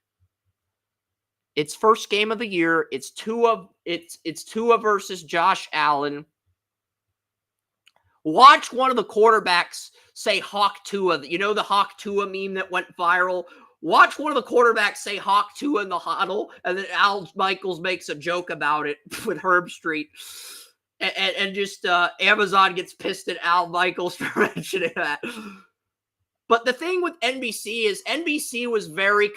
It's first game of the year. It's Tua versus Josh Allen. Watch one of the quarterbacks say Hawk Tua. You know the Hawk Tua meme that went viral? Watch one of the quarterbacks say Hawk Tua in the huddle, and then Al Michaels makes a joke about it with Herb Street. And just Amazon gets pissed at Al Michaels for mentioning that. But the thing with NBC is NBC was very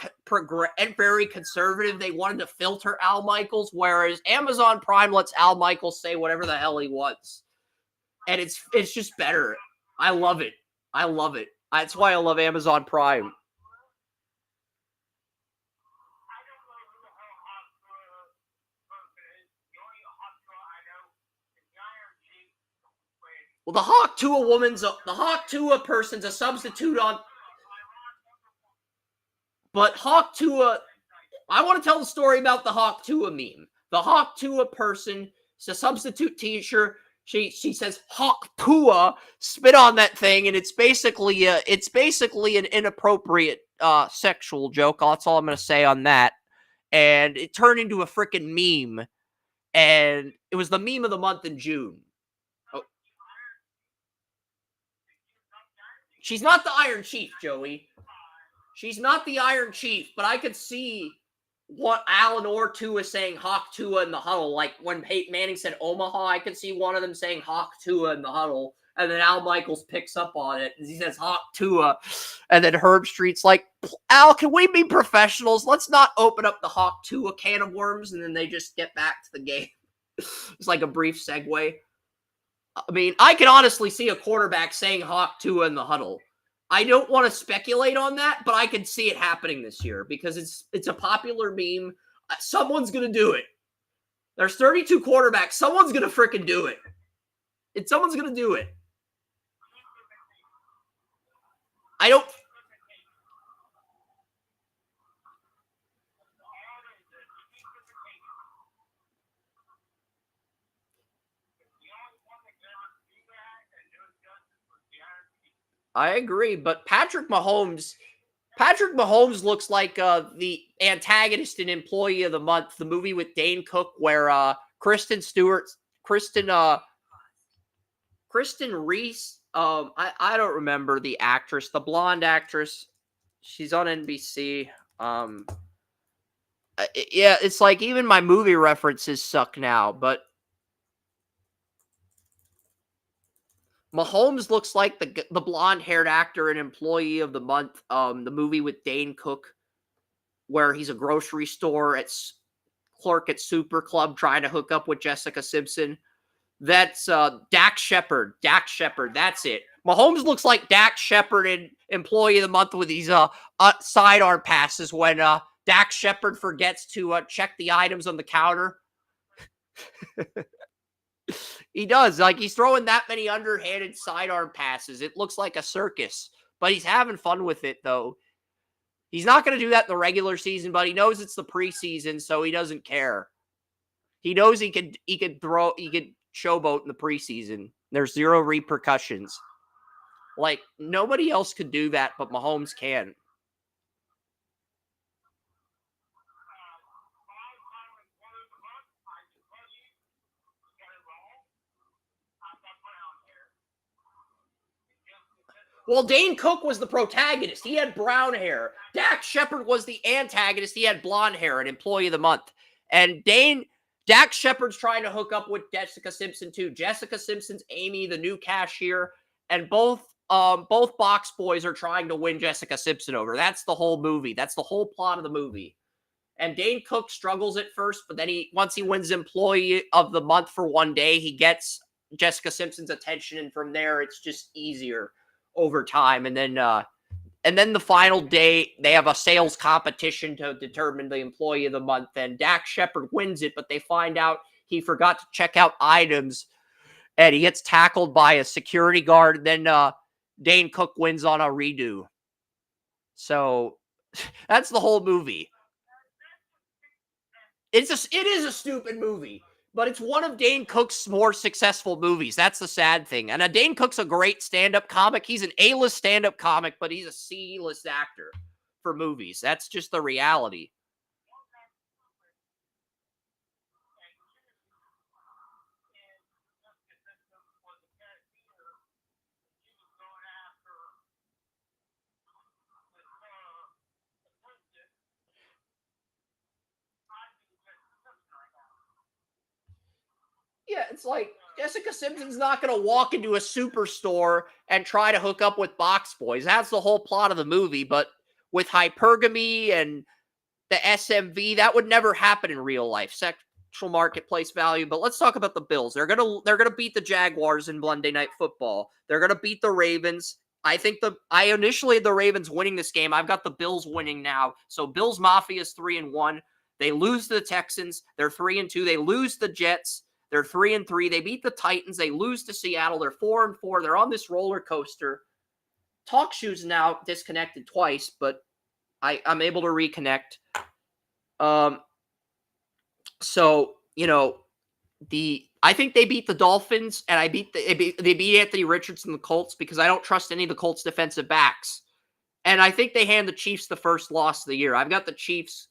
conservative. They wanted to filter Al Michaels, whereas Amazon Prime lets Al Michaels say whatever the hell he wants. And it's just better. I love it. I love it. That's why I love Amazon Prime. Well, the Hawk Tua person's a substitute on. But Hawk Tua, I want to tell the story about the Hawk Tua meme. The Hawk Tua person, it's a substitute teacher. She says Hawk Tua, spit on that thing, and it's basically an inappropriate sexual joke. That's all I'm going to say on that. And it turned into a freaking meme, and it was the meme of the month in June. She's not the Iron Chief, Joey. She's not the Iron Chief, but I could see what Alan or Tua saying Hawk Tua in the huddle. Like when Peyton Manning said Omaha, I could see one of them saying Hawk Tua in the huddle. And then Al Michaels picks up on it and he says Hawk Tua. And then Herb Street's like, Al, can we be professionals? Let's not open up the Hawk Tua can of worms. And then they just get back to the game. It's like a brief segue. I mean, I can honestly see a quarterback saying Hawk Tua in the huddle. I don't want to speculate on that, but I can see it happening this year because it's a popular meme. Someone's going to do it. There's 32 quarterbacks. Someone's going to freaking do it. Someone's going to do it. I agree, but Patrick Mahomes looks like the antagonist in Employee of the Month, the movie with Dane Cook, where Kristen Reese, I don't remember the actress, the blonde actress. She's on NBC. Yeah, it's like even my movie references suck now, but Mahomes looks like the blonde-haired actor in Employee of the Month, the movie with Dane Cook, where he's a grocery store clerk at Super Club trying to hook up with Jessica Simpson. That's Dax Shepard. Dax Shepard, that's it. Mahomes looks like Dax Shepard in Employee of the Month with these sidearm passes when Dax Shepard forgets to check the items on the counter. He does. Like, he's throwing that many underhanded sidearm passes. It looks like a circus, but he's having fun with it, though. He's not going to do that in the regular season, but he knows it's the preseason, so he doesn't care. He knows he could showboat in the preseason. There's zero repercussions. Like, nobody else could do that, but Mahomes can. Well, Dane Cook was the protagonist. He had brown hair. Dax Shepard was the antagonist. He had blonde hair, an Employee of the Month. And Dax Shepard's trying to hook up with Jessica Simpson, too. Jessica Simpson's Amy, the new cashier. And both box boys are trying to win Jessica Simpson over. That's the whole movie. That's the whole plot of the movie. And Dane Cook struggles at first, but then once he wins Employee of the Month for one day, he gets Jessica Simpson's attention. And from there, it's just easier over time. And then the final day, they have a sales competition to determine the Employee of the Month. And Dax Shepard wins it, but they find out he forgot to check out items, and he gets tackled by a security guard. Then Dane Cook wins on a redo. So that's the whole movie. It is a stupid movie, but it's one of Dane Cook's more successful movies. That's the sad thing. And Dane Cook's a great stand-up comic. He's an A-list stand-up comic, but he's a C-list actor for movies. That's just the reality. Yeah, it's like Jessica Simpson's not going to walk into a superstore and try to hook up with box boys. That's the whole plot of the movie. But with hypergamy and the SMV, that would never happen in real life. Sexual marketplace value. But let's talk about the Bills. They're gonna beat the Jaguars in Monday Night Football. They're gonna beat the Ravens. I initially had the Ravens winning this game. I've got the Bills winning now. So Bills Mafia is 3-1. They lose to the Texans. They're 3-2. They lose the Jets. They're 3-3. They beat the Titans. They lose to Seattle. They're 4-4. They're on this roller coaster. Talk Shoe's now disconnected twice, but I'm able to reconnect. So, I think they beat the Dolphins, and they beat Anthony Richardson and the Colts because I don't trust any of the Colts defensive backs. And I think they hand the Chiefs the first loss of the year. I've got the Chiefs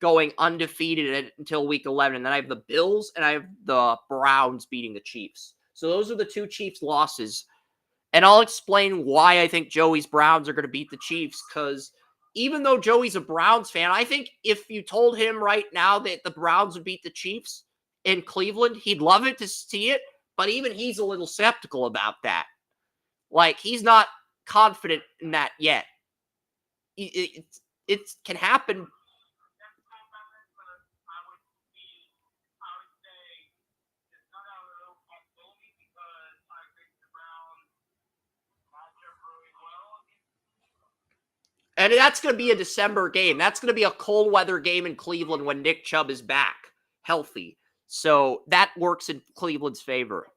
going undefeated until week 11. And then I have the Bills and I have the Browns beating the Chiefs. So those are the two Chiefs losses. And I'll explain why I think Joey's Browns are going to beat the Chiefs, because even though Joey's a Browns fan, I think if you told him right now that the Browns would beat the Chiefs in Cleveland, he'd love it to see it, but even he's a little skeptical about that. Like, he's not confident in that yet. It can happen. And that's going to be a December game. That's going to be a cold weather game in Cleveland when Nick Chubb is back, healthy. So that works in Cleveland's favor.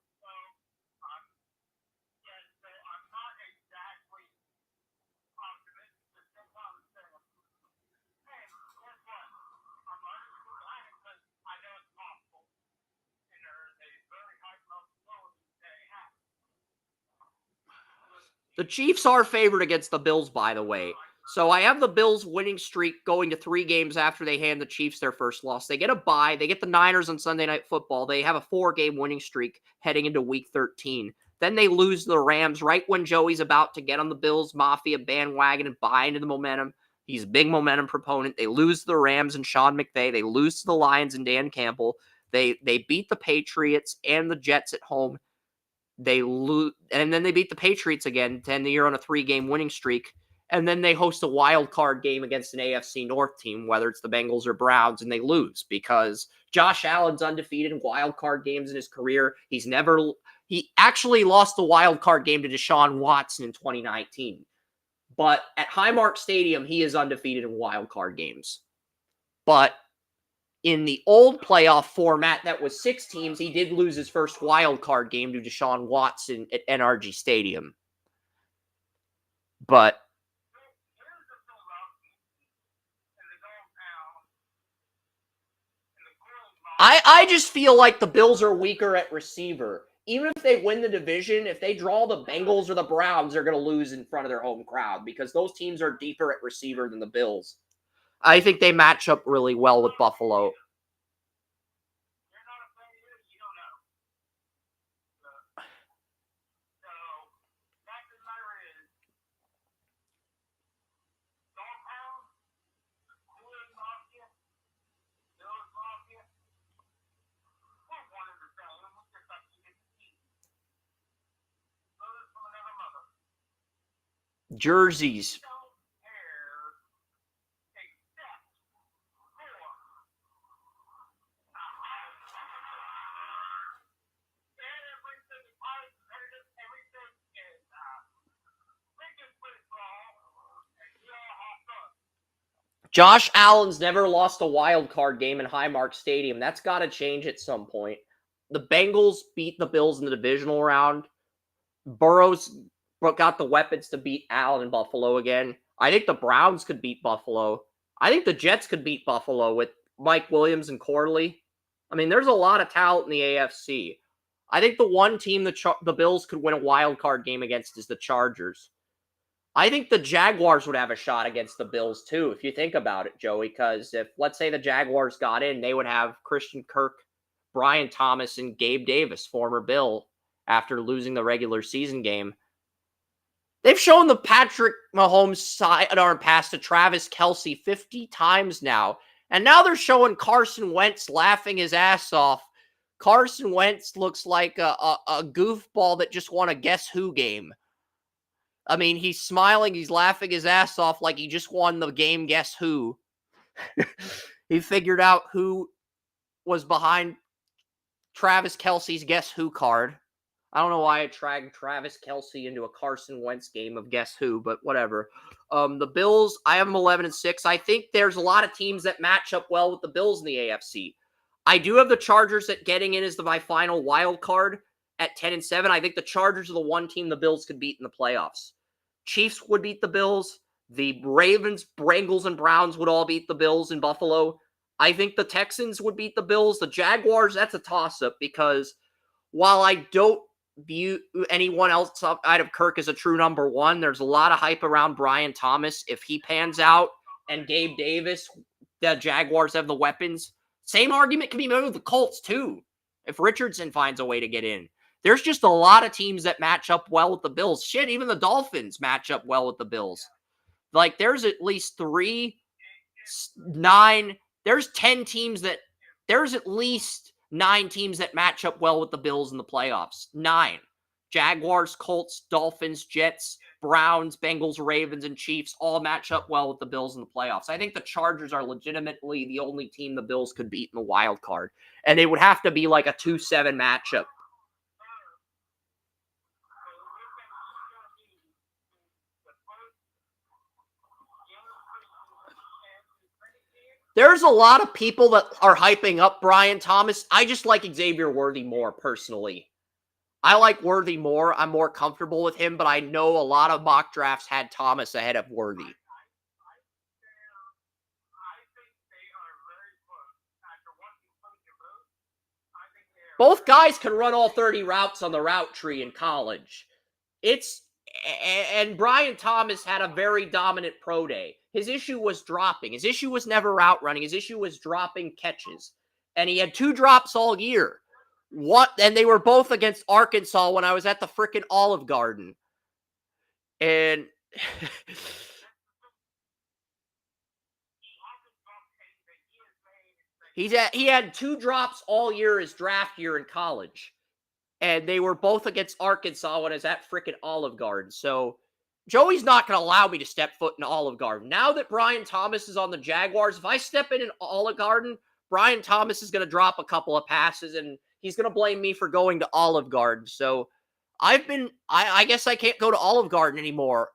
The Chiefs are favored against the Bills, by the way. So I have the Bills winning streak going to 3 games after they hand the Chiefs their first loss. They get a bye. They get the Niners on Sunday Night Football. They have a 4-game winning streak heading into Week 13. Then they lose to the Rams right when Joey's about to get on the Bills Mafia bandwagon and buy into the momentum. He's a big momentum proponent. They lose to the Rams and Sean McVay. They lose to the Lions and Dan Campbell. They beat the Patriots and the Jets at home. They lose, and then they beat the Patriots again, and they're on a 3-game winning streak. And then they host a wild card game against an AFC North team, whether it's the Bengals or Browns, and they lose because Josh Allen's undefeated in wild card games in his career. He actually lost the wild card game to Deshaun Watson in 2019. But at Highmark Stadium, he is undefeated in wild card games. But in the old playoff format that was 6 teams, he did lose his first wild card game to Deshaun Watson at NRG Stadium. But I just feel like the Bills are weaker at receiver. Even if they win the division, if they draw the Bengals or the Browns, they're going to lose in front of their home crowd because those teams are deeper at receiver than the Bills. I think they match up really well with Buffalo. Jerseys. Josh Allen's never lost a wild card game in Highmark Stadium. That's got to change at some point. The Bengals beat the Bills in the divisional round. Burrow's got the weapons to beat Allen in Buffalo again. I think the Browns could beat Buffalo. I think the Jets could beat Buffalo with Mike Williams and Corley. I mean, there's a lot of talent in the AFC. I think the one team the Bills could win a wild card game against is the Chargers. I think the Jaguars would have a shot against the Bills too, if you think about it, Joey, because if, let's say, the Jaguars got in, they would have Christian Kirk, Brian Thomas, and Gabe Davis, former Bill, after losing the regular season game. They've shown the Patrick Mahomes sidearm pass to Travis Kelce 50 times now, and now they're showing Carson Wentz laughing his ass off. Carson Wentz looks like a goofball that just won a Guess Who game. I mean, he's smiling, he's laughing his ass off like he just won the game Guess Who. He figured out who was behind Travis Kelce's Guess Who card. I don't know why I dragged Travis Kelce into a Carson Wentz game of Guess Who, but whatever. The Bills, I have them 11-6. I think there's a lot of teams that match up well with the Bills in the AFC. I do have the Chargers at getting in as my final wild card at 10-7. I think the Chargers are the one team the Bills could beat in the playoffs. Chiefs would beat the Bills. The Ravens, Bengals, and Browns would all beat the Bills in Buffalo. I think the Texans would beat the Bills. The Jaguars, that's a toss-up because while I don't view anyone else outside of Kirk as a true number one, there's a lot of hype around Brian Thomas. If he pans out and Gabe Davis, the Jaguars have the weapons. Same argument can be made with the Colts too, if Richardson finds a way to get in. There's just a lot of teams that match up well with the Bills. Shit, even the Dolphins match up well with the Bills. Like, there's at least 3, 9. There's 10 teams that there's at least 9 teams that match up well with the Bills in the playoffs. 9. Jaguars, Colts, Dolphins, Jets, Browns, Bengals, Ravens, and Chiefs all match up well with the Bills in the playoffs. I think the Chargers are legitimately the only team the Bills could beat in the wild card. And it would have to be like a 2-7 matchup. There's a lot of people that are hyping up Brian Thomas. I just like Xavier Worthy more, personally. I like Worthy more. I'm more comfortable with him, but I know a lot of mock drafts had Thomas ahead of Worthy. Both guys can run all 30 routes on the route tree in college. And Brian Thomas had a very dominant pro day. His issue was dropping. His issue was never route running. His issue was dropping catches. And he had 2 drops all year. And they were both against Arkansas when I was at the frickin' Olive Garden. And he had 2 drops all year his draft year in college. And they were both against Arkansas when I was at frickin' Olive Garden. So Joey's not going to allow me to step foot in Olive Garden. Now that Brian Thomas is on the Jaguars, if I step in Olive Garden, Brian Thomas is going to drop a couple of passes, and he's going to blame me for going to Olive Garden. So I guess I can't go to Olive Garden anymore.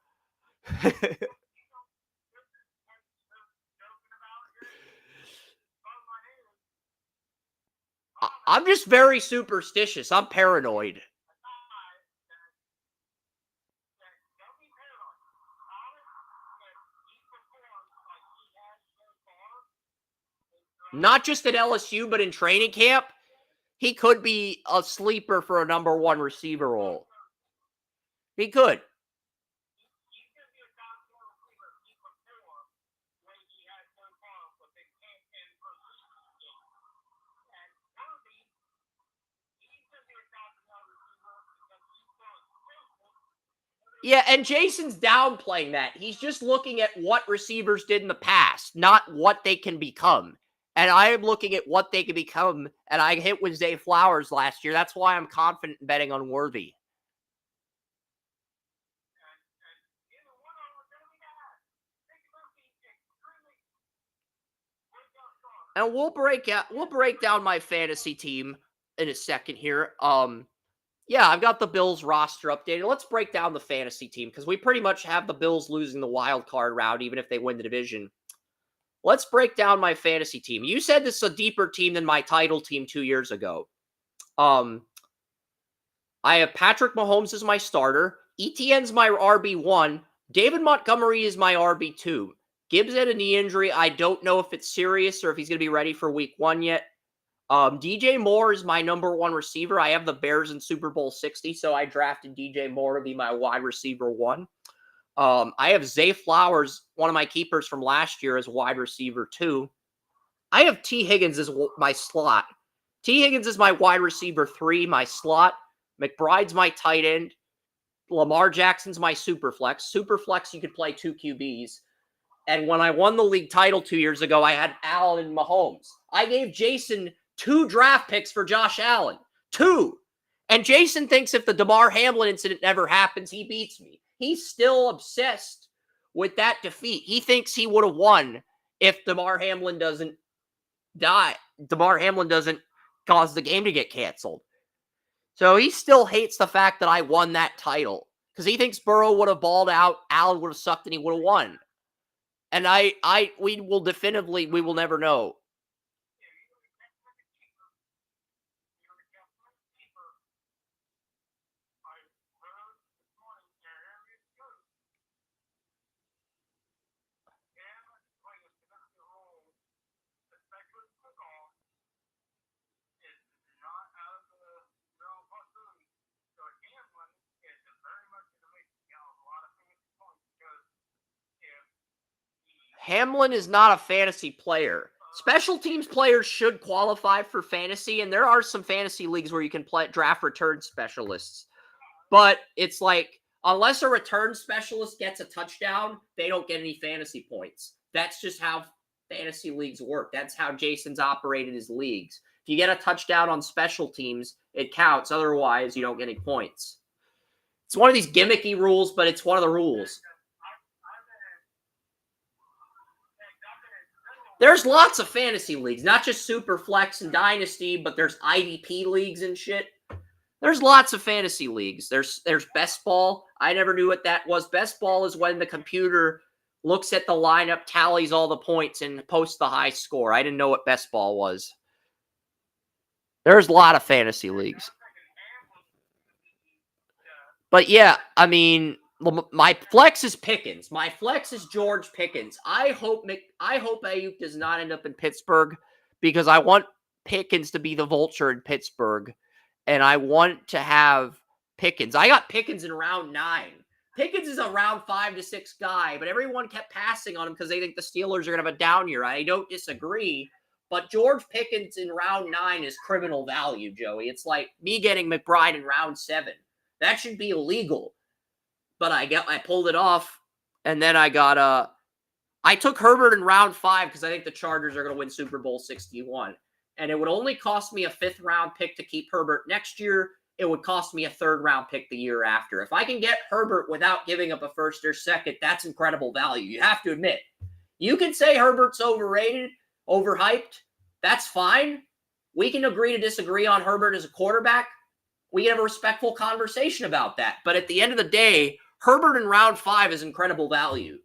I'm just very superstitious. I'm paranoid. Not just at LSU, but in training camp, he could be a sleeper for a number 1 receiver role. He could. Yeah, and Jason's downplaying that. He's just looking at what receivers did in the past, not what they can become. And I am looking at what they can become, and I hit with Zay Flowers last year. That's why I'm confident in betting on Worthy. And we'll break down my fantasy team in a second here. Yeah, I've got the Bills roster updated. Let's break down the fantasy team because we pretty much have the Bills losing the wild card route even if they win the division. Let's break down my fantasy team. You said this is a deeper team than my title team 2 years ago. I have Patrick Mahomes as my starter. Etienne's my RB1. David Montgomery is my RB2. Gibbs had a knee injury. I don't know if it's serious or if he's going to be ready for week 1 yet. DJ Moore is my number 1 receiver. I have the Bears in Super Bowl 60, so I drafted DJ Moore to be my wide receiver 1. I have Zay Flowers, one of my keepers from last year, as wide receiver 2. I have T. Higgins as my slot. T. Higgins is my wide receiver 3, my slot. McBride's my tight end. Lamar Jackson's my super flex. Super flex, you could play 2 QBs. And when I won the league title 2 years ago, I had Allen and Mahomes. I gave Jason 2 draft picks for Josh Allen. 2. And Jason thinks if the Damar Hamlin incident never happens, he beats me. He's still obsessed with that defeat. He thinks he would have won if Damar Hamlin doesn't die. Damar Hamlin doesn't cause the game to get canceled. So he still hates the fact that I won that title because he thinks Burrow would have balled out, Allen would have sucked, and he would have won. And we will never know. Hamlin is not a fantasy player. Special teams players should qualify for fantasy, and there are some fantasy leagues where you can draft return specialists. But it's like unless a return specialist gets a touchdown, they don't get any fantasy points. That's just how fantasy leagues work. That's how Jason's operated his leagues. If you get a touchdown on special teams, it counts. Otherwise, you don't get any points. It's one of these gimmicky rules, but it's one of the rules. There's lots of fantasy leagues, not just Super Flex and Dynasty, but there's IDP leagues and shit. There's lots of fantasy leagues. There's Best Ball. I never knew what that was. Best Ball is when the computer looks at the lineup, tallies all the points, and posts the high score. I didn't know what Best Ball was. There's a lot of fantasy leagues. But yeah, I mean, my flex is Pickens. My flex is George Pickens. I hope Ayuk does not end up in Pittsburgh because I want Pickens to be the vulture in Pittsburgh. And I want to have Pickens. I got Pickens in round 9. Pickens is a round 5 to 6 guy, but everyone kept passing on him because they think the Steelers are going to have a down year. I don't disagree, but George Pickens in round 9 is criminal value, Joey. It's like me getting McBride in round 7. That should be illegal. But I pulled it off, and then I took Herbert in round 5 because I think the Chargers are going to win Super Bowl 61. And it would only cost me a 5th-round pick to keep Herbert next year. It would cost me a 3rd-round pick the year after. If I can get Herbert without giving up a 1st or 2nd, that's incredible value. You have to admit. You can say Herbert's overrated, overhyped. That's fine. We can agree to disagree on Herbert as a quarterback. We can have a respectful conversation about that. But at the end of the day, Herbert in round 5 is incredible value.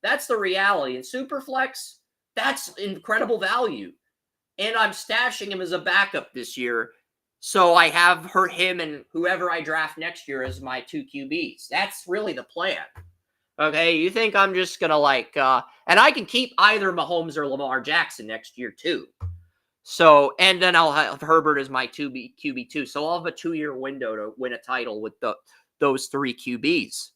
That's the reality. In Superflex, that's incredible value. And I'm stashing him as a backup this year. So I have him and whoever I draft next year as my 2 QBs. That's really the plan. Okay, you think I'm just going to and I can keep either Mahomes or Lamar Jackson next year too. So, and then I'll have Herbert as my QB2. So I'll have a 2-year window to win a title with those 3 QBs.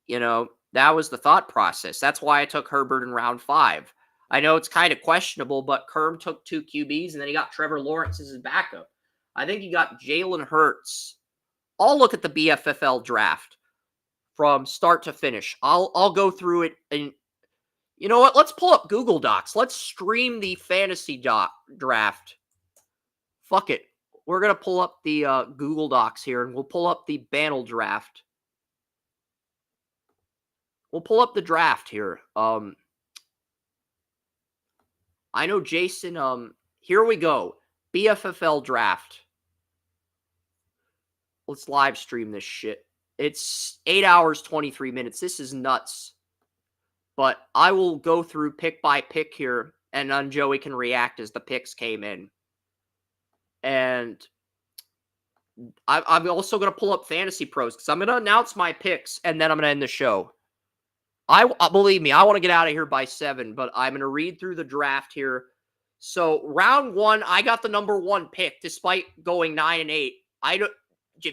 You know, that was the thought process. That's why I took Herbert in round 5. I know it's kind of questionable, but Kerm took 2 QBs, and then he got Trevor Lawrence as his backup. I think he got Jalen Hurts. I'll look at the BFFL draft from start to finish. I'll go through it, and you know what? Let's pull up Google Docs. Let's stream the fantasy draft. Fuck it. We're going to pull up the Google Docs here, and we'll pull up the Bantle draft. We'll pull up the draft here. I know Jason, here we go. BFFL draft. Let's live stream this shit. It's 8 hours, 23 minutes. This is nuts. But I will go through pick by pick here, and then Joey can react as the picks came in. And I'm also going to pull up Fantasy Pros because I'm going to announce my picks, and then I'm going to end the show. Believe me, I want to get out of here by 7, but I'm going to read through the draft here. So round 1, I got the number 1 pick, despite going 9-8.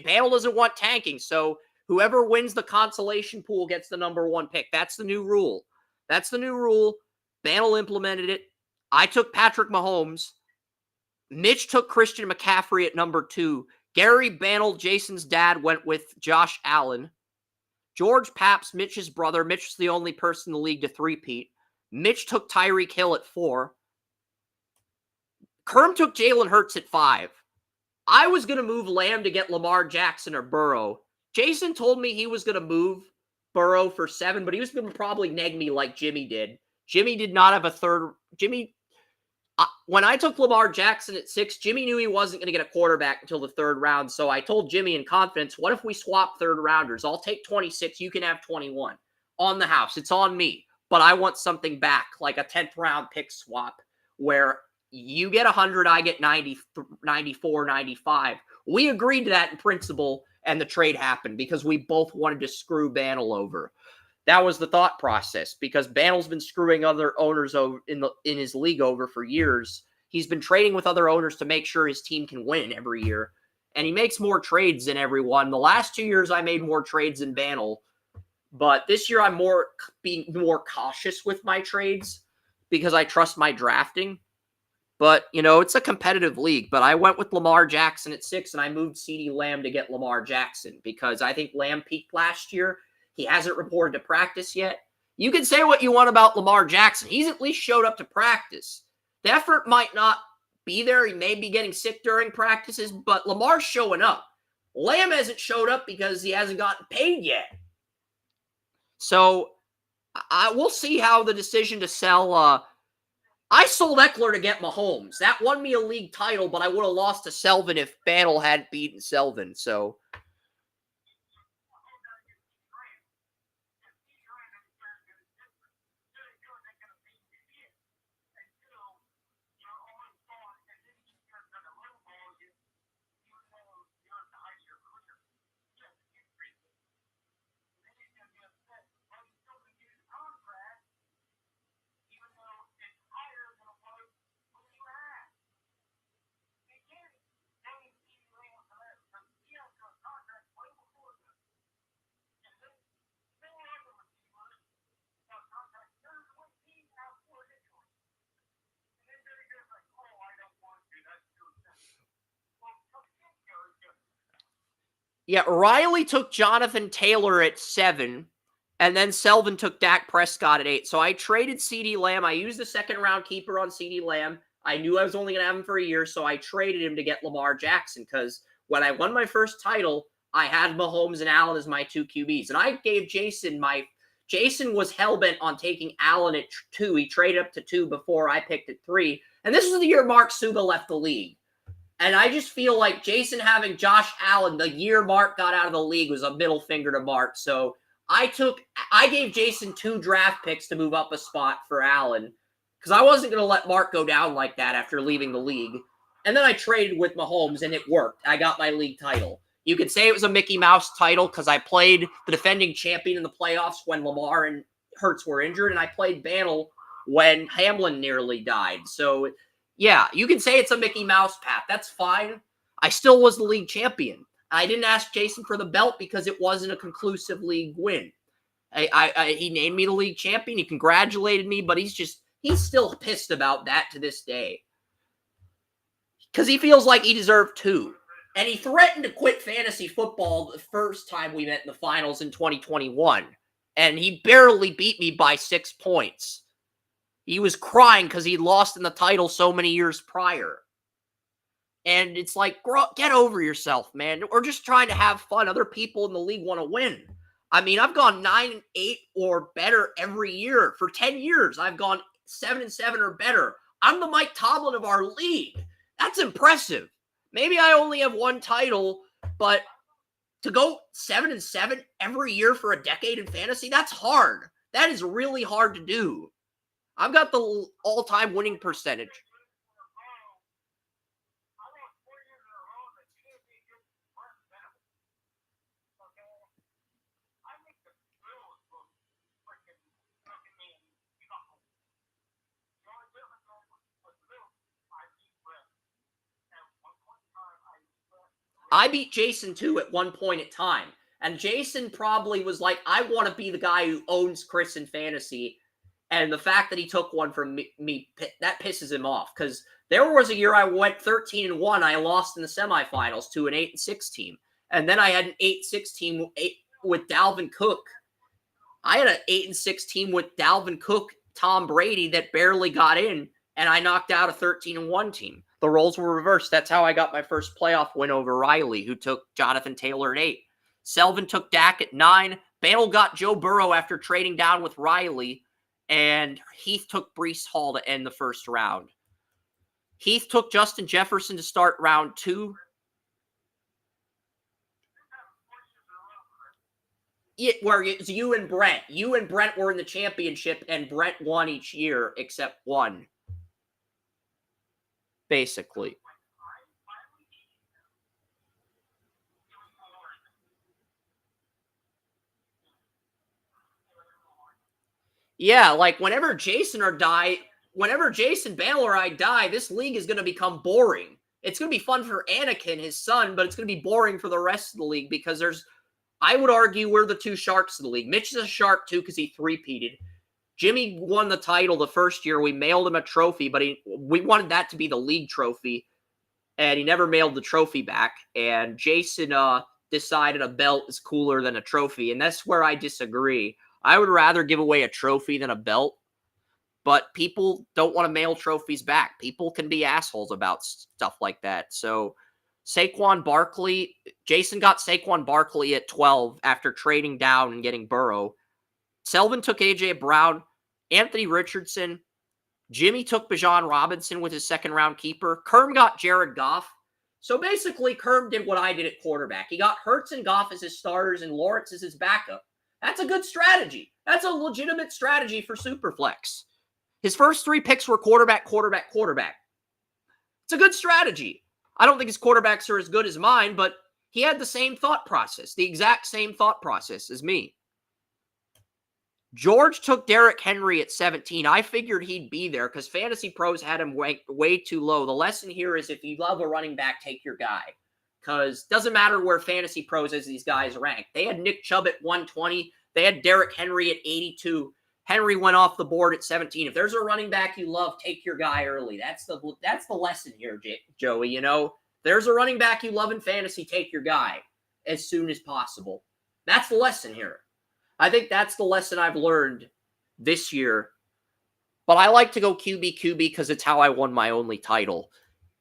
Panel doesn't want tanking, so whoever wins the consolation pool gets the number 1 pick. That's the new rule. Bantle implemented it. I took Patrick Mahomes. Mitch took Christian McCaffrey at number 2. Gary Bantle, Jason's dad, went with Josh Allen. George Paps, Mitch's brother. Mitch was the only person in the league to three-peat. Mitch took Tyreek Hill at 4. Kerm took Jalen Hurts at 5. I was going to move Lamb to get Lamar Jackson or Burrow. Jason told me he was going to move Burrow for 7, but he was going to probably neg me like Jimmy did. Jimmy did not have a third. When I took Lamar Jackson at 6, Jimmy knew he wasn't going to get a quarterback until the 3rd round. So I told Jimmy in confidence, what if we swap 3rd rounders? I'll take 26. You can have 21 on the house. It's on me. But I want something back, like a 10th round pick swap where you get 100, I get 90, 94, 95. We agreed to that in principle, and the trade happened because we both wanted to screw Bantle over. That was the thought process because Bantle's been screwing other owners over in his league over for years. He's been trading with other owners to make sure his team can win every year, and he makes more trades than everyone. The last 2 years, I made more trades than Bantle, but this year I'm being more cautious with my trades because I trust my drafting. But, it's a competitive league. But I went with Lamar Jackson at 6, and I moved CeeDee Lamb to get Lamar Jackson because I think Lamb peaked last year. He hasn't reported to practice yet. You can say what you want about Lamar Jackson. He's at least showed up to practice. The effort might not be there. He may be getting sick during practices, but Lamar's showing up. Lamb hasn't showed up because he hasn't gotten paid yet. So we'll see how the decision to sell. I sold Eckler to get Mahomes. That won me a league title, but I would have lost to Selvin if Battle hadn't beaten Selvin. So yeah, Riley took Jonathan Taylor at 7, and then Selvin took Dak Prescott at 8. So I traded CeeDee Lamb. I used the second-round keeper on CeeDee Lamb. I knew I was only going to have him for a year, so I traded him to get Lamar Jackson because when I won my first title, I had Mahomes and Allen as my 2 QBs. And I gave Jason Jason was hell-bent on taking Allen at 2. He traded up to 2 before I picked at 3. And this was the year Mark Suga left the league. And I just feel like Jason having Josh Allen the year Mark got out of the league was a middle finger to Mark. So I gave Jason 2 draft picks to move up a spot for Allen because I wasn't going to let Mark go down like that after leaving the league. And then I traded with Mahomes, and it worked. I got my league title. You could say it was a Mickey Mouse title because I played the defending champion in the playoffs when Lamar and Hurts were injured, and I played Battle when Hamlin nearly died. So yeah, you can say it's a Mickey Mouse path. That's fine. I still was the league champion. I didn't ask Jason for the belt because it wasn't a conclusive league win. He named me the league champion. He congratulated me, but he's still pissed about that to this day. Because he feels like he deserved 2. And he threatened to quit fantasy football the first time we met in the finals in 2021. And he barely beat me by 6 points. He was crying because he lost in the title so many years prior. And it's like, get over yourself, man. We're just trying to have fun. Other people in the league want to win. I mean, I've gone 9-8 or better every year. For 10 years, I've gone 7-7 or better. I'm the Mike Tomlin of our league. That's impressive. Maybe I only have 1 title, but to go 7-7 every year for a decade in fantasy, that's hard. That is really hard to do. I've got the all-time winning percentage. I beat Jason too at one point in time. And Jason probably was like, I want to be the guy who owns Chris in fantasy. And the fact that he took one from me that pisses him off. Because there was a year I went 13-1. I lost in the semifinals to an 8-6 team. And then I had an 8-6 team with Dalvin Cook. I had an 8-6 team with Dalvin Cook, Tom Brady that barely got in. And I knocked out a 13-1 team. The roles were reversed. That's how I got my first playoff win over Riley, who took Jonathan Taylor at 8. Selvin took Dak at 9. Bale got Joe Burrow after trading down with Riley. And Heath took Breece Hall to end the first round. Heath took Justin Jefferson to start round 2. Where it's you and Brent. You and Brent were in the championship, and Brent won each year except one. Basically. Yeah, like whenever Jason Bale or I die, this league is going to become boring. It's going to be fun for Anakin, his son, but it's going to be boring for the rest of the league because I would argue we're the 2 sharks of the league. Mitch is a shark too because he 3-peated. Jimmy won the title the first year. We mailed him a trophy, but we wanted that to be the league trophy, and he never mailed the trophy back. And Jason decided a belt is cooler than a trophy, and that's where I disagree. I would rather give away a trophy than a belt, but people don't want to mail trophies back. People can be assholes about stuff like that. So Saquon Barkley, Jason got Saquon Barkley at 12 after trading down and getting Burrow. Selvin took A.J. Brown, Anthony Richardson. Jimmy took Bijan Robinson with his second-round keeper. Kerm got Jared Goff. So basically, Kerm did what I did at quarterback. He got Hurts and Goff as his starters and Lawrence as his backup. That's a good strategy. That's a legitimate strategy for Superflex. His first 3 picks were quarterback, quarterback, quarterback. It's a good strategy. I don't think his quarterbacks are as good as mine, but he had the same thought process, the exact same thought process as me. George took Derrick Henry at 17. I figured he'd be there because Fantasy Pros had him way too low. The lesson here is if you love a running back, take your guy. Because it doesn't matter where Fantasy Pros has these guys ranked. They had Nick Chubb at 120. They had Derrick Henry at 82. Henry went off the board at 17. If there's a running back you love, take your guy early. That's the lesson here, Joey. You know, there's a running back you love in fantasy, take your guy as soon as possible. That's the lesson here. I think that's the lesson I've learned this year. But I like to go QB because it's how I won my only title.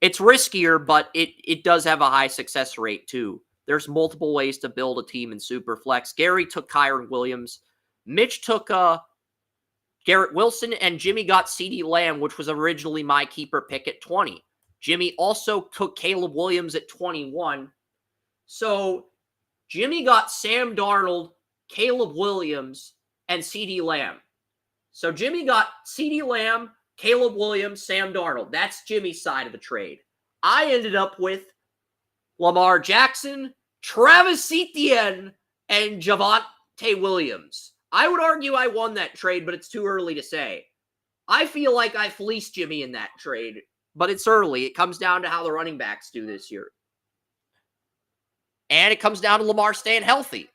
It's riskier, but it does have a high success rate too. There's multiple ways to build a team in Superflex. Gary took Kyron Williams. Mitch took Garrett Wilson, and Jimmy got CeeDee Lamb, which was originally my keeper pick at 20. Jimmy also took Caleb Williams at 21. So Jimmy got Sam Darnold, Caleb Williams, and CeeDee Lamb. So Jimmy got CeeDee Lamb, Caleb Williams, Sam Darnold. That's Jimmy's side of the trade. I ended up with Lamar Jackson, Travis Etienne, and Javonte Williams. I would argue I won that trade, but it's too early to say. I feel like I fleeced Jimmy in that trade, but it's early. It comes down to how the running backs do this year. And it comes down to Lamar staying healthy.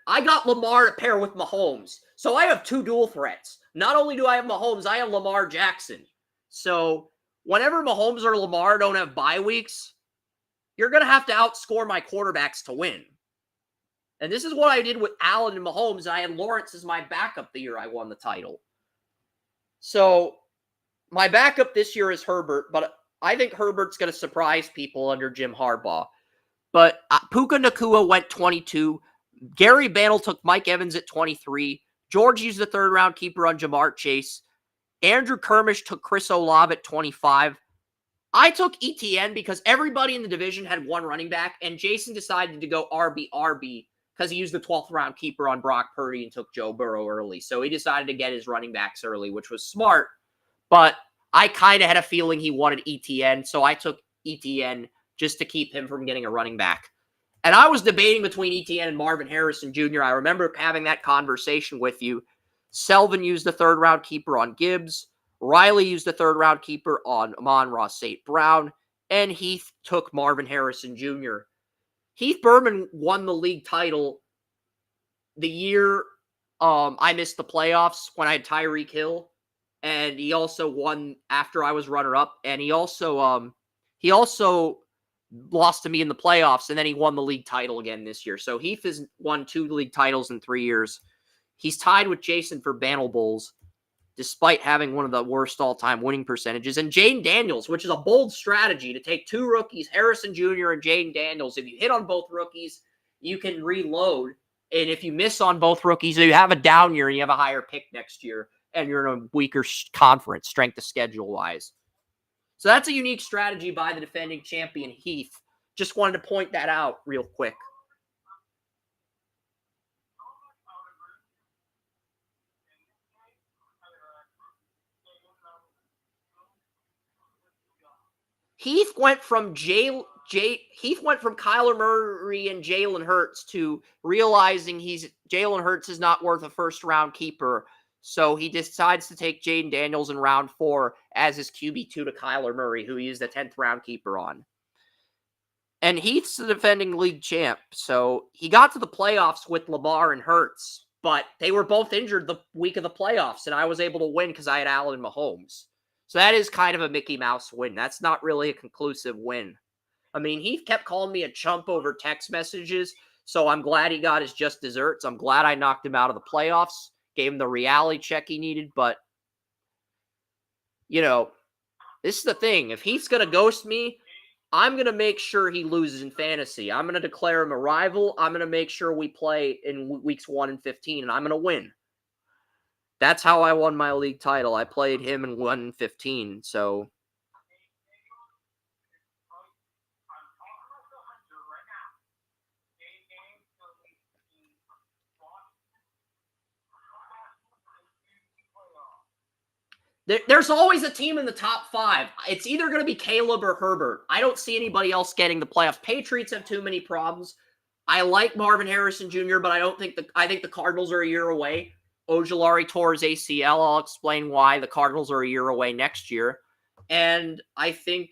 I got Lamar to pair with Mahomes. So I have 2 dual threats. Not only do I have Mahomes, I have Lamar Jackson. So whenever Mahomes or Lamar don't have bye weeks, you're going to have to outscore my quarterbacks to win. And this is what I did with Allen and Mahomes. I had Lawrence as my backup the year I won the title. So my backup this year is Herbert, but I think Herbert's going to surprise people under Jim Harbaugh. But Puka Nacua went 22. Gary Bandel took Mike Evans at 23. George used the 3rd-round keeper on Jamar Chase. Andrew Kermish took Chris Olave at 25. I took ETN because everybody in the division had 1 running back, and Jason decided to go RB because he used the 12th-round keeper on Brock Purdy and took Joe Burrow early. So he decided to get his running backs early, which was smart. But I kind of had a feeling he wanted ETN, so I took ETN just to keep him from getting a running back. And I was debating between ETN and Marvin Harrison Jr. I remember having that conversation with you. Selvin used the 3rd-round keeper on Gibbs. Riley used the 3rd-round keeper on Amon-Ra St. Brown. And Heath took Marvin Harrison Jr. Heath Berman won the league title the year I missed the playoffs when I had Tyreek Hill. And he also won after I was runner-up. And he also lost to me in the playoffs, and then he won the league title again this year. So Heath has won 2 league titles in 3 years. He's tied with Jason for Bantle Bowls, despite having one of the worst all-time winning percentages. And Jayden Daniels, which is a bold strategy to take 2 rookies, Harrison Jr. and Jayden Daniels. If you hit on both rookies, you can reload. And if you miss on both rookies, you have a down year and you have a higher pick next year, and you're in a weaker conference, strength of schedule-wise. So that's a unique strategy by the defending champion, Heath. Just wanted to point that out real quick. Heath went from Kyler Murray and Jalen Hurts to realizing Jalen Hurts is not worth a 1st-round keeper. So he decides to take Jayden Daniels in round 4 as his QB2 to Kyler Murray, who he used the 10th-round keeper on. And Heath's the defending league champ. So he got to the playoffs with Lamar and Hurts, but they were both injured the week of the playoffs, and I was able to win because I had Allen and Mahomes. So that is kind of a Mickey Mouse win. That's not really a conclusive win. I mean, Heath kept calling me a chump over text messages, so I'm glad he got his just desserts. I'm glad I knocked him out of the playoffs, gave him the reality check he needed, but, you know, this is the thing. If Heath's going to ghost me, I'm going to make sure he loses in fantasy. I'm going to declare him a rival. I'm going to make sure we play in weeks 1 and 15, and I'm going to win. That's how I won my league title. I played him in 1 and 15, so... There's always a team in the top 5. It's either going to be Caleb or Herbert. I don't see anybody else getting the playoffs. Patriots have too many problems. I like Marvin Harrison Jr., but I think the Cardinals are a year away. Ojulari tore his ACL. I'll explain why the Cardinals are a year away next year. And I think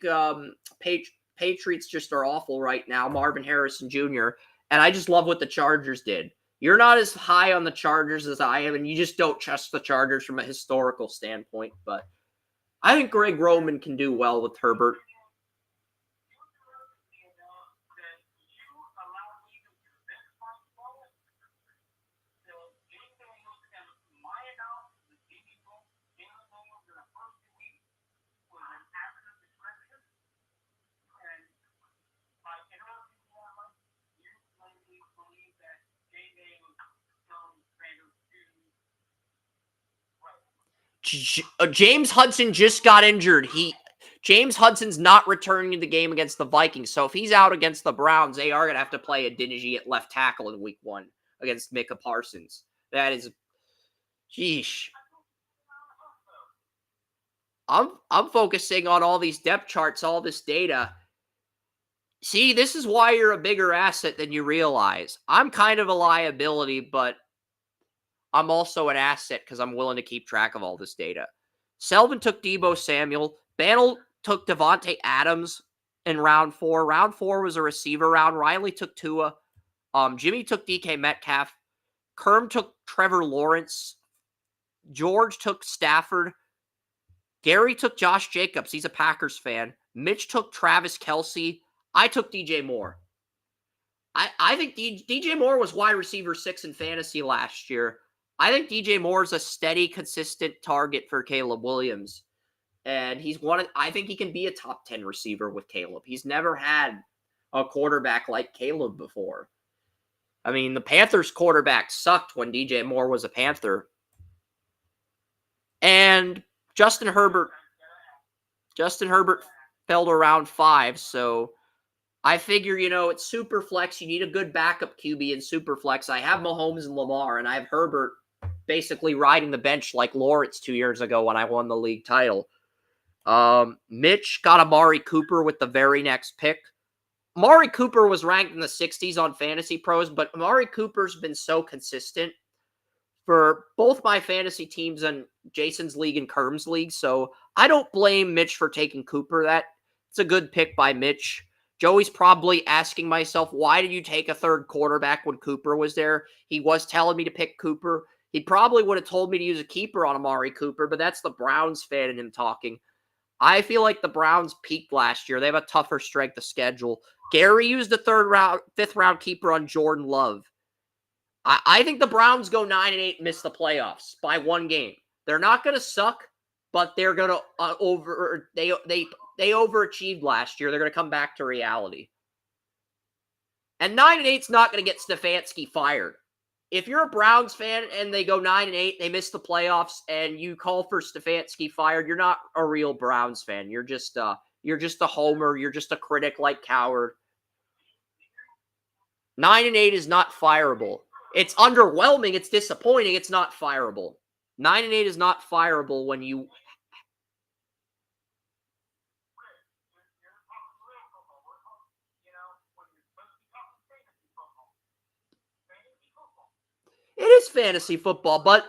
Patriots just are awful right now. Marvin Harrison Jr. And I just love what the Chargers did. You're not as high on the Chargers as I am, and you just don't trust the Chargers from a historical standpoint. But I think Greg Roman can do well with Herbert. James Hudson just got injured. James Hudson's not returning to the game against the Vikings. So if he's out against the Browns, they are going to have to play a Dingy at left tackle in week 1 against Micah Parsons. That is, sheesh. I'm focusing on all these depth charts, all this data. See, this is why you're a bigger asset than you realize. I'm kind of a liability, but I'm also an asset because I'm willing to keep track of all this data. Selvin took Deebo Samuel. Bantle took Devontae Adams in round 4. Round 4 was a receiver round. Riley took Tua. Jimmy took DK Metcalf. Kerm took Trevor Lawrence. George took Stafford. Gary took Josh Jacobs. He's a Packers fan. Mitch took Travis Kelce. I took DJ Moore. I think DJ Moore was wide receiver 6 in fantasy last year. I think DJ Moore is a steady, consistent target for Caleb Williams. And I think he can be a top 10 receiver with Caleb. He's never had a quarterback like Caleb before. I mean, the Panthers quarterback sucked when DJ Moore was a Panther. And Justin Herbert fell to round 5, so I figure, it's super flex. You need a good backup QB in super flex. I have Mahomes and Lamar, and I have Herbert basically riding the bench like Lawrence 2 years ago when I won the league title. Mitch got Amari Cooper with the very next pick. Amari Cooper was ranked in the 60s on Fantasy Pros, but Amari Cooper's been so consistent for both my fantasy teams and Jason's league and Kerm's league, so I don't blame Mitch for taking Cooper. It's a good pick by Mitch. Joey's probably asking myself, why did you take a third quarterback when Cooper was there? He was telling me to pick Cooper. He probably would have told me to use a keeper on Amari Cooper, but that's the Browns fan in him talking. I feel like the Browns peaked last year. They have a tougher strength of schedule. Gary used a fifth round keeper on Jordan Love. I think the Browns go 9-8 and miss the playoffs by 1 game. They're not going to suck, but they're going to they overachieved last year. They're going to come back to reality. And 9-8's not going to get Stefanski fired. If you're a Browns fan and they go 9-8, they miss the playoffs, and you call for Stefanski fired, you're not a real Browns fan. You're just a homer. You're just a critic like Coward. 9-8 is not fireable. It's underwhelming. It's disappointing. It's not fireable. 9-8 is not fireable when you. It is fantasy football, but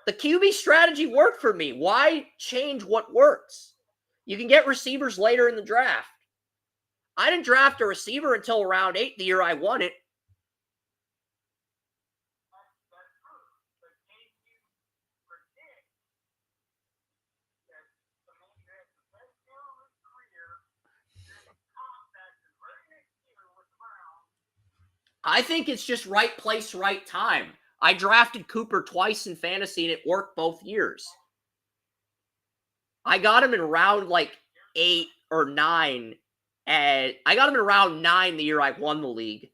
the QB strategy worked for me. Why change what works? You can get receivers later in the draft. I didn't draft a receiver until round 8 the year I won it. That's true. But can you predict that the man who has the best year of his career is contacted very next year with the Browns? I think it's just right place, right time. I drafted Cooper twice in fantasy, and it worked both years. I got him in round like 8 or 9. And I got him in round 9 the year I won the league.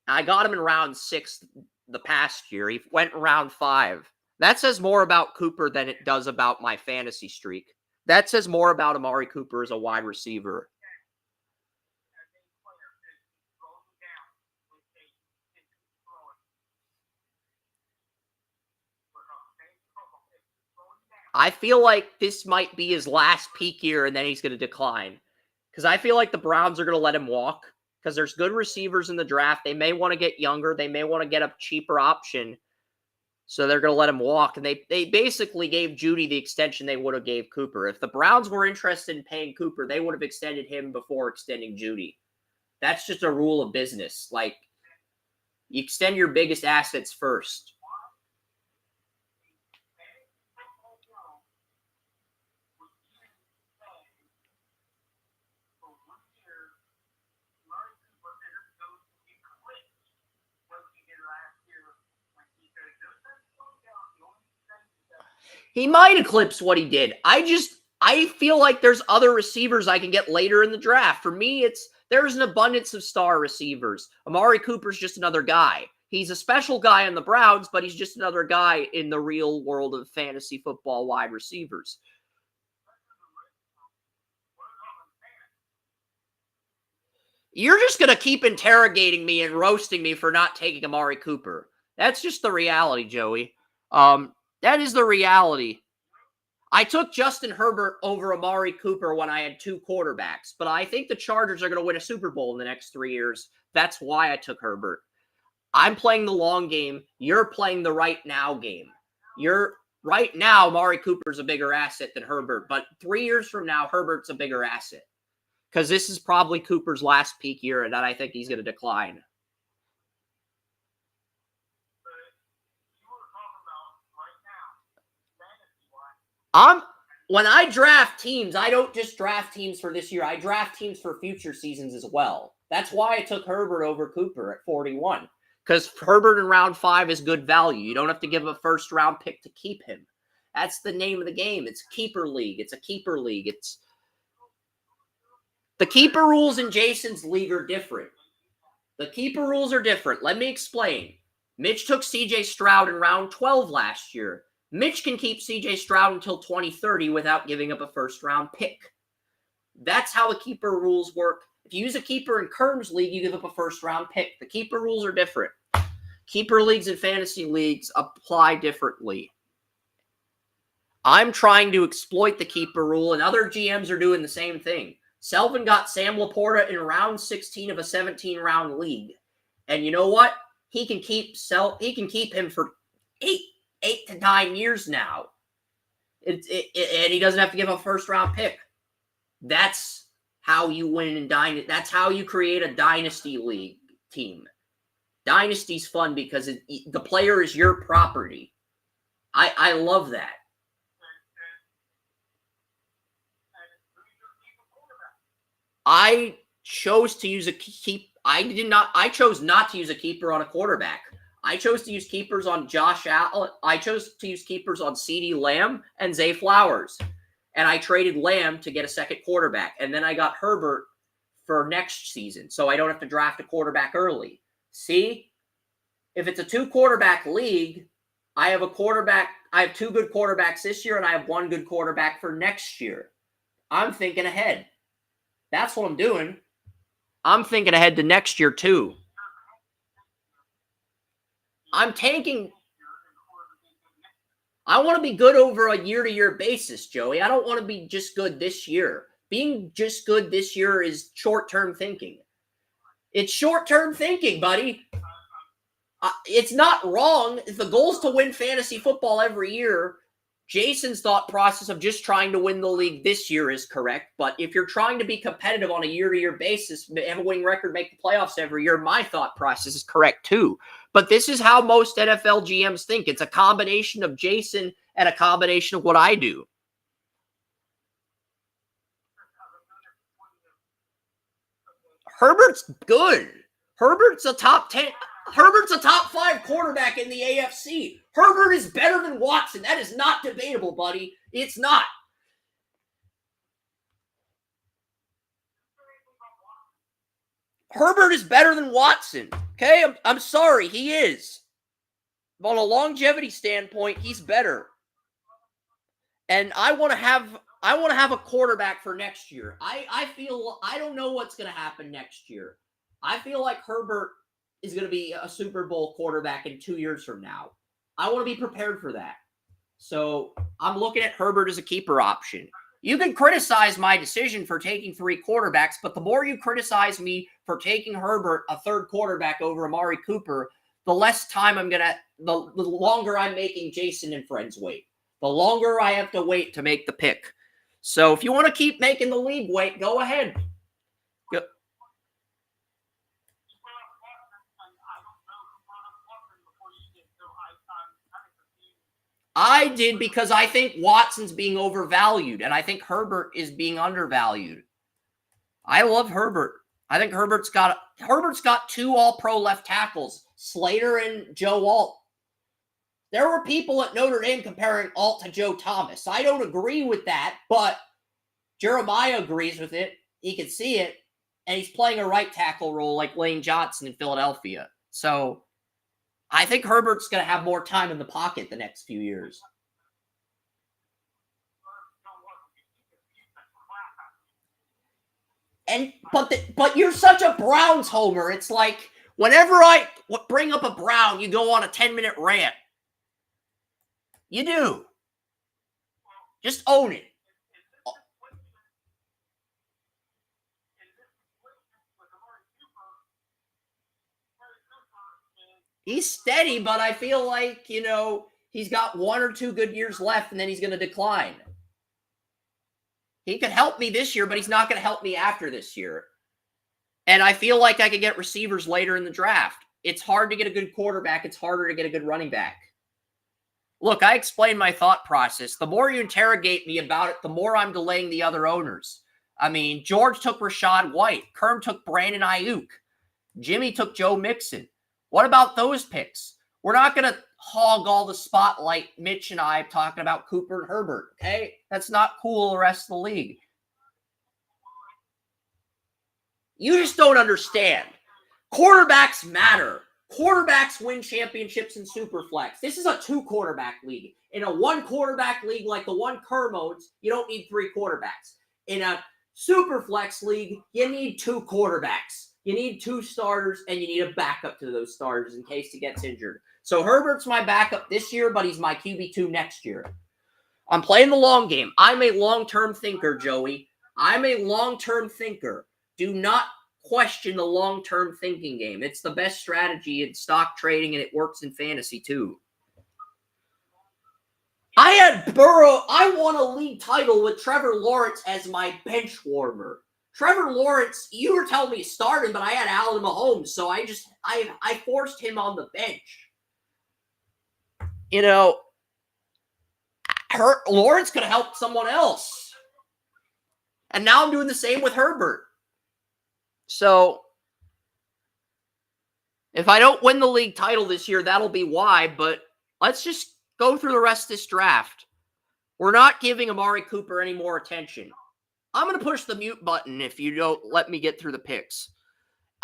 I got him in round 6 the past year. He went in round 5. That says more about Cooper than it does about my fantasy streak. That says more about Amari Cooper as a wide receiver. I feel like this might be his last peak year, and then he's going to decline. Because I feel like the Browns are going to let him walk. Because there's good receivers in the draft. They may want to get younger. They may want to get a cheaper option. So they're going to let him walk. And they basically gave Judy the extension they would have gave Cooper. If the Browns were interested in paying Cooper, they would have extended him before extending Judy. That's just a rule of business. Like, you extend your biggest assets first. He might eclipse what he did. I feel like there's other receivers I can get later in the draft. For me, there's an abundance of star receivers. Amari Cooper's just another guy. He's a special guy on the Browns, but he's just another guy in the real world of fantasy football wide receivers. You're just going to keep interrogating me and roasting me for not taking Amari Cooper. That's just the reality, Joey. That is the reality. I took Justin Herbert over Amari Cooper when I had 2 quarterbacks, but I think the Chargers are going to win a Super Bowl in the next 3 years. That's why I took Herbert. I'm playing the long game. You're playing the right now game. Right now, Amari Cooper's a bigger asset than Herbert, but 3 years from now, Herbert's a bigger asset. Because this is probably Cooper's last peak year, and then I think he's going to decline. When I draft teams, I don't just draft teams for this year. I draft teams for future seasons as well. That's why I took Herbert over Cooper at 41. Because Herbert in round 5 is good value. You don't have to give a first-round pick to keep him. That's the name of the game. It's a keeper league. The keeper rules in Jason's league are different. The keeper rules are different. Let me explain. Mitch took C.J. Stroud in round 12 last year. Mitch can keep C.J. Stroud until 2030 without giving up a first-round pick. That's how the keeper rules work. If you use a keeper in Kerm's league, you give up a first-round pick. The keeper rules are different. Keeper leagues and fantasy leagues apply differently. I'm trying to exploit the keeper rule, and other GMs are doing the same thing. Selvin got Sam Laporta in round 16 of a 17-round league. And you know what? He can keep him for 8 to 9 years now. And he doesn't have to give a first-round pick. That's how you win in Dynasty. That's how you create a Dynasty League team. Dynasty's fun because the player is your property. I love that. I chose to use I chose not to use a keeper on a quarterback. I chose to use keepers on Josh Allen. I chose to use keepers on CeeDee Lamb and Zay Flowers. And I traded Lamb to get a second quarterback. And then I got Herbert for next season. So I don't have to draft a quarterback early. See? If it's a 2-quarterback league, I have 2 good quarterbacks this year, and I have 1 good quarterback for next year. I'm thinking ahead. That's what I'm doing. I'm thinking ahead to next year, too. I'm tanking. I want to be good over a year-to-year basis, Joey. I don't want to be just good this year. Being just good this year is short-term thinking. It's short-term thinking, buddy. It's not wrong. If the goal is to win fantasy football every year, Jason's thought process of just trying to win the league this year is correct, but if you're trying to be competitive on a year-to-year basis, have a winning record, make the playoffs every year, my thought process is correct too. But this is how most NFL GMs think. It's a combination of Jason and a combination of what I do. Herbert's good. Herbert's a top 10. Herbert's a top 5 quarterback in the AFC. Herbert is better than Watson. That is not debatable, buddy. It's not. Herbert is better than Watson. Okay? I'm sorry. He is. On a longevity standpoint, he's better. And I want to have a quarterback for next year. I feel I don't know what's going to happen next year. I feel like Herbert is going to be a Super Bowl quarterback in 2 years from now. I want to be prepared for that. So I'm looking at Herbert as a keeper option. You can criticize my decision for taking 3 quarterbacks, but the more you criticize me for taking Herbert, a third quarterback over Amari Cooper, the less time the longer I'm making Jason and friends wait. The longer I have to wait to make the pick. So if you want to keep making the league wait, go ahead. I did because I think Watson's being overvalued, and I think Herbert is being undervalued. I love Herbert. I think Herbert's got 2 all-pro left tackles, Slater and Joe Alt. There were people at Notre Dame comparing Alt to Joe Thomas. I don't agree with that, but Jeremiah agrees with it. He can see it, and he's playing a right tackle role like Lane Johnson in Philadelphia. So I think Herbert's going to have more time in the pocket the next few years. But you're such a Browns homer. It's like whenever I bring up a Brown, you go on a 10-minute rant. You do. Just own it. He's steady, but I feel like, he's got 1 or 2 good years left, and then he's going to decline. He could help me this year, but he's not going to help me after this year. And I feel like I could get receivers later in the draft. It's hard to get a good quarterback. It's harder to get a good running back. Look, I explained my thought process. The more you interrogate me about it, the more I'm delaying the other owners. I mean, George took Rachaad White. Kerm took Brandon Ayuk. Jimmy took Joe Mixon. What about those picks? We're not going to hog all the spotlight, Mitch and I, talking about Cooper and Herbert, okay? That's not cool the rest of the league. You just don't understand. Quarterbacks matter. Quarterbacks win championships in Superflex. This is a 2-quarterback league. In a 1-quarterback league like the one Kerm owns, you don't need 3 quarterbacks. In a Superflex league, you need 2 quarterbacks. You need 2 starters, and you need a backup to those starters in case he gets injured. So Herbert's my backup this year, but he's my QB2 next year. I'm playing the long game. I'm a long-term thinker, Joey. I'm a long-term thinker. Do not question the long-term thinking game. It's the best strategy in stock trading, and it works in fantasy too. I had Burrow. I won a league title with Trevor Lawrence as my bench warmer. Trevor Lawrence, you were telling me to start him, but I had Allen Mahomes, so I forced him on the bench. Lawrence could have helped someone else. And now I'm doing the same with Herbert. So, if I don't win the league title this year, that'll be why, but let's just go through the rest of this draft. We're not giving Amari Cooper any more attention. I'm going to push the mute button if you don't let me get through the picks.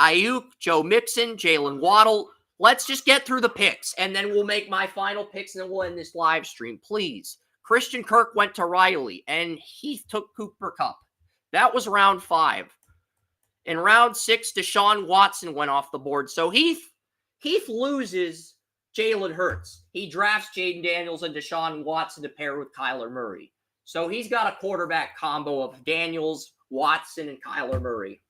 Ayuk, Joe Mixon, Jalen Waddle. Let's just get through the picks, and then we'll make my final picks, and then we'll end this live stream, please. Christian Kirk went to Riley, and Heath took Cooper Kupp. That was round 5. In round 6, Deshaun Watson went off the board. So Heath loses Jalen Hurts. He drafts Jayden Daniels and Deshaun Watson to pair with Kyler Murray. So he's got a quarterback combo of Daniels, Watson, and Kyler Murray.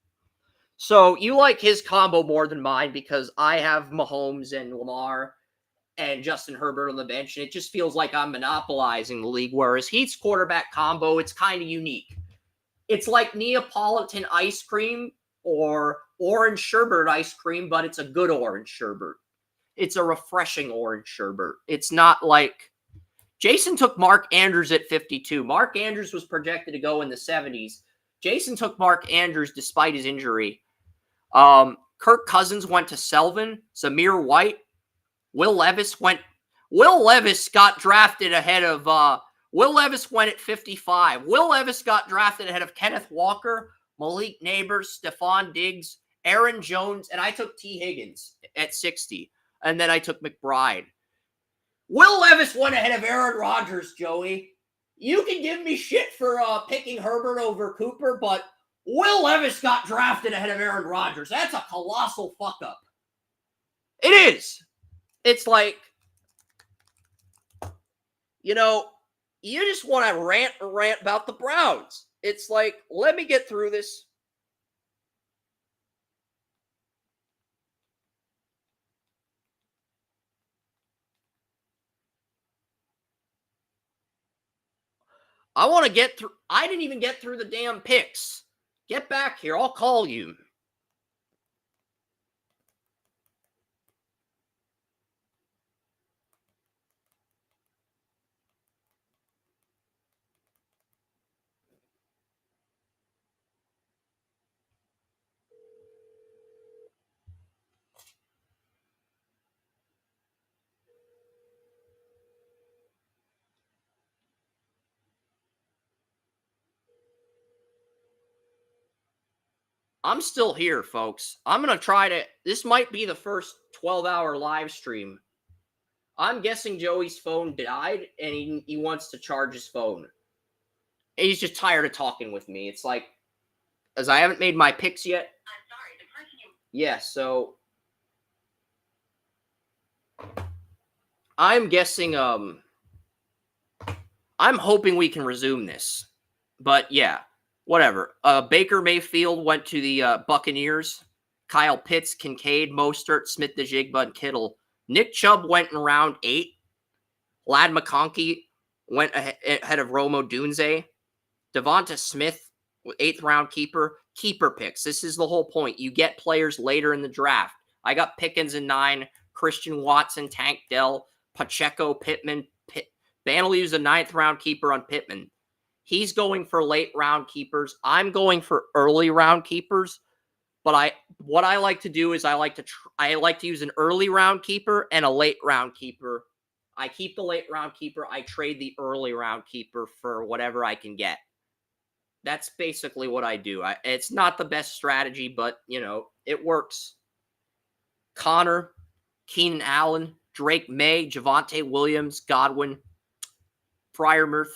So you like his combo more than mine because I have Mahomes and Lamar. and Justin Herbert on the bench, and it just feels like I'm monopolizing the league, whereas Heat's quarterback combo, it's kind of unique. It's like Neapolitan ice cream or orange sherbet ice cream, but it's a good orange sherbet. It's a refreshing orange sherbet. It's not like Jason took Mark Andrews at 52. Mark Andrews was projected to go in the 70s. Jason took Mark Andrews despite his injury. Kirk Cousins went to Selvin. Zamir White. Will Levis got drafted ahead of Will Levis went at 55. Will Levis got drafted ahead of Kenneth Walker, Malik Nabers, Stephon Diggs, Aaron Jones, and I took T. Higgins at 60. And then I took McBride. Will Levis went ahead of Aaron Rodgers, Joey. You can give me shit for picking Herbert over Cooper, but Will Levis got drafted ahead of Aaron Rodgers. That's a colossal fuck up. It is. It's like, you just want to rant about the Browns. It's like, let me get through this. I want to get through. I didn't even get through the damn picks. Get back here. I'll call you. I'm still here, folks. I'm going to try to... This might be the first 12-hour live stream. I'm guessing Joey's phone died, and he wants to charge his phone. And he's just tired of talking with me. It's like, as I haven't made my picks yet. I'm sorry, the person you... Yeah, so... I'm guessing, I'm hoping we can resume this. But, yeah. Whatever. Baker Mayfield went to the Buccaneers. Kyle Pitts, Kincaid, Mostert, Smith-Njigba, and Kittle. Nick Chubb went in round 8. Lad McConkey went ahead of Romo Dunze. Devonta Smith, 8th round keeper. Keeper picks. This is the whole point. You get players later in the draft. I got Pickens in 9. Christian Watson, Tank Dell, Pacheco, Pittman. Banley's a 9th round keeper on Pittman. He's going for late round keepers. I'm going for early round keepers. But what I like to do is I like to use an early round keeper and a late round keeper. I keep the late round keeper. I trade the early round keeper for whatever I can get. That's basically what I do. It's not the best strategy, but it works. Connor, Keenan Allen, Drake May, Javonte Williams, Godwin, Freiermuth,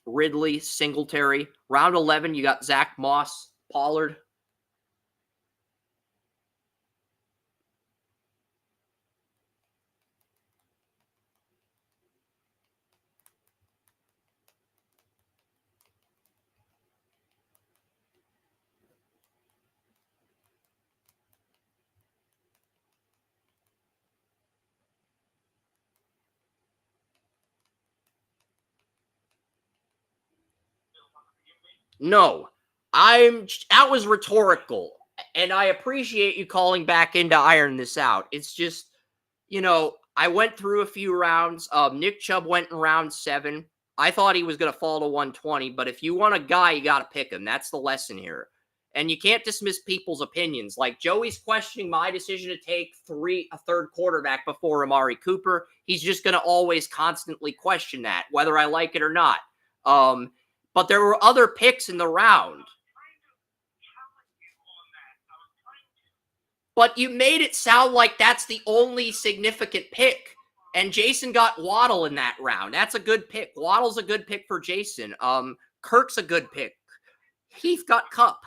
Ridley, Singletary. Round 11, you got Zach Moss, Pollard. No, that was rhetorical, and I appreciate you calling back in to iron this out. It's just, I went through a few rounds. Nick Chubb went in round 7. I thought he was going to fall to 120, but if you want a guy, you got to pick him. That's the lesson here. And you can't dismiss people's opinions. Like Joey's questioning my decision to take a third quarterback before Amari Cooper. He's just going to always constantly question that, whether I like it or not. But there were other picks in the round. But you made it sound like that's the only significant pick. And Jason got Waddle in that round. That's a good pick. Waddle's a good pick for Jason. Kirk's a good pick. Heath got Kupp.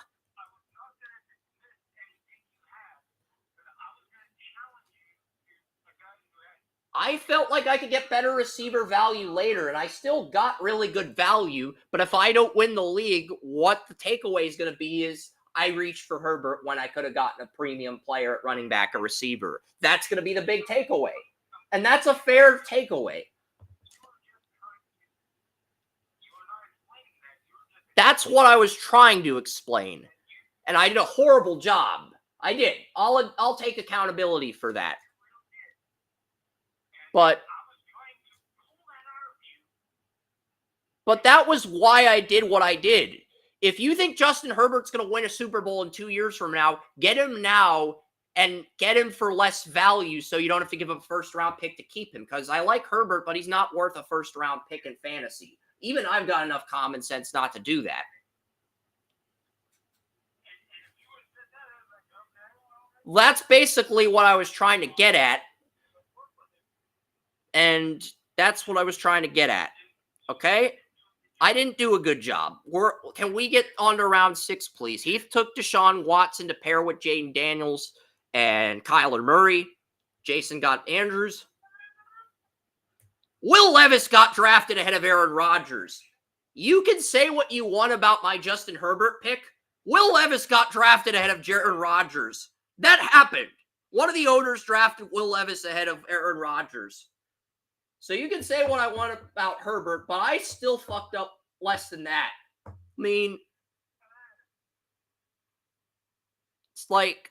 I felt like I could get better receiver value later, and I still got really good value. But if I don't win the league, what the takeaway is going to be is I reached for Herbert when I could have gotten a premium player at running back or receiver. That's going to be the big takeaway. And that's a fair takeaway. That's what I was trying to explain. And I did a horrible job. I did. I'll take accountability for that. But that was why I did what I did. If you think Justin Herbert's going to win a Super Bowl in 2 years from now, get him now and get him for less value so you don't have to give him a first-round pick to keep him. Because I like Herbert, but he's not worth a first-round pick in fantasy. Even I've got enough common sense not to do that. That's basically what I was trying to get at. And that's what I was trying to get at. Okay? I didn't do a good job. Can we get on to round 6, please? Heath took Deshaun Watson to pair with Jayden Daniels and Kyler Murray. Jason got Andrews. Will Levis got drafted ahead of Aaron Rodgers. You can say what you want about my Justin Herbert pick. Will Levis got drafted ahead of Aaron Rodgers. That happened. One of the owners drafted Will Levis ahead of Aaron Rodgers. So you can say what I want about Herbert, but I still fucked up less than that. I mean, it's like,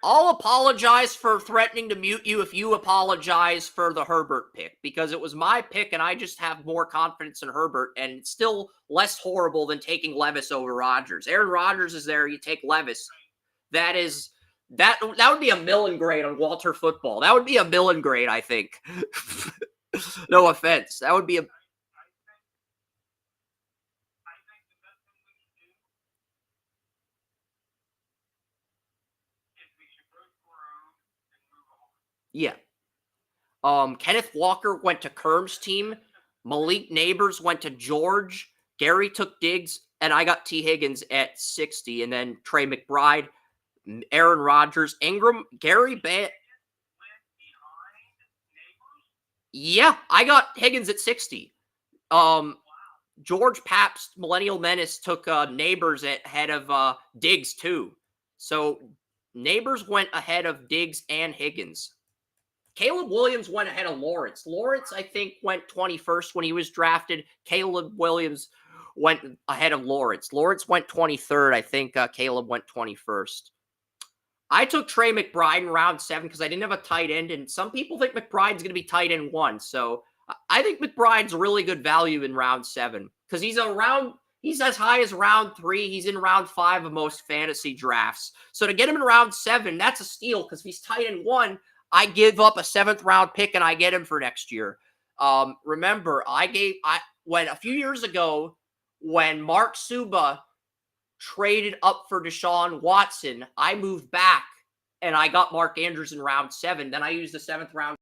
I'll apologize for threatening to mute you if you apologize for the Herbert pick, because it was my pick and I just have more confidence in Herbert, and it's still less horrible than taking Levis over Rodgers. Aaron Rodgers is there, you take Levis. That would be a Millen grade on Walter Football. That would be a Millen grade, I think. No offense. That would be a... Yeah. Kenneth Walker went to Kerm's team. Malik Nabers went to George. Gary took Diggs, and I got T. Higgins at 60. And then Trey McBride, Aaron Rodgers, Ingram, Gary Band. Yeah, I got Higgins at 60. George Pabst, Millennial Menace, took Nabers ahead of Diggs, too. So Nabers went ahead of Diggs and Higgins. Caleb Williams went ahead of Lawrence. Lawrence, I think, went 21st when he was drafted. Caleb Williams went ahead of Lawrence. Lawrence went 23rd. I think Caleb went 21st. I took Trey McBride in round 7 because I didn't have a tight end, and some people think McBride's going to be tight end 1. So I think McBride's really good value in round 7 because he's as high as round 3. He's in round 5 of most fantasy drafts. So to get him in round 7, that's a steal because if he's tight end 1, I give up a 7th round pick and I get him for next year. Remember, when a few years ago, when Mark Suba traded up for Deshaun Watson, I moved back and I got Mark Andrews in round 7. Then I used the 7th round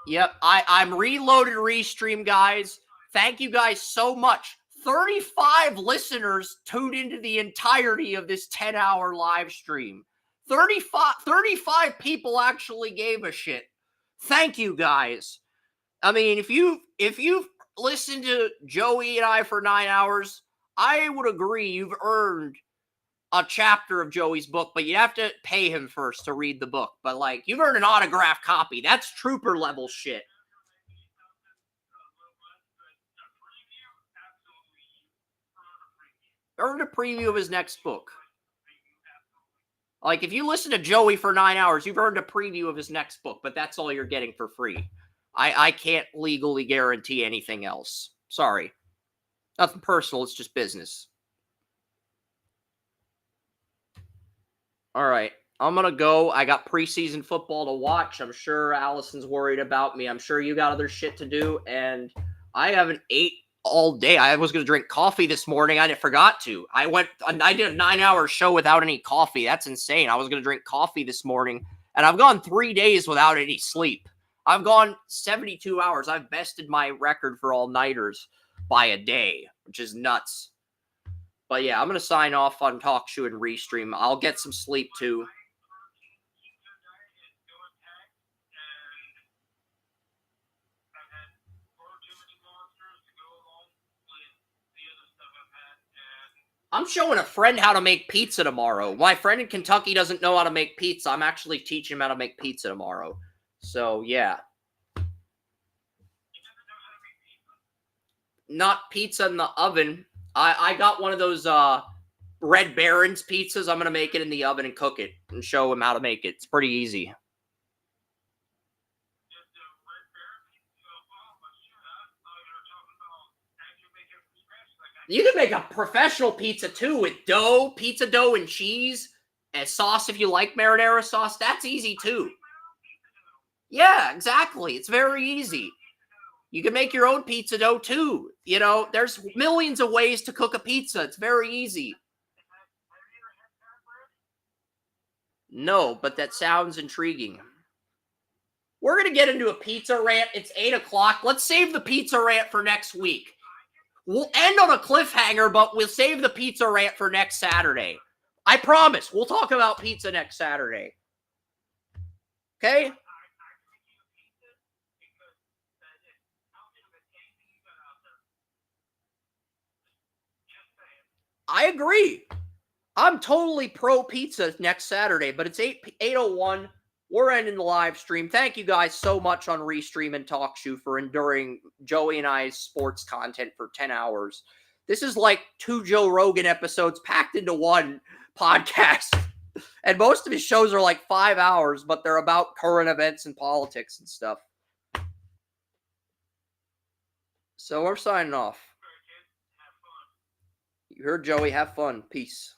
Yep, I'm reloaded Restream, guys. Thank you guys so much. 35 listeners tuned into the entirety of this 10-hour live stream. 35 people actually gave a shit. Thank you guys. I mean, if you've listened to Joey and I for 9 hours, I would agree you've earned a chapter of Joey's book, but you have to pay him first to read the book. But like, you've earned an autographed copy. That's trooper level shit. Earned a preview of his next book. Like, if you listen to Joey for 9 hours, you've earned a preview of his next book, but that's all you're getting for free. I can't legally guarantee anything else. Sorry. Nothing personal, it's just business. All right, I'm going to go. I got preseason football to watch. I'm sure Allison's worried about me. I'm sure you got other shit to do, and I haven't ate all day. I was going to drink coffee this morning. I forgot to. I did a 9-hour show without any coffee. That's insane. I was going to drink coffee this morning, and I've gone 3 days without any sleep. I've gone 72 hours. I've bested my record for all-nighters by a day, which is nuts. But yeah, I'm going to sign off on TalkShoe and Restream. I'll get some sleep too. I'm showing a friend how to make pizza tomorrow. My friend in Kentucky doesn't know how to make pizza. I'm actually teaching him how to make pizza tomorrow. So, yeah. Not pizza in the oven. I got one of those Red Baron's pizzas. I'm going to make it in the oven and cook it and show him how to make it. It's pretty easy. You can make a professional pizza too with dough, pizza dough and cheese and sauce if you like marinara sauce. That's easy too. Yeah, exactly. It's very easy. You can make your own pizza dough too. You know, there's millions of ways to cook a pizza. It's very easy. No, but that sounds intriguing. We're going to get into a pizza rant. It's 8 o'clock. Let's save the pizza rant for next week. We'll end on a cliffhanger, but we'll save the pizza rant for next Saturday. I promise. We'll talk about pizza next Saturday. Okay? I agree. I'm totally pro pizza next Saturday, but it's 8:01. We're ending the live stream. Thank you guys so much on Restream and TalkShoe for enduring Joey and I's sports content for 10 hours. This is like 2 Joe Rogan episodes packed into one podcast. And most of his shows are like 5 hours, but they're about current events and politics and stuff. So we're signing off. You heard Joey. Have fun. Peace.